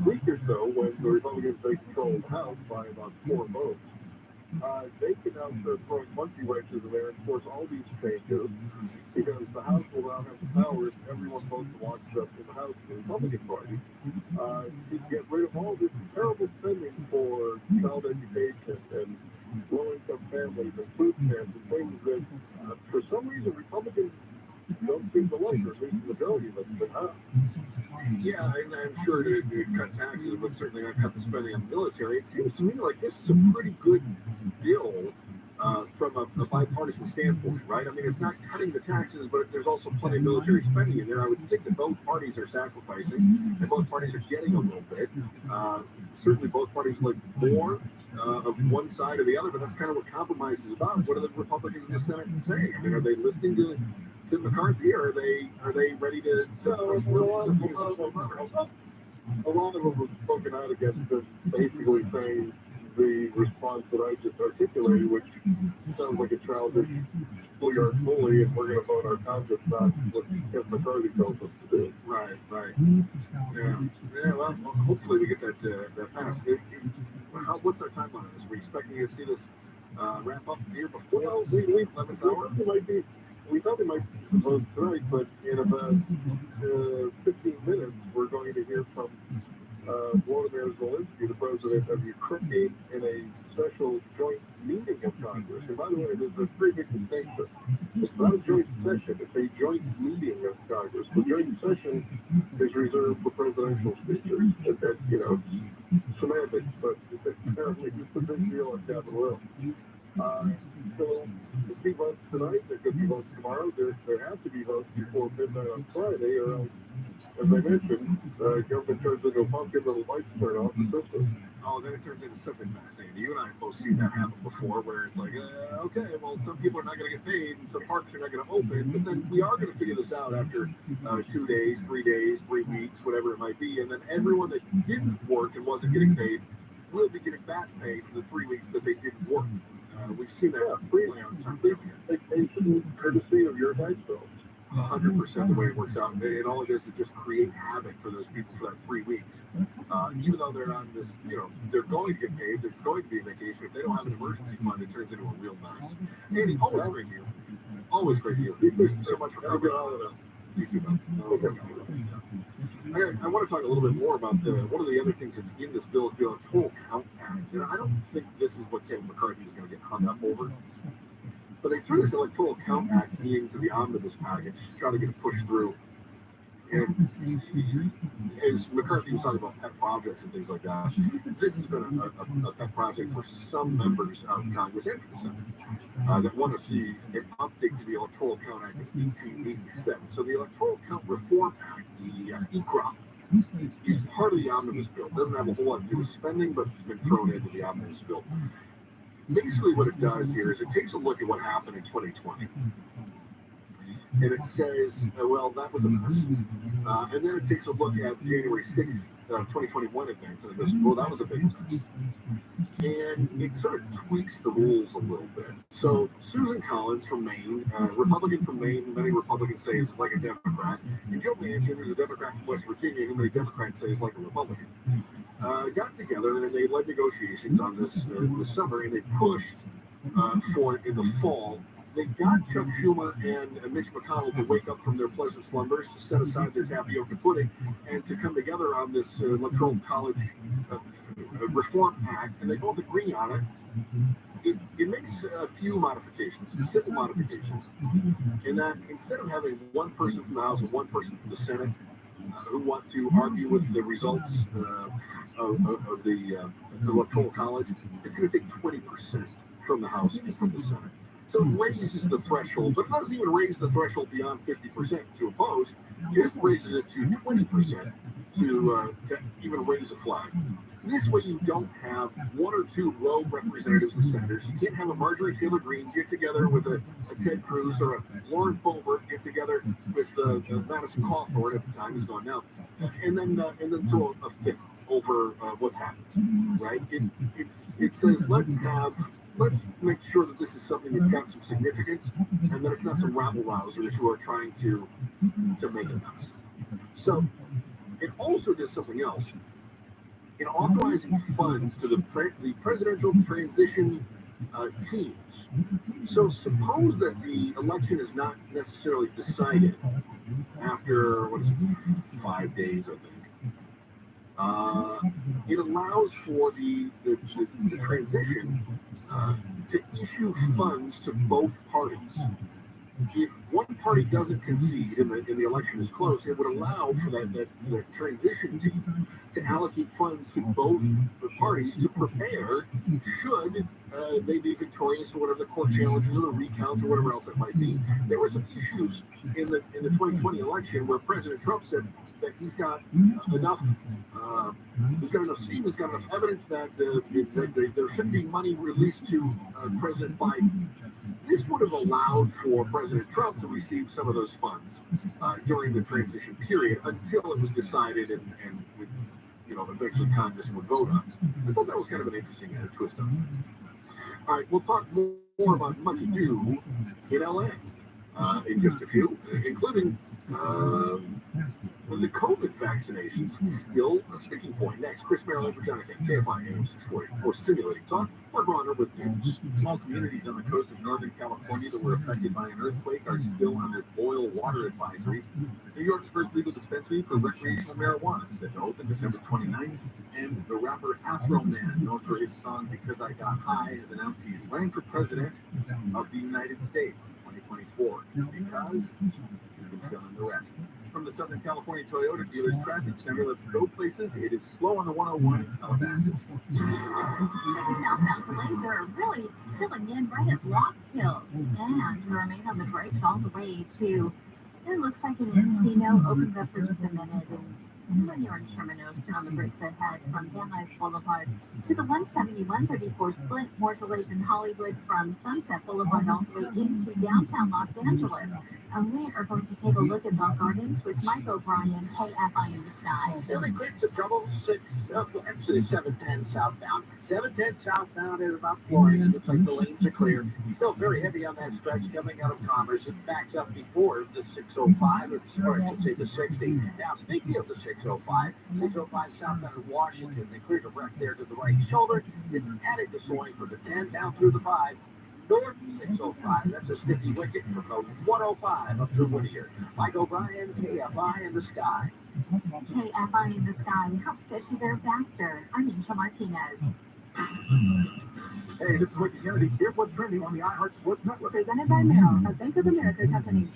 week or so, when the Republicans take control of the House by about 4 votes, they can now start throwing monkey wrenches in there and force all these changes, because the House will now have the power if everyone votes to watch stuff in the House, the Republican Party, to get rid of all this terrible spending for child education and low-income families and food stamps and things that, for some reason, Republicans don't seem to like, or at least the majority of them do not. Yeah, and I'm sure to cut taxes, but certainly not cut the spending on the military. It seems to me like this is a pretty good bill from a bipartisan standpoint, right? I mean, it's not cutting the taxes, but there's also plenty of military spending in there. I would think that both parties are sacrificing, and both parties are getting a little bit. Certainly both parties like more of one side or the other, but that's kind of what compromise is about. What are the Republicans in the Senate saying? I mean, are they listening to McCarthy, or are they ready to? A lot of them have spoken out against this, basically saying the response that I just articulated, which sounds like a childish schoolyard bully, and we're going to vote our conscience, not what Kevin McCarthy tells us to do. Right. Yeah. Well, hopefully we get that passed. What's our timeline on this? Are we expecting to see this wrap up here before? Well, we thought they might vote tonight, but in about 15 minutes, we're going to hear from Volodymyr Zelensky, the president of Ukraine, in a special joint meeting of Congress. And by the way, there's a pretty big distinction. It's not a joint session, it's a joint meeting of Congress. The joint session is reserved for presidential speeches. Semantics, but apparently it's a big deal on Capitol Hill. So, there'll be votes tonight, there could be votes tomorrow, there have to be votes before midnight on Friday, or else, as I mentioned, government turns into a pumpkin with the lights turn off the system. Oh, then it turns into something messy. You and I have both seen that happen before, where it's like, okay, well, some people are not going to get paid, and some parks are not going to open, but then we are going to figure this out after 2 days, 3 days, 3 weeks, whatever it might be, and then everyone that didn't work and wasn't getting paid will be getting back paid for the 3 weeks that they didn't work. We've seen that play on time. Courtesy of your tax bill. 100% the way it works out. And all it is just create havoc for those people for that 3 weeks. Even though they're on this, they're going to get paid, there's going to be a vacation. If they don't have an emergency fund, it turns into a real mess. Andy, always great to you. Always great to you. Thank you so much for covering all of that. You too, man. I want to talk a little bit more about one of the other things that's in this bill is the Electoral Count Act. And I don't think this is what Kevin McCarthy is going to get hung up over. But they turned this Electoral Count Act into the omnibus package, try to get it pushed through. And as McCarthy was talking about pet projects and things like that, this has been a pet project for some members of Congress and for the Senate that want to see an update to the Electoral Count Act of 1887. So the Electoral Count Reform Act, the ECROP, is part of the omnibus bill. It doesn't have a whole lot to do with spending, but it's been thrown into the omnibus bill. Basically what it does here is it takes a look at what happened in 2020. and it says, well, that was a mess. And then it takes a look at January 6th, 2021 events, and it goes, well, that was a big mess. And it sort of tweaks the rules a little bit. So Susan Collins from Maine, Republican from Maine, many Republicans say is like a Democrat, and Joe Manchin is a Democrat from West Virginia, who many Democrats say is like a Republican. Got together and they led negotiations on this this summer, and they pushed for it in the fall. They got Chuck Schumer and Mitch McConnell to wake up from their pleasant slumbers, to set aside their tapioca pudding, and to come together on this Electoral College Reform Act, and they both agree on it. It makes a few modifications, simple modifications, in that instead of having one person from the House and one person from the Senate who want to argue with the results of the Electoral College, it's going to take 20% from the House and from the Senate. So it raises the threshold, but it doesn't even raise the threshold beyond 50% to oppose, it just raises it to 20% to even raise a flag. This way you don't have one or two rogue representatives and senators. You can't have a Marjorie Taylor Greene get together with a Ted Cruz or a Lauren Boebert get together with Madison Cawthorn at the time, he's gone now, and then throw a fit over what's happened, right? It says let's make sure that this is something that's got some significance, and that it's not some rabble-rousers who are trying to make a mess. So it also does something else. In authorizing funds to the presidential transition teams. So suppose that the election is not necessarily decided after, 5 days, I think. It allows for the transition to issue funds to both parties. If one party doesn't concede and the election is close, it would allow for that transition team to allocate funds to both the parties to prepare should they be victorious or whatever the court challenges or the recounts or whatever else it might be. There were some issues in the 2020 election where President Trump said that he's got enough steam, he's got enough evidence that there should be money released to President Biden. This would have allowed for President Trump to receive some of those funds during the transition period until it was decided and eventually Congress would vote on it. I thought that was kind of an interesting twist on it. All right, we'll talk more about much ado in LA in just a few, including the COVID vaccinations. Still a sticking point. Next, Chris Merrill for Jonathan, KFI AM 640 for Stimulating Talk. Mark Ronner with news. Small communities on the coast of Northern California that were affected by an earthquake are still under boil water advisories. New York's first legal dispensary for recreational marijuana set to open December 29th, and the rapper Afro Man, known for his song Because I Got High, has announced he's running for president of the United States in 2024 because he's been filling the rest. From the Southern California Toyota Dealers Traffic Center, let's go places. It is slow on the 101 in Calabasas. Southbound delays are really filling in right at ROTHSCHILD, and we remain on the brakes all the way to, it looks like an Encino opens up for just a minute, and when you're in Sherman Oaks, you're on the brakes ahead from Van Nuys Boulevard to the 170-134 split. More delays in Hollywood from Sunset Boulevard all the way into downtown Los Angeles. And we are going to take a look at Bell Gardens with Mike O'Brien, KFI in the Sky. Really quick, the trouble, actually 710 southbound. 710 southbound is about Florence. Looks like the lanes are clear. Still very heavy on that stretch coming out of Commerce. It backs up before the 605, or I should say the 60. Now, speaking of the 605, 605 southbound of Washington, they cleared a wreck there to the right shoulder. It's added to slowing from the 10 down through the 5. North 605, that's a sticky wicket from the 105 up to Whittier. Mike O'Brien, KFI in the Sky. KFI in the Sky. Help get you there faster. I'm Angel Martinez. Hey, this is Ricky Kennedy. Here's what's trending on the iHeart Sports Network. Presented by Merrill, a Bank of America company.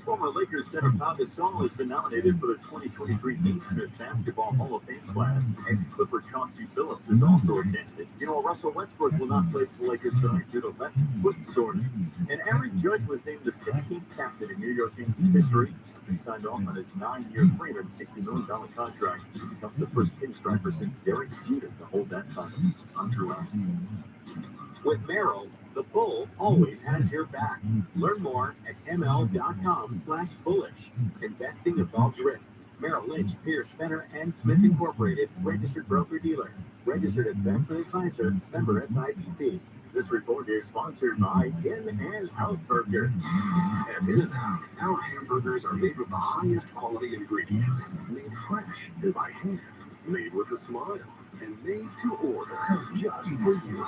Former Lakers center Bob Gasol has been nominated for the 2023 Naismith Basketball Hall of Fame class. Ex-Clipper Chauncey Billups is also a candidate. Russell Westbrook will not play for the Lakers tonight due to left foot soreness. And Aaron Judge was named the 15th captain in New York Yankees history. He signed off on his 9-year, $360 million contract. He becomes the first pinstriper since Derek Jeter to hold that title. I'm TRUMAN. With Merrill, the bull always has your back. Learn more at ml.com/bullish. Investing involves risk. Merrill Lynch, Pierce, Fenner, and Smith Incorporated, registered broker-dealer. Registered investment advisor, member SIPC. This report is sponsored by In and Out Burger. At In and Out, our hamburgers are made with the highest quality ingredients. Made fresh and by hand. Made with a smile. And made to order just for you.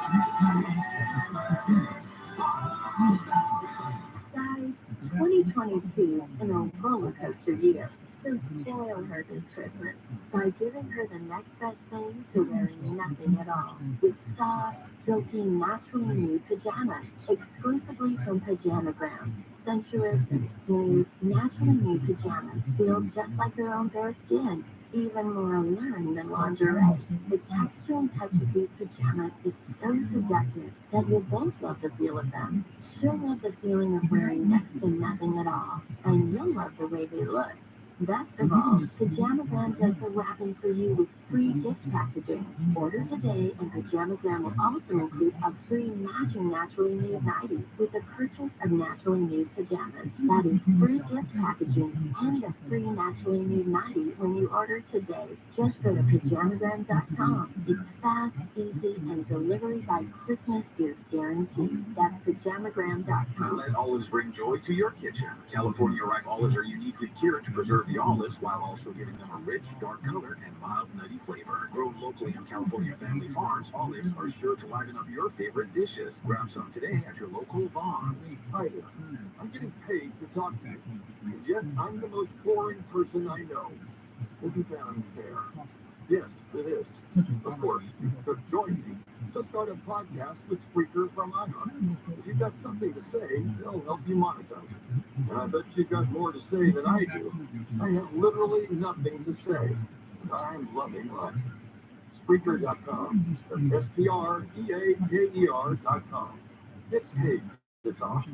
Guys, 2022 is a roller coaster year, so spoil her this Christmas by giving her the next best thing to wearing nothing at all with soft, silky, naturally nude pajamas exclusively from Pajamagram. Sensuous and smooth, naturally nude pajamas feel just like their own bare skin. Even more alluring than lingerie. The texture and touch of these pajamas is so seductive that you'll both love the feel of them. She'll love the feeling of wearing next to nothing at all, and you'll love the way they look. Best of all, Pajamagram does the wrapping for you with free gift packaging. Order today, and Pajamagram will also include a free matching naturally nude nightie with the purchase of naturally nude pajamas. That is free gift packaging and a free naturally nude nightie when you order today. Just go to Pajamagram.com. It's fast, easy, and delivery by Christmas is guaranteed. That's Pajamagram.com. Let olives bring joy to your kitchen. California ripe olives are uniquely cured to preserve the olives while also giving them a rich, dark color and mild, nutty flavor. Grown locally on California family farms, olives are sure to liven up your favorite dishes. Grab some today at your local Vons. Hi there. I'm getting paid to talk to you, and yet I'm the most boring person I know. Isn't that unfair? Yes, it is. Of course, join me to start a podcast with Spreaker from iHeart. If you've got something to say, they'll help you monetize it. And I bet you've got more to say than I do. I have literally nothing to say. And I'm loving life. Spreaker.com. That's SPREAKER.com. Get paid to talk.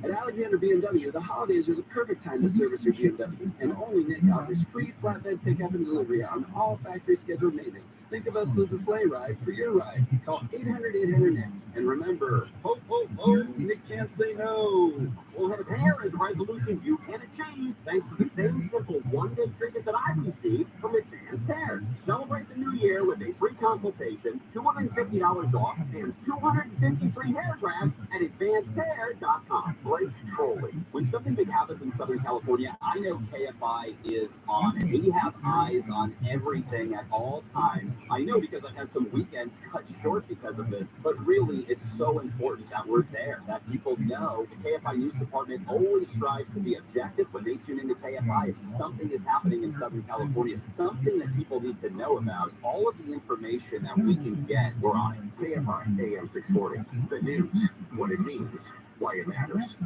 At Alexander BMW, the holidays are the perfect time to service your BMW, and only Nick offers free flatbed pickup and delivery on all factory scheduled maintenance. Think of us as a sleigh ride for your ride. Call 800-800-NICK. And remember, ho, ho, ho, Nick can't say no. We'll have a parent resolution you can achieve thanks to the same simple one-day ticket that I've received from Advanced Hair. Celebrate the new year with a free consultation, $250 off, and 250 free hair grabs at AdvancedHair.com. Blake trolling. When something big happens in Southern California, I know KFI is on it. We have eyes on everything at all times. I know because I've had some weekends cut short because of this, but really it's so important that we're there, that people know. The KFI News Department always strives to be objective when they tune into KFI. If something is happening in Southern California, something that people need to know about, all of the information that we can get, we're on it. KFI AM 640. The news, what it means, why it matters.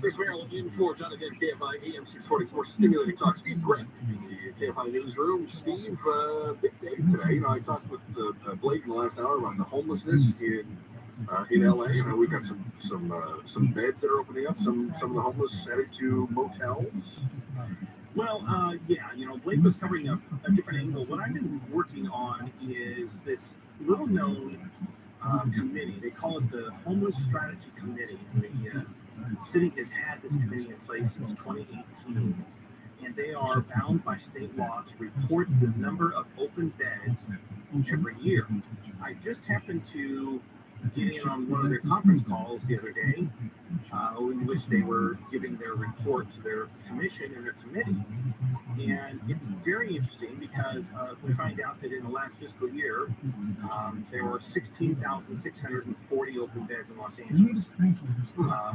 Chris Merrill in for Jonathan, KFI AM 640 Sports Stimulating Talk. Steve Grant, the KFI Newsroom. Steve, big day today. You know, I talked with Blake in the last hour about the homelessness in LA. You know, we've got some beds that are opening up. Some of the homeless headed to motels. Well, yeah, you know, Blake was covering a different angle. What I've been working on is this little-known committee. They call it the Homeless Strategy Committee. The city has had this committee in place since 2018, and they are bound by state law to report the number of open beds every year. I just happened to get in on one of their conference calls the other day, in which they were giving their report to their commission and their committee. And it's very interesting because we find out that in the last fiscal year, there were 16,640 open beds in Los Angeles.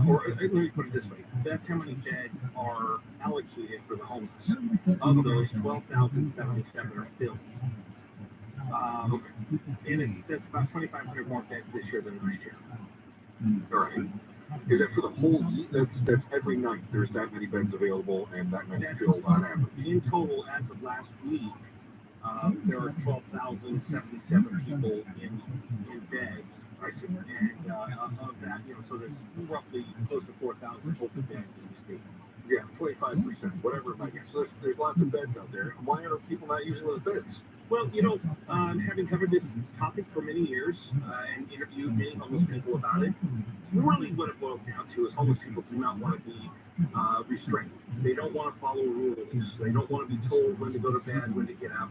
Or let me put it this way, that's how many beds are allocated for the homeless. Of those, 12,077 are filled. And that's about 2,500 more beds this year than last year. All right. Is that for the whole year? That's every night. There's that many beds available and that many filled on average. In total, as of last week, there are 12,000 1,077 people in beds. And of that, so there's roughly close to 4,000 open beds as we speak. Yeah, 25%, whatever it might be. So there's lots of beds out there. Why are people not using those beds? Well, having covered this topic for many years and interviewed many homeless people about it, really what it boils down to is homeless people do not want to be restrained. They don't want to follow rules. They don't want to be told when to go to bed, when to get up.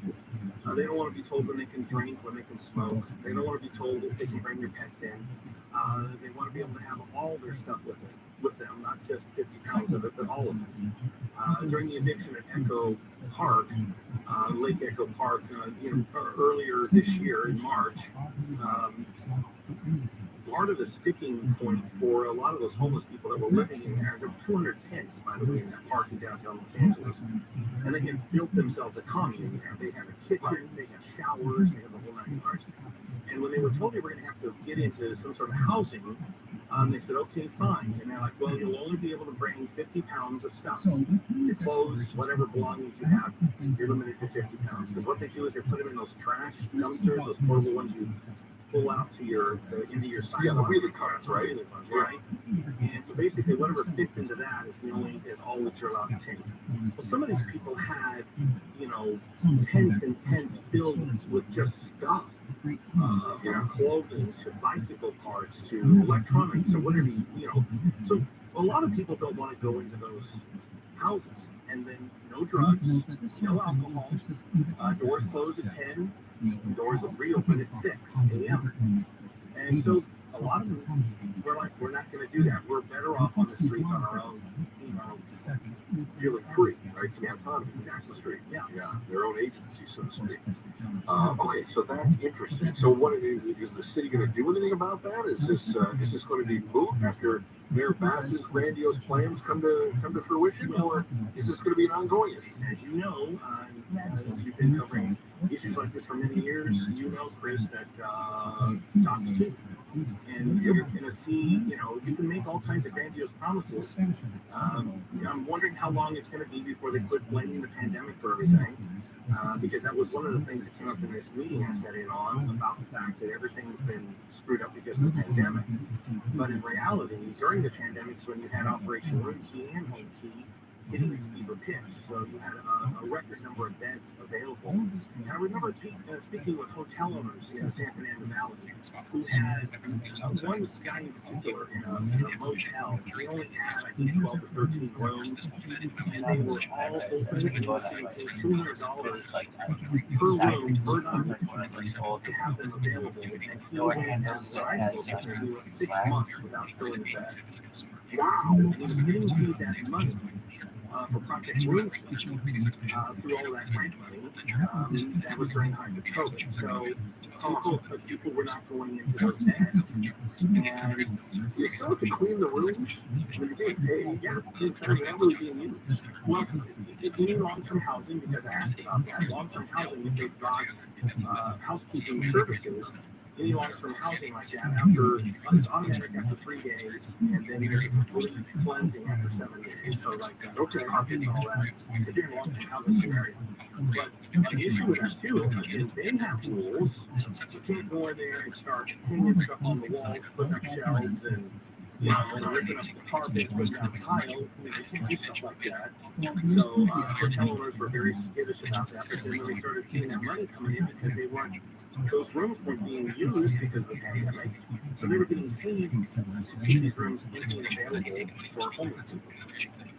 They don't want to be told when they can drink, when they can smoke. They don't want to be told if they can bring their pets in. They want to be able to have all their stuff with them, not just 50 pounds of it, but all of it. During the eviction at Echo Park, Lake Echo Park, earlier this year in March, part of the sticking point for a lot of those homeless people that were living in there were 200 tents, by the way, in that park in downtown Los Angeles. And they had built themselves a commune there. They had a kitchen, they had showers, they had the whole nine yards. And when they were told they were going to have to get into some sort of housing, they said, okay, fine. And they're like, well, you'll only be able to bring 50 pounds of stuff. Your clothes, whatever belongings you have, you're limited to 50 pounds. Because what they do is they put them in those trash dumpsters, those portable ones you pull out to into your sidewalk. Yeah, the wheelie carts, right? Right. And so basically, whatever fits into that is all that you're allowed to take. Well, some of these people had, tents and tents filled with just stuff. From clothing to bicycle parts to electronics or whatever, So a lot of people don't want to go into those houses. And then no drugs, no alcohol, doors close at 10, doors will reopen at 6 a.m. And so a lot of them, we're like, we're not going to do that. We're better off on the streets on our own, feeling free, right? Some autonomy on the street. Yeah, their own agency, so to speak. Okay, so that's interesting. So what is the city going to do anything about that? Is this going to be moved after Mayor Bass's grandiose plans come to fruition, or is this going to be an ongoing issue? As you know, you've been covering issues like this for many years. Chris, that Dr. King. And you're going to see, you can make all kinds of grandiose promises. I'm wondering how long it's going to be before they quit blaming the pandemic for everything, because that was one of the things that came up in this meeting I sat in on about the fact that everything's been screwed up because of the pandemic. But in reality, during the pandemic, when you had Operation Room Key and Home Key hitting its fever pitch, so you had a record number of beds available. And I remember speaking with hotel owners in the San Fernando Valley who had one guy in particular in a motel. They only had, I think, 12 to 13 rooms, and they were all open and getting $200 per room per night to have them available. And he went as rights to 6 months without filling the bed. Wow! And he was getting paid that money for Project Room through all that grant money. That was during the height of COVID. So people were not going into those beds. And you still have to clean the rooms when you're getting paid. Yeah, they're not really being used. Well, you need long-term housing, because I asked about that. Long-term housing, if they've got housekeeping services, any long-term housing like that, it's automatic after 3 days, and then there's a complete cleansing after 7 days. So like carpets and all that, if you're in a long-term housing scenario. But the issue with that too is they have rules. You can't go in there and start hanging stuff on the walls, putting up shelves, and ripping up the carpet, putting down tile. You can't do stuff like that. So hotel owners were very skittish about that, but then when they started seeing that money coming in, because those rooms weren't being used because of the pandemic, so they were getting paid to keep these rooms empty and available for homeless people.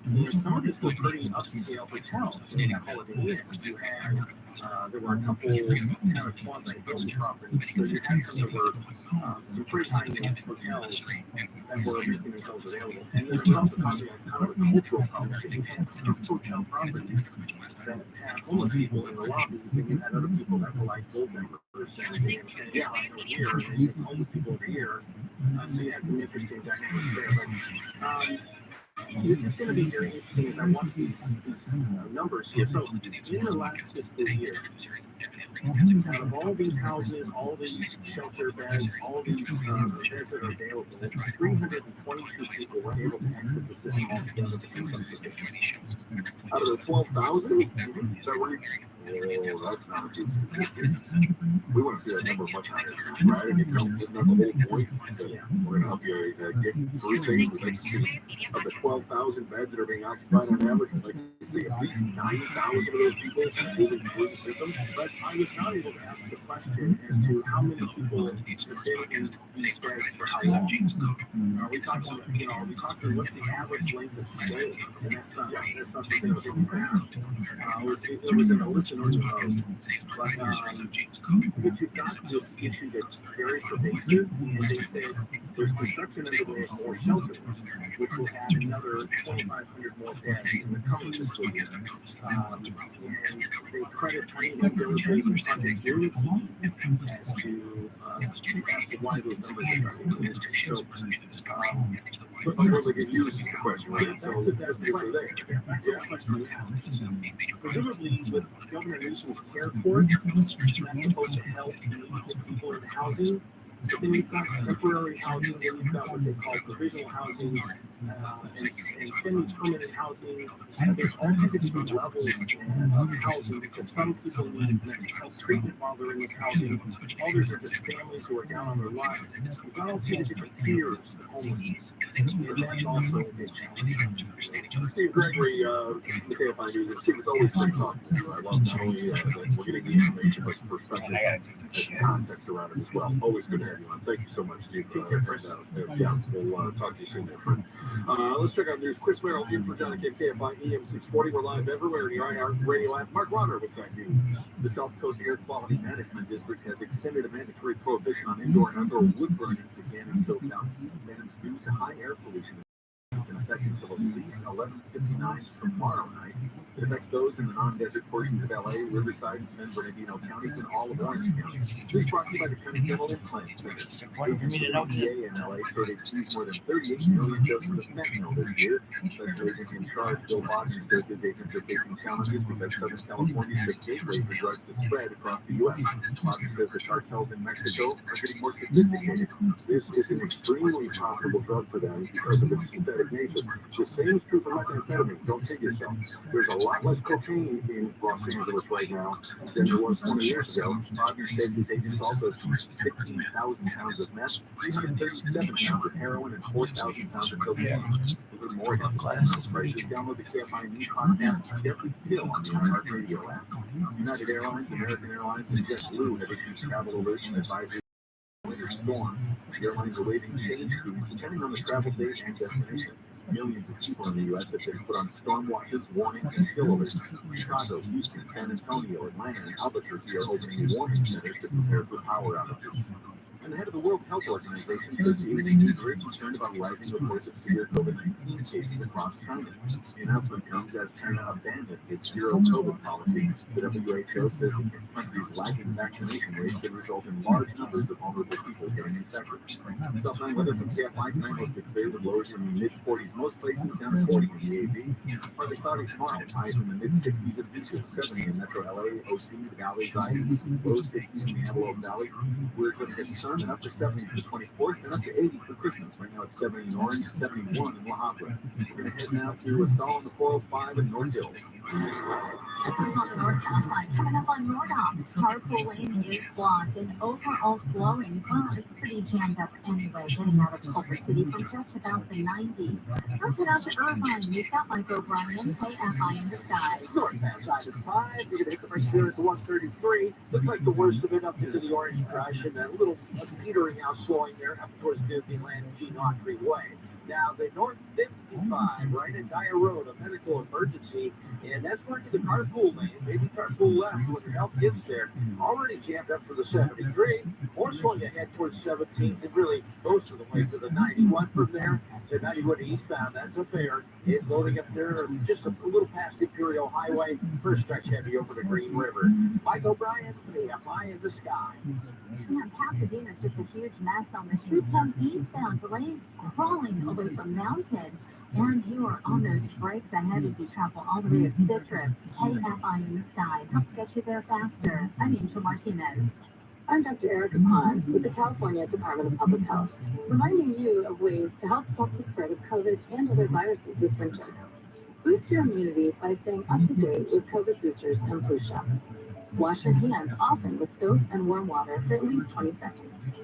And some of these were pretty upscale hotels. So in Holiday Inn, you had there were a couple kind of quasi-building properties. So you had some that were some pretty high-end hotels that were making themselves available. And there was also probably kind of a cultural problem. You had hotel properties that had homeless people in the lobbies, and you had other people that were like gold members. And yeah, over here, and homeless people over here. So you had some interesting dynamics there. But this is going to be very interesting as I watch these numbers here. So in the last fiscal year, out of all these houses, all these shelter beds, all these beds that are available, 322 people were able to exit the system altogether because of sufficient. Out of the 12,000? Is that right? that's not a good statistic. We want to see that number much higher, right? And isn't that the whole point? So we're going to help you get through things. We'd like to see of the 12,000 beds that are being occupied on average, we'd like to see at least 9,000 of those people moving through the system. But I was not able to ask the question as to how many people have been in these beds for how long. Are we talking, what's the average length of stay? And that's not something that we have. It was in a listener note, but if you've got this issue that's very pervasive, and they said there's construction underway at more shelters, which will add another 2,500 more beds in the coming fiscal year. And they credit training and diligence and Project Unity as to why those numbers are coming. So, I'm really going to use the question, right? So, that's the question. Presumably, with Governor Newsom's care force, that's supposed to help people in housing. But then you've got temporary housing, then you've got what they call provisional housing, and semi-permanent housing. There's all kinds of different levels of housing because some people need mental health treatment while they're in this housing. All these different families who are down on their luck. You've got all kinds of different tiers of homelessness. And that's also a big challenge. Steve Gregory, KFI News. Steve, it's always great talking to you. I love not only that we're getting the information, but perspective and context around it as well. Always good to have you on. Thank you so much, Steve. We'll talk to you soon, my friend. Let's check out news. Chris Merrill in for John K. KFI EM 640. We're live everywhere in the iHeart Radio app. Mark Rodder with that news. The South Coast Air Quality Management District has extended a mandatory prohibition on indoor and outdoor wood burning again in SoCal. Bans due to high air pollution in effect until at least 11:59 tomorrow night. It affects those in the non-desert portions of LA, Riverside, and San Bernardino counties, and all of Orange County. This is brought to you by the County Dental Implant Center. The EPA in LA said it's used more than 38 million doses of fentanyl this year. Special agent in charge, Bill Bodden, says his agents are facing challenges because Southern California is the gateway for drugs to spread across the U.S. Bodden says the cartels in Mexico are getting more sophisticated. This is an extremely profitable drug for them because of its synthetic nature. The same is true for methamphetamine. Don't kid yourself. There's a lot less cocaine in Los Angeles right now than there was 20 years ago. Bodden says his agents also seized 16,000 pounds of meth, 337 pounds of heroin, and 4,000 pounds of cocaine. Even more than those prices. Download the KFI News podcast every pill on the iHeart Radio app. United Airlines, American Airlines, and JetBlue have issued travel alerts and advisories. Winter storm. The airlines are waiving change fees depending on the travel date and destination. Millions of people in the U.S. have been put on storm watches, warnings, and chill alerts. Chicago, Houston, San Antonio, Atlanta, and Albuquerque are opening warning centers to prepare for power outages. And the head of the World Health Organization says the agency is very concerned about rising reports of severe COVID-19 cases across China. The announcement comes as China abandoned its zero COVID policy. The WHO says the country's lagging vaccination rate could result in large numbers of vulnerable people getting infected. Southbound weather from KFI tonight looks at clear with lows in the mid-40s most places, down to 40 in the AV. Partly cloudy tomorrow, highs in the mid-60s at beaches, 70 in Metro LA, OC, the Valley, low 60s in the Antelope Valley. We're going to get sun and up to 70 for the 24th, and up to 80 for Christmas. Right now it's 70 in Orange, 71 in La Habra. We're going to head now to a stall on the 405 in North Hills. On the northbound line, coming up on Nordoff, carpool lane is blocked and overall flowing. Wow, it's pretty jammed up anyway, getting out of Culver City from just about the 90. Let's head out to Irvine. We've got Mike O'Brien, KFI in the sky. Northbound side of 5, you're going to hit the right there at the 133. Looks like the worst of it up into the Orange Crush and a little petering out slowing there up towards Disneyland G-Naught Freeway. Now, the North 55, right at Dyer Road, a medical emergency, and that's marked as a carpool lane, maybe carpool left when your help gets there. Already jammed up for the 73, or swung ahead towards 17th, and really most of the way to the 91 from there. The 91 eastbound, that's a fair. It's loading up there just a little past Imperial Highway, first stretch heavy over the Green River. Mike O'Brien, KFI in the sky. Yeah, Pasadena's just a huge mess on the 210 eastbound lane, crawling away from Mountain. And you are on those brakes ahead as you travel all the way to Citrus. KFI in the sky helps get you there faster. I'm Angel Martinez. I'm Dr. Erica Pond with the California Department of Public Health, reminding you of ways to help stop the spread of COVID and other viruses this winter. Boost your immunity by staying up to date with COVID boosters and flu shots. Wash your hands often with soap and warm water for at least 20 seconds.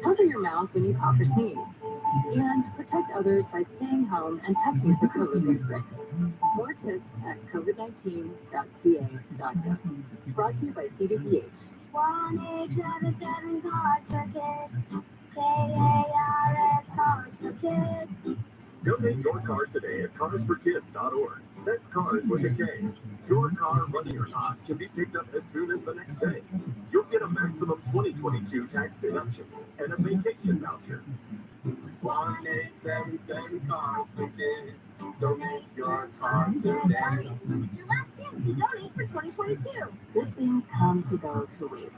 Cover your mouth when you cough or sneeze. And protect others by staying home and testing for COVID when sick. More tips at covid19.ca.gov. Brought to you by CDPH. 1-877 Cars for Kids. KARS Cars for Kids. Donate your car today at carsforkids.org. That's cars with a K. Your car, running or not, can be picked up as soon as the next day. You'll get a maximum 2022 tax deduction and a vacation voucher. 1-877 Cars for Kids. Donate your car today. Your last chance to donate for 2022. Good things come to those who wait.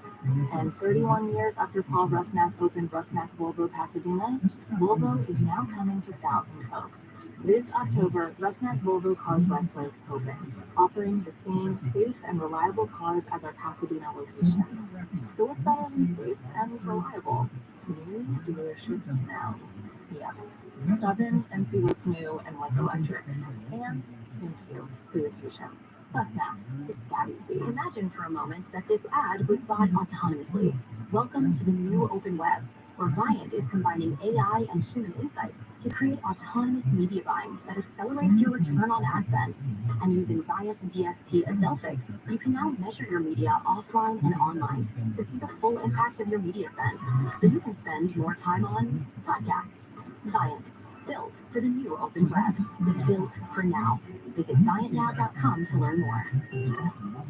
And 31 years after Paul Russnack opened Russnack Volvo Pasadena, Volvo is now coming to Thousand Oaks. This October, Russnack Volvo Cars West Lake open, offering the same safe and reliable cars as our Pasadena location. So what's better than safe and reliable? New dealerships now. Yep. Southern and see what's new and what's electric. And thank you for your patience. But now, it's that easy. Imagine for a moment that this ad was bought autonomously. Welcome to the new open web, where Viant is combining AI and human insight to create autonomous media buying that accelerates your return on ad spend. And using Viant DSP Adelphic, you can now measure your media offline and online to see the full impact of your media spend, so you can spend more time on podcasts. Viant, built for the new open web. It's built for now. Visit ViantNow.com to learn more.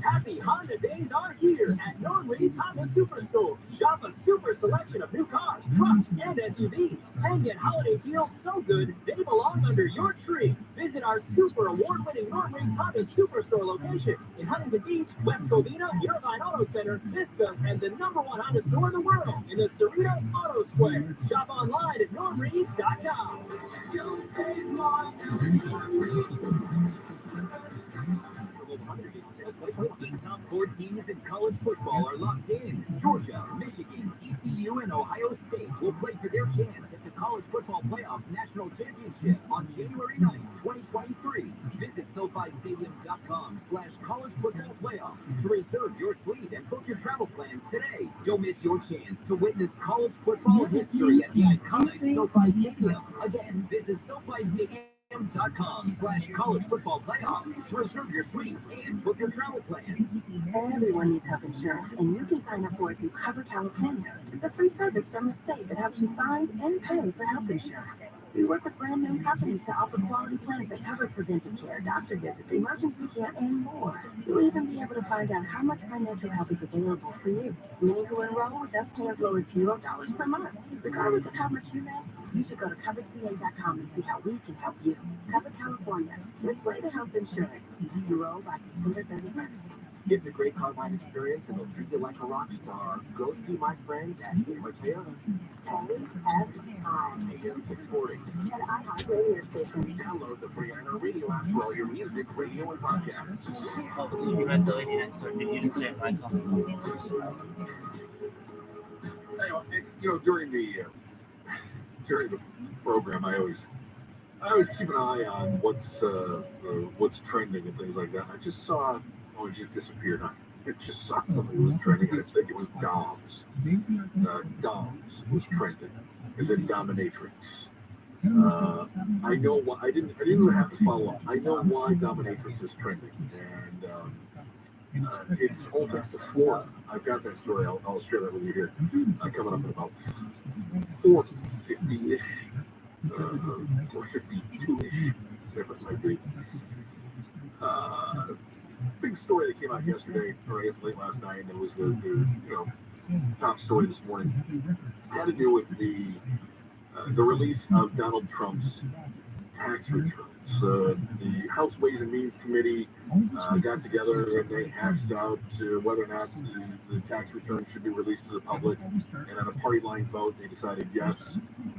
Happy Honda days are here at Norway's Honda Superstore. Shop a super selection of new cars, trucks, and SUVs. And get holiday deals so good, they belong under your tree. Visit our super award-winning Norway's Honda Superstore location in Huntington Beach, West Covina, Irvine Auto Center, Vista, and the #1 Honda store in the world in the Cerritos Auto Square. Shop online at norreeds.com. Top 4 teams in college football are locked in. Georgia, Michigan, TCU, and Ohio State will play for their chance at the College Football Playoff National Championship on January 9th, 2023. Visit SoFiStadium.com/College Football Playoff to reserve your suite and book your travel plans today. Don't miss your chance to witness college football history at the iconic SoFi Stadium. Again, visit SoFiStadium.com/College Football Playoff to reserve your suite and book your travel plans. Everyone needs health insurance, and you can sign up for it through Cover California. It's a free service from the state that helps you find and pay for health insurance. We work with brand new companies to offer quality plans that cover preventive care, doctor visits, emergency care, and more. You'll even be able to find out how much financial help is available for you. Many who enroll with us pay as low as $0 per month. Regardless of how much you make, you should go to coverca.com and see how we can help you. Cover California. Let's way to health insurance. Enroll by December 31st. It's a great car buying experience, and they'll treat you like a rock star. Go see my friends at Toyota. KFI. AM 640. And iHeart radio station. Download the free iHeart Radio app for all your music, radio, and podcasts. Anyway, during the program, I always keep an eye on what's trending and things like that. I just saw, it just disappeared. I just saw something was trending. I think it was Doms. Doms was trending. Is it dominatrix? I know why. I didn't even have to follow up. I know why dominatrix is trending, and it's all thanks to Florida. I've got that story. I'll share that with you here. Coming up in about 50-ish, or 52-ish, whatever it might be. Big story that came out yesterday, or I guess late last night, and it was the top story this morning. It had to do with the release of Donald Trump's tax returns. The House Ways and Means Committee got together and they hashed out whether or not the tax return should be released to the public. And on a party line vote, they decided yes.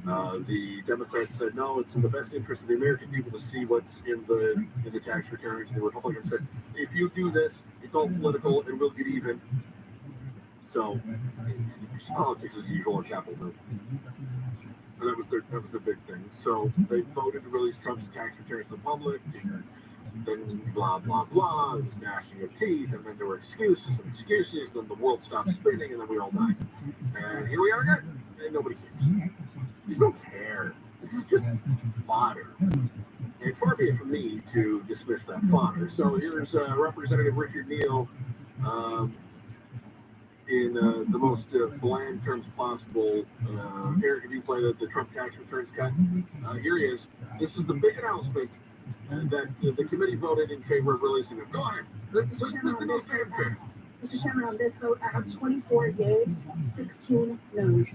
The Democrats said no, it's in the best interest of the American people to see what's in the tax returns. And the Republicans said, if you do this, it's all political and we'll get even. So politics as usual on Capitol Hill. And that was the big thing. So they voted to release Trump's tax returns to the public. then blah, blah, blah, it was gnashing of teeth, and then there were excuses, then the world stopped spinning, and then we all died. And here we are again, and nobody cares. You don't care. This is just fodder. And it's far be it from me to dismiss that fodder. So here's Representative Richard Neal in the most bland terms possible. Eric, if you play the Trump tax returns cut, here he is. This is the big announcement that the committee voted in favor of releasing it. Go ahead. This is fanfare. Mr. Chairman, on this vote, I have 24 yeas, 16 noes.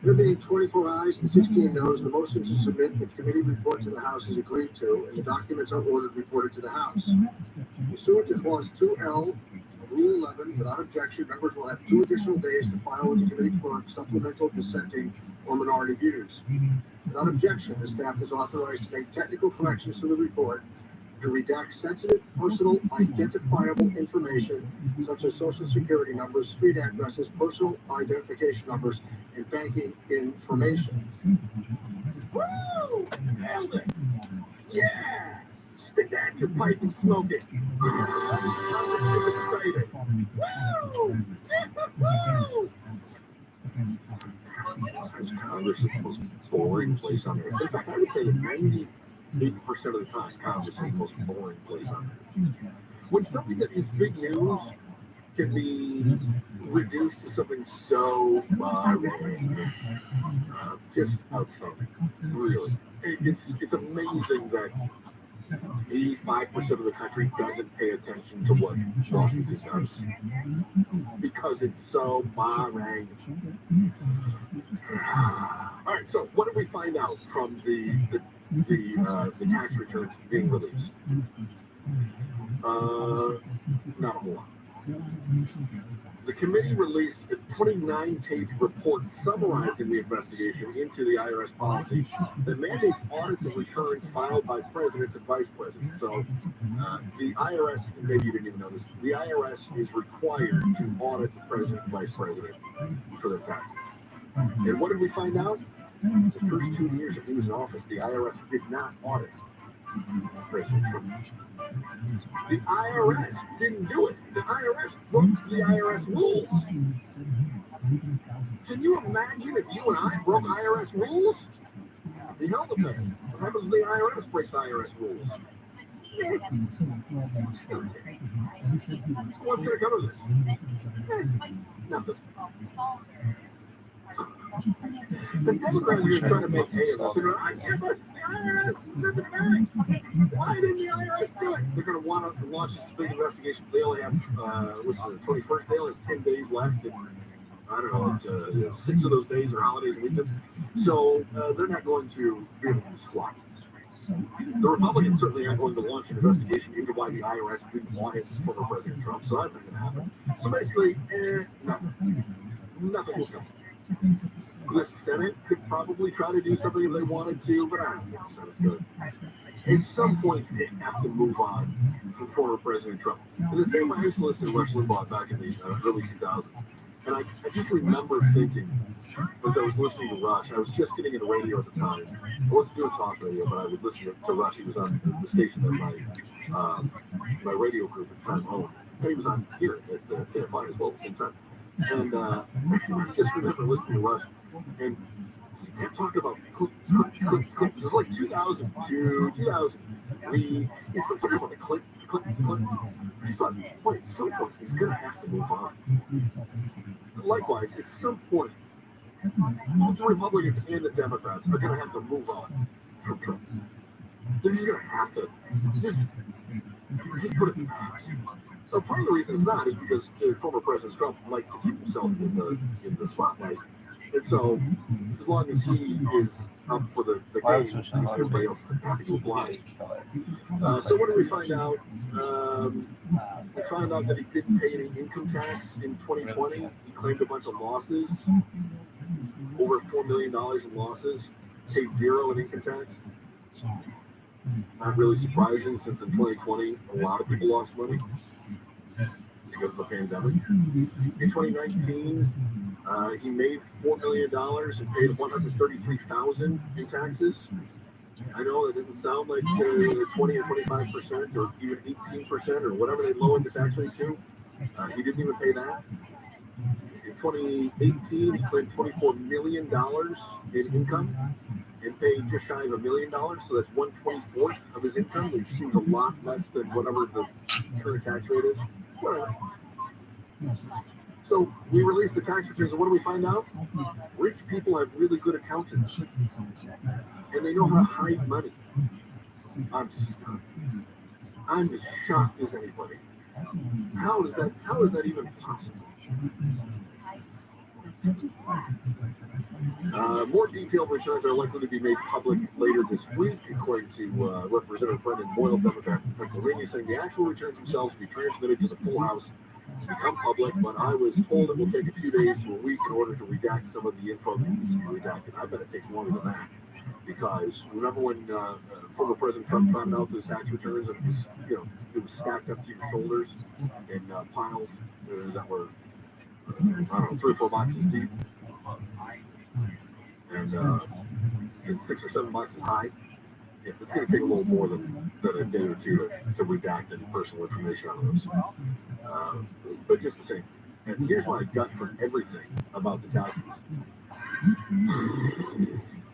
There being 24 ayes and 16 noes, the motion to submit the committee report to the House is agreed to, and the documents are ordered reported to the House. Pursuant to Clause 2L of Rule 11, without objection, members will have 2 additional days to file with the committee clerk supplemental dissenting or minority views. Without objection, the staff is authorized to make technical corrections to the report, to redact sensitive, personal, identifiable information such as social security numbers, street addresses, personal identification numbers, and banking information. Woo! Nailed it! Yeah! Stick that in your pipe and smoke it. I'm excited. Woo! Woo! Congress is the most boring place on earth. In fact, I would say that 98% of the time, Congress is the most boring place on earth. When something that is big news can be reduced to something so just outstanding, really. It's amazing that 85% of the country doesn't pay attention to what Washington does because it's so boring. All right, so what did we find out from the tax returns being released? Not a whole lot. The committee released a 29-page report summarizing the investigation into the IRS policy that mandates audits of returns filed by presidents and vice presidents. So the IRS, maybe you didn't even know this, the IRS is required to audit the president and vice president for their taxes. And what did we find out? The first 2 years of he was in office, the IRS did not audit President Trump. The IRS didn't do it. The IRS broke the IRS rules. Can you imagine if you and I broke IRS rules? The hell with us. What happens when the IRS breaks the IRS rules? What's going to come of this? Nothing. The Democrats are trying to make hay of us. They're going, I can't let the IRS live in America. Why didn't the IRS do it? They're going to want to launch this big investigation. They only have, what's the 21st? They only have 10 days left. And, I don't know, 6 of those days are holidays and weekends. So they're not going to be able to squat. The Republicans certainly aren't going to launch an investigation into why the IRS didn't want it for President Trump. So that's not going to happen. So basically, nothing will come. The Senate could probably try to do something if they wanted to, but I don't think the Senate's good. At some point, they have to move on from former President Trump. In the same way, I used to listen to Rush Limbaugh back in the early 2000s. And I just remember thinking, as I was listening to Rush, I was just getting into radio at the time. I wasn't doing talk radio, but I would listen to Rush. He was on the station that my radio group at the time owned. And he was on here at KFI as well at the same time. And I just remember listening to Rush, and he kept talking about click. It was like 2002, 2003. He kept talking about the click. I thought, wait, at some point, he's going to have to move on. Likewise, at some point, both the Republicans and the Democrats are going to have to move on from Trump. They're just going to have to just put it in past. So part of the reason it's not is because former President Trump likes to keep himself in the spotlight. And so, as long as he is up for the game, everybody else is happy to apply. So what did we find out? We found out that he didn't pay any income tax in 2020. He claimed a bunch of losses, over $4 million in losses, paid zero in income tax. Not really surprising, since in 2020, a lot of people lost money because of the pandemic. In 2019, he made $4 million and paid $133,000 in taxes. I know it doesn't sound like 20 or 25% or even 18% or whatever they lowered the tax rate to. He didn't even pay that. In 2018, he claimed $24 million in income and paid just shy of $1 million. So that's 1/24 of his income, which seems a lot less than whatever the current tax rate is. Whatever. So we release the tax returns, and what do we find out? Rich people have really good accountants, and they know how to hide money. I'm as shocked as anybody. How is that even possible? More detailed returns are likely to be made public later this week, according to Representative Brendan Boyle, Democrat from Pennsylvania, saying the actual returns themselves will be transmitted to the full House to become public, but I was told it will take a few days to a week in order to redact some of the info that needs to be redacted. I bet it takes longer than that, because remember when former President Trump found out the tax returns and it was stacked up to your shoulders in piles that were, I don't know, 3 or 4 boxes deep, and 6 or 7 boxes high. Yeah, it's going to take a little more than a day or two to redact any personal information out of those. But just the same. And here's my gut for everything about the taxes.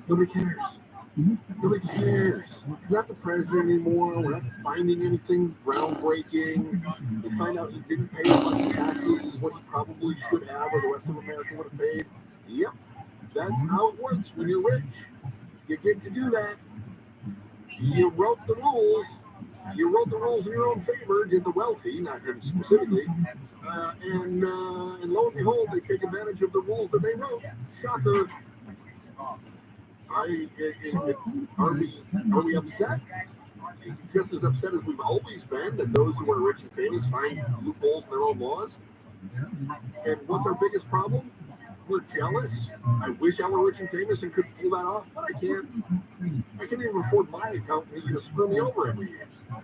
Nobody cares. Nobody cares. It's not the president anymore. We're not finding anything groundbreaking. We find out he didn't pay as much taxes as what he probably should have, or the rest of America would have paid. Yep, that's how it works when you're rich. You get to do that. You wrote the rules. You wrote the rules in your own favor, did the wealthy, not him specifically, and lo and behold, they take advantage of the rules that they wrote. Shocker. Are we upset? Just as upset as we've always been that those who are rich and famous find loopholes in their own laws? And what's our biggest problem? We're jealous. I wish I were rich and famous and could pull that off, but I can't. I can't even afford my accountant to screw me over every year. All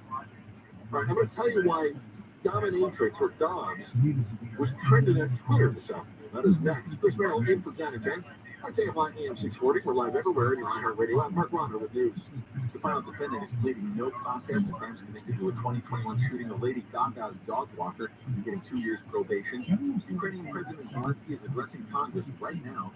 right, I'm going to tell you why Dominatrix, or Dobbs, was trending on Twitter this afternoon. That is next. Chris Merrill in for Janet Jenks. I'm KFI AM 640. We're live everywhere in your iHeartRadio app. Mark Ronner with news. To find out the defendant is pleading no contest to crimes connected to a 2021 shooting of Lady Gaga's dog walker and getting 2 years probation. Ukrainian President Zelensky is addressing Congress right now.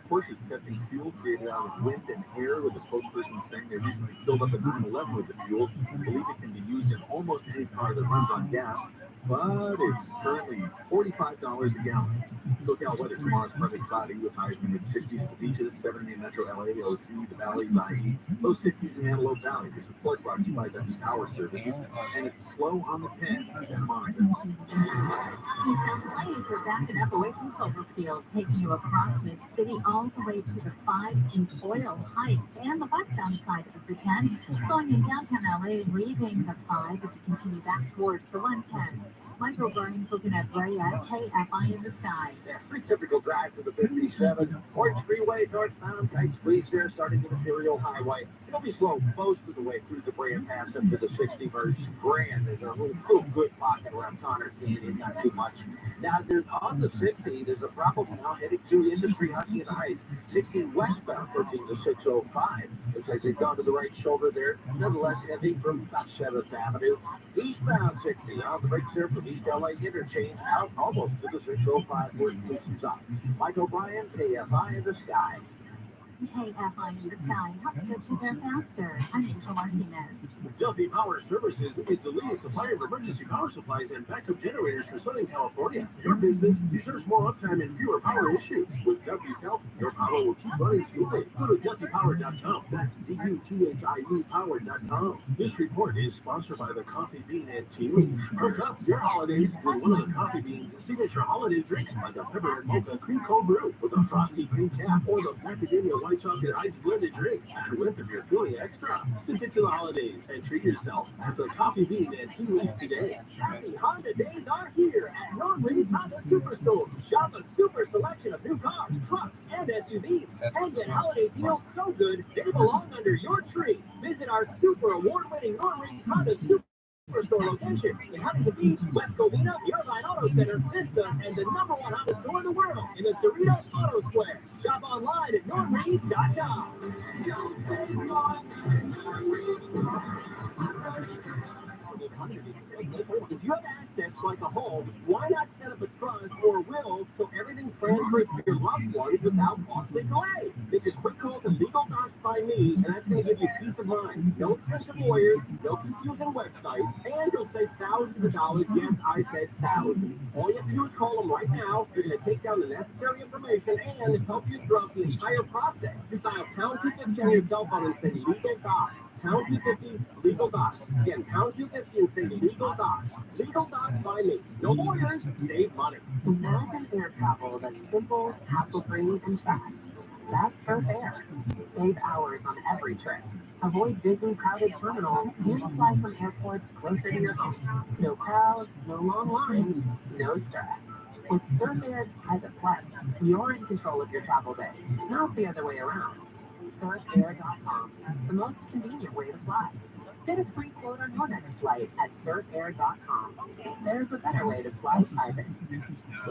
Porsche is testing fuel created out of wind and air, with a spokesperson saying they recently filled up a 911 with the fuel. Believe it can be used in almost any car that runs on gas, but it's currently $45 a gallon. SoCal weather tomorrow's partly cloudy with highs in the mid-60s at the beaches, 70 in Metro LA, the OC, the valleys, IE, low 60s in Antelope Valley. This is flood brought to you by Dutch Tower Services, and it's slow on the 10 in Monmouth. Eastbound lanes are backing up away from Cloverfield, taking you across mid-city all the way to the 5 in Boyle Heights and the westbound side of the 10, going in downtown LA, leaving the 5 as you continue back towards the 110. Michael Burns looking at Ray at KFI in the sky. Pretty typical drive to the 57. Orange Freeway northbound, tight squeeze there, starting with Imperial Highway. It'll be slow most of the way through the Brea Pass up to the 60 merge. Grand. There's a little good pocket around Connor. It's not too much. Now, there's on the 60, there's a problem now heading to Industry Hudson Heights. 60 westbound, 13 to 605. Looks like they've gone to the right shoulder there. Nonetheless, heading from about 7th Avenue. Eastbound 60, on the brakes there from East LA Interchange, out almost to the 605 where it looks up. Mike O'Brien, KFI in the sky. KFI in the sky helps get you there faster. I'm Angel Martinez. Delphi Power Services is the leading supplier of emergency power supplies and backup generators for Southern California. Your business deserves more uptime and fewer power issues. With Delphi's help, your power will keep running smoothly. Go to DelphiPower.com. That's DUTHIE Power.com. This report is sponsored by the Coffee Bean and Tea Leaf. Hook up your holidays with one of the Coffee Bean's signature holiday drinks, like a peppermint mocha cream cold brew with a frosty cream cap, or the macadamia white chocolate ice blended drink. And with them, you're feeling extra. Just get to the holidays and treat yourself at the Coffee Bean and Tea Leaf today. Happy Honda days are here at Ron Reed's Honda Superstore. Shop a super selection of new cars, trucks, and SUVs, and get holiday deals so good they belong under your tree. Visit our super award-winning Ron Reed's Honda Superstore location in Huntington Beach, West Covina, Irvine Auto Center, Vista, and the #1 Honda store in the world in the Cerritos Auto Square. Shop online at norreeds.com. If you have assets like a home, why not set up a trust or a will so everything transfers to your loved ones without costly delay? Make a quick call to Legal Docs by me, and that's going to give you peace of mind. No expensive lawyers, no confusing websites, and you'll save thousands of dollars. Yes, I said thousands. All you have to do is call them right now. They're going to take down the necessary information and help you throughout the entire process. Just dial pound 250 on your cell phone and say Legal Docs. Pound 250 Legal Docs. Again, pound 250 and say Legal Docs. Legal Docs by me. No lawyers, save money. Imagine air travel that's simple, hassle-free, and fast. That's Surf Air. Save hours on every trip. Avoid busy, crowded terminals and fly from airports closer to your home. No crowds, no long lines, no stress. With Surf Air's private flight, you're in control of your travel day, not the other way around. SurfAir.com, the most convenient way to fly. Get a free quote on your next flight at surfair.com. There's a better way to fly private.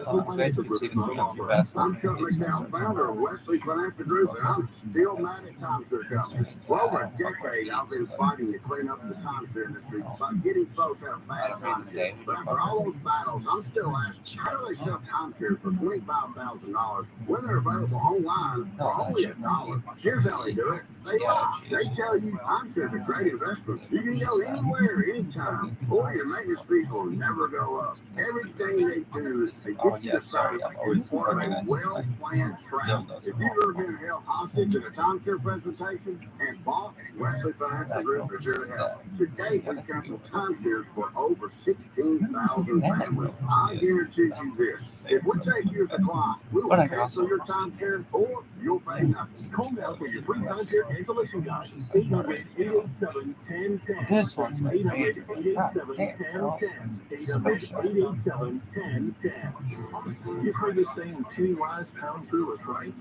Oh, it's great to see the film of your best. I'm Chuck McDowell, founder of Wesley Financial Group, and I'm still mad at timeshare companies. For over a decade, I've been fighting to clean up the timeshare industry by getting folks out of bad timeshare. But after all those battles, I'm still asking, how do they sell timeshares for $25,000 when they're available online for only $1? Here's how they do it. They lie. They tell you timeshares are great investments. You can go anywhere, anytime, or your maintenance fees will never go up. Everything they do is they get you to sign up for a well-planned travel. If you've ever been held hostage in a timeshare presentation and bought, Wesley Financial Group is here to help. Today, we cancel timeshares for over 16,000 families. I guarantee you this. If we take you to client, we'll cancel your timeshare or you'll pay nothing. Call now for your free timeshare cancellation guide. 800-887-1010. This one's my 800-887-1010. 800-887-1010. You've heard the saying, penny wise, pound foolish, right?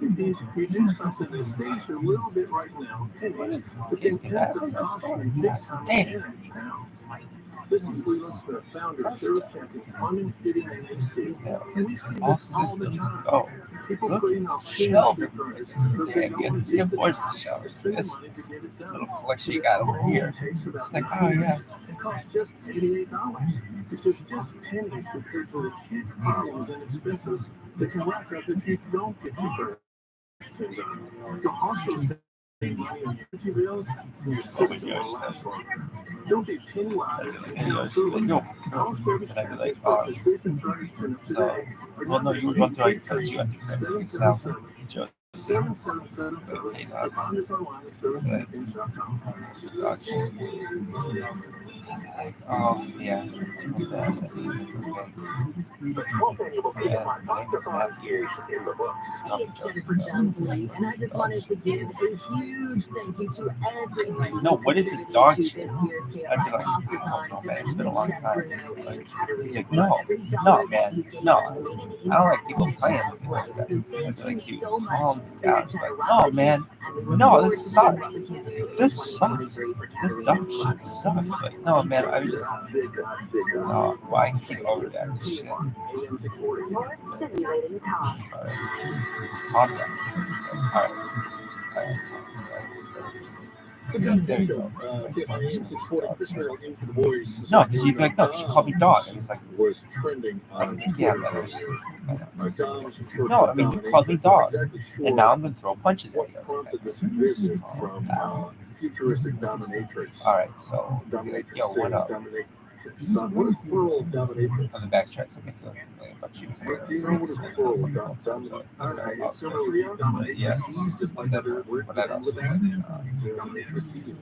It means if you do something that saves you a little bit right now, pennies, it can tend to cost you big time in pounds. This is we look for a founder service champion, plumbing, fitting, and AC. And we see this all the time. People putting off shelving. Yeah, voice the shelving. This little collection you got over here. It's like, oh yeah. It costs just $88. It's just pennies compared to the huge problems and expenses that can rack up if you don't get your birthday done. You'll also save money on energy bills and your system will last longer. Don't be penny wise. Well, no, you went through your friends. You went through friends. Now, enjoy. 777 Oh, yeah. And I just wanted to give a huge thank you to everybody. No, what is this dog shit? I'd be like, oh, no, man, it's been a long time. It's like, no, man, no. I don't like people playing with me like that. I'd be like, you calm down. Like, no, man, no, this sucks. This sucks. This dumb shit sucks. Like, no, man, I was just, no, why I keep over that shit? Calm down. Alright. There you go. No, because he's like, no, she called me dog. And he's like, yeah, but no, I mean, you called me dog. And now I'm going to throw punches at you. Futuristic dominatrix. Alright, so, yo, what up? What is plural of dominatrix? On the backtrack, so make about you. Do you know what is plural of dominatrix? Yeah. Just like other words with that. Dominatrix.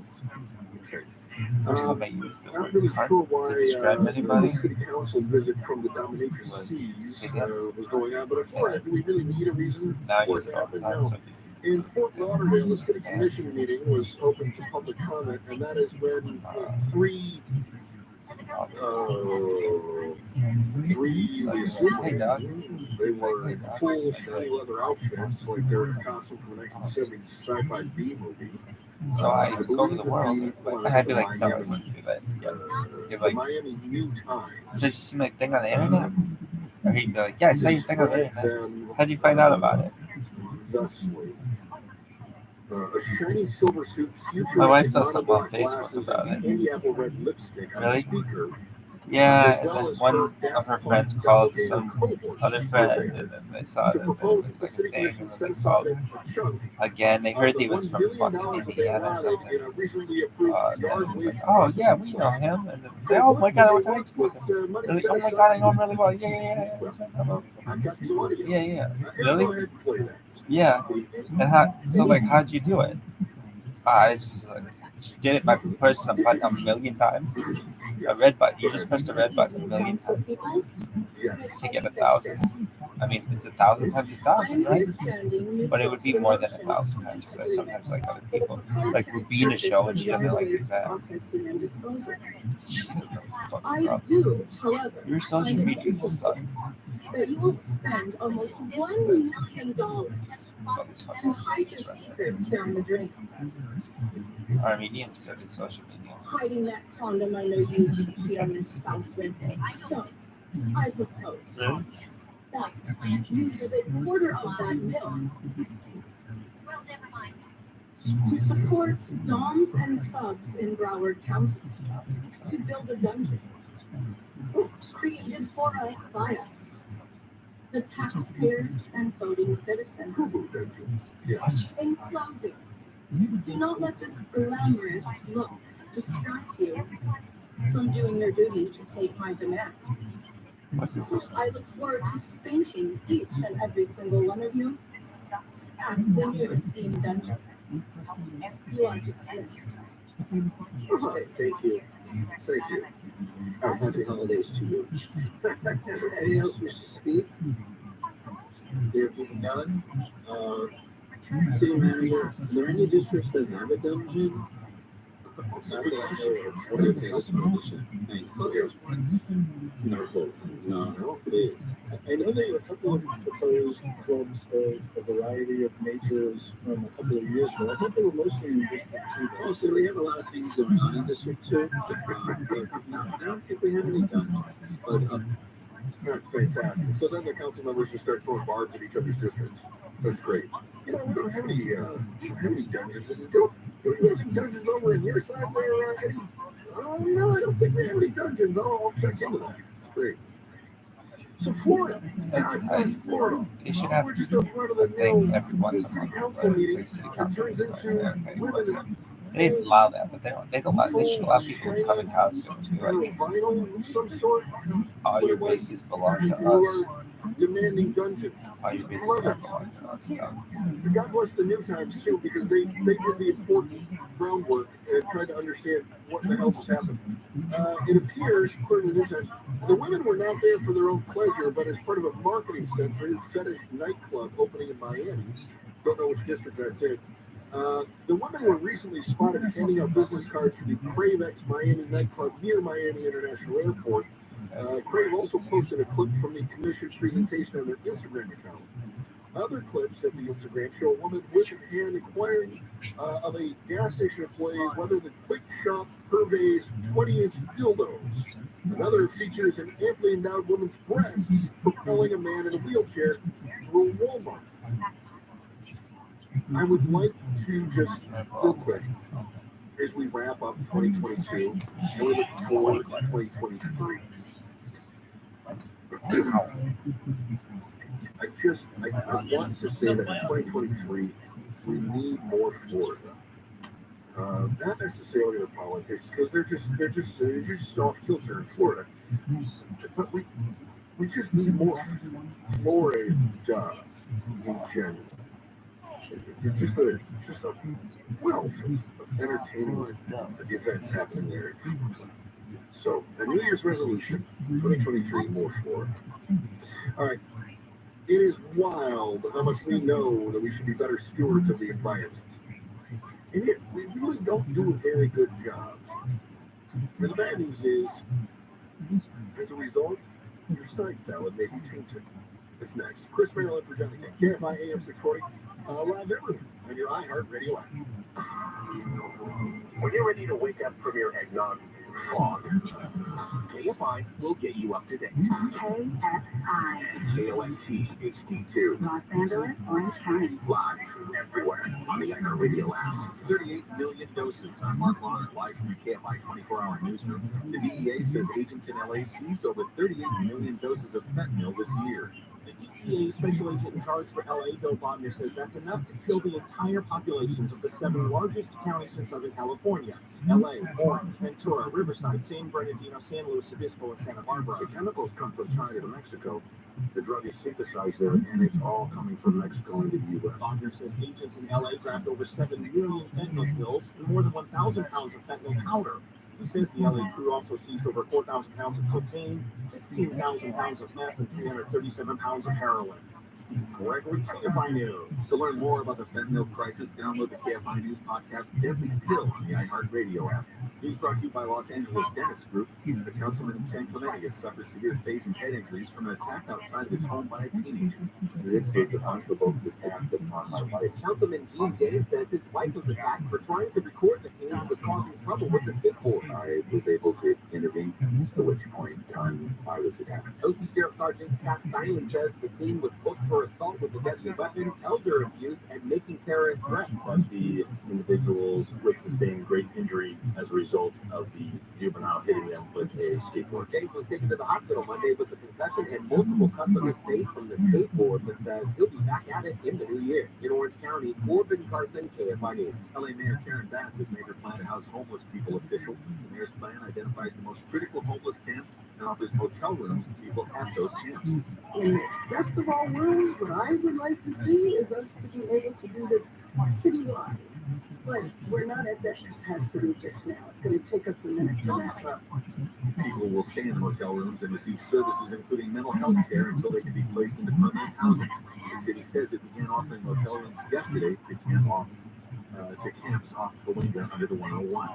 First time I used the I'm word really card sure to why describe anybody. city council visit from the dominatrix was going on, but unfortunately, we really need a reason Now for he's it to all the happen. time, No. so In Fort Lauderdale, the city commission meeting was open to public comment, and that is when three they were in full shiny leather outfits, like they're in a costume from a 1970s sci-fi B movie. So I go to the world, and I'd be like, no, I wouldn't do that. You're like, Miami New Times. so you see my thing on the internet? Or he'd be like, yeah, I saw your thing on the internet. How'd you find out about it? Thusly, A shiny silver suit featuring My wife saw mono something on black Facebook glasses about and it. candy apple red lipstick on Really? the speaker. Yeah, and then one of her friends called some other friend, and then they saw that it was like a thing, and then they called again. They heard he was from fucking Indiana or something. Like, oh yeah, we know him. And then they, oh my god, I went to high school with him. Really? Oh my god, I know him really well. Yeah. Really? Yeah. And how'd you do it? I just did it by pressing a button a million times. A red button. You just press the red button a million times to get 1,000. I mean, it's 1,000 times 1,000, right? But it would be more than 1,000 times because I sometimes like other people, like Rubina show, and she doesn't like do that. Your social media sucks. That you will spend almost $1 million to hide your secrets down the drain. Armenians study social media. Hiding that condom I know you used to cheat on your spouse with. So, I propose that you use a quarter of that mill to support doms and subs in Broward County to build a dungeon created for us by us, the taxpayers and voting citizens. In closing, do not let this glamorous look distract you from doing your duty to take my demand. I look forward to spanking each and every single one of you at the new Steam Dungeon. You are dismissed. Thank you. Thank you. Happy holidays to you. Anything else we should speak? There being none. City manager, is there any districts that have a dungeon? No, please. I know there are a couple of proposed clubs of a variety of natures from a couple of years ago. I thought they were mostly in District 2. Also, we have a lot of things going on in District 2. I don't think we have any dungeons. But, That's fantastic. So then the council members will start throwing barbs at each other's districts. That's great. You know, we don't have any dungeons. Don't you have some dungeons over in your side there, Eddie? No, I don't think we have any dungeons. I'll check into that. It's great. So Florida. That's tight. They should have a thing every once a month where the city council they didn't allow that, but they should allow people to come in costumes and be like, all your bases belong to us. Demanding dungeons. All your bases belong to us. God bless the New Times too, because they did the important groundwork and tried to understand what the hell was happening. It appears, according to the New Times, the women were not there for their own pleasure, but as part of a marketing stunt for his fetish nightclub opening in Miami. Don't know which district that's in. The women were recently spotted handing out business cards for the Crave X Miami nightclub near Miami International Airport. Crave also posted a clip from the commission's presentation on their Instagram account. Other clips at the Instagram show a woman with her hand inquiring of a gas station employee whether the quick shop purveys 20-inch dildos. Another features an amply endowed woman's breasts propelling a man in a wheelchair through a Walmart. I would like to just, real quick, as we wrap up 2022, and we look forward to 2023. I want to say that in 2023, we need more Florida. Not necessarily the politics, because they're just off kilter in Florida. But we just need more Florida in general. It's just a wealth of entertaining events happening there. So, a New Year's resolution, 2023, more Florida. All right. It is wild how much we know that we should be better stewards of the environment. And yet, we really don't do a very good job. And the bad news is, as a result, your side salad may be tainted. It's next. Chris Maryland for Johnny King. KFI AM 640. Live everywhere on your iHeart Radio app. When you're ready to wake up from your eggnog, fog. KFI will get you up to date. KSI. KOMT HD2. Los Angeles, Orange County. Live everywhere on the iHeartRadio app. 38 million doses. I'm Mark Lauder, live from the KFI 24-hour newsroom. The DEA says agents in LA seized over 38 million doses of fentanyl this year. The DEA special agent in charge for LA, Bill Bodner, says that's enough to kill the entire populations of the 7 largest counties in Southern California: LA, Orange, Ventura, Riverside, San Bernardino, San Luis Obispo, and Santa Barbara. The chemicals come from China to Mexico. The drug is synthesized there, and it's all coming from Mexico into the U.S. Bodner says agents in LA grabbed over 7 million fentanyl pills and more than 1,000 pounds of fentanyl powder. He says the LA crew also seized over 4,000 pounds of cocaine, 16,000 pounds of meth, and 337 pounds of heroin. Gregory, KFI News. To learn more about the fentanyl crisis, download the KFI News podcast, Deadly Pill, on the iHeartRadio app. News brought to you by Los Angeles Dentist Group. The councilman in San Clemente has suffered severe face and head injuries from an attack outside of his home by a teenager. This is an unprovoked attack upon my life. Councilman Gene James says his wife was attacked for trying to record the teen and was causing trouble with the skateboard. I was able to intervene, at which point in time I was attacked. OC Sheriff Sergeant Scott Steinley says the teen was booked for assault with a deadly weapon, elder abuse, and making terrorist threats. But the individuals would sustain great injury as a result of the juvenile hitting them with a skateboard. James was taken to the hospital Monday with a concussion and multiple cuts on his face from the skateboard, but says he'll be back at it in the new year. In Orange County, Corbin Carson, KFI News. LA Mayor Karen Bass has made her plan to house homeless people official. The mayor's plan identifies the most critical homeless camps and offers hotel rooms to people at those camps. In the best of all worlds, what I would like to see is us to be able to do this citywide. But we're not at that capacity just now. It's going to take us a minute to wrap up. People will stay in hotel rooms and receive services including mental health care until they can be placed into permanent housing. The city says it began offering hotel rooms yesterday to camps off Cahuenga under the 101.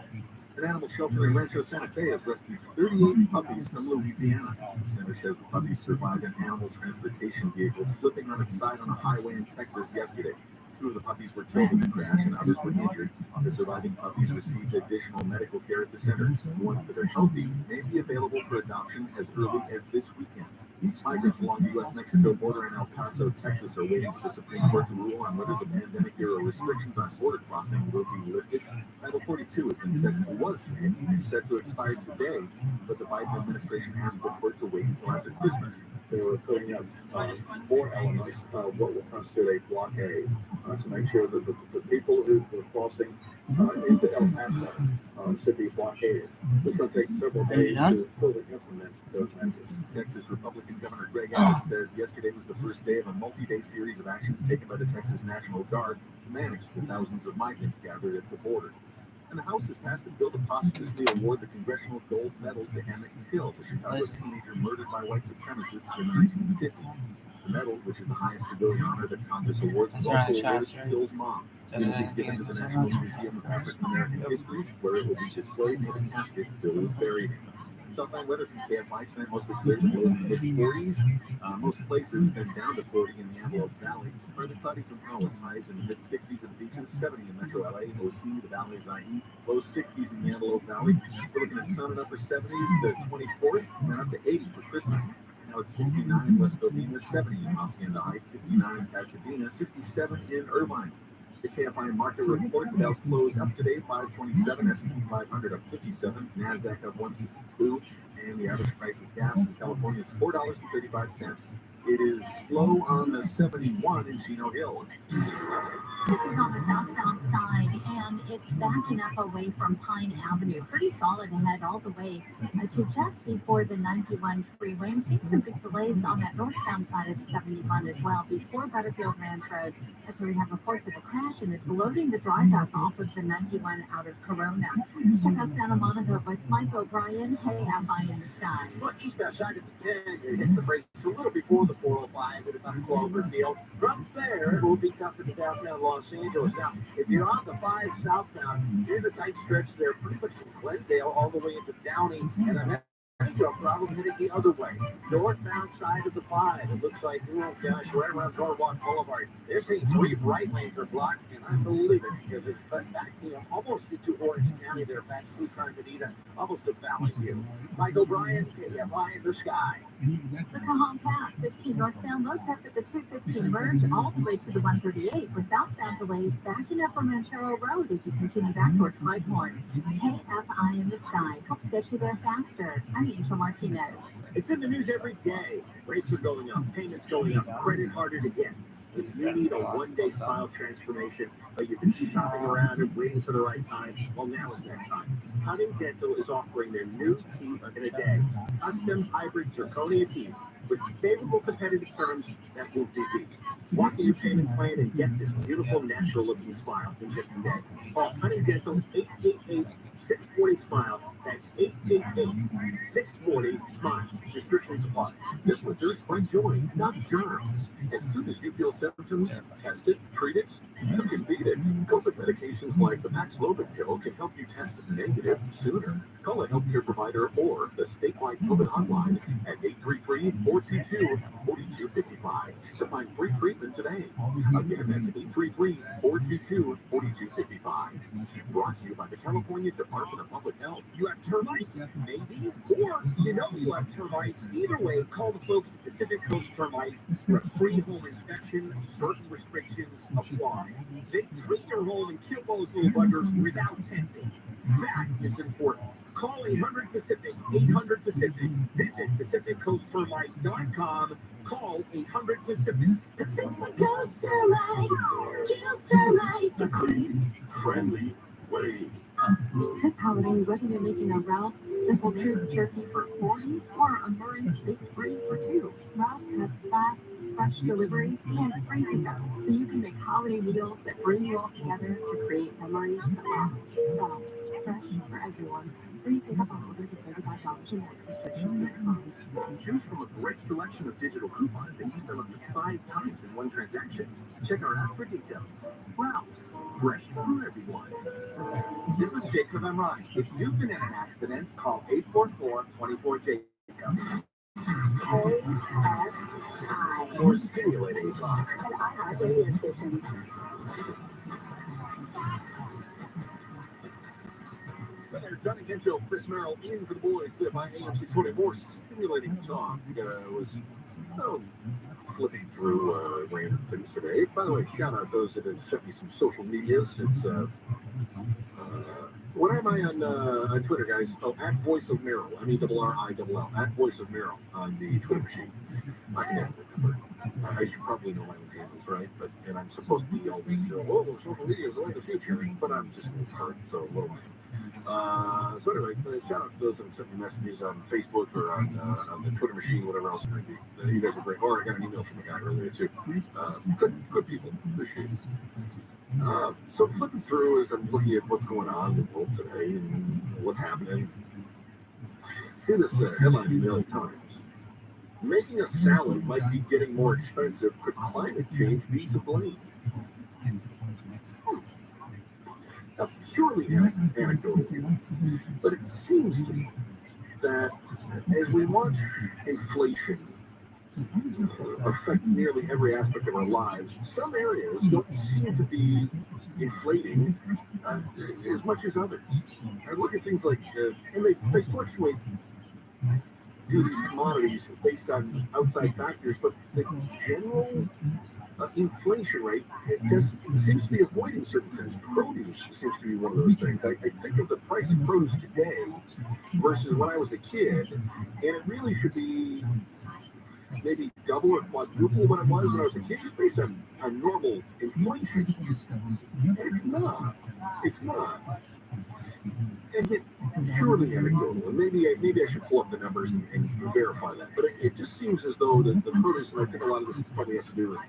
An animal shelter in Rancho Santa Fe has rescued 38 puppies from Louisiana. The center says the puppies survived an animal transportation vehicle flipping on its side on a highway in Texas yesterday. 2 of the puppies were killed in the crash and others were injured. The surviving puppies received additional medical care at the center. The ones that are healthy may be available for adoption as early as this weekend. Migrants along the U.S.-Mexico border in El Paso, Texas are waiting for the Supreme Court to rule on whether the pandemic-era restrictions on border crossing will be lifted. Title 42 is set to expire today, but the Biden administration asked the court to wait until after Christmas. They were putting up 4 elements of what will constitute a blockade to make sure that the people who were crossing into El Paso should be blockaded. It's going to take several days to fully implement those measures. Texas Republican Governor Greg Abbott says yesterday was the first day of a multi-day series of actions taken by the Texas National Guard to manage the thousands of migrants gathered at the border. And the House has passed a bill to posthumously award the Congressional Gold Medal to Emmett Till, the Chicago teenager murdered by white supremacists in the 1950s. The medal, which is the highest civilian honor that Congress awards, was also awarded to Till's mom. It will be given to the National Museum of African American History, where it will be displayed near the casket Till was buried in. Southline weather from KFI tonight, mostly clear to lows in the mid-40s. Most places, then down to 40 in the Antelope Valley. Partly cloudy tomorrow with highs in the mid-60s at the beaches, 70 in Metro LA, OC, the Valley's IE, low 60s in the Antelope Valley. We're looking at sun in upper 70s the 24th, and then up to 80 for Christmas. Now it's 69 in West Covina, 70 in Hacienda Heights, 69 in Pasadena, 67 in Irvine. The KFI market report, Dow closed up today, 527, S&P 500 up 57, NASDAQ up 162, and the average price of gas in California is $4.35. It is slow on the 71 in Chino Hills. This is on the southbound side, and it's backing up away from Pine Avenue. Pretty solid ahead all the way to just before the 91 freeway. I'm seeing some big delays on that northbound side of 71 as well, before Butterfield Ranch Road. That's where we have reports of a crash, and it's loading the drive-up off of the 91 out of Corona. Check out Santa Monica with Mike O'Brien. Hey, FI in the sky. Look, east outside of the 10, and hit the brakes a little before the 405 at about Cloverdale. From there, it will be tough in downtown Los Angeles. Now, if you're on the 5 southbound, here's a tight stretch there, pretty much from Glendale all the way into Downey, and You'll probably hit it the other way. Northbound side of the 5. It looks like, oh gosh, right around Boardwalk Boulevard. They're saying 3 right lanes are blocked, and I believe it because it's back, almost into Orange County there, back through Carmelita, almost to Valley View. Mike O'Brien, KFI in the sky. The Cajon Pass, 15 northbound, low test at the 215 merge all the way to the 138 for southbound delays backing up from Montero Road as you continue back towards Clybourne. KFI in the sky helps get you there faster. I'm Angel Martinez. It's in the news every day. Rates are going up, payments going up, credit harder to get. If you need a one-day file transformation, but you've been shopping around and waiting for the right time, well, now is that time. Cutting Dental is offering their new teeth in a day. Custom hybrid zirconia teeth with favorable competitive terms that will be beat. Walk in your payment plan and get this beautiful, natural-looking smile in just a day. Call Cutting Dental 888-640-SMILE. That's 888-640-SMILE. Restrictions apply. This winter, find joy, not germs. As soon as you feel symptoms, test it, treat it, you can beat it. COVID medications like the Paxlovid pill can help you test negative sooner. Call a healthcare provider or the statewide COVID hotline at 833-422-4255 to find free treatment today. Again, that's 833-422-4255. Brought to you by the California Department of Public Health. You have termites? Maybe. Or you know you have termites. Either way, call the folks at Pacific Coast Termite for a free home inspection. Certain restrictions apply. They treat your home and kill those little buggers without tenting. That is important. Call 800-PACIFIC, 800-PACIFIC. Visit PacificCoastTermite.com. Call 800-PACIFIC. Pacific Coast Termite, kills termites. The clean, friendly ways. This holiday, whether you're making a Ralph's Simple Truth Jerky for 40 or a Murray's Big Free for 2, Ralph's has fast, fresh delivery and free pickup, so you can make holiday meals that bring you all together to create memories. Ralph's, fresh for everyone. Free pickup on orders of $35 or more. Restrictions apply. Choose from a great selection of digital coupons and use them up to 5 times in one transaction. Check our app for details. Ralph's, fresh for everyone. This is Jacob M. Ryan. If you've been in an accident, call 844-24-JACOB. More stimulating talk. Johnny Gentile, Chris Merrill in for the boys. Live by AM 640. More stimulating talk. Was flipping through random things today. By the way, shout out those that have sent me some social media. It's what am I on Twitter, guys? Oh, at Voice of Merrill. RILL. At Voice of Merrill on the Twitter machine. I can never remember. I should probably know my own handles, right? And I'm supposed to be always, social media is the future. But I'm just hurt, so what am I? So anyway, shout out to those that have sent me messages on Facebook or on the Twitter machine, whatever else it might be. You guys are great. Or I got an email from a guy earlier too. Good people. Appreciate it. So flipping through as I'm looking at what's going on in the world today and what's happening. See this headline a million times. Making a salad might be getting more expensive. Could climate change be to blame? Now, purely anecdotal, but it seems to me that as we watch inflation affect nearly every aspect of our lives, some areas don't seem to be inflating as much as others. I look at things like, and they fluctuate due to these commodities based on outside factors, but the general inflation rate seems to be avoiding certain things. Produce seems to be one of those things. I think of the price of produce today versus when I was a kid, and it really should be maybe double or quadruple what it was when I was a kid, just based on normal inflation. And it's not. And yet, purely anecdotal, and maybe I should pull up the numbers and verify that. But it just seems as though the produce, and I think a lot of this probably has to do with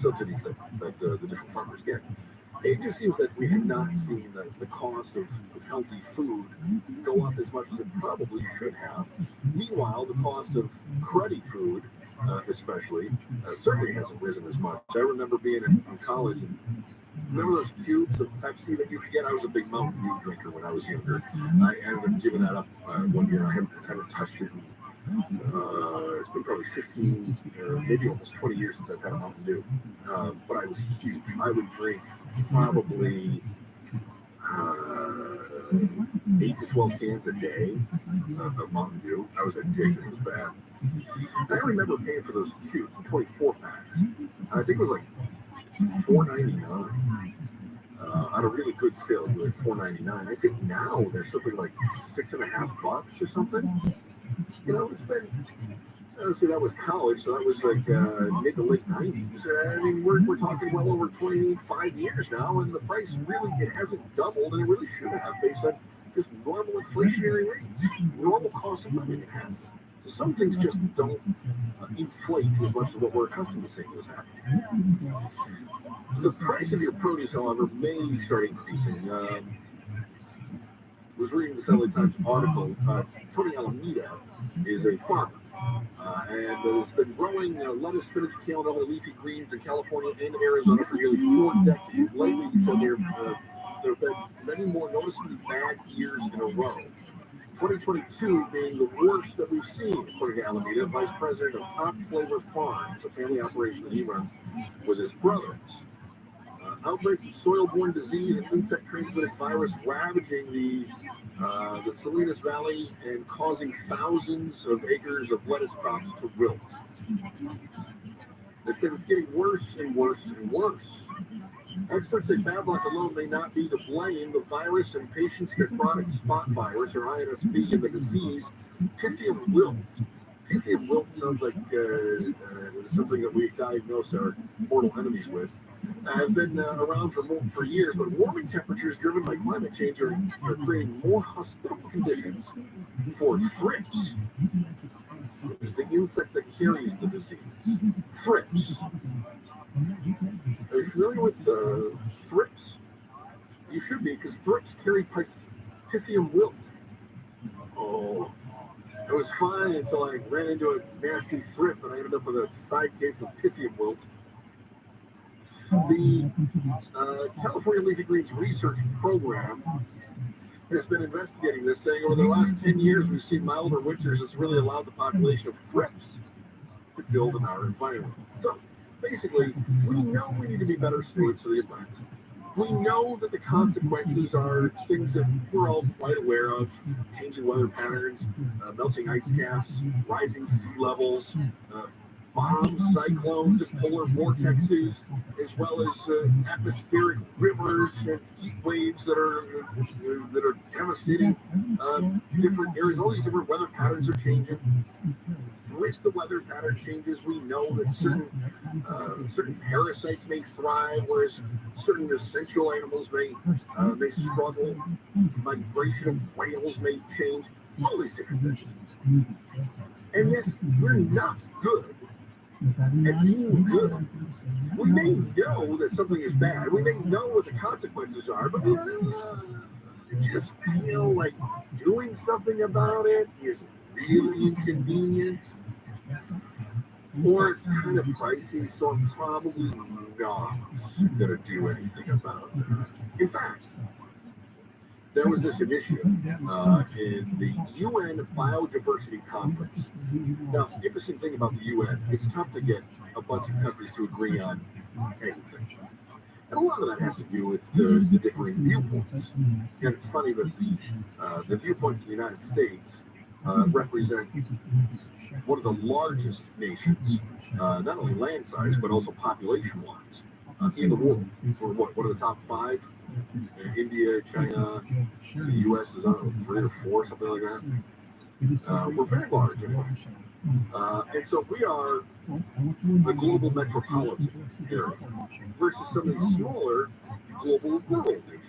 subsidies that the different farmers get. It just seems that we have not seen the cost of healthy food go up as much as it probably should have. Meanwhile, the cost of cruddy food, especially, certainly hasn't risen as much. I remember being in college and remember those cubes of Pepsi that you could get? I was a big Mountain Dew drinker when I was younger. I ended up giving that up one year. I haven't touched it. It's been probably 15, maybe almost 20 years since I've had a Mountain Dew. But I was huge. I would drink probably 8 to 12 cans a day of Mountain Dew. I was addicted. It was bad. And I remember paying for those 24 packs. I think it was like $4.99. On a really good sale, it was $4.99. I think now they're something like $6.50 or something. You know, it's been. See, that was college, so that was like mid to late 90s. I mean, we're talking well over 25 years now, and the price really it hasn't doubled, and it really should have based on just normal inflationary rates, normal cost of living. It has. So some things just don't inflate as much as what we're accustomed to seeing was happening. The price of your produce, however, may start increasing. I was reading the LA Times article. Tony Alameda is a farmer and has been growing lettuce, spinach, kale, and other leafy greens in California and Arizona for nearly 4 decades. Lately, he said there have been many more noticeably bad years in a row. 2022 being the worst that we've seen, according to Alameda, vice president of Top Flavor Farms, a family operation that he runs with his brothers. Outbreaks of soil-borne disease and insect-transmitted virus ravaging the Salinas Valley and causing thousands of acres of lettuce crops to wilt. They said it's getting worse and worse and worse. Experts say bad luck alone may not be to blame. The virus and patient's necrotic spot virus, or INSP, and the disease, Pythium wilt. Pythium wilt sounds like something that we diagnose our mortal enemies with. Have been around for years, but warming temperatures driven by climate change are creating more hospitable conditions for thrips. It's the insect that carries the disease. Thrips. Are you familiar with thrips? You should be, because thrips carry Pythium wilt. Oh. It was fine until I ran into a nasty thrip and I ended up with a side case of Pythium wilt. The California Leafy Greens Research Program has been investigating this, saying over the last 10 years we've seen milder winters that's really allowed the population of thrips to build in our environment. So basically, we know we need to be better stewards of the environment. We know that the consequences are things that we're all quite aware of: changing weather patterns, melting ice caps, rising sea levels, bombs, cyclones, and polar vortexes, as well as atmospheric rivers and heat waves that are devastating different areas. All these different weather patterns are changing. With the weather pattern changes, we know that certain parasites may thrive, whereas certain essential animals may struggle. Migration of whales may change. All these different things. And yet, we're not good at being good. We may know that something is bad. We may know what the consequences are, but we just feel like doing something about it is really inconvenient, or it's kind of pricey, so I'm probably not going to do anything about it. In fact, there was this initiative in the UN Biodiversity Conference. Now, the interesting thing about the UN, it's tough to get a bunch of countries to agree on anything. And a lot of that has to do with the differing viewpoints. And it's funny that the viewpoints of the United States represent one of the largest nations, not only land size, but also population-wise, in the world. We're one of the top 5. India, China, the U.S. is on 3 or 4, something like that. We're very large. And so we are the global metropolitan area versus some of these smaller global rural nations.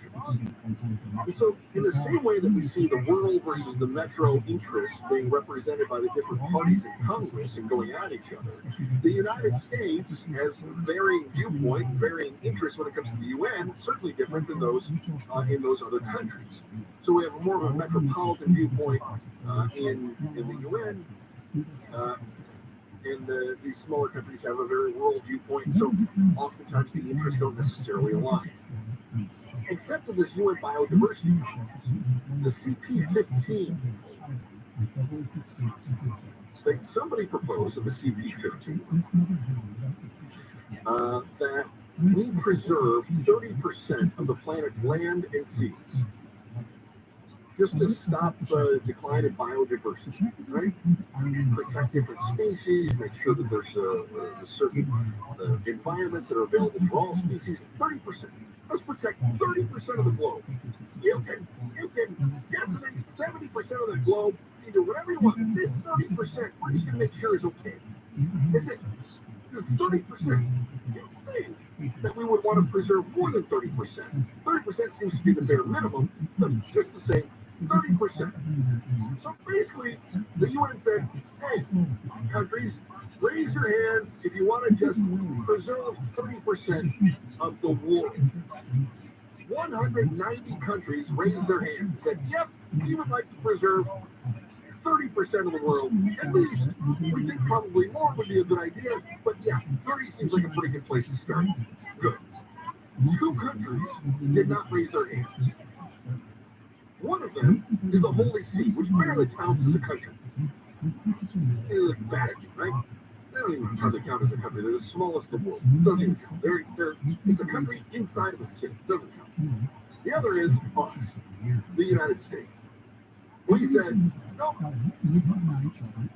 And so in the same way that we see the rural versus the metro interests being represented by the different parties in Congress and going at each other, the United States has varying viewpoint, varying interests when it comes to the UN, certainly different than those in those other countries. So we have more of a metropolitan viewpoint in the UN, and these smaller countries have a very rural viewpoint, so oftentimes the interests don't necessarily align. Except for this UN biodiversity conference, the CP15. Somebody proposed in the CP15 that we preserve 30% of the planet's land and seas, just to stop the decline in biodiversity, right? Protect different species, make sure that there's certain environments that are available for all species. 30%. Let's protect 30% of the globe. You can decimate 70% of the globe. You do whatever you want. This 30%, we're just going to make sure is okay. Is it 30%? You think that we would want to preserve more than 30%. 30% seems to be the bare minimum, but just to say 30%. So basically, the UN said, hey, countries, raise your hands if you want to just preserve 30% of the world. 190 countries raised their hands and said, yep, we would like to preserve 30% of the world. At least, we think probably more would be a good idea, but yeah, 30 seems like a pretty good place to start. Good. 2 countries did not raise their hands. One of them is the Holy See, which barely counts as a country. It's the Vatican, right? They don't even hardly count as a country. They're the smallest in the world. Doesn't even count. It's a country inside of a city. Doesn't count. The other is us, the United States. We said, no.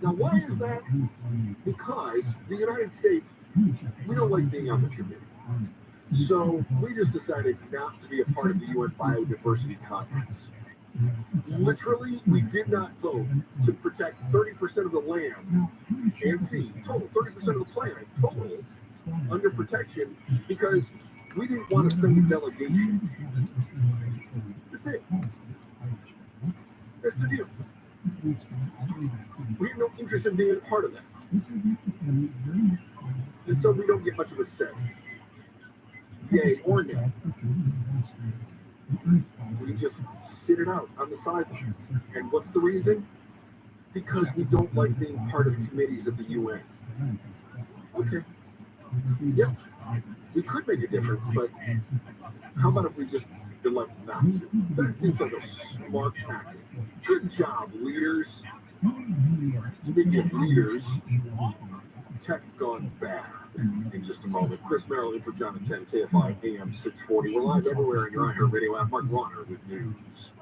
Now, why is that? Because the United States, we don't like being on the committee. So we just decided not to be a part of the UN Biodiversity Conference. Literally, we did not vote to protect 30% of the land and sea, total 30% of the planet, total, under protection, because we didn't want to send a delegation. That's it. That's the deal. We have no interest in being a part of that. And so we don't get much of a say. Yay or nay. We just sit it out on the sidelines. And what's the reason? Because we don't like being part of the committees of the UN. Okay. Yep. We could make a difference, but how about if we just elect not to? That seems like a smart tactic. Good job, leaders. Speaking of leaders, tech gone bad. In just a moment, Chris Merrill in for John at 10, KFI AM 640. We're live everywhere in your Radio app. Mark Warner with news.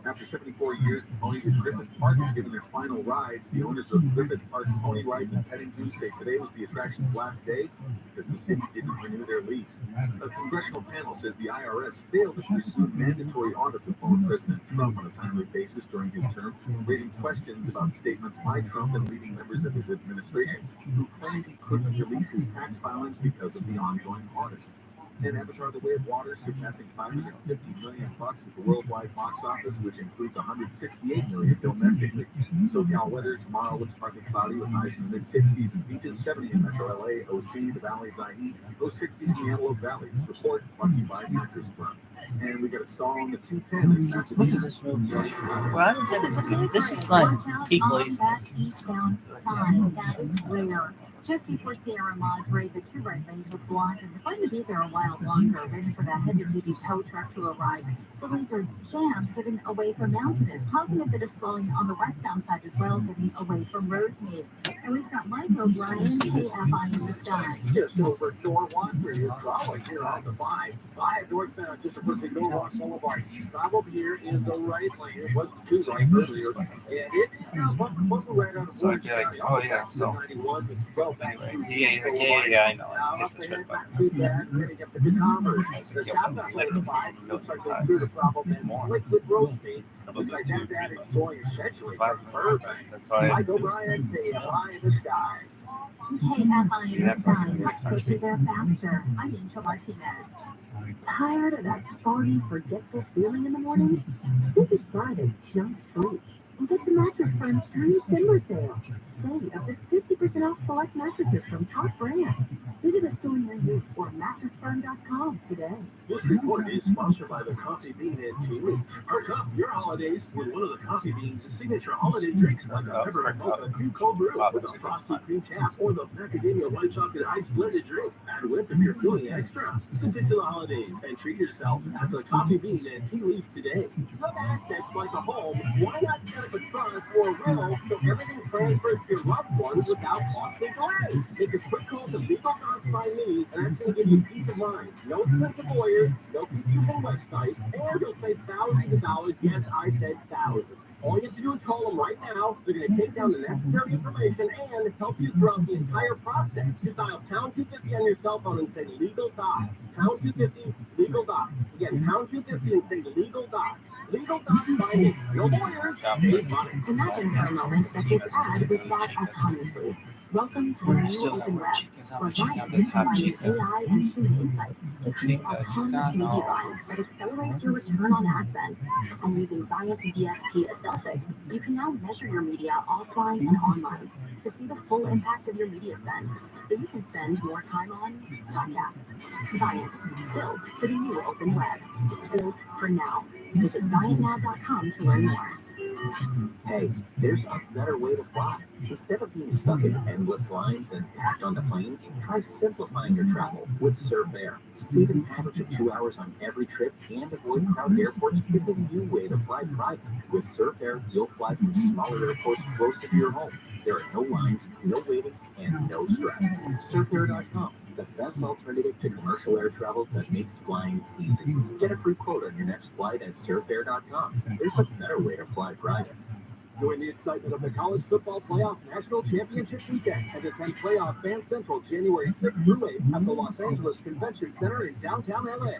After 74 years, the ponies at Griffith Park are giving their final rides. The owners of Griffith Park Pony Rides and Petting Zoo say today was the attraction's last day because the city didn't renew their lease. A congressional panel says the IRS failed to pursue mandatory audits of former President Trump on a timely basis during his term, raising questions about statements by Trump and leading members of his administration who claimed he couldn't release his tax filings because of the ongoing audits. And Avatar: The Way of Water surpassing $550 million at the worldwide box office, which includes $168 million domestically. SoCal weather tomorrow looks partly cloudy with highs in the mid-60s and beaches, 70 in Metro LA, OC, the Valley's IE, low 60s in the Antelope Valley. This report brought to you by Mattress Firm. And we got a stall on the 210. Look at this movie. This is like people. That eastbound side, that is rare. Just before Sierra Madre, the 2 right lanes were blocked, and they're going to be there a while longer, waiting for that heavy-duty tow truck to arrive. The lanes are jammed, getting away from Mountainous, causing a bit of slowing on the westbound side as well, getting away from Rosemead. And we've got Mike O'Brien, KFI in the sky. Just over door 1 for your Raleigh here on the 5 northbound, just a but to go on some of our traveled here is the right lane. It was too right earlier. And it bump right out of So I'd be like, oh yeah, so 91, well back. anyway, yeah, I know. I hit this red button. Too bad. Heading up to the Commerce. The southbound lane of 5 looks like they're through the problem and liquid road speed. Looks like that dad is going essentially for Burbank. That's why Michael Bryant, the eye in the sky. Hey, Evelyn, let's get you there faster. I'm Angel Martinez. Tired of that foggy, forgetful feeling in the morning? Take a try to jump sleep and get the Mattress Firm's tiny timber sale. Save up to 50% off select mattresses from top brands. Visit a store near you or mattressfirm.com today. This report is sponsored by the Coffee Bean and Tea Leaf. Perk up your holidays with one of the Coffee Bean's signature holiday drinks, like a peppermint mocha new cold brew with a frosty cream tap or the macadamia white chocolate ice blended drink. Add whip if you're feeling extra. Sip into the holidays and treat yourself at the Coffee Bean and Tea Leaf today. No assets like a home. Why not set up a trust or a will so everything transfers to your loved ones without costly delays? Make a quick call to Legal Docs by me, and that's going to give you peace of mind. No expensive lawyers, no confusing websites, and you'll save thousands of dollars. Yes, I said thousands. All you have to do is call them right now. They're going to take down the necessary information and help you throughout the entire process. Just dial pound 250 on your cell phone and say Legal Docs. Pound 250, Legal Docs. Again, pound 250 and say Legal Docs. Legal Docs by me. No lawyers, save money. Imagine for a moment that this ad was bought autonomously. Welcome to the new open web, where Ryan combines AI and human insight to create autonomous media buying that accelerates your return on ad spend. And using Viant DSP Adelphic, you can now measure your media offline and online to see the full impact of your media spend, so you can spend more time on podcasts. Viant, built for the new open web, built for now. Visit ViantNow.com to learn more. Hey, there's a better way to fly. Instead of being stuck in endless lines and packed onto planes, try simplifying your travel with Surf Air. Save an average of 2 hours on every trip and avoid crowded airports with a new way to fly private. With Surf Air, you'll fly from smaller airports closer to your home. There are no lines, no waiting, and no stress. SurfAir.com, the best alternative to commercial air travel that makes flying easy. Get a free quote on your next flight at SurfAir.com. There's a better way to fly private. Join the excitement of the College Football Playoff National Championship Weekend and attend Playoff Fan Central January 6th through 8th at the Los Angeles Convention Center in downtown LA.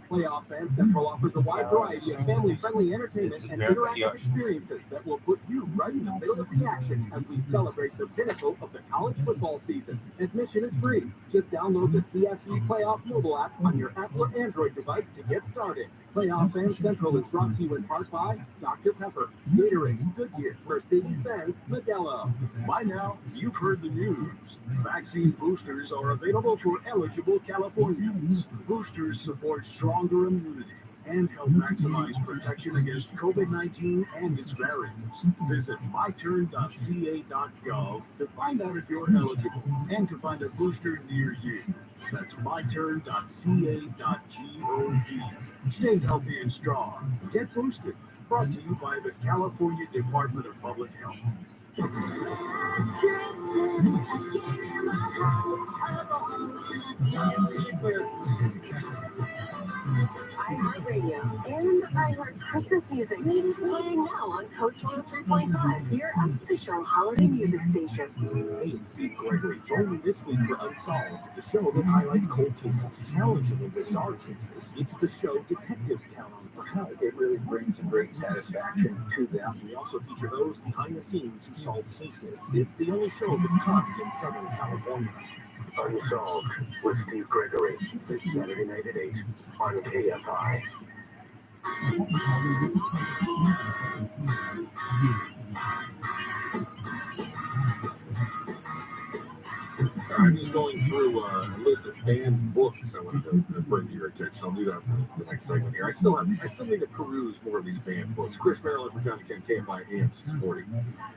Playoff Fan Central offers a wide variety of family-friendly entertainment and interactive experiences that will put you right in the middle of the action as we celebrate the pinnacle of the college football season. Admission is free. Just download the CFC Playoff mobile app on your Apple or Android device to get started. Playoff Fan Central is brought to you in part by Dr. Pepper, Gatorade, Goodyear, Mercedes-Benz, Modelo. By now, you've heard the news. Vaccine boosters are available for eligible Californians. Boosters support stronger immunity and help maximize protection against COVID-19 and its variants. Visit myturn.ca.gov to find out if you're eligible and to find a booster near you. That's myturn.ca.gov. Stay healthy and strong. Get boosted. Brought to you by the California Department of Public Health. iHeartRadio and iHeart Christmas music playing now on Coach 103.5, your official holiday music station. Hey, Steve Gregory, join me this week for Unsolved, the show that highlights cold cases, challenging and bizarre cases. It's the show detectives count on for help. It really brings a great satisfaction to them. We also feature those behind the scenes who solve cases. It's the only show that's taught in Southern California. Unsolved with Steve Gregory. This Saturday night at 8 on KFI. I'm just going through a list of banned books I wanted to bring to your attention. I'll do that for the next segment here. I still need to peruse more of these banned books. Chris Maryland for Johnny Ken, KFI AM 640.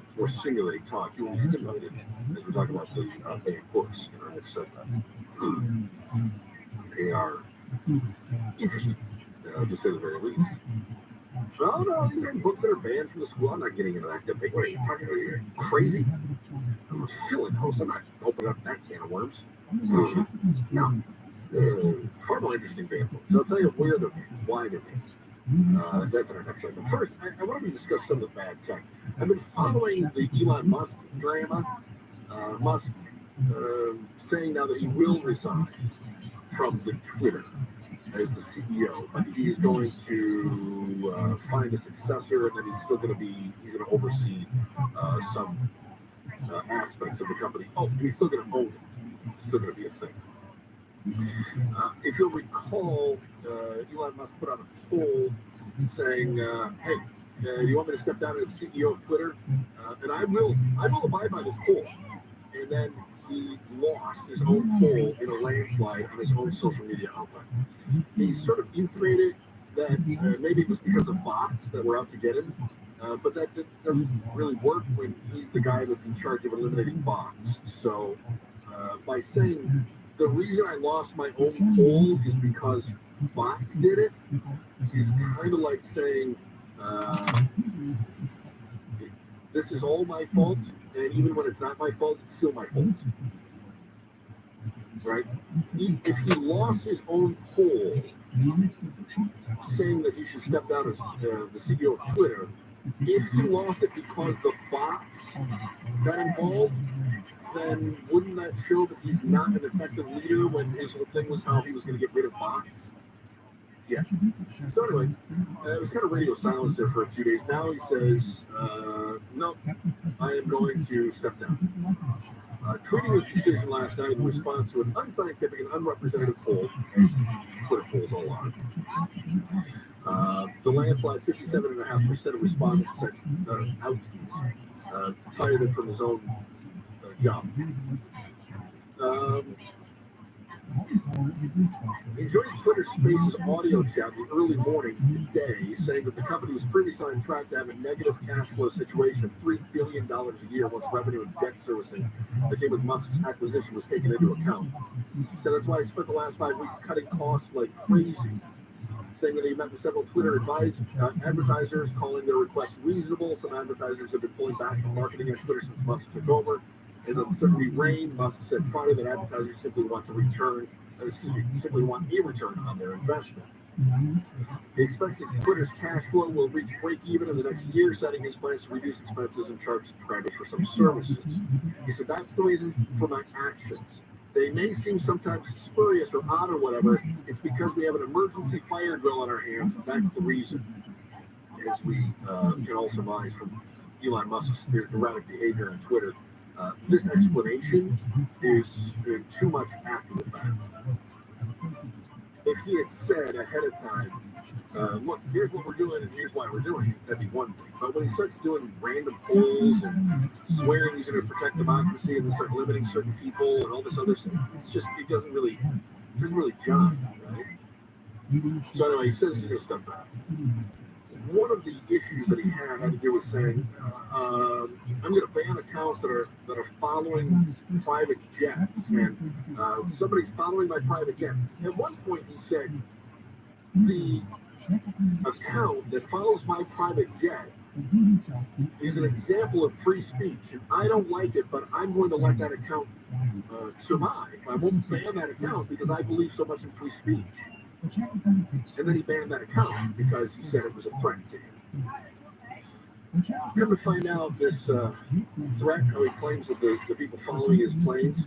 It's more stimulating talk. You will be stimulated as we're talking about the banned books. They are interesting, to say the very least. No, these are books that are banned from the school. I'm not getting into that debate. What are you talking about? You're crazy. I'm a fill-in host. I'm not opening up that can of worms. No, far more interesting vehicles. So I'll tell you where they're made, why they're made. That's in our next segment. First, I want to discuss some of the bad tech. I've been following the Elon Musk drama. Musk saying now that he will resign from the Twitter as the CEO, but he is going to find a successor, and then he's going to oversee some aspects of the company. Oh, he's still going to own it. It's still going to be a thing. If you'll recall, Elon Musk put out a poll saying, hey, you want me to step down as CEO of Twitter? And I will abide by this poll. And then he lost his own poll in a landslide on his own social media outlet. He sort of intimated that maybe it was because of bots that were out to get him, but that doesn't really work when he's the guy that's in charge of eliminating bots. So by saying the reason I lost my own poll is because bots did it, is kind of like saying this is all my fault, and even when it's not my fault, it's still my fault. Right? If he lost his own poll, saying that he should step down as the CEO of Twitter, if he lost it because the bots got involved, then wouldn't that show that he's not an effective leader when his whole thing was how he was going to get rid of bots? Yeah. So anyway, it was kind of radio silence there for a few days. Now he says, no, I am going to step down. Tweeting his decision last night in response to an unscientific and unrepresentative poll, as Twitter polls all are. The landslide, 57.5% of respondents said fired him from his own job. He joined Twitter Space's audio chat in the early morning today, saying that the company was previously on track to have a negative cash flow situation of $3 billion a year once revenue and debt servicing that came with Musk's acquisition was taken into account. So that's why he spent the last 5 weeks cutting costs like crazy, saying that he met with several Twitter advertisers, calling their requests reasonable. Some advertisers have been pulling back from marketing at Twitter since Musk took over. As uncertainty reigned, Musk said Friday that advertisers simply want a return on their investment. He expects that Twitter's cash flow will reach break even in the next year, citing his plans to reduce expenses and charge subscribers for some services. He said, that's the reason for my actions. They may seem sometimes spurious or odd or whatever. It's because we have an emergency fire drill on our hands. That's the reason. As we can all surmise from Elon Musk's erratic behavior on Twitter, this explanation is too much after the fact. If he had said ahead of time, look, here's what we're doing and here's why we're doing it, that'd be one thing. But when he starts doing random polls and swearing he's going to protect democracy and start limiting certain people and all this other stuff, it doesn't really jive, right? So anyway, he says he's going to step back. One of the issues that he had to do with saying, I'm going to ban accounts that are following private jets, and somebody's following my private jet. At one point, he said, the account that follows my private jet is an example of free speech, and I don't like it, but I'm going to let that account survive. I won't ban that account because I believe so much in free speech. And then he banned that account because he said it was a threat to him. Come to find out this threat, how he claims that the people following his planes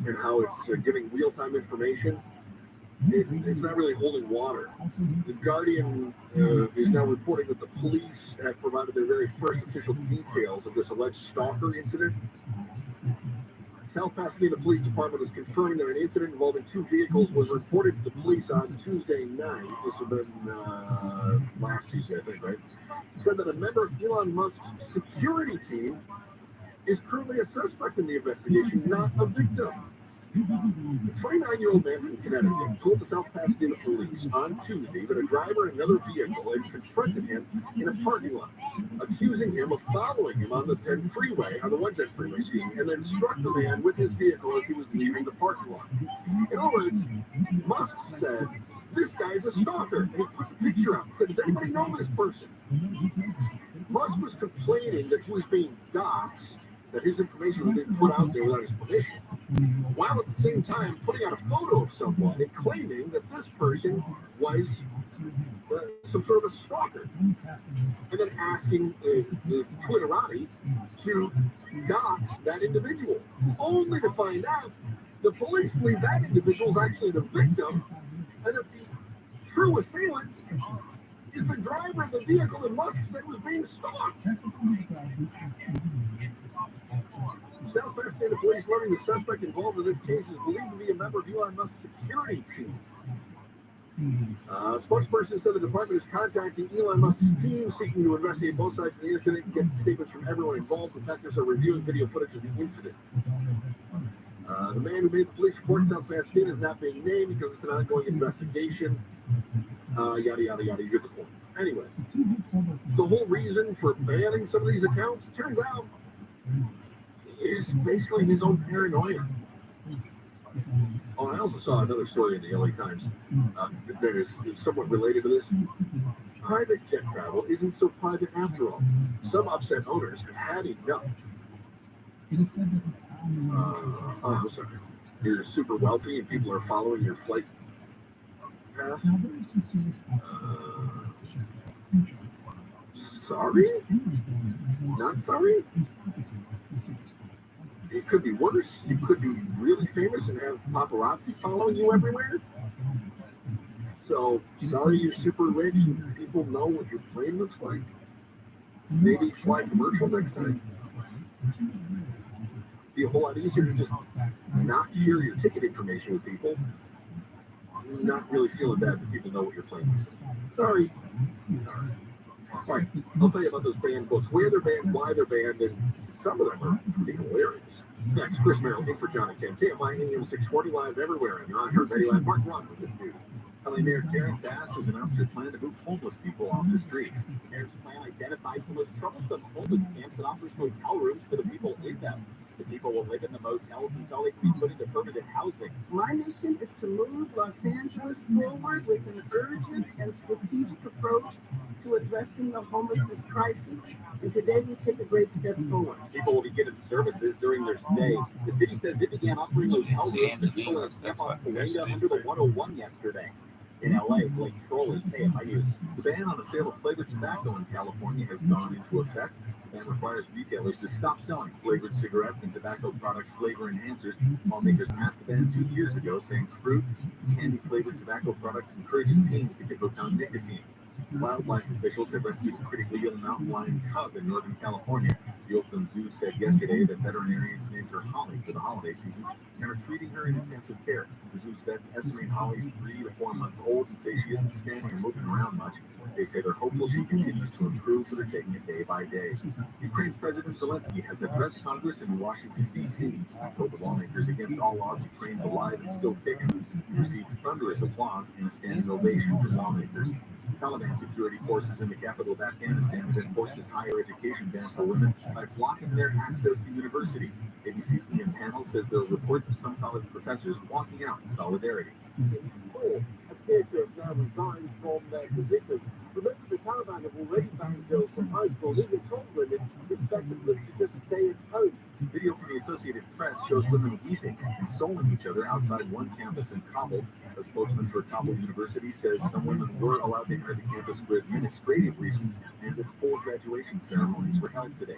and how it's giving real-time information, it's not really holding water. The Guardian is now reporting that the police have provided their very first official details of this alleged stalker incident. South Pasadena Police Department is confirming that an incident involving two vehicles was reported to the police on Tuesday night. This would have been last Tuesday, I think, right? Said that a member of Elon Musk's security team is currently a suspect in the investigation, not a victim. The 29-year-old man from Connecticut told the South Pasadena Police on Tuesday that a driver in another vehicle had confronted him in a parking lot, accusing him of following him on the 110 freeway, and then struck the man with his vehicle as he was leaving the parking lot. In other words, Musk said, this guy's a stalker, and he put the picture up. Said, does anybody know this person? Musk was complaining that he was being doxxed, that his information was being put out there without his permission. while at the same time putting out a photo of someone and claiming that this person was some sort of a stalker, and then asking the Twitterati to dox that individual, only to find out the police believe that individual is actually the victim, and that the true assailant is the driver of the vehicle that Musk said was being stalked. South Pasadena police learning the suspect involved in this case is believed to be a member of Elon Musk's security team. Spokesperson said the department is contacting Elon Musk's team seeking to investigate both sides of the incident and get statements from everyone involved. Detectives are reviewing video footage of the incident. The man who made the police report in South Pasadena is not being named because it's an ongoing investigation. Yada, yada, yada, you get the point. Anyway, the whole reason for banning some of these accounts, turns out, is basically his own paranoia. Oh, I also saw another story in the LA Times that is somewhat related to this. Private jet travel isn't so private after all. Some upset owners have had enough. You're super wealthy and people are following your flight path. Sorry? Not sorry? It could be worse. You could be really famous and have paparazzi following you everywhere. So, sorry you're super rich and people know what your plane looks like. Maybe fly commercial next time. It'd be a whole lot easier to just not share your ticket information with people. Not really feeling bad that people know what your plane looks like. Sorry. All right, I'll tell you about those banned books, where they're banned, why they're banned, and some of them are pretty hilarious. Next, Chris Merrill, in for John and Ken. KMI AM 640 live everywhere, and you're on her Betty Live. Mark Ron with this dude. LA Mayor Karen Bass has announced her plan to move homeless people off the streets. The mayor's plan identifies the most troublesome homeless camps and offers hotel rooms to the people in them. The people will live in the motels until they can be put into permanent housing. My mission is to move Los Angeles forward with an urgent and strategic approach to addressing the homelessness crisis. And today we take a great step forward. People will be given services during their stay. The city says it began offering hotel rooms to people in step off Cahuenga under the 101 yesterday. In LA, Blake Troll is KMI News. The ban on the sale of flavored tobacco in California has gone into effect. That requires retailers to stop selling flavored cigarettes and tobacco products flavor enhancers. Lawmakers passed the ban 2 years ago, saying fruit and candy-flavored tobacco products encourages teens to get hooked on nicotine. Wildlife officials have rescued a critically ill mountain lion cub in Northern California. The Oakland Zoo said yesterday that veterinarians named her Holly for the holiday season and are treating her in intensive care. The zoo's vets estimate Holly's 3 to 4 months old and say she isn't standing or moving around much. They say they're hopeful she continues to improve, but they're taking it day by day. Ukraine's President Zelensky has addressed Congress in Washington, D.C. Told the lawmakers against all odds Ukraine's alive and still kicking. He received thunderous applause and a standing ovation from lawmakers. Taliban security forces in the capital of Afghanistan have enforced its higher education ban for women by blocking their access to universities. ABC's Ian Panel says there are reports of some college professors walking out in solidarity. Appear to have now resigned from their position. Remember, the Taliban have already banned girls from high school, even told women effectively to just stay at home. Video from the Associated Press shows women weeping and consoling each other outside one campus in Kabul. A spokesman for Kabul University says some women were allowed to enter the campus for administrative reasons and that 4 graduation ceremonies were held today.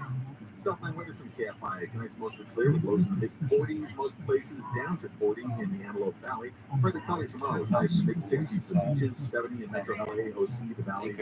Southline weather from KFI. Tonight's mostly clear with lows in the mid-40s, most places down to 40 in the Antelope Valley. For the Valley tomorrow, highs in the mid-60s for the beaches, 70 in Metro LA, OC, the Valley,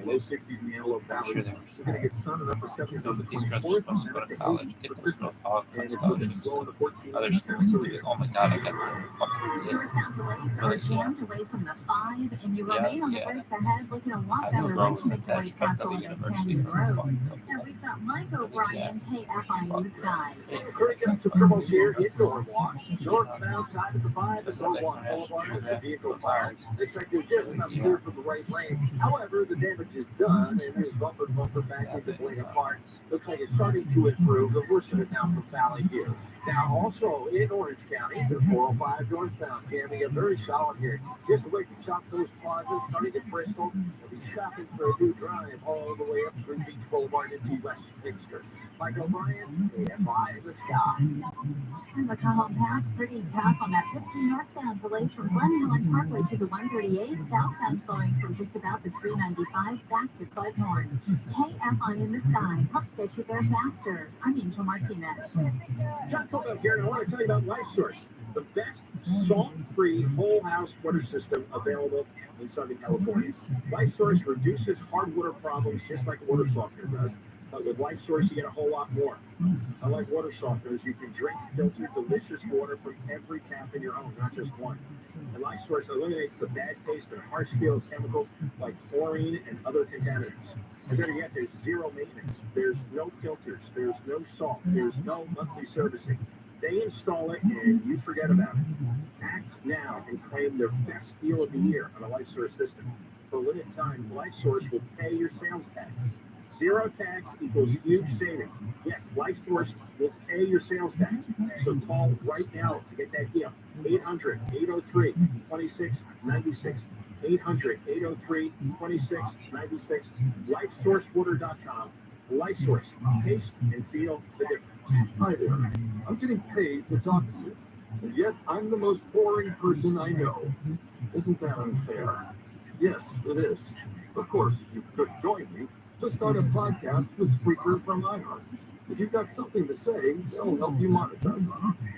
low 60s in the Antelope Valley. We're going to get sun and upper 70s on the 24th, and then up to 80 for Christmas. And it's looking slow on the 14th. Oh my god, I got fucking You were found delays or jammed away from the 5, and you remain on the brakes ahead looking to walk down the ridge to make your way past Old Canyon Road. And we've got Mike O'Brien, KFI News Guide. Current up to Purple here in Norwalk. Northbound side of the 5 is Norwalk Boulevard and vehicle fires. They say they're just enough clear for the right lane. However, the damage is done, and there's bumper back into Blaine Park. Looks like it's starting to improve. The worst of it now from Valley View. Now, also in Orange County, the 405 northbound can be a very solid here. Just away from Shop Coast Plaza, starting at Bristol. We'll be shopping for a new drive all the way up through Beach Boulevard into West Fixter. Mike O'Brien, AFI in the sky. And the come home pass pretty tough on that 15 northbound delays from Glen Helen Parkway to the 138 southbound flowing from just about the 395 back to Foodporn. KFI in the sky helps get you there faster. I'm Angel Martinez. John Colville here, and I want to tell you about LifeSource, the best salt-free whole house water system available in Southern California. LifeSource reduces hard water problems just like a water softener does. But with LifeSource, you get a whole lot more. Unlike water softeners, you can drink filtered, delicious water from every tap in your home, not just one. And LifeSource eliminates the bad taste and harsh feel of chemicals like chlorine and other contaminants. And better yet, there's zero maintenance. There's no filters. There's no salt. There's no monthly servicing. They install it and you forget about it. Act now and claim their best deal of the year on a LifeSource system. For a limited time, LifeSource will pay your sales tax. Zero tax equals huge savings. Yes, LifeSource will pay your sales tax. So call right now to get that deal. 800-803-2696. 800-803-2696. LifeSourceWater.com. LifeSource. Taste and feel the difference. Hi there. I'm getting paid to talk to you, and yet I'm the most boring person I know. Isn't that unfair? Yes, it is. Of course, you could join me to start a podcast with Spreaker from iHeart. If you've got something to say, they'll help you monetize it.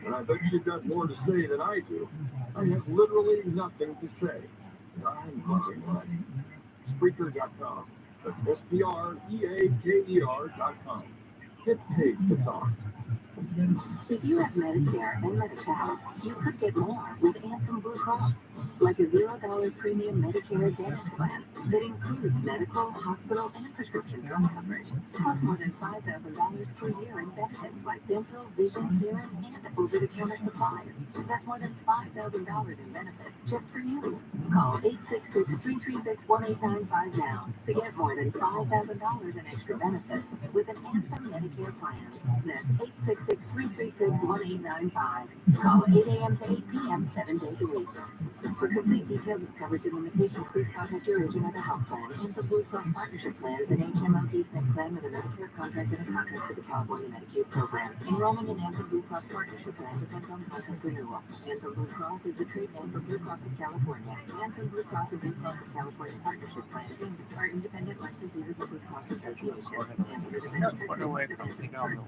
And I bet you've got more to say than I do. I have literally nothing to say. And I'm loving life. Spreaker.com. That's SPREAKER.com. Get paid to talk. If you have Medicare and Medi-Cal, you could get more with Anthem Blue Cross, like a $0 premium Medicare Advantage plan that includes medical, hospital, and prescription drug coverage, plus more than $5,000 per year in benefits like dental, vision, hearing, and over-the-counter supplies. That's more than $5,000 in benefits just for you. Call 866-336-1895 now to get more than $5,000 in extra benefits with an Anthem Medicare plan. That's 866-336-1895. Call 8 a.m. to 8 p.m. 7 days a week. For complete details of coverage and limitations, please contact your agent or the health plan. And the Blue Cross Partnership Plan is an HMO SNP plan with a Medicare contract and a contract with the California Medicaid program. Enrollment in Anthem Blue Cross Partnership Plan depends on contract renewal. Anthem Blue Cross is the trade name for Blue Cross of California. Anthem Blue Cross and Blue Cross of California Partnership Plan are independent licensees of the Blue Cross Association. Anthem is a registered company.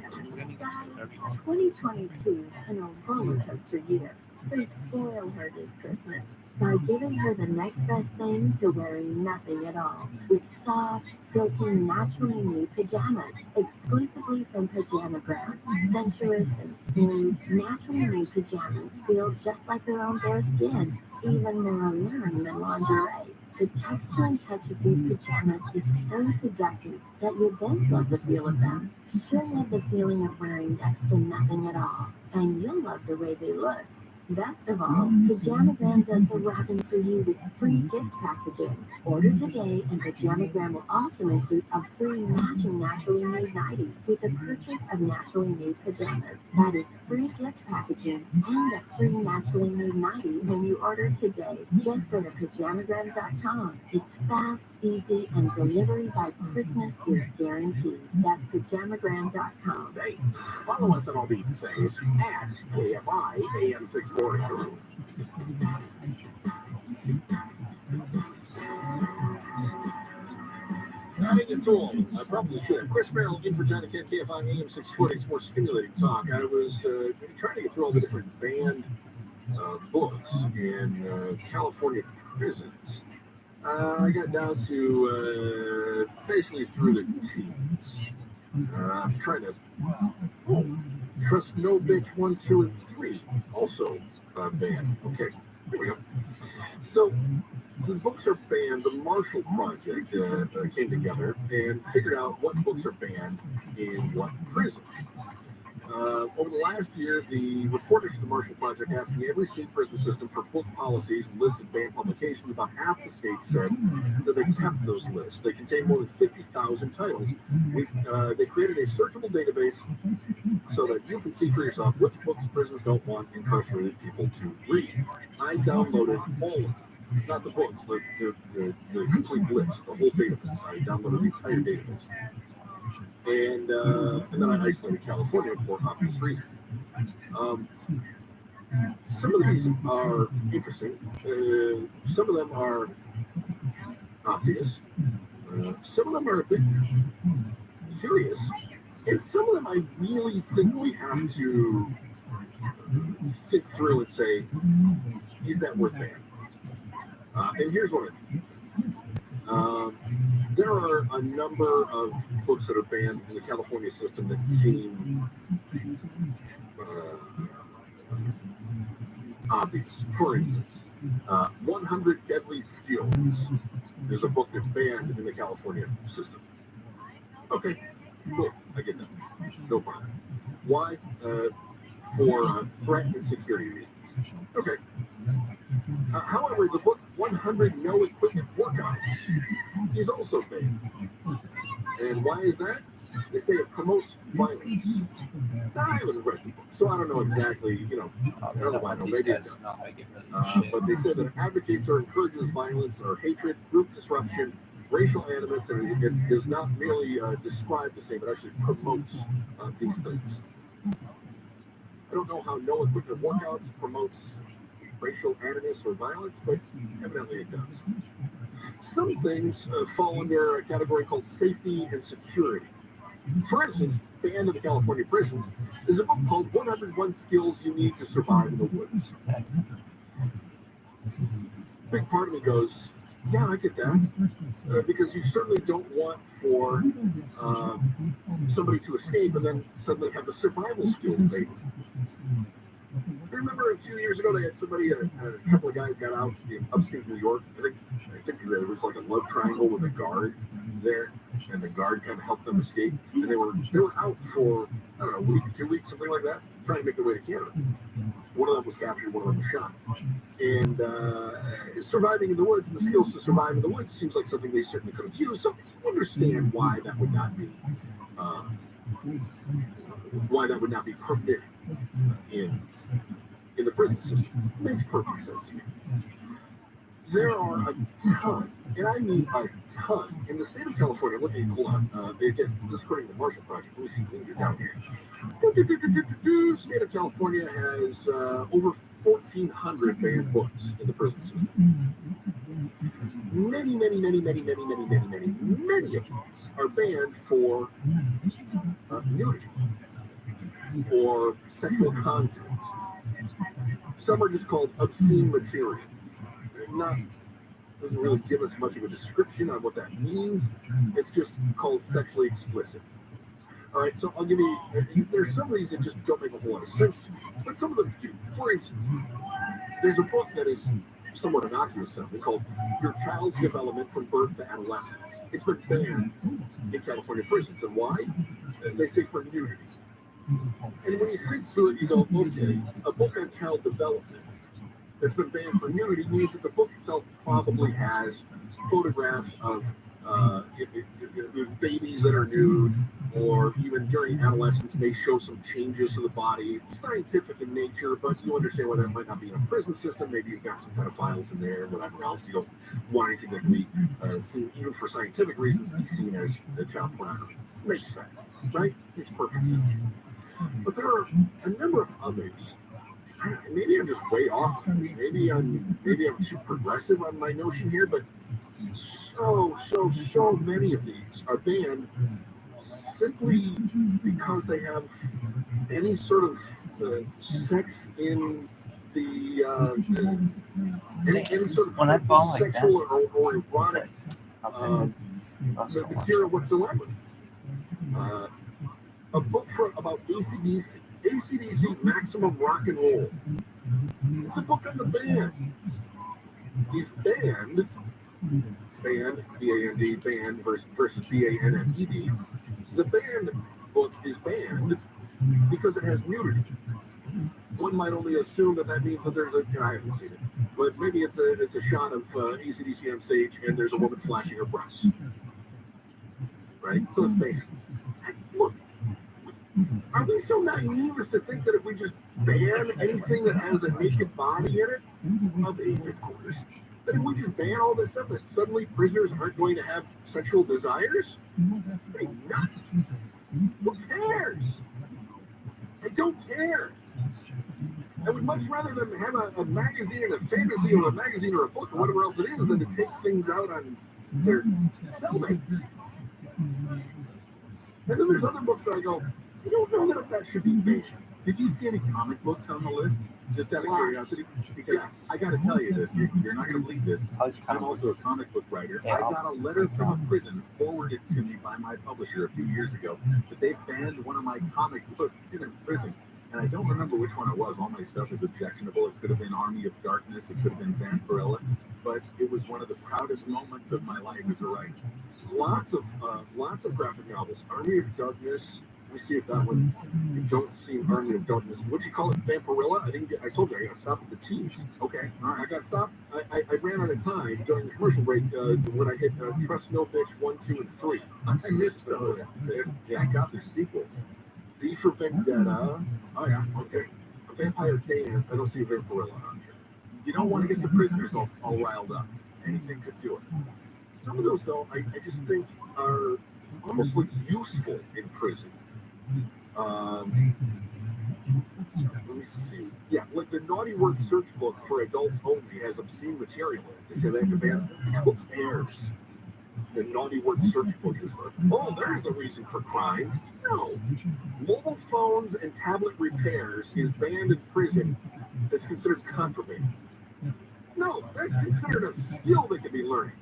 2022 has been a roller coaster year. So spoil her this Christmas by giving her the next best thing to wearing nothing at all with soft, silky, naturally new pajamas exclusively from Pajamagram. Sensuous and smooth, naturally new pajamas feel just like their own bare skin, even more alluring than lingerie. The texture and touch of these pajamas is so seductive that you then love the feel of them. You'll love the feeling of wearing next to nothing at all, and you'll love the way they look. Best of all, Pajamagram does the wrapping for you with free gift packaging. Order today, and Pajamagram will also include a free matching naturally made nightie with the purchase of naturally made pajamas. That is free gift packaging and a free naturally made nightie when you order today. Just go to Pajamagram.com. It's fast, easy, and delivery by Christmas is guaranteed. That's Pajamagram.com. Hey, follow us on all these things at KFI AM 640. Adding it all, I probably should. Chris Merrill in for China Cat KFI AM 640 Sports Stimulating Talk. I was trying to get through all the different banned books in California prisons. I got down to basically through the teens. I'm trying to Trust No Bitch 1, 2, and 3 also banned. Okay, here we go. So the books are banned. The Marshall Project came together and figured out what books are banned in what prisons. Over the last year, the reporters to the Marshall Project asked me every state prison system for book policies and lists of banned publications. About half the states said that they kept those lists. They contain more than 50,000 titles. They created a searchable database so that you can see for yourself which books prisons don't want incarcerated people to read. I downloaded all of them. Not the books, the complete list, the whole database. I downloaded the entire database. And then I isolated California for obvious reasons. Some of these are interesting. Some of them are obvious. Some of them are a bit serious. And some of them I really think we have to sit through and say, is that worth banning? And here's what I mean. There are a number of books that are banned in the California system that seem obvious. For instance, 100 Deadly Skills is a book that's banned in the California system. Okay, cool, I get that. No problem. Why? For threat and security reasons. Okay. However, the book 100 No Equipment Workouts is also banned. And why is that? They say it promotes violence. I haven't read the book, so I don't know exactly, I don't know why, maybe it does. But they said that it advocates or encourages violence or hatred, group disruption, racial animus, and it does not merely describe the same, it actually promotes these things. I don't know how No Equipment Workouts promotes racial animus or violence, but evidently it does. Some things fall under a category called safety and security. For instance, banned in the California prisons is a book called 101 Skills You Need to Survive in the Woods. Big part of me goes, yeah, I get that, because you certainly don't want for somebody to escape and then suddenly have the survival skills they need. I remember a few years ago they had somebody, a couple of guys got out in upstate New York. I think there was like a love triangle with a guard there, and the guard kind of helped them escape. And they were out for, I don't know, a week, 2 weeks, something like that, trying to make their way to Canada. One of them was captured, one of them was shot. And surviving in the woods and the skills to survive in the woods seems like something they certainly could have used. So I understand why that would not be permitted in the prison system. Makes perfect sense to me. There are a ton, and I mean a ton, in the state of California. Hold on. Again, this is according to the Marshall Project. Let me see when you're down here. The state of California has over 1,400 banned books in the prison system. Many of these are banned for nudity or sexual content. Some are just called obscene material. Doesn't really give us much of a description on what that means. It's just called sexually explicit. All right, so I'll give you. There's some of these that just don't make a whole lot of sense to me, but some of them do. For instance, there's a book that is somewhat innocuous, something called Your Child's Development from Birth to Adolescence. It's been banned in California prisons, and why? They say for nudity. And when you think through it, you go, okay, a book on child development that's been banned for nudity means that the book itself probably has photographs of babies that are nude, or even during adolescence may show some changes to the body, scientific in nature, but you understand why that might not be in a prison system. Maybe you've got some kind of files in there, whatever else. You don't want anything that can be seen, even for scientific reasons, be seen as child pornography. Makes sense, right? Makes perfect sense. But there are a number of others. Maybe I'm just way off. Maybe I'm too progressive on my notion here, but so many of these are banned simply because they have any sort of sex in the any sort of sexual or erotic material whatsoever. A book about ACDC Maximum Rock and Roll. It's a book on the band. He's banned, B-A-N-D, banned versus B-A-N-N-E-D. The banned book is banned because it has nudity. One might only assume that means that there's I haven't seen it, but maybe it's a shot of ACDC on stage and there's a woman flashing her breasts. Right? So it's banned. Look, are we so naive as to think that if we just ban anything that has a naked body in it, of age, of course, Then if we just ban all this stuff, that suddenly prisoners aren't going to have sexual desires? Are you nuts? Who cares? I don't care. I would much rather them have a magazine and a fantasy or a magazine or a book or whatever else it is than to take things out on their cellmates. And then there's other books that I go, I don't know that should be banned. Did you see any comic books on the list? Just out of curiosity? Because I got to tell you this, you're not going to believe this. I'm also a comic book writer. I got a letter from a prison forwarded to me by my publisher a few years ago that they banned one of my comic books in prison. And I don't remember which one it was. All my stuff is objectionable. It could have been Army of Darkness. It could have been Vampirella. But it was one of the proudest moments of my life as a writer. Lots of graphic novels. Army of Darkness. Let me see if that one. I don't see Army of Darkness. What do you call it? Vampirella? I told you I got to stop at the T. Okay. All right. I got stopped. I ran out of time during the commercial break when I hit Trust No Bitch 1, 2, and 3. I missed those. Yeah, I got their sequels. V for Vendetta. Oh yeah, okay. A Vampire Dance. I don't see a Vampirella on here. You don't want to get the prisoners all riled up. Anything could do it. Some of those, though, I just think are almost like useful in prison. Let me see. Yeah, like the Naughty Word search book for adults only has obscene material in it. They say they have to ban who cares? The Naughty Word search book is like, oh, there's a reason for crime. No. Mobile phones and tablet repairs is banned in prison. That's considered contraband. No, that's considered a skill they could be learning.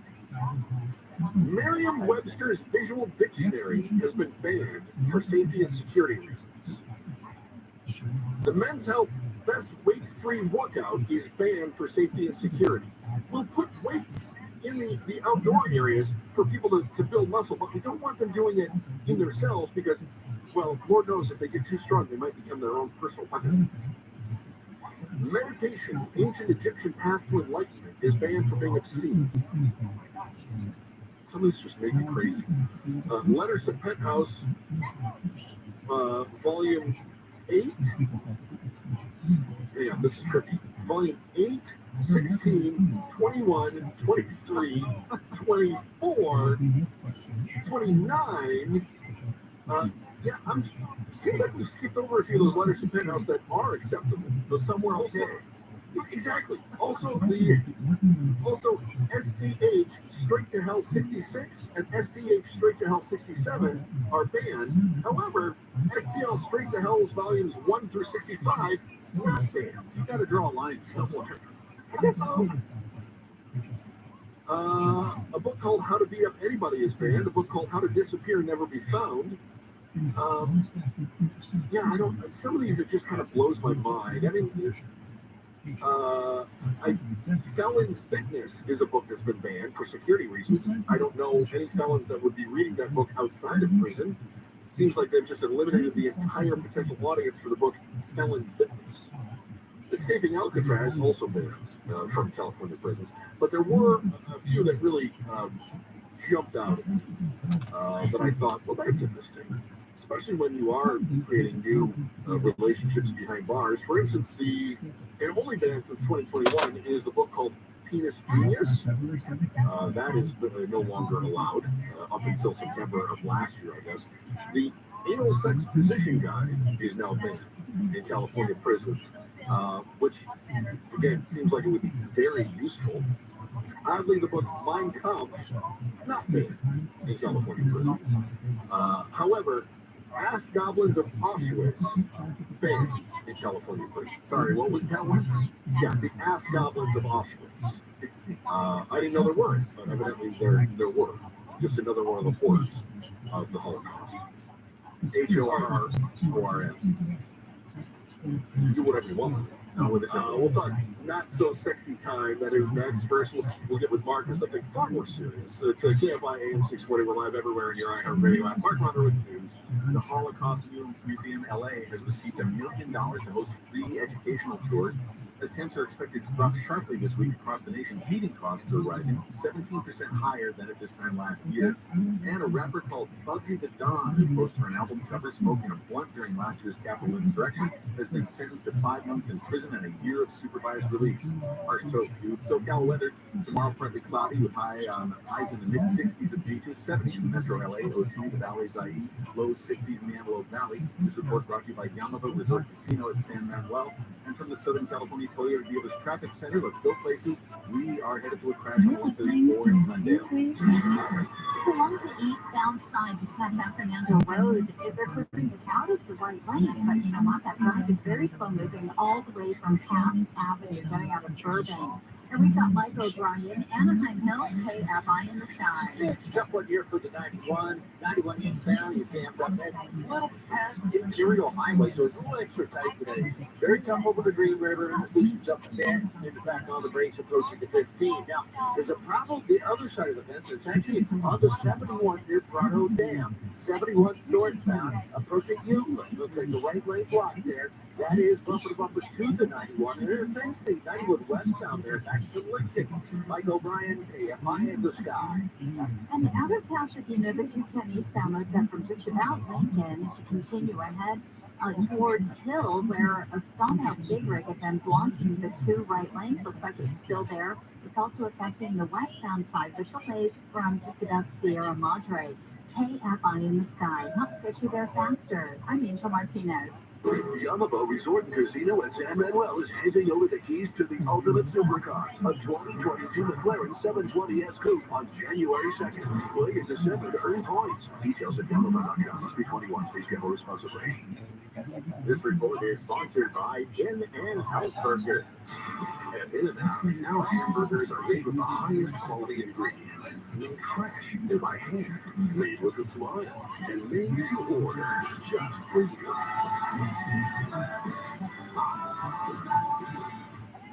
Merriam-Webster's Visual Dictionary has been banned for safety and security reasons. The Men's Health Best Weight-Free Workout is banned for safety and security. We'll put weights in the outdoor areas for people to build muscle, but we don't want them doing it in their cells because, well, Lord knows if they get too strong, they might become their own personal weapon. Meditation, ancient Egyptian path to enlightenment, is banned for being obscene. Some of these just make me crazy. Letters to Penthouse, Volume 8. Yeah, this is tricky. Volume 8, 16, 21, 23, 24, 29. Yeah, seems like we skipped over a few of those letters to Penthouse that are acceptable, but some were okay. Exactly. Also, STH Straight to Hell 66 and STH Straight to Hell 67 are banned. However, STL Straight to Hell's volumes 1 through 65 not banned. You got to draw a line somewhere. A book called How to Beat Up Anybody is banned. A book called How to Disappear and Never Be Found. Yeah, some of these it just kind of blows my mind. I mean, Felon's Fitness is a book that's been banned for security reasons. I don't know any felons that would be reading that book outside of prison. Seems like they've just eliminated the entire potential audience for the book Felon Fitness. Escaping Alcatraz also banned from California prisons, but there were a few that really jumped out that I thought, well, that's interesting. Especially when you are creating new relationships behind bars. For instance, the only banned since 2021 is the book called Penis Genius. That is no longer allowed up until September of last year, I guess. The Anal Sex Position Guide is now banned in California prisons, which, again, seems like it would be very useful. Oddly, the book Mein Kampf is not banned in California prisons. However, Ask Goblins of Auschwitz banned in California prison. Sorry, what was that one? Yeah, the Ask Goblins of Auschwitz. I didn't know there were, but evidently there were. Just another one of the horrors of the Holocaust. HORRORS. Do whatever you want. We'll talk not so sexy time. That is next. First, we'll get with Mark with something far more serious. It's KFI AM 640. We're live everywhere in your iHeartRadio app. Mark Monroe with the news. The Holocaust Museum LA has received $1 million to host free educational tours. As temps are expected to drop sharply this week across the nation, heating costs are rising 17% higher than at this time last year. And a rapper called Bugsy the Don, who posted for an album cover smoking a blunt during last year's Capitol insurrection, has been sentenced to 5 months in prison and a year of supervised release. Our SoCal weather, tomorrow partly cloudy with highs in the mid-60s at beaches, 70s in Metro LA, OC, the Valley's IE, low 60s in the Antelope Valley. This report brought to you by Yamava Resort Casino at San Manuel. And from the Southern California Toyota Dealers Traffic Center, let's go places. We are headed to a crash on Los Angeles in Glendale. Along the eastbound side, just past San Fernando Road, they're clearing it out of the right lane, but you know what? That drive is very slow moving all the way from Cass Avenue, getting out of Burbank. And we've got Mike O'Brien, Anaheim Hills, KFI in the sky. Tough one here for the 91 eastbound. You jammed up that little past Imperial Highway, so it's a little extra tight today. Very tough over the Green River. Loosens up the bend, into back on the brakes, approaching the 15. Now, there's a problem the other side of the fence. It's actually on the 71 near Prado Dam. 71 northbound, approaching Euclid. Looks like the right lane block there. That is bumper to bumper to the 91. And there's the same thing, 91 westbound there, back to Lincoln. Mike O'Brien, KFI in the sky. And out of Pasadena, the 210 eastbound looks up from just about Lincoln to continue ahead towards Hill, where a stalled big rig has been blocking the two right lanes. Looks like it's still there. It's also affecting the westbound side. There's delays from just about Sierra Madre. KFI in the sky. Helps get you there faster. I'm Angel Martinez. Yamava Resort and Casino at San Manuel is handing over the keys to the ultimate supercar, a 2022 McLaren 720S Coupe on January 2nd. Play in December to earn points. Details at Yamava.com. Must be 21. Please gamble responsibly. This report is sponsored by In-N-Out Burger. At In-N-Out, now hamburgers are made with the highest quality ingredients. Made fresh and by hand, made with a smile, and made to order just for you.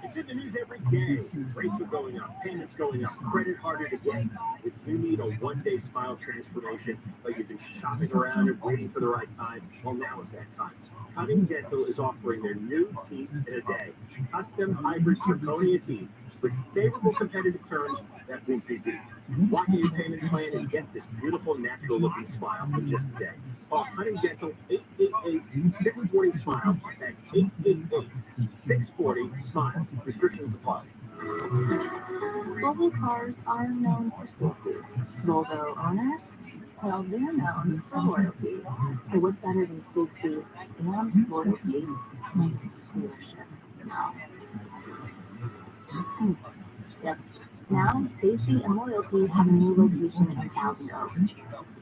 It's in the news every day. Rates are going up, payments going up, credit harder to get. If you need a one-day smile transformation, but you've been shopping around and waiting for the right time, well, now is that time. Cutting Dental is offering their new teeth in a day. Custom hybrid zirconia teeth with favorable competitive terms that won't be beat. Lock in your payment plan and get this beautiful, natural-looking smile for just a day. Call Cutting Dental 888-640-SMILE. That's 888-640-SMILE. Restrictions apply. Volvo cars are known for safety. Volvo owners, well, they're known for loyalty. So what's better than safety and loyalty? Dealership. Yep. Now, safety and loyalty have a new location in Thousand Oaks.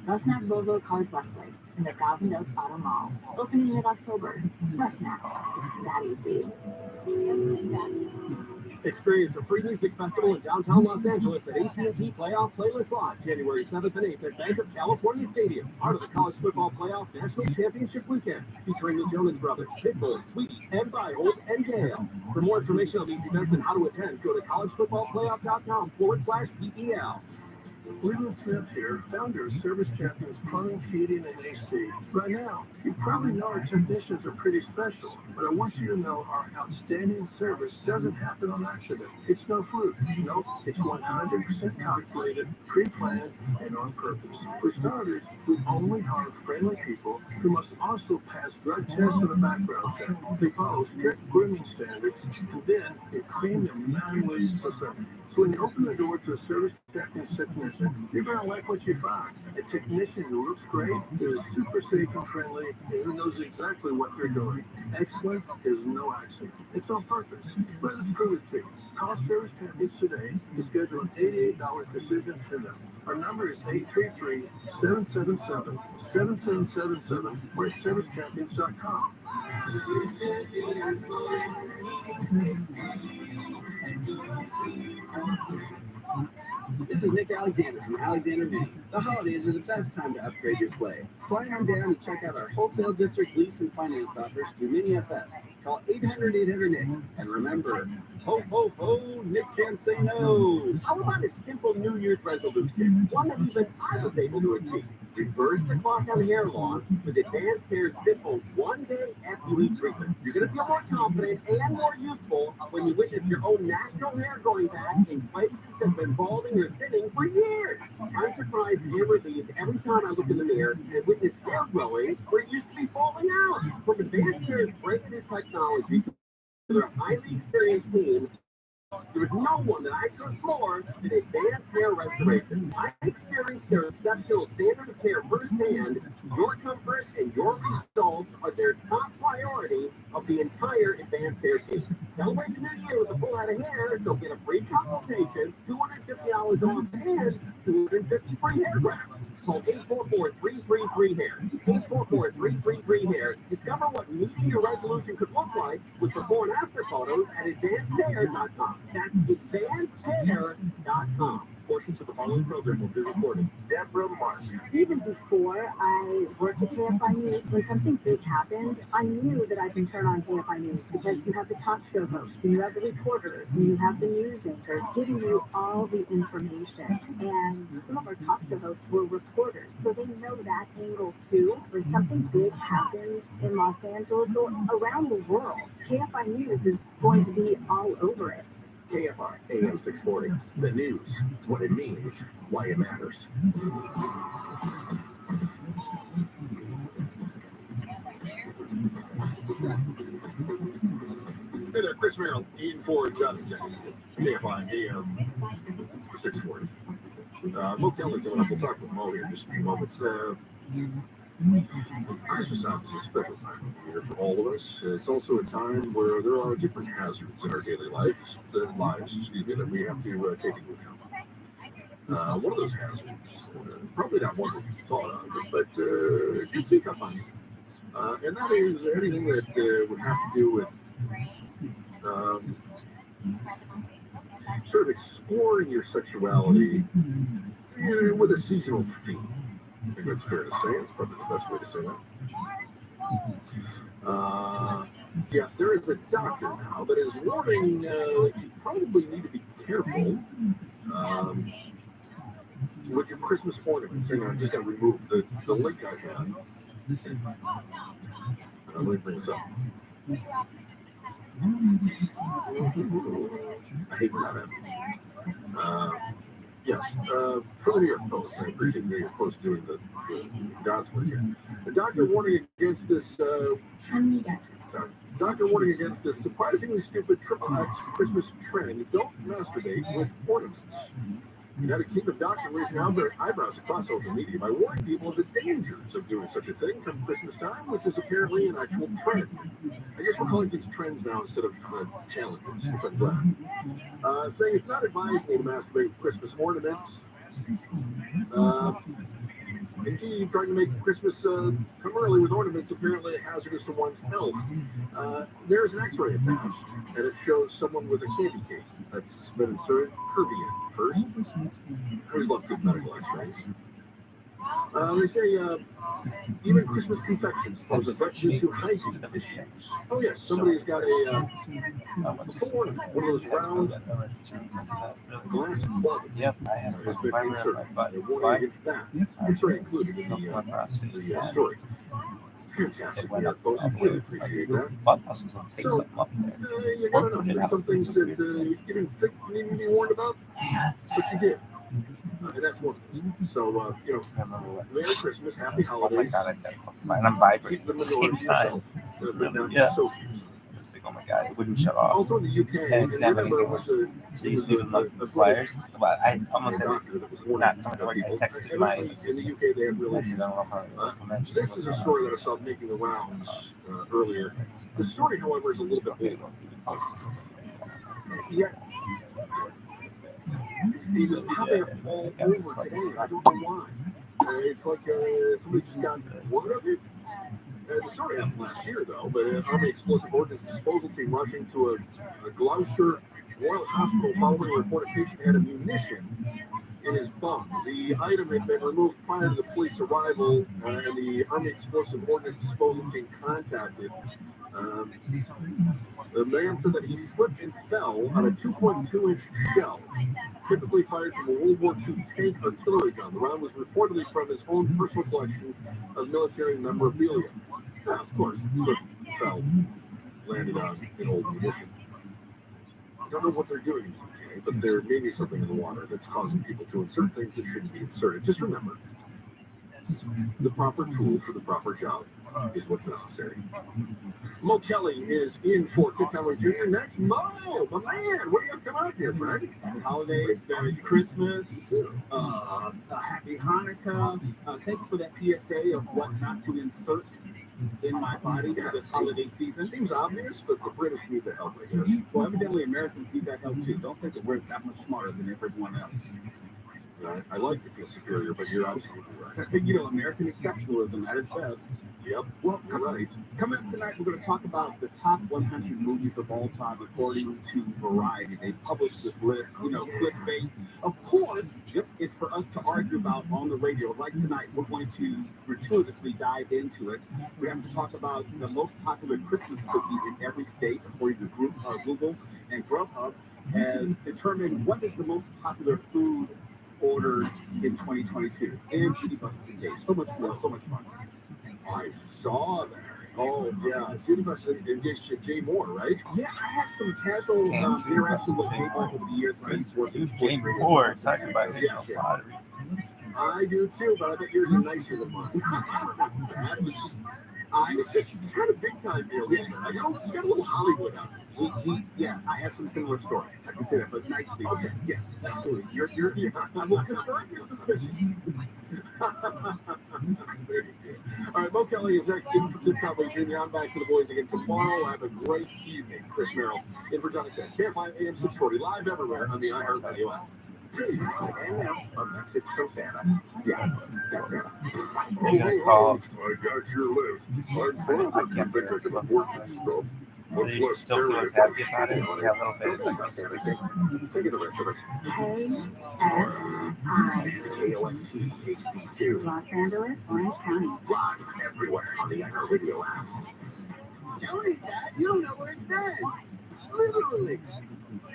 Rusnak Volvo Cars Westlake in the Thousand Oaks Auto Mall, opening mid-October. Rusnak. That easy. Experience a free music festival in downtown Los Angeles at AT&T Playoff Playlist Lodge, January 7th and 8th at Bank of California Stadium, part of the College Football Playoff National Championship Weekend, featuring the Jonas Brothers, Pitbull, Sweetie, and Byhold, and Gale. For more information on these events and how to attend, go to collegefootballplayoff.com/PPL. Leland Smith here, founder of Service Champions Plumbing, Heating, and AC. By now, you probably know our technicians are pretty special, but I want you to know our outstanding service doesn't happen on accident. It's no fluke. No, it's 100% calculated, pre-planned, and on purpose. For starters, we only hire friendly people who must also pass drug tests and a background check. They follow strict grooming standards, and then they clean them 9 ways a second. So when you open the door to a Service Champions technician, you're going to like what you find. A technician who looks great, is super safe and friendly, and who knows exactly what they're doing. Excellence is no accident. It's on purpose. Let us prove it to you. Call Service Champions today to schedule an $88 precision tune-up. Our number is 833-777-7777 or at servicechampions.com. This is Nick Alexander from Alexander Mini. The holidays are the best time to upgrade your sleigh. Fly on down and check out our wholesale district lease and finance offers through Mini FS. Call 800-800-NICK. And remember, ho, ho, ho, Nick can't say no. How about a simple New Year's resolution? One that even I was able to achieve. Reverse the clock on hair loss with Advanced Hair's simple one-day FUE treatment. You're going to feel more confident and more youthful when you witness your own natural hair going back in places that have been balding or thinning for years. I'm surprised and relieved every time I look in the mirror and witness hair growing where it used to be falling out. From Advanced Hair's breakthrough technology They're a highly experienced team. There was no one that I trust more than advanced hair restoration. I experienced their exceptional standard of care firsthand. Your comfort and your results are their top priority of the entire advanced hair team. Celebrate the new year with a full head of hair, so get a free consultation, $250 off, and 250 free hair grafts. Call 844-333-HAIR. 844-333-HAIR. Discover what meeting your resolution could look like with before and after photos at advancedhair.com. That's advancedhair.com. Portions of the following program will be recorded. Deborah Martin. Even before I worked at KFI News, when something big happened, I knew that I can turn on KFI News because you have the talk show hosts, and you have the reporters, and you have the news anchors giving you all the information. And some of our talk show hosts were reporters, so they know that angle too. When something big happens in Los Angeles or around the world, KFI News is going to be all over it. KFI AM 640. The news, what it means, why it matters. Hey there, Chris Merrill, in for Justin. KFI AM 640. Mo Kelly coming up. We'll talk with Mo here in just a few moments. Christmas time is a special time of year for all of us. It's also a time where there are different hazards in our daily lives that we have to take into account. One of those hazards, probably not one that you thought of, but you pick up on it. And that is anything that would have to do with sort of exploring your sexuality with a seasonal theme. I think that's fair to say. It's probably the best way to say that. Yeah, there is a doctor now that is warning you probably need to be careful with your Christmas ornaments. Hang on, I'm just going to remove the link I had. Let me bring this up. I hate that. Yes, for the New York Post, I appreciate the New York Post doing the God's work here. The doctor warning against this. Doctor warning against this surprisingly stupid Christmas trend. Don't masturbate with ornaments. United Kingdom doctor raising their eyebrows across social media by warning people of the dangers of doing such a thing come Christmas time, which is apparently an actual trend. I guess we're calling these trends now instead of challenges, which I'm glad. Saying it's not advisable to masturbate with Christmas ornaments. Indeed, trying to make Christmas come early with ornaments apparently hazardous to one's health. There's an X-ray attached, and it shows someone with a candy cane that's been inserted curvy first. I always love good medical X-rays. They say even Christmas confections pose a threat due to hygiene issues. Oh yes, somebody's got a full ornament, one of those round glass plugs. Yep, I have a been inserted. They're warning against that. It's already included in the story. Fantastic. Folks, really appreciate that. So, you gotta know, there's some things that you didn't think you needed to be warned about, but you did. And that's one of them. So, Merry Christmas, Happy Holidays. Oh my God, I'm vibrating Keep them at the indoors same time. yourself. Yeah. Oh my God, it wouldn't shut off. Also in the UK, And it didn't have any doors. So you do the pliers. Well, I almost said not coming to work. I texted my in the UK, they have really. This is a story that I saw making the rounds earlier. The story, however, is a little bit old. Yeah. These just pop up all over today. I don't know why. It's like somebody just got word of it. The story happened last year, though, but an Army Explosive Ordnance Disposal team rushing to a Gloucester Royal Hospital following a reported patient had a munition in his bum. The item had been removed prior to the police arrival, and the Army Explosive Ordnance Disposal team contacted. The man said that he slipped and fell on a 2.2-inch shell, typically fired from a World War II tank artillery gun. The round was reportedly from his own personal collection of military memorabilia. Of course, slipped, fell, landed on an old munition. I don't know what they're doing in the UK, but there may be something in the water that's causing people to insert things that shouldn't be inserted. Just remember, The proper tool for the proper job is what's necessary. Mo Kelly is in for Kit Cowboy Jr. Next, Mo, my man, what do you have coming out here, friend? Holidays, Merry Christmas, Happy Hanukkah. Thank you for that PSA of what not to insert in my body for this holiday season. Seems obvious, but the British need the help, I guess. Well, evidently Americans need that help too. Don't think that we're that much smarter than everyone else. I like to feel superior, but you're absolutely right. You know, American exceptionalism at its best. Yep. Well, right. Coming up tonight, we're going to talk about the top 100 movies of all time according to Variety. They published this list, you know, clickbait. Of course, it's for us to argue about on the radio. Like tonight, we're going to gratuitously dive into it. We have to talk about the most popular Christmas cookie in every state, according to Google and Grubhub, has determined what is the most popular food ordered in 2022. And Judy Buses and Days. So much fun. I saw that. Oh, yeah. Judy Buses and Jay Moore, right? Yeah, I had some casual interaction with Jay Moore over the years. Jay Moore, talking about it. I do too, but I bet yours are nicer than mine. It's just kind of big time deal. Yeah, I got a little Hollywood on it. Yeah, I have some similar stories. I can say that, but nicely. Okay, yes, absolutely. You're I will confirm your suspicions. All right, Mo Kelly is next in for Kit Cowboy Jr. I'm back to the boys again tomorrow. Have a great evening. Chris Merrill in for Johnny Cash. Can't find AM 640 live everywhere on the iHeartRadio app. And now, a message from Santa. Yeah, that's Santa. I got your list. I'm glad that you think I can afford this stuff. Much less still feel as happy about it. We have a little bit of Take it the rest of us. KSI, Los Angeles, Orange County. Live everywhere on the iHeartRadio app. Tell me that. You don't know where it stands. Literally.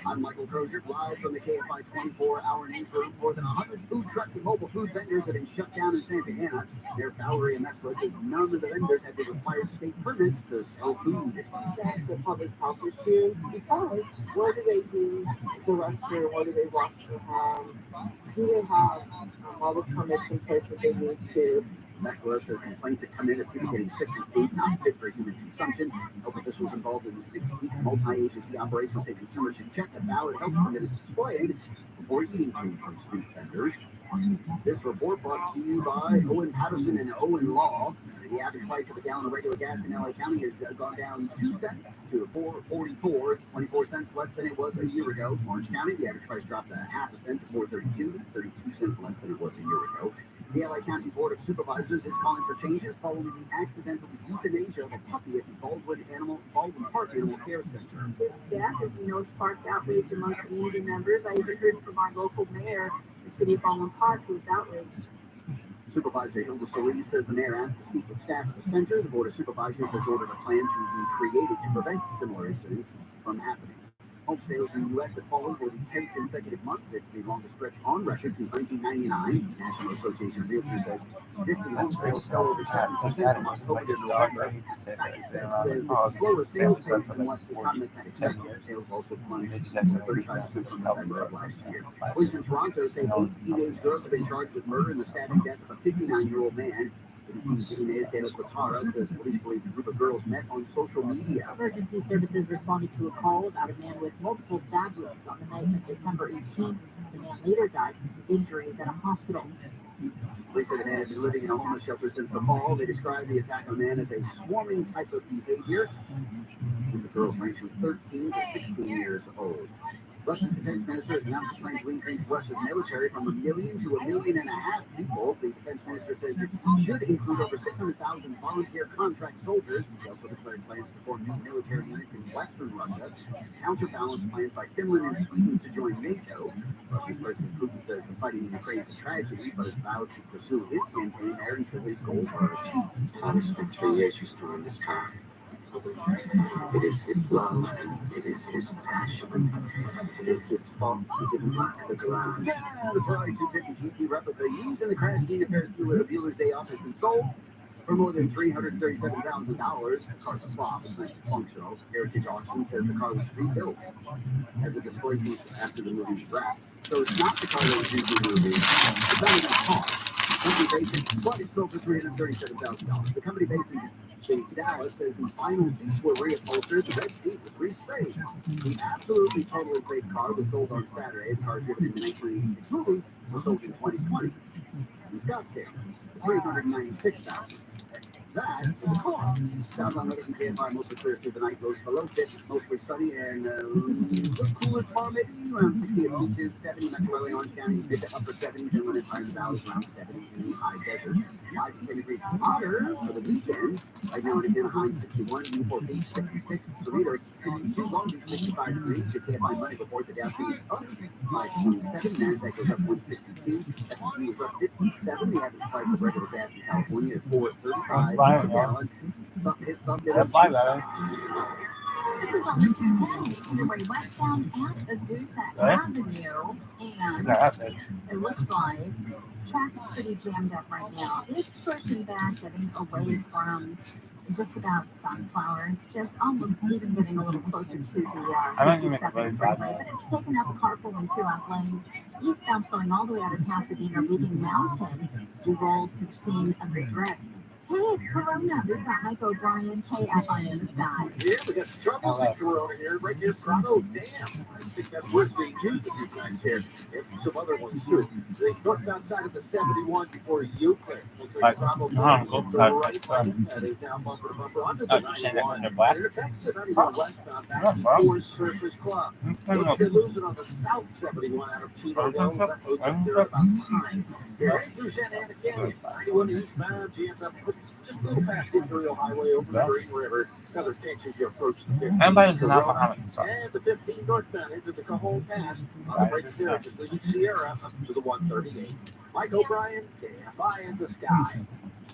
I'm Michael Crozier, live from the KFI 24-hour newsroom. More than 100 food trucks and mobile food vendors have been shut down in Santa Ana. Their Bowery and Mesclun says none of the vendors have the required state permits to sell food. That's the public health issue because what do they do the restroom? What do they wash their hands? Do they have all the permits in place that they need to? Mesclun says complaints that come in of people getting sick and food not fit for human consumption. Health officials involved in the 6-week multi-agency operation say consumers should check the valid health permit is displayed before eating food from street vendors. This report brought to you by Owen Patterson and Owen Law. The average price of a gallon of regular gas in LA County has gone down 2 cents to $4.44, 24 cents less than it was a year ago. Orange County, the average price dropped a half a cent to $4.32, 32 cents less than it was a year ago. The LA County Board of Supervisors is calling for changes following the accidental euthanasia of a puppy at the Baldwin Park Animal Care Center. This death, as you know, sparked outrage among community members. I even heard from our local mayor, the city of Baldwin Park, who was outraged. Supervisor Hilda Solis says the mayor asked to speak with staff at the center. The Board of Supervisors has ordered a plan to be created to prevent similar incidents from happening. Home sales in the U.S. have fallen for the 10th consecutive month. It's the longest stretch on record since 1999. The National Association of Realtors says 50 home sales fell over 7% from October to November. Says it's a slower sales pace than what the economists had expected. Sales also plunged 35% from November of last year. Police in Toronto say 8 teenage girls have been charged with murder and the stabbing death of a 59-year-old man. Says police believe the group of girls met on social media. Emergency services responded to a call about a man with multiple stab wounds on the night of December 18th. The man later died from injuries at a hospital. Police say the man had been living in a homeless shelter since the fall. They described the attack on the man as a swarming type of behavior. The girls range from 13 to 16 years old. Russia's defense minister has announced plans to increase Russia's military from 1 million to 1.5 million people. The defense minister says it should include over 600,000 volunteer contract soldiers. He also declared plans to form new military units in western Russia to counterbalance plans by Finland and Sweden to join NATO. Russian President Putin says the fighting in Ukraine is a tragedy, but has vowed to pursue his campaign there until his goals are achieved. Thomas spent 3 years restoring this town. It is his love, it is his passion, it is his fault he didn't lock the garage. Yeah, the Ferrari 250 GT replica used in the crash scene Ferris Bueller at Bueller's Day Off has been sold for more than $337,000. The car's a flop, it's not functional. Heritage Auction says the car was rebuilt as a display piece after the movie's wrapped. So it's not the car that was used in the movie. It's not even a car. company based in, but it sold for $337,000. The company based in Dallas says the final seats were reupholstered. The red seat was resprayed. The absolutely totally fake car was sold on Saturday. The car driven in the 1986 movie was sold in 2020. In Scottsdale, $396,000. That is a car. South on Northern KFI, mostly clear through the night, goes below 50, mostly sunny, and cooler tomorrow, maybe around 60 to 70, Metro LA, Orange County, mid to upper 70s, and when it's high in the valleys, around 70s in the high desert. 5 to 10 degrees hotter for the weekend. Right now in Anaheim, 61, Newport Beach, 66, Toledo, 62, Long Beach, 65 degrees. Your KFI Monday before the Dow Jones is up 527, NASDAQ goes up 162, S&P is up 57, the average price of regular gas in California is $4.35. This is on 210, either way westbound at Azusa Avenue, and it looks like traffic's pretty jammed up right now. It's pushing back, getting away from just about Sunflower, just almost even getting a little closer to the 57 freeway, but it's taken up carpool in 2 left lanes. Eastbound flowing all the way out of Pasadena, leaving Mountain to roll to the scene of this wreck. Hey, it's Corona. We've got Mike O'Brien, KFI in the sky. Yeah, we got trouble with Corona here, right near Prado Dam. I think that's worth being used a few times here. And some other ones too. They northbound side of the 71 before Euclid. Right. Bravo, they now bumper to bumper onto the 91. And it affects the 91 westbound back to Ford Surface Club. They're losing on the south 71 out of Chino Hills. That goes up there about 9. Right through Santa Ana Canyon, 91 eastbound, GMF. Just go past the Imperial Highway over the Green River. Another change as you approach the 15. And the 15 northbound into the Cajon Pass. On the brakes there, just leaving Sierra up to the 138. Mike O'Brien, KFI in the sky.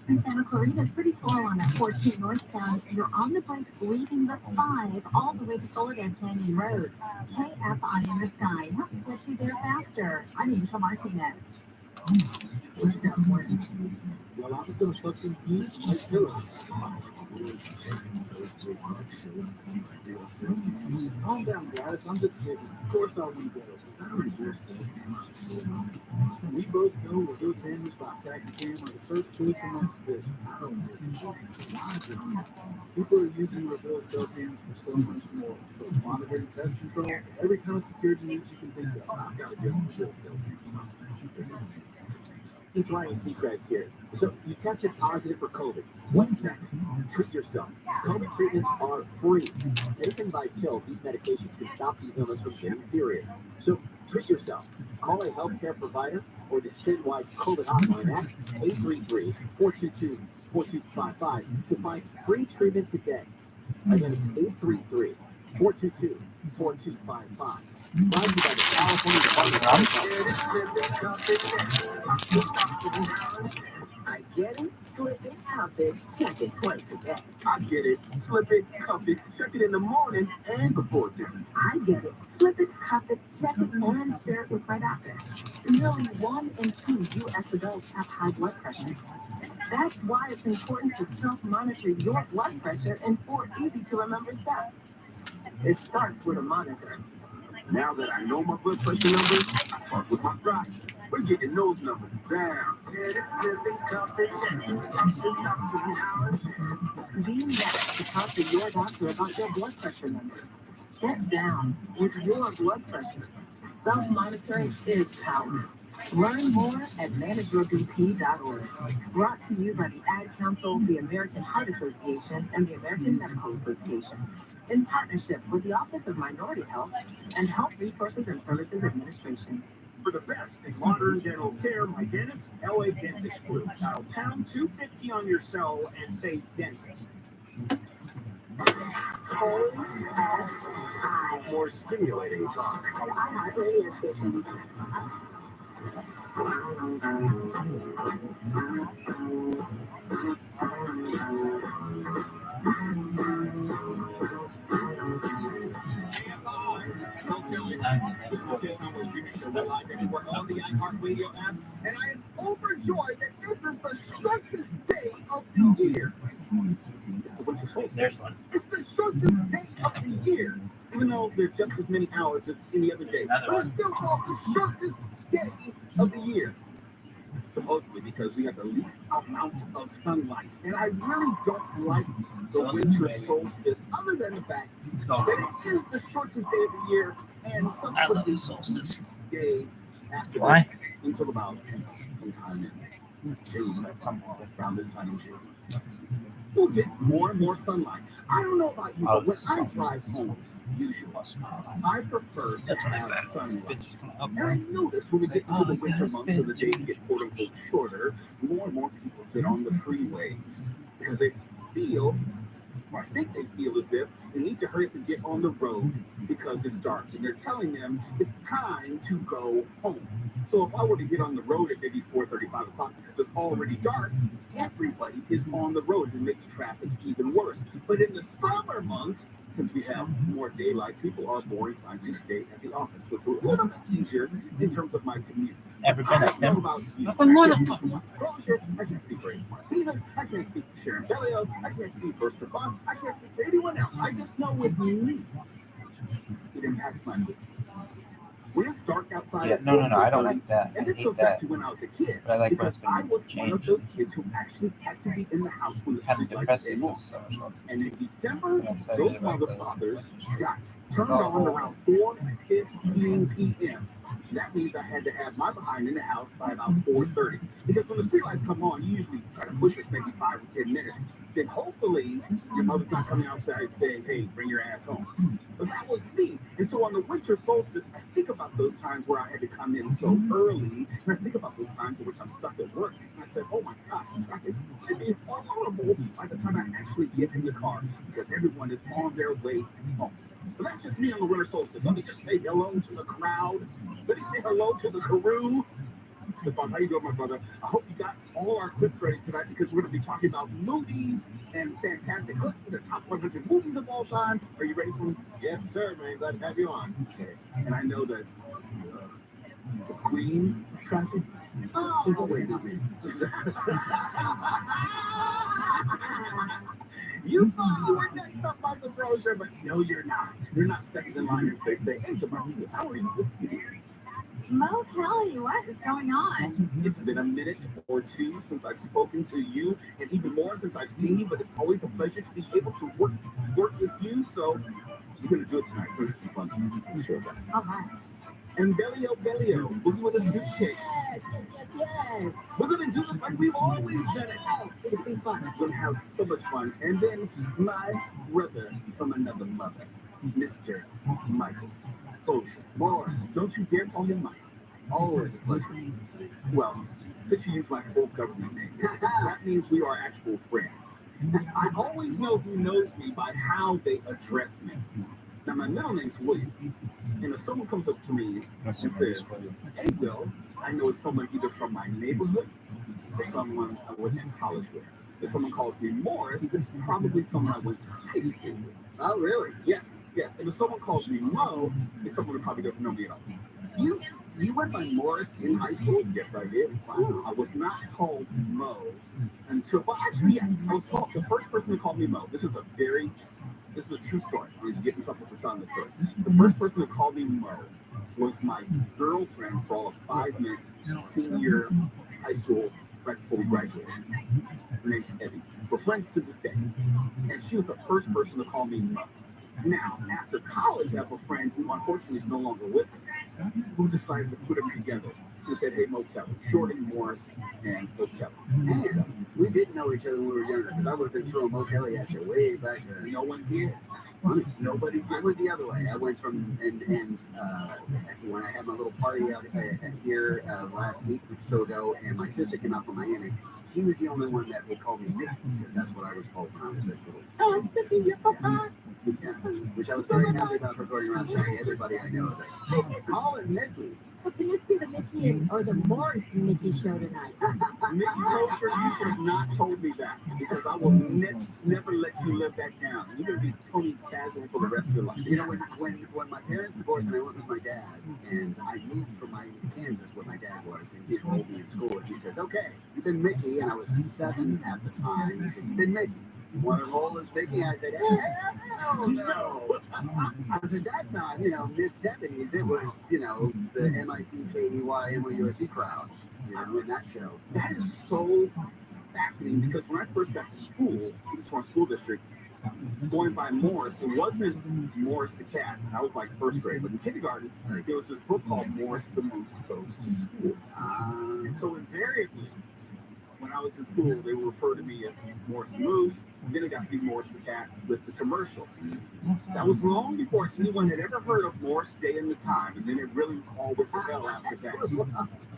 In Santa Clarita, it's pretty slow on that 14 northbound. You're on the brakes leaving the 5 all the way to Soledad Canyon Road. KFI in the sky. What gets you there faster? I'm Angel Martinez. Well, I was going to put some huge pillows. Calm down, guys. I'm just kidding. Of course I'll be better. We both know we're good families by Taxicam are the first choice amongst this. People are using reveal cell cams for so much more. From monitoring pest control, every kind of security needs you can think of. I've got a good reveal cell cam. He's lying to you guys here. So you tested positive for COVID. What's next? Treat yourself. COVID treatments are free. Taken by pill, these medications can stop the illness from getting serious. So treat yourself. Call a healthcare provider or the statewide COVID hotline at 833-422-4255 to find free treatment today. Again, it's 833-422-4255. Brought to you by the California Department of I get it, slip it, cup it, check it twice a day. I get it, slip it, cup it, check it in the morning and before dinner. I get it, slip it, cup it, check it, and share it with my doctor. Nearly 1 in 2 U.S. adults have high blood pressure. That's why it's important to self-monitor your blood pressure in 4 easy-to-remember steps. It starts with a monitor. Now that I know my blood pressure numbers, I start with my doctor. We're getting those numbers down. Being next to talk to your doctor about your blood pressure numbers. Get down with your blood pressure. Self-monitoring is power. Learn more at manageyourbp.org. Brought to you by the Ad Council, the American Heart Association, and the American Medical Association, in partnership with the Office of Minority Health and Health Resources and Services Administration. For the best in modern dental care, my dentist, LA Dentist Group. Dial pound 250 on your cell and say dentist. More stimulating talk. On the iHeartRadio app, and I am overjoyed that this is the shortest day of the year. There's one. It's the shortest day of the year, even though there's just as many hours as any other day. But it's still called the shortest day of the year. supposedly because we have the least amount of sunlight. And I really don't like the winter solstice, other than the fact that it is the shortest day of the year, and subsequently solstice day after Why? this until about sometime in June, around this time in June. We'll get more and more sunlight. I don't know about you, but when I drive home, usually, I prefer to have sunlight. And I notice when we get into the winter months and the days get quote unquote shorter, more and more people get on the freeways because they feel, or I think they feel as if they need to hurry up and get on the road because it's dark. And they're telling them it's time to go home. So if I were to get on the road at maybe 4:30, 5 o'clock because it's already dark, everybody is on the road and makes traffic even worse. But in the summer months, since we have more daylight, people are more inclined to stay at the office. So it's a little bit easier in terms of my commute. Ever been up there? About you. I can't speak for anyone. Even I can't speak for Sharon Bellio. I can't speak for Stefan. I can't speak for anyone else. I just know with me, it impacts my mood. When it's dark outside, Yeah, no, I don't like that. I and this hate goes back that. to when I was a kid. But I like when it's I been was one of changed. those kids who actually had to be in the house when the Kind of street lights depressing. came on. So And in December, I'm excited those about that. motherfuckers got turned on around 4:15 p.m. That means I had to have my behind in the house by about 4:30. Because when the streetlights come on, you usually try to push it maybe 5 or 10 minutes. Then hopefully your mother's not coming outside saying, hey, bring your ass home. But that was me. And so on the winter solstice, I think about those times where I had to come in so early. And I think about those times in which I'm stuck at work. And I said, oh my gosh, it's going to be horrible by the time I actually get in the car. Because everyone is on their way home. But that's just me on the winter solstice. Let me just say hello to the crowd. Let me say hello to the crew. Stefan, how you doing, my brother? I hope you got all our clips ready tonight because we're going to be talking about movies and fantastic clips for the top 100 movies of all time. Are you ready for them? Yes, sir, man. Glad to have you on. Okay. And I know that the queen of traffic is always with me. You thought you were next up on the brochure, but no, you're not. You're not second in line in big day. How are you? Mo Kelly, what is going on? It's been a minute or two since I've spoken to you, and even more since I've seen you, but it's always a pleasure to be able to work with you, so we're going to do it tonight. It's going to be fun. I'm sure of that. All right. And Bellio, boogie with a suitcase. Yes. We're going to do this like we've always done it. It'll be fun. We're going to have so much fun. And then my brother from another mother, Mr. Michael. So, Morris, don't you dare call him Mike. Always a pleasure. Well, since you use my full government name, that means we are actual friends. I always know who knows me by how they address me. Now, my middle name's William. And if someone comes up to me and says, hey, Will, I know it's someone either from my neighborhood or someone I went to college with. If someone calls me Morris, it's probably someone I went to high school with. Oh, really? Yeah. Yes, and if someone calls me Mo, it's someone who probably doesn't know me at all. You went by Morris in high school? Yes, I did. Wow. I was not called Mo until, well, actually, yeah, I was called, the first person to call me Mo, this is a true story. I'm getting something for telling this story. The first person to call me Mo was my girlfriend for all of 5 minutes, senior high school, right before we graduated. Her name's Eddie. We're friends to this day. And she was the first person to call me Mo. Now, after college, I have a friend who unfortunately is no longer with us, who decided to put them together. He said, hey, Mo Kelly, Shorty Morris and Mo Kelly. And we didn't know each other when we were younger, because I would have been throwing Mo Kelly at you way back then. No one did. Nobody did. I went the other way. I went from, and when I had my little party out here last week or so ago, and my sister came out from Miami, she was the only one that would call me Mickey, because that's what I was called when I was at school. Oh, Mickey, you're so fun. Yeah, which I was very happy about for going around saying everybody I know is like, hey, call it Mickey. Well, can this be the Mickey or the Morris Mickey show tonight? Mickey Culture, you should have not told me that, because I will never let you live that down. You're going to be Tony Basil for the rest of your life. You know, when my parents divorced and I went with my dad, and I moved from Miami to Kansas where my dad was, and he told me in school, and he says, okay, you've been Mickey, and I was 7 at the time. He said, you've been Mickey. You want to roll as Mickey? I said, hell no. I said, that's not, mid-70s. It was, the M-I-C-K-E-Y-M-O-U-S-E crowd. You know, and that is so fascinating because when I first got to school, to our school district, going by Morse, it wasn't Morse the cat. I was like first grade, but in kindergarten, there was this book called Morse the Moose Goes to School. And so invariably, when I was in school, they would refer to me as Morse the Moose. Then it got to be Morse the cat with the commercials. That was long before anyone had ever heard of Morse Day and the Time, and then it really all went to hell after that.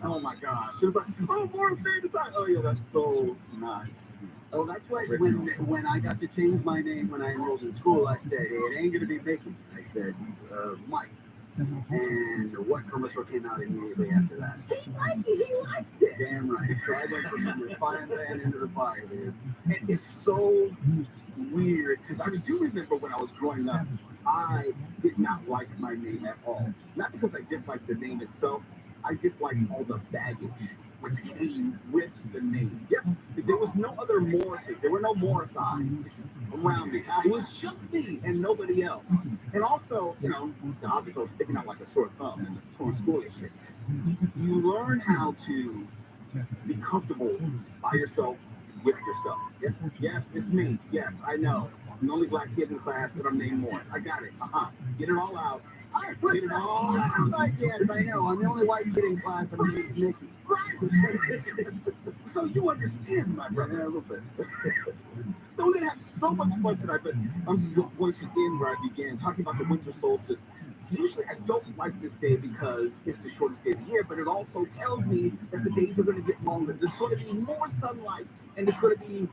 Oh my gosh. It was like, oh, Morse Day and the Time. Oh yeah, that's so nice. Oh, that's why when I got to change my name when I enrolled in school, I said, it ain't going to be Mickey. I said, Mike. And what commercial came out immediately after that? He liked it. Damn right. So I went from the fire van into the fire, dude. And it's so weird, because I do remember when I was growing up, I did not like my name at all. Not because I disliked the name itself, I disliked all the baggage which came with the name. Yep. There was no other Morrises. There were no Morris around me. It was just me and nobody else. And also, you know, the obvious was sticking out like a sore thumb in the school district. You learn how to be comfortable by yourself with yourself. Yes, it's me. Yes, I know. I'm the only black kid in class that I'm named Morris. I got it. Get it all out. Get it all out. Yes, I know. I'm the only white kid in class and my name's Mickey. So you understand, my brother, a little bit. So we're going to have so much fun tonight, but I'm going to end where I began, talking about the winter solstice. Usually I don't like this day because it's the shortest day of the year, but it also tells me that the days are going to get longer. There's going to be more sunlight, and it's going to be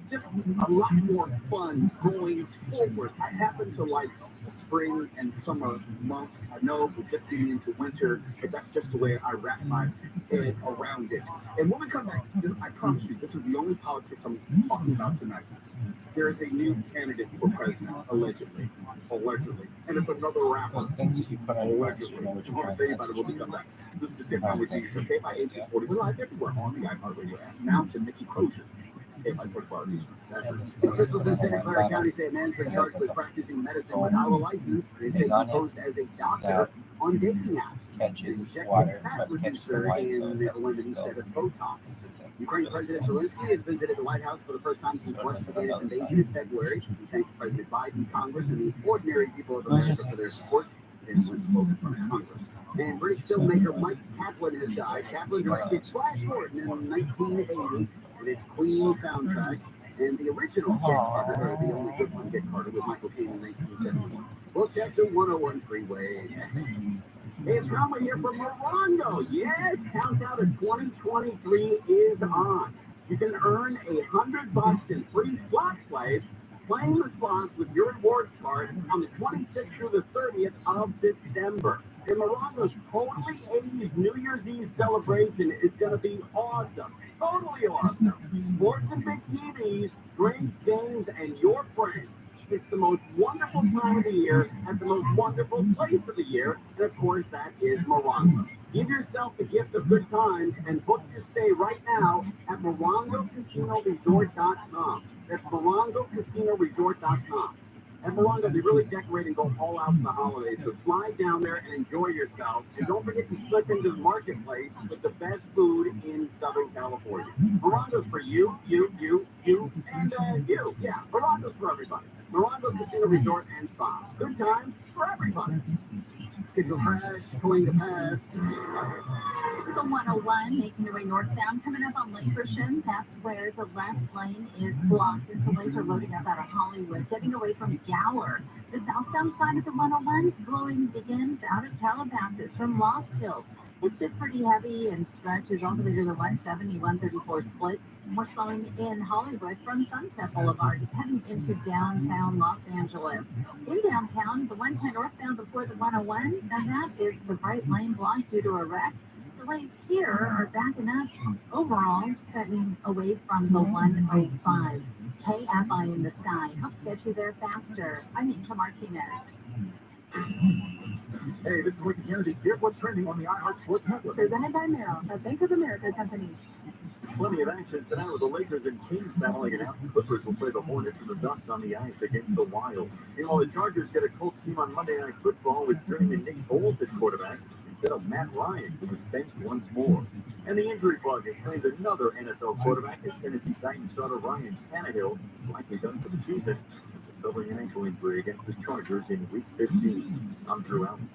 just a lot more fun going forward. I happen to like spring and summer months. I know we're just getting into winter, but that's just the way I wrap my head around it. And when we come back, I promise you, this is the only politics I'm talking about tonight. There is a new candidate for president, allegedly. And it's another rapper. Allegedly. I want to tell you about it when we come back. This is the conversation. Okay, by 1840. We're live everywhere on the iHeartRadio app. Now to Nikki Crozier. Officials in Santa Clara County say a man's been charged with practicing medicine without a license. They say he posed as a doctor on dating apps. Injecting fat reducer in London instead of Botox. Ukraine President Zelensky has visited the White House for the first time since Russia began its invasion in February. He thanked President Biden, Congress, and the ordinary people of America for their support. And went spoken from Congress. And British filmmaker Mike Kaplan has died. Kaplan directed Flash Gordon in 1980 with its Queen soundtrack, and the original Kid Carter, the only good one, Kid Carter, with Michael Caine in 1917. Well, Jackson 101 Freeway. Hey, it's Rama here from Morongo. Yes, countdown to 2023 is on. You can earn $100 in free slot plays. Claim the slots with your reward card on the 26th through the 30th of December. And Morongo's totally 80s New Year's Eve celebration is going to be awesome. Totally awesome. Sports and bikinis, drinks, games, and your friends. It's the most wonderful time of the year at the most wonderful place of the year. And of course, that is Morongo. Give yourself the gift of good times and book your stay right now at MorongoCasinoResort.com. That's MorongoCasinoResort.com. At Morongo, they really decorate and go all out for the holidays. So slide down there and enjoy yourself. And don't forget to slip into the marketplace with the best food in Southern California. Morongo's for you, and you. Yeah, Morongo's for everybody. Morongo Casino Resort and Spa. Good times for everybody. It's a crash, going to pass. The 101 making their way northbound, coming up on Lake Ocean. That's where the left lane is blocked until lanes are loading up out of Hollywood, getting away from Gower. The southbound side of the 101 slowing begins out of Calabasas from Lost Hills. It's just pretty heavy and stretches all the way to the 170, 134 split. We're slowing in Hollywood from Sunset Boulevard, heading into downtown Los Angeles. In downtown, the 110 northbound before the 101, and that is the right lane blocked due to a wreck. The lanes here are backing up overall, heading away from the 105. KFI in the sky helps get you there faster. I'm Angel Martinez. Hey, this is Ricky Kennedy. Here's what's trending on the iHeart Sports Network. Presented by Merrill, a Bank of America company. Plenty of action tonight with the Lakers and Kings battling it out. The Clippers will play the Hornets and the Ducks on the ice against the Wild. Meanwhile, the Chargers get a Colts team on Monday Night Football with journeyman Nick Foles at quarterback. instead of Matt Ryan, who was benched once more. And the injury bug explains another NFL quarterback as Tennessee Titans starter Ryan Tannehill is likely done for the season, suffering an ankle injury against the Chargers in Week 15. I'm Drew Allen.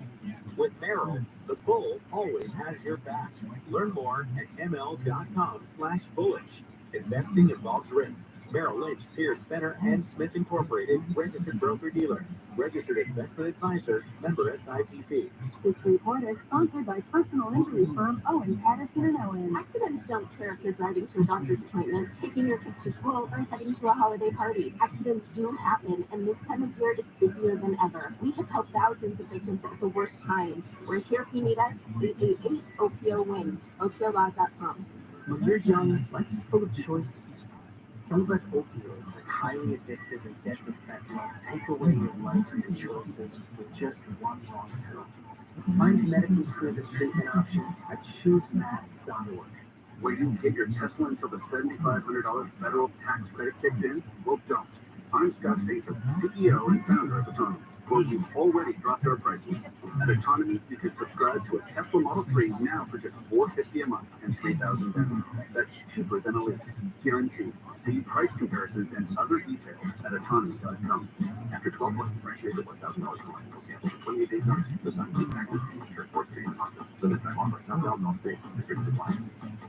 With Merrill, the bull always has your back. Learn more at ml.com/bullish. Investing involves risk. Merrill Lynch, Sears, Spencer, and Smith Incorporated, registered broker-dealer, registered investment advisor, member SIPC. This report is sponsored by personal injury firm Owen, Patterson & Owen. Accidents don't care if you're driving to a doctor's appointment, taking your kids to school, or heading to a holiday party. Accidents do happen, and this time of year it's busier than ever. We have helped thousands of victims at the worst times. We're here if you need us. 888-OPO-WIN. OPOLaw.com. When you're young, life is full of choices. Things like opioids, like highly addictive and deadly fentanyl, take away your life and your choices with just one wrong pill. Find medically proven treatment options at ChooseMed.org. Where you can get your Tesla until the $7,500 federal tax credit kicks in? Well, don't. I'm Scott Baker, CEO and founder of Autonomy. Well, you've already dropped our prices. At Autonomy, you can subscribe to a Tesla Model 3 now for just $450 a month and $3,000 down. That's cheaper than a lease. Guaranteed. See price comparisons and other details at autonomy.com. After 12 months, price rate of $1,000 per month. 28 days notice. The sign taxes. Report to your office. So this time offer. Not valid on state. Restricted supply.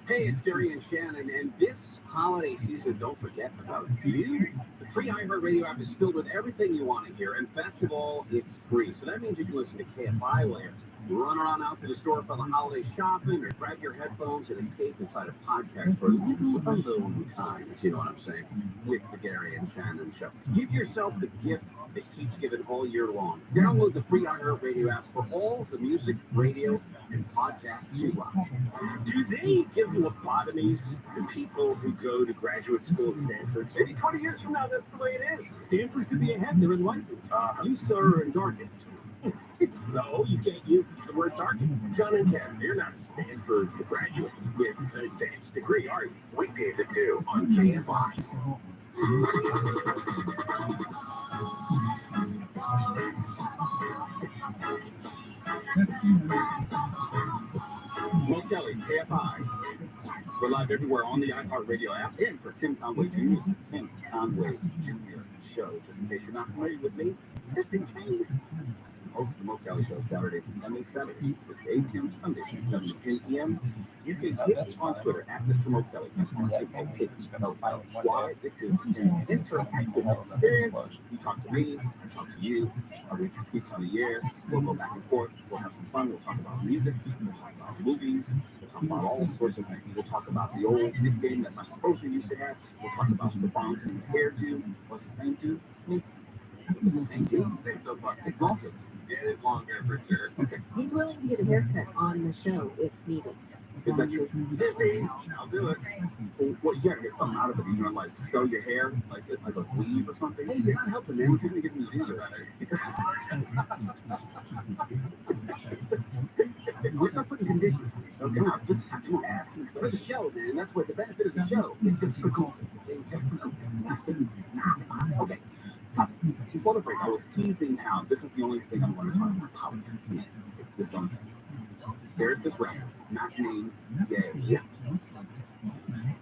Hey, it's Gary and Shannon, and this holiday season, don't forget about you. The free iHeartRadio app is filled with everything you want to hear, and best of all, it's free. So that means you can listen to KFI while you run around out to the store for the holiday shopping, or grab your headphones and escape inside a podcast for a little alone time, if you know what I'm saying, with the Gary and Shannon show. Give yourself the gift that keeps giving all year long. Download the free iHeartRadio app for all the music, radio, and podcasts you love. Do they give lobotomies to people who go to graduate school at Stanford? Maybe 20 years from now, that's the way it is. Stanford could be ahead. They're enlightened. You, sir, are in darkness. No, you can't use the word darkness. John and Ken, you're not a Stanford graduate with an advanced degree, are you? Weekdays at 2 on KFI. Mo Kelly, KFI. We're live everywhere on the iHeartRadio app and for Tim Conway Jr.'s Tim Conway Jr. show. Just in case you're not familiar with me, just in case. Host of the Mo Kelly Show, Saturdays and Sundays, 7 to 8 p.m. Sundays, 7 to 10 p.m. You can hit me on Twitter at Mr. Mo Kelly. That's why it is an interactive experience. You talk to me, I talk to you. We can see on the air. We'll go back and forth. We'll have some fun. We'll talk about music. We'll talk about movies. We'll talk about all sorts of things. We'll talk about the old nickname that my supposed used to have. We'll talk about the bonds and his hairdo. What's his name do? Get it longer for sure. Okay. He's willing to get a haircut on the show if needed. Is that true? I'll do it. Well, you gotta get something out of it. You know, like sew your hair, like a weave or something. Hey, you're not helping them. You're gonna get me to do that. We're not putting conditions. Okay, now just come on. For the show, man. That's what the benefit of the show is. Just for cool. Okay. Before the break, I was teasing how this is the only thing I'm going to talk about politics. It's this one thing. There's this rapper, not named Gay.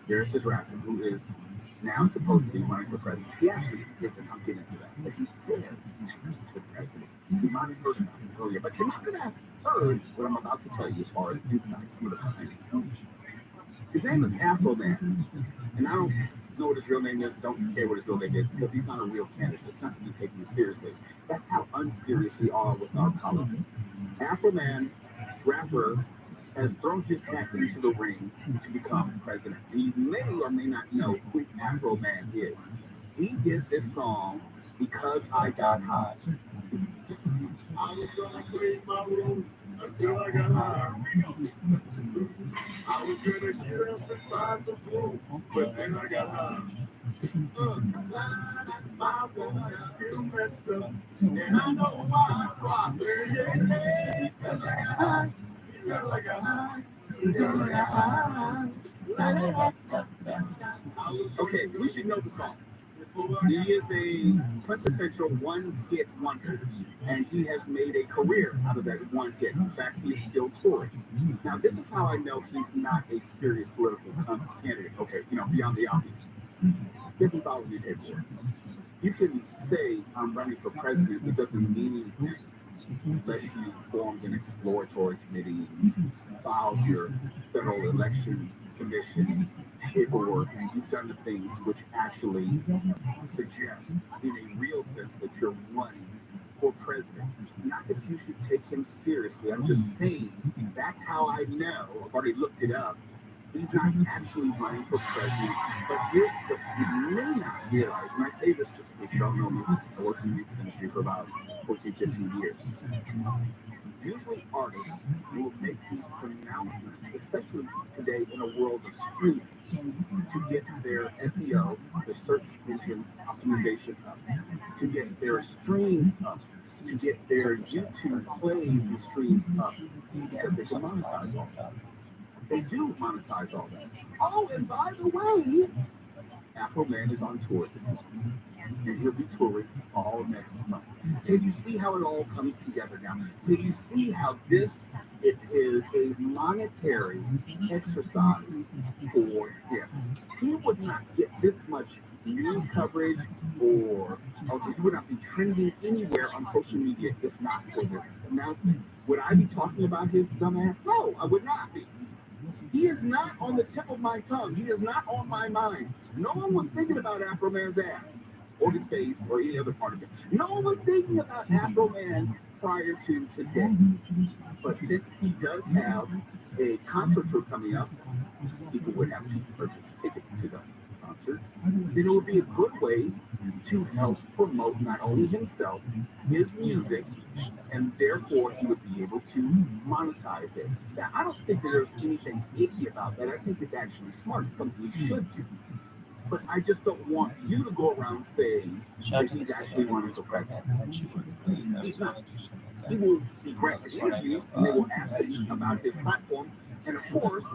There's this rapper who is now supposed to be running for president. He actually gets it. I'm getting into that. But he says he's the president. You might have heard about him earlier, but you're not going to have heard what I'm about to tell you as far as Duke Knight. His name is Afro Man, and I don't know what his real name is, don't care what his real name is, because he's not a real candidate. It's not to be taken seriously. That's how unserious we are with our politics. Afro Man, rapper, has thrown his hat into the ring to become president. And you may or may not know who Afro Man is. He did this song, Because I Got High. I was gonna clean my room until I got high. I was gonna get up and find the pool, but then I got high. My boy, I still messed up, and I know why. Because I got high. Because I got high. Because I got high. Okay, we should know the song. He is a quintessential one-hit wonder, and he has made a career out of that one hit. In fact, he is still touring. Now, this is how I know he's not a serious political candidate. Okay, beyond the obvious. This is all we did for. You can say I'm running for president, it doesn't mean anything unless you formed an exploratory committee, filed your federal election commission paperwork, and you've done the things which actually suggest, in a real sense, that you're running for president. Not that you should take him seriously. I'm just saying that's how I know. I've already looked it up. He's not actually running for president, but here's what you may not realize, and I say this just because you don't know me. I worked in the music industry for about 14, 15 years. Usually artists will make these pronouncements, especially today in a world of streaming, to get their SEO, the search engine optimization up, to get their streams up, to get their YouTube plays and streams up, because they can monetize all that. They do monetize all that. Oh, and by the way, Afro Man is on tour this month, and he'll be touring all next month. Can you see how it all comes together now? Can you see how it is a monetary exercise for him? He would not get this much news coverage, or he would not be trending anywhere on social media if not for this announcement. Would I be talking about his dumbass? No, I would not be. He is not on the tip of my tongue. He is not on my mind. No one was thinking about Afro Man's ass or his face or any other part of it. No one was thinking about Afro Man prior to today. But since he does have a concert tour coming up, people would have to purchase tickets to the concert. Then it would be a good way to help promote not only himself, his music, and therefore he would be able to monetize it. Now, I don't think that there's anything icky about that. I think it's actually smart, something you should do. But I just don't want you to go around saying that he's actually running for president. He's not. He will be granted interviews, and they will ask him about his platform. And of course,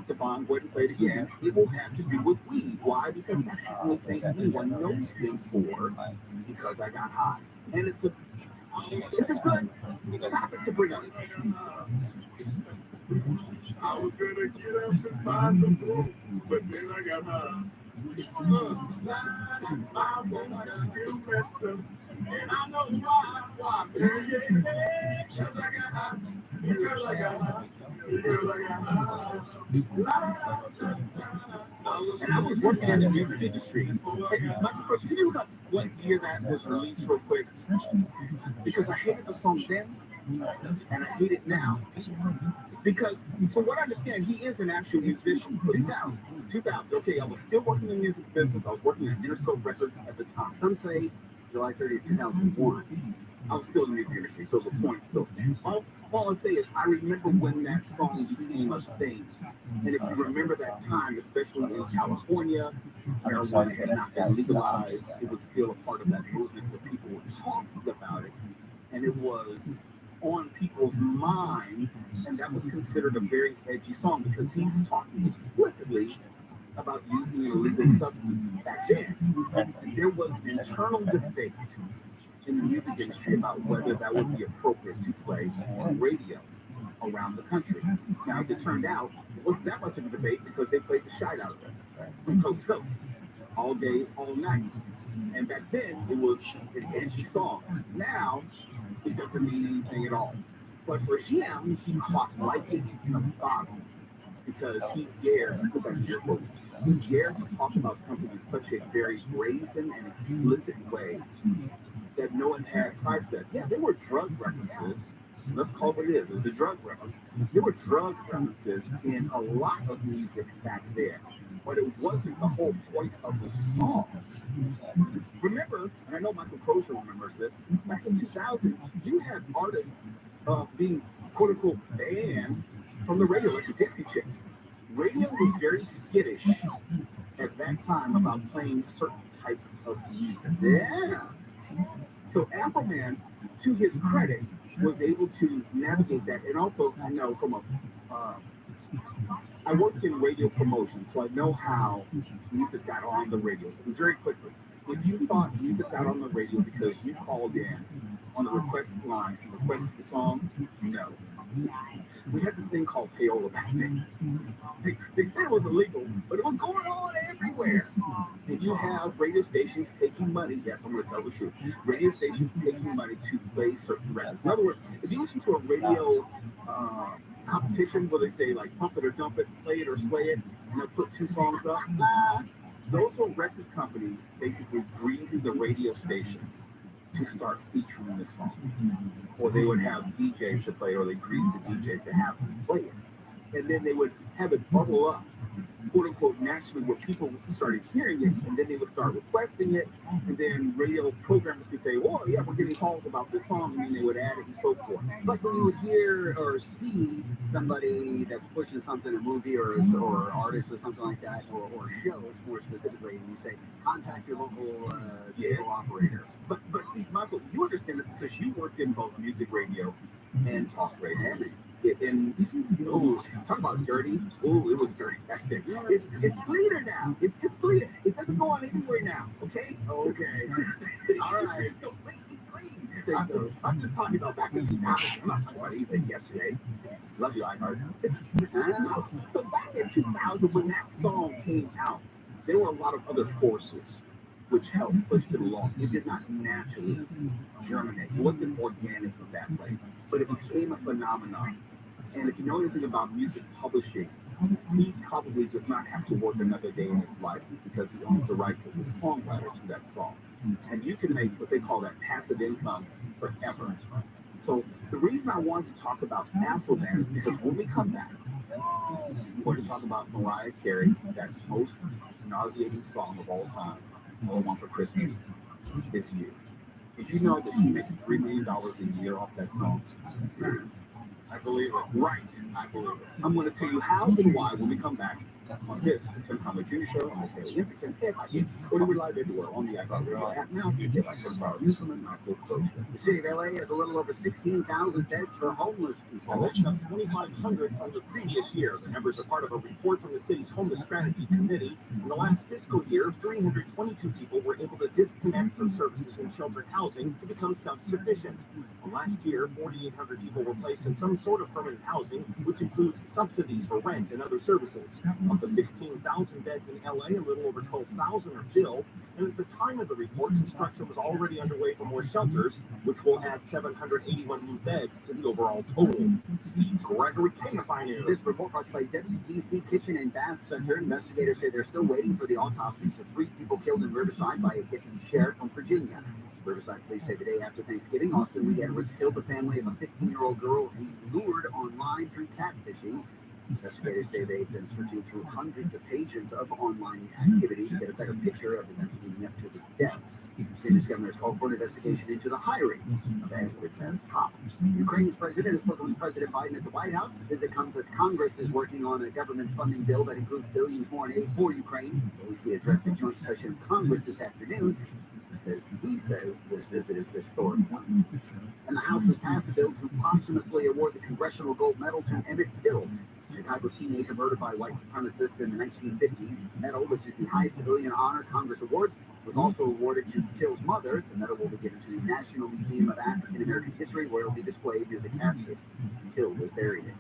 Stefan, go ahead and play it again. It will have to do with weed. Why? Because that's the only thing anyone knows him for. Because I got high, and it's a good topic to bring up. I was gonna get up and find the book, but then I got high. I want to feel messed up, and I know why. Because I got high, because I got high, because I got high. And I was working in the music industry. Michael, first, can you look up what year that was released real quick? Because I hated the song then, and I hate it now. Because, from what I understand, he is an actual musician. 2000. Okay, I was still working in the music business. I was working at Interscope Records at the time. Some say July 30th, 2001. I was still in the music industry, so the point still stands. All I'll say is I remember when that song became a thing. And if you remember that time, especially in California, marijuana had not been legalized. It was still a part of that movement where people were talking about it. And it was on people's minds, and that was considered a very edgy song because he's talking explicitly about using an illegal substance back then. And there was an internal debate in the music industry about whether that would be appropriate to play on radio around the country. Now, as it turned out, it wasn't that much of a debate because they played the shite out of it from coast to coast, all day, all night. And back then, it was an edgy song. Now, it doesn't mean anything at all. But for him, he caught lightning in a bottle because he dared, he dared to talk about something in such a very brazen and explicit way that no one had prior to that. Yeah, there were drug references. Let's call it what it is. It was a drug reference. There were drug references in a lot of music back then. But it wasn't the whole point of the song. Remember, and I know Michael Crozier remembers this, back in 2000, you had artists being quote-unquote banned from the radio, like the Dixie Chicks. Radio was very skittish at that time about playing certain types of music. Yeah. So Afro Man, to his credit, was able to navigate that. And also, I know from I worked in radio promotion, so I know how music got on the radio very quickly. If you thought music got on the radio because you called in on the request line and requested the song, no. We had this thing called payola back then. They said it was illegal, but it was going on everywhere. And you have radio stations taking money, yes, I'm going to tell the truth, radio stations taking money to play certain records. In other words, if you listen to a radio competition where they say like pump it or dump it, play it or slay it, and they'll put two songs up, those were record companies basically greasing the radio stations to start featuring this song. Or they would have DJs to play, or they grease the DJs to have them play it. And then they would have it bubble up, quote unquote, naturally, where people started hearing it, and then they would start requesting it, and then radio programmers could say, "Oh, yeah, we're getting calls about this song," and then they would add it and so forth. It's like when you would hear or see somebody that's pushing something, a movie or artist or something like that, or shows more specifically, and you say, contact your local cable operator. But see, Michael, you understand that because you worked in both music radio and talk radio. And talk about dirty. Oh, it was dirty back then. It's cleaner now. It's cleaner. It doesn't go on anywhere now. Okay? Okay. All right. I'm just talking about back in 2000. I'm not talking about anything yesterday. Love you, I heard. So back in 2000, when that song came out, there were a lot of other forces which helped push it along. It did not naturally germinate. It wasn't organic in that way, but it became a phenomenon. And if you know anything about music publishing, he probably does not have to work another day in his life because he owns the rights as a songwriter to that song. And you can make what they call that passive income forever. So the reason I wanted to talk about Afroman is because when we come back, we're going to talk about Mariah Carey, that most nauseating song of all time, All I Want for Christmas Is You. Did you know that she makes $3 million a year off that song? I believe it. Right. I believe it. I'm going to tell you how and why when we come back on this Tim Conway Jr. Show on the Daily Impact. Or we're live everywhere on the iPhone app now. You get like Newsman, Michael Coach. The city of LA has a little over 16,000 beds for homeless people. That's up 2,500 from the previous year. The numbers are part of a report from the city's Homeless Strategy Committee. In the last fiscal year, 322 people were able to disconnect from services in sheltered housing to become self-sufficient. Last year, 4,800 people were placed in some sort of permanent housing, which includes subsidies for rent and other services. Of the 16,000 beds in LA, a little over 12,000 are filled, and at the time of the report, construction was already underway for more shelters, which will add 781 new beds to the overall total. Gregory King, this report brought by WDC Kitchen and Bath Center. Investigators say they're still waiting for the autopsies of 3 people killed in Riverside by a deputy sheriff from Virginia. Riverside police say the day after Thanksgiving, Austin weekend was killed the family of a 15-year-old girl he lured online through catfishing. Investigators say they've been searching through hundreds of pages of online activity to get a better picture of events leading up to the deaths. The city's governor has called for an investigation into the hiring of experts as cops. Ukraine's president has spoken with President Biden at the White House. The visit comes as Congress is working on a government funding bill that includes billions more in aid for Ukraine. He addressed the joint session of Congress this afternoon. He says this visit is historic one. And the House has passed a bill to posthumously award the Congressional Gold Medal to Emmett Till, Chicago teenager murdered by white supremacists in the 1950s. The medal, which is the highest civilian honor Congress awards, was also awarded to Till's mother. The medal will be given to the National Museum of African American History, where it will be displayed near the casket Till was buried in.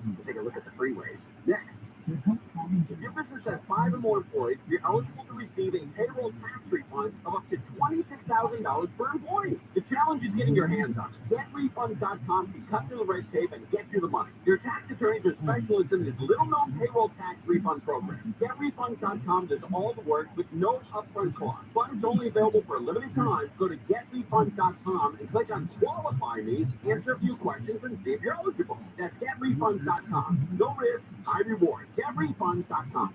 We'll take a look at the freeways next. If your business has 5 or more employees, you're eligible to receive a payroll tax refund of up to $26,000 per employee. The challenge is getting your hands on it. GetRefunds.com can cut through the red tape and get you the money. Your tax attorneys are specialists in this little-known payroll tax refund program. GetRefunds.com does all the work with no upfront cost. Funds only available for a limited time. Go to GetRefunds.com and click on Qualify Me, answer a few questions, and see if you're eligible. That's GetRefunds.com. No risk, high reward. GetRefunds.com.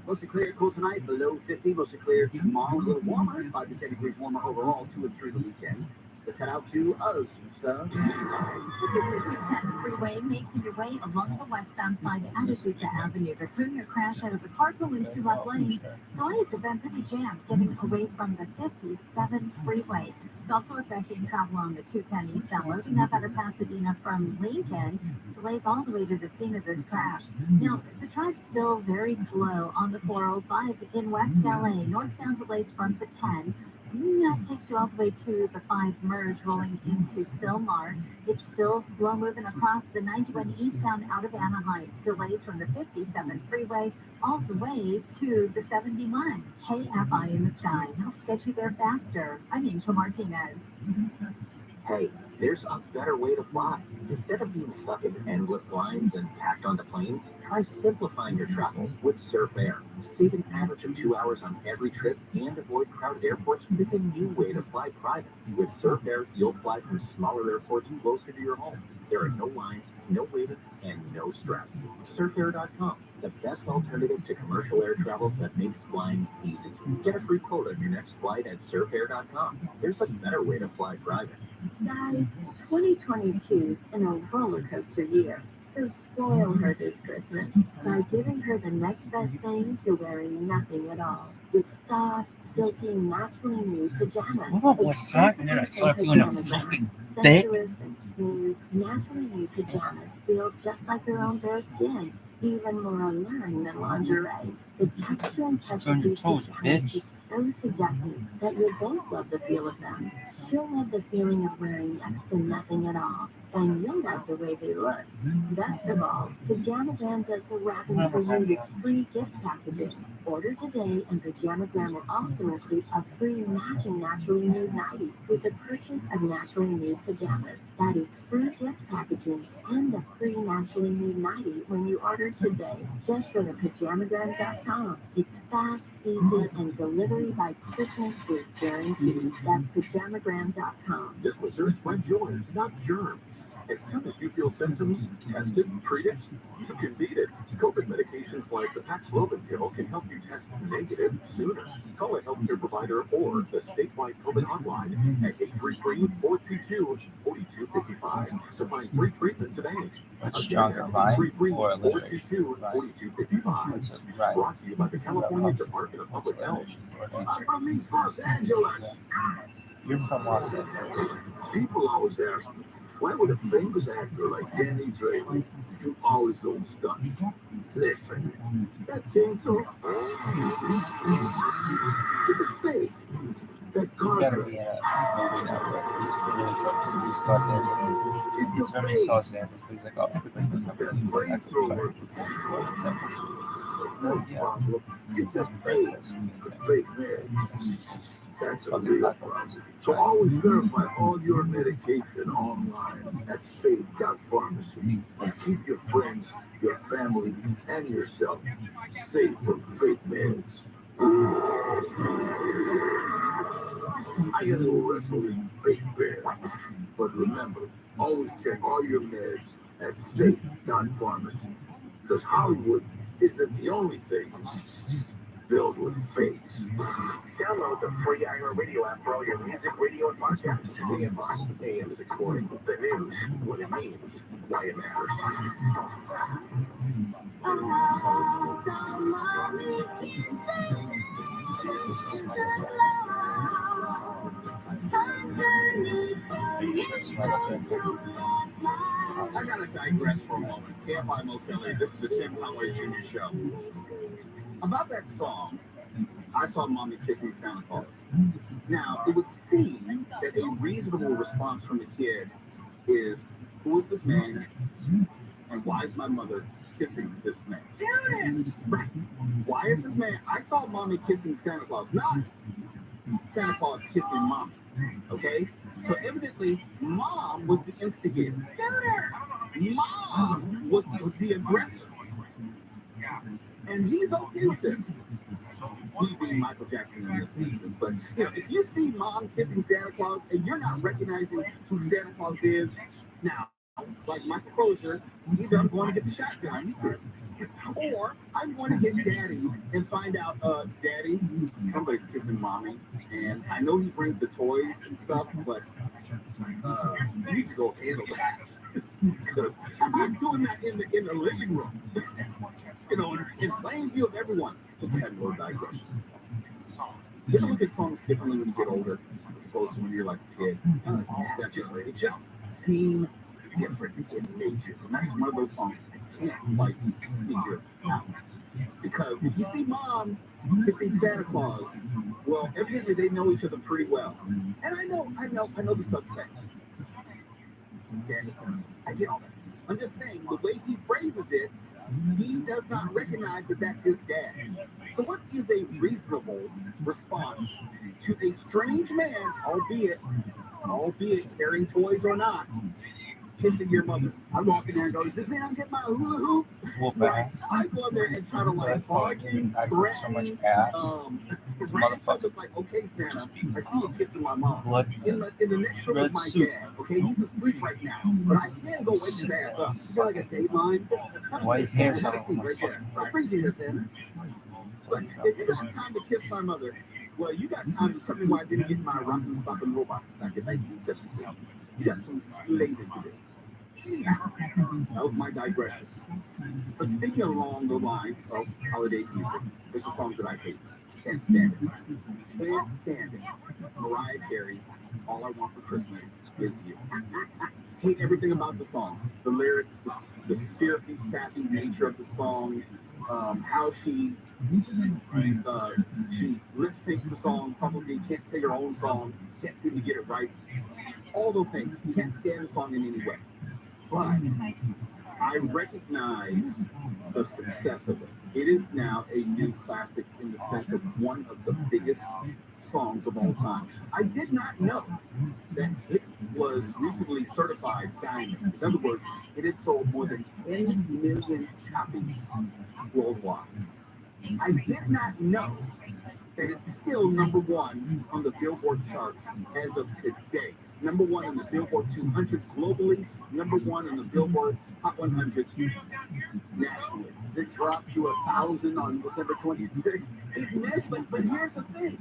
Mostly clear, cool tonight, below 50. Mostly clear tomorrow, a little warmer, 5 to 10 degrees warmer overall, to and through the weekend. Let's head out to us, so. The 210 freeway making your way along the westbound side of Azusa Avenue. They're clearing a crash out of the carpool in 2 left lanes. Delays have been pretty jammed getting away from the 57th freeway. It's also affecting travel on the 210 eastbound, loading up out of Pasadena from Lincoln. Delays all the way to the scene of this crash. Now, the traffic are still very slow on the 405 in West LA. Northbound delays from the 10. That takes you all the way to the 5 merge rolling into Philmar. It's still slow moving across the 91 eastbound out of Anaheim. Delays from the 57 freeway all the way to the 71. KFI in the sky. Helps get you there faster. I'm Angel Martinez. Hey, there's a better way to fly. Instead of being stuck in endless lines and packed onto planes, try simplifying your travel with Surf Air. Save an average of 2 hours on every trip and avoid crowded airports with a new way to fly private. With Surf Air, you'll fly from smaller airports closer to your home. There are no lines, no waiting, and no stress. SurfAir.com, the best alternative to commercial air travel that makes flying easy. Get a free quote on your next flight at SurfAir.com. There's a better way to fly private. Guys, 2022 is a roller coaster year, so spoil her this Christmas by giving her the next best thing to wearing nothing at all with soft, silky, naturally new pajamas. I don't know what's happening. I slap you in the fucking dick. Sensuous and smooth, naturally new pajamas feel just like your own bare skin, even more alluring than lingerie. The texture and touch of these pajamas is so seductive that you'll both love the feel of them. She'll love the feeling of wearing next to nothing at all, and you'll love the way they look. Best of all, Pajamagram does the wrapping for you with free gift packaging. Order today, and Pajamagram will also include a free matching naturally nude nightie with the purchase of naturally nude pajamas. That is free gift packaging and a free naturally nude nightie when you order today. Just go to Pajamagram.com. It's fast, easy, and delivery by Christmas is guaranteed. That's Pajamagram.com. This was searched by joy, not germs. As soon as you feel symptoms, test it, treat it, you can beat it. COVID medications like the Paxlovid pill can help you test negative sooner. Call a healthcare provider or the statewide COVID hotline at 833-422-4255 to find free treatment today. What's stronger, vibe or electric? 422-4255. Brought to you by the California Department of Public Health. I'm from East Los Angeles. You're from Los Angeles. People always ask me, why would a famous actor like Danny Trejo do all his own stunts? Listen, that chainsaw, it's a fake. That He's got to carpet, be in a movie network. He's from East Los Angeles. He's from East Los Angeles. He's like, oh, everybody knows flamethrower, no problem. It's just fake man. That's a real problem. So always verify all your medication online at safe.pharmacy and keep your friends, your family, and yourself safe from fake meds. I know wrestling fake bear, but remember, always check all your meds at safe.pharmacy, because Hollywood isn't the only thing filled with fakes. Download the free iHeartRadio app for all your music, radio, and podcasts. AM 640, the news, what it means, why it matters. I gotta digress for a moment. KFI Most LA, this is the Sam Conway Jr. Show. About that song, I saw Mommy Kissing Santa Claus. Now, it would seem that a reasonable response from the kid is, who is this man, and why is my mother kissing this man? Right. Why is this man? I saw Mommy kissing Santa Claus, not Santa Claus kissing Mommy. Okay? So evidently, Mom was the instigator. Mom was the aggressor. And he's okay with this. He being Michael Jackson in this season. But you know, if you see Mom kissing Santa Claus and you're not recognizing who Santa Claus is, now, like Michael Crozier, either I'm going to get the shotgun, or I'm going to get Daddy and find out, Daddy, somebody's kissing Mommy, and I know he brings the toys and stuff, but you need to go handle that. I'm doing that in the living room, you know, in plain view of everyone. Just had a little digression. You look at songs differently when you get older, as opposed to when you're like a kid. It just seems different in nature. And that's one of those songs can't quite figure out. Because if you see mom kissing Santa Claus, well, evidently they know each other pretty well. And I know the subtext. Okay? I get all that. I'm just saying, the way he phrases it, he does not recognize that that's his dad. So what is a reasonable response to a strange man, albeit carrying toys or not, kissing your mother? I walk in there and go, "Is this man I'm getting my hula hoop?" Right. I go in there and try to like argue, threaten, motherfucker. Like, okay, Santa, I see you kissing my mom. In the next room is my dad. Okay, he's asleep right now, but I can go wake his ass up. You got like a dateline? White hair, right there. I appreciate it, Santa. But if you got time to kiss my mother, well, you got time to tell me why I didn't get my rockin' fucking robot back in 1976. You got some later to do. Anyhow, that was my digression. But speaking along the lines of holiday music, there's a song that I hate. Can't stand it. Can't stand it. Mariah Carey's All I Want for Christmas Is You. Hate everything about the song. The lyrics, the syrupy, sassy nature of the song, how she lip syncs the song, probably can't sing her own song, can't seem to get it right. All those things. Can't stand the song in any way. But I recognize the success of it. It is now a new classic in the sense of one of the biggest songs of all time. I did not know that it was recently certified diamond. In other words, it had sold more than 10 million copies worldwide. I did not know that it's still number one on the Billboard charts as of today. Number one on the Billboard 200 globally, number one on the Billboard Hot 100 nationally. It dropped to 1,000 on December 26th. But here's the thing.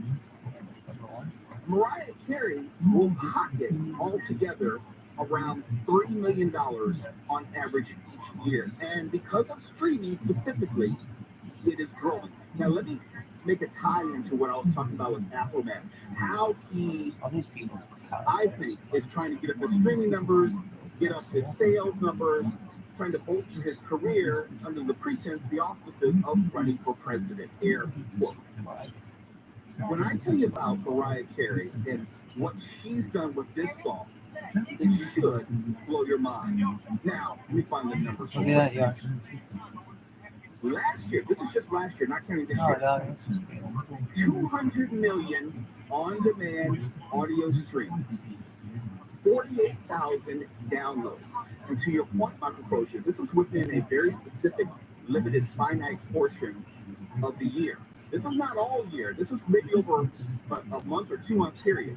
Mariah Carey will pocket altogether around $3 million on average each year. And because of streaming specifically, it is growing. Now, let me make a tie into what I was talking about with Afroman. How he, I think, is trying to get up his streaming numbers, get up his sales numbers, trying to bolster his career under the pretense, the auspices of running for president. Air quote. When I tell you about Mariah Carey and what she's done with this song, it should blow your mind. Now, let me find the numbers. Yeah. Last year, this is just last year, not counting this year, 200 million on-demand audio streams, 48,000 downloads. And to your point, Michael Crozier, this is within a very specific, limited, finite portion of the year. This is not all year. This is maybe over a month or 2 month period.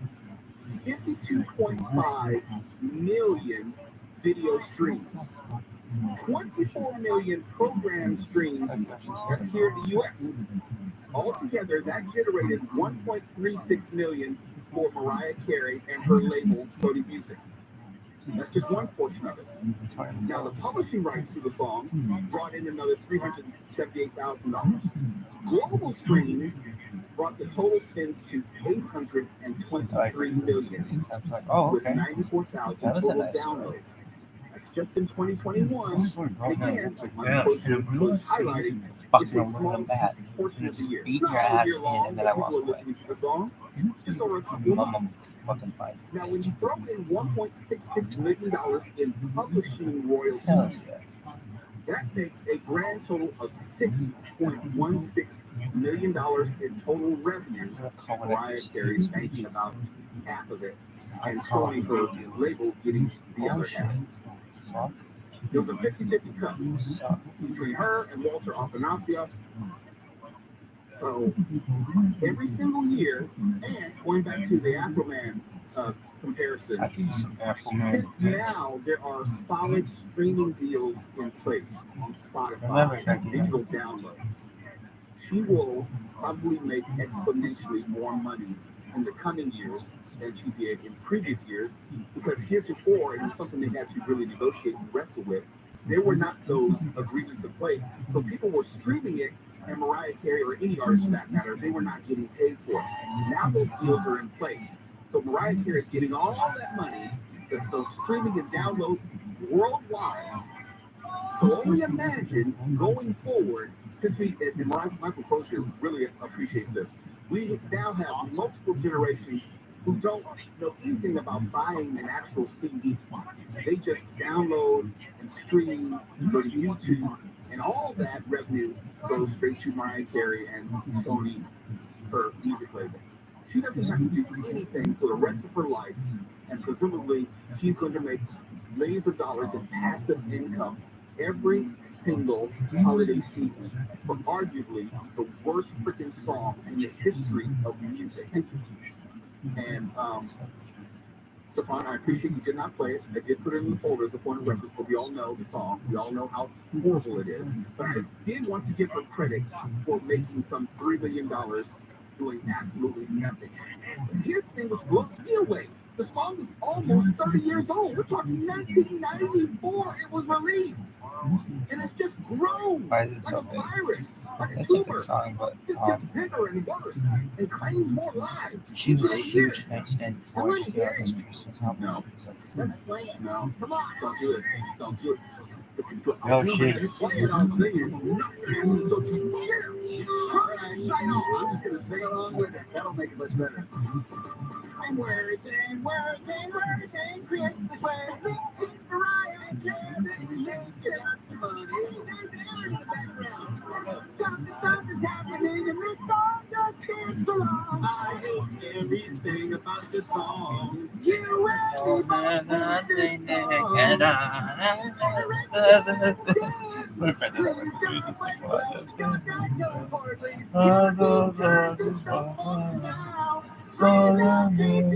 52.5 million video streams. 24 million program streams that's here in the U.S. Altogether, that generated 1.36 million for Mariah Carey and her label, Sony Music. That's just one portion of it. Now, the publishing rights to the song brought in another $378,000. Global streams brought the total spends to 823 million, with 94,000 total downloads. That's just in 2021. Again, my was highlighting it's a small portion of the year. Beat Not your all ass year in long, and then I walk people are away. listening to the song. Just over a couple months. Now, when you throw in $1.66 million in publishing royalties, that makes a grand total of $6.16 million in total revenue. Mariah Carey's making about half of it, and Sony, her label, getting the other half. There was a 50-50 cut between her and Walter Afanasieff. So every single year, and going back to the Afroman comparison, since now there are solid streaming deals in place on Spotify, digital downloads, she will probably make exponentially more money in the coming years than she did in previous years, because heretofore it was something they had to really negotiate and wrestle with. There were not those agreements in place, so people were streaming it, and Mariah Carey or any artist for that matter, they were not getting paid for it. Now those deals are in place, so Mariah Carey is getting all that money, those streaming and downloads worldwide. So only imagine going forward, since we, and Michael Crozier really appreciates this, we now have multiple generations who don't know anything about buying an actual CD. They just download and stream, go to YouTube, and all that revenue goes straight to Mariah Carey and Sony, her music label. She doesn't have to do anything for the rest of her life, and presumably she's going to make millions of dollars in passive income every single holiday season for arguably the worst freaking song in the history of music. And Stefan, I appreciate you did not play it. I did put it in the folder as a point of reference, but we all know the song. We all know how horrible it is. But I did want to give her credit for making some $3 million doing absolutely nothing. Here's the thing which blows me away. The song is almost 30 years old. We're talking 1994 it was released. And it's just grown like a virus, like a tumor. It just gets bigger and worse and claims more lives. She was huge the next day before she got this Christmas album. No. Let's play it. No. Come on. Don't do it. Don't do it. No shit. Play it on singing. I'm just going to sing along with it. That'll make it much better. I'm working, Christmas, working, Mariah Carey, something's happening and this song just can't belong. I hate everything about this song. You and me and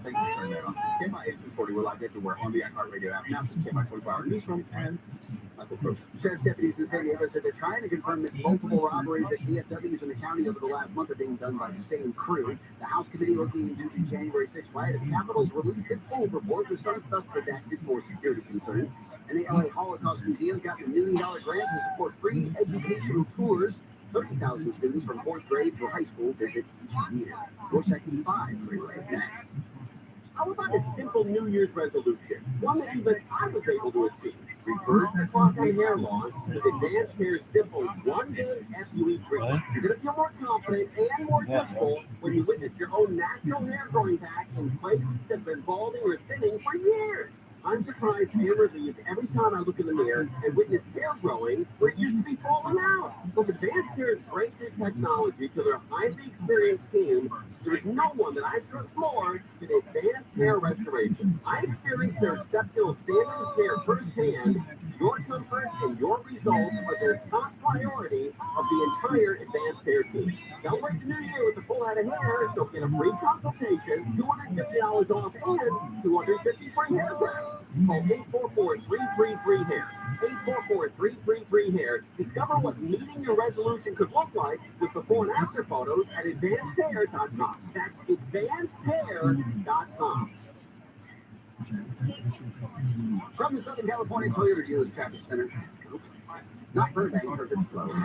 Thank you for turning that on. KMI 840, we're live everywhere on the iHeartRadio app. Now, KMI 24-hour newsroom and Michael Crozier. Sheriff's deputies in San Diego said they're trying to confirm that multiple robberies at DFWs in the county over the last month are being done by the same crew. The House Committee looking into the January 6th riot at the Capitol's released its full report with some stuff redacted for security concerns. And the LA Holocaust Museum got a $1 million grant to support free educational tours. 30,000 students from 4th grade to high school visit each year. We'll check the 5 right next. How about a simple New Year's resolution? One that even I was able to achieve. Reverse the clock on hair loss with advanced hair's simple 1 day FUE treatment. You're going to feel more confident and more comfortable when you witness your own natural hair growing back in places that have been balding or thinning for years. I'm surprised and relieved every time I look in the mirror and witness hair growing where it used to be falling out. With advanced hair's breakthrough technology to their highly experienced team, there is no one that I trust more than advanced hair restoration. I experienced their exceptional standard of care firsthand. Your comfort and your results are the top priority of the entire advanced hair team. Celebrate the new year with a full head of hair, so get a free consultation, $250 off, and 250 free hair grafts. Call 844-333-HAIR. 844-333-HAIR. Discover what meeting your resolution could look like with before and after photos at advancedhair.com. That's advancedhair.com. From the Southern California Toyota Dealer Traffic Center, not Burbank, because it's slow. At the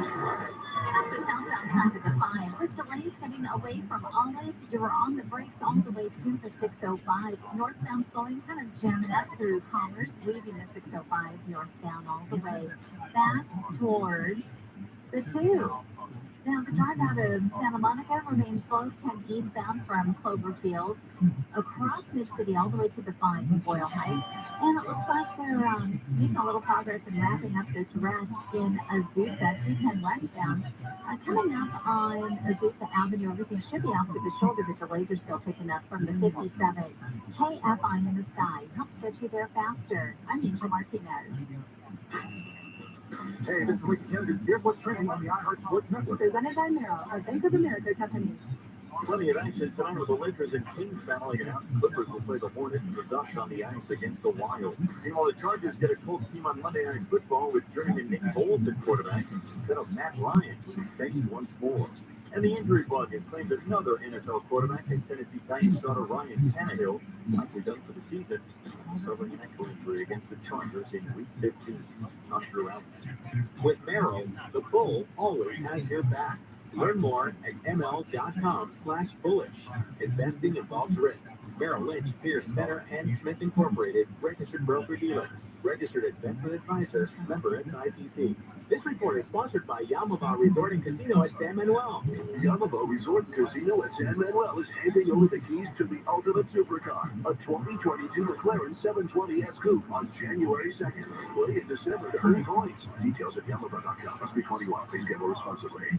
southbound side of the 5, with delays heading away from Olive, you were on the brakes all the way to the 605. Northbound flowing kind of jamming up through Commerce, leaving the 605 northbound all the way back towards the 2. Now, the drive out of Santa Monica remains slow, 10 eastbound from Cloverfield, across Mid-City all the way to the 5 in Boyle Heights. And it looks like they're making a little progress in wrapping up this wreck in Azusa, 210 westbound. Coming up on Azusa Avenue, everything should be off to the shoulder, but delays are still picking up from the 57. KFI in the sky helps get you there faster. I'm Angel Martinez. Hey, this is Ricky Kennedy. Here's what's trending on the iHeart Sports Network. Presented by Merrill, a Bank of America company. Plenty of action tonight with the Lakers and Kings battling it out. The Clippers will play the Hornets and the Ducks on the ice against the Wild. Meanwhile, the Chargers get a Colts team on Monday Night Football with journeyman Nick Foles at quarterback instead of Matt Ryan, who's benched once more. And the injury bug has claimed another NFL quarterback as Tennessee Titans starter Ryan Tannehill, likely done for the season, suffering an ankle injury against the Chargers in Week 15. Not throughout. With Merrill, the Bull always has your back. Learn more at ml.com/bullish. Investing involves risk. Merrill Lynch, Pierce, Spencer, and Smith Incorporated, registered broker-dealer. Registered investment advisor, member SIPC. This report is sponsored by Yamava Resort and Casino at San Manuel. Yamava Resort and Casino at San Manuel is handing over the keys to the ultimate supercar, a 2022 McLaren 720S Coupe on January 2nd. Play in December to earn points. Details at Yamava.com. Must be 21. Please gamble responsibly.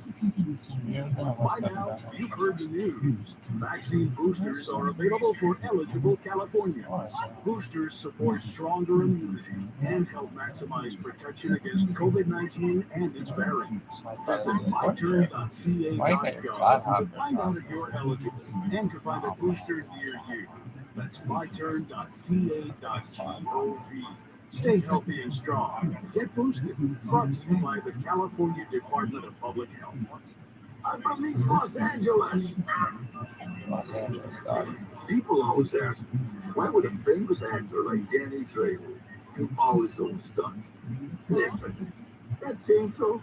By now, you've heard the news. Vaccine boosters are available for eligible Californians. Boosters support stronger immunity and help maximize protection against COVID-19 and its variants. Visit myturn.ca.gov to find out if you're eligible and to find a booster near you. That's myturn.ca.gov. Stay healthy and strong. Get boosted. Brought to you by the California Department of Public Health. I'm from East Los Angeles. People always ask, why would a famous actor like Danny Trejo do all his own stunts? Listen, that chainsaw,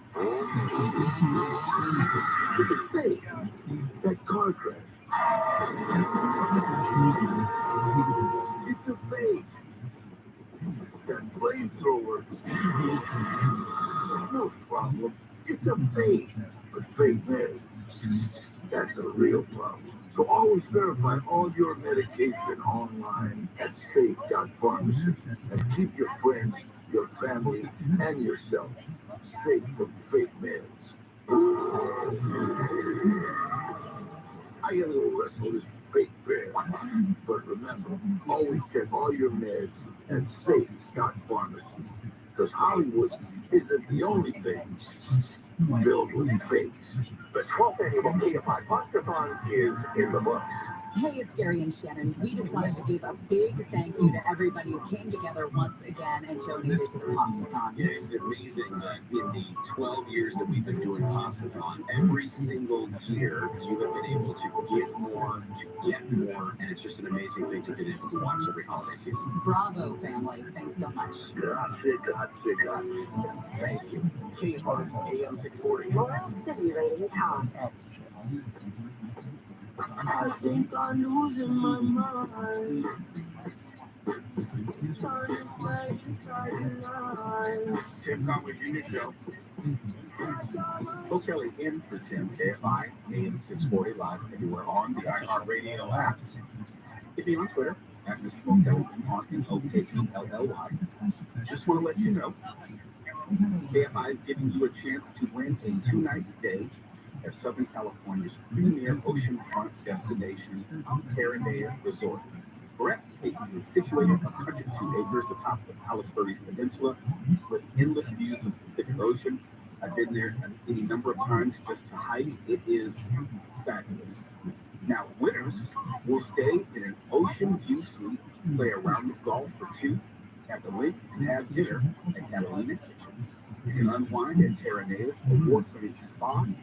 it's a fake. That car crash, it's a fake. That flamethrower, no problem. It's a fake. But fake is. That's a real problem. So always verify all your medication online at safe.pharmacy and keep your friends, your family, and yourself safe from fake meds. I get a little restless with fake bear. But remember, always check all your meds at safe.pharmacy. Because Hollywood isn't the only thing filled with fakes. The 12th annual PFI Pasta-thon is in the books. Hey, it's Gary and Shannon. We just wanted to give a big thank you to everybody who came together once again and donated to the Pasta-thon. Yeah, it's amazing that in the 12 years that we've been doing Pasta-thon, every single year you have been able to get more, and it's just an amazing thing to be able to watch every holiday season. Bravo, family. Thanks so much. Thank you. KFR, AM 640. City Talk. I think I'm losing my mind. Tim Conway Jr. Show. Bill Kelly in for Tim, KFI, AM 640, live everywhere on the iHeartRadio app. If you're on Twitter, at Mr. Bill Kelly, on NOKELLY. Just want to let you know, KFI is giving you a chance to win a 2-night stay at Southern California's premier oceanfront destination, Terranea Resort. Correct, situated 102 acres atop the Palos Verdes Peninsula with endless views of the Pacific Ocean. I've been there any number of times just to hike. It is fabulous. Now, winners will stay in an ocean view suite, play a round of golf for 2 at the lake, and have dinner at Catalina Kitchen. You can unwind at Terranea's award-winning spa and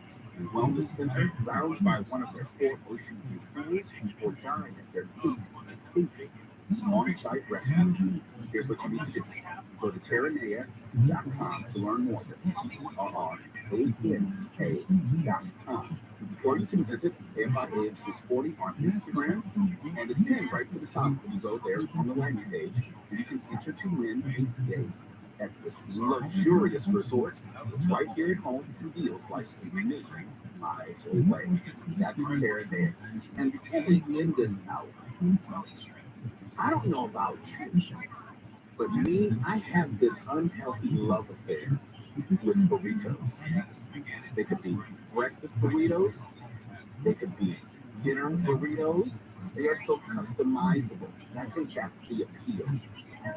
wellness center, lounge by one of their 4 ocean view pools, or dine at their on-site restaurants. Here's what you need to do. Go to terranea.com to learn more. TRANA.com. Or you can visit AFIAM640 on Instagram, and it's pinned right to the top when you go there on the landing page, and you can enter to win a stay at this luxurious resort. It's right here at home and feels like a million miles away. That's Terranea. And before we end this hour, I don't know about you, but me, I have this unhealthy love affair with burritos. They could be breakfast burritos. They could be dinner burritos. They are so customizable. I think that's the appeal.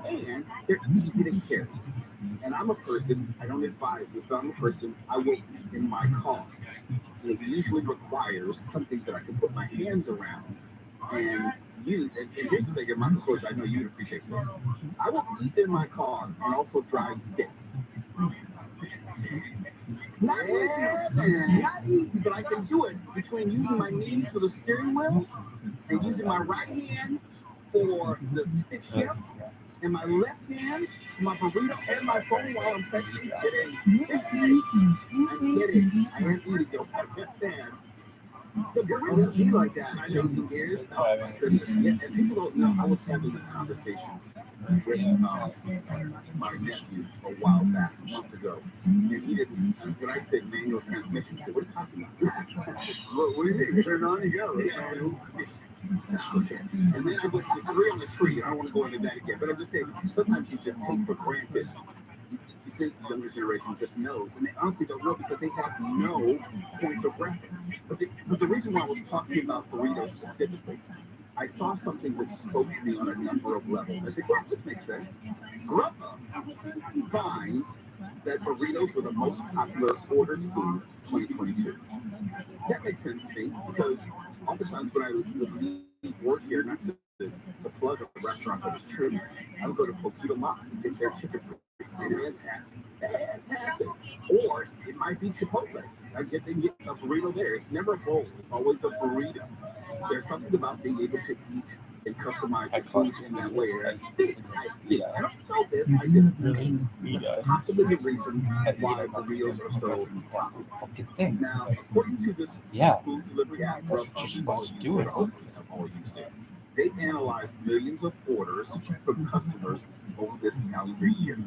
And they're easy to carry. And I'm a person, I don't advise this, but I'm a person, I will eat in my car. And it usually requires something that I can put my hands around and use. And here's the thing, and Michael Coach, I know you'd appreciate this. I will eat in my car and also drive sticks. Not easy, not easy, but I can do it between using my knees for the steering wheel and using my right hand for the stick shift and my left hand for my burrito and my phone while I'm texting. I'm kidding. I am eating it. The burrito be like that. I know some years. And people don't know. I was having a conversation with my nephew a while back, months ago. And he didn't, when I said manual transmission, he said, what are you talking about? What do you mean? Turn it on and go. Okay. And then I went to 3 on the tree. I don't want to go into that again, but I'm just saying, sometimes you just take for granted. You think the younger generation just knows, and they honestly don't know because they have no point of reference. But the reason why I was talking about burritos specifically, I saw something that spoke to me on a number of levels. I said, yeah, this makes sense. Grubhub finds that burritos were the most popular ordered food 2022. That makes sense to me because oftentimes when I was work here, not to plug a restaurant that is true, I would go to Poquito Mas and get their chicken fantastic. Or it might be Chipotle. They get a burrito there. It's never a bowl. It's always a burrito. There's something about being able to eat and customize your food in that way. I don't know this. I didn't possibly the reason why burritos are so popular. Now, according to this food delivery app, they analyzed millions of orders from customers over this calendar year.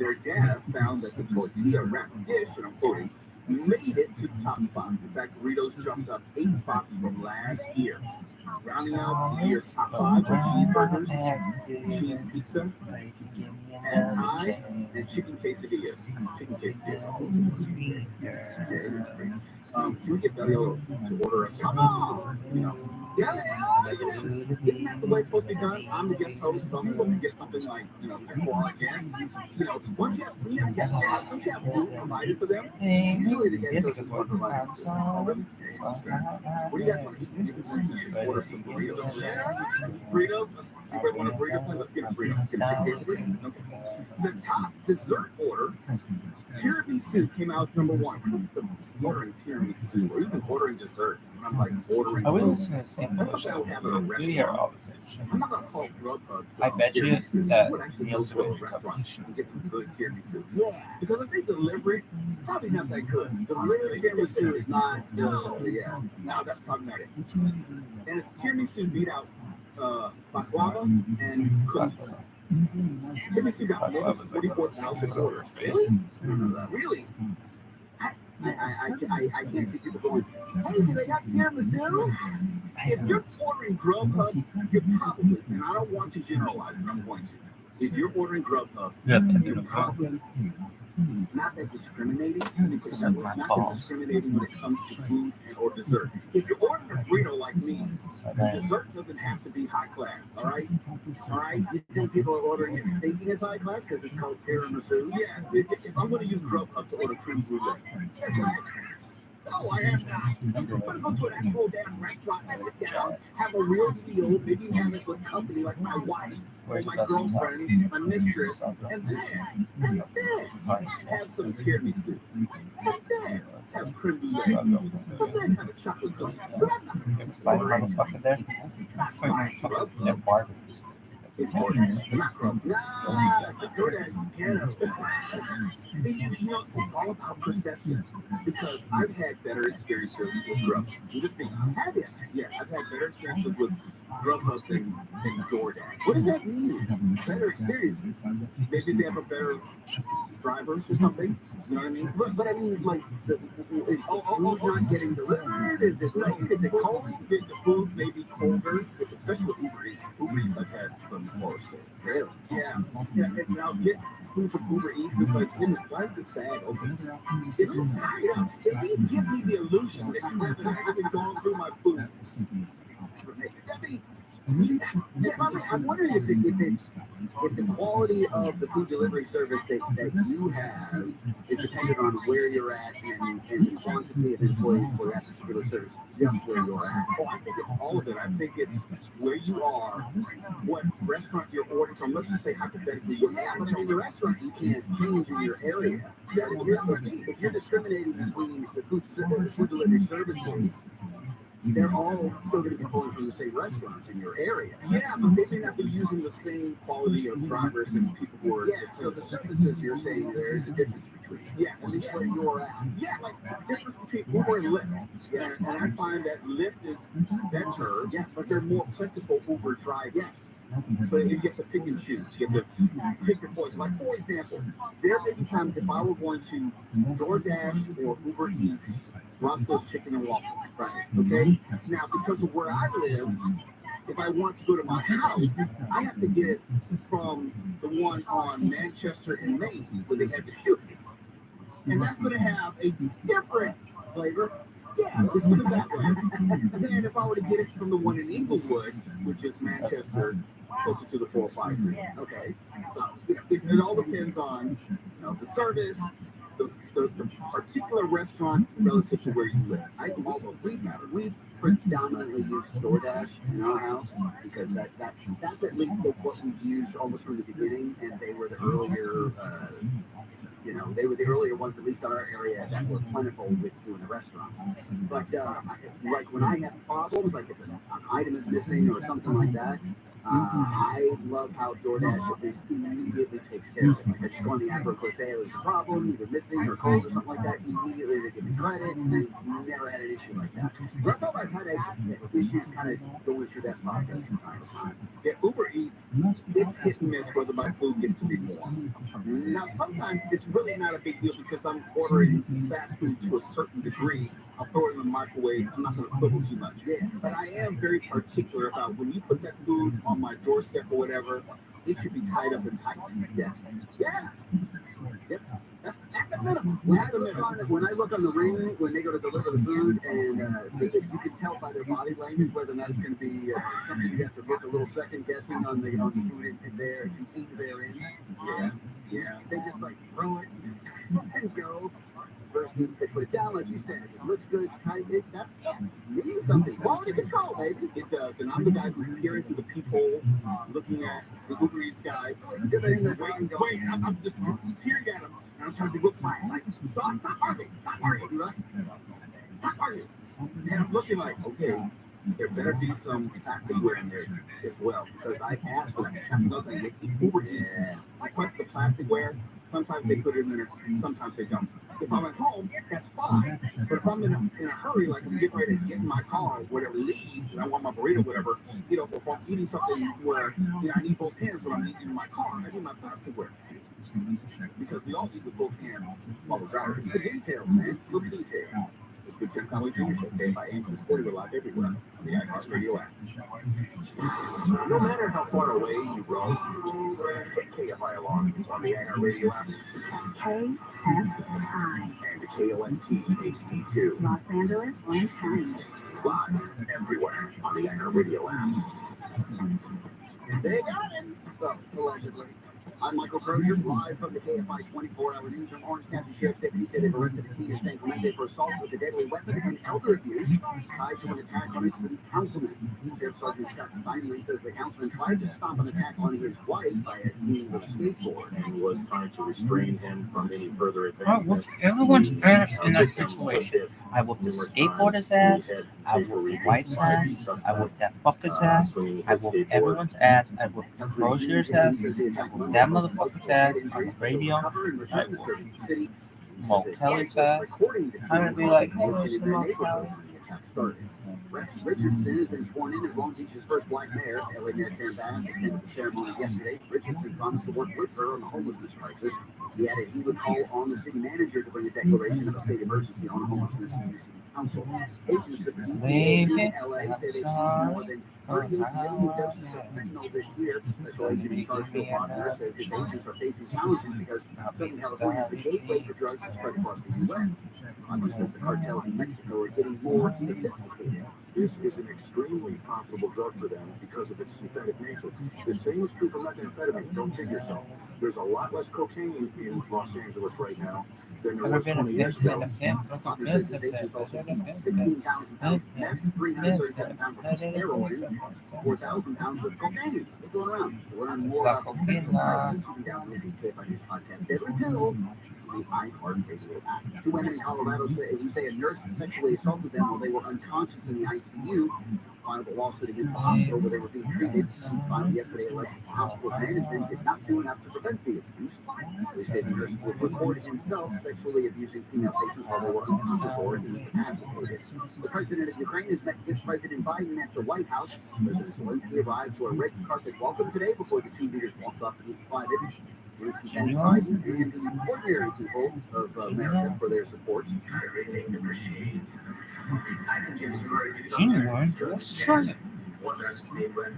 Their data found that the tortilla wrap dish, and I'm quoting, made it to the top spots. In fact, burritos jumped up 8 spots from last year. Rounding out the year's top 5 were cheeseburgers, cheese pizza, and pie, and chicken quesadillas. Chicken quesadillas are always can we get Belio to order us? Come on! You know, isn't that the way it's supposed to be done? I'm the guest host, so I'm supposed to get something like, for our guests. Once you have guests, don't you have food provided for them? Usually the guest host is going to provide them. What do you guys want to eat? You should order some burritos. Burritos? You want a burrito? Let's get a burrito. Okay. The top dessert order, tiramisu came out number 1. Ordering tiramisu, or even ordering dessert. I'm like ordering. I was going to say, I wish I would have it at a restaurant. I'm not going to call Grubhub. I bet you that Nielsen will go to a restaurant and get some good tiramisu. Yeah. Because if they deliver it, it's probably not that good. The delivery tiramisu is not, yeah. No, that's probably not it. And tiramisu beat out baklava and cookies. Tiramisu got more than 44,000 orders. Really? I can't see people going, hey, do they got tiramisu? If you're ordering Grubhub, you're probably, and I don't want to generalize, but I'm going to. If you're ordering Grubhub, you're probably not that discriminating, because it's not that discriminating when it comes to food or dessert. If you're ordering a burrito like me, dessert doesn't have to be high class, all right? All right? You think people are ordering it thinking it's high class because it's called tiramisu? Yeah. If I'm going to use Grubhub to order creme brulee, no, I have not. I'm going to go to an actual damn restaurant and sit down, have a real meal, maybe have it with company like my wife, or my girlfriend, my mistress, and then have some tiramisu. And then have creme brulee. And then have a chocolate cookie. Five motherfucker there. It's all about perception. Because I've had better experiences with Grubhub. Have you? Yes, I've had better experiences with Grubhub than DoorDash. What does that mean? Better experiences. Maybe they have a better drivers or something. You know what I mean? But I mean, like, is not getting delivered? Is it late? Is it cold? Is the food maybe colder? Especially with Uber Eats. Uber Eats, I've had some more stories. Really? Yeah. And I'll get food from Uber Eats. It's like, why is this bag open? It's tied up. It didn't give me the illusion that you haven't actually gone through my food. I mean, I'm wondering if it's if the quality of the food delivery service that you have is dependent on where you're at and the quantity of employees for that particular service, just where you're at. Oh, I think it's all of it. I think it's where you are, what restaurant you're ordering from. Let's just say hypothetically, But in the restaurant, you can't change in your area. If you're discriminating between the food delivery services, they're all still going to be pulling from the same restaurants in your area. Yeah, but they may not be using the same quality of drivers and people who are. Yeah, so the services you're saying there is a difference between. Yeah, at least where you're at. Yeah, like difference between Uber and Lyft. Yeah, and I find that Lyft is better, yeah, but they're more plentiful Uber drivers. Yes. So you get to pick and choose. You get to pick your points. Like, for example, there may be times if I were going to DoorDash or Uber Eats, Roscoe's Chicken and Waffles, right? Okay? Now, because of where I live, if I want to go to my house, I have to get it from the one on Manchester and Maine, where they have the shooting. And that's going to have a different flavor. Yeah, let's put it that way. And then if I were to get it from the one in Inglewood, which is Manchester, closer to the 405, okay. So it all depends on the service, the particular restaurant relative to where you live. I think all those things matter. We predominantly use DoorDash in our house because that's at least what we've used almost from the beginning, and they were the earlier. They were the earlier ones, at least in our area, that were plentiful with doing the restaurants. But like when I have problems, like if an item is missing or something like that, I love how DoorDash at least immediately takes care of it. Like I just go on the app real quick, say there's a problem, either missing or cold or something like that. Immediately they give me credit, and I never had an issue like that. So I felt I've had issues kind of going through that process from time to time. Yeah, Uber Eats, it's hit and miss whether my food gets to be warm. Now, sometimes it's really not a big deal because I'm ordering fast food to a certain degree. I'll throw it in the microwave. I'm not going to quibble too much. Yeah, but I am very particular about when you put that food on my doorstep or whatever, it should be tied up and tight. Yes. Yeah. Yep. That's the minimum. When I look on the ring, when they go to deliver the food, and you can tell by their body language whether or not it's going to be something you have to look a little second guessing on the food if they're in. Yeah. Yeah. They just like throw it and go. Versus they put it down, like you said. It looks good. That means something. Quality control, baby. It does. And I'm the guy who's peering through the peephole, looking at the Uber Eats guy. Wait, I'm just peering at him. And I'm trying to look fine. Like, stop arguing, right? Stop arguing. And I'm looking like, okay, there better be some plasticware in there as well. Because I asked for that. That's another thing. Uber Eats request the plasticware. Sometimes they put it in there, sometimes they don't. If I'm at home, that's fine. But if I'm in a hurry, like I'm getting ready to get in my car, whatever leaves, and I want my burrito, whatever, if I'm eating something where I need both hands when I'm eating in my car, I need my plasticware. Because we all eat with both hands while we're driving. The details, man. Look at the details. It's good to we do this, okay? By Answers 40, we're live everywhere on the iHeartRadio app. No matter how far away you roam, take KFI along on the iHeartRadio app. KFI. And the KOST HD2. Los Angeles, Orange County. Live everywhere on the iHeartRadio app. They got him. Allegedly. I'm Michael Crozier, live from the KFI 24-hour news from Orange County Sheriff's deputies say they've arrested a senior San Clemente for assault with a deadly weapon and elder abuse tied to an attack on a city councilman. Sheriff Sergeant Scott finally says the councilman tried to stop an attack on his wife by a team with a skateboard and was trying to restrain him from any further advancement. Everyone's ass in that situation. I whooped the skateboarder's ass. I whooped the wife's ass. I whooped that fucker's ass. I whooped everyone's ass. I whooped the Crozier's ass. I whooped that motherfucker's ass on the radio. I whooped Mo Kelly's ass. I'm gonna be like, hey, listen, Mo Kelly. Richardson has been sworn in as Long Beach's first black mayor. LA Mayor Karen Bass attended the ceremony yesterday. Richardson promised to work with her on the homelessness crisis. He added he would call on the city manager to bring a declaration of a state emergency on homelessness in the city council. Agents of the EPA in LA say they see more than 38 million doses of fentanyl this year. Special Agent in charge Phil Bonner says his agents are facing challenges because Southern California is the gateway for drugs to spread across the U.S. Bonner says the cartels in Mexico are getting more sophisticated. This is an extremely profitable drug for them because of its synthetic nature. The same is true for methamphetamine. Don't kid yourself. There's a lot less cocaine in Los Angeles right now than there was 20 years ago. Obviously, the state's also 16,000 pounds of meth, 337 pounds of steroids, 4,000 pounds of cocaine. What's going around? To learn more about cocaine prices, you can download the Clip on his podcast, Deadly Pill, the iHeartRadio app. Two women in Colorado say a nurse sexually assaulted them while they were unconscious in the ICU. Filed a lawsuit against the hospital where they were being treated. Filed yesterday alleged the hospital's management did not do enough to prevent the abuse. They say the nurse would record himself sexually abusing female patients while they were unconscious or incapacitated. The president of Ukraine has met with President Biden at the White House. President Zelensky arrived to a red carpet welcome today before the two leaders walked off to meet private. Zelensky thanked Biden and the ordinary people of America for their support. Genuine? What's fun? Genuine.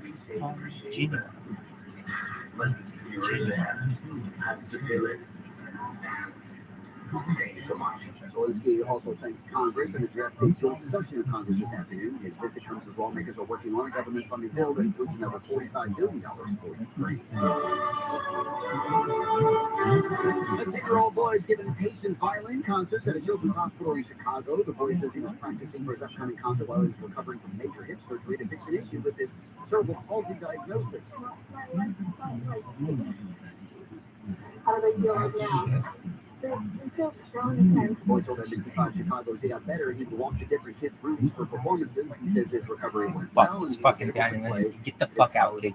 Zelensky also thanks Congress and addressed a joint session of Congress this afternoon. His visit comes as lawmakers are working on a government-funded bill that includes another $45 billion for Ukraine. A 10-year-old boy is given Patience violin concerts at a children's hospital in Chicago. The boy says he was practicing for his upcoming concert while he was recovering from major hip surgery to fix an issue with his cerebral palsy diagnosis. How do they feel right now? They feel strong and The boy told NBC5 Chicago as he got better, he would walk to different kids' rooms for performances. He says his recovery went well. Fuck this fucking guy. Get the fuck out, kid.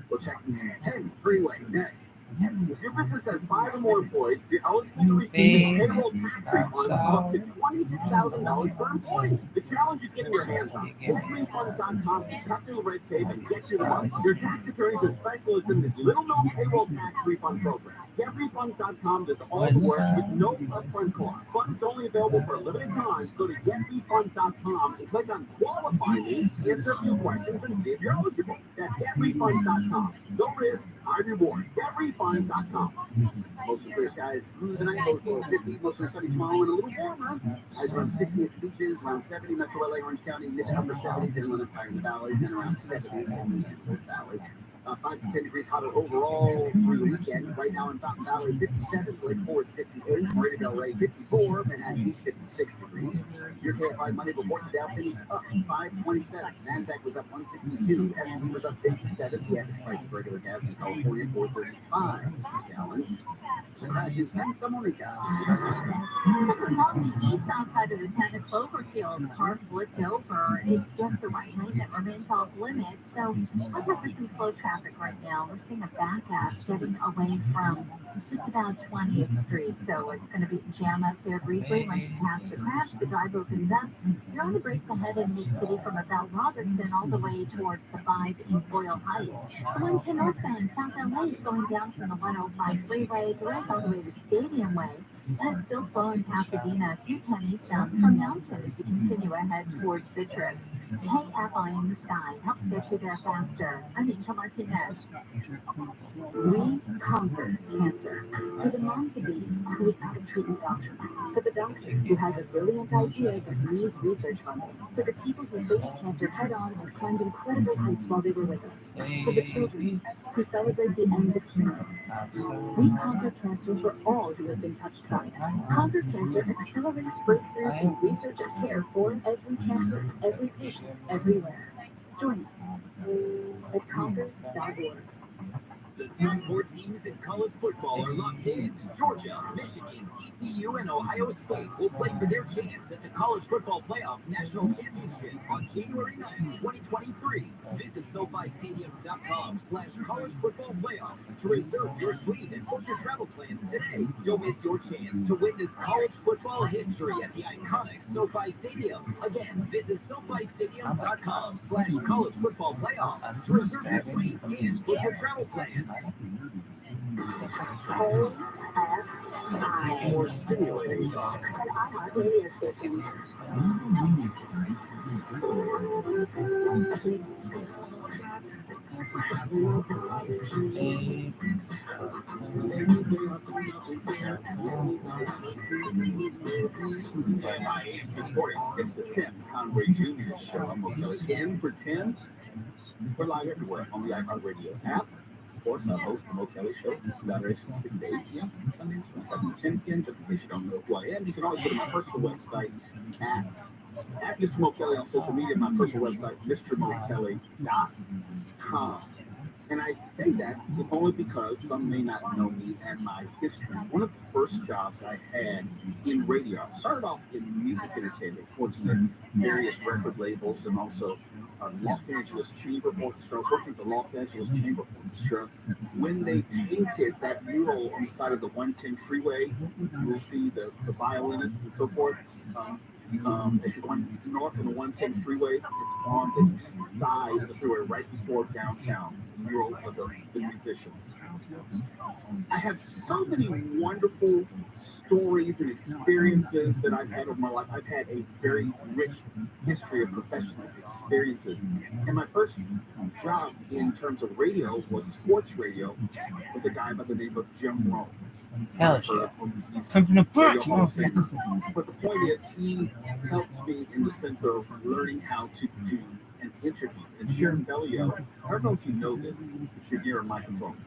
We'll check the 10 freeway next. If your business has 5 or more employees, you're eligible to receive a payroll tax refund of up to $26,000 per employee. The challenge is getting your hands on it. GetRefunds.com to cut through red tape and get you the money. Your tax attorneys are specialists in this little-known payroll tax refund program. GetRefunds.com does all the work with no upfront cost. Funds only available for a limited time. Go to GetRefunds.com and click on Qualify Me, answer a few questions, and see if you're eligible. That's GetRefunds.com. No risk, high reward. GetRefunds.com. Most of the skies through the night, low 50, mostly sunny tomorrow and a little warmer. Highs around 60 at the beaches, around 70 Metro LA, Orange County, mid to upper 70s, inland and higher in the valleys, and around 70 in the Inland Valley. 5 to 10 degrees hotter overall through the weekend. Right now in Fountain Valley, 57, Lake Forest, 58, Marina Del Rey, 54, Manhattan Beach, 56 degrees. Your KFI Money report, Dow finished up 527. NASDAQ was up 162. S&P was up 57. The average price of regular gas in California, 435 a gallon. The crash is Santa Monica. Along the east side of the Santa Cloverfield, car flipped over. It's just the right lane that remains off limits. So let's have some slow traffic right now. We're seeing a backup getting away from just about 20th Street. So it's going to be jam up there briefly. Once you pass the crash, the drive opens up. You're on the brakes ahead in mid-city from about Robertson all the way towards the 5 in Boyle Heights. The 110 northbound South LA is going down from the 105 freeway direct all the way to Stadium Way. And it's still flowing Pasadena 210 eastbound from Mountain as you continue ahead towards Citrus. KFI in the sky helps get you there faster. I'm Angel Martinez. We conquer cancer. For the mom-to-be without a treatment doctor. For the doctor who has a brilliant idea that needs research funding. For the people who faced cancer head-on and climbed incredible heights while they were with us. For the children who celebrate the end of chemo. We conquer cancer for all who have been touched by it. Conquer Cancer accelerates breakthroughs in research and care for every cancer, every patient, everywhere. Join us at conquer.org. The top 4 teams in college football are locked in. Georgia, Michigan, TCU, and Ohio State will play for their chance at the College Football Playoff National Championship on January 9, 2023. Visit SoFiStadium.com/College Football Playoff to reserve your suite and book your travel plans today. Don't miss your chance to witness college football history at the iconic SoFi Stadium. Again, visit SoFiStadium.com/College Football Playoff to reserve your suite and book your travel plans. KFI. More stimulating talk. And I'm on radio station. It's the 10th Conway Jr. show. I'm going to tell you 10 for 10. We're live everywhere on the iHeartRadio app. Of course, I host the Mo Kelly Show Saturdays from 6 to 8 p.m. Sundays from 7 to 10 p.m. Just in case you don't know who I am, you can always go to my personal website at Mr. Mo Kelly on social media. My personal website, MrMoKelly.com. And I say that only because some may not know me and my history. One of the first jobs I had in radio, I started off in music entertainment, working at various record labels and also Los Angeles Chamber Orchestra. I was working at the Los Angeles Chamber Orchestra. When they painted that mural on the side of the 110 freeway, you will see the violinists and so forth. If you're going north on the 110 freeway, it's on the side of the freeway right before downtown. Mural of the musicians. I have so many wonderful stories and experiences that I've had over my life. I've had a very rich history of professional experiences. And my first job in terms of radio was sports radio with a guy by the name of Jim Rome. Hell yeah. Something to put. But the point is, he helps me in the sense of learning how to do an interview. And Sharon Bellio, I don't know if you know this, if you're near a microphone.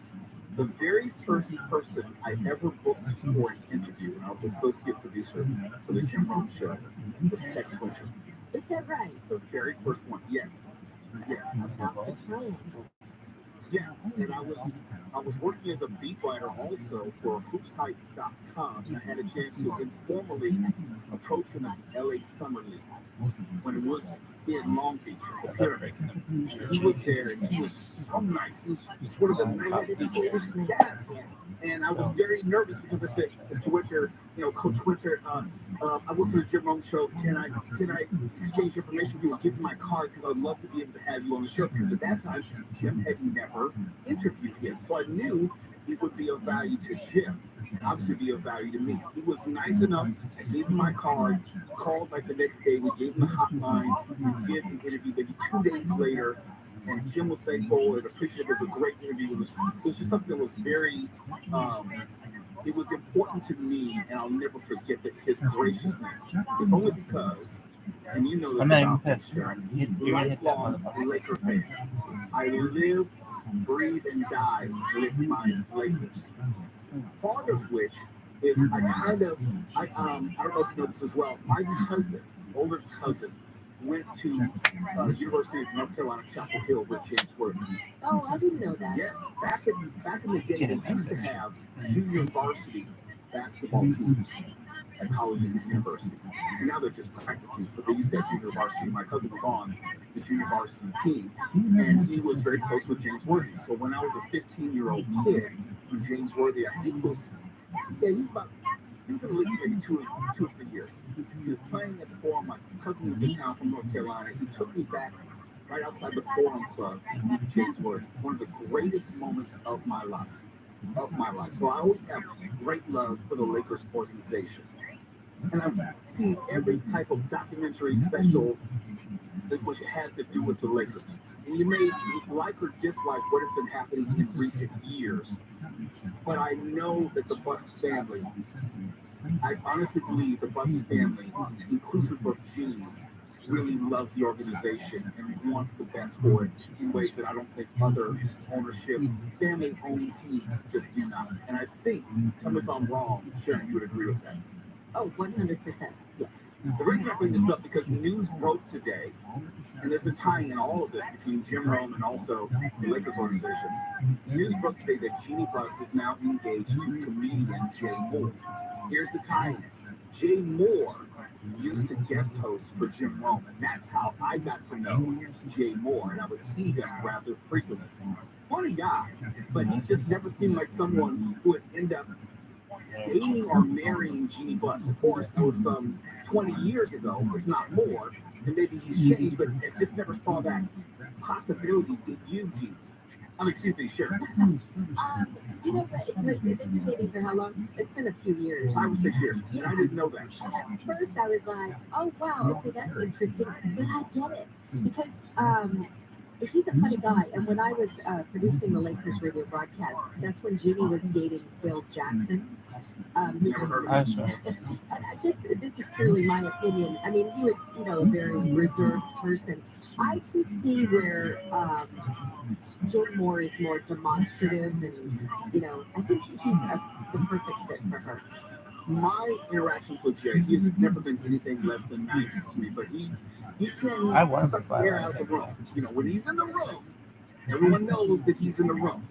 The very first person I ever booked for an interview, and I was associate producer for the Jim Rome show, was Tex Winter. Is that right? The very first one, yes. Yeah. Yeah, and I was working as a beat writer also for hoopshype.com, and I had a chance to informally approach him at the LA Summer League when it was in Long Beach. He was there, and he was so nice. He was one of the nicest people. And I was very nervous because I said, Mr. Winter, Coach Winter, I work for the Jim Rome show. Can I exchange information with you? I'll give you my card because I'd love to be able to have you on the show. Because at that time, Jim had never interviewed him. So I knew he would be of value to Jim. Obviously be of value to me. He was nice enough. I gave him my card, called like the next day. We gave him the hotline. We did an interview maybe 2 days later. And Jim was thankful and appreciative. It was a great interview. It was just something that was very, it was important to me, and I'll never forget that his graciousness. It's only because, and you know this about me, Sharon, lifelong Laker fan. I live, breathe, and die with my Lakers. Part of which is I don't know if you know this as well, my cousin, older cousin, went to University of North Carolina, Chapel Hill with James Worthy. Oh, I didn't know that. Yeah, back in the day, they used to have junior varsity basketball teams at colleges and universities. And now they're just practicing, but they used to have junior varsity. My cousin was on the junior varsity team, and he was very close with James Worthy. So when I was a 15-year-old kid, James Worthy, I think was in the league maybe two or 3 years. He was playing at the Forum. My cousin was in town from North Carolina. He took me back right outside the Forum Club to meet James Worthy. One of the greatest moments of my life. So I always have great love for the Lakers organization. And I've seen every type of documentary special which has to do with the Lakers. And you may like or dislike what has been happening in recent years. But I know that the Bucks family, I honestly believe the Bucks family, inclusive of Gene, really loves the organization and wants the best for it in ways that I don't think other ownership, family-owned teams just do not. And I think, tell me if I'm wrong, Sharon, you would agree with that. Oh, 100%. Yeah. The reason I bring this up because news broke today, and there's a tie in all of this between Jim Rome and also the Lakers organization. News broke today that Jeannie Buss is now engaged to comedian Jay Moore. Here's the tie-in. Jay Moore used to guest host for Jim Rome, and that's how I got to know Jay Moore, and I would see him rather frequently. Funny guy, but he just never seemed like someone who would end up dating or marrying Jeannie Buss. Of course, that was 20 years ago, if not more, and maybe he's changed, but I just never saw that possibility with you, Jeannie. Excuse me, sure. You know, they've been dating for how long? It's been a few years. 5 or 6 years, and I didn't know that. At first, I was like, oh, wow, okay, that's interesting, but I get it. Because But he's a funny guy. And when I was producing the Lakers radio broadcast, that's when Jimmy was dating Phil Jackson. I'm sorry. And this is truly my opinion. I mean, he was, a very reserved person. I can see where Jim Moore is more demonstrative, and I think he's the perfect fit for her. My interactions with Jay, he's never been anything less than nice to me, but he can I want to air out the room. When he's in the room, everyone knows that he's in the room.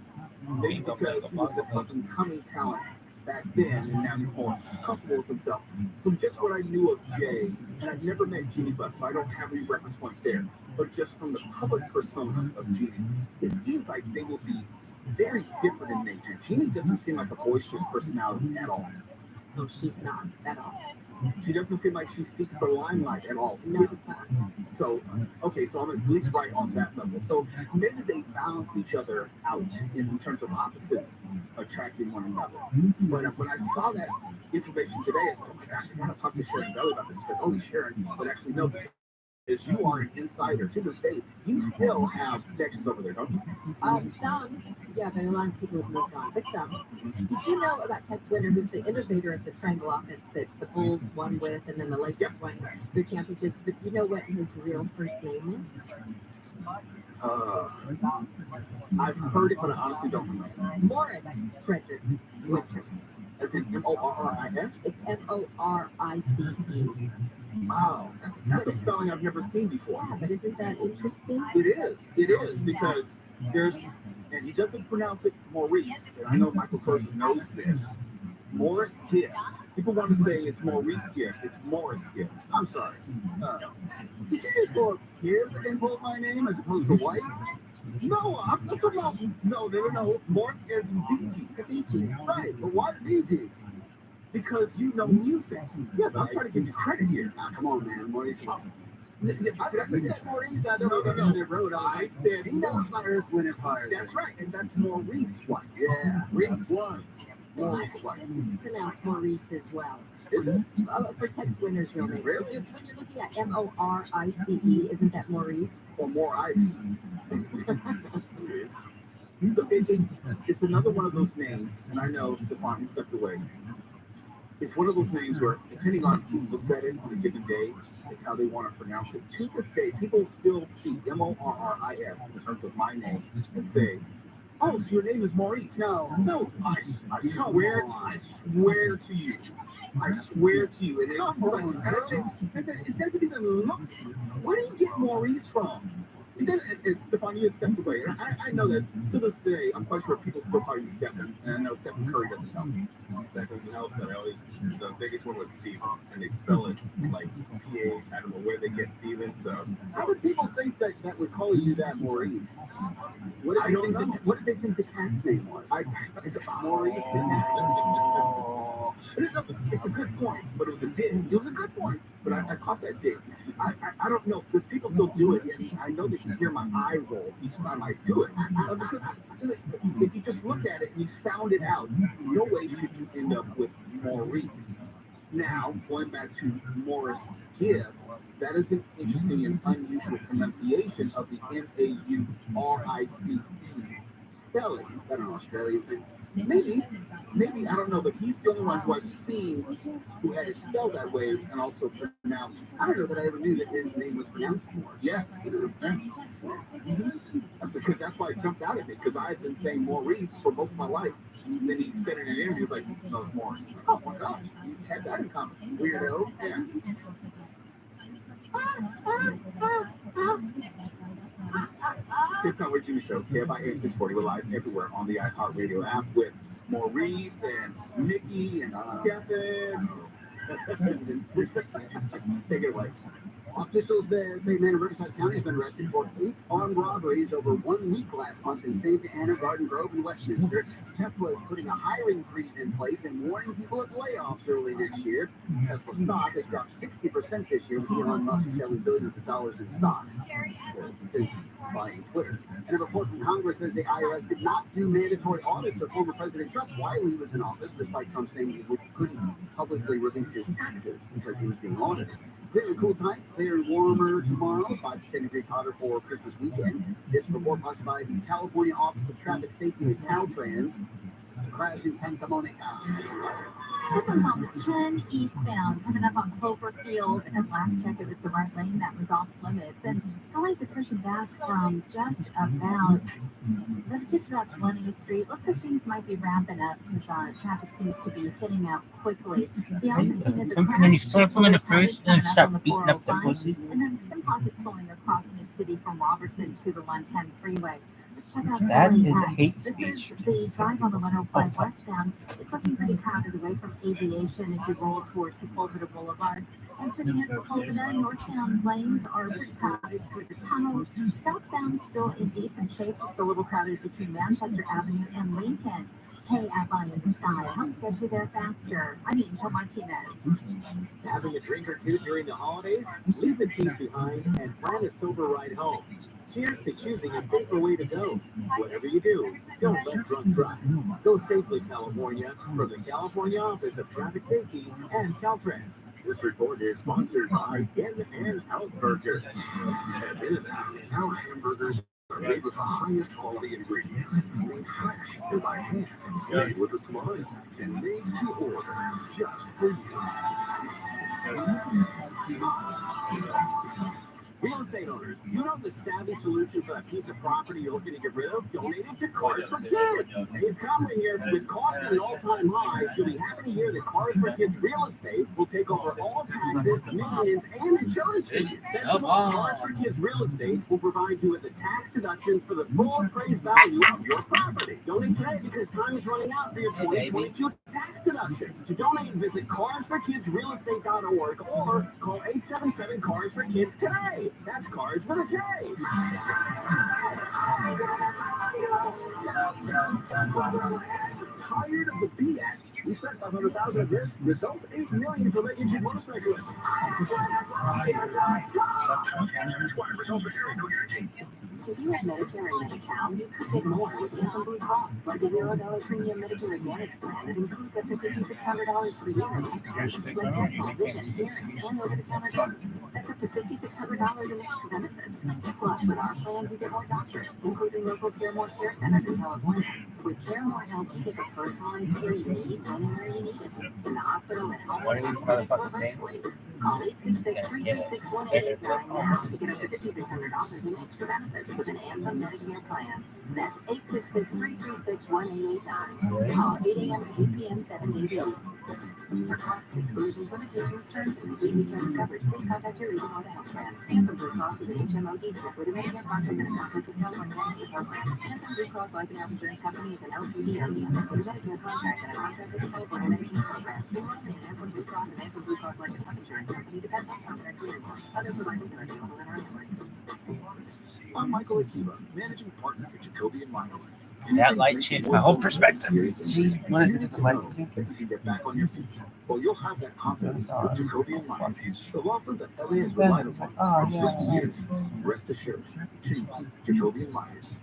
Maybe because he was an up-and-coming talent back then, and now he's more comfortable with himself. So just what I knew of Jay, and I've never met Jeannie Buss, so I don't have any reference point there, but just from the public persona of Jeannie, it seems like they will be very different in nature. Jeannie doesn't seem like a boisterous personality at all. No, she's not at all. She doesn't seem like she seeks the limelight at all. No. So, okay, so I'm at least right on that level. So maybe they balance each other out in terms of opposites attracting one another. But when I saw that information today, I was like, I gotta talk to Sharon Belly about this. She said, oh, Sharon, but actually, no. As you are an insider to this day, you still have connections over there, don't you? Some. Yeah, but a lot of people have moved on. But some. Did you know about Tex Winter, who's the innovator of the triangle offense that the Bulls won with, and then the Lakers won their championships? But you know what his real first name is? I've heard it, but I honestly don't remember. Morris Frederick Winter. As in M-O-R-R-I-S? It's M-O-R-I-C-E. Wow, that's a spelling I've never seen before. Yeah, but isn't that interesting? It is, because there's, and he doesn't pronounce it Maurice, and I know Michael Person knows this. Morris Gift. People want to say it's Maurice Gift, it's Morris Gift. I'm sorry. Did you just go up here and quote my name as opposed to white? No, I'm not talking about, no, Morris is BG. Right, but why BG? Because you know music. Yeah, but I'm trying to give you credit here. Come on, man. Maurice. I said Maurice. No. I said he knows my Earth, Wind, and Fire. That's right, and that's Maurice White. Yeah, Reese White. Maurice White. It's pronounced Maurice as well. Is it? For Tex Winter's real name. Really? When you're looking at M-O-R-I-C-E, isn't that Maurice? Or more ice. It's another one of those names, and I know Stefan stepped away. It's one of those names where, depending on who looks at it on a given day, is how they want to pronounce it. To this day, people still see M-O-R-R-I-S in terms of my name and say, oh, so your name is Maurice. No, I swear to you. I swear to you. And it doesn't even look, where do you get Maurice from? Stefan, you stepped away. I know that to this day, I'm quite sure people still call you Stephen, and I know Stephen Curry doesn't know. That doesn't help, but the biggest one was Steven, and they spell it like P-H. I don't know where they get Steven, so. How would people think that would call you that, Maurice? What did they think the cat's name was? It's Maurice. It's a good point, but it was a dig. It was a good point, but I caught that dig. I don't know, because people still do it, and I know they can hear my eye roll each time I do it. If you just look at it and you sound it out, no way should you end up with Maurice. Now, going back to Morris Gift, that is an interesting and unusual pronunciation of the M-A-U-R-I-C-E spelling. That's an Australian thing. Maybe, I don't know, but he's the only one who I've seen who had it spelled that way and also pronounced. I don't know that I ever knew that his name was pronounced Morris. Yes, it is. Because that's why it jumped out at me, because I had been saying Maurice for most of my life. And then he said it in an interview, like, no, it's Morris. Oh my gosh, you had that in common. Weirdo. Yeah. It's Time with Jimmy Show, KFI 640. We're live everywhere on the iHeartRadio app with Maurice and Nikki and Kevin. Take it away. Officials there say man in Riverside County has been arrested for 8 armed robberies over 1 week last month in St. Anna, Garden Grove, and Westminster. Tesla is putting a hiring freeze in place and warning people of layoffs early next year. Tesla stock has dropped 60% this year, with Elon Musk selling billions of dollars in stocks. Buying Twitter. And a report from Congress says the IRS did not do mandatory audits of former President Trump while he was in office, despite Trump saying he couldn't publicly release his taxes because he was being audited. Very cool tonight, very warmer tomorrow, 5 to 10 degrees hotter for Christmas weekend. This report brought to you by the California Office of Traffic Safety and Caltrans. Crash in Santa Monica. Second on the 10 eastbound, coming up on Cloverfield, and last check it was the right lane that was off limits. And delays are pushing back from just about 20th Street. Looks like things might be ramping up because traffic seems to be hitting out quickly. The other thing is the Can you start from the first and start beating up the pussy? and then some closet pulling across Mid-City from Robertson to the 110 freeway. Check out That is impact. hate This speech. is the drive on the 105 westbound. It's looking pretty crowded away from aviation as you roll towards Sepulveda Boulevard. And sitting at Sepulveda, northbound lanes are pretty crowded through the tunnels. Southbound still in decent shape, just a little crowded between Manchester Avenue and Lincoln. KFI in style. Helps get you there faster. I'm Angel Martinez. Having a drink or two during the holidays? Leave the keys behind and plan a sober ride home. Cheers to choosing a safer way to go. Whatever you do, don't let drunk drive. Go safely, California, from the California Office of Traffic Safety and Caltrans. This report is sponsored by In and Out Burgers. At In and Out, our hamburgers are made with the highest quality ingredients, made fresh and by hand, made with a smile, and made to order just for you. Real estate owners, you know the savvy solution for that piece of property you're looking to get rid of? Donate it to Cars for Kids. It's coming here with costs at an all-time high. You'll be happy to hear that Cars for Kids Real Estate will take over all taxes, maintenance, and insurance fees. That's why Cars for Kids Real Estate will provide you with a tax deduction for the full appraised value of your property. Donate today because time is running out for your 2022 tax deduction. To donate, visit carsforkidsrealestate.org or call 877-CARS-FOR-KIDS today. That's Cards for the K. Tired of the BS? We spent $500,000 at risk. Result $8 million for making cheap motorcyclists. If you have Medicare and Medi-Cal, you could get more with Anthem Blue Cross, like a $0 premium Medicare Advantage plan that includes up to $5,600 per year in extras, like dental, vision, hearing, and over-the-counter drugs. That's up to $5,600 in extra benefits. Plus, with our plan, you get more doctors, including local Care Care centers in California. With Care More Help, you get the personalized care you need anywhere you need it. In the hospital, at home, What are these motherfucking things? Call 866-336-1889 now to get up to $5,600 in extra benefits with an Anthem Medicare plan. That's 866-336-1889. Call 8 a.m. to 8 p.m. 7 days a week. For cost exclusions, limitations, terms, and conditions and coverage, please contact your regional health plan. Anthem Blue Cross is an HMOD with a Medicare contract and a contract with California Medicare program. Anthem Blue Cross Life and Health Insurance Company is an LTD with a Medicare contract and a contract with the California Medicare program. Anthem Blue Cross and Anthem Blue Cross Life and Health Insurance Company depends on contract agreements. Other providers are available in our network. I'm Michael Akiva, managing partner at Jacoby & Myers. That light changed my whole perspective. See, what is it? Like, You can get back on your feet. Well, you'll have that confidence with Jacoby & Myers, the law firm that LA has relied upon for 50 years. Rest assured, choose Jacoby & Myers.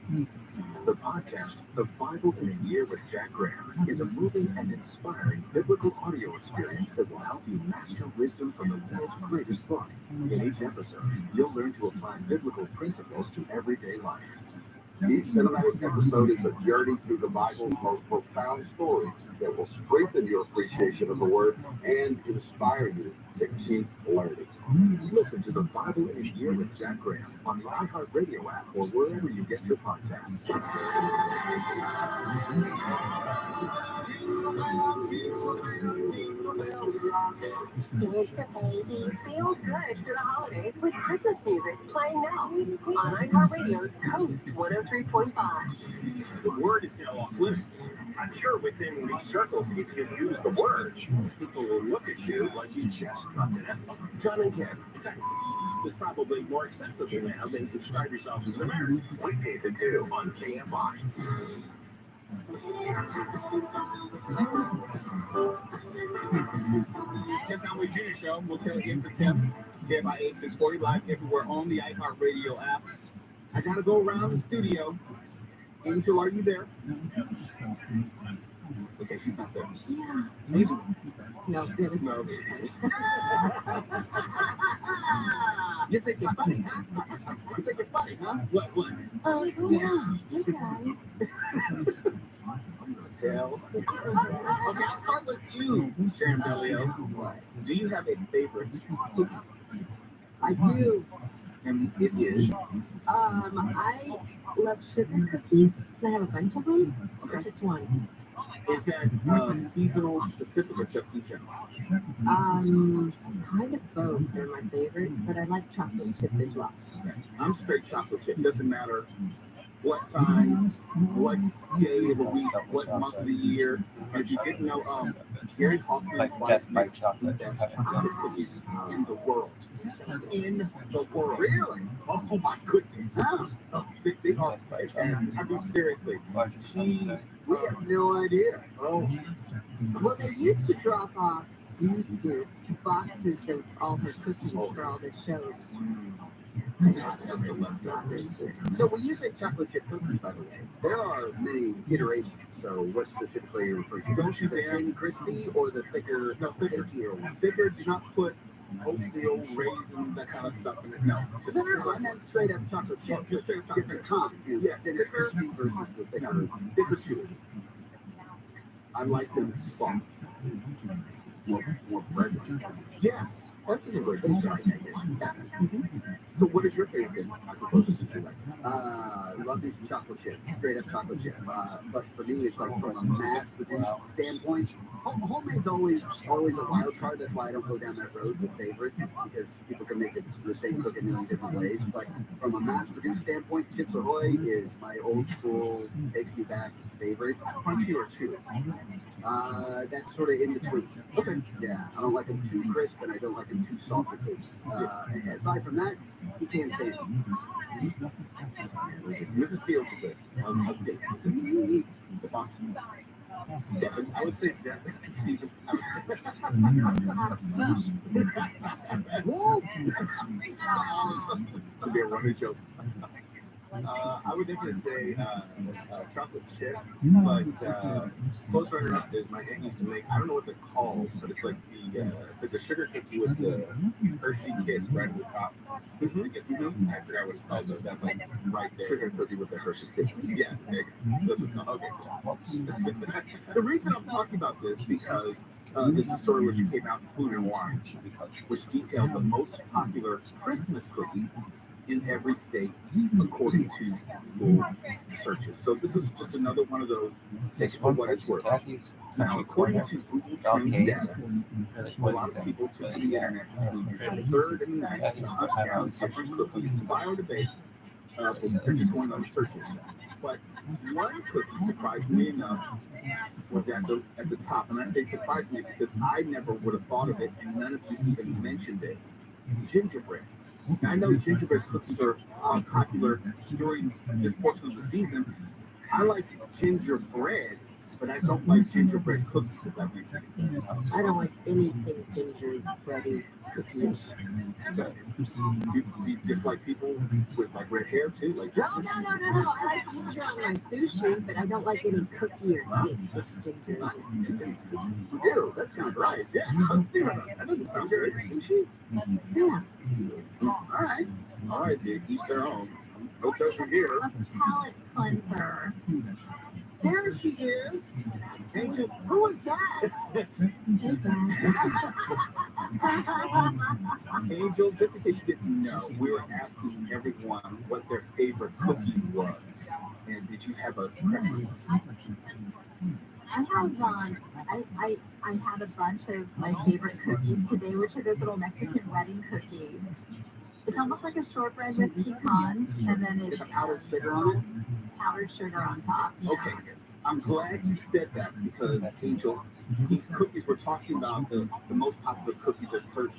The podcast, The Bible in a Year with Jack Graham, is a moving and inspiring biblical audio experience that will help you master wisdom from the world's greatest book. In each episode, you'll learn to apply biblical principles to everyday life. Each cinematic episode is a journey through the Bible's most profound stories that will strengthen your appreciation of the Word and inspire you to keep learning. Listen to The Bible in a Year with Jack Graham on the iHeartRadio app or wherever you get your podcasts. It's the baby feels good for the holidays with Christmas music playing now on iHeartRadio's Coast 103.5. The word is now off limits. I'm sure within these circles, if you use the word, people will look at you like you just got to death. John and Ken, it's probably more acceptable now than describe yourself as an American. Weekdays at 2 on KFI. That's how we do the show. We'll tell you for tip. Get by 8640 live everywhere on the iHeartRadio app. I gotta go around the studio. Angel, are you there? Okay, she's not there. Yeah. Maybe. No, it was No. You think you're funny, huh? You think you're funny, huh? What? yeah. Hey guys. Tell. Okay, I'll start with you, Sharon Bellio. Do you have a favorite cookie? I do. And it is. I love sugar cookies. Can I have a bunch of them? Or just one? Is that seasonal specific or just in general? Kind of both. They're my favorite, but I like chocolate chip as well. I'm straight chocolate chip. Doesn't matter what time, what day of the week, what month of the year. And if you didn't know, Gary Hoffman's wife makes the best chocolate cookies in the world. In the world. Really? Oh my goodness. They are fantastic. I mean, seriously. We have no idea. Oh. Well, they used to drop off boxes of all her cookies for all the shows. So when you say chocolate chip cookies, by the way, there are many iterations. So what specifically are you referring to? Don't you thin, crispy, or the thicker? No, thicker. Thicker. Do not put oatmeal, raisins, that kind of stuff in it. No. I meant straight up chocolate chip. Just straight up different kinds. Yeah, thicker versus the thicker. Thicker chewy. I like them soft. More bread. Yes, that's a good word. So what is your favorite chocolate cookies that you like? Love these chocolate chip, straight up chocolate chip. But for me, it's like from a mass-produced standpoint, homemade's always a wild card. That's why I don't go down that road with favorites, because people can make it the same cookie in different ways. But from a mass-produced standpoint, Chips Ahoy is my old school, takes me back favorite. Crunchy or chewy? That's sort of in between. Okay. Yeah, I don't like them too crisp, and I don't like them too soft or taste. Aside from that, you can't say it. Mrs. Fields is good. I would say definitely. To be a running joke. I would definitely say chocolate chip, but close runner up is my aunt used to make. I don't know what they're called, but it's like the sugar cookie with the Hershey Kiss right at the top. I forgot what it's called. So that's like right there. Sugar cookie with the Hershey's Kiss. Yes, this is not okay. The reason I'm talking about this because this is a story which came out in Food and Wine, which detailed the most popular Christmas cookie in every state according to Google searches. So this is just another one of those for what it's worth. Now, according to Google Trends data, a lot of people took to the internet to third and ninth to hunt down different cookies to buy or debate. They're just going on searches. But one cookie, surprisingly enough, was at the top. And I say surprised me because I never would have thought of it, and none of you even mentioned it. Gingerbread. Now, I know gingerbread cookies are popular during this portion of the season. I like gingerbread, but I don't like gingerbread cookies, if that makes sense. I don't like anything gingerbready cookies. Do you dislike people with like red hair too? Like No. I like ginger on my sushi, but I don't like any cookie or cake. Just ginger. Ew, that sounds right. Yeah, that doesn't sound good. Sushi? Yeah. All right, dude. Each their own. No pressure here. A palate cleanser. There she is. Angel, Who is that? Angel, just in case you didn't know, we were asking everyone what their favorite cookie was. And did you have a preference? I had a bunch of my favorite cookies today, which are those little Mexican wedding cookies. It's almost like a shortbread with pecans, and then it's powdered sugar on it. Powdered sugar on top. Yeah. Okay, I'm glad you said that because Angel, these cookies we're talking about the most popular cookies are searched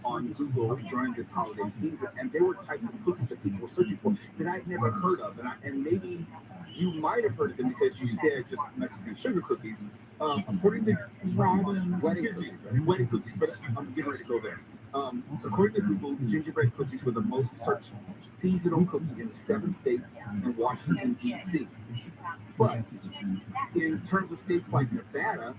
on Google during this holiday season, and there were types of cookies that people were searching for that I'd never heard of, and maybe you might have heard of them because you said just Mexican sugar cookies. According to wedding cookies, but I'm getting ready to go there. According to Google, gingerbread cookies were the most searched seasonal cookie in 7 states and Washington, D.C. But in terms of states like Nevada,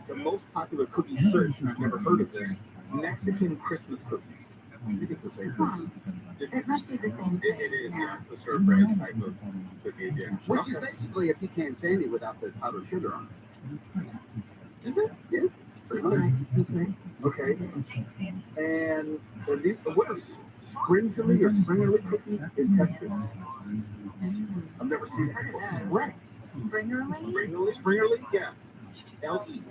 the most popular cookie search, and I've never heard of this, Mexican Christmas cookies. I think it's the same thing. It must be the same thing. It is, yeah. The shortbread type of cookies, yeah. Which is basically a pecan sandy without the powdered sugar on it. Is it? Yeah. Pretty much. Okay. And these, what are Springerly or Springerly cookies in Texas? I've never seen it before. Right. Springerly? Yeah. L-E.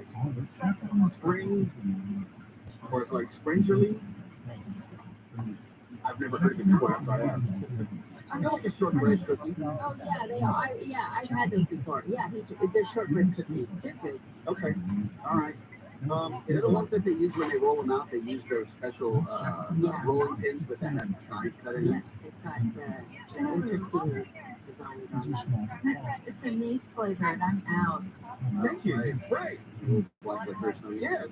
Spring, or it's like Springerly. I've never heard of it before, that's why I asked. I know like a shortbread cookie. Oh, yeah, they are. I've had those before. Yeah, they're shortbread cookies. Okay. All right. They're the ones that they use when they roll them out. They use those special rolling pins with that sign cut in it. Yes, it's got interesting designs on that. It's a niche flavor, and I'm out. Thank you. Right. Black licorice. Yeah.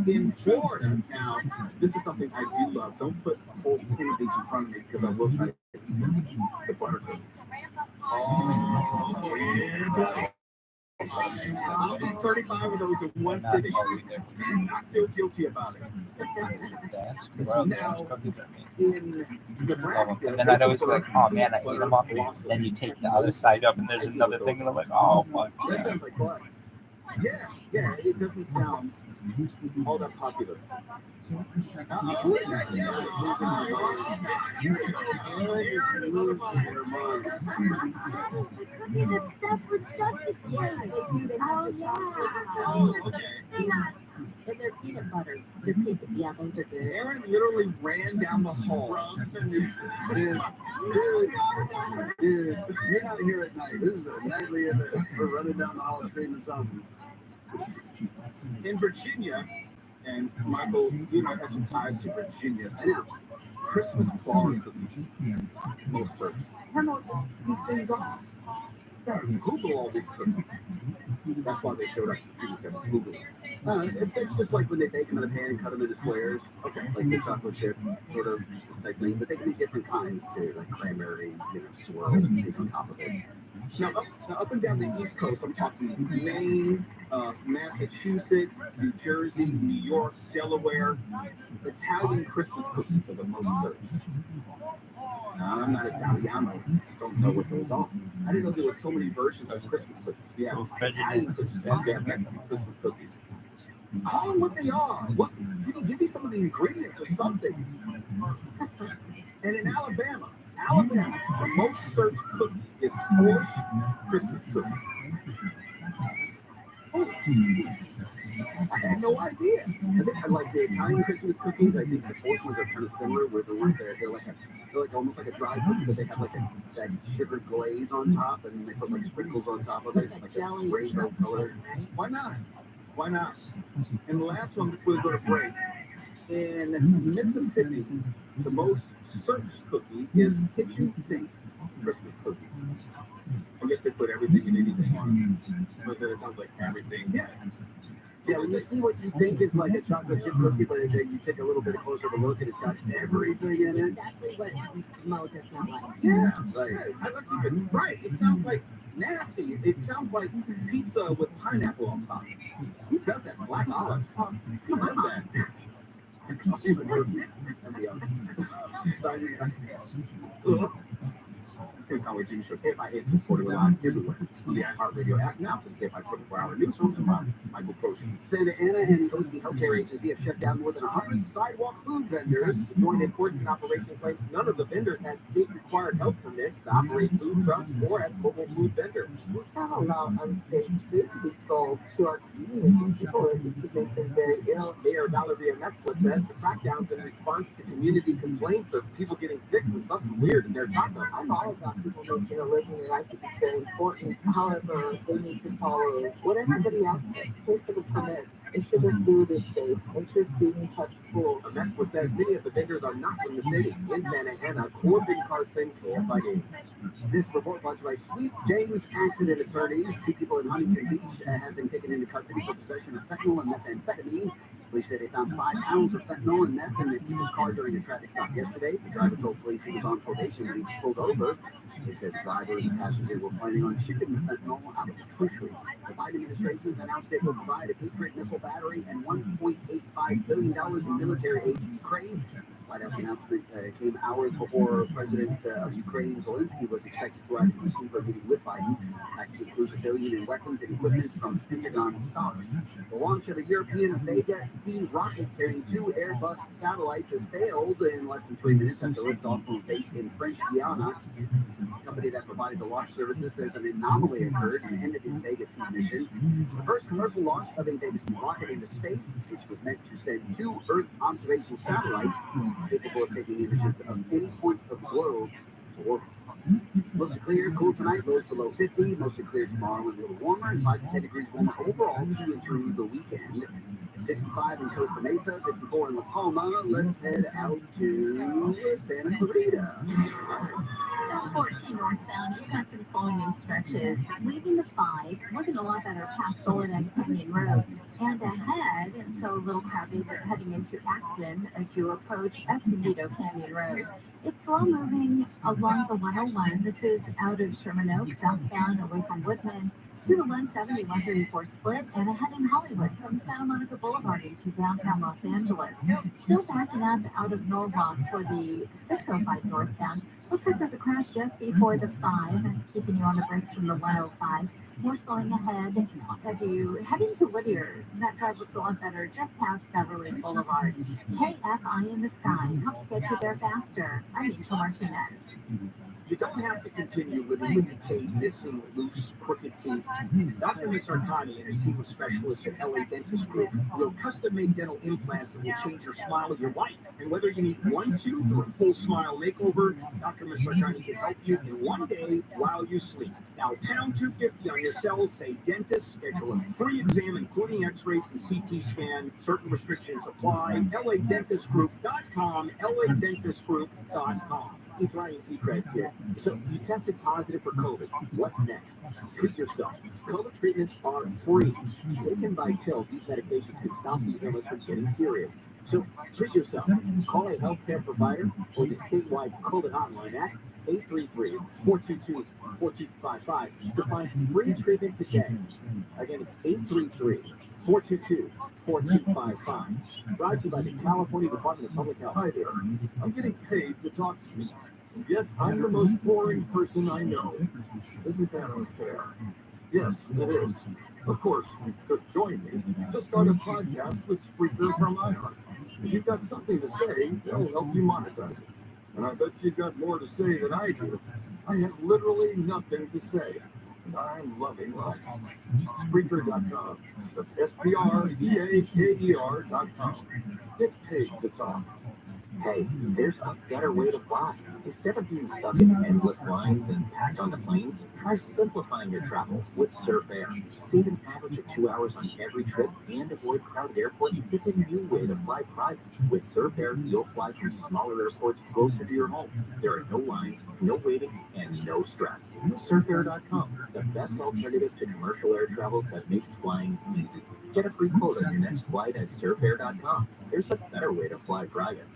In Florida, now, this is something I do love. Don't put a whole tin of these in front of me because I will try to eat them. The buttercream. Oh, yeah. I'll do 35 of those in one sitting. I feel guilty about it. Now, in Nebraska, and then I'd always be like, oh man, I ate them all. Then you take the other side up and there's another thing, and I'm like, oh fuck. Yeah, it doesn't sound all that popular. And they're peanut butter. They're peanut, yeah, those are good. Aaron literally ran down the hall. Dude, you're not here at night. This is a nightly event. We're running down the hall screaming something. In Virginia, and Michael, you know, has some ties to Virginia. Christmas bar cookies. Most certain. Turn these things off. Google all these cookies. That's why they showed up. People can Google it. It's just like when they bake them in a pan and cut them into squares. Okay. Like the chocolate chip sort of type thing. But they can be different kinds too, like cranberry, swirls, and things on top of it. Now up and down the East Coast, I'm talking Maine, Massachusetts, New Jersey, New York, Delaware. Italian Christmas cookies are the most searched. Now, I'm not Italiano. I just don't know what goes on. I didn't know there were so many versions of Christmas cookies. Yeah, Italian Christmas cookies, yeah, Mexican Christmas cookies. I don't know what they are. What? Give me some of the ingredients or something. And in Alabama, the most searched cookie is Polish Christmas cookies. Oh, I had no idea. I think I like the Italian Christmas cookies. I think the Polish ones are kind of similar, where the ones they're like almost like a dry cookie, but they have like that sugar glaze on top, and they put like sprinkles on top of it, like a rainbow color. Why not? Why not? And the last one before we go to break. In Mississippi, the most searched cookie is kitchen sink Christmas cookies. I guess they put everything and anything on it. But then it sounds like everything. Yeah. Yeah, when you see what you think is like a chocolate chip cookie, but then you take a little bit closer of a look and it's got everything in it. Exactly what Mo does not like. Yeah, right. I like even right. It sounds like nasty. It sounds like pizza with pineapple on top. Who does that? Black olives. Who does that? College Jimmy Show, KFI supported live everywhere. Yeah, our radio app now for the KFI 24-hour newsroom and Michael Croson. Santa Ana and the OC Healthcare Agency have shut down more than 100 sidewalk food vendors. Joint enforcement operation claims none of the vendors had state required health permits to operate food trucks or as mobile food vendors. We can't allow unsafe food to be sold to our community. People it could make them very ill. Mayor Valeria Mesquith says the crackdowns in response to community complaints of people getting sick from something weird in their tacos. I'm all about people making a living, and I think it's very important. However, they need to follow what everybody else does. Pay for the permits. Ensure the food is safe. Ensure it's being touched full. And that's what that many of the vendors are not from the city. In Santa Ana, Corbin Carson, KFI. This report was by Sweet James accident attorneys. 2 people in Huntington Beach have been taken into custody for possession of fentanyl and methamphetamine. Police say they found 5 pounds of fentanyl and meth in the people's car during a traffic stop yesterday. The driver told police he was on probation when he pulled over. They said the driver and the passenger were planning on shipping the fentanyl out of the country. The Biden administration has announced it will provide a Patriot missile battery and $1.85 billion in military aid to Ukraine. White House announcement came hours before President of Ukraine, Zelensky, was expected to arrive in D.C. for a meeting with Biden. Package includes $1 billion in weapons and equipment from Pentagon stocks. The launch of a European Vega C rocket carrying 2 Airbus satellites has failed in less than 3 minutes after liftoff from a base in French Guiana. The company that provided the launch services says an anomaly occurred and ended the Vega C mission. The first commercial launch of a Vega C rocket into space, which was meant to send 2 Earth observation satellites capable of taking images of any point of the globe to orbit. Mostly clear, cool tonight, lows below 50. Mostly clear tomorrow and a little warmer. 5 to 10 degrees warmer overall through the weekend. 55 in Costa Mesa, 54 in La Palma. Let's head out to Santa Clarita. 14 northbound, you've got some flowing in stretches. Leaving the 5, looking a lot better past Soledad Canyon Road. And ahead, so a little crappy, but heading into Acton as you approach Escondido Canyon Road. It's slow moving along the 101. This is out of Sherman Oaks, southbound away from Woodman to the 170, 134 split, and ahead in Hollywood from Santa Monica Boulevard into downtown Los Angeles. Still backing up out of Norwalk for the 605 northbound. Looks like there's a crash just before the 5, keeping you on the brakes from the 105. More slowing ahead as you head into Whittier. That drive looks a lot better just past Beverly Boulevard. KFI in the sky helps get you there faster. I'm Rachel Martinez. You don't have to continue living with decayed, missing, loose, crooked teeth. Dr. Mitsarkani and his team of specialists at LA Dentist Group will custom-made dental implants that will change your smile of your life. And whether you need 1 tooth or a full smile makeover, Dr. Mitsarkani can help you in 1 day while you sleep. Now, pound $250 on your cells, say dentist, schedule a free exam, including x-rays and CT scan. Certain restrictions apply. LADentistGroup.com, LADentistGroup.com. It's Ryan Seacrest here. So, you tested positive for COVID. What's next? Treat yourself. COVID treatments are free. Taken by pill, these medications can stop the illness from getting serious. So, treat yourself. Call a healthcare provider or the statewide COVID hotline at 833-422-4255 to find free treatment today. Again, it's 833-422-4255. Brought to you by the California Department of Public Health. Hi there. I'm getting paid to talk to you. Yet I'm the most boring person I know. Isn't that unfair? Yes, it is. Of course, you could join me to start a podcast with Spreaker from iHeart. If you've got something to say, they'll help you monetize it. And I bet you've got more to say than I do. I have literally nothing to say. And I'm loving life. Spreaker.com. That's SPREAKER.com. Get paid to talk. Hey, there's a better way to fly. Instead of being stuck in endless lines and packed onto planes, try simplifying your travel with Surf Air. Save an average of 2 hours on every trip and avoid crowded airports. It's a new way to fly private. With Surf Air, you'll fly from smaller airports closer to your home. There are no lines, no waiting, and no stress. SurfAir.com, the best alternative to commercial air travel that makes flying easy. Get a free quote on your next flight at SurfAir.com. There's a better way to fly private.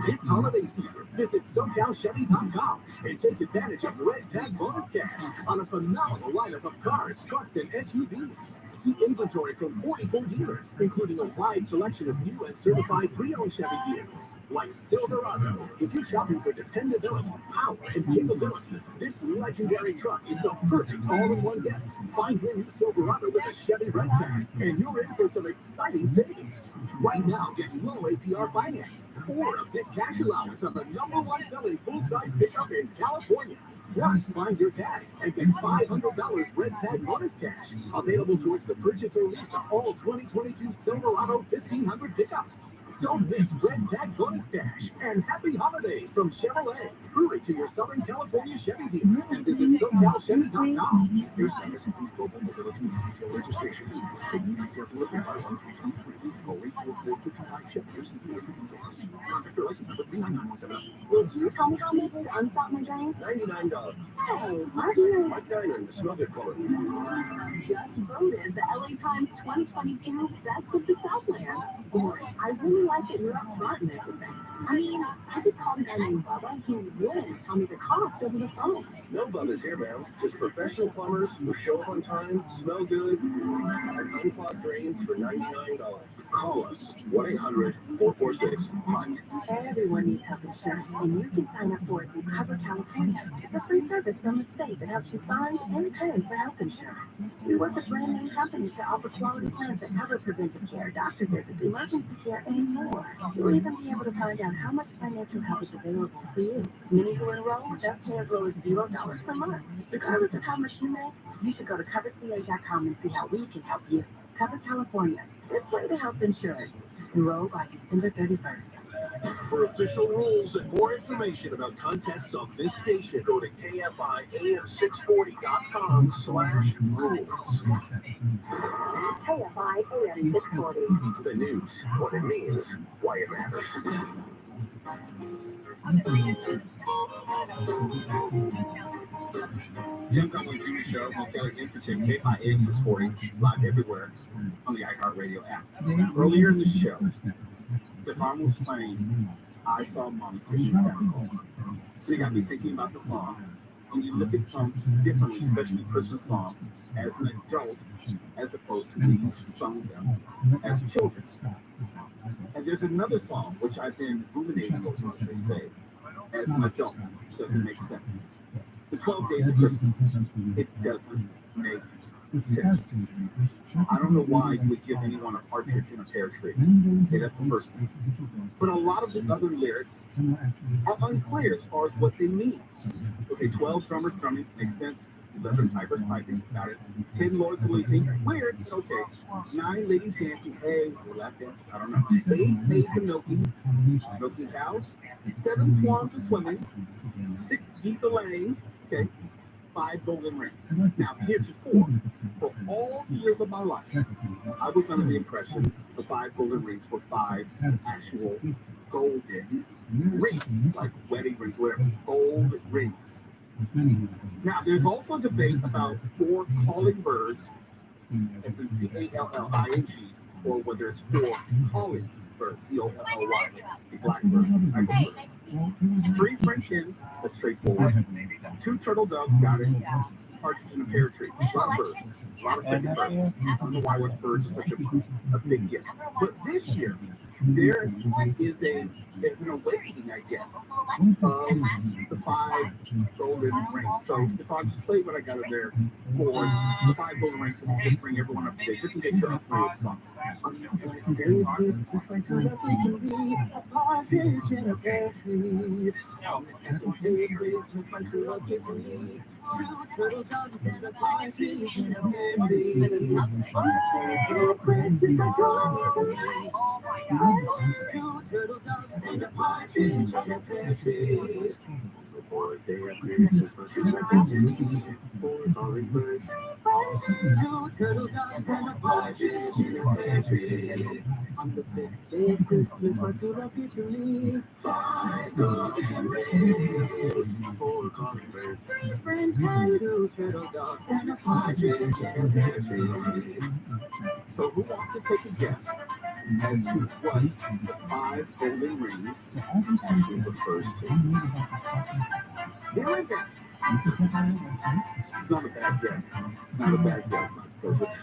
This holiday season, visit SoCalChevy.com and take advantage of Red Tag Bonus Cash on a phenomenal lineup of cars, trucks, and SUVs. See inventory from 44 dealers, including a wide selection of new and certified pre-owned Chevy vehicles, like Silverado. If you're shopping for dependability, power, and capability, this legendary truck is the perfect all-in-one get. Find your new Silverado with a Chevy Red Tag, and you're in for some exciting savings. Right now, get low APR finance or a big cash allowance on the #1 selling full-size pickup in California. Plus, find your tag and get $500 Red Tag Bonus Cash available towards the purchase or lease of all 2022 Silverado 1500 pickups. Don't miss Red Tag Bonus Cash and happy holidays from Chevrolet. Hurry to your Southern California Chevy dealer and visit SoCalChevy.com. Your status is global mobility registrations. Taking retail delivery by 1-2-3. Call 844-225-CHEVY or see delivery details. Contact your license number 39917. Did you call tell me how much to unstop my drain? $99. Hey, aren't you? My diner, the smell good color. Just voted the LA Times 2022 Best of the Southland. Boy, I really like that you're up front and everything. I mean, I just called a guy named Bubba. He wouldn't tell me the cost over the phone. No Bubba's here, man. Just professional plumbers who show up on time, smell good, and unclog drains for $99. Call us, 1-800-446-MIKE. Everyone needs health insurance, and you can sign up for it through Cover California. It's a free service from the state that helps you find and pay for health insurance. We work with brand name companies to offer quality plans that cover preventive care, doctor visits, emergency care, and more. You'll even be able to find out how much financial help is available for you. Many who enroll, they'll pay as low as $0 per month. Regardless of how much you make, you should go to coverca.com and see how we can help you. Cover California. It's way to health insurance. Enroll by December 31st. For official rules and more information about contests on this station, go to KFIAM640.com/rules. KFI AM 640. The news, what it means, why it matters. Tim Conway Jr. Show, Hotel Interesting, KFIAM 640, live everywhere on the iHeartRadio app. Earlier in the show, Stefan was playing I Saw Mommy Kissing Chemicals. So you got me thinking about the song. When you look at songs differently, especially Christmas songs, as an adult, as opposed to when you sung them as children. And there's another song, which I've been ruminating over, as they say, as an adult, doesn't make sense. The 12 Days of Christmas, it doesn't make sense. I don't know why you would give anyone a partridge in a pear tree. Okay, that's the first thing. But a lot of the other lyrics are unclear as far as what they mean. Okay, 12 drummers drumming, makes sense. 11 pipers piping, got it. 10 lords leaping, weird, okay. 9 ladies dancing, hey, lap dance, I don't know. 8 maids are milking cows. 7 swans are swimming. 6 geese are laying, okay. 5 golden rings. Now, heretofore, for all the years of my life, I was under the impression the 5 golden rings were 5 actual golden rings, like wedding rings, whatever, gold rings. Now, there's also a debate about 4 calling birds, as in CALLING, or whether it's 4 calling birds, COLLY, a blackbird. 3 French hens, that's straightforward. 2 turtle doves, got it. Partridge in a pear tree. A lot of birds. A lot of freaking birds. I don't know why birds are such a big gift. But this year, there is there's an awakening, I guess, of the 5 golden rings. So if I just play what I got in there for the 5 golden rings, and just bring everyone up to date, just in case you're not familiar with the songs. So who wants to take a guess as to what the 5 golden rings actually refers to? Here we go. It's not a bad guess. Not a bad guess.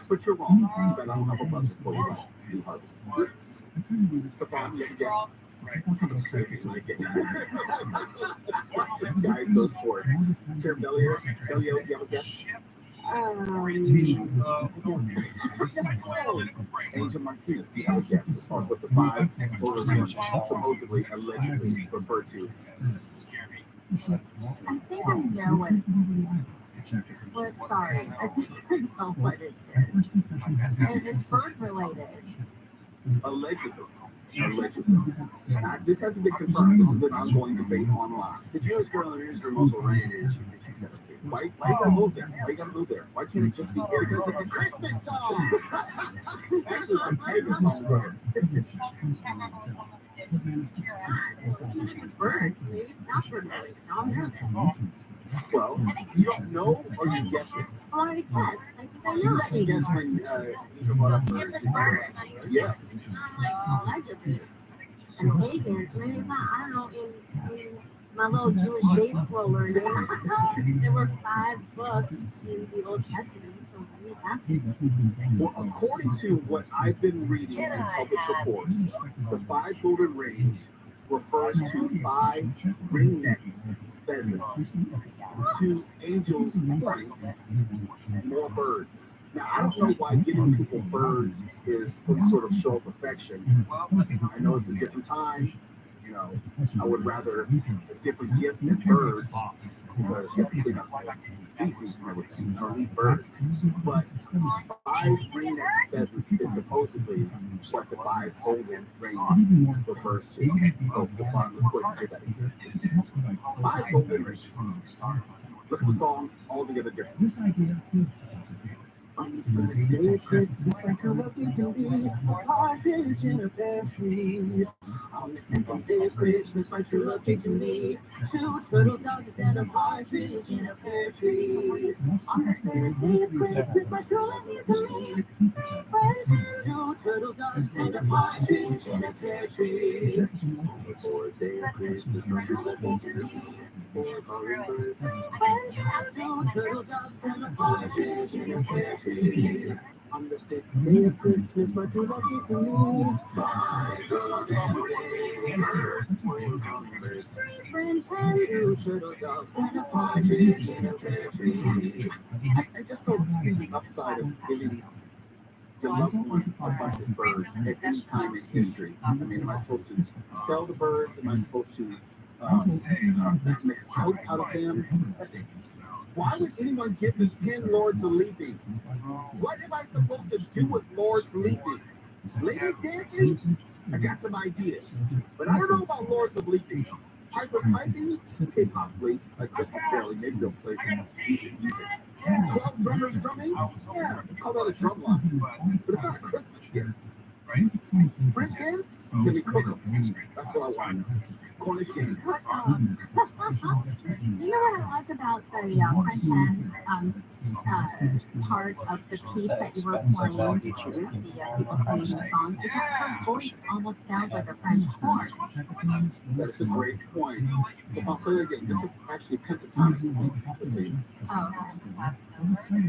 But you're wrong. But I don't have a buzzer for you. You have it. Stefan, you have a guess? Guys, those 4. Sheriff Bellier, do you have a guess? Angel Martinez, do you have a guess as far as what the 5 golden rings supposedly, allegedly refer to? I think I know what. Well, sorry, I think I know what it is. And it's bird related. Allegedly. This hasn't been confirmed. This is an ongoing debate online. The Jewish girl in Israel also ran is. Why you gotta move there? Why you gotta move there? Why can't it just be here? Because it's a Christmas song! Actually, my favorite song ever. Bird, maybe not bird. Now I'm nervous. Well, you don't know or you guess it? I already guessed. I think I know. You guess when you brought up In birds. the bird. Yes. Allegedly. And pagans, maybe not. I don't know. In my little Jewish day scroller, there were 5 books in the Old Testament. So maybe that's Well, according to what I've been reading in published reports, the 5 golden rings refers to 5 ring-necked pheasants, 2 angels' flight, more birds. Now, I don't know why giving people birds is some sort of show of affection. I know it's a different time. You know, I would rather a different gift than birds because you know, species and everything. I don't need birds. But 5 ring-necked pheasants is supposedly what the 5 golden rings refers to. Oh, the bottom of the 5 golden rings. Look at the song altogether different. This idea on the first day of Christmas, like a lucky to be a partridge in a pear tree. On the second day of Christmas, like a lucky to be 2 turtle doves and a partridge in a pear tree. On the third day of Christmas, like a lucky to be 2 turtle doves and a partridge in a pear tree. On the fourth day of Christmas, like a lucky to be 4 hummingbirds, 2 turtle doves and a partridge in a pear tree. On the 5th day of Christmas, my true love is to me. 5 friends and 2 turtle doves and a partridge in a pear tree. I just don't see the upside of giving your loved ones a bunch of birds at any time in history. I mean, am I supposed to sell the birds? Am I supposed to make a joke out of them? Why would anyone give me 10 lords of leaping? What am I supposed to do with lords leaping? Lady dancing? I got some ideas. But I don't know about lords of leaping. Piper piping? Okay, possibly. Like Christmas Carol, maybe they'll play some music. 12 drummers drumming? Yeah, call that a drum line. But it's not a Christmas gift. French hens? Can we cook them? That's what I want. Cornish hens. You know what I like about the French hen part of the piece that you were playing, the people singing the song, because her voice almost sounds like a French horn. That's a great point. So I'll play it again. This is actually pentatonic. Oh,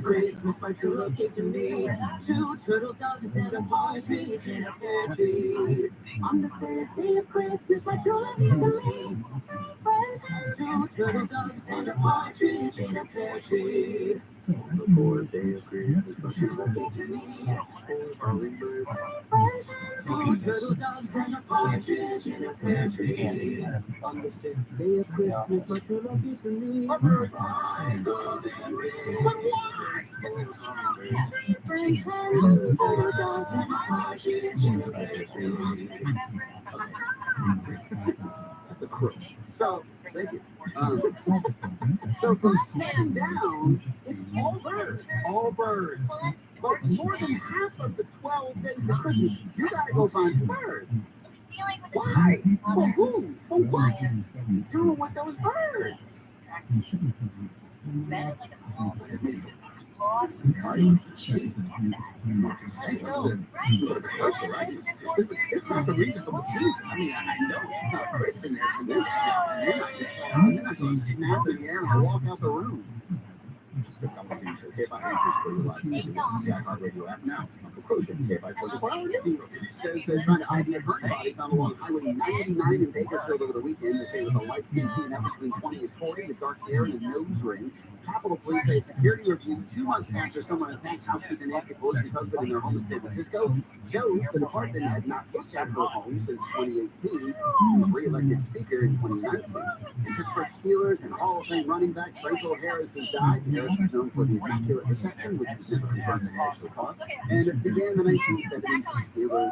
Christmas, my true love came to me. 2 turtle doves and a partridge in a pear tree. On the 3rd day of Christmas, my true love is to me. 2 turtle doves and a partridge in a pear tree. On the 4th day of Christmas, my true love came to me. 4 hummingbirds, 2 turtle doves and a partridge in a pear tree. On the 5th day of Christmas, my true love is to me. 5 golden rings, 1 French hen, 2 turtle doves and a partridge in a pear tree. That's the crook. So, thank you. So from 10 down, it's all birds. All birds. But more than half of the 12 days of Christmas, you gotta go find some birds. Why? For who? For what? Doing with those birds. It's not the reason for the food. I mean, I know it's not Christmas. And then I go snap in the air and I walk out the room. Just a couple of things. Okay, if I answer for you, like, yeah, I radio app now. Uncle Crozier, okay, if I told you, what are you doing? Says they're trying to ID a burn body found along Highway 99 in Bakersfield over the weekend. They say it was a light skin female between 20 and 40 with dark hair and a nose ring. Capitol Police say security review 2 months after someone attacked housekeeper Nancy Pelosi's husband in their home in San Francisco. Shows the department had not looked at her home since 2018. Was re-elected speaker in 2019. And Pittsburgh Steelers and Hall of Fame running back Franco Harris has died. Harris is known for the immaculate reception, which was never confirmed in the actual cause. And it began in the 1970s. Steelers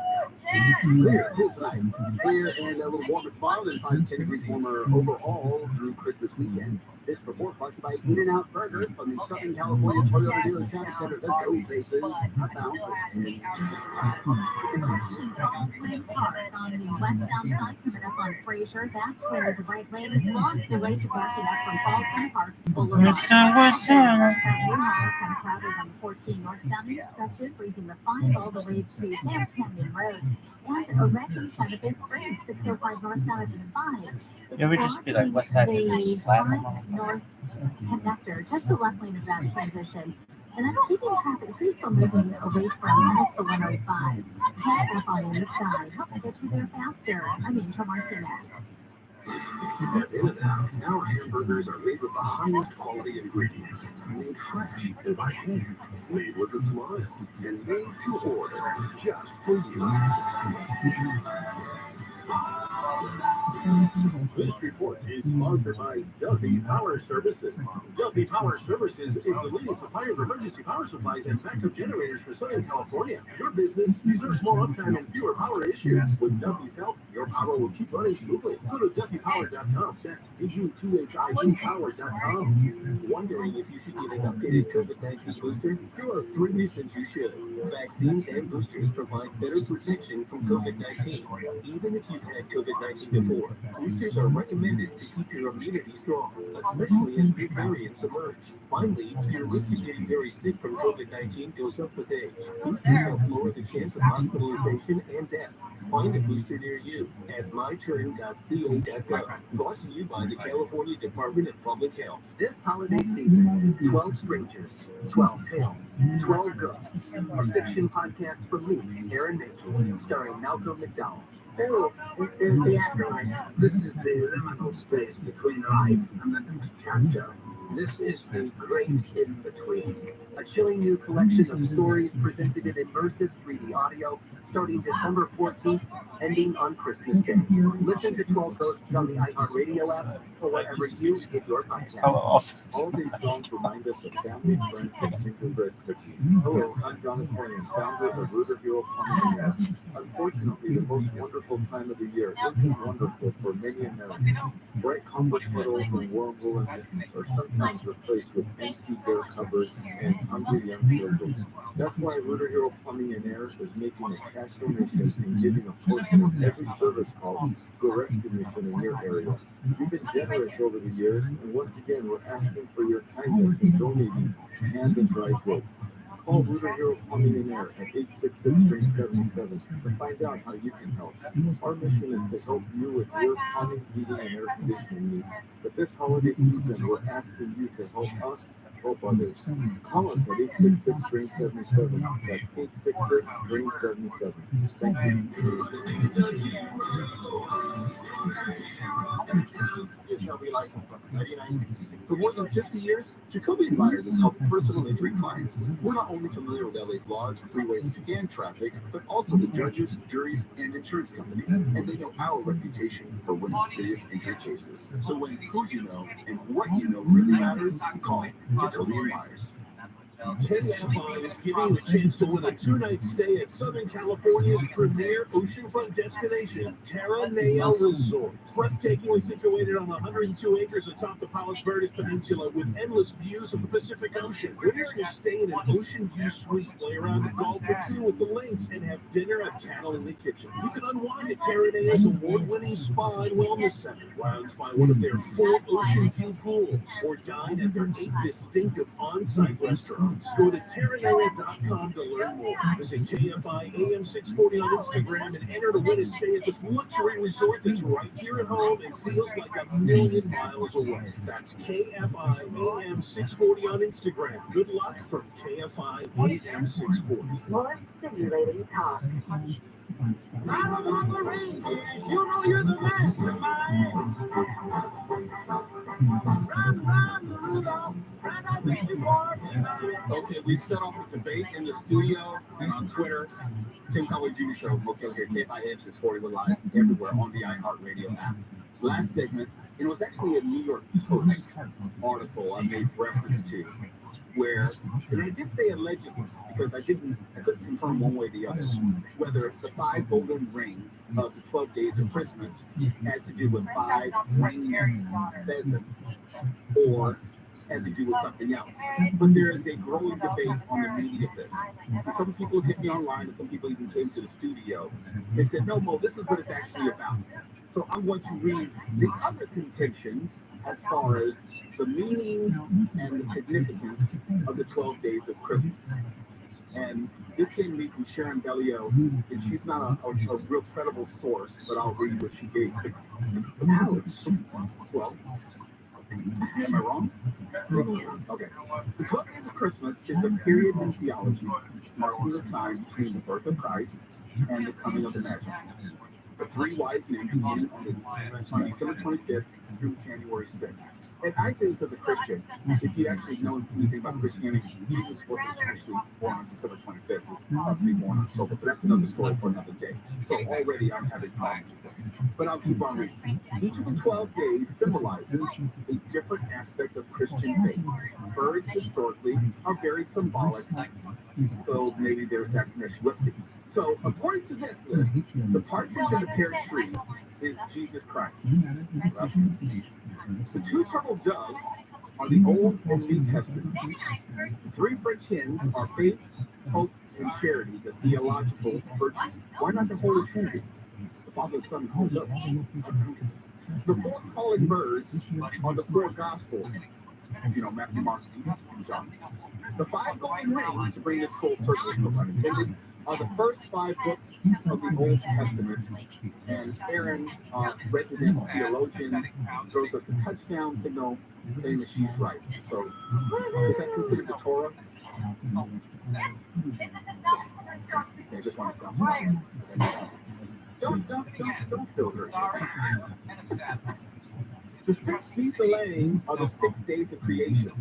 clear, cool tonight. Clear and a little warmer tomorrow than 5 to 10 degrees warmer overall through Christmas weekend. This report brought to you by In-N-Out Burger from the Southern California Toyota Dealer Traffic Center. Let's go, faces. I found this. Park on the westbound side coming up on Fraser. That's where the right lane is blocked. Delays are backing up from Baldwin Park Boulevard. What's up? West kind of crowded on the 14 northbound stretches, leaving the 5 all the way to Sam Canyon Road. And a wrecking kind of big bridge, 605 northbound is 5. You ever just be like, what's that? Just The slap 5 them all. north connector, just the left lane of that transition. And I'm keeping traffic pretty still moving away from almost the 105. Head up on the side. Hope to get you there faster. From Martinez. At In-N-Out, our hamburgers are made with the highest quality ingredients, made fresh and by hand, made with a smile, and made to order just for you. This report is sponsored by Duffy Power Services. Duffy Power Services is the leading supplier of emergency power supplies and backup generators for Southern California. Your business deserves more uptime and fewer power issues. With Duffy's help, your power will keep running smoothly. Go to DuffyPower.com. That's DUTHICpower.com. Wondering if you should get an updated COVID-19 booster? Here are 3 reasons you should. Vaccines and boosters provide better protection from COVID-19. Even if you've had COVID-19 before, boosters are recommended to keep your immunity strong, especially as new variants emerge. Finally, your risk of getting very sick from COVID-19 goes up with age. Boosters help lower the chance of hospitalization and death. Find a booster near you at myturn.ca.gov. Brought to you by the California Department of Public Health. This holiday season, 12 strangers, 12 tales, 12 ghosts. A fiction podcast from me, Aaron Mitchell, starring Malcolm McDowell. So, if there's the afterlife, this is the liminal space between life and the next chapter. This is the great in-between. A chilling new collection of stories presented in immersive 3D audio starting December 14th, ending on Christmas Day. Listen to 12 Ghosts on the iHeartRadio app or wherever you get your podcasts. All these songs remind us of family, friends, and gingerbread cookies. Hello, I'm Jonathan and founder of Rooter Hero Plumbing. Unfortunately, the most wonderful time of the year isn't wonderful for many Americans. Bright comfort puddles and warm woolen mittens are sometimes replaced with empty bare cupboards and hungry young children. That's why Rooter Hero Plumbing and Air is making a cash donation and giving a portion of every service call to a rescue mission in your area. You've been generous over the years, and once again, we're asking for your kindness in donating hand and dry goods. Call Rooter Hero Plumbing and Air at 866-7777 to find out how you can help. Our mission is to help you with your plumbing, heating, and air conditioning needs. But this holiday season, we're asking you to help us help others. Call us at 866-7777. That's 866-7777. Thank you. For more than 50 years, Jacoby Myers has helped personal injury clients. We're not only familiar with LA's laws, freeways, and traffic, but also the judges, juries, and insurance companies. And they know our reputation for winning serious injury cases. So when who you know and what you know really matters, call Jacoby Myers. KFI is giving you a chance to win a 2-night stay at Southern California's premier oceanfront destination, Terra Nea Resort. Breathtakingly situated on 102 acres atop the Palos Verdes Peninsula with endless views of the Pacific Ocean. Winners will stay in an ocean view suite, play around the golf or 2 with the links, and have dinner at Cattle in the Kitchen. You can unwind at Terra Nea's award-winning spa and wellness center, lounge by one of their 4 ocean view pools, or dine at their 8 distinctive on-site restaurants. Go to TerraNea.com to learn more. Visit KFI AM 640 on Instagram and enter to win a stay at this luxury resort that's right here at home and feels like a million miles away. That's KFI AM 640 on Instagram. Good luck from KFI AM 640. More stimulating talk. You know you're the mastermind. Okay, we set off the debate in the studio and on Twitter. Tim Conway Jr. Show, located here, KFI AM 640. We're live everywhere on the iHeartRadio app. Last segment, And it was actually a New York Post article I made reference to, where, and I did say allegedly, because I couldn't confirm one way or the other, whether the 5 golden rings of the 12 days of Christmas had to do with 5 winged pheasants, or had to do with something else. But there is a growing debate on the meaning of this. Some people hit me online, and some people even came to the studio and said, no, Mo, this is what it's actually about. So I'm going to read the other contentions as far as the meaning and the significance of the 12 days of Christmas. And this came to me from Sharon Bellio, and she's not a real credible source, but I'll read what she gave. Alex, well, am I wrong? Okay. The 12 days of Christmas is a period in theology marking the time between the birth of Christ and the coming of the Magi. The 3 wise men begin on December 25th through January 6th. And I think as a Christian, if you actually know anything about Christianity, Jesus wasn't actually born on December 25th. He was about to be born on October, but that's another story for another day. So already I'm having problems with this. But I'll keep on reading. Each of the 12 days symbolizes a different aspect of Christian faith. Birds historically are very symbolic, so maybe there's that connection. Let's see. So according to this list, the partridge in the pear tree is Jesus Christ. The 2 turtle doves are the Old and New Testament. The 3 French hens are faith, hope, and charity, the theological virtues. Why not the Holy Trinity? The Father, the Son, and Holy Ghost. The 4 calling birds are the 4 Gospels. Matthew, Mark, and John. The 5 golden rings, to bring this full circle, no pun intended, are the first 5 books of the Old Testament. And Aaron, resident theologian, throws up the touchdown signal saying that she's right. So, is that considered the Torah? I just want to sound smart. Don't feel hurt. The 6 picoftheday are the 6 days of creation.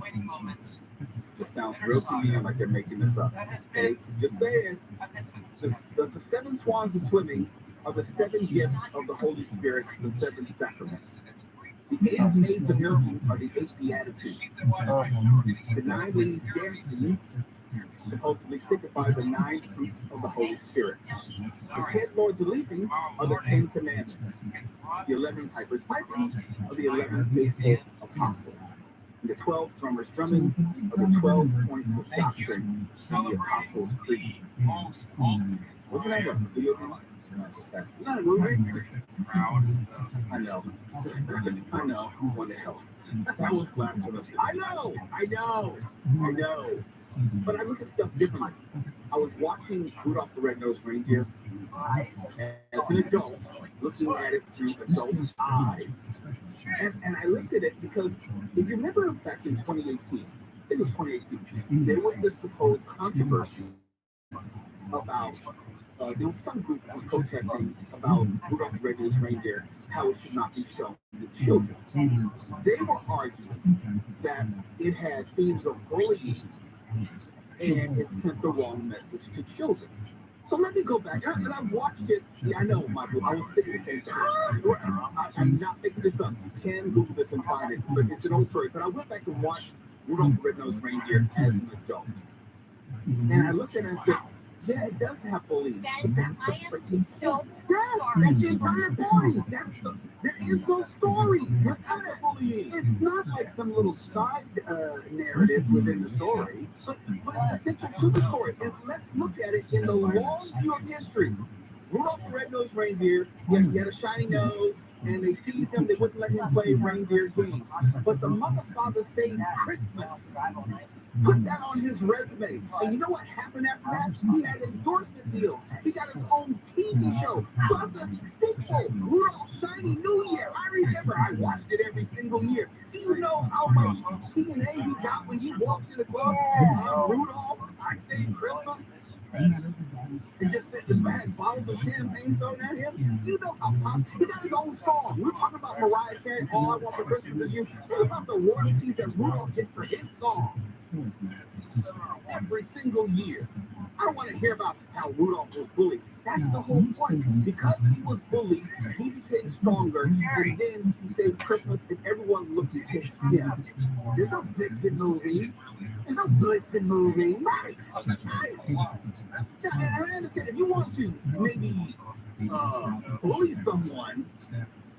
This sounds real to me like they're making this up. Okay? Just saying. The 7 swans of swimming are the 7 gifts of the Holy Spirit, the 7 sacraments. The 8 maids of miracle are the 8 beatitudes. The 9 ladies dancing supposedly signify the 9 fruits of the Holy Spirit. The 10 lords of leaping are the 10 commandments. The 11 pipers piping are the 11 faithful apostles. And the 12 drummers drumming are the 12 points of doctrine of the Apostles' Creed. Wasn't that a video game? Not a movie. I know. What the hell? That was blasphemous. I know. But I look at stuff differently. I was watching Rudolph the Red-Nosed Reindeer as an adult, looking at it through adult eyes. And I looked at it because if you remember back in 2018, I think it was 2018, there was this supposed controversy about there was some group that was protesting about Rudolph the Red-Nosed Reindeer, how it should not be shown to children. They were arguing that it had themes of bullying and it sent the wrong message to children. So let me go back. And I've watched it. Yeah, I know, Michael. I was thinking the same thing. I'm not making this up. You can Google this and find it, but it's an old story. But I went back and watched Rudolph the Red-Nosed Reindeer as an adult. And I looked at it and said, yeah, it does have bullying. But that's the freaking so that's the entire point. There is no story without bullying. It's not like some little side narrative within the story, but it's essential to the story. And let's look at it in the long view of history. Rudolph the Red-Nosed Reindeer, yes, he had a shiny nose, and they teased him, they wouldn't let him play reindeer games. But the mother father stayed Christmas. Put that on his resume. And you know what happened after that? He had endorsement deals. He got his own TV show. Plus a sequel, Rudolph Shiny New Year. I remember I watched it every single year. Do you know how much TNA he got when he walked in the club? Rudolph, I say Christmas. And just sit the bag, bottles of champagne thrown at him. You know how popular. He got his own song. We're talking about Mariah Carey, All I Want for Christmas Is You. Think about the royalties that Rudolph gets for his song. Every single year. I don't want to hear about how Rudolph was bullied. That's the whole point. Because he was bullied, he became stronger, and then he saved Christmas, and everyone looked at him. Yeah, there's no Blitzen movie. There's no Blitzen movie. Right. Yeah, I understand. If you want to maybe bully someone,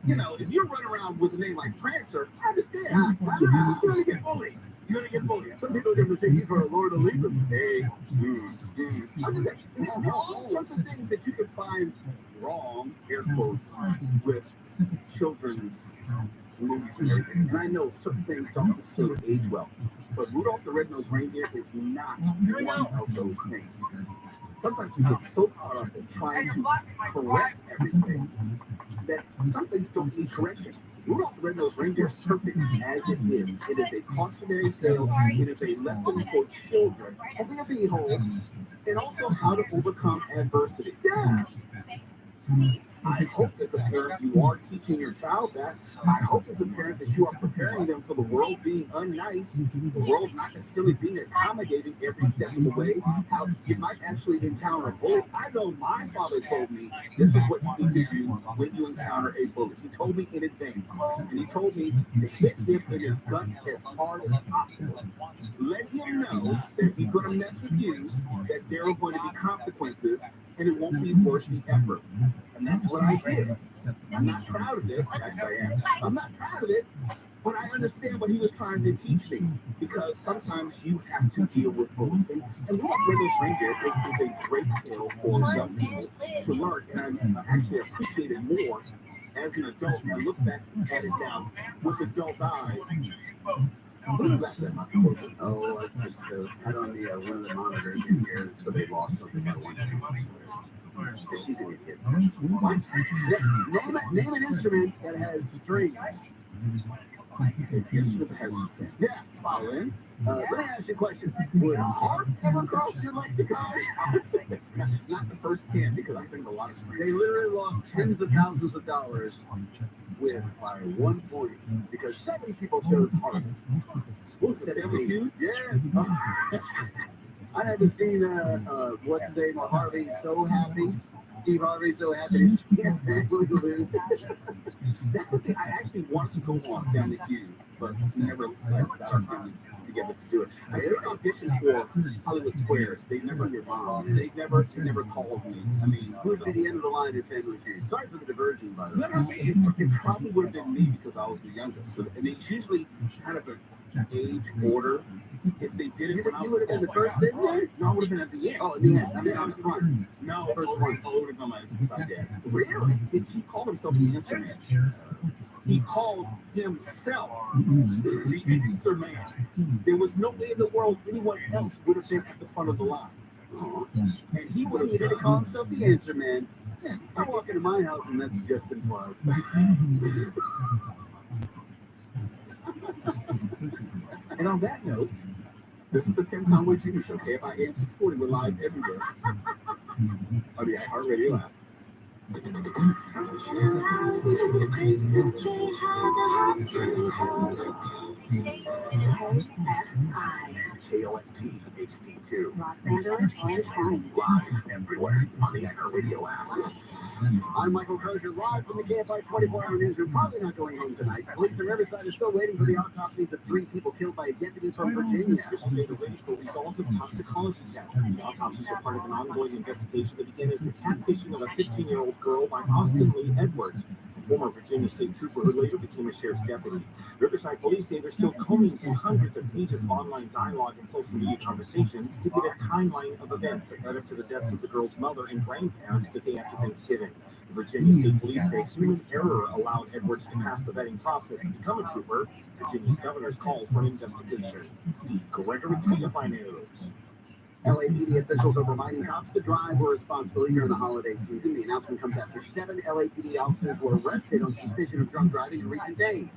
you know, if you're running around with a name like Prancer, I understand. You're going to get bullied. You're going to get bullied. Some people are going to say he's for a Lord of Legion. Hey, I'm just saying, there are all sorts of things that you can find wrong, air quotes, with children's movies and everything. And I know certain things don't still age well, but Rudolph the Red-Nosed Reindeer is not one of those things. Sometimes we get so caught up in trying to correct everything that some things don't need correction. Rudolph the Red-Nosed Reindeer is perfect as it is. It is a cautionary tale. It is a lesson for children of their behold, and also how to overcome adversity. Yeah. I hope as a parent you are teaching your child that. I hope as a parent that you are preparing them for the world being unnice, the world not necessarily being accommodating every step of the way, how you might actually encounter a bully. I know my father told me this is what you need to do when you encounter a bully. He told me in advance, and he told me to hit him in his gut as hard as possible. Let him know that he's going to mess with you, that there are going to be consequences, and it won't be worth the effort. And that's what I did. I'm not proud of it. I'm not proud of it, but I understand what he was trying to teach me. Because sometimes you have to deal with bullies. And Rudolph the Red-Nosed Reindeer is a great tale for young people to learn. And I actually appreciate it more as an adult and look back at it now with adult eyes. What was that? Oh, I just had on the one of the monitors in here, so they lost something I wanted to. She's an idiot. Name an instrument that has strings. Yeah, violin. Let me ask you a question. Would harps ever cross your lexicon? Not the first 10, because I think a lot of strings. They literally lost tens of thousands of dollars by 1 point because 7 people chose harp. What was it, 72? Yeah. I haven't seen what's the name of Harvey So Happy. Steve Harvey's so happy. That's the thing. I actually want to go on down the queue, but never got our family together to do it. I did an audition for Hollywood Squares. They never They never called me. I mean, who would be the end of the line in Family Feud? Sorry for the diversion, by the way. It probably would have been me because I was the youngest. So, and it's usually kind of an age order. If they did it, you would have been the first, didn't you? No, I would have been at the end. Oh, at the end. I mean, I was front. No, first one. I would have been my dad. Really? He called himself the Answer Man. He called himself the Answer Man. There was no way in the world anyone else would have been at the front of the line. And he would have needed to call himself the Answer Man. I walk into my house and that's just in front. And on that note, this is the Tim Conway Jr. Show. KFI AM 640. We're live everywhere. On the iHeartRadio app. KOST HD2. Los Angeles and County. Live everywhere on the iHeartRadio app. I'm Michael Crozier, live from the KFI 24-hour news. We're probably not going home tonight. Police in Riverside are still waiting for the autopsies of 3 people killed by a deputy from Virginia. They're waiting for results of toxicology tests. The autopsies are part of an ongoing investigation that began as the catfishing of a 15-year-old girl by Austin Lee Edwards, a former Virginia state trooper who later became a sheriff's deputy. Riverside police say they're still combing through hundreds of pages of online dialogue and social media conversations to get a timeline of events that led up to the deaths of the girl's mother and grandparents the day after Thanksgiving. The Virginia State Police say human error allowed Edwards to pass the vetting process and become a trooper. Virginia's governor's called for an investigation. Steve Gregory, KFI News. LAPD officials are reminding cops to drive with responsibility during the holiday season. The announcement comes after 7 LAPD officers were arrested on suspicion of drunk driving in recent days.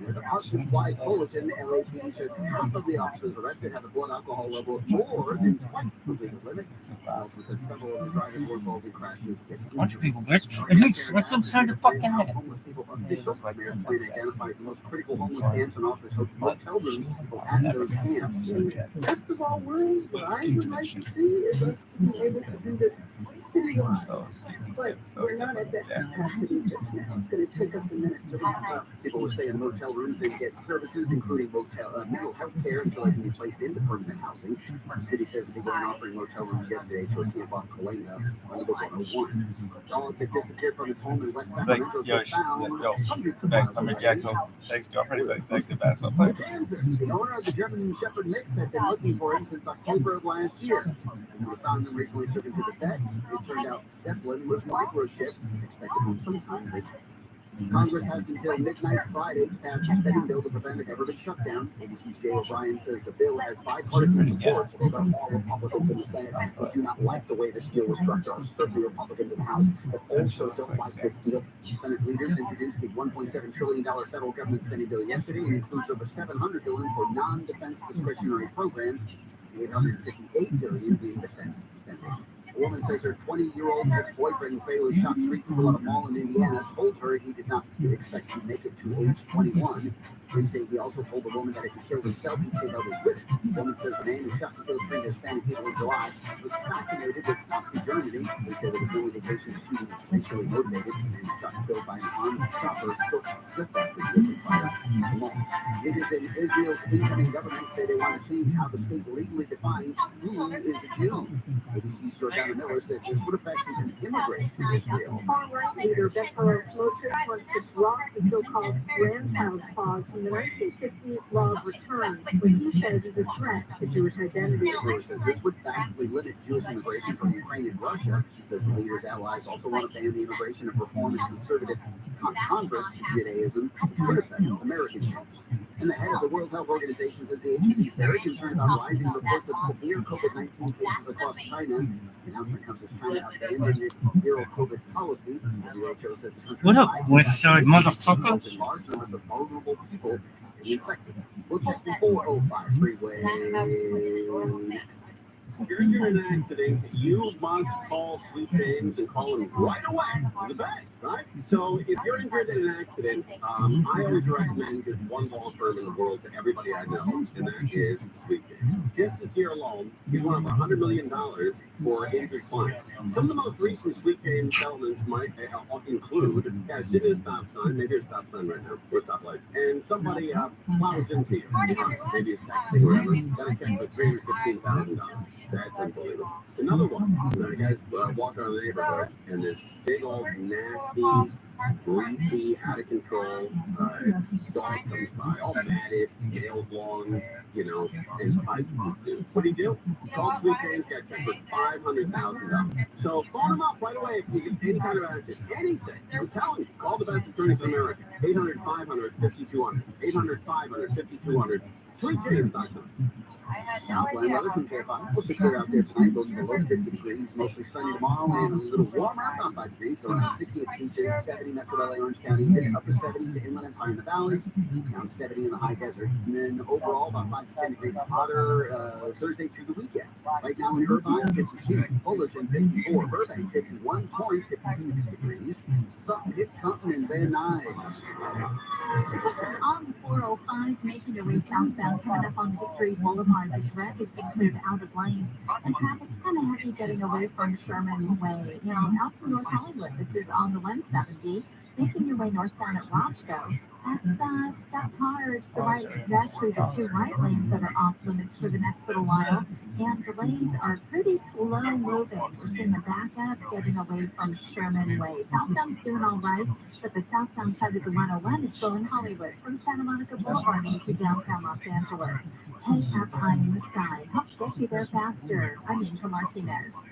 In a department-wide bulletin, the LAPD says half of the officers arrested have a blood alcohol level more than twice the legal limit. Also says several of the drivers were involved in crashes. Bunch of people, bitch. And you slipped inside the fucking head. Homeless people officials identified the most critical homeless camps and office hotel rooms at those camps. Best of all worlds, but I would like to see is us to be able to do this citywide. But we're not at that capacity just now. It's going to take us a minute to ramp up. People will stay in motel rooms and get services, including mental health care, until they can be placed into permanent housing. The city says it began offering motel rooms yesterday to a camp off Kalena under the 101. Dog that disappeared from his home in West Sacramento was found hundreds of miles away. Thanks, girlfriend. Thanks, the basketball player. Kansas, the owner of the German Shepherd mix had been looking for him since October of last year. When we found him recently, took him to the vet. It turned out Zeppelin was microchipped, expected from sometime this Congress has until midnight Friday to pass a spending bill to prevent a government shutdown. ABC's Jay O'Brien says the bill has bipartisan support, although all Republicans in the Senate who do not like the way this deal was structured. Certainly Republicans in the House but also don't like this deal. Senate leaders introduced the $1.7 trillion federal government spending bill yesterday and includes over $700 billion for non-defense discretionary programs, $858 billion being defense spending. A woman says her 20-year-old ex-boyfriend who fatally shot 3 people at a mall in Indiana told her he did not expect to make it to age 21. Wednesday, he also told the woman that if he killed himself, he'd take others with him. The woman says the man who shot and killed 3 Hispanic people in July was vaccinated with Nazi Germany. They said it was no indication the shooting was racially motivated and shot and killed by an armed chopper just after he opened fire at the mall. Leaders in Israel's incoming government say they want to change how the state legally defines who is a Jew. ABC's Jordana Miller said this would affect who can immigrate to Israel. Far-right leader Becca Moshe wants to drop the so-called grandchild clause from the 1950s law of return, which he says is a threat to Jewish identity. Miller says this would vastly limit Jewish immigration from Ukraine and Russia. She says the leader's allies also want to ban the immigration of reform and conservative converts to Judaism could affect American Jews. And the head of the World Health Organization says the agency is very concerned about rising reports of severe COVID-19 cases across China. The announcement comes as China abandoned its zero COVID policy. The WHO says the country What up, West Side motherfucker? large numbers of vulnerable people infected. We'll check the 405 freeway. If you're in an accident, you must call Sweet James and call him right away. The best, right? So if you're injured in an accident, I always recommend this one law firm in the world to everybody I know, and that is Sweet James. Just this year alone, he's won over $100 million for injured clients. Some of the most recent Sweet James settlements might include sitting at a stop sign, maybe a stop sign right now, or a stoplight, and somebody plows into you. Maybe it's taxing or whatever. That'll catch for $315,000. That's unbelievable. Another one, the guys walk around the neighborhood, and this big old nasty, greasy, out of control dog comes by, all matted, nails long, and bites this dude. What do you do? He calls Sweet James, got checked for $500,000. So phone him up right away if you get any kind of accident, anything. I'm telling you, call the best attorneys in America. 800-500-5200. 800-500-5200. SweetJames.com. Southland weather from KFI. Supposed to clear out there tonight. Goes below 50 degrees. Mostly sunny tomorrow and a little warmer. About 5 degrees. So around 60 at Beaches, 70 Metro LA, Orange County. Then up to 70 to inland and high in the valleys. Down 70 in the high desert. And then overall about 5 to 10 degrees hotter Thursday through the weekend. Right now in Irvine, 52. Fullerton, 54. Burbank, 51. Torrance, 56 degrees. Something hit something and then 9. On 405, making your way southbound, coming up on Victory Boulevard, this wreck is being cleared out of lane. And traffic kind of heavy getting away from Sherman Way. Out to North Hollywood, this is on the 170. Making your way northbound at Roscoe. That's stop hard. The right, actually the 2 right lanes that are off limits for the next little while. And the lanes are pretty slow moving. We're seeing a backup getting away from Sherman Way. Southbound's doing all right, but the southbound side of the 101 is still in Hollywood from Santa Monica Boulevard into downtown Los Angeles. Hey, up high in the sky. Helps get you there faster. I'm Angel Martinez.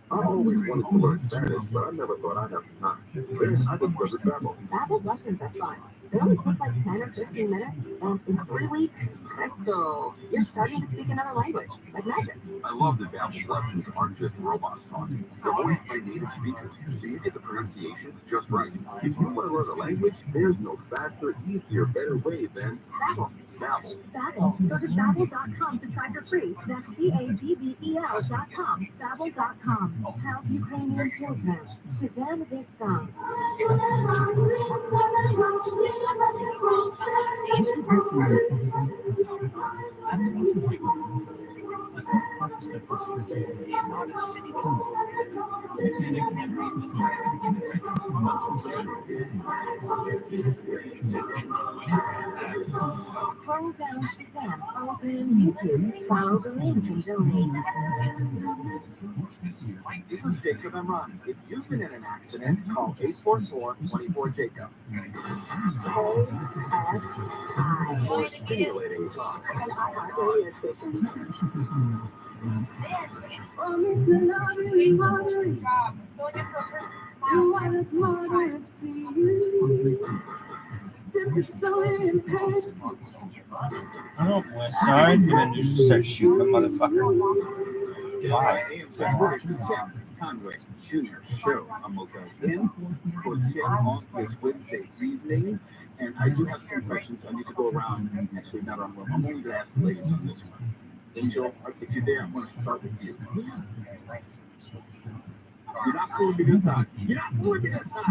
I always wanted to learn Spanish, but I never thought I'd have the time. Then I discovered Babel. Babel lessons are fun. They only take like 10 or 15 minutes, and in 3 weeks, presto, you're starting to speak another language, like magic. I love that Babel's lessons aren't just robots talking. They're always by native speakers, so you get the pronunciation just right. If you want to learn a language, there's no faster, easier, better way than Babel. Babel. Go to Babel.com to try for free. That's BABBEL.com. Babel.com. Help Ukrainian children. Shazam this song. Scroll down to them. Open YouTube. Follow the link and donate. This is Jacob and Ron. If you've been in an accident, call 844-24-JACOB. For stimulating talk. I don't know when I started, and then you just start shooting a motherfucker. Why? Conway Jr. show on Motel Inn for 10 off this Wednesday evening. And I do have some questions. I need to go around. Actually, not around. I'm only going to ask the ladies on this one. Angel, if you're there, I'm going to start with you. You're not fooling me this time. You're not fooling me this time.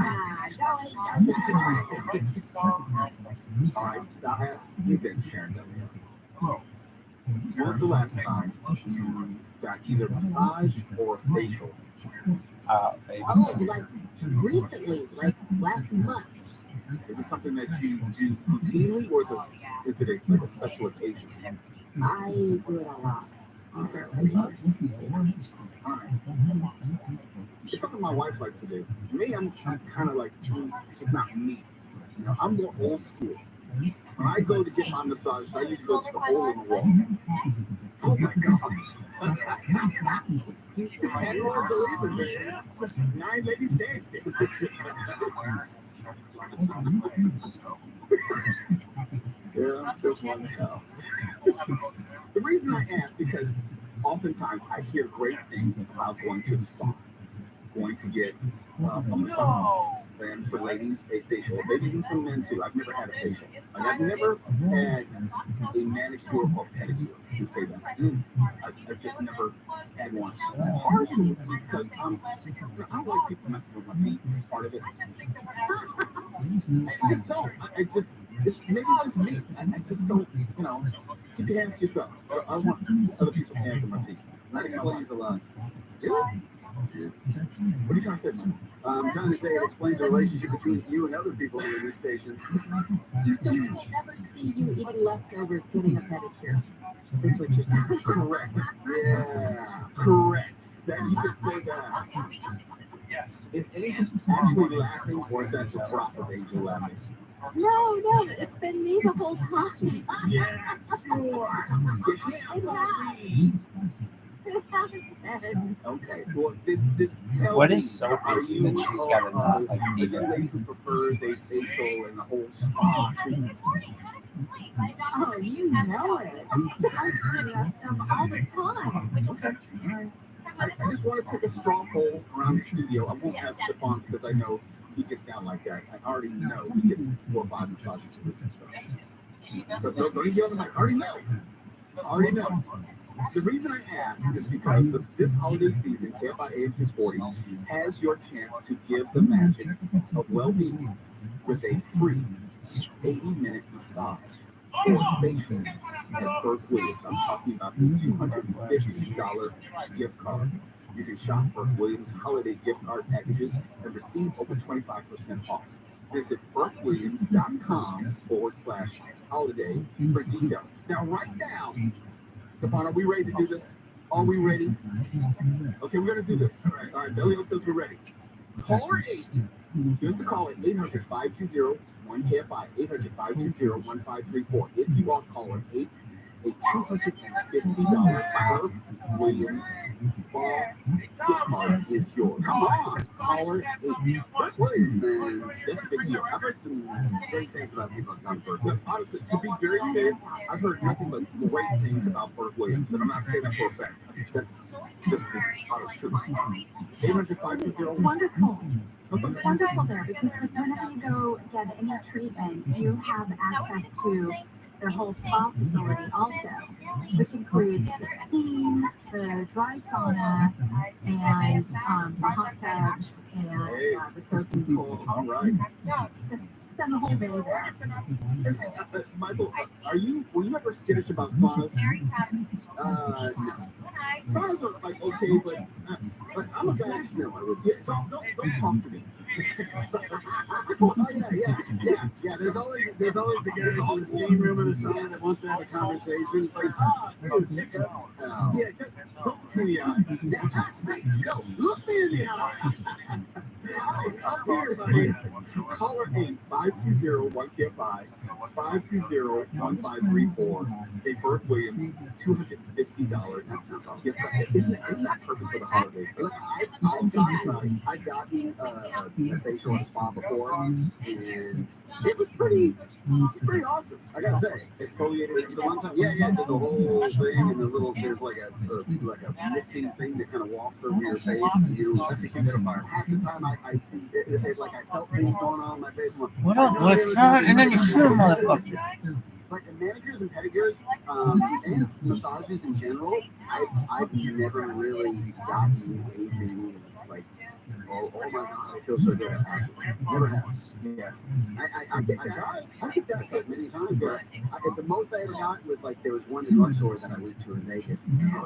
All right, stop it. You've been sharing them. When was the last time you got either massage or facial? Like recently, like last month. Is it something that you do routinely, or is it like a special occasion? I do it a lot. Okay. It's something my wife likes to do. Me, I'm kind of like, it's not me. You know, I'm more old school. When I go to get my massage, I usually go to the hole in the wall. Oh my God. You can't believe it, man. 9 ladies dancing. Yeah, just one hell. The reason I ask, because oftentimes I hear great things about going to the spa, going to get a massage, and for ladies, a facial, maybe even some men too. I've never had a facial. Like, I've never had a manicure or pedicure, to say that. I've just never had one. Partially because I don't like people messing with my feet. It's part of it. I just don't. Maybe it's me. I just don't, you know, keep your hands to yourself. I want other people's hands on my feet. Not explains a lot. Really? What are you trying to say, man? I'm trying to say it explains the relationship between you and other people in this station. So we will never see you eating leftovers getting a pedicure. That's what you're saying. Correct. Yeah. Correct. That you can say that. Is Angel actually laughing, or is that the drop of Angel laughing? No, it's been me the whole time. Yeah, sure. Okay. Well, What is so crazy that she's got a like a young lady who prefers a facial and the whole spa treatment? Oh, you know it. I ask them all the time. I just want to take a strong hold around the studio. I won't have Stefan because I know he gets down like that. I already know he gets 4 or 5 massages a week and stuff. So don't even get on the mic. I already know. The reason I ask is because this holiday season, KFI AM640 has your chance to give the magic of well-being with a free 80-minute massage or facial at Burke Williams. I'm talking about the $250 gift card. You can shop Burke Williams holiday gift card packages and receive over 25% off. Visit BurkeWilliams.com/holiday for details. Now, right now, Stefan, are we ready to do this? Are we ready? Okay, we're going to do this. All right. Belio says we're ready. Caller 8. Give us a call at 800-520-1KFI, 800-520-1534. If you are caller 8, a $250 Burke Williams ball gift card is yours. Come on, caller 8. Burke Williams, man, that's a big deal. I've heard some great things about people on Burke. Honestly, to be very fair, I've heard nothing but great things about Burke Williams, and I'm not saying that for a fact. That's just honest truth. 800-520. Wonderful. It's wonderful there because whenever you go get any treatment, you have access to their whole spa facility also, which includes the steam, the dry sauna, and the hot tubs, and the soaking pool. All right. spend the whole day there. Michael, were you ever skittish about saunas? Saunas are like okay, but I'm a bad smeller. Don't talk to me. Oh yeah. There's always the guy in the steam room in the sauna that wants to have a conversation. It's like, don't look me in the eye. No, look me in the eye. Caller 8-520-1KF5, 520-1534. Hey, Bert Williams, $250. Isn't that perfect for the holidays? I've gotten a facial and spa before, and it was pretty awesome. I gotta say, exfoliated. The one time, there's a whole thing, and there's like a mixing thing that kind of walks over your face. Half the time I see it's like I felt things going on in my face. What up? What's that? And then you feel motherfuckers. Like the manicures and pedicures, and massages in general, I've never really gotten anything like, oh my god, I feel so good. Never have. Yeah. I get that many times, but the most I ever got was like there was one in Luxor that I went to in Vegas.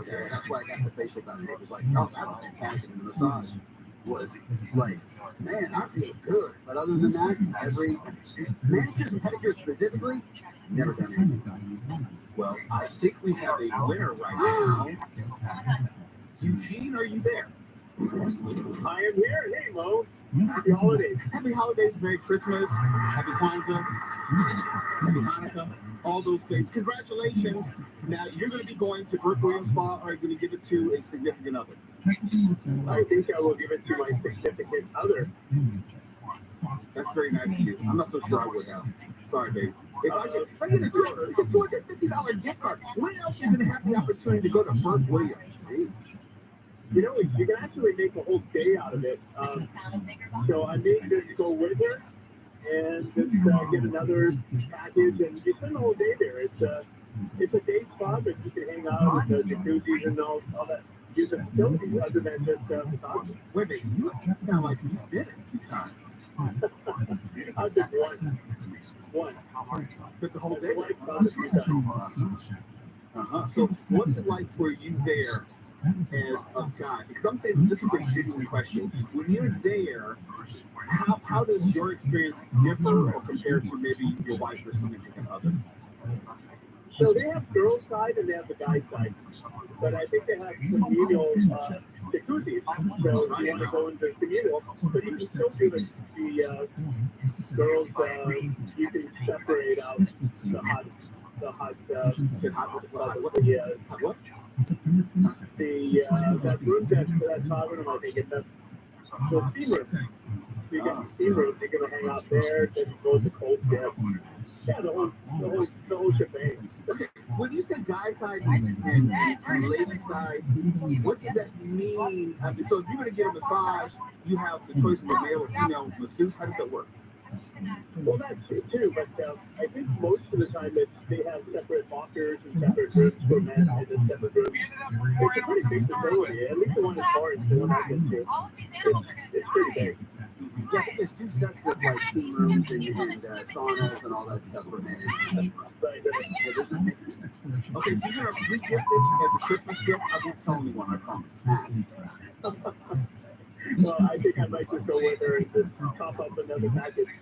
That's why I got the facial done. It was like, oh, that was fantastic. And the massage was like, man, I feel good. But other than that, every manicures and pedicures specifically, never done anything. Well, I think we have a winner right now. Eugene, are you there? I am here. Hey, Mo. Happy holidays. Happy holidays, Merry Christmas, Happy Kwanzaa, Happy Hanukkah, all those things. Congratulations. Now, you're going to be going to Bert Williams Spa, or are you going to give it to a significant other? I think I will give it to my significant other. That's very nice of you. I'm not so sure I would have. Sorry, babe. If I get a $250 gift card, when else are you going to have the opportunity to go to Bert Williams? You know, you can actually make a whole day out of it. So I may just go with her and just get another package, and you spend the whole day there. It's a day spot that you can hang out with the jacuzzis and all that. Use the facility other than just massage. Wait a minute, you sound like you did it 2 times. I did one. But the whole day? So what's it like for you there as a guy? Because I'm saying this is a genuine question. When you're there, how does your experience differ or compare to maybe your wife or significant other? So they have girls' side and they have the guy side. But I think they have communal jacuzzis. So if you want to go into communal, but you can still do the girls, you can separate out the hot that room that room, I think it's the steam room. You get the steam room, you're gonna hang out there, then you go to the cold dip. Yeah, the whole shebang. When you say guy side and lady side, what does that mean? I mean, so if you're gonna get a massage, you have the choice of a male or female masseuse. How does that work? Well, that's true too, but I think most of the time that they have separate lockers and separate rooms for men and then separate rooms. It's a pretty big facility. At least the one in Florence, the one I went to, it's pretty big. Yeah, I think there's 2 sets of like steam rooms and saunas and all that stuff for men. Right. Okay, so you're gonna re-gift this as a Christmas gift? I won't tell anyone, I promise. Well, I think I might just go with her and just top up another package.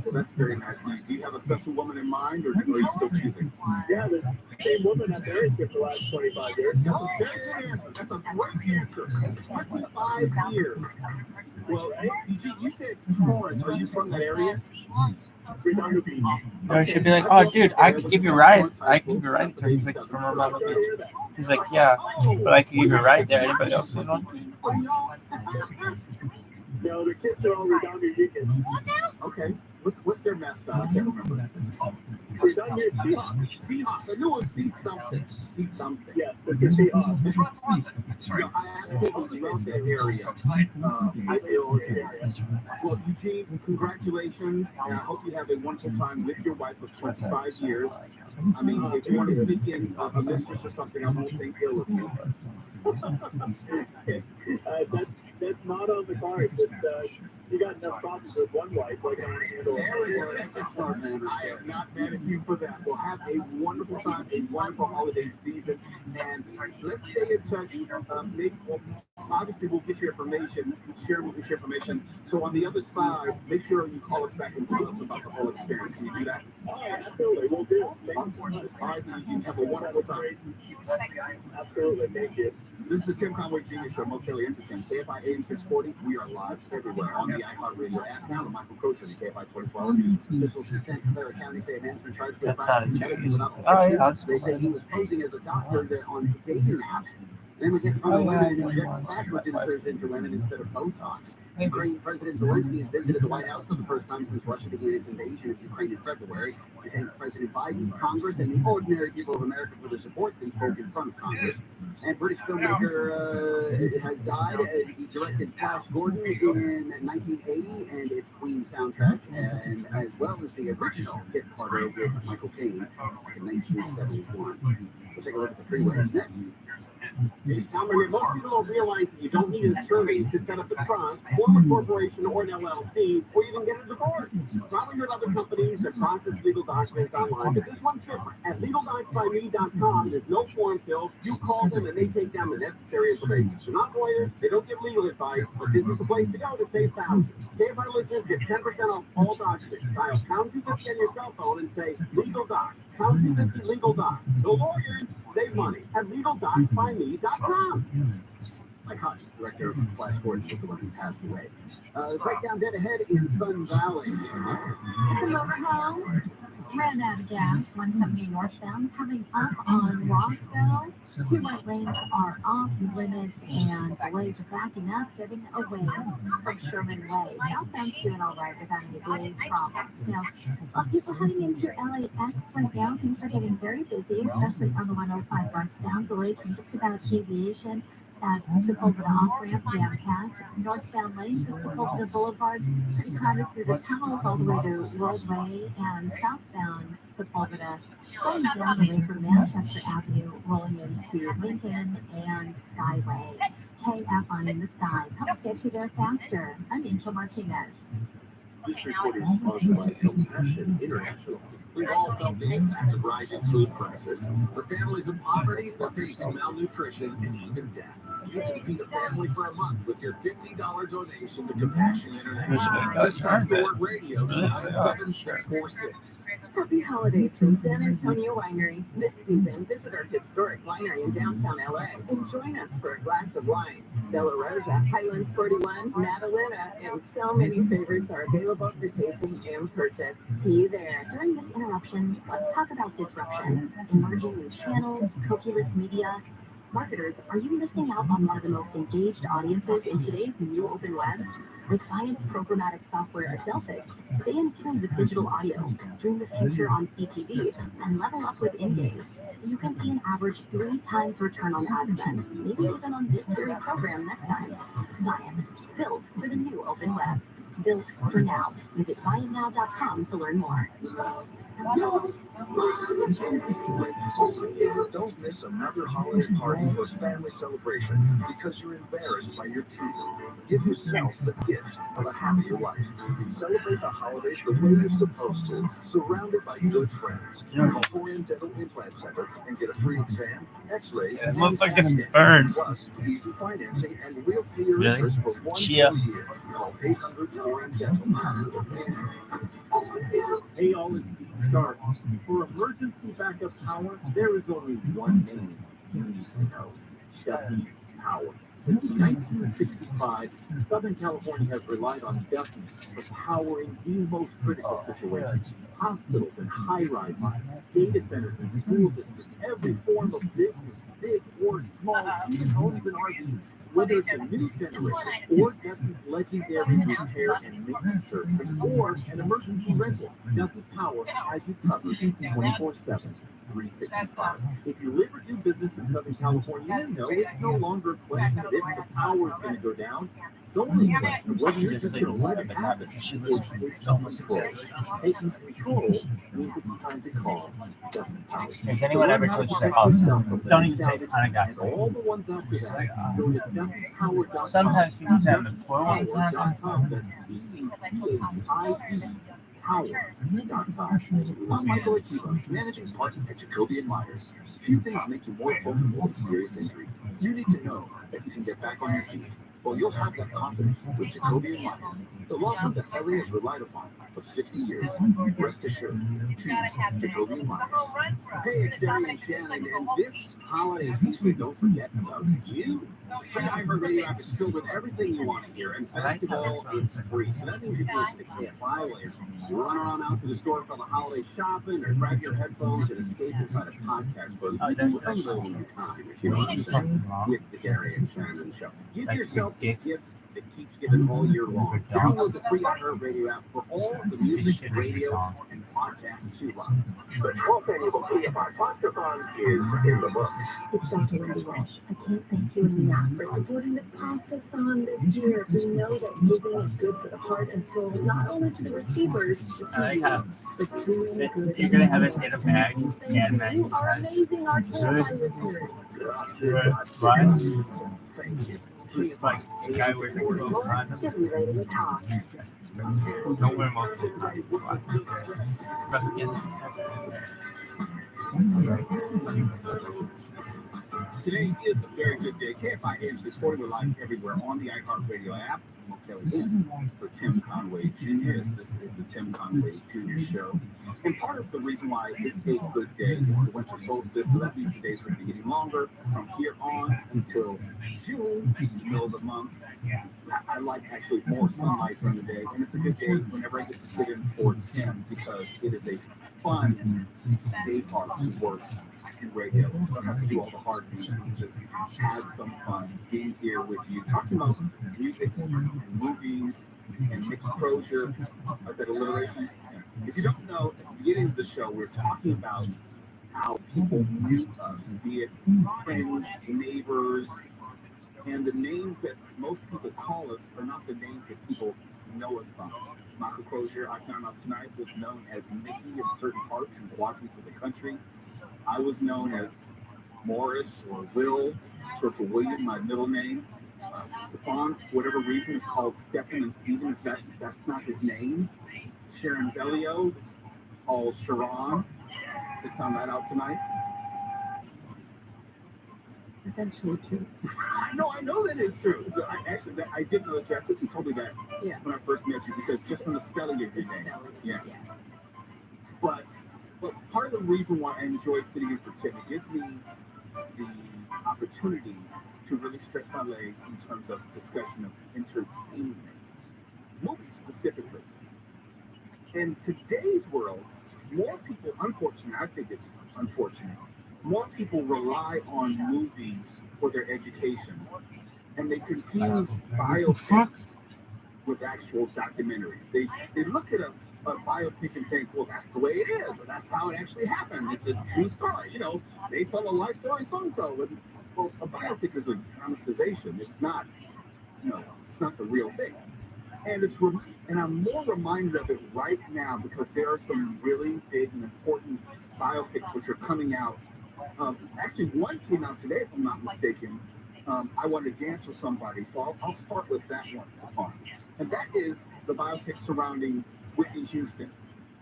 Well, that's very nice. Do you have a special woman in mind, or are you still choosing? Yeah, the same woman I've married for the last 25 years. Oh, that's a great answer. 25 years. Well, you said Florence. Are you from that area? I should be like, oh, dude, I could give you a ride. I could give you a ride. He's like, from Ramona Beach. He's like, yeah, but I could give you a ride there. Anybody else want one? No, the kids are all Redondo Beacon. Okay. What's their mascot? I can't remember. Redondo Seahawks. Seahawks. I knew it was something. Something. Yeah, the Seahawks. I absolutely love that area. Well, Eugene, congratulations. And I hope you have a wonderful time with your wife of 25 years. I mean, if you want to speak in a mistress or something, I won't think ill of you. That's not on the cards. You got enough problems with one wife, like I want to handle it. There we go. That's a start, man. I am not mad at you for that. Well, have a wonderful time, a wonderful holiday season, and let's stay in touch. Obviously, we'll get your information, share with your information. So on the other side, make sure you call us back and tell us about the whole experience. Can you do that? Oh, absolutely. We'll do. All right, you have a wonderful time. Absolutely. Thank you. This is the Tim Conway Jr. Show, most really interesting. KFI AM 640. We are live everywhere on the iHeartRadio app. Now, Michael Kosher, the KFI 24-hour news. Officials in Santa Clara County say a man's been charged with They say he was posing as a doctor there on dating apps. Then we get from women and inject plasma inserts into women instead of Botox. Ukraine President Zelensky has visited the White House for the first time since Russia began its invasion of Ukraine in February. He thanked President Biden, Congress, and the ordinary people of America for their support and spoke in front of Congress. And British filmmaker has died. He directed Flash Gordon in 1980 and its Queen soundtrack, and as well as the original hit Carter with Michael Caine in 1971. We'll take a look at the freeways next. Now, most people don't realize that you don't need an attorney to set up a trust, form a corporation or an LLC, or even get a divorce. Probably heard other companies that process legal documents online, but this one's different. At LegalDocsByMe.com, there's no form filled. You call them and they take down the necessary information. They're not lawyers, they don't give legal advice, but this is the place to go to save thousands. KFI listeners get 10% off all documents. Dial #250 on your cell phone and say Legal Docs. #250 Legal Docs. No lawyers, save money at LegalDocsByMe.com. My conscious director of Flash Gordon was the one who passed away. Breakdown dead ahead in Sun Valley. Come over home. Ran out of gas, 170 northbound, coming up on Rockville. 2 right lanes are off limits and delays are backing up, getting away from Sherman Way. Southbound's doing all right without any big problems. Now, people heading into LAX right now, things are getting very busy, especially on the 105 northbound. Delays from just about Aviation at Sepulveda off-ramp, jam-packed. Northbound lane to Sepulveda Boulevard, pretty crowded through the tunnels all the way to Worldway, and southbound Sepulveda, going down the way from Manchester Avenue, rolling into Lincoln and Skyway. KFI in the sky, help get you there faster. I'm Angel Martinez. This report is sponsored by Compassion International. We've all felt the impact of rising food prices. For families in poverty, they're facing malnutrition and even death. You can feed a family for a month with your $50 donation to Compassion International. Just text the word radio to 97646. Happy holidays from San Antonio Winery. This season, visit our historic winery in downtown LA and join us for a glass of wine. Bella Rosa, Highlands 41, Madalena, and so many favorites are available for tasting and purchase. See you there. During this interruption, let's talk about disruption. Emerging new channels, cookieless media. Marketers, are you missing out on one of the most engaged audiences in today's new open web? With science programmatic software Adelphix, stay in tune with digital audio, stream the future on CTV, and level up with in-games. You can see an average 3 times return on ad spend, maybe even on this very program next time. Science, built for the new open web. Built for now. Visit buyitnow.com to learn more. Don't miss another holiday party or family celebration because you're embarrassed by your teeth. Give yourself the gift of a happier life. Celebrate the holidays the way you're supposed to, surrounded by good friends. California Dental Implant Center and get a free exam, x-rays, it looks like it's burned. Plus, easy financing and we'll pay your Really? interest for 1 Chia. full year. Call 800 Dental. Hey, all is Start. For emergency backup power, there is only one name you need to know. Duffy Power. Since 1965, Southern California has relied on Duffy for powering the most critical situations. Hospitals and high-rises, data centers and school districts, every form of business, big or small, even homes and RVs. Whether it's a new generator or Duffy's legendary repair and maintenance service or an emergency rental, Duffy Power has you covered 24/7. 365. If you live or do business in Southern California, you know it's no longer a question of if the power is going to go down. It's only a question of whether you're just going to let it happen or take control. Taking control means it's time to call. Has anyone ever coached their house? Don't even say the kind of guys. All the ones out there, go to WPower.com. Sometimes you just have to pour one time. I'm Michael Akiva, managing partner at Jacoby & Myers. Few things make you more vulnerable to serious injury. You need to know that you can get back on your feet. Well, you'll have that confidence with Jacoby & Myers, the law firm that LA has relied upon for 50 years. Rest assured, choose Jacoby & Myers. Hey, it's Danny and Shannon, and this holiday season, don't forget about you. The iHeartRadio app is filled with everything you want to hear, and best of all, it's free. So that means you can listen to KFI, or run around out to the store for the holiday shopping, or grab your headphones and escape inside a podcast for a little time, if you know what I'm saying, with the Gary and Shannon show. Give yourself a gift that keeps giving all year long. Download the free iHeartRadio app for all the music, radio, and podcasts you love. The 12th annual KFI Podcathon is in the books. It's Dr. Wendy Walsh. I can't thank you enough for supporting the Podcathon this year. We know that giving is good for the heart and soul, not only to the receivers, I like how but doing good. you're going to have it in a bag and match. You are amazing, our KFI listeners. What? Like, the guy wears a condom. Get ready to talk. Don't wear multiple condoms. Today is a very good day. KFI AM 640, we're live everywhere on the iHeartRadio app. I'm Kelly Wilson for Tim Conway Jr. This is the Tim Conway Jr. show. And part of the reason why it's a good day is the winter solstice, so that means the days are going to be getting longer from here on until June, middle of the month. I like actually more sunlight during the day, and it's a good day whenever I get to sit in for Tim because it is a fun day part to work in radio. I don't have to do all the hard things, just have some fun being here with you, talking about music and movies and Nick Crozier, that alliteration. If you don't know, at the beginning of the show, we're talking about how people meet us, be it friends, neighbors, and the names that most people call us are not the names that people know us by. Michael Crozier, I found out tonight, was known as Mickey in certain parts and quadrants of the country. I was known as Morris or Will, short for William, my middle name. Stefan, for whatever reason, is called Stephen and Stevens. That's not his name. Sharon Bellio is called Sharon. Just found that out tonight. That's actually true. No, I know that is true. I did know that. I think you told me that when I first met you, because just from the spelling of your name. Yeah. But part of the reason why I enjoy sitting in for Tim, it gives me the opportunity to really stretch my legs in terms of discussion of entertainment, movies specifically. In today's world, more people, unfortunately, I think it's unfortunate, more people rely on movies for their education, and they confuse biopics with actual documentaries. They look at a biopic and think, well, that's the way it is, or that's how it actually happened. It's a true story, they tell a life story, so-and-so. Well, a biopic is a dramatization. It's not, it's not the real thing. And I'm more reminded of it right now because there are some really big and important biopics which are coming out. Actually, one came out today, if I'm not mistaken. I Want to Dance with Somebody, so I'll start with that one. And that is the biopic surrounding Whitney Houston.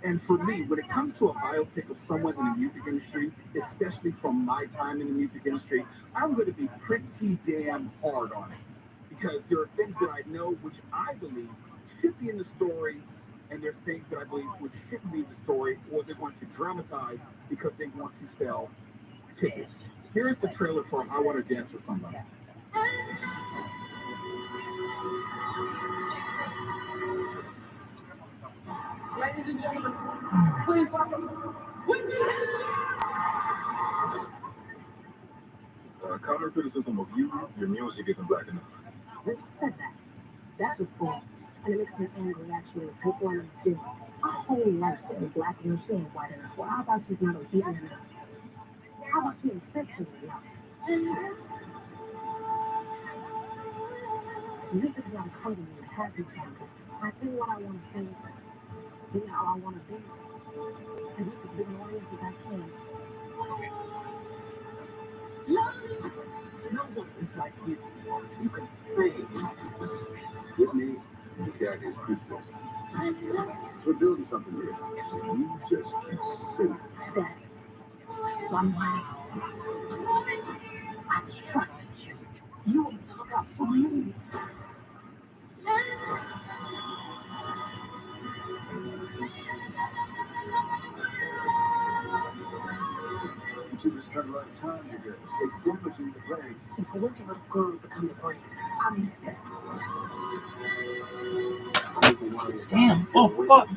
And for me, when it comes to a biopic of someone in the music industry, especially from my time in the music industry, I'm going to be pretty damn hard on it. Because there are things that I know which I believe should be in the story, and there are things that I believe which shouldn't be in the story, or they want to dramatize because they want to sell tickets. Here's the trailer for I Want to Dance with Somebody. Ladies and gentlemen, please welcome Whitney. Counter criticism of you, your music isn't black enough. Who said that? That's a fault. And it makes me angry, actually. People are like, I whole life she's black and she ain't white enough. Well, how about she's not obedient enough? How about you sexually love? This is what I'm coming to have you tell me. I think what I want to think, being how I want to be, and this is being loyal as I can. No one is like you. You can sing. With me, the cat is Christmas. We're building something here. You just keep singing. That somehow I trust you. You will talk about for me. You just spend a lot of time together. It's different in the brain. If I want to let go become a brand, I mean that. Damn. Oh, fuck.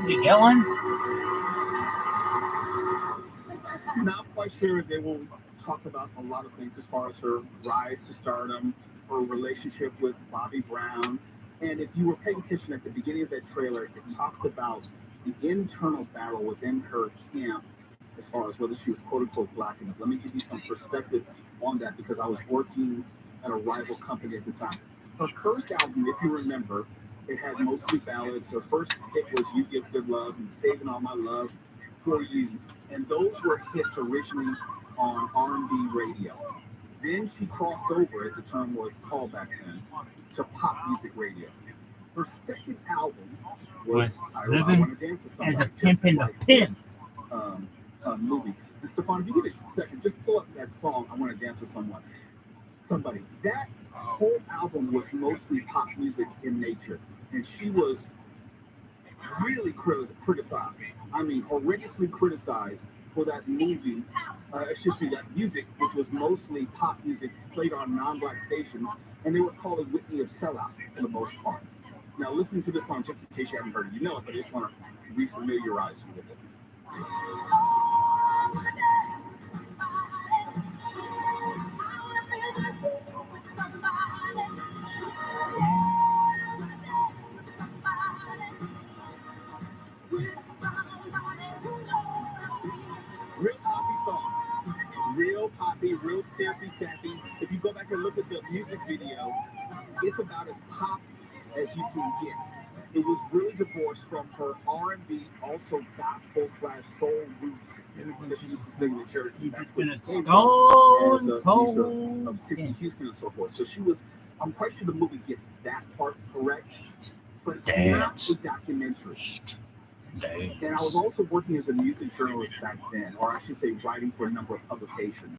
Did you get one? Not quite sure. They will talk about a lot of things as far as her rise to stardom, her relationship with Bobby Brown. And if you were paying attention at the beginning of that trailer, it talked about the internal battle within her camp as far as whether she was quote unquote black enough. Let me give you some perspective on that because I was working at a rival company at the time. Her first album, if you remember, it had mostly ballads. Her first hit was You Give Good Love and Saving All My Love for You. And those were hits originally on R&B radio. Then she crossed over, as the term was called back then, to pop music radio. Her second album was I Want to Dance with Somebody. As a pimp in the pimp. Movie. And Stefan, if you get a second, just pull up that song, I Want to Dance with Somebody. That whole album was mostly pop music in nature. And she was really criticized. I mean, horrendously criticized for that movie, that music, which was mostly pop music played on non-black stations, and they were calling Whitney a sellout for the most part. Now, listen to this song just in case you haven't heard it. You know it, but I just want to refamiliarize you with it. Real poppy song. Real poppy, real sappy. If you go back and look at the music video, it's about as pop as you can get. It was really divorced from her R&B, also gospel/soul roots that she used to sing in the church. It's been a stone cold of Sissy Houston and so forth. So she was, I'm quite sure the movie gets that part correct, but it's not a documentary. And I was also working as a music journalist back then, or I should say writing for a number of publications.